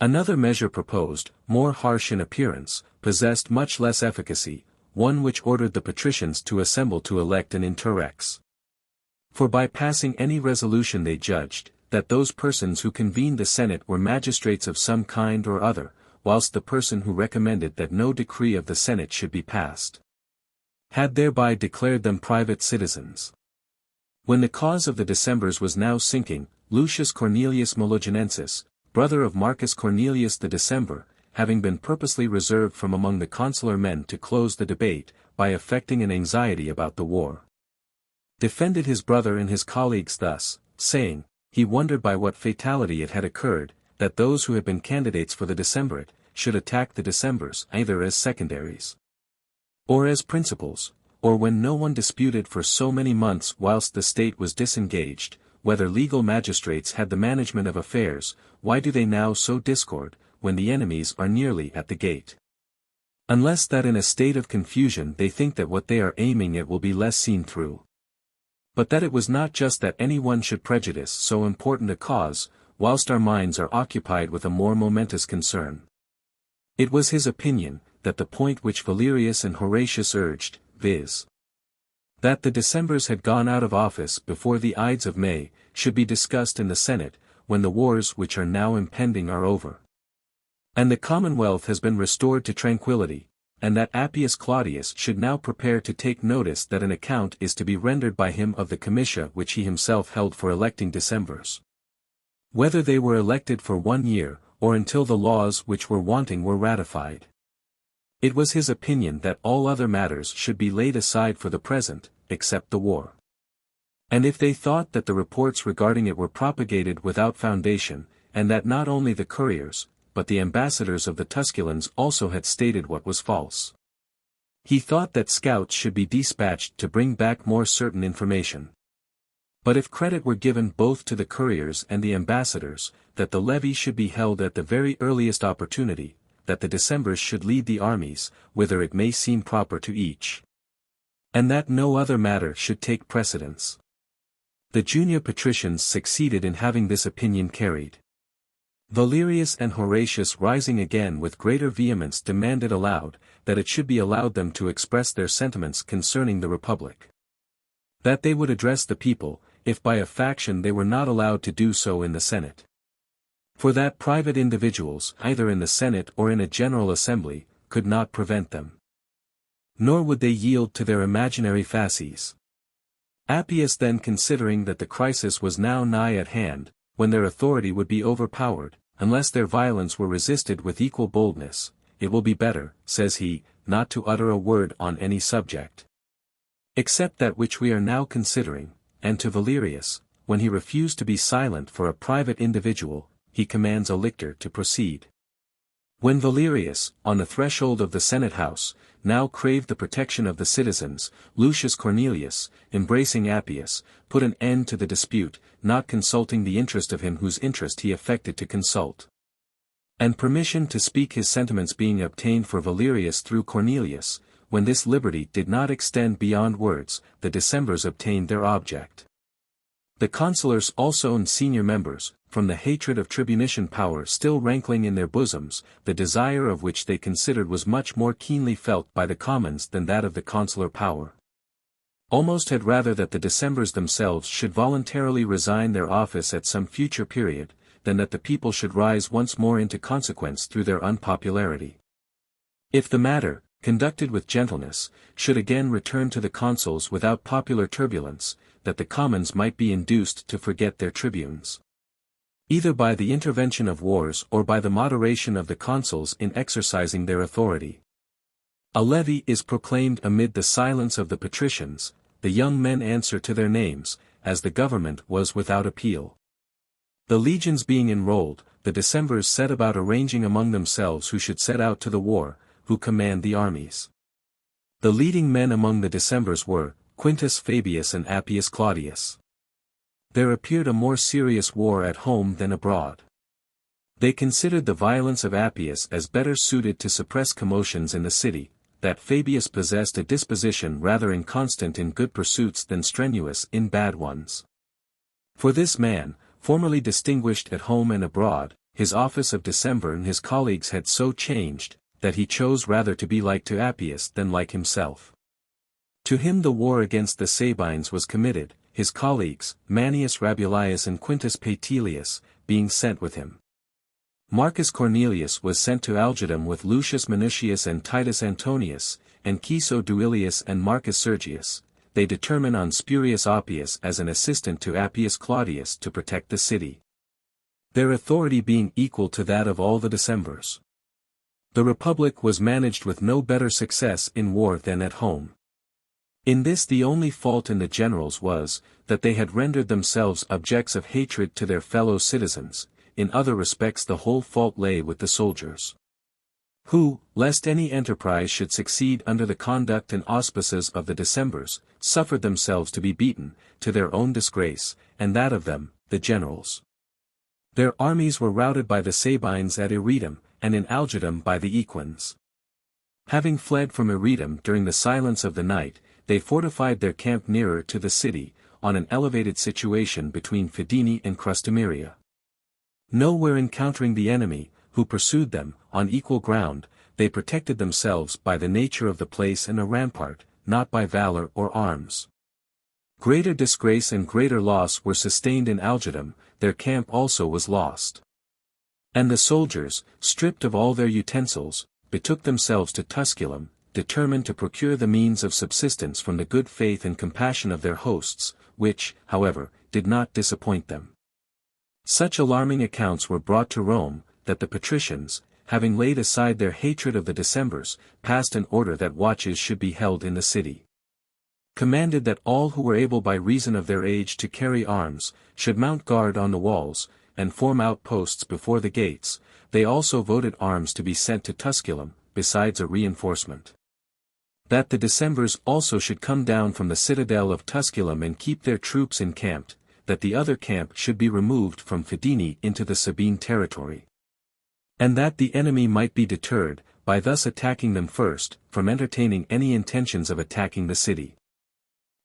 Another measure proposed, more harsh in appearance, possessed much less efficacy, one which ordered the patricians to assemble to elect an interrex. For by passing any resolution they judged, that those persons who convened the Senate were magistrates of some kind or other, whilst the person who recommended that no decree of the Senate should be passed, had thereby declared them private citizens. When the cause of the Decemvirs was now sinking, Lucius Cornelius Mologinensis, brother of Marcus Cornelius the Decemvir, having been purposely reserved from among the consular men to close the debate, by affecting an anxiety about the war, defended his brother and his colleagues thus, saying, he wondered by what fatality it had occurred, that those who had been candidates for the Decemvirate, should attack the Decemvirs either as secondaries, or as principals, or when no one disputed for so many months whilst the state was disengaged, whether legal magistrates had the management of affairs, why do they now so discord, when the enemies are nearly at the gate? Unless that in a state of confusion they think that what they are aiming at will be less seen through. But that it was not just that any one should prejudice so important a cause, whilst our minds are occupied with a more momentous concern. It was his opinion, that the point which Valerius and Horatius urged, viz., that the Decemvirs had gone out of office before the Ides of May, should be discussed in the Senate, when the wars which are now impending are over, and the Commonwealth has been restored to tranquillity, and that Appius Claudius should now prepare to take notice that an account is to be rendered by him of the comitia which he himself held for electing Decemvirs, whether they were elected for 1 year, or until the laws which were wanting were ratified. It was his opinion that all other matters should be laid aside for the present, except the war. And if they thought that the reports regarding it were propagated without foundation, and that not only the couriers, but the ambassadors of the Tusculans also had stated what was false, he thought that scouts should be dispatched to bring back more certain information. But if credit were given both to the couriers and the ambassadors, that the levy should be held at the very earliest opportunity, that the Decemvirs should lead the armies, whither it may seem proper to each, and that no other matter should take precedence. The junior patricians succeeded in having this opinion carried. Valerius and Horatius, rising again with greater vehemence, demanded aloud, that it should be allowed them to express their sentiments concerning the Republic. That they would address the people, if by a faction they were not allowed to do so in the Senate. For that private individuals, either in the Senate or in a general assembly, could not prevent them. Nor would they yield to their imaginary fasces. Appius then, considering that the crisis was now nigh at hand, when their authority would be overpowered, unless their violence were resisted with equal boldness, it will be better, says he, not to utter a word on any subject, except that which we are now considering, and to Valerius, when he refused to be silent for a private individual, he commands a lictor to proceed. When Valerius, on the threshold of the Senate house, now craved the protection of the citizens, Lucius Cornelius, embracing Appius, put an end to the dispute, not consulting the interest of him whose interest he affected to consult. And permission to speak his sentiments being obtained for Valerius through Cornelius, when this liberty did not extend beyond words, the Decemvirs obtained their object. The consulars also and senior members, from the hatred of tribunician power still rankling in their bosoms, the desire of which they considered was much more keenly felt by the commons than that of the consular power, almost had rather that the Decemvirs themselves should voluntarily resign their office at some future period, than that the people should rise once more into consequence through their unpopularity. If the matter, conducted with gentleness, should again return to the consuls without popular turbulence, that the commons might be induced to forget their tribunes, either by the intervention of wars or by the moderation of the consuls in exercising their authority. A levy is proclaimed amid the silence of the patricians, the young men answer to their names, as the government was without appeal. The legions being enrolled, the Decemvirs set about arranging among themselves who should set out to the war, who command the armies. The leading men among the Decemvirs were Quintus Fabius and Appius Claudius. There appeared a more serious war at home than abroad. They considered the violence of Appius as better suited to suppress commotions in the city, that Fabius possessed a disposition rather inconstant in good pursuits than strenuous in bad ones. For this man, formerly distinguished at home and abroad, his office of Decemvir and his colleagues had so changed, that he chose rather to be like to Appius than like himself. To him the war against the Sabines was committed, his colleagues, Manius Rabulius and Quintus Paetilius, being sent with him. Marcus Cornelius was sent to Algidum with Lucius Minucius and Titus Antonius, and Ciso Duilius and Marcus Sergius. They determine on Spurius Appius as an assistant to Appius Claudius to protect the city, their authority being equal to that of all the Decemvirs. The Republic was managed with no better success in war than at home. In this the only fault in the generals was, that they had rendered themselves objects of hatred to their fellow citizens. In other respects the whole fault lay with the soldiers, who, lest any enterprise should succeed under the conduct and auspices of the Decemvirs, suffered themselves to be beaten, to their own disgrace, and that of them, the generals. Their armies were routed by the Sabines at Iretum, and in Algidum by the Equins. Having fled from Iretum during the silence of the night, they fortified their camp nearer to the city, on an elevated situation between Fidene and Crustamiria. Nowhere encountering the enemy, who pursued them, on equal ground, they protected themselves by the nature of the place and a rampart, not by valor or arms. Greater disgrace and greater loss were sustained in Algidum, their camp also was lost. And the soldiers, stripped of all their utensils, betook themselves to Tusculum, determined to procure the means of subsistence from the good faith and compassion of their hosts, which, however, did not disappoint them. Such alarming accounts were brought to Rome, that the patricians, having laid aside their hatred of the Decemvirs, passed an order that watches should be held in the city. Commanded that all who were able by reason of their age to carry arms, should mount guard on the walls, and form outposts before the gates. They also voted arms to be sent to Tusculum, besides a reinforcement. That the Decemvirs also should come down from the citadel of Tusculum and keep their troops encamped, that the other camp should be removed from Fidene into the Sabine territory. And that the enemy might be deterred, by thus attacking them first, from entertaining any intentions of attacking the city.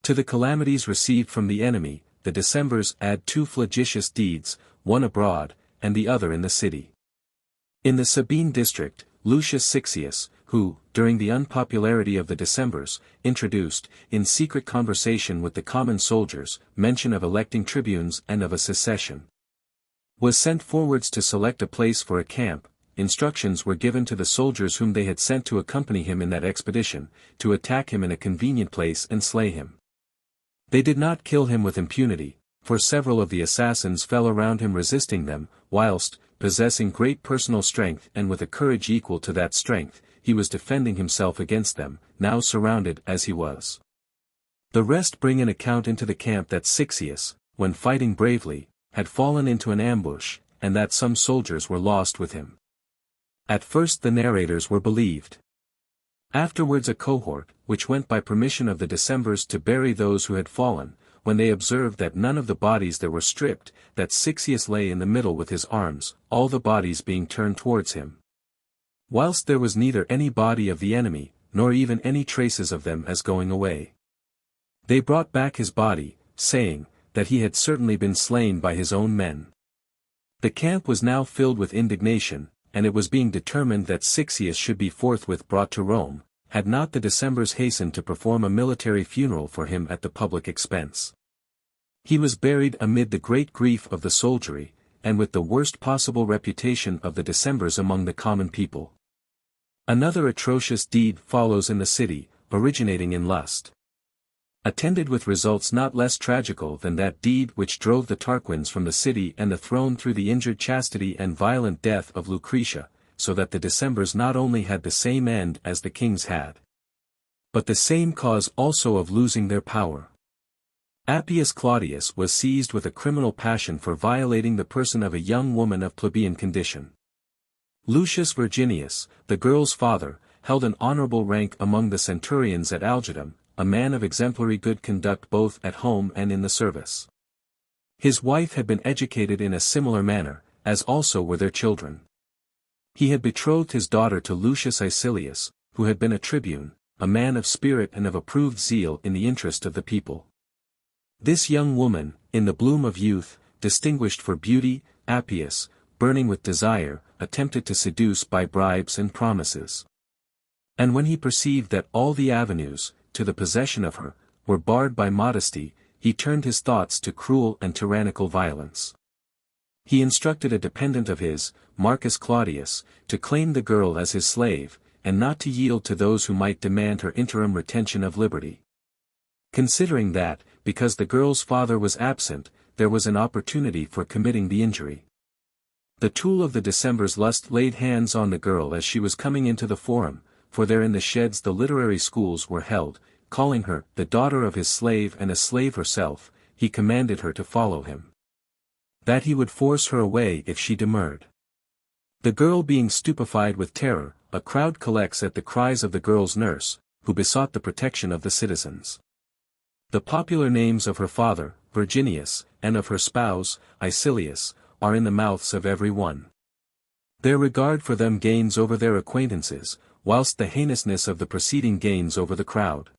To the calamities received from the enemy, the Decemvirs add two flagitious deeds, one abroad, and the other in the city. In the Sabine district, Lucius Sixius, who, during the unpopularity of the Decemvirs, introduced, in secret conversation with the common soldiers, mention of electing tribunes and of a secession, was sent forwards to select a place for a camp. Instructions were given to the soldiers whom they had sent to accompany him in that expedition, to attack him in a convenient place and slay him. They did not kill him with impunity, for several of the assassins fell around him resisting them, whilst, possessing great personal strength and with a courage equal to that strength, he was defending himself against them, now surrounded as he was. The rest bring an account into the camp that Sixius, when fighting bravely, had fallen into an ambush, and that some soldiers were lost with him. At first the narrators were believed. Afterwards a cohort, which went by permission of the Decemvirs to bury those who had fallen, when they observed that none of the bodies there were stripped, that Sixius lay in the middle with his arms, all the bodies being turned towards him, whilst there was neither any body of the enemy, nor even any traces of them as going away. They brought back his body, saying, that he had certainly been slain by his own men. The camp was now filled with indignation, and it was being determined that Sixius should be forthwith brought to Rome, had not the Decemvirs hastened to perform a military funeral for him at the public expense. He was buried amid the great grief of the soldiery, and with the worst possible reputation of the Decemvirs among the common people. Another atrocious deed follows in the city, originating in lust, attended with results not less tragical than that deed which drove the Tarquins from the city and the throne through the injured chastity and violent death of Lucretia, so that the Decemvirs not only had the same end as the kings had, but the same cause also of losing their power. Appius Claudius was seized with a criminal passion for violating the person of a young woman of plebeian condition. Lucius Virginius, the girl's father, held an honorable rank among the centurions at Algidum, a man of exemplary good conduct both at home and in the service. His wife had been educated in a similar manner, as also were their children. He had betrothed his daughter to Lucius Icilius, who had been a tribune, a man of spirit and of approved zeal in the interest of the people. This young woman, in the bloom of youth, distinguished for beauty, Appius, burning with desire, attempted to seduce by bribes and promises. And when he perceived that all the avenues, to the possession of her, were barred by modesty, he turned his thoughts to cruel and tyrannical violence. He instructed a dependent of his, Marcus Claudius, to claim the girl as his slave, and not to yield to those who might demand her interim retention of liberty. Considering that, because the girl's father was absent, there was an opportunity for committing the injury. The tool of the Decemvirs' lust laid hands on the girl as she was coming into the forum, for there in the sheds the literary schools were held, calling her the daughter of his slave and a slave herself, he commanded her to follow him, that he would force her away if she demurred. The girl being stupefied with terror, a crowd collects at the cries of the girl's nurse, who besought the protection of the citizens. The popular names of her father, Virginius, and of her spouse, Icilius, are in the mouths of every one. Their regard for them gains over their acquaintances, whilst the heinousness of the preceding gains over the crowd.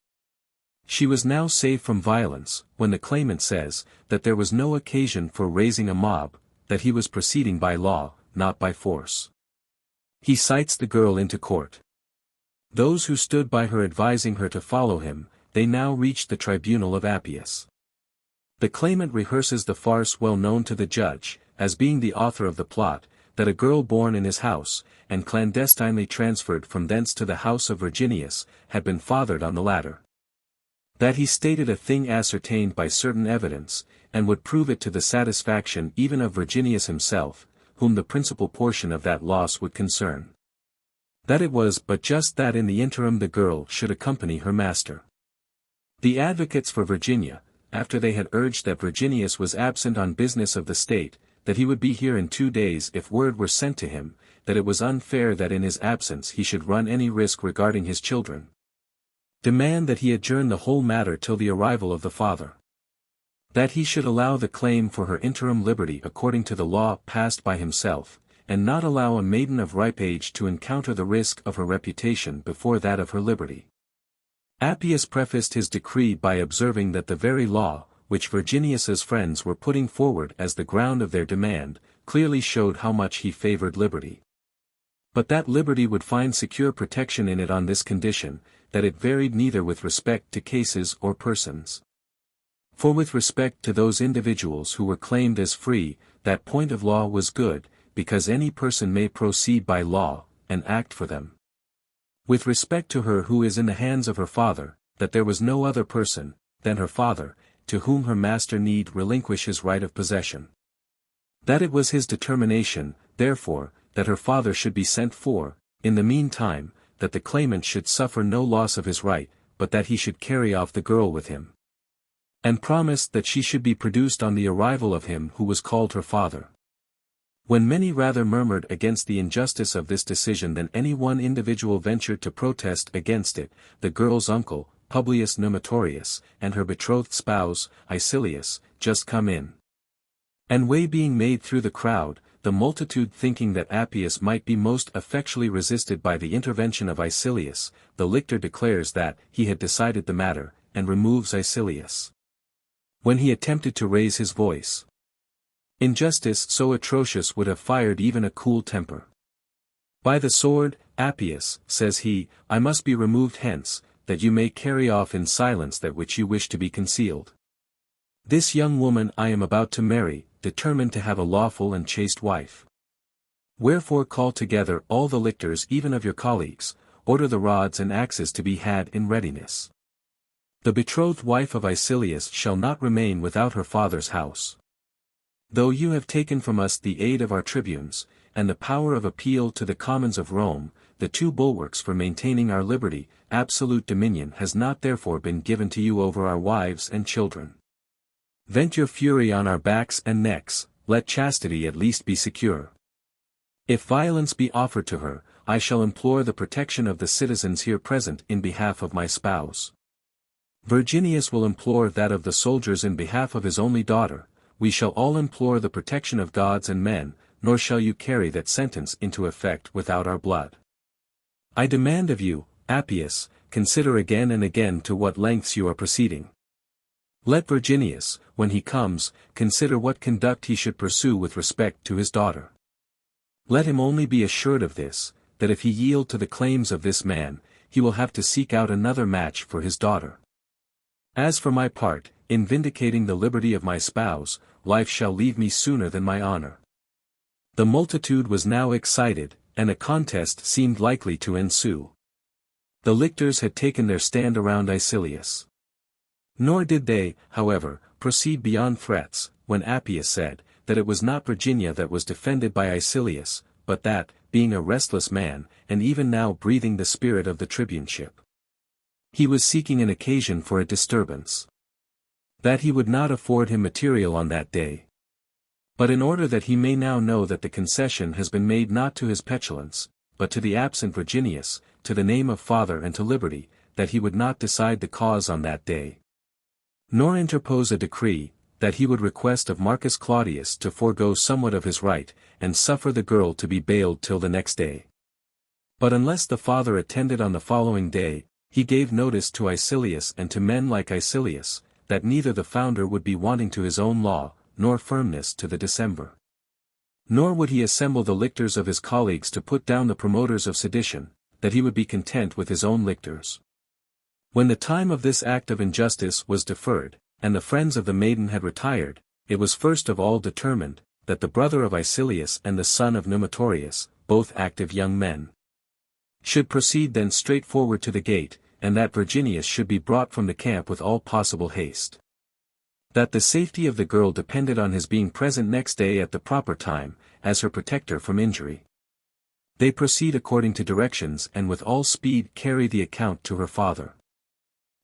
She was now saved from violence, when the claimant says, that there was no occasion for raising a mob, that he was proceeding by law, not by force. He cites the girl into court. Those who stood by her advising her to follow him, they now reached the tribunal of Appius. The claimant rehearses the farce well known to the judge, as being the author of the plot, that a girl born in his house, and clandestinely transferred from thence to the house of Virginius, had been fathered on the latter. That he stated a thing ascertained by certain evidence, and would prove it to the satisfaction even of Virginius himself, whom the principal portion of that loss would concern. That it was but just that in the interim the girl should accompany her master. The advocates for Virginia, after they had urged that Virginius was absent on business of the state, that he would be here in 2 days if word were sent to him, that it was unfair that in his absence he should run any risk regarding his children. Demand that he adjourn the whole matter till the arrival of the father. That he should allow the claim for her interim liberty according to the law passed by himself, and not allow a maiden of ripe age to encounter the risk of her reputation before that of her liberty. Appius prefaced his decree by observing that the very law, which Virginius's friends were putting forward as the ground of their demand, clearly showed how much he favored liberty. But that liberty would find secure protection in it on this condition, that it varied neither with respect to cases or persons. For with respect to those individuals who were claimed as free, that point of law was good, because any person may proceed by law, and act for them. With respect to her who is in the hands of her father, that there was no other person, than her father, to whom her master need relinquish his right of possession. That it was his determination, therefore, that her father should be sent for, in the meantime, that the claimant should suffer no loss of his right, but that he should carry off the girl with him. And promised that she should be produced on the arrival of him who was called her father. When many rather murmured against the injustice of this decision than any one individual ventured to protest against it, the girl's uncle, Publius Numitorius, and her betrothed spouse, Icilius, just come in. And way being made through the crowd, the multitude thinking that Appius might be most effectually resisted by the intervention of Icilius, the lictor declares that he had decided the matter, and removes Icilius. When he attempted to raise his voice, injustice so atrocious would have fired even a cool temper. By the sword, Appius, says he, I must be removed hence, that you may carry off in silence that which you wish to be concealed. This young woman I am about to marry, determined to have a lawful and chaste wife. Wherefore call together all the lictors even of your colleagues, order the rods and axes to be had in readiness. The betrothed wife of Icilius shall not remain without her father's house. Though you have taken from us the aid of our tribunes, and the power of appeal to the commons of Rome, the two bulwarks for maintaining our liberty, absolute dominion has not therefore been given to you over our wives and children. Vent your fury on our backs and necks, let chastity at least be secure. If violence be offered to her, I shall implore the protection of the citizens here present in behalf of my spouse. Virginius will implore that of the soldiers in behalf of his only daughter. We shall all implore the protection of gods and men, nor shall you carry that sentence into effect without our blood. I demand of you, Appius, consider again and again to what lengths you are proceeding. Let Virginius, when he comes, consider what conduct he should pursue with respect to his daughter. Let him only be assured of this, that if he yield to the claims of this man, he will have to seek out another match for his daughter. As for my part, in vindicating the liberty of my spouse, life shall leave me sooner than my honor. The multitude was now excited, and a contest seemed likely to ensue. The lictors had taken their stand around Icilius. Nor did they, however, proceed beyond threats, when Appius said, that it was not Virginia that was defended by Icilius, but that, being a restless man, and even now breathing the spirit of the tribuneship, he was seeking an occasion for a disturbance. That he would not afford him material on that day. But in order that he may now know that the concession has been made not to his petulance, but to the absent Virginius, to the name of father and to liberty, that he would not decide the cause on that day, nor interpose a decree, that he would request of Marcus Claudius to forego somewhat of his right, and suffer the girl to be bailed till the next day. But unless the father attended on the following day, he gave notice to Icilius and to men like Icilius, that neither the founder would be wanting to his own law, nor firmness to the December. Nor would he assemble the lictors of his colleagues to put down the promoters of sedition, that he would be content with his own lictors. When the time of this act of injustice was deferred, and the friends of the maiden had retired, it was first of all determined, that the brother of Icilius and the son of Numitorius, both active young men, should proceed then straight forward to the gate, and that Virginius should be brought from the camp with all possible haste. That the safety of the girl depended on his being present next day at the proper time, as her protector from injury. They proceed according to directions and with all speed carry the account to her father.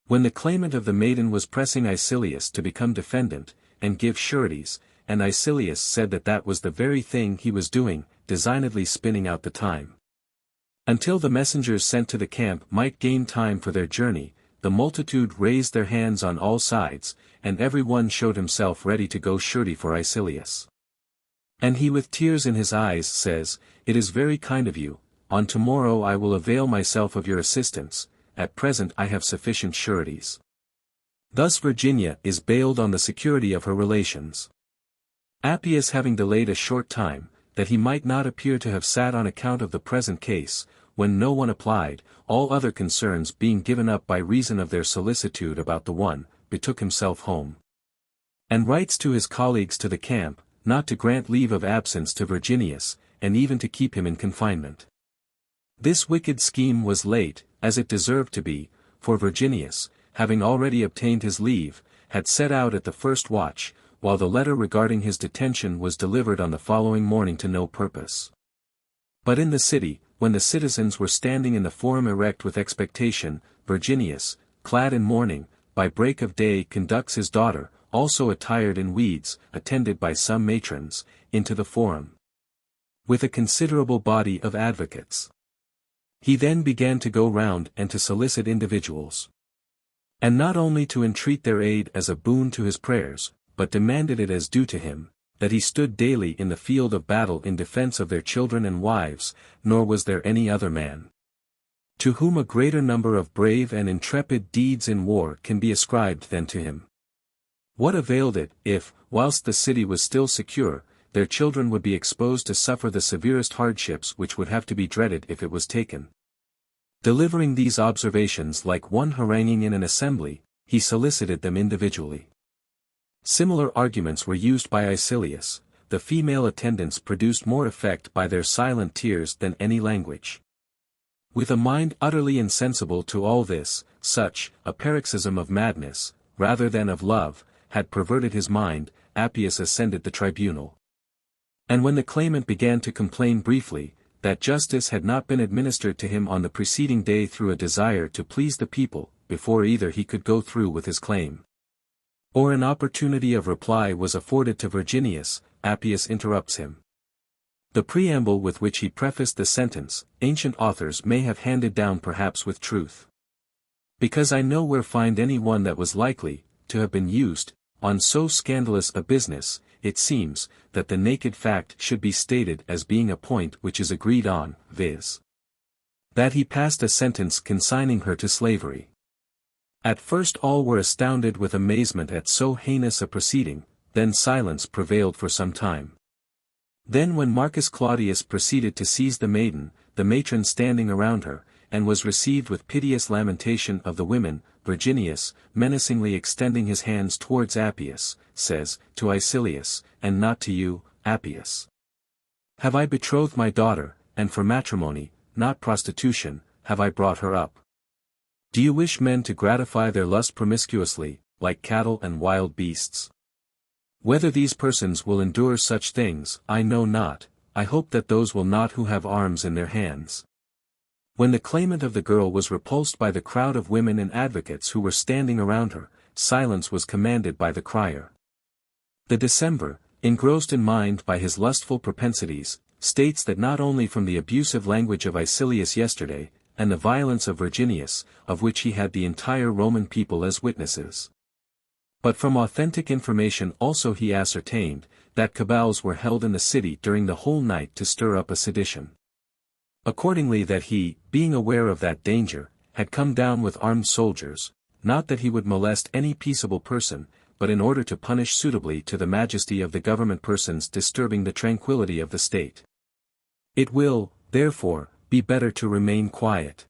When the claimant of the maiden was pressing Icilius to become defendant, and give sureties, and Icilius said that that was the very thing he was doing, designedly spinning out the time, until the messengers sent to the camp might gain time for their journey, the multitude raised their hands on all sides, and every one showed himself ready to go surety for Icilius. And he with tears in his eyes says, "It is very kind of you, on tomorrow I will avail myself of your assistance, at present I have sufficient sureties." Thus Virginia is bailed on the security of her relations. Appius having delayed a short time, that he might not appear to have sat on account of the present case, when no one applied, all other concerns being given up by reason of their solicitude about the one, betook himself home. And writes to his colleagues to the camp, not to grant leave of absence to Virginius, and even to keep him in confinement. This wicked scheme was late, as it deserved to be, for Virginius, having already obtained his leave, had set out at the first watch, while the letter regarding his detention was delivered on the following morning to no purpose. But in the city, when the citizens were standing in the forum erect with expectation, Virginius, clad in mourning, by break of day conducts his daughter, also attired in weeds, attended by some matrons, into the forum, with a considerable body of advocates. He then began to go round and to solicit individuals. And not only to entreat their aid as a boon to his prayers, but demanded it as due to him, that he stood daily in the field of battle in defense of their children and wives, nor was there any other man to whom a greater number of brave and intrepid deeds in war can be ascribed than to him. What availed it, if, whilst the city was still secure, their children would be exposed to suffer the severest hardships which would have to be dreaded if it was taken? Delivering these observations like one haranguing in an assembly, he solicited them individually. Similar arguments were used by Icilius. The female attendants produced more effect by their silent tears than any language. With a mind utterly insensible to all this, such, a paroxysm of madness, rather than of love, had perverted his mind, Appius ascended the tribunal. And when the claimant began to complain briefly, that justice had not been administered to him on the preceding day through a desire to please the people, before either he could go through with his claim, or an opportunity of reply was afforded to Virginius, Appius interrupts him. The preamble with which he prefaced the sentence, ancient authors may have handed down perhaps with truth. Because I nowhere find any one that was likely, to have been used, on so scandalous a business, it seems, that the naked fact should be stated as being a point which is agreed on, viz. that he passed a sentence consigning her to slavery. At first all were astounded with amazement at so heinous a proceeding, then silence prevailed for some time. Then when Marcus Claudius proceeded to seize the maiden, the matron standing around her, and was received with piteous lamentation of the women, Virginius, menacingly extending his hands towards Appius, says, to Icilius, and not to you, Appius. Have I betrothed my daughter, and for matrimony, not prostitution, have I brought her up? Do you wish men to gratify their lust promiscuously, like cattle and wild beasts? Whether these persons will endure such things, I know not. I hope that those will not who have arms in their hands. When the claimant of the girl was repulsed by the crowd of women and advocates who were standing around her, silence was commanded by the crier. The Decemvir, engrossed in mind by his lustful propensities, states that not only from the abusive language of Icilius yesterday, and the violence of Virginius, of which he had the entire Roman people as witnesses, but from authentic information also he ascertained, that cabals were held in the city during the whole night to stir up a sedition. Accordingly that he, being aware of that danger, had come down with armed soldiers, not that he would molest any peaceable person, but in order to punish suitably to the majesty of the government persons disturbing the tranquillity of the state. It will, therefore, be better to remain quiet.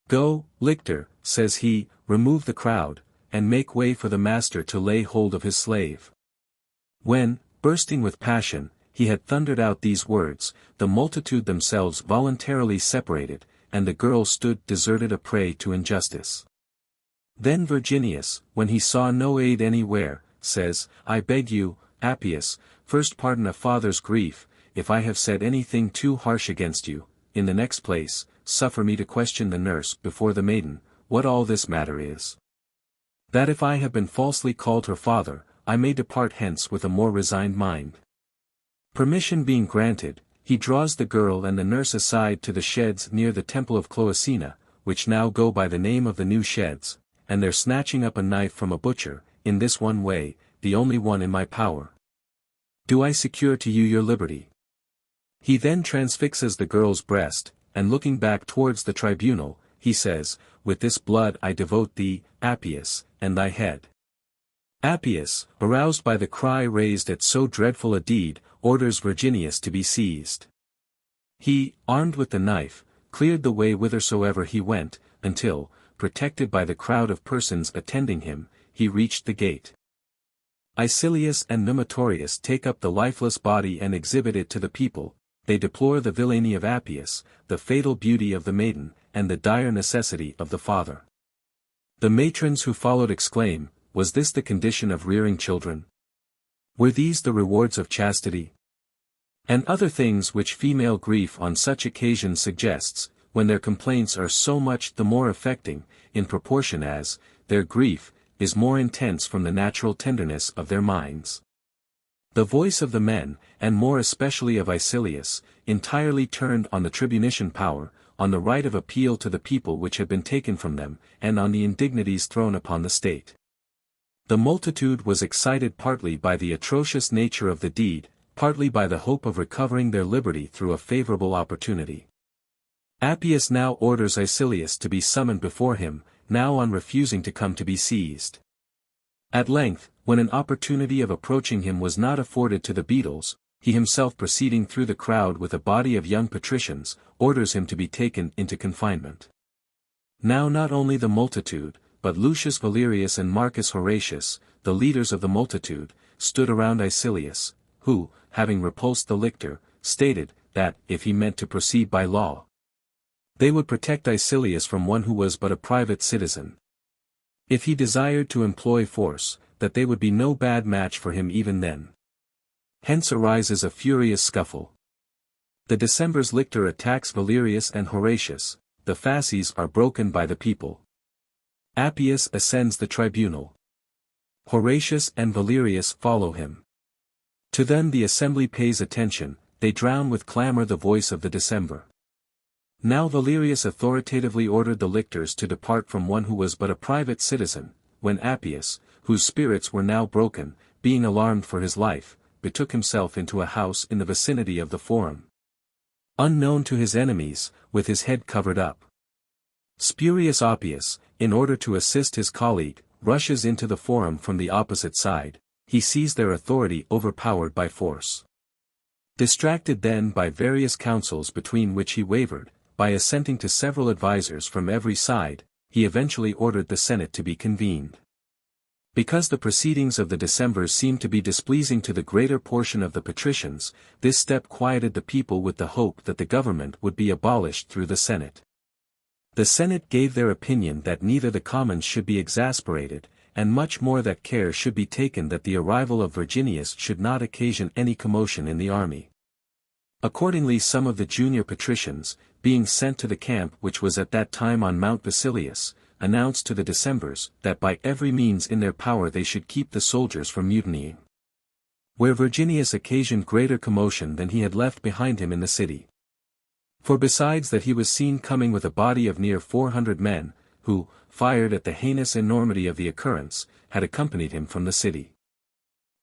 Go, lictor, says he, remove the crowd, and make way for the master to lay hold of his slave. When, bursting with passion, he had thundered out these words, the multitude themselves voluntarily separated, and the girl stood deserted a prey to injustice. Then Virginius, when he saw no aid anywhere, says, I beg you, Appius, first pardon a father's grief, if I have said anything too harsh against you, in the next place, suffer me to question the nurse before the maiden, what all this matter is. That if I have been falsely called her father, I may depart hence with a more resigned mind. Permission being granted, he draws the girl and the nurse aside to the sheds near the temple of Cloacina, which now go by the name of the New Sheds, and they're snatching up a knife from a butcher, in this one way, the only one in my power. Do I secure to you your liberty?" He then transfixes the girl's breast, and looking back towards the tribunal, he says, "With this blood I devote thee, Appius, and thy head." Appius, aroused by the cry raised at so dreadful a deed, orders Virginius to be seized. He, armed with the knife, cleared the way whithersoever he went, until, protected by the crowd of persons attending him, he reached the gate. Icilius and Numitorius take up the lifeless body and exhibit it to the people. They deplore the villainy of Appius, the fatal beauty of the maiden, and the dire necessity of the father. The matrons who followed exclaim, "Was this the condition of rearing children? Were these the rewards of chastity?" And other things which female grief on such occasions suggests, when their complaints are so much the more affecting, in proportion as, their grief, is more intense from the natural tenderness of their minds. The voice of the men, and more especially of Icilius, entirely turned on the tribunician power, on the right of appeal to the people which had been taken from them, and on the indignities thrown upon the state. The multitude was excited partly by the atrocious nature of the deed, partly by the hope of recovering their liberty through a favorable opportunity. Appius now orders Icilius to be summoned before him, now on refusing to come to be seized. At length, when an opportunity of approaching him was not afforded to the beadles, he himself proceeding through the crowd with a body of young patricians, orders him to be taken into confinement. Now not only the multitude, but Lucius Valerius and Marcus Horatius, the leaders of the multitude, stood around Icilius, who, having repulsed the lictor, stated, that, if he meant to proceed by law, they would protect Icilius from one who was but a private citizen. If he desired to employ force, that they would be no bad match for him even then. Hence arises a furious scuffle. The December's lictor attacks Valerius and Horatius, the fasces are broken by the people. Appius ascends the tribunal. Horatius and Valerius follow him. To them the assembly pays attention, they drown with clamor the voice of the December. Now Valerius authoritatively ordered the lictors to depart from one who was but a private citizen, when Appius, whose spirits were now broken, being alarmed for his life, betook himself into a house in the vicinity of the Forum. Unknown to his enemies, with his head covered up. Spurious Appius, in order to assist his colleague, rushes into the Forum from the opposite side. He sees their authority overpowered by force. Distracted then by various counsels between which he wavered, by assenting to several advisers from every side, he eventually ordered the Senate to be convened. Because the proceedings of the Decemvirs seemed to be displeasing to the greater portion of the patricians, this step quieted the people with the hope that the government would be abolished through the Senate. The Senate gave their opinion that neither the commons should be exasperated, and much more that care should be taken that the arrival of Virginius should not occasion any commotion in the army. Accordingly some of the junior patricians, being sent to the camp which was at that time on Mount Basilius, announced to the Decemvirs that by every means in their power they should keep the soldiers from mutinying. Where Virginius occasioned greater commotion than he had left behind him in the city. For besides that he was seen coming with a body of near 400 men, who, fired at the heinous enormity of the occurrence, had accompanied him from the city.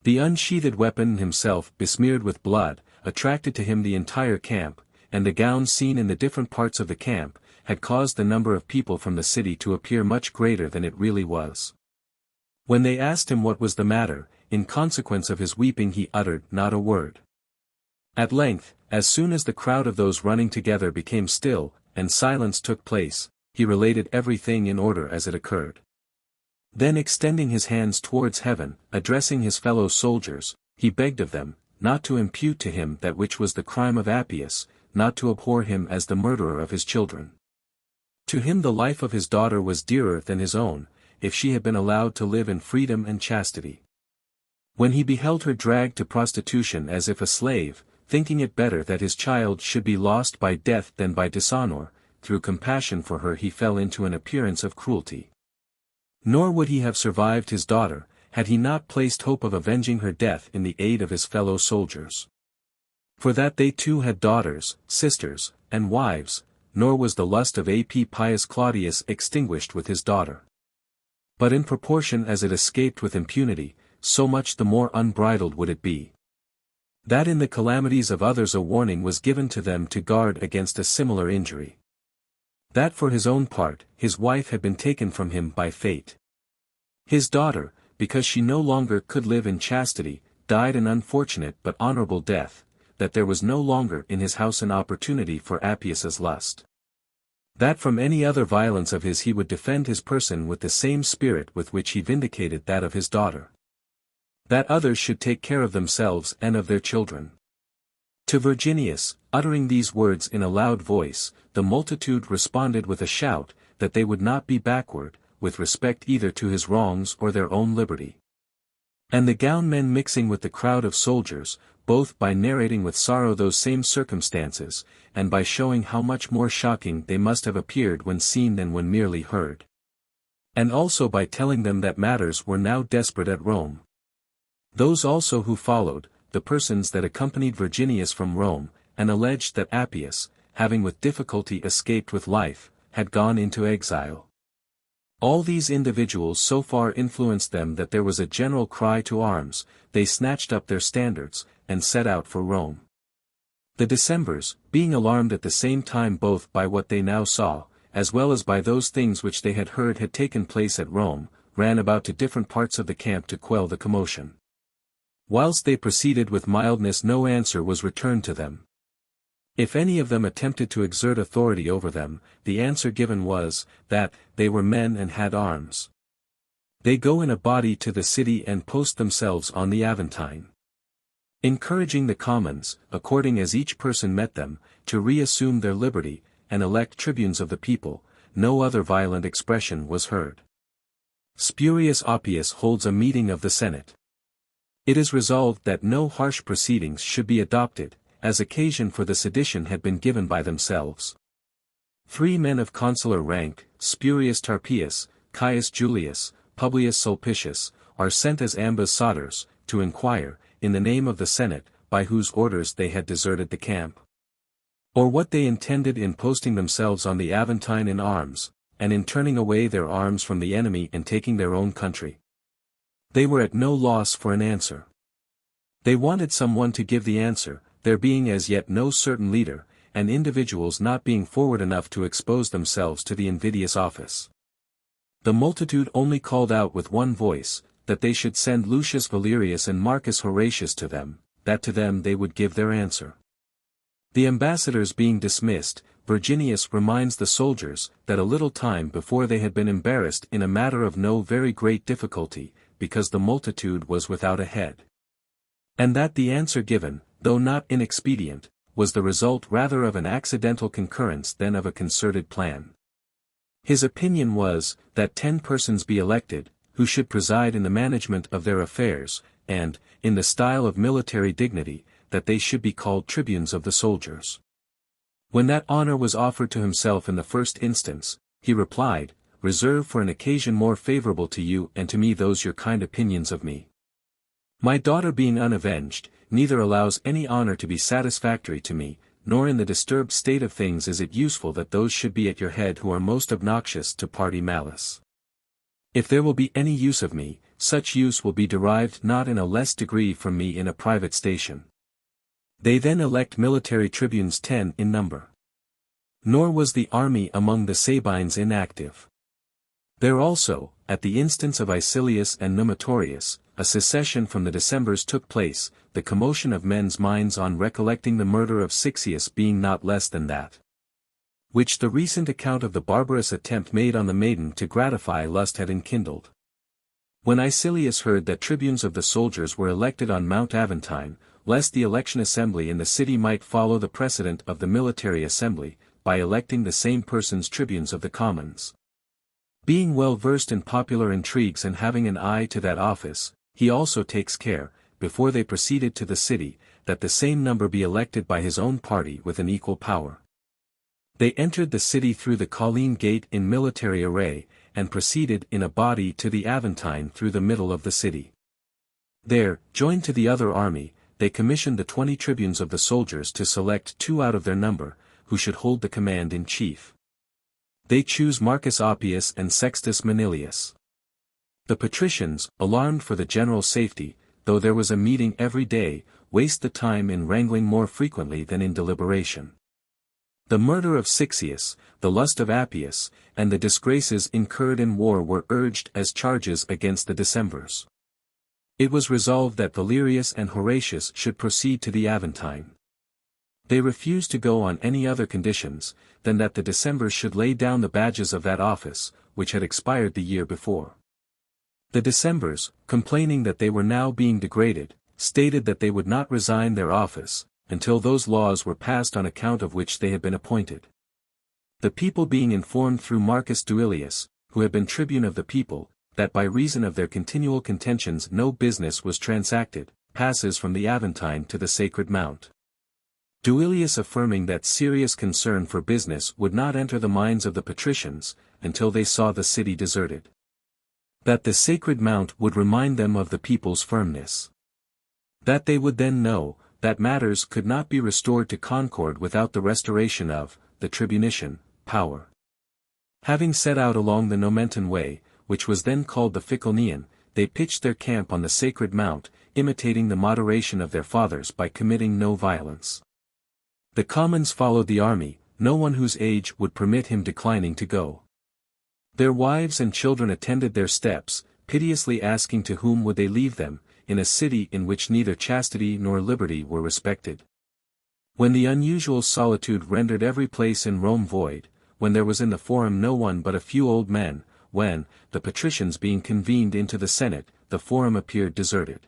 The unsheathed weapon himself besmeared with blood, attracted to him the entire camp, and the gowns seen in the different parts of the camp, had caused the number of people from the city to appear much greater than it really was. When they asked him what was the matter, in consequence of his weeping he uttered not a word. At length, as soon as the crowd of those running together became still, and silence took place, he related everything in order as it occurred. Then extending his hands towards heaven, addressing his fellow soldiers, he begged of them, not to impute to him that which was the crime of Appius, not to abhor him as the murderer of his children. To him the life of his daughter was dearer than his own, if she had been allowed to live in freedom and chastity. When he beheld her dragged to prostitution as if a slave, thinking it better that his child should be lost by death than by dishonor, through compassion for her he fell into an appearance of cruelty. Nor would he have survived his daughter, had he not placed hope of avenging her death in the aid of his fellow soldiers. For that they too had daughters, sisters, and wives, nor was the lust of Ap Pius Claudius extinguished with his daughter. But in proportion as it escaped with impunity, so much the more unbridled would it be. That in the calamities of others a warning was given to them to guard against a similar injury. That for his own part, his wife had been taken from him by fate. His daughter, because she no longer could live in chastity, died an unfortunate but honorable death, that there was no longer in his house an opportunity for Appius's lust. That from any other violence of his he would defend his person with the same spirit with which he vindicated that of his daughter. That others should take care of themselves and of their children. To Virginius, uttering these words in a loud voice, the multitude responded with a shout, that they would not be backward, with respect either to his wrongs or their own liberty. And the gowned men mixing with the crowd of soldiers, both by narrating with sorrow those same circumstances, and by showing how much more shocking they must have appeared when seen than when merely heard. And also by telling them that matters were now desperate at Rome. Those also who followed, the persons that accompanied Virginius from Rome, and alleged that Appius, having with difficulty escaped with life, had gone into exile. All these individuals so far influenced them that there was a general cry to arms, they snatched up their standards, and set out for Rome. The Decemvirs, being alarmed at the same time both by what they now saw, as well as by those things which they had heard had taken place at Rome, ran about to different parts of the camp to quell the commotion. Whilst they proceeded with mildness no answer was returned to them. If any of them attempted to exert authority over them, the answer given was, that they were men and had arms. They go in a body to the city and post themselves on the Aventine. Encouraging the commons, according as each person met them, to reassume their liberty, and elect tribunes of the people, no other violent expression was heard. Spurius Appius holds a meeting of the Senate. It is resolved that no harsh proceedings should be adopted, as occasion for the sedition had been given by themselves. 3 men of consular rank, Spurius Tarpius, Caius Julius, Publius Sulpicius, are sent as ambassadors, to inquire, in the name of the Senate, by whose orders they had deserted the camp. Or what they intended in posting themselves on the Aventine in arms, and in turning away their arms from the enemy and taking their own country. They were at no loss for an answer. They wanted someone to give the answer, there being as yet no certain leader, and individuals not being forward enough to expose themselves to the invidious office. The multitude only called out with one voice, that they should send Lucius Valerius and Marcus Horatius to them, that to them they would give their answer. The ambassadors being dismissed, Virginius reminds the soldiers, that a little time before they had been embarrassed in a matter of no very great difficulty, because the multitude was without a head. And that the answer given, though not inexpedient, was the result rather of an accidental concurrence than of a concerted plan. His opinion was, that 10 persons be elected, who should preside in the management of their affairs, and, in the style of military dignity, that they should be called tribunes of the soldiers. When that honor was offered to himself in the first instance, he replied, "Reserve for an occasion more favorable to you and to me those your kind opinions of me. My daughter being unavenged, neither allows any honor to be satisfactory to me, nor in the disturbed state of things is it useful that those should be at your head who are most obnoxious to party malice. If there will be any use of me, such use will be derived not in a less degree from me in a private station." They then elect military tribunes 10 in number. Nor was the army among the Sabines inactive. There also, at the instance of Icilius and Numitorius, a secession from the Decemvirs took place, the commotion of men's minds on recollecting the murder of Sixius being not less than that which the recent account of the barbarous attempt made on the maiden to gratify lust had enkindled. When Icilius heard that tribunes of the soldiers were elected on Mount Aventine, lest the election assembly in the city might follow the precedent of the military assembly, by electing the same persons tribunes of the commons. Being well versed in popular intrigues and having an eye to that office, he also takes care, before they proceeded to the city, that the same number be elected by his own party with an equal power. They entered the city through the Colline gate in military array, and proceeded in a body to the Aventine through the middle of the city. There, joined to the other army, they commissioned the 20 tribunes of the soldiers to select 2 out of their number, who should hold the command in chief. They choose Marcus Appius and Sextus Manilius. The patricians, alarmed for the general safety, though there was a meeting every day, waste the time in wrangling more frequently than in deliberation. The murder of Sixius, the lust of Appius, and the disgraces incurred in war were urged as charges against the Decemvirs. It was resolved that Valerius and Horatius should proceed to the Aventine. They refused to go on any other conditions, than that the Decemvirs should lay down the badges of that office, which had expired the year before. The Decemvirs, complaining that they were now being degraded, stated that they would not resign their office, until those laws were passed on account of which they had been appointed. The people being informed through Marcus Duilius, who had been tribune of the people, that by reason of their continual contentions no business was transacted, passes from the Aventine to the Sacred Mount. Duilius affirming that serious concern for business would not enter the minds of the patricians, until they saw the city deserted. That the Sacred Mount would remind them of the people's firmness. That they would then know, that matters could not be restored to concord without the restoration of, the tribunician, power. Having set out along the Nomentan way, which was then called the Ficonian, they pitched their camp on the Sacred Mount, imitating the moderation of their fathers by committing no violence. The commons followed the army, no one whose age would permit him declining to go. Their wives and children attended their steps, piteously asking to whom would they leave them, in a city in which neither chastity nor liberty were respected. When the unusual solitude rendered every place in Rome void, when there was in the forum no one but a few old men, when, the patricians being convened into the Senate, the forum appeared deserted.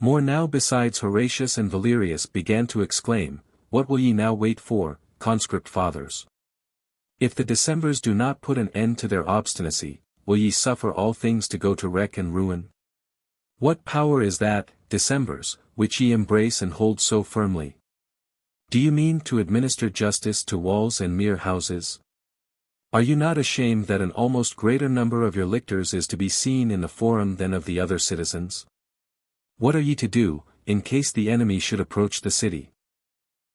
More now besides Horatius and Valerius began to exclaim, "What will ye now wait for, conscript fathers? If the Decemvirs do not put an end to their obstinacy, will ye suffer all things to go to wreck and ruin? What power is that, Decemvirs, which ye embrace and hold so firmly? Do you mean to administer justice to walls and mere houses? Are you not ashamed that an almost greater number of your lictors is to be seen in the forum than of the other citizens? What are ye to do, in case the enemy should approach the city?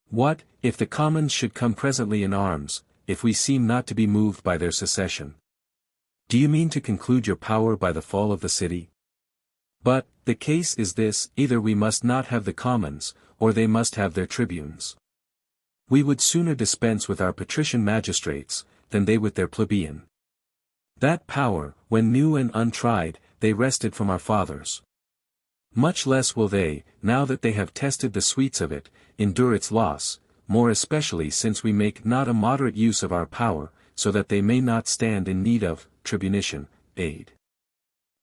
What, if the commons should come presently in arms, if we seem not to be moved by their secession? Do you mean to conclude your power by the fall of the city? But, the case is this, either we must not have the commons, or they must have their tribunes. We would sooner dispense with our patrician magistrates, than they with their plebeian. That power, when new and untried, they wrested from our fathers. Much less will they, now that they have tested the sweets of it, endure its loss, more especially since we make not a moderate use of our power, so that they may not stand in need of, tribunician, aid.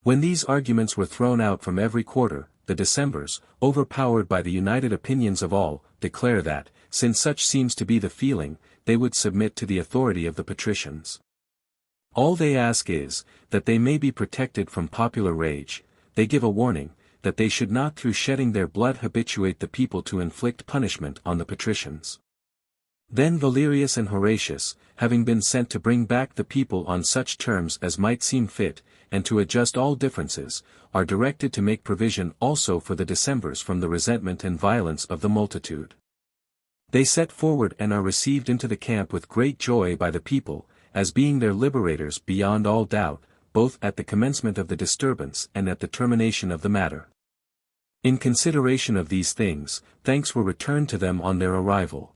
When these arguments were thrown out from every quarter, the Decemvirs, overpowered by the united opinions of all, declare that, since such seems to be the feeling, they would submit to the authority of the patricians. All they ask is, that they may be protected from popular rage. They give a warning, that they should not through shedding their blood habituate the people to inflict punishment on the patricians. Then Valerius and Horatius, having been sent to bring back the people on such terms as might seem fit, and to adjust all differences, are directed to make provision also for the Decemvirs from the resentment and violence of the multitude. They set forward and are received into the camp with great joy by the people, as being their liberators beyond all doubt, both at the commencement of the disturbance and at the termination of the matter. In consideration of these things, thanks were returned to them on their arrival.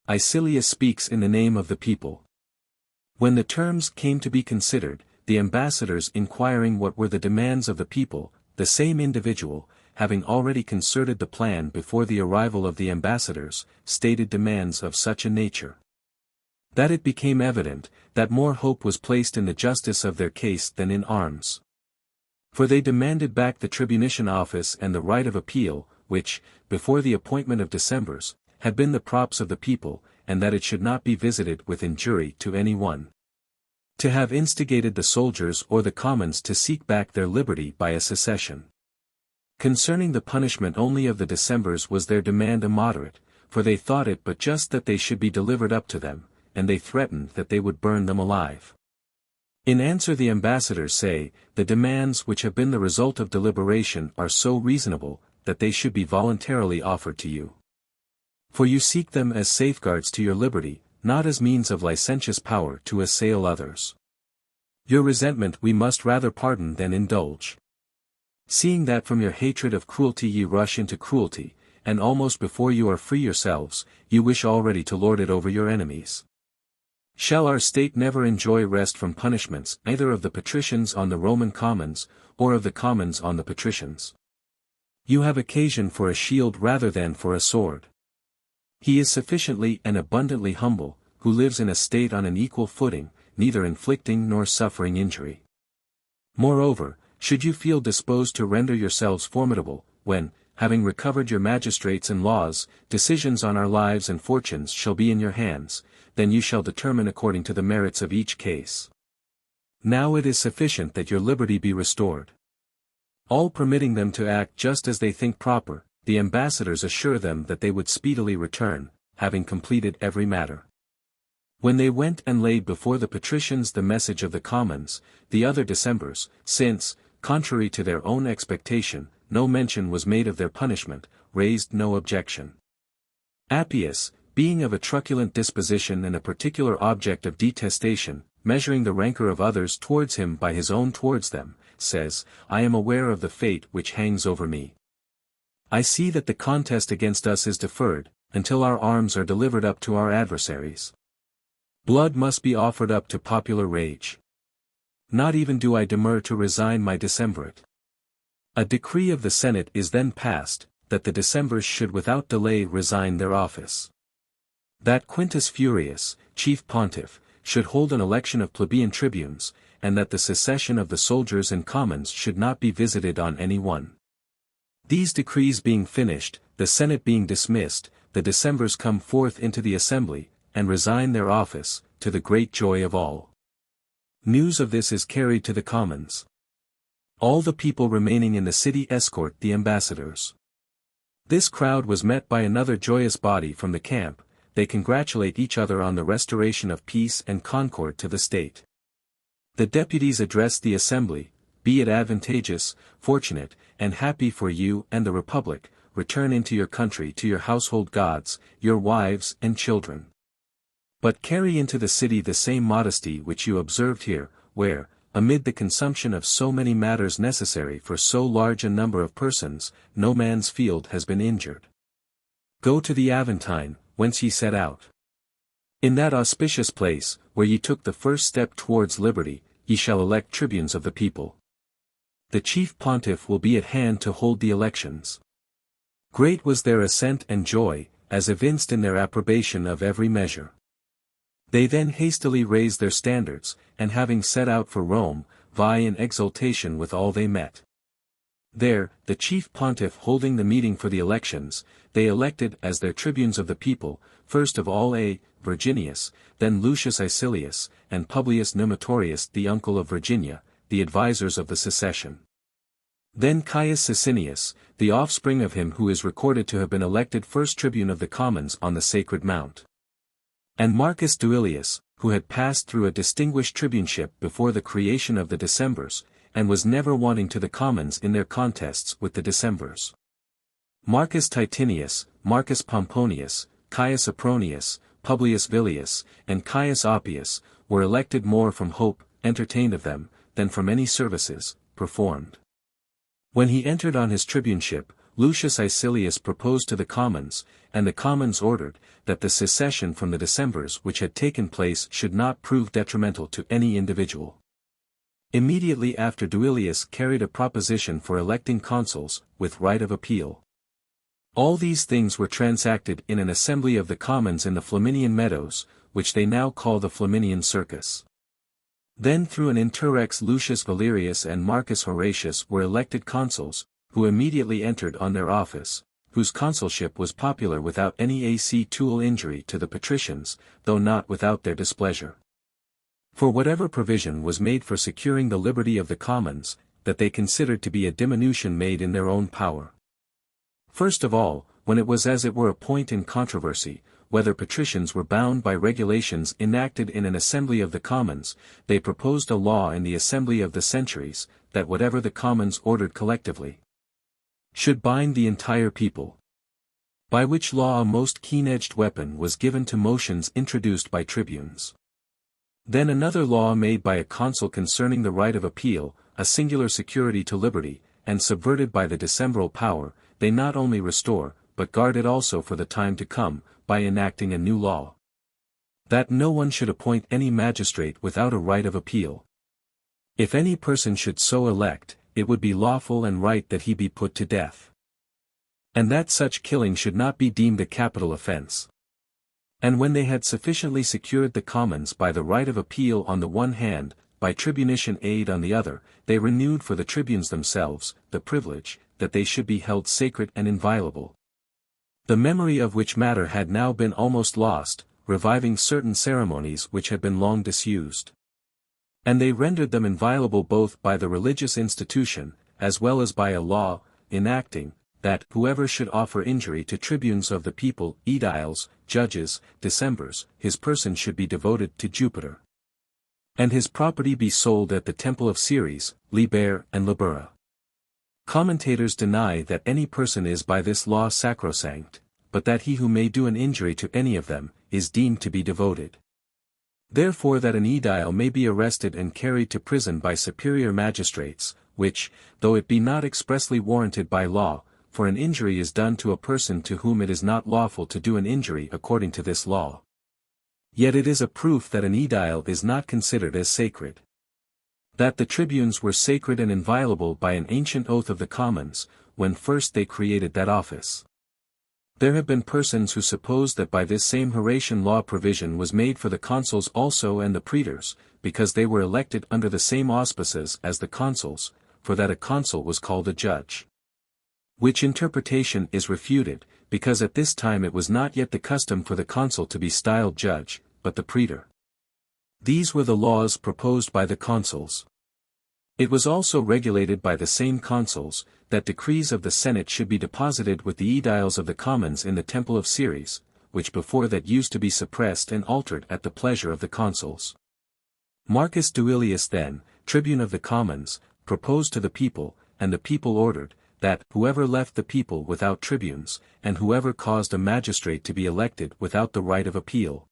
Icilius speaks in the name of the people. When the terms came to be considered, the ambassadors inquiring what were the demands of the people, the same individual, having already concerted the plan before the arrival of the ambassadors, stated demands of such a nature that it became evident, that more hope was placed in the justice of their case than in arms. For they demanded back the tribunician office and the right of appeal, which, before the appointment of Decemvirs, had been the props of the people, and that it should not be visited with injury to any one. To have instigated the soldiers or the commons to seek back their liberty by a secession. Concerning the punishment only of the Decemvirs was their demand immoderate, for they thought it but just that they should be delivered up to them, and they threatened that they would burn them alive. In answer the ambassadors say, the demands which have been the result of deliberation are so reasonable, that they should be voluntarily offered to you. For you seek them as safeguards to your liberty, not as means of licentious power to assail others. Your resentment we must rather pardon than indulge. Seeing that from your hatred of cruelty ye rush into cruelty, and almost before you are free yourselves, you wish already to lord it over your enemies. Shall our state never enjoy rest from punishments either of the patricians on the Roman commons, or of the commons on the patricians? You have occasion for a shield rather than for a sword. He is sufficiently and abundantly humble, who lives in a state on an equal footing, neither inflicting nor suffering injury. Moreover, should you feel disposed to render yourselves formidable, when, having recovered your magistrates and laws, decisions on our lives and fortunes shall be in your hands, then you shall determine according to the merits of each case. Now it is sufficient that your liberty be restored. All permitting them to act just as they think proper, the ambassadors assure them that they would speedily return, having completed every matter. When they went and laid before the patricians the message of the commons, the other Decemvirs, since, contrary to their own expectation, no mention was made of their punishment, raised no objection. Appius, being of a truculent disposition and a particular object of detestation, measuring the rancor of others towards him by his own towards them, says, I am aware of the fate which hangs over me. I see that the contest against us is deferred, until our arms are delivered up to our adversaries. Blood must be offered up to popular rage. Not even do I demur to resign my decemvirate. A decree of the Senate is then passed, that the Decemvirs should without delay resign their office. That Quintus Furius, chief pontiff, should hold an election of plebeian tribunes, and that the secession of the soldiers and commons should not be visited on any one. These decrees being finished, the Senate being dismissed, the Decemvirs come forth into the assembly, and resign their office, to the great joy of all. News of this is carried to the commons. All the people remaining in the city escort the ambassadors. This crowd was met by another joyous body from the camp. They congratulate each other on the restoration of peace and concord to the state. The deputies address the assembly, be it advantageous, fortunate, and happy for you and the republic, return into your country to your household gods, your wives and children. But carry into the city the same modesty which you observed here, where, amid the consumption of so many matters necessary for so large a number of persons, no man's field has been injured. Go to the Aventine, whence ye set out. In that auspicious place, where ye took the first step towards liberty, ye shall elect tribunes of the people. The chief pontiff will be at hand to hold the elections. Great was their assent and joy, as evinced in their approbation of every measure. They then hastily raised their standards, and having set out for Rome, vie in exultation with all they met. There, the chief pontiff holding the meeting for the elections, they elected as their tribunes of the people, first of all Virginius, then Lucius Icilius, and Publius Numitorius the uncle of Virginia, the advisers of the secession. Then Caius Sicinius, the offspring of him who is recorded to have been elected first tribune of the commons on the Sacred Mount. And Marcus Duilius, who had passed through a distinguished tribuneship before the creation of the Decemvirs, and was never wanting to the commons in their contests with the Decemvirs. Marcus Titinius, Marcus Pomponius, Caius Apronius, Publius Villius, and Caius Oppius, were elected more from hope, entertained of them, than from any services, performed. When he entered on his tribuneship, Lucius Icilius proposed to the commons, and the commons ordered, that the secession from the Decemvirs which had taken place should not prove detrimental to any individual. Immediately after Duilius carried a proposition for electing consuls, with right of appeal. All these things were transacted in an assembly of the commons in the Flaminian meadows, which they now call the Flaminian Circus. Then through an interrex Lucius Valerius and Marcus Horatius were elected consuls, who immediately entered on their office, whose consulship was popular without any actual injury to the patricians, though not without their displeasure. For whatever provision was made for securing the liberty of the commons, that they considered to be a diminution made in their own power. First of all, when it was as it were a point in controversy, whether patricians were bound by regulations enacted in an assembly of the commons, they proposed a law in the assembly of the centuries, that whatever the commons ordered collectively should bind the entire people. By which law a most keen-edged weapon was given to motions introduced by tribunes. Then another law made by a consul concerning the right of appeal, a singular security to liberty, and subverted by the decembral power, they not only restore, but guard it also for the time to come, by enacting a new law. That no one should appoint any magistrate without a right of appeal. If any person should so elect, it would be lawful and right that he be put to death. And that such killing should not be deemed a capital offense. And when they had sufficiently secured the commons by the right of appeal on the one hand, by tribunician aid on the other, they renewed for the tribunes themselves, the privilege, that they should be held sacred and inviolable. The memory of which matter had now been almost lost, reviving certain ceremonies which had been long disused. And they rendered them inviolable both by the religious institution, as well as by a law, enacting, that whoever should offer injury to tribunes of the people, aediles, judges, decembers, his person should be devoted to Jupiter. And his property be sold at the temple of Ceres, Liber and Libera. Commentators deny that any person is by this law sacrosanct, but that he who may do an injury to any of them, is deemed to be devoted. Therefore that an aedile may be arrested and carried to prison by superior magistrates, which, though it be not expressly warranted by law, for an injury is done to a person to whom it is not lawful to do an injury according to this law. Yet it is a proof that an aedile is not considered as sacred. That the tribunes were sacred and inviolable by an ancient oath of the commons, when first they created that office. There have been persons who suppose that by this same Horatian law provision was made for the consuls also and the praetors, because they were elected under the same auspices as the consuls, for that a consul was called a judge. Which interpretation is refuted, because at this time it was not yet the custom for the consul to be styled judge, but the praetor. These were the laws proposed by the consuls. It was also regulated by the same consuls, that decrees of the Senate should be deposited with the aediles of the commons in the temple of Ceres, which before that used to be suppressed and altered at the pleasure of the consuls. Marcus Duilius then, tribune of the commons, proposed to the people, and the people ordered, that whoever left the people without tribunes, and whoever caused a magistrate to be elected without the right of appeal,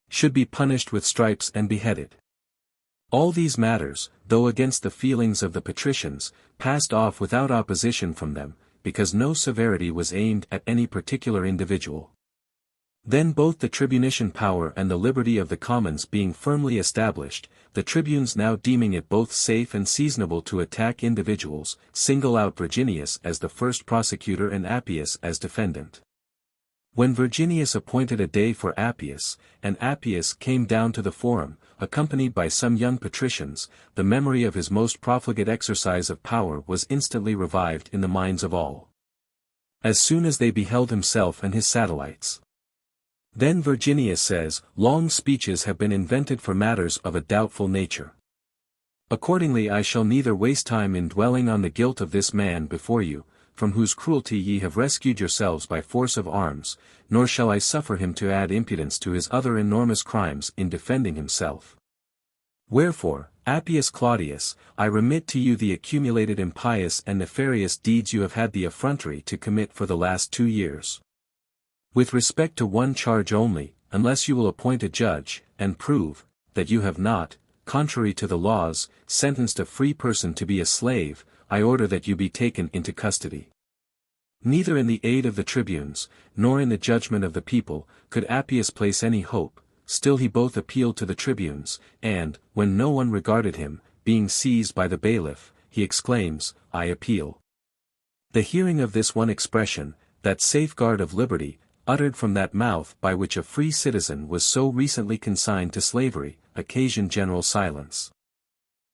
should be punished with stripes and beheaded. All these matters, though against the feelings of the patricians, passed off without opposition from them, because no severity was aimed at any particular individual. Then both the tribunician power and the liberty of the commons being firmly established, the tribunes now deeming it both safe and seasonable to attack individuals, single out Virginius as the first prosecutor and Appius as defendant. When Virginius appointed a day for Appius, and Appius came down to the forum, accompanied by some young patricians, the memory of his most profligate exercise of power was instantly revived in the minds of all. As soon as they beheld himself and his satellites. Then Virginius says, long speeches have been invented for matters of a doubtful nature. Accordingly I shall neither waste time in dwelling on the guilt of this man before you, from whose cruelty ye have rescued yourselves by force of arms, nor shall I suffer him to add impudence to his other enormous crimes in defending himself. Wherefore, Appius Claudius, I remit to you the accumulated impious and nefarious deeds you have had the effrontery to commit for the last 2 years. With respect to one charge only, unless you will appoint a judge, and prove, that you have not, contrary to the laws, sentenced a free person to be a slave, I order that you be taken into custody. Neither in the aid of the tribunes, nor in the judgment of the people, could Appius place any hope, still he both appealed to the tribunes, and, when no one regarded him, being seized by the bailiff, he exclaims, I appeal. The hearing of this one expression, that safeguard of liberty, uttered from that mouth by which a free citizen was so recently consigned to slavery, occasioned general silence.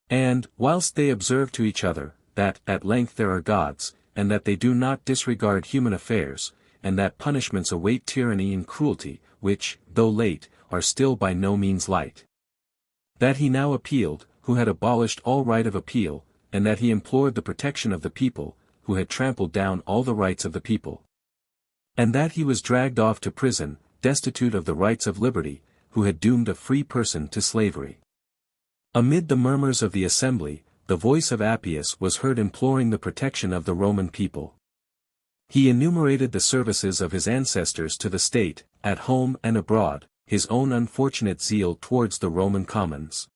And, whilst they observed to each other, that at length there are gods, and that they do not disregard human affairs, and that punishments await tyranny and cruelty, which, though late, are still by no means light. That he now appealed, who had abolished all right of appeal, and that he implored the protection of the people, who had trampled down all the rights of the people. And that he was dragged off to prison, destitute of the rights of liberty, who had doomed a free person to slavery. Amid the murmurs of the assembly, the voice of Appius was heard imploring the protection of the Roman people. He enumerated the services of his ancestors to the state, at home and abroad, his own unfortunate zeal towards the Roman commons.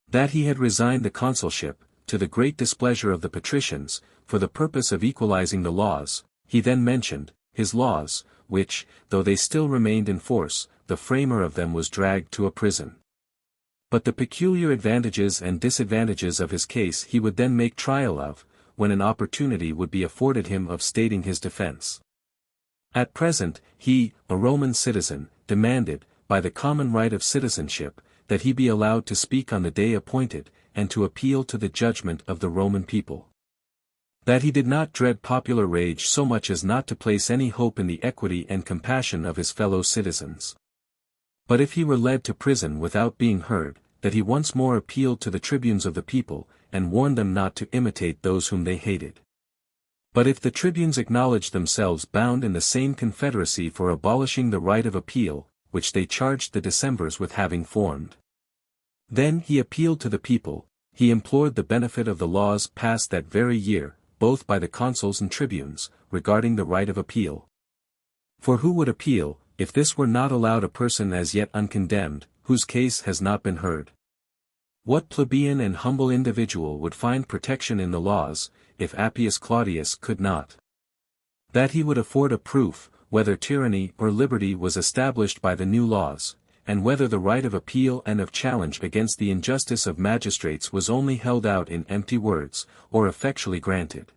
That he had resigned the consulship, to the great displeasure of the patricians, for the purpose of equalizing the laws, he then mentioned, his laws, which, though they still remained in force, the framer of them was dragged to a prison. But the peculiar advantages and disadvantages of his case he would then make trial of, when an opportunity would be afforded him of stating his defense. At present, he, a Roman citizen, demanded, by the common right of citizenship, that he be allowed to speak on the day appointed, and to appeal to the judgment of the Roman people. That he did not dread popular rage so much as not to place any hope in the equity and compassion of his fellow citizens. But if he were led to prison without being heard, that he once more appealed to the tribunes of the people, and warned them not to imitate those whom they hated. But if the tribunes acknowledged themselves bound in the same confederacy for abolishing the right of appeal, which they charged the Decemvirs with having formed, then he appealed to the people, he implored the benefit of the laws passed that very year, both by the consuls and tribunes, regarding the right of appeal. For who would appeal, if this were not allowed a person as yet uncondemned, whose case has not been heard? What plebeian and humble individual would find protection in the laws, if Appius Claudius could not? That he would afford a proof, whether tyranny or liberty was established by the new laws, and whether the right of appeal and of challenge against the injustice of magistrates was only held out in empty words, or effectually granted.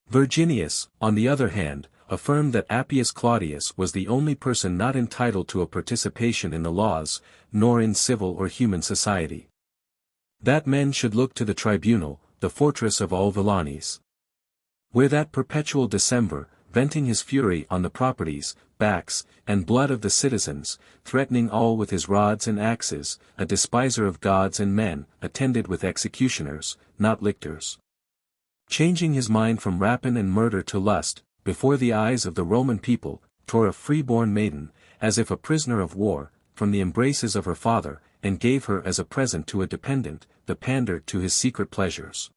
Virginius, on the other hand, affirmed that Appius Claudius was the only person not entitled to a participation in the laws, nor in civil or human society. That men should look to the tribunal, the fortress of all villainies. Where that perpetual Decemvir, venting his fury on the properties, backs, and blood of the citizens, threatening all with his rods and axes, a despiser of gods and men, attended with executioners, not lictors. Changing his mind from rapine and murder to lust, before the eyes of the Roman people, tore a free-born maiden, as if a prisoner of war, from the embraces of her father, and gave her as a present to a dependent, the pander to his secret pleasures.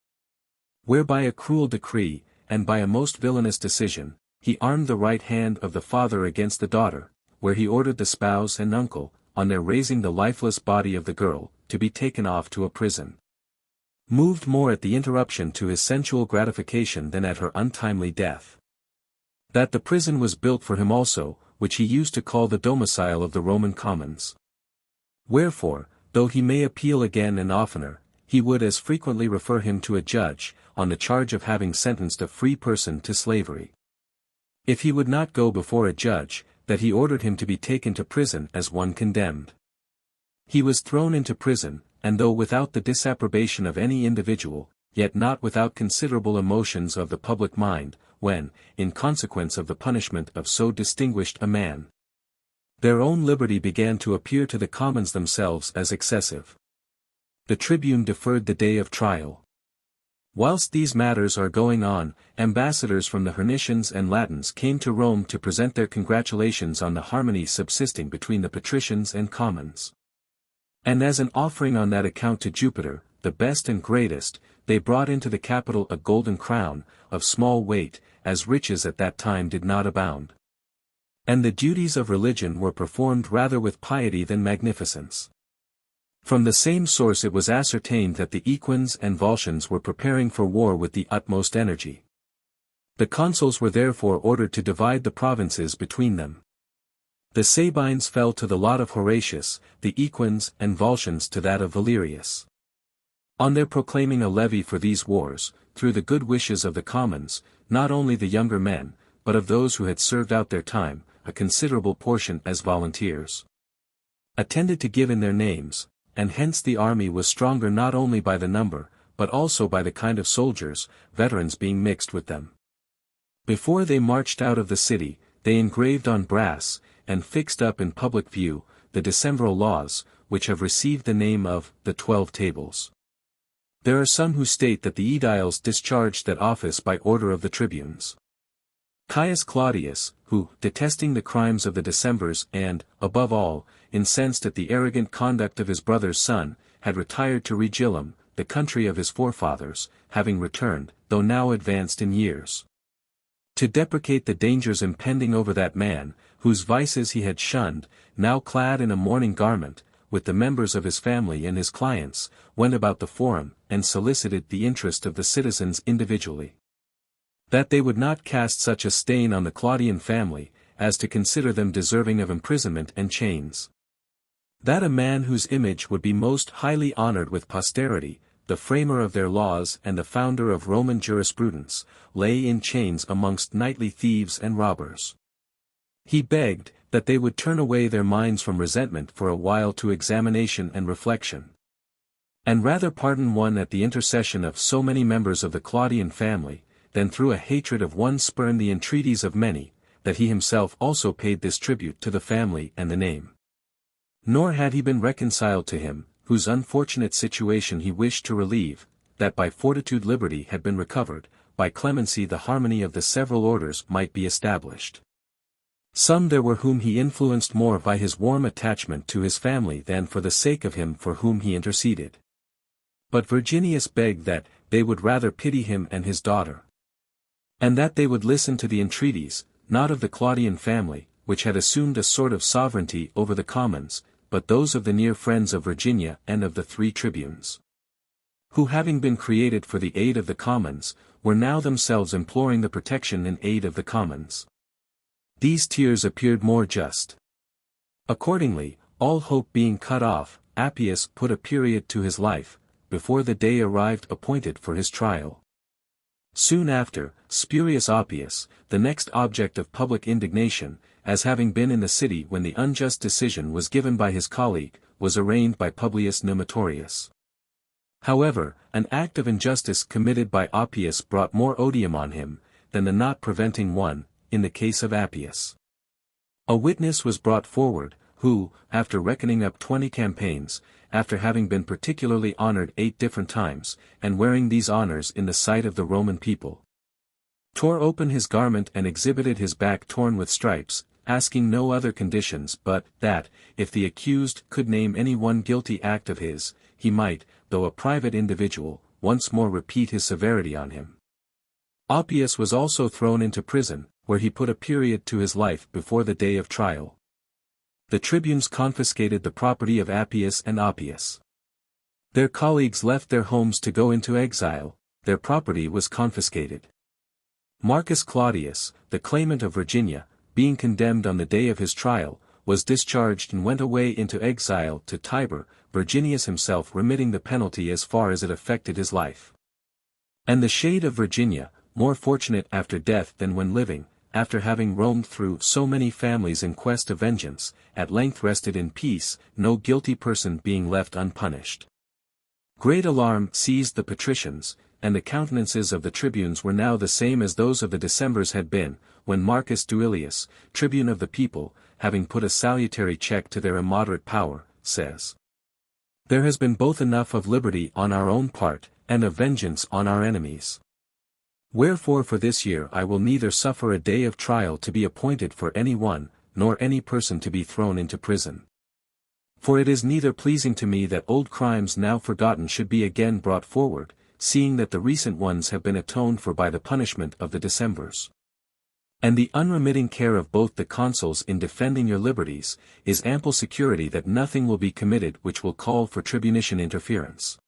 Where by a cruel decree, and by a most villainous decision, he armed the right hand of the father against the daughter, where he ordered the spouse and uncle, on their raising the lifeless body of the girl, to be taken off to a prison. Moved more at the interruption to his sensual gratification than at her untimely death. That the prison was built for him also, which he used to call the domicile of the Roman commons. Wherefore, though he may appeal again and oftener, he would as frequently refer him to a judge, on the charge of having sentenced a free person to slavery. If he would not go before a judge, that he ordered him to be taken to prison as one condemned. He was thrown into prison, and though without the disapprobation of any individual, yet not without considerable emotions of the public mind, when, in consequence of the punishment of so distinguished a man, their own liberty began to appear to the commons themselves as excessive. The tribune deferred the day of trial. Whilst these matters are going on, ambassadors from the Hernicians and Latins came to Rome to present their congratulations on the harmony subsisting between the patricians and commons. And as an offering on that account to Jupiter, the best and greatest, they brought into the capital a golden crown, of small weight, as riches at that time did not abound. And the duties of religion were performed rather with piety than magnificence. From the same source it was ascertained that the Equins and Volscians were preparing for war with the utmost energy. The consuls were therefore ordered to divide the provinces between them. The Sabines fell to the lot of Horatius, the Equins and Volscians to that of Valerius. On their proclaiming a levy for these wars, through the good wishes of the commons, not only the younger men, but of those who had served out their time, a considerable portion as volunteers, attended to give in their names, and hence the army was stronger not only by the number, but also by the kind of soldiers, veterans being mixed with them. Before they marched out of the city, they engraved on brass, and fixed up in public view, the Decemviral laws, which have received the name of the 12 Tables. There are some who state that the aediles discharged that office by order of the tribunes. Caius Claudius, who, detesting the crimes of the Decemvirs and, above all, incensed at the arrogant conduct of his brother's son, had retired to Regillum, the country of his forefathers, having returned, though now advanced in years. To deprecate the dangers impending over that man, whose vices he had shunned, now clad in a mourning garment, with the members of his family and his clients, went about the forum, and solicited the interest of the citizens individually. That they would not cast such a stain on the Claudian family, as to consider them deserving of imprisonment and chains. That a man whose image would be most highly honored with posterity, the framer of their laws and the founder of Roman jurisprudence, lay in chains amongst nightly thieves and robbers. He begged, that they would turn away their minds from resentment for a while to examination and reflection, and rather pardon one at the intercession of so many members of the Claudian family, than through a hatred of one spurn the entreaties of many, that he himself also paid this tribute to the family and the name. Nor had he been reconciled to him, whose unfortunate situation he wished to relieve, that by fortitude liberty had been recovered, by clemency the harmony of the several orders might be established. Some there were whom he influenced more by his warm attachment to his family than for the sake of him for whom he interceded. But Virginius begged that they would rather pity him and his daughter, and that they would listen to the entreaties, not of the Claudian family, which had assumed a sort of sovereignty over the commons, but those of the near friends of Virginia and of the 3 tribunes, who having been created for the aid of the commons, were now themselves imploring the protection and aid of the commons. These tears appeared more just. Accordingly, all hope being cut off, Appius put a period to his life, before the day arrived appointed for his trial. Soon after, Spurius Oppius, the next object of public indignation, as having been in the city when the unjust decision was given by his colleague, was arraigned by Publius Numitorius. However, an act of injustice committed by Oppius brought more odium on him, than the not preventing one, in the case of Appius. A witness was brought forward, who, after reckoning up 20 campaigns, after having been particularly honored 8 different times, and wearing these honors in the sight of the Roman people, tore open his garment and exhibited his back torn with stripes, asking no other conditions but that, if the accused could name any one guilty act of his, he might, though a private individual, once more repeat his severity on him. Oppius was also thrown into prison, where he put a period to his life before the day of trial. The tribunes confiscated the property of Appius and Oppius. Their colleagues left their homes to go into exile, their property was confiscated. Marcus Claudius, the claimant of Virginia, being condemned on the day of his trial, was discharged and went away into exile to Tibur, Virginius himself remitting the penalty as far as it affected his life. And the shade of Virginia, more fortunate after death than when living, after having roamed through so many families in quest of vengeance, at length rested in peace, no guilty person being left unpunished. Great alarm seized the patricians, and the countenances of the tribunes were now the same as those of the Decemvirs had been, when Marcus Duilius, tribune of the people, having put a salutary check to their immoderate power, says, "There has been both enough of liberty on our own part, and of vengeance on our enemies. Wherefore for this year I will neither suffer a day of trial to be appointed for any one, nor any person to be thrown into prison. For it is neither pleasing to me that old crimes now forgotten should be again brought forward, seeing that the recent ones have been atoned for by the punishment of the Decemvirs. And the unremitting care of both the consuls in defending your liberties, is ample security that nothing will be committed which will call for tribunician interference."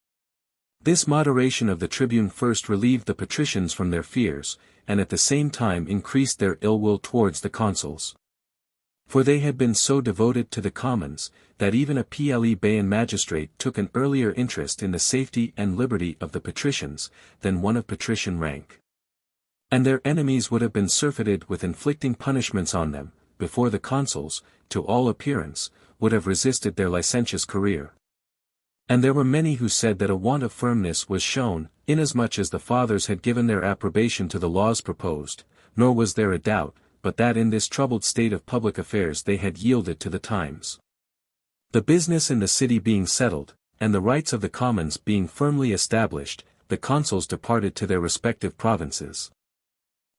This moderation of the tribune first relieved the patricians from their fears, and at the same time increased their ill will towards the consuls. For they had been so devoted to the commons, that even a plebeian magistrate took an earlier interest in the safety and liberty of the patricians, than one of patrician rank. And their enemies would have been surfeited with inflicting punishments on them, before the consuls, to all appearance, would have resisted their licentious career. And there were many who said that a want of firmness was shown, inasmuch as the fathers had given their approbation to the laws proposed, nor was there a doubt, but that in this troubled state of public affairs they had yielded to the times. The business in the city being settled, and the rights of the commons being firmly established, the consuls departed to their respective provinces.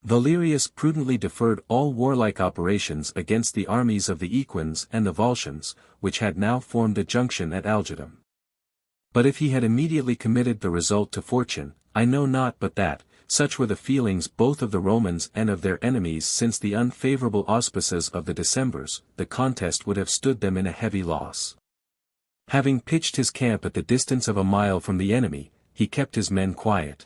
Valerius prudently deferred all warlike operations against the armies of the Equins and the Volscians, which had now formed a junction at Algidum. But if he had immediately committed the result to fortune, I know not but that, such were the feelings both of the Romans and of their enemies since the unfavorable auspices of the Decemvirs, the contest would have stood them in a heavy loss. Having pitched his camp at the distance of a mile from the enemy, he kept his men quiet.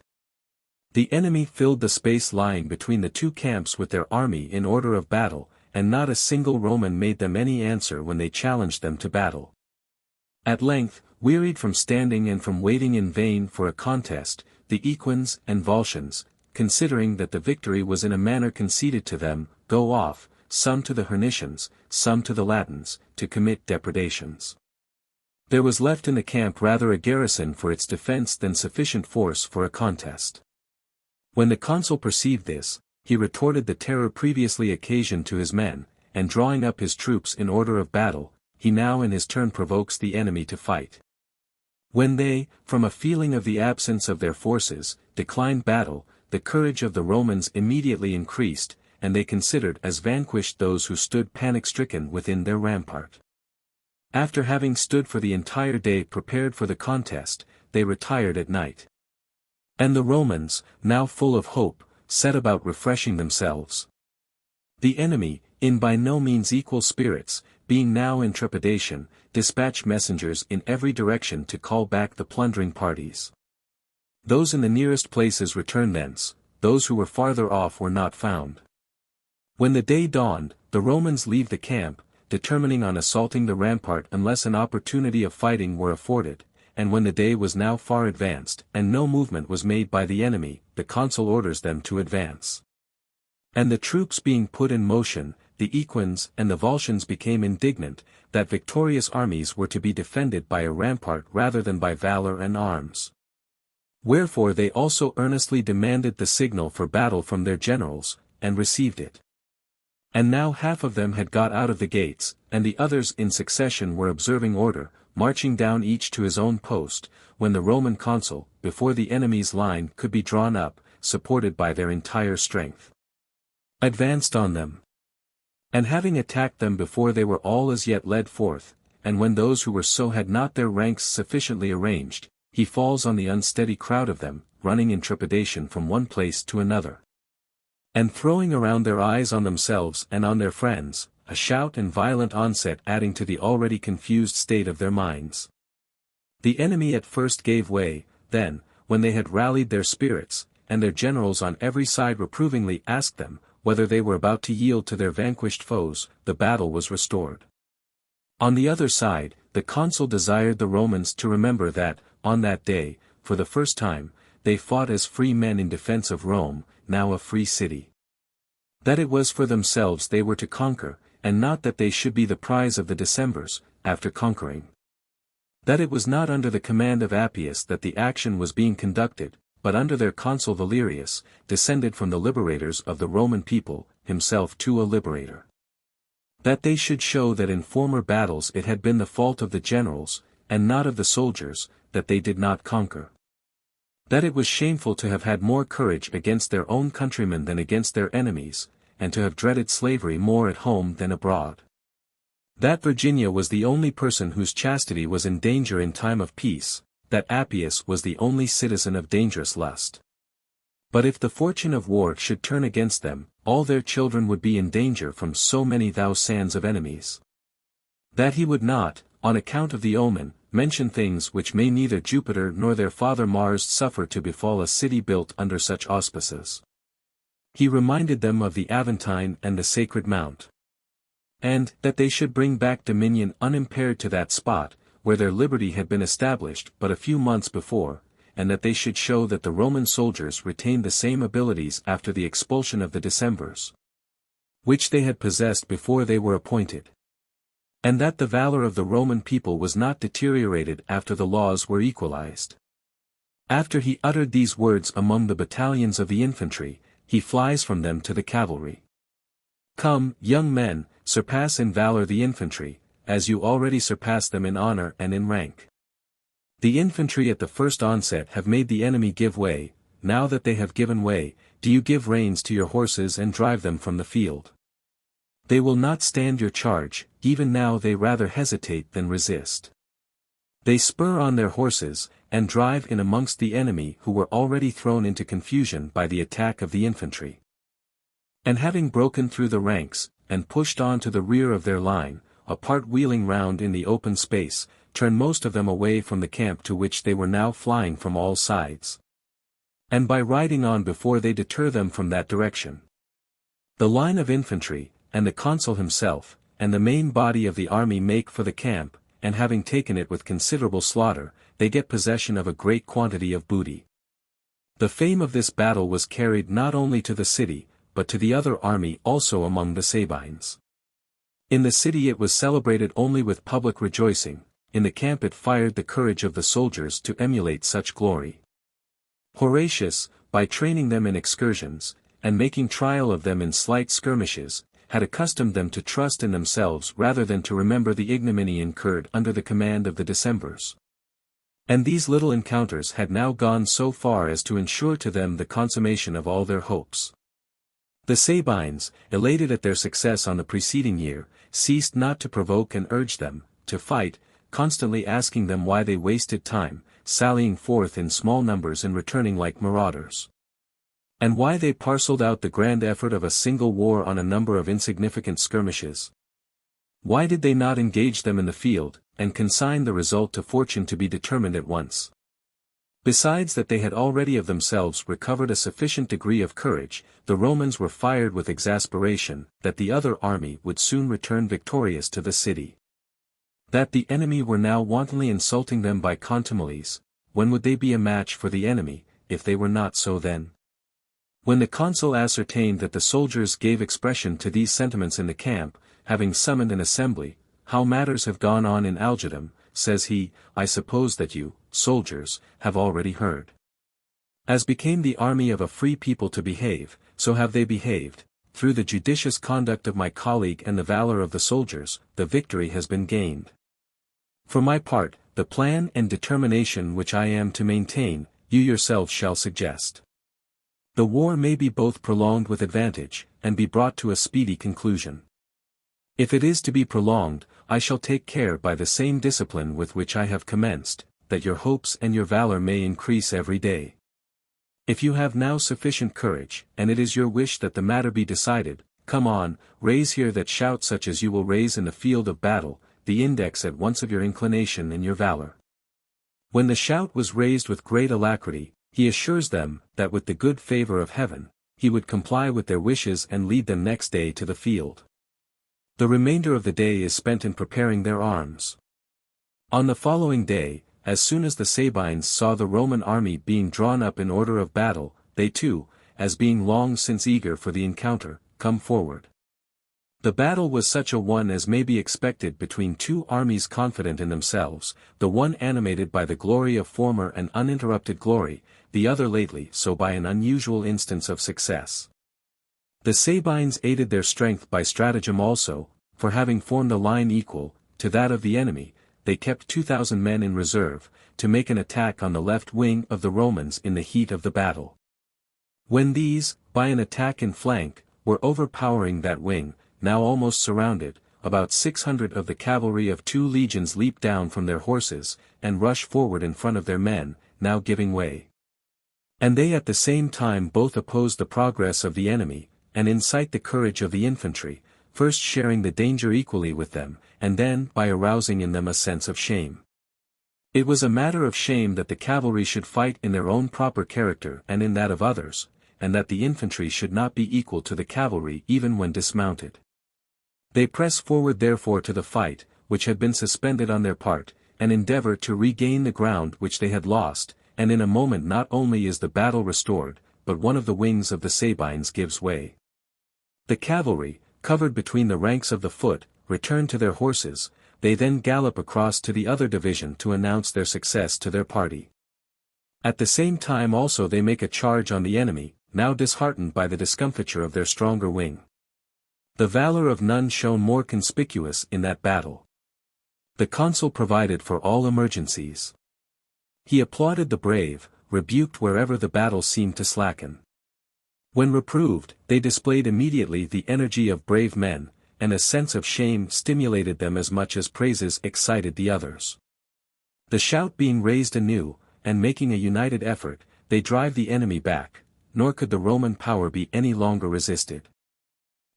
The enemy filled the space lying between the two camps with their army in order of battle, and not a single Roman made them any answer when they challenged them to battle. At length, wearied from standing and from waiting in vain for a contest, the Equins and Volscians, considering that the victory was in a manner conceded to them, go off, some to the Hernicians, some to the Latins, to commit depredations. There was left in the camp rather a garrison for its defense than sufficient force for a contest. When the consul perceived this, he retorted the terror previously occasioned to his men, and drawing up his troops in order of battle, he now in his turn provokes the enemy to fight. When they, from a feeling of the absence of their forces, declined battle, the courage of the Romans immediately increased, and they considered as vanquished those who stood panic-stricken within their rampart. After having stood for the entire day prepared for the contest, they retired at night. And the Romans, now full of hope, set about refreshing themselves. The enemy, in by no means equal spirits, being now in trepidation, dispatched messengers in every direction to call back the plundering parties. Those in the nearest places returned thence, those who were farther off were not found. When the day dawned, the Romans leave the camp, determining on assaulting the rampart unless an opportunity of fighting were afforded, and when the day was now far advanced, and no movement was made by the enemy, the consul orders them to advance. And the troops being put in motion, the Equins and the Volscians became indignant, that victorious armies were to be defended by a rampart rather than by valor and arms. Wherefore they also earnestly demanded the signal for battle from their generals, and received it. And now half of them had got out of the gates, and the others in succession were observing order, marching down each to his own post, when the Roman consul, before the enemy's line could be drawn up, supported by their entire strength, advanced on them. And having attacked them before they were all as yet led forth, and when those who were so had not their ranks sufficiently arranged, he falls on the unsteady crowd of them, running in trepidation from one place to another, and throwing around their eyes on themselves and on their friends, a shout and violent onset adding to the already confused state of their minds. The enemy at first gave way, then, when they had rallied their spirits, and their generals on every side reprovingly asked them, whether they were about to yield to their vanquished foes, the battle was restored. On the other side, the consul desired the Romans to remember that, on that day, for the first time, they fought as free men in defense of Rome, now a free city. That it was for themselves they were to conquer, and not that they should be the prize of the Decemvirs, after conquering. That it was not under the command of Appius that the action was being conducted, but under their consul Valerius, descended from the liberators of the Roman people, himself too a liberator. That they should show that in former battles it had been the fault of the generals, and not of the soldiers, that they did not conquer. That it was shameful to have had more courage against their own countrymen than against their enemies, and to have dreaded slavery more at home than abroad. That Virginia was the only person whose chastity was in danger in time of peace, that Appius was the only citizen of dangerous lust. But if the fortune of war should turn against them, all their children would be in danger from so many thousands of enemies. That he would not, on account of the omen, mention things which may neither Jupiter nor their father Mars suffer to befall a city built under such auspices. He reminded them of the Aventine and the Sacred Mount. And, that they should bring back dominion unimpaired to that spot, where their liberty had been established but a few months before, and that they should show that the Roman soldiers retained the same abilities after the expulsion of the Decemvirs, which they had possessed before they were appointed. And that the valor of the Roman people was not deteriorated after the laws were equalized. After he uttered these words among the battalions of the infantry, he flies from them to the cavalry. Come, young men, surpass in valor the infantry, as you already surpass them in honor and in rank. The infantry at the first onset have made the enemy give way, now that they have given way, do you give reins to your horses and drive them from the field. They will not stand your charge, even now they rather hesitate than resist. They spur on their horses, and drive in amongst the enemy who were already thrown into confusion by the attack of the infantry. And having broken through the ranks, and pushed on to the rear of their line, a part wheeling round in the open space, turn most of them away from the camp to which they were now flying from all sides. And by riding on before they deter them from that direction. The line of infantry, and the consul himself, and the main body of the army make for the camp, and having taken it with considerable slaughter, they get possession of a great quantity of booty. The fame of this battle was carried not only to the city, but to the other army also among the Sabines. In the city it was celebrated only with public rejoicing, in the camp it fired the courage of the soldiers to emulate such glory. Horatius, by training them in excursions, and making trial of them in slight skirmishes, had accustomed them to trust in themselves rather than to remember the ignominy incurred under the command of the Decemvirs. And these little encounters had now gone so far as to ensure to them the consummation of all their hopes. The Sabines, elated at their success on the preceding year, ceased not to provoke and urge them to fight, constantly asking them why they wasted time, sallying forth in small numbers and returning like marauders. And why they parcelled out the grand effort of a single war on a number of insignificant skirmishes. Why did they not engage them in the field, and consign the result to fortune to be determined at once? Besides that they had already of themselves recovered a sufficient degree of courage, the Romans were fired with exasperation, that the other army would soon return victorious to the city. That the enemy were now wantonly insulting them by contumelies, when would they be a match for the enemy, if they were not so then? When the consul ascertained that the soldiers gave expression to these sentiments in the camp, having summoned an assembly, "How matters have gone on in Algidum," says he, "I suppose that you, soldiers, have already heard. As became the army of a free people to behave, so have they behaved. Through the judicious conduct of my colleague and the valor of the soldiers, the victory has been gained. For my part, the plan and determination which I am to maintain, you yourselves shall suggest. The war may be both prolonged with advantage, and be brought to a speedy conclusion. If it is to be prolonged, I shall take care by the same discipline with which I have commenced, that your hopes and your valor may increase every day. If you have now sufficient courage, and it is your wish that the matter be decided, come on, raise here that shout such as you will raise in the field of battle, the index at once of your inclination and your valor." When the shout was raised with great alacrity, he assures them, that with the good favor of heaven, he would comply with their wishes and lead them next day to the field. The remainder of the day is spent in preparing their arms. On the following day, as soon as the Sabines saw the Roman army being drawn up in order of battle, they too, as being long since eager for the encounter, come forward. The battle was such a one as may be expected between two armies confident in themselves, the one animated by the glory of former and uninterrupted glory, the other lately so by an unusual instance of success. The Sabines aided their strength by stratagem also, for having formed a line equal to that of the enemy, they kept 2,000 men in reserve, to make an attack on the left wing of the Romans in the heat of the battle. When these, by an attack in flank, were overpowering that wing, now almost surrounded, about 600 of the cavalry of 2 legions leap down from their horses, and rush forward in front of their men, now giving way. And they at the same time both oppose the progress of the enemy, and incite the courage of the infantry, first sharing the danger equally with them, and then by arousing in them a sense of shame. It was a matter of shame that the cavalry should fight in their own proper character and in that of others, and that the infantry should not be equal to the cavalry even when dismounted. They press forward therefore to the fight, which had been suspended on their part, and endeavor to regain the ground which they had lost, and in a moment not only is the battle restored, but one of the wings of the Sabines gives way. The cavalry, covered between the ranks of the foot, return to their horses, they then gallop across to the other division to announce their success to their party. At the same time also they make a charge on the enemy, now disheartened by the discomfiture of their stronger wing. The valor of none shone more conspicuous in that battle. The consul provided for all emergencies. He applauded the brave, rebuked wherever the battle seemed to slacken. When reproved, they displayed immediately the energy of brave men, and a sense of shame stimulated them as much as praises excited the others. The shout being raised anew, and making a united effort, they drive the enemy back, nor could the Roman power be any longer resisted.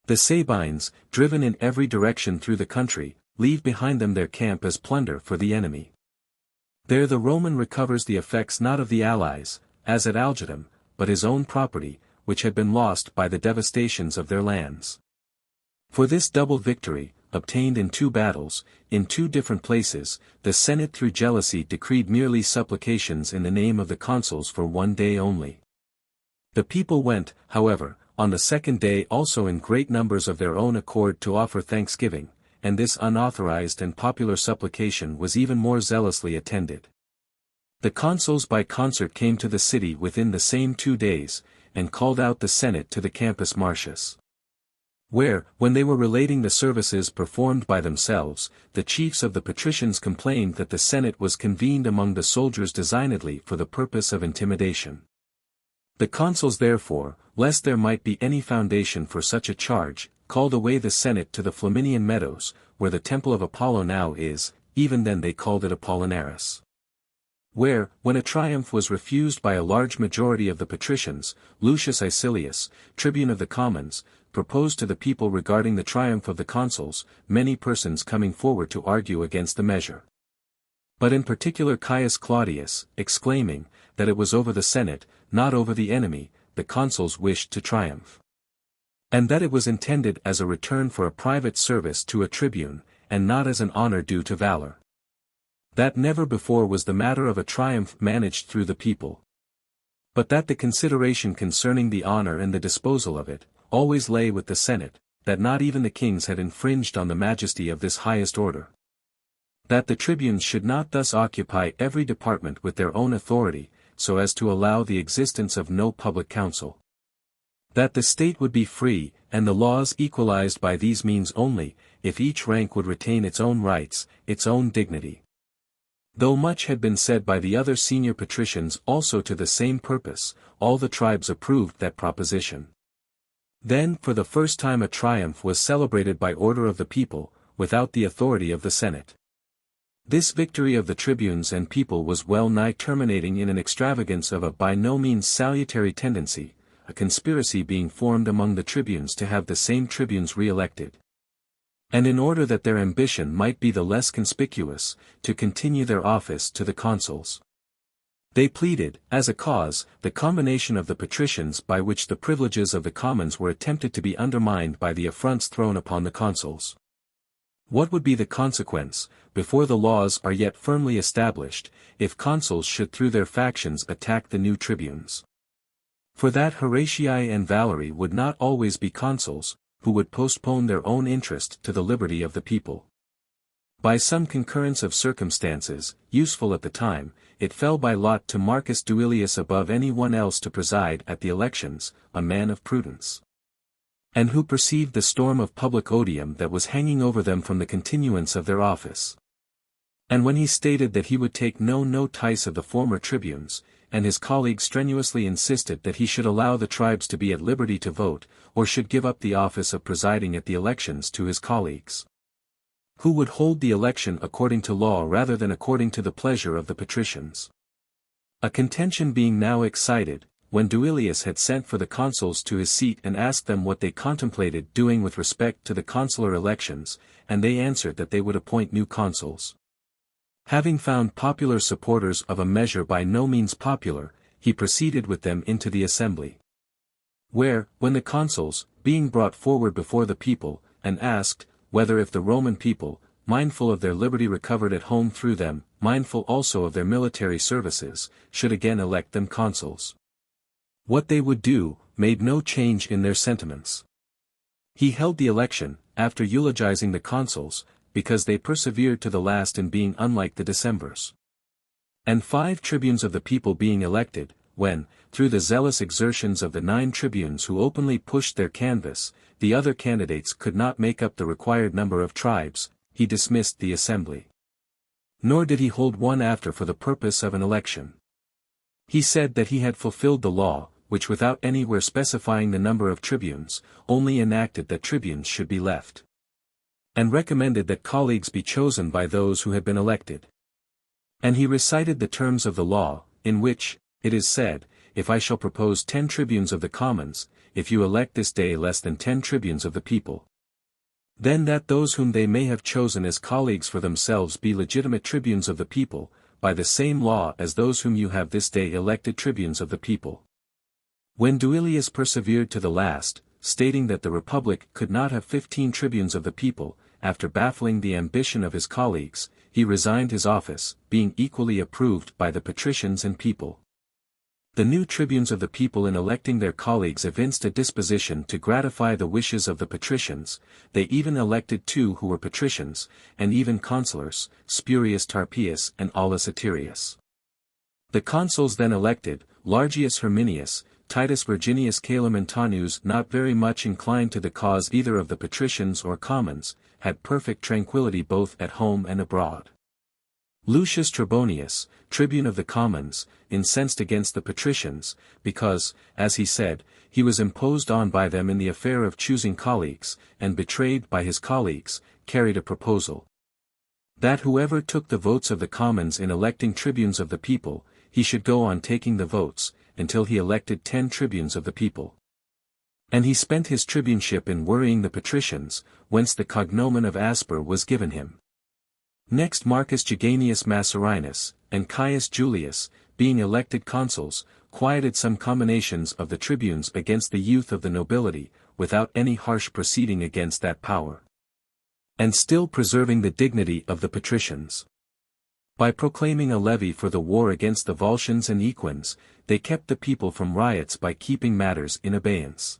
The Sabines, driven in every direction through the country, leave behind them their camp as plunder for the enemy. There the Roman recovers the effects not of the allies, as at Algidum, but his own property, which had been lost by the devastations of their lands. For this double victory, obtained in 2 battles, in 2 different places, the Senate through jealousy decreed merely supplications in the name of the consuls for 1 day only. The people went, however, on the 2nd day also in great numbers of their own accord to offer thanksgiving, and this unauthorized and popular supplication was even more zealously attended. The consuls by concert came to the city within the same 2 days, and called out the Senate to the Campus Martius. Where, when they were relating the services performed by themselves, the chiefs of the patricians complained that the Senate was convened among the soldiers designedly for the purpose of intimidation. The consuls therefore, lest there might be any foundation for such a charge, called away the Senate to the Flaminian meadows, where the temple of Apollo now is, even then they called it Apollinaris. Where, when a triumph was refused by a large majority of the patricians, Lucius Icilius, tribune of the commons, proposed to the people regarding the triumph of the consuls, many persons coming forward to argue against the measure. But in particular Caius Claudius, exclaiming, that it was over the Senate, not over the enemy, the consuls wished to triumph. And that it was intended as a return for a private service to a tribune, and not as an honor due to valor. That never before was the matter of a triumph managed through the people. But that the consideration concerning the honor and the disposal of it, always lay with the Senate, that not even the kings had infringed on the majesty of this highest order. That the tribunes should not thus occupy every department with their own authority, so as to allow the existence of no public council. That the state would be free, and the laws equalized by these means only, if each rank would retain its own rights, its own dignity. Though much had been said by the other senior patricians also to the same purpose, all the tribes approved that proposition. Then for the first time a triumph was celebrated by order of the people, without the authority of the Senate. This victory of the tribunes and people was well nigh terminating in an extravagance of a by no means salutary tendency, a conspiracy being formed among the tribunes to have the same tribunes re-elected. And in order that their ambition might be the less conspicuous, to continue their office to the consuls. They pleaded, as a cause, the combination of the patricians by which the privileges of the commons were attempted to be undermined by the affronts thrown upon the consuls. What would be the consequence, before the laws are yet firmly established, if consuls should through their factions attack the new tribunes? For that Horatii and Valerii would not always be consuls, who would postpone their own interest to the liberty of the people. By some concurrence of circumstances, useful at the time, it fell by lot to Marcus Duilius above any one else to preside at the elections, a man of prudence. And who perceived the storm of public odium that was hanging over them from the continuance of their office. And when he stated that he would take no notice of the former tribunes, and his colleagues strenuously insisted that he should allow the tribes to be at liberty to vote, or should give up the office of presiding at the elections to his colleagues, who would hold the election according to law rather than according to the pleasure of the patricians. A contention being now excited, when Duilius had sent for the consuls to his seat and asked them what they contemplated doing with respect to the consular elections, and they answered that they would appoint new consuls. Having found popular supporters of a measure by no means popular, he proceeded with them into the assembly. Where, when the consuls, being brought forward before the people, and asked, whether if the Roman people, mindful of their liberty recovered at home through them, mindful also of their military services, should again elect them consuls. What they would do, made no change in their sentiments. He held the election, after eulogizing the consuls, because they persevered to the last in being unlike the Decemvirs. And 5 tribunes of the people being elected, when, through the zealous exertions of the 9 tribunes who openly pushed their canvass, the other candidates could not make up the required number of tribes, he dismissed the assembly. Nor did he hold one after for the purpose of an election. He said that he had fulfilled the law, which without anywhere specifying the number of tribunes, only enacted that tribunes should be left. And recommended that colleagues be chosen by those who had been elected. And he recited the terms of the law, in which, it is said, if I shall propose 10 tribunes of the commons, if you elect this day less than 10 tribunes of the people, then that those whom they may have chosen as colleagues for themselves be legitimate tribunes of the people, by the same law as those whom you have this day elected tribunes of the people. When Duilius persevered to the last, stating that the Republic could not have 15 tribunes of the people, after baffling the ambition of his colleagues, he resigned his office, being equally approved by the patricians and people. The new tribunes of the people in electing their colleagues evinced a disposition to gratify the wishes of the patricians. They even elected 2 who were patricians, and even consulars, Spurius Tarpius and Aulus Atirius. The consuls then elected, Largius Herminius, Titus Virginius Calomentanus, not very much inclined to the cause either of the patricians or commons, had perfect tranquillity both at home and abroad. Lucius Trebonius, tribune of the commons, incensed against the patricians, because, as he said, he was imposed on by them in the affair of choosing colleagues, and betrayed by his colleagues, carried a proposal that whoever took the votes of the commons in electing tribunes of the people, he should go on taking the votes, until he elected 10 tribunes of the people. And he spent his tribuneship in worrying the patricians, whence the cognomen of Asper was given him. Next Marcus Jaganius Masserinus, and Caius Julius, being elected consuls, quieted some combinations of the tribunes against the youth of the nobility, without any harsh proceeding against that power, and still preserving the dignity of the patricians. By proclaiming a levy for the war against the Volscians and Equins, they kept the people from riots by keeping matters in abeyance.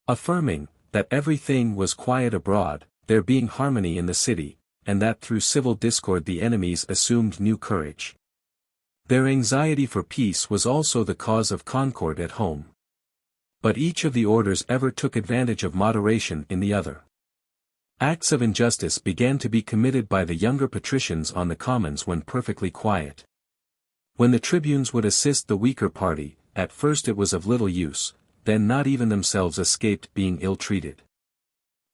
Affirming, that everything was quiet abroad, there being harmony in the city, and that through civil discord the enemies assumed new courage. Their anxiety for peace was also the cause of concord at home. But each of the orders ever took advantage of moderation in the other. Acts of injustice began to be committed by the younger patricians on the commons when perfectly quiet. When the tribunes would assist the weaker party, at first it was of little use, then not even themselves escaped being ill-treated.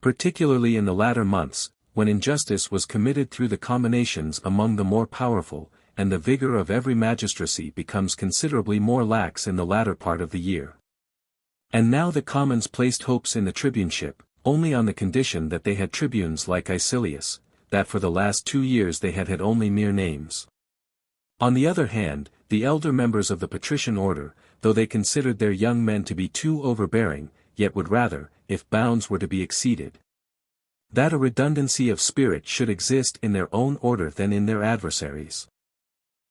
Particularly in the latter months, when injustice was committed through the combinations among the more powerful, and the vigor of every magistracy becomes considerably more lax in the latter part of the year. And now the commons placed hopes in the tribuneship, only on the condition that they had tribunes like Icilius, that for the last 2 years they had had only mere names. On the other hand, the elder members of the patrician order, though they considered their young men to be too overbearing, yet would rather, if bounds were to be exceeded, that a redundancy of spirit should exist in their own order than in their adversaries.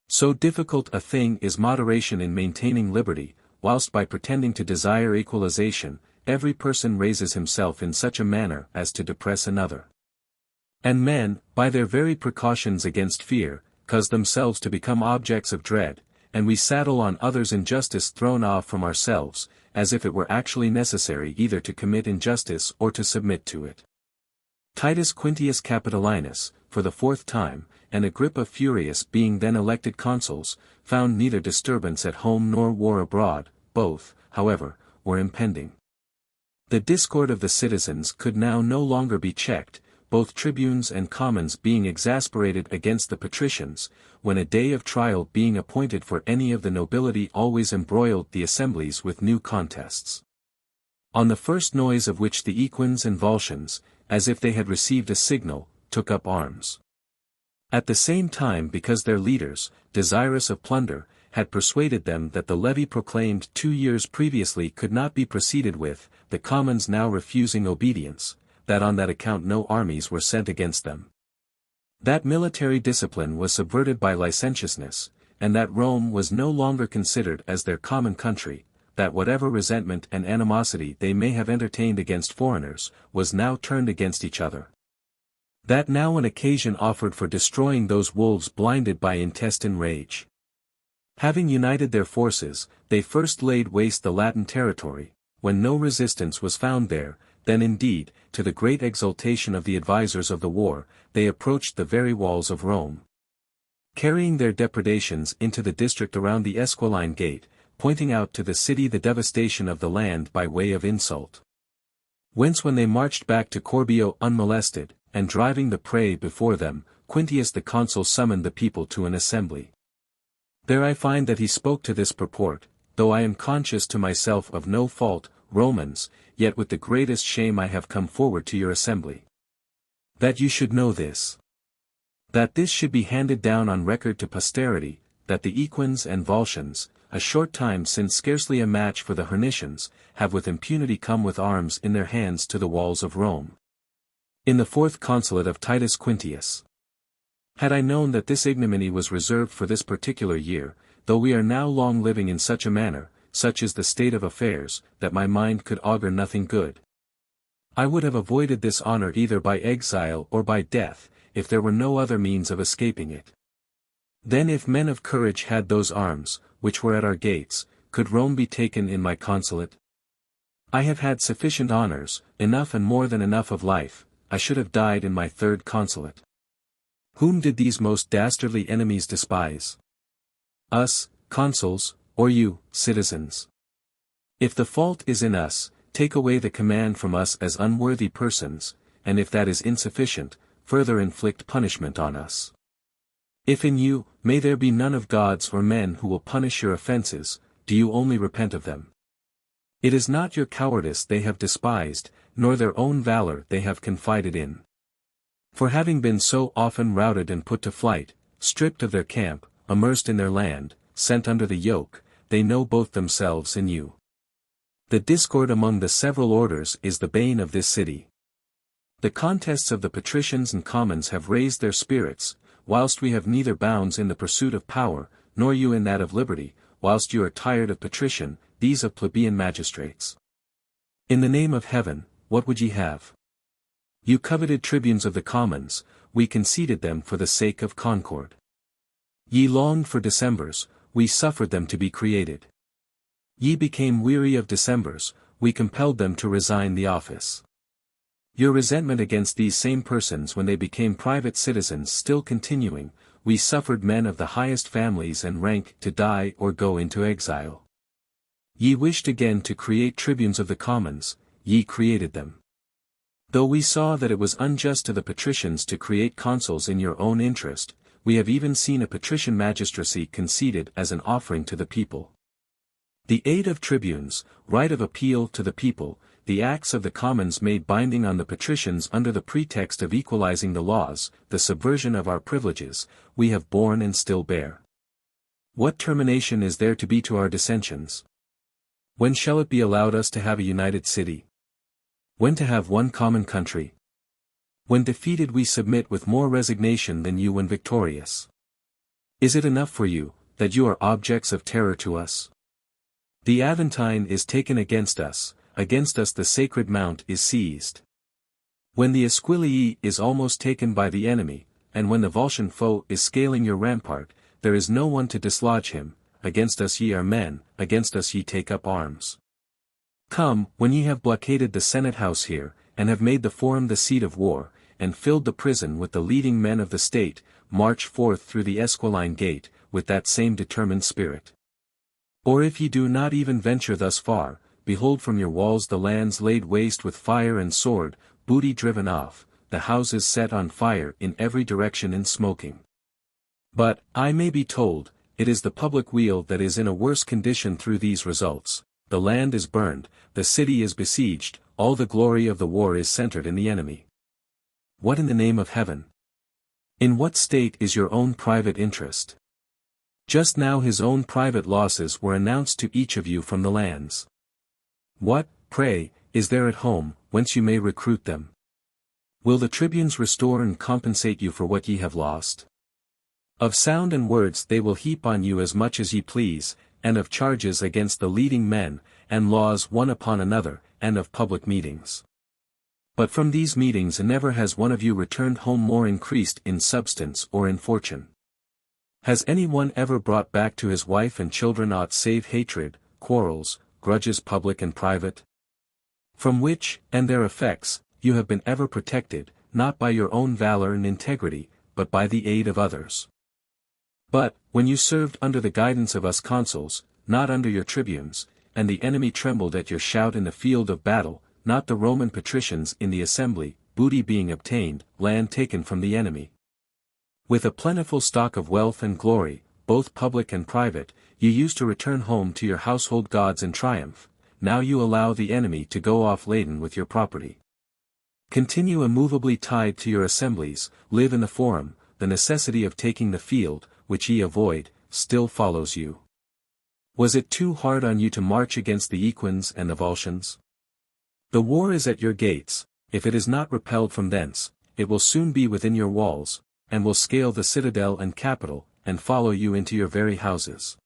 So difficult a thing is moderation in maintaining liberty, whilst by pretending to desire equalization, every person raises himself in such a manner as to depress another. And men, by their very precautions against fear, cause themselves to become objects of dread, and we saddle on others injustice thrown off from ourselves, as if it were actually necessary either to commit injustice or to submit to it. Titus Quintius Capitolinus, for the 4th time, and Agrippa Furius being then elected consuls, found neither disturbance at home nor war abroad, both, however, were impending. The discord of the citizens could now no longer be checked, both tribunes and commons being exasperated against the patricians, when a day of trial being appointed for any of the nobility always embroiled the assemblies with new contests. On the first noise of which the Equins and Volscians, as if they had received a signal, took up arms. At the same time, because their leaders, desirous of plunder, had persuaded them that the levy proclaimed 2 years previously could not be proceeded with, the commons now refusing obedience, that on that account no armies were sent against them. That military discipline was subverted by licentiousness, and that Rome was no longer considered as their common country, that whatever resentment and animosity they may have entertained against foreigners, was now turned against each other. That now an occasion offered for destroying those wolves blinded by intestine rage. Having united their forces, they first laid waste the Latin territory, when no resistance was found there, then indeed, to the great exultation of the advisers of the war, they approached the very walls of Rome. Carrying their depredations into the district around the Esquiline Gate, pointing out to the city the devastation of the land by way of insult. Whence when they marched back to Corbio unmolested, and driving the prey before them, Quintius the consul summoned the people to an assembly. There I find that he spoke to this purport, though I am conscious to myself of no fault, Romans, yet with the greatest shame I have come forward to your assembly. That you should know this. That this should be handed down on record to posterity, that the Equins and Volscians, a short time since scarcely a match for the Hernicians, have with impunity come with arms in their hands to the walls of Rome. In the 4th consulate of Titus Quintius. Had I known that this ignominy was reserved for this particular year, though we are now long living in such a manner, such is the state of affairs, that my mind could augur nothing good. I would have avoided this honor either by exile or by death, if there were no other means of escaping it. Then if men of courage had those arms, which were at our gates, could Rome be taken in my consulate? I have had sufficient honors, enough and more than enough of life, I should have died in my 3rd consulate. Whom did these most dastardly enemies despise? Us, consuls, or you, citizens? If the fault is in us, take away the command from us as unworthy persons, and if that is insufficient, further inflict punishment on us. If in you, may there be none of gods or men who will punish your offenses, do you only repent of them. It is not your cowardice they have despised, nor their own valor they have confided in. For having been so often routed and put to flight, stripped of their camp, immersed in their land, sent under the yoke, they know both themselves and you. The discord among the several orders is the bane of this city. The contests of the patricians and commons have raised their spirits, whilst we have neither bounds in the pursuit of power, nor you in that of liberty, whilst you are tired of patrician, these of plebeian magistrates. In the name of heaven, what would ye have? You coveted tribunes of the commons, we conceded them for the sake of concord. Ye longed for decembers, we suffered them to be created. Ye became weary of decembers, we compelled them to resign the office. Your resentment against these same persons when they became private citizens still continuing, we suffered men of the highest families and rank to die or go into exile. Ye wished again to create tribunes of the commons, ye created them. Though we saw that it was unjust to the patricians to create consuls in your own interest, we have even seen a patrician magistracy conceded as an offering to the people. The aid of tribunes, right of appeal to the people, the acts of the commons made binding on the patricians under the pretext of equalizing the laws, the subversion of our privileges, we have borne and still bear. What termination is there to be to our dissensions? When shall it be allowed us to have a united city? When to have one common country? When defeated we submit with more resignation than you when victorious. Is it enough for you, that you are objects of terror to us? The Aventine is taken against us the sacred mount is seized. When the Esquilii is almost taken by the enemy, and when the Volscian foe is scaling your rampart, there is no one to dislodge him, against us ye are men, against us ye take up arms. Come, when ye have blockaded the Senate house here, and have made the Forum the seat of war, and filled the prison with the leading men of the state, march forth through the Esquiline gate, with that same determined spirit. Or if ye do not even venture thus far, behold from your walls the lands laid waste with fire and sword, booty driven off, the houses set on fire in every direction and smoking. But, I may be told, it is the public weal that is in a worse condition through these results. The land is burned, the city is besieged, all the glory of the war is centered in the enemy. What in the name of heaven? In what state is your own private interest? Just now his own private losses were announced to each of you from the lands. What, pray, is there at home, whence you may recruit them? Will the tribunes restore and compensate you for what ye have lost? Of sound and words they will heap on you as much as ye please, and of charges against the leading men, and laws one upon another, and of public meetings. But from these meetings never has one of you returned home more increased in substance or in fortune. Has any one ever brought back to his wife and children aught save hatred, quarrels, grudges public and private? From which, and their effects, you have been ever protected, not by your own valor and integrity, but by the aid of others. But, when you served under the guidance of us consuls, not under your tribunes, and the enemy trembled at your shout in the field of battle, not the Roman patricians in the assembly, booty being obtained, land taken from the enemy. With a plentiful stock of wealth and glory, both public and private, you used to return home to your household gods in triumph, now you allow the enemy to go off laden with your property. Continue immovably tied to your assemblies, live in the forum, the necessity of taking the field, which ye avoid, still follows you. Was it too hard on you to march against the Equins and the Volscians? The war is at your gates, if it is not repelled from thence, it will soon be within your walls, and will scale the citadel and capitol, and follow you into your very houses.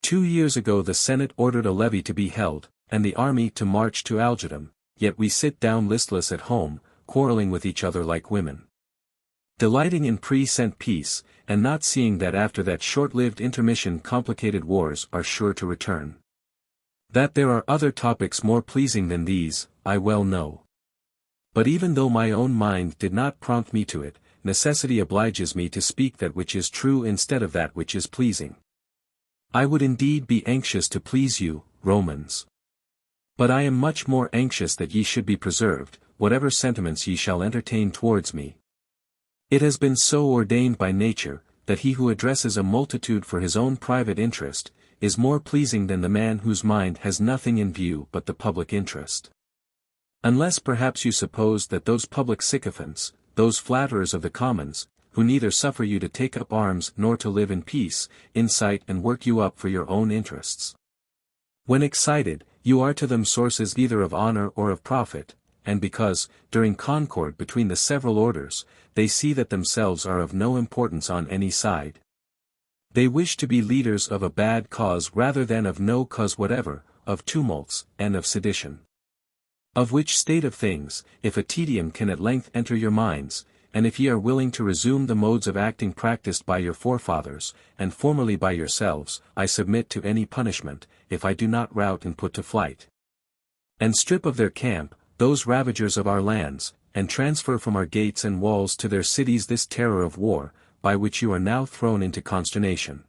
2 years ago the Senate ordered a levy to be held, and the army to march to Algidum, yet we sit down listless at home, quarreling with each other like women. Delighting in pre-sent peace, and not seeing that after that short-lived intermission complicated wars are sure to return. That there are other topics more pleasing than these, I well know. But even though my own mind did not prompt me to it, necessity obliges me to speak that which is true instead of that which is pleasing. I would indeed be anxious to please you, Romans. But I am much more anxious that ye should be preserved, whatever sentiments ye shall entertain towards me. It has been so ordained by nature, that he who addresses a multitude for his own private interest, is more pleasing than the man whose mind has nothing in view but the public interest. Unless perhaps you suppose that those public sycophants, those flatterers of the commons, who neither suffer you to take up arms nor to live in peace, incite and work you up for your own interests. When excited, you are to them sources either of honor or of profit, and because, during concord between the several orders, they see that themselves are of no importance on any side. They wish to be leaders of a bad cause rather than of no cause whatever, of tumults, and of sedition. Of which state of things, if a tedium can at length enter your minds, and if ye are willing to resume the modes of acting practiced by your forefathers, and formerly by yourselves, I submit to any punishment, if I do not rout and put to flight. And strip of their camp, those ravagers of our lands, and transfer from our gates and walls to their cities this terror of war, by which you are now thrown into consternation.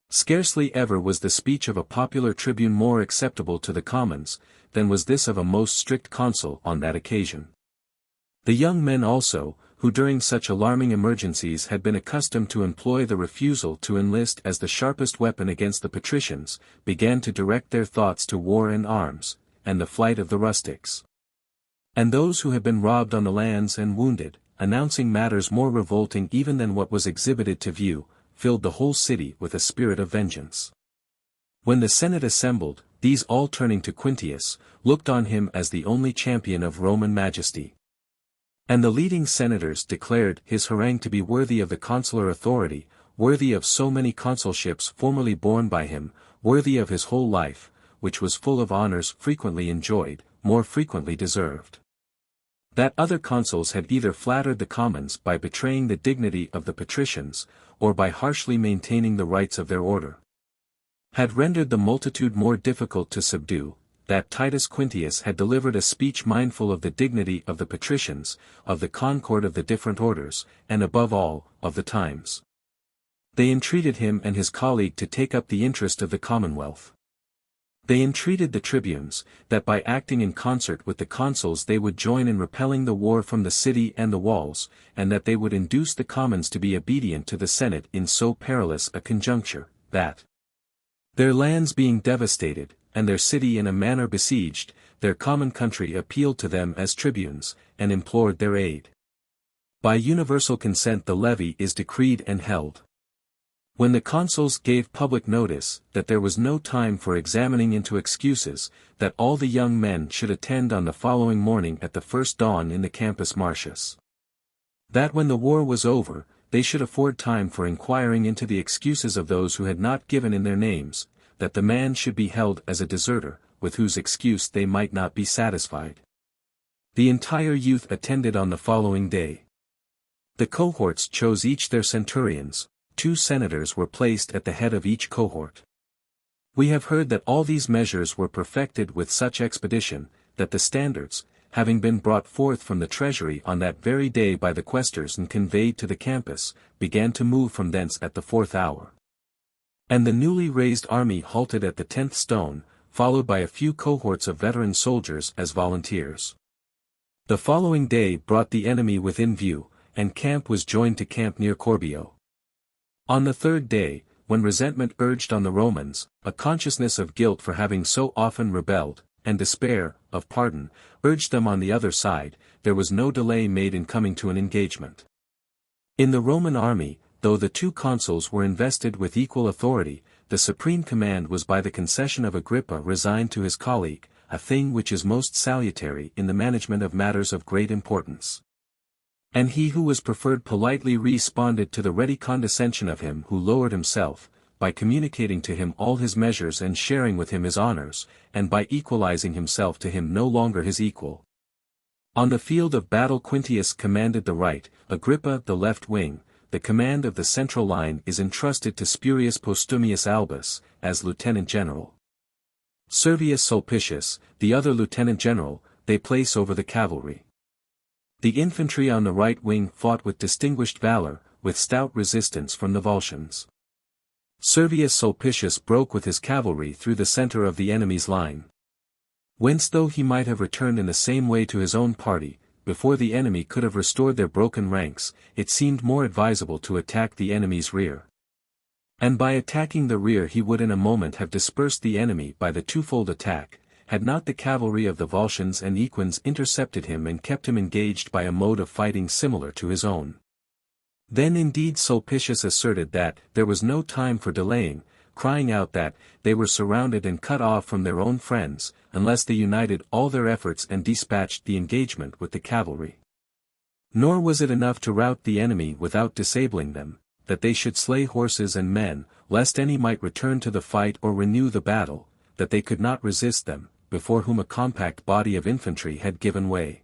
Scarcely ever was the speech of a popular tribune more acceptable to the commons, than was this of a most strict consul on that occasion. The young men also, who during such alarming emergencies had been accustomed to employ the refusal to enlist as the sharpest weapon against the patricians, began to direct their thoughts to war and arms, and the flight of the rustics. And those who had been robbed on the lands and wounded, announcing matters more revolting even than what was exhibited to view, filled the whole city with a spirit of vengeance. When the Senate assembled, these all turning to Quintius, looked on him as the only champion of Roman majesty. And the leading senators declared his harangue to be worthy of the consular authority, worthy of so many consulships formerly borne by him, worthy of his whole life, which was full of honors frequently enjoyed, more frequently deserved. That other consuls had either flattered the commons by betraying the dignity of the patricians, or by harshly maintaining the rights of their order, had rendered the multitude more difficult to subdue. That Titus Quintius had delivered a speech mindful of the dignity of the patricians, of the concord of the different orders, and above all, of the times. They entreated him and his colleague to take up the interest of the commonwealth. They entreated the tribunes, that by acting in concert with the consuls they would join in repelling the war from the city and the walls, and that they would induce the commons to be obedient to the Senate in so perilous a conjuncture, that, their lands being devastated, and their city in a manner besieged, their common country appealed to them as tribunes, and implored their aid. By universal consent the levy is decreed and held. When the consuls gave public notice that there was no time for examining into excuses, that all the young men should attend on the following morning at the first dawn in the Campus Martius. That when the war was over, they should afford time for inquiring into the excuses of those who had not given in their names, that the man should be held as a deserter, with whose excuse they might not be satisfied. The entire youth attended on the following day. The cohorts chose each their centurions. 2 senators were placed at the head of each cohort. We have heard that all these measures were perfected with such expedition, that the standards, having been brought forth from the treasury on that very day by the quaestors and conveyed to the campus, began to move from thence at the 4th hour. And the newly raised army halted at the 10th stone, followed by a few cohorts of veteran soldiers as volunteers. The following day brought the enemy within view, and camp was joined to camp near Corbio. On the third day, when resentment urged on the Romans, a consciousness of guilt for having so often rebelled, and despair, of pardon, urged them on the other side, there was no delay made in coming to an engagement. In the Roman army, though the two consuls were invested with equal authority, the supreme command was by the concession of Agrippa resigned to his colleague, a thing which is most salutary in the management of matters of great importance. And he who was preferred politely responded to the ready condescension of him who lowered himself, by communicating to him all his measures and sharing with him his honors, and by equalizing himself to him no longer his equal. On the field of battle Quintius commanded the right, Agrippa the left wing. The command of the central line is entrusted to Spurius Postumius Albus, as lieutenant general. Servius Sulpicius, the other lieutenant general, they place over the cavalry. The infantry on the right wing fought with distinguished valor, with stout resistance from the Volscians. Servius Sulpicius broke with his cavalry through the center of the enemy's line. Whence though he might have returned in the same way to his own party, before the enemy could have restored their broken ranks, it seemed more advisable to attack the enemy's rear. And by attacking the rear he would in a moment have dispersed the enemy by the twofold attack, had not the cavalry of the Volscians and Equins intercepted him and kept him engaged by a mode of fighting similar to his own. Then indeed Sulpicius asserted that there was no time for delaying, crying out that they were surrounded and cut off from their own friends, unless they united all their efforts and dispatched the engagement with the cavalry. Nor was it enough to rout the enemy without disabling them, that they should slay horses and men, lest any might return to the fight or renew the battle, that they could not resist them, before whom a compact body of infantry had given way.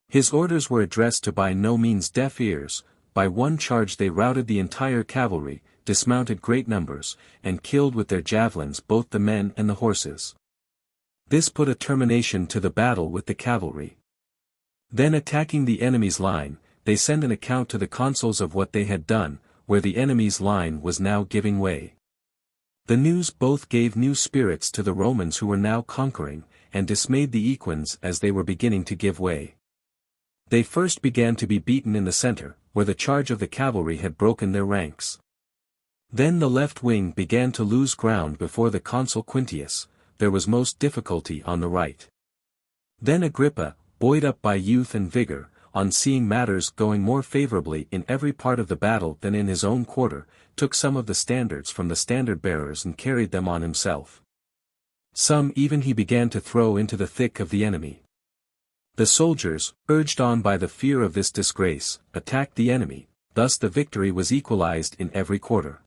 His orders were addressed to by no means deaf ears. By one charge they routed the entire cavalry, dismounted great numbers, and killed with their javelins both the men and the horses. This put a termination to the battle with the cavalry. Then attacking the enemy's line, they sent an account to the consuls of what they had done, where the enemy's line was now giving way. The news both gave new spirits to the Romans who were now conquering, and dismayed the Equins as they were beginning to give way. They first began to be beaten in the center, where the charge of the cavalry had broken their ranks. Then the left wing began to lose ground before the consul Quintius. There was most difficulty on the right. Then Agrippa, buoyed up by youth and vigor, on seeing matters going more favorably in every part of the battle than in his own quarter, took some of the standards from the standard-bearers and carried them on himself. Some even he began to throw into the thick of the enemy. The soldiers, urged on by the fear of this disgrace, attacked the enemy, thus the victory was equalized in every quarter.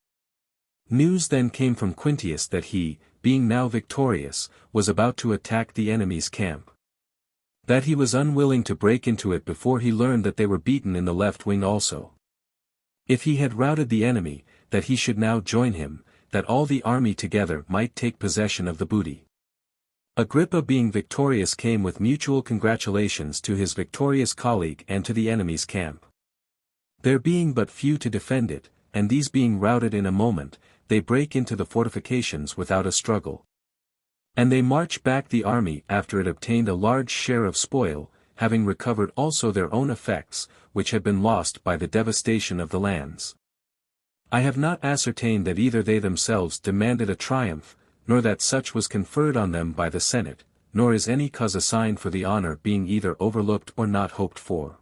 News then came from Quintius that he, being now victorious, was about to attack the enemy's camp. That he was unwilling to break into it before he learned that they were beaten in the left wing also. If he had routed the enemy, that he should now join him, that all the army together might take possession of the booty. Agrippa being victorious came with mutual congratulations to his victorious colleague and to the enemy's camp. There being but few to defend it, and these being routed in a moment, they break into the fortifications without a struggle. And they march back the army after it obtained a large share of spoil, having recovered also their own effects, which had been lost by the devastation of the lands. I have not ascertained that either they themselves demanded a triumph, nor that such was conferred on them by the Senate, nor is any cause assigned for the honor being either overlooked or not hoped for.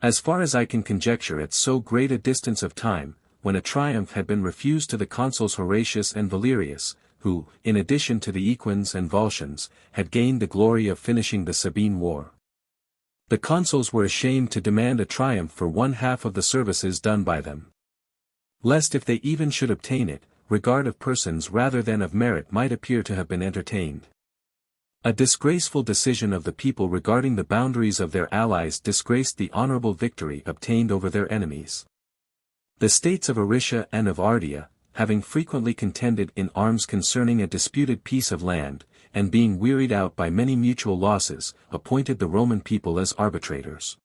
As far as I can conjecture at so great a distance of time, when a triumph had been refused to the consuls Horatius and Valerius, who, in addition to the Equins and Volscians, had gained the glory of finishing the Sabine War. The consuls were ashamed to demand a triumph for one half of the services done by them. Lest if they even should obtain it, regard of persons rather than of merit might appear to have been entertained. A disgraceful decision of the people regarding the boundaries of their allies disgraced the honorable victory obtained over their enemies. The states of Aricia and of Ardea, having frequently contended in arms concerning a disputed piece of land, and being wearied out by many mutual losses, appointed the Roman people as arbitrators.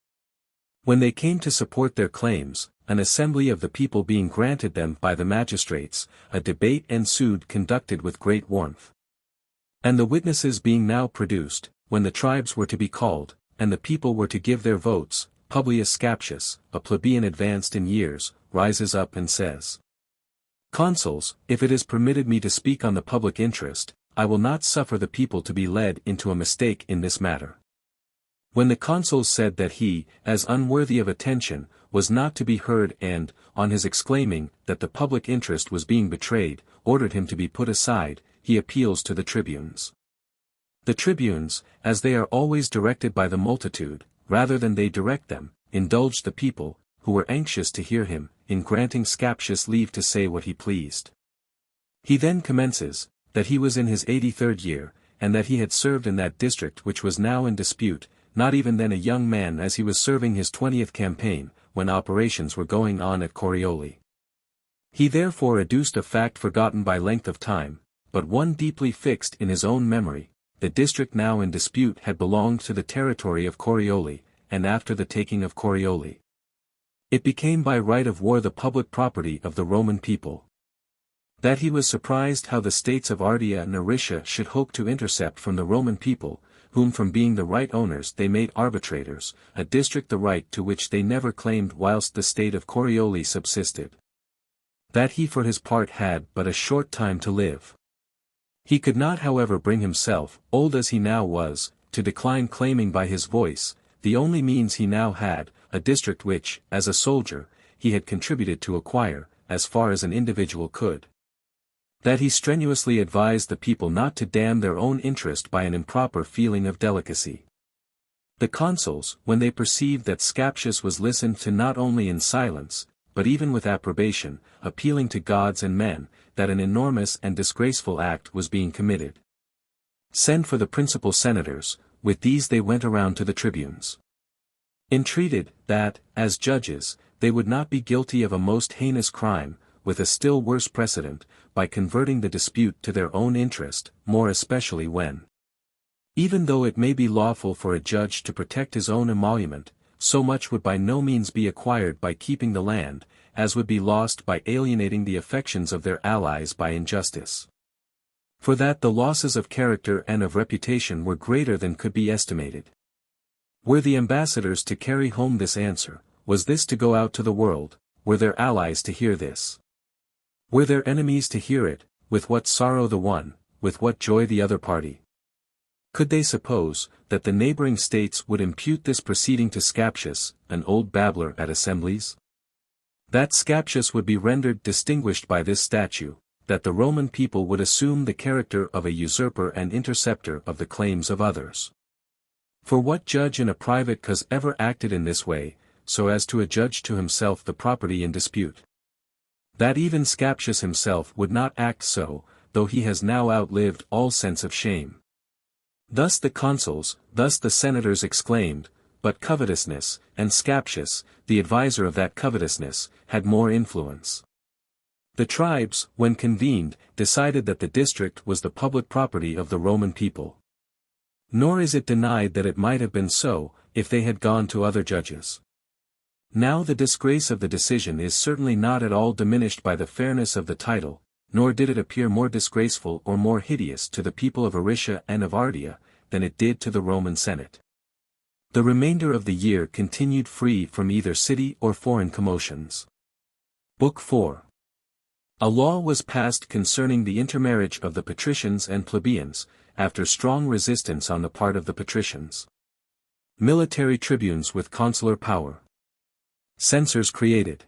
When they came to support their claims, an assembly of the people being granted them by the magistrates, a debate ensued conducted with great warmth. And the witnesses being now produced, when the tribes were to be called, and the people were to give their votes, Publius Scaptius, a plebeian advanced in years, rises up and says, "Consuls, if it is permitted me to speak on the public interest, I will not suffer the people to be led into a mistake in this matter." When the consuls said that he, as unworthy of attention, was not to be heard and, on his exclaiming that the public interest was being betrayed, ordered him to be put aside, he appeals to the tribunes. The tribunes, as they are always directed by the multitude, rather than they direct them, indulged the people, who were anxious to hear him, in granting Scaptius leave to say what he pleased. He then commences, that he was in his 83rd year, and that he had served in that district which was now in dispute, not even then a young man as he was serving his 20th campaign, when operations were going on at Corioli. He therefore adduced a fact forgotten by length of time, but one deeply fixed in his own memory. The district now in dispute had belonged to the territory of Corioli, and after the taking of Corioli, it became by right of war the public property of the Roman people. That he was surprised how the states of Ardea and Aricia should hope to intercept from the Roman people, whom from being the right owners they made arbitrators, a district the right to which they never claimed whilst the state of Corioli subsisted. That he for his part had but a short time to live. He could not however bring himself, old as he now was, to decline claiming by his voice, the only means he now had, a district which, as a soldier, he had contributed to acquire, as far as an individual could. That he strenuously advised the people not to damn their own interest by an improper feeling of delicacy. The consuls, when they perceived that Scaptius was listened to not only in silence, but even with approbation, appealing to gods and men, that an enormous and disgraceful act was being committed. Send for the principal senators, with these they went around to the tribunes. Entreated, that, as judges, they would not be guilty of a most heinous crime, with a still worse precedent, by converting the dispute to their own interest, more especially when, even though it may be lawful for a judge to protect his own emolument, so much would by no means be acquired by keeping the land, as would be lost by alienating the affections of their allies by injustice. For that the losses of character and of reputation were greater than could be estimated. Were the ambassadors to carry home this answer, was this to go out to the world, were their allies to hear this? Were their enemies to hear it, with what sorrow the one, with what joy the other party? Could they suppose, that the neighboring states would impute this proceeding to Scaptius, an old babbler at assemblies? That Scaptius would be rendered distinguished by this statue, that the Roman people would assume the character of a usurper and interceptor of the claims of others? For what judge in a private cause ever acted in this way, so as to adjudge to himself the property in dispute? That even Scaptius himself would not act so, though he has now outlived all sense of shame. Thus the consuls, thus the senators exclaimed, but covetousness, and Scaptius, the adviser of that covetousness, had more influence. The tribes, when convened, decided that the district was the public property of the Roman people. Nor is it denied that it might have been so, if they had gone to other judges. Now the disgrace of the decision is certainly not at all diminished by the fairness of the title, nor did it appear more disgraceful or more hideous to the people of Aricia and of Ardea, than it did to the Roman Senate. The remainder of the year continued free from either city or foreign commotions. Book 4. A law was passed concerning the intermarriage of the patricians and plebeians, after strong resistance on the part of the patricians. Military tribunes with consular power. Censors created.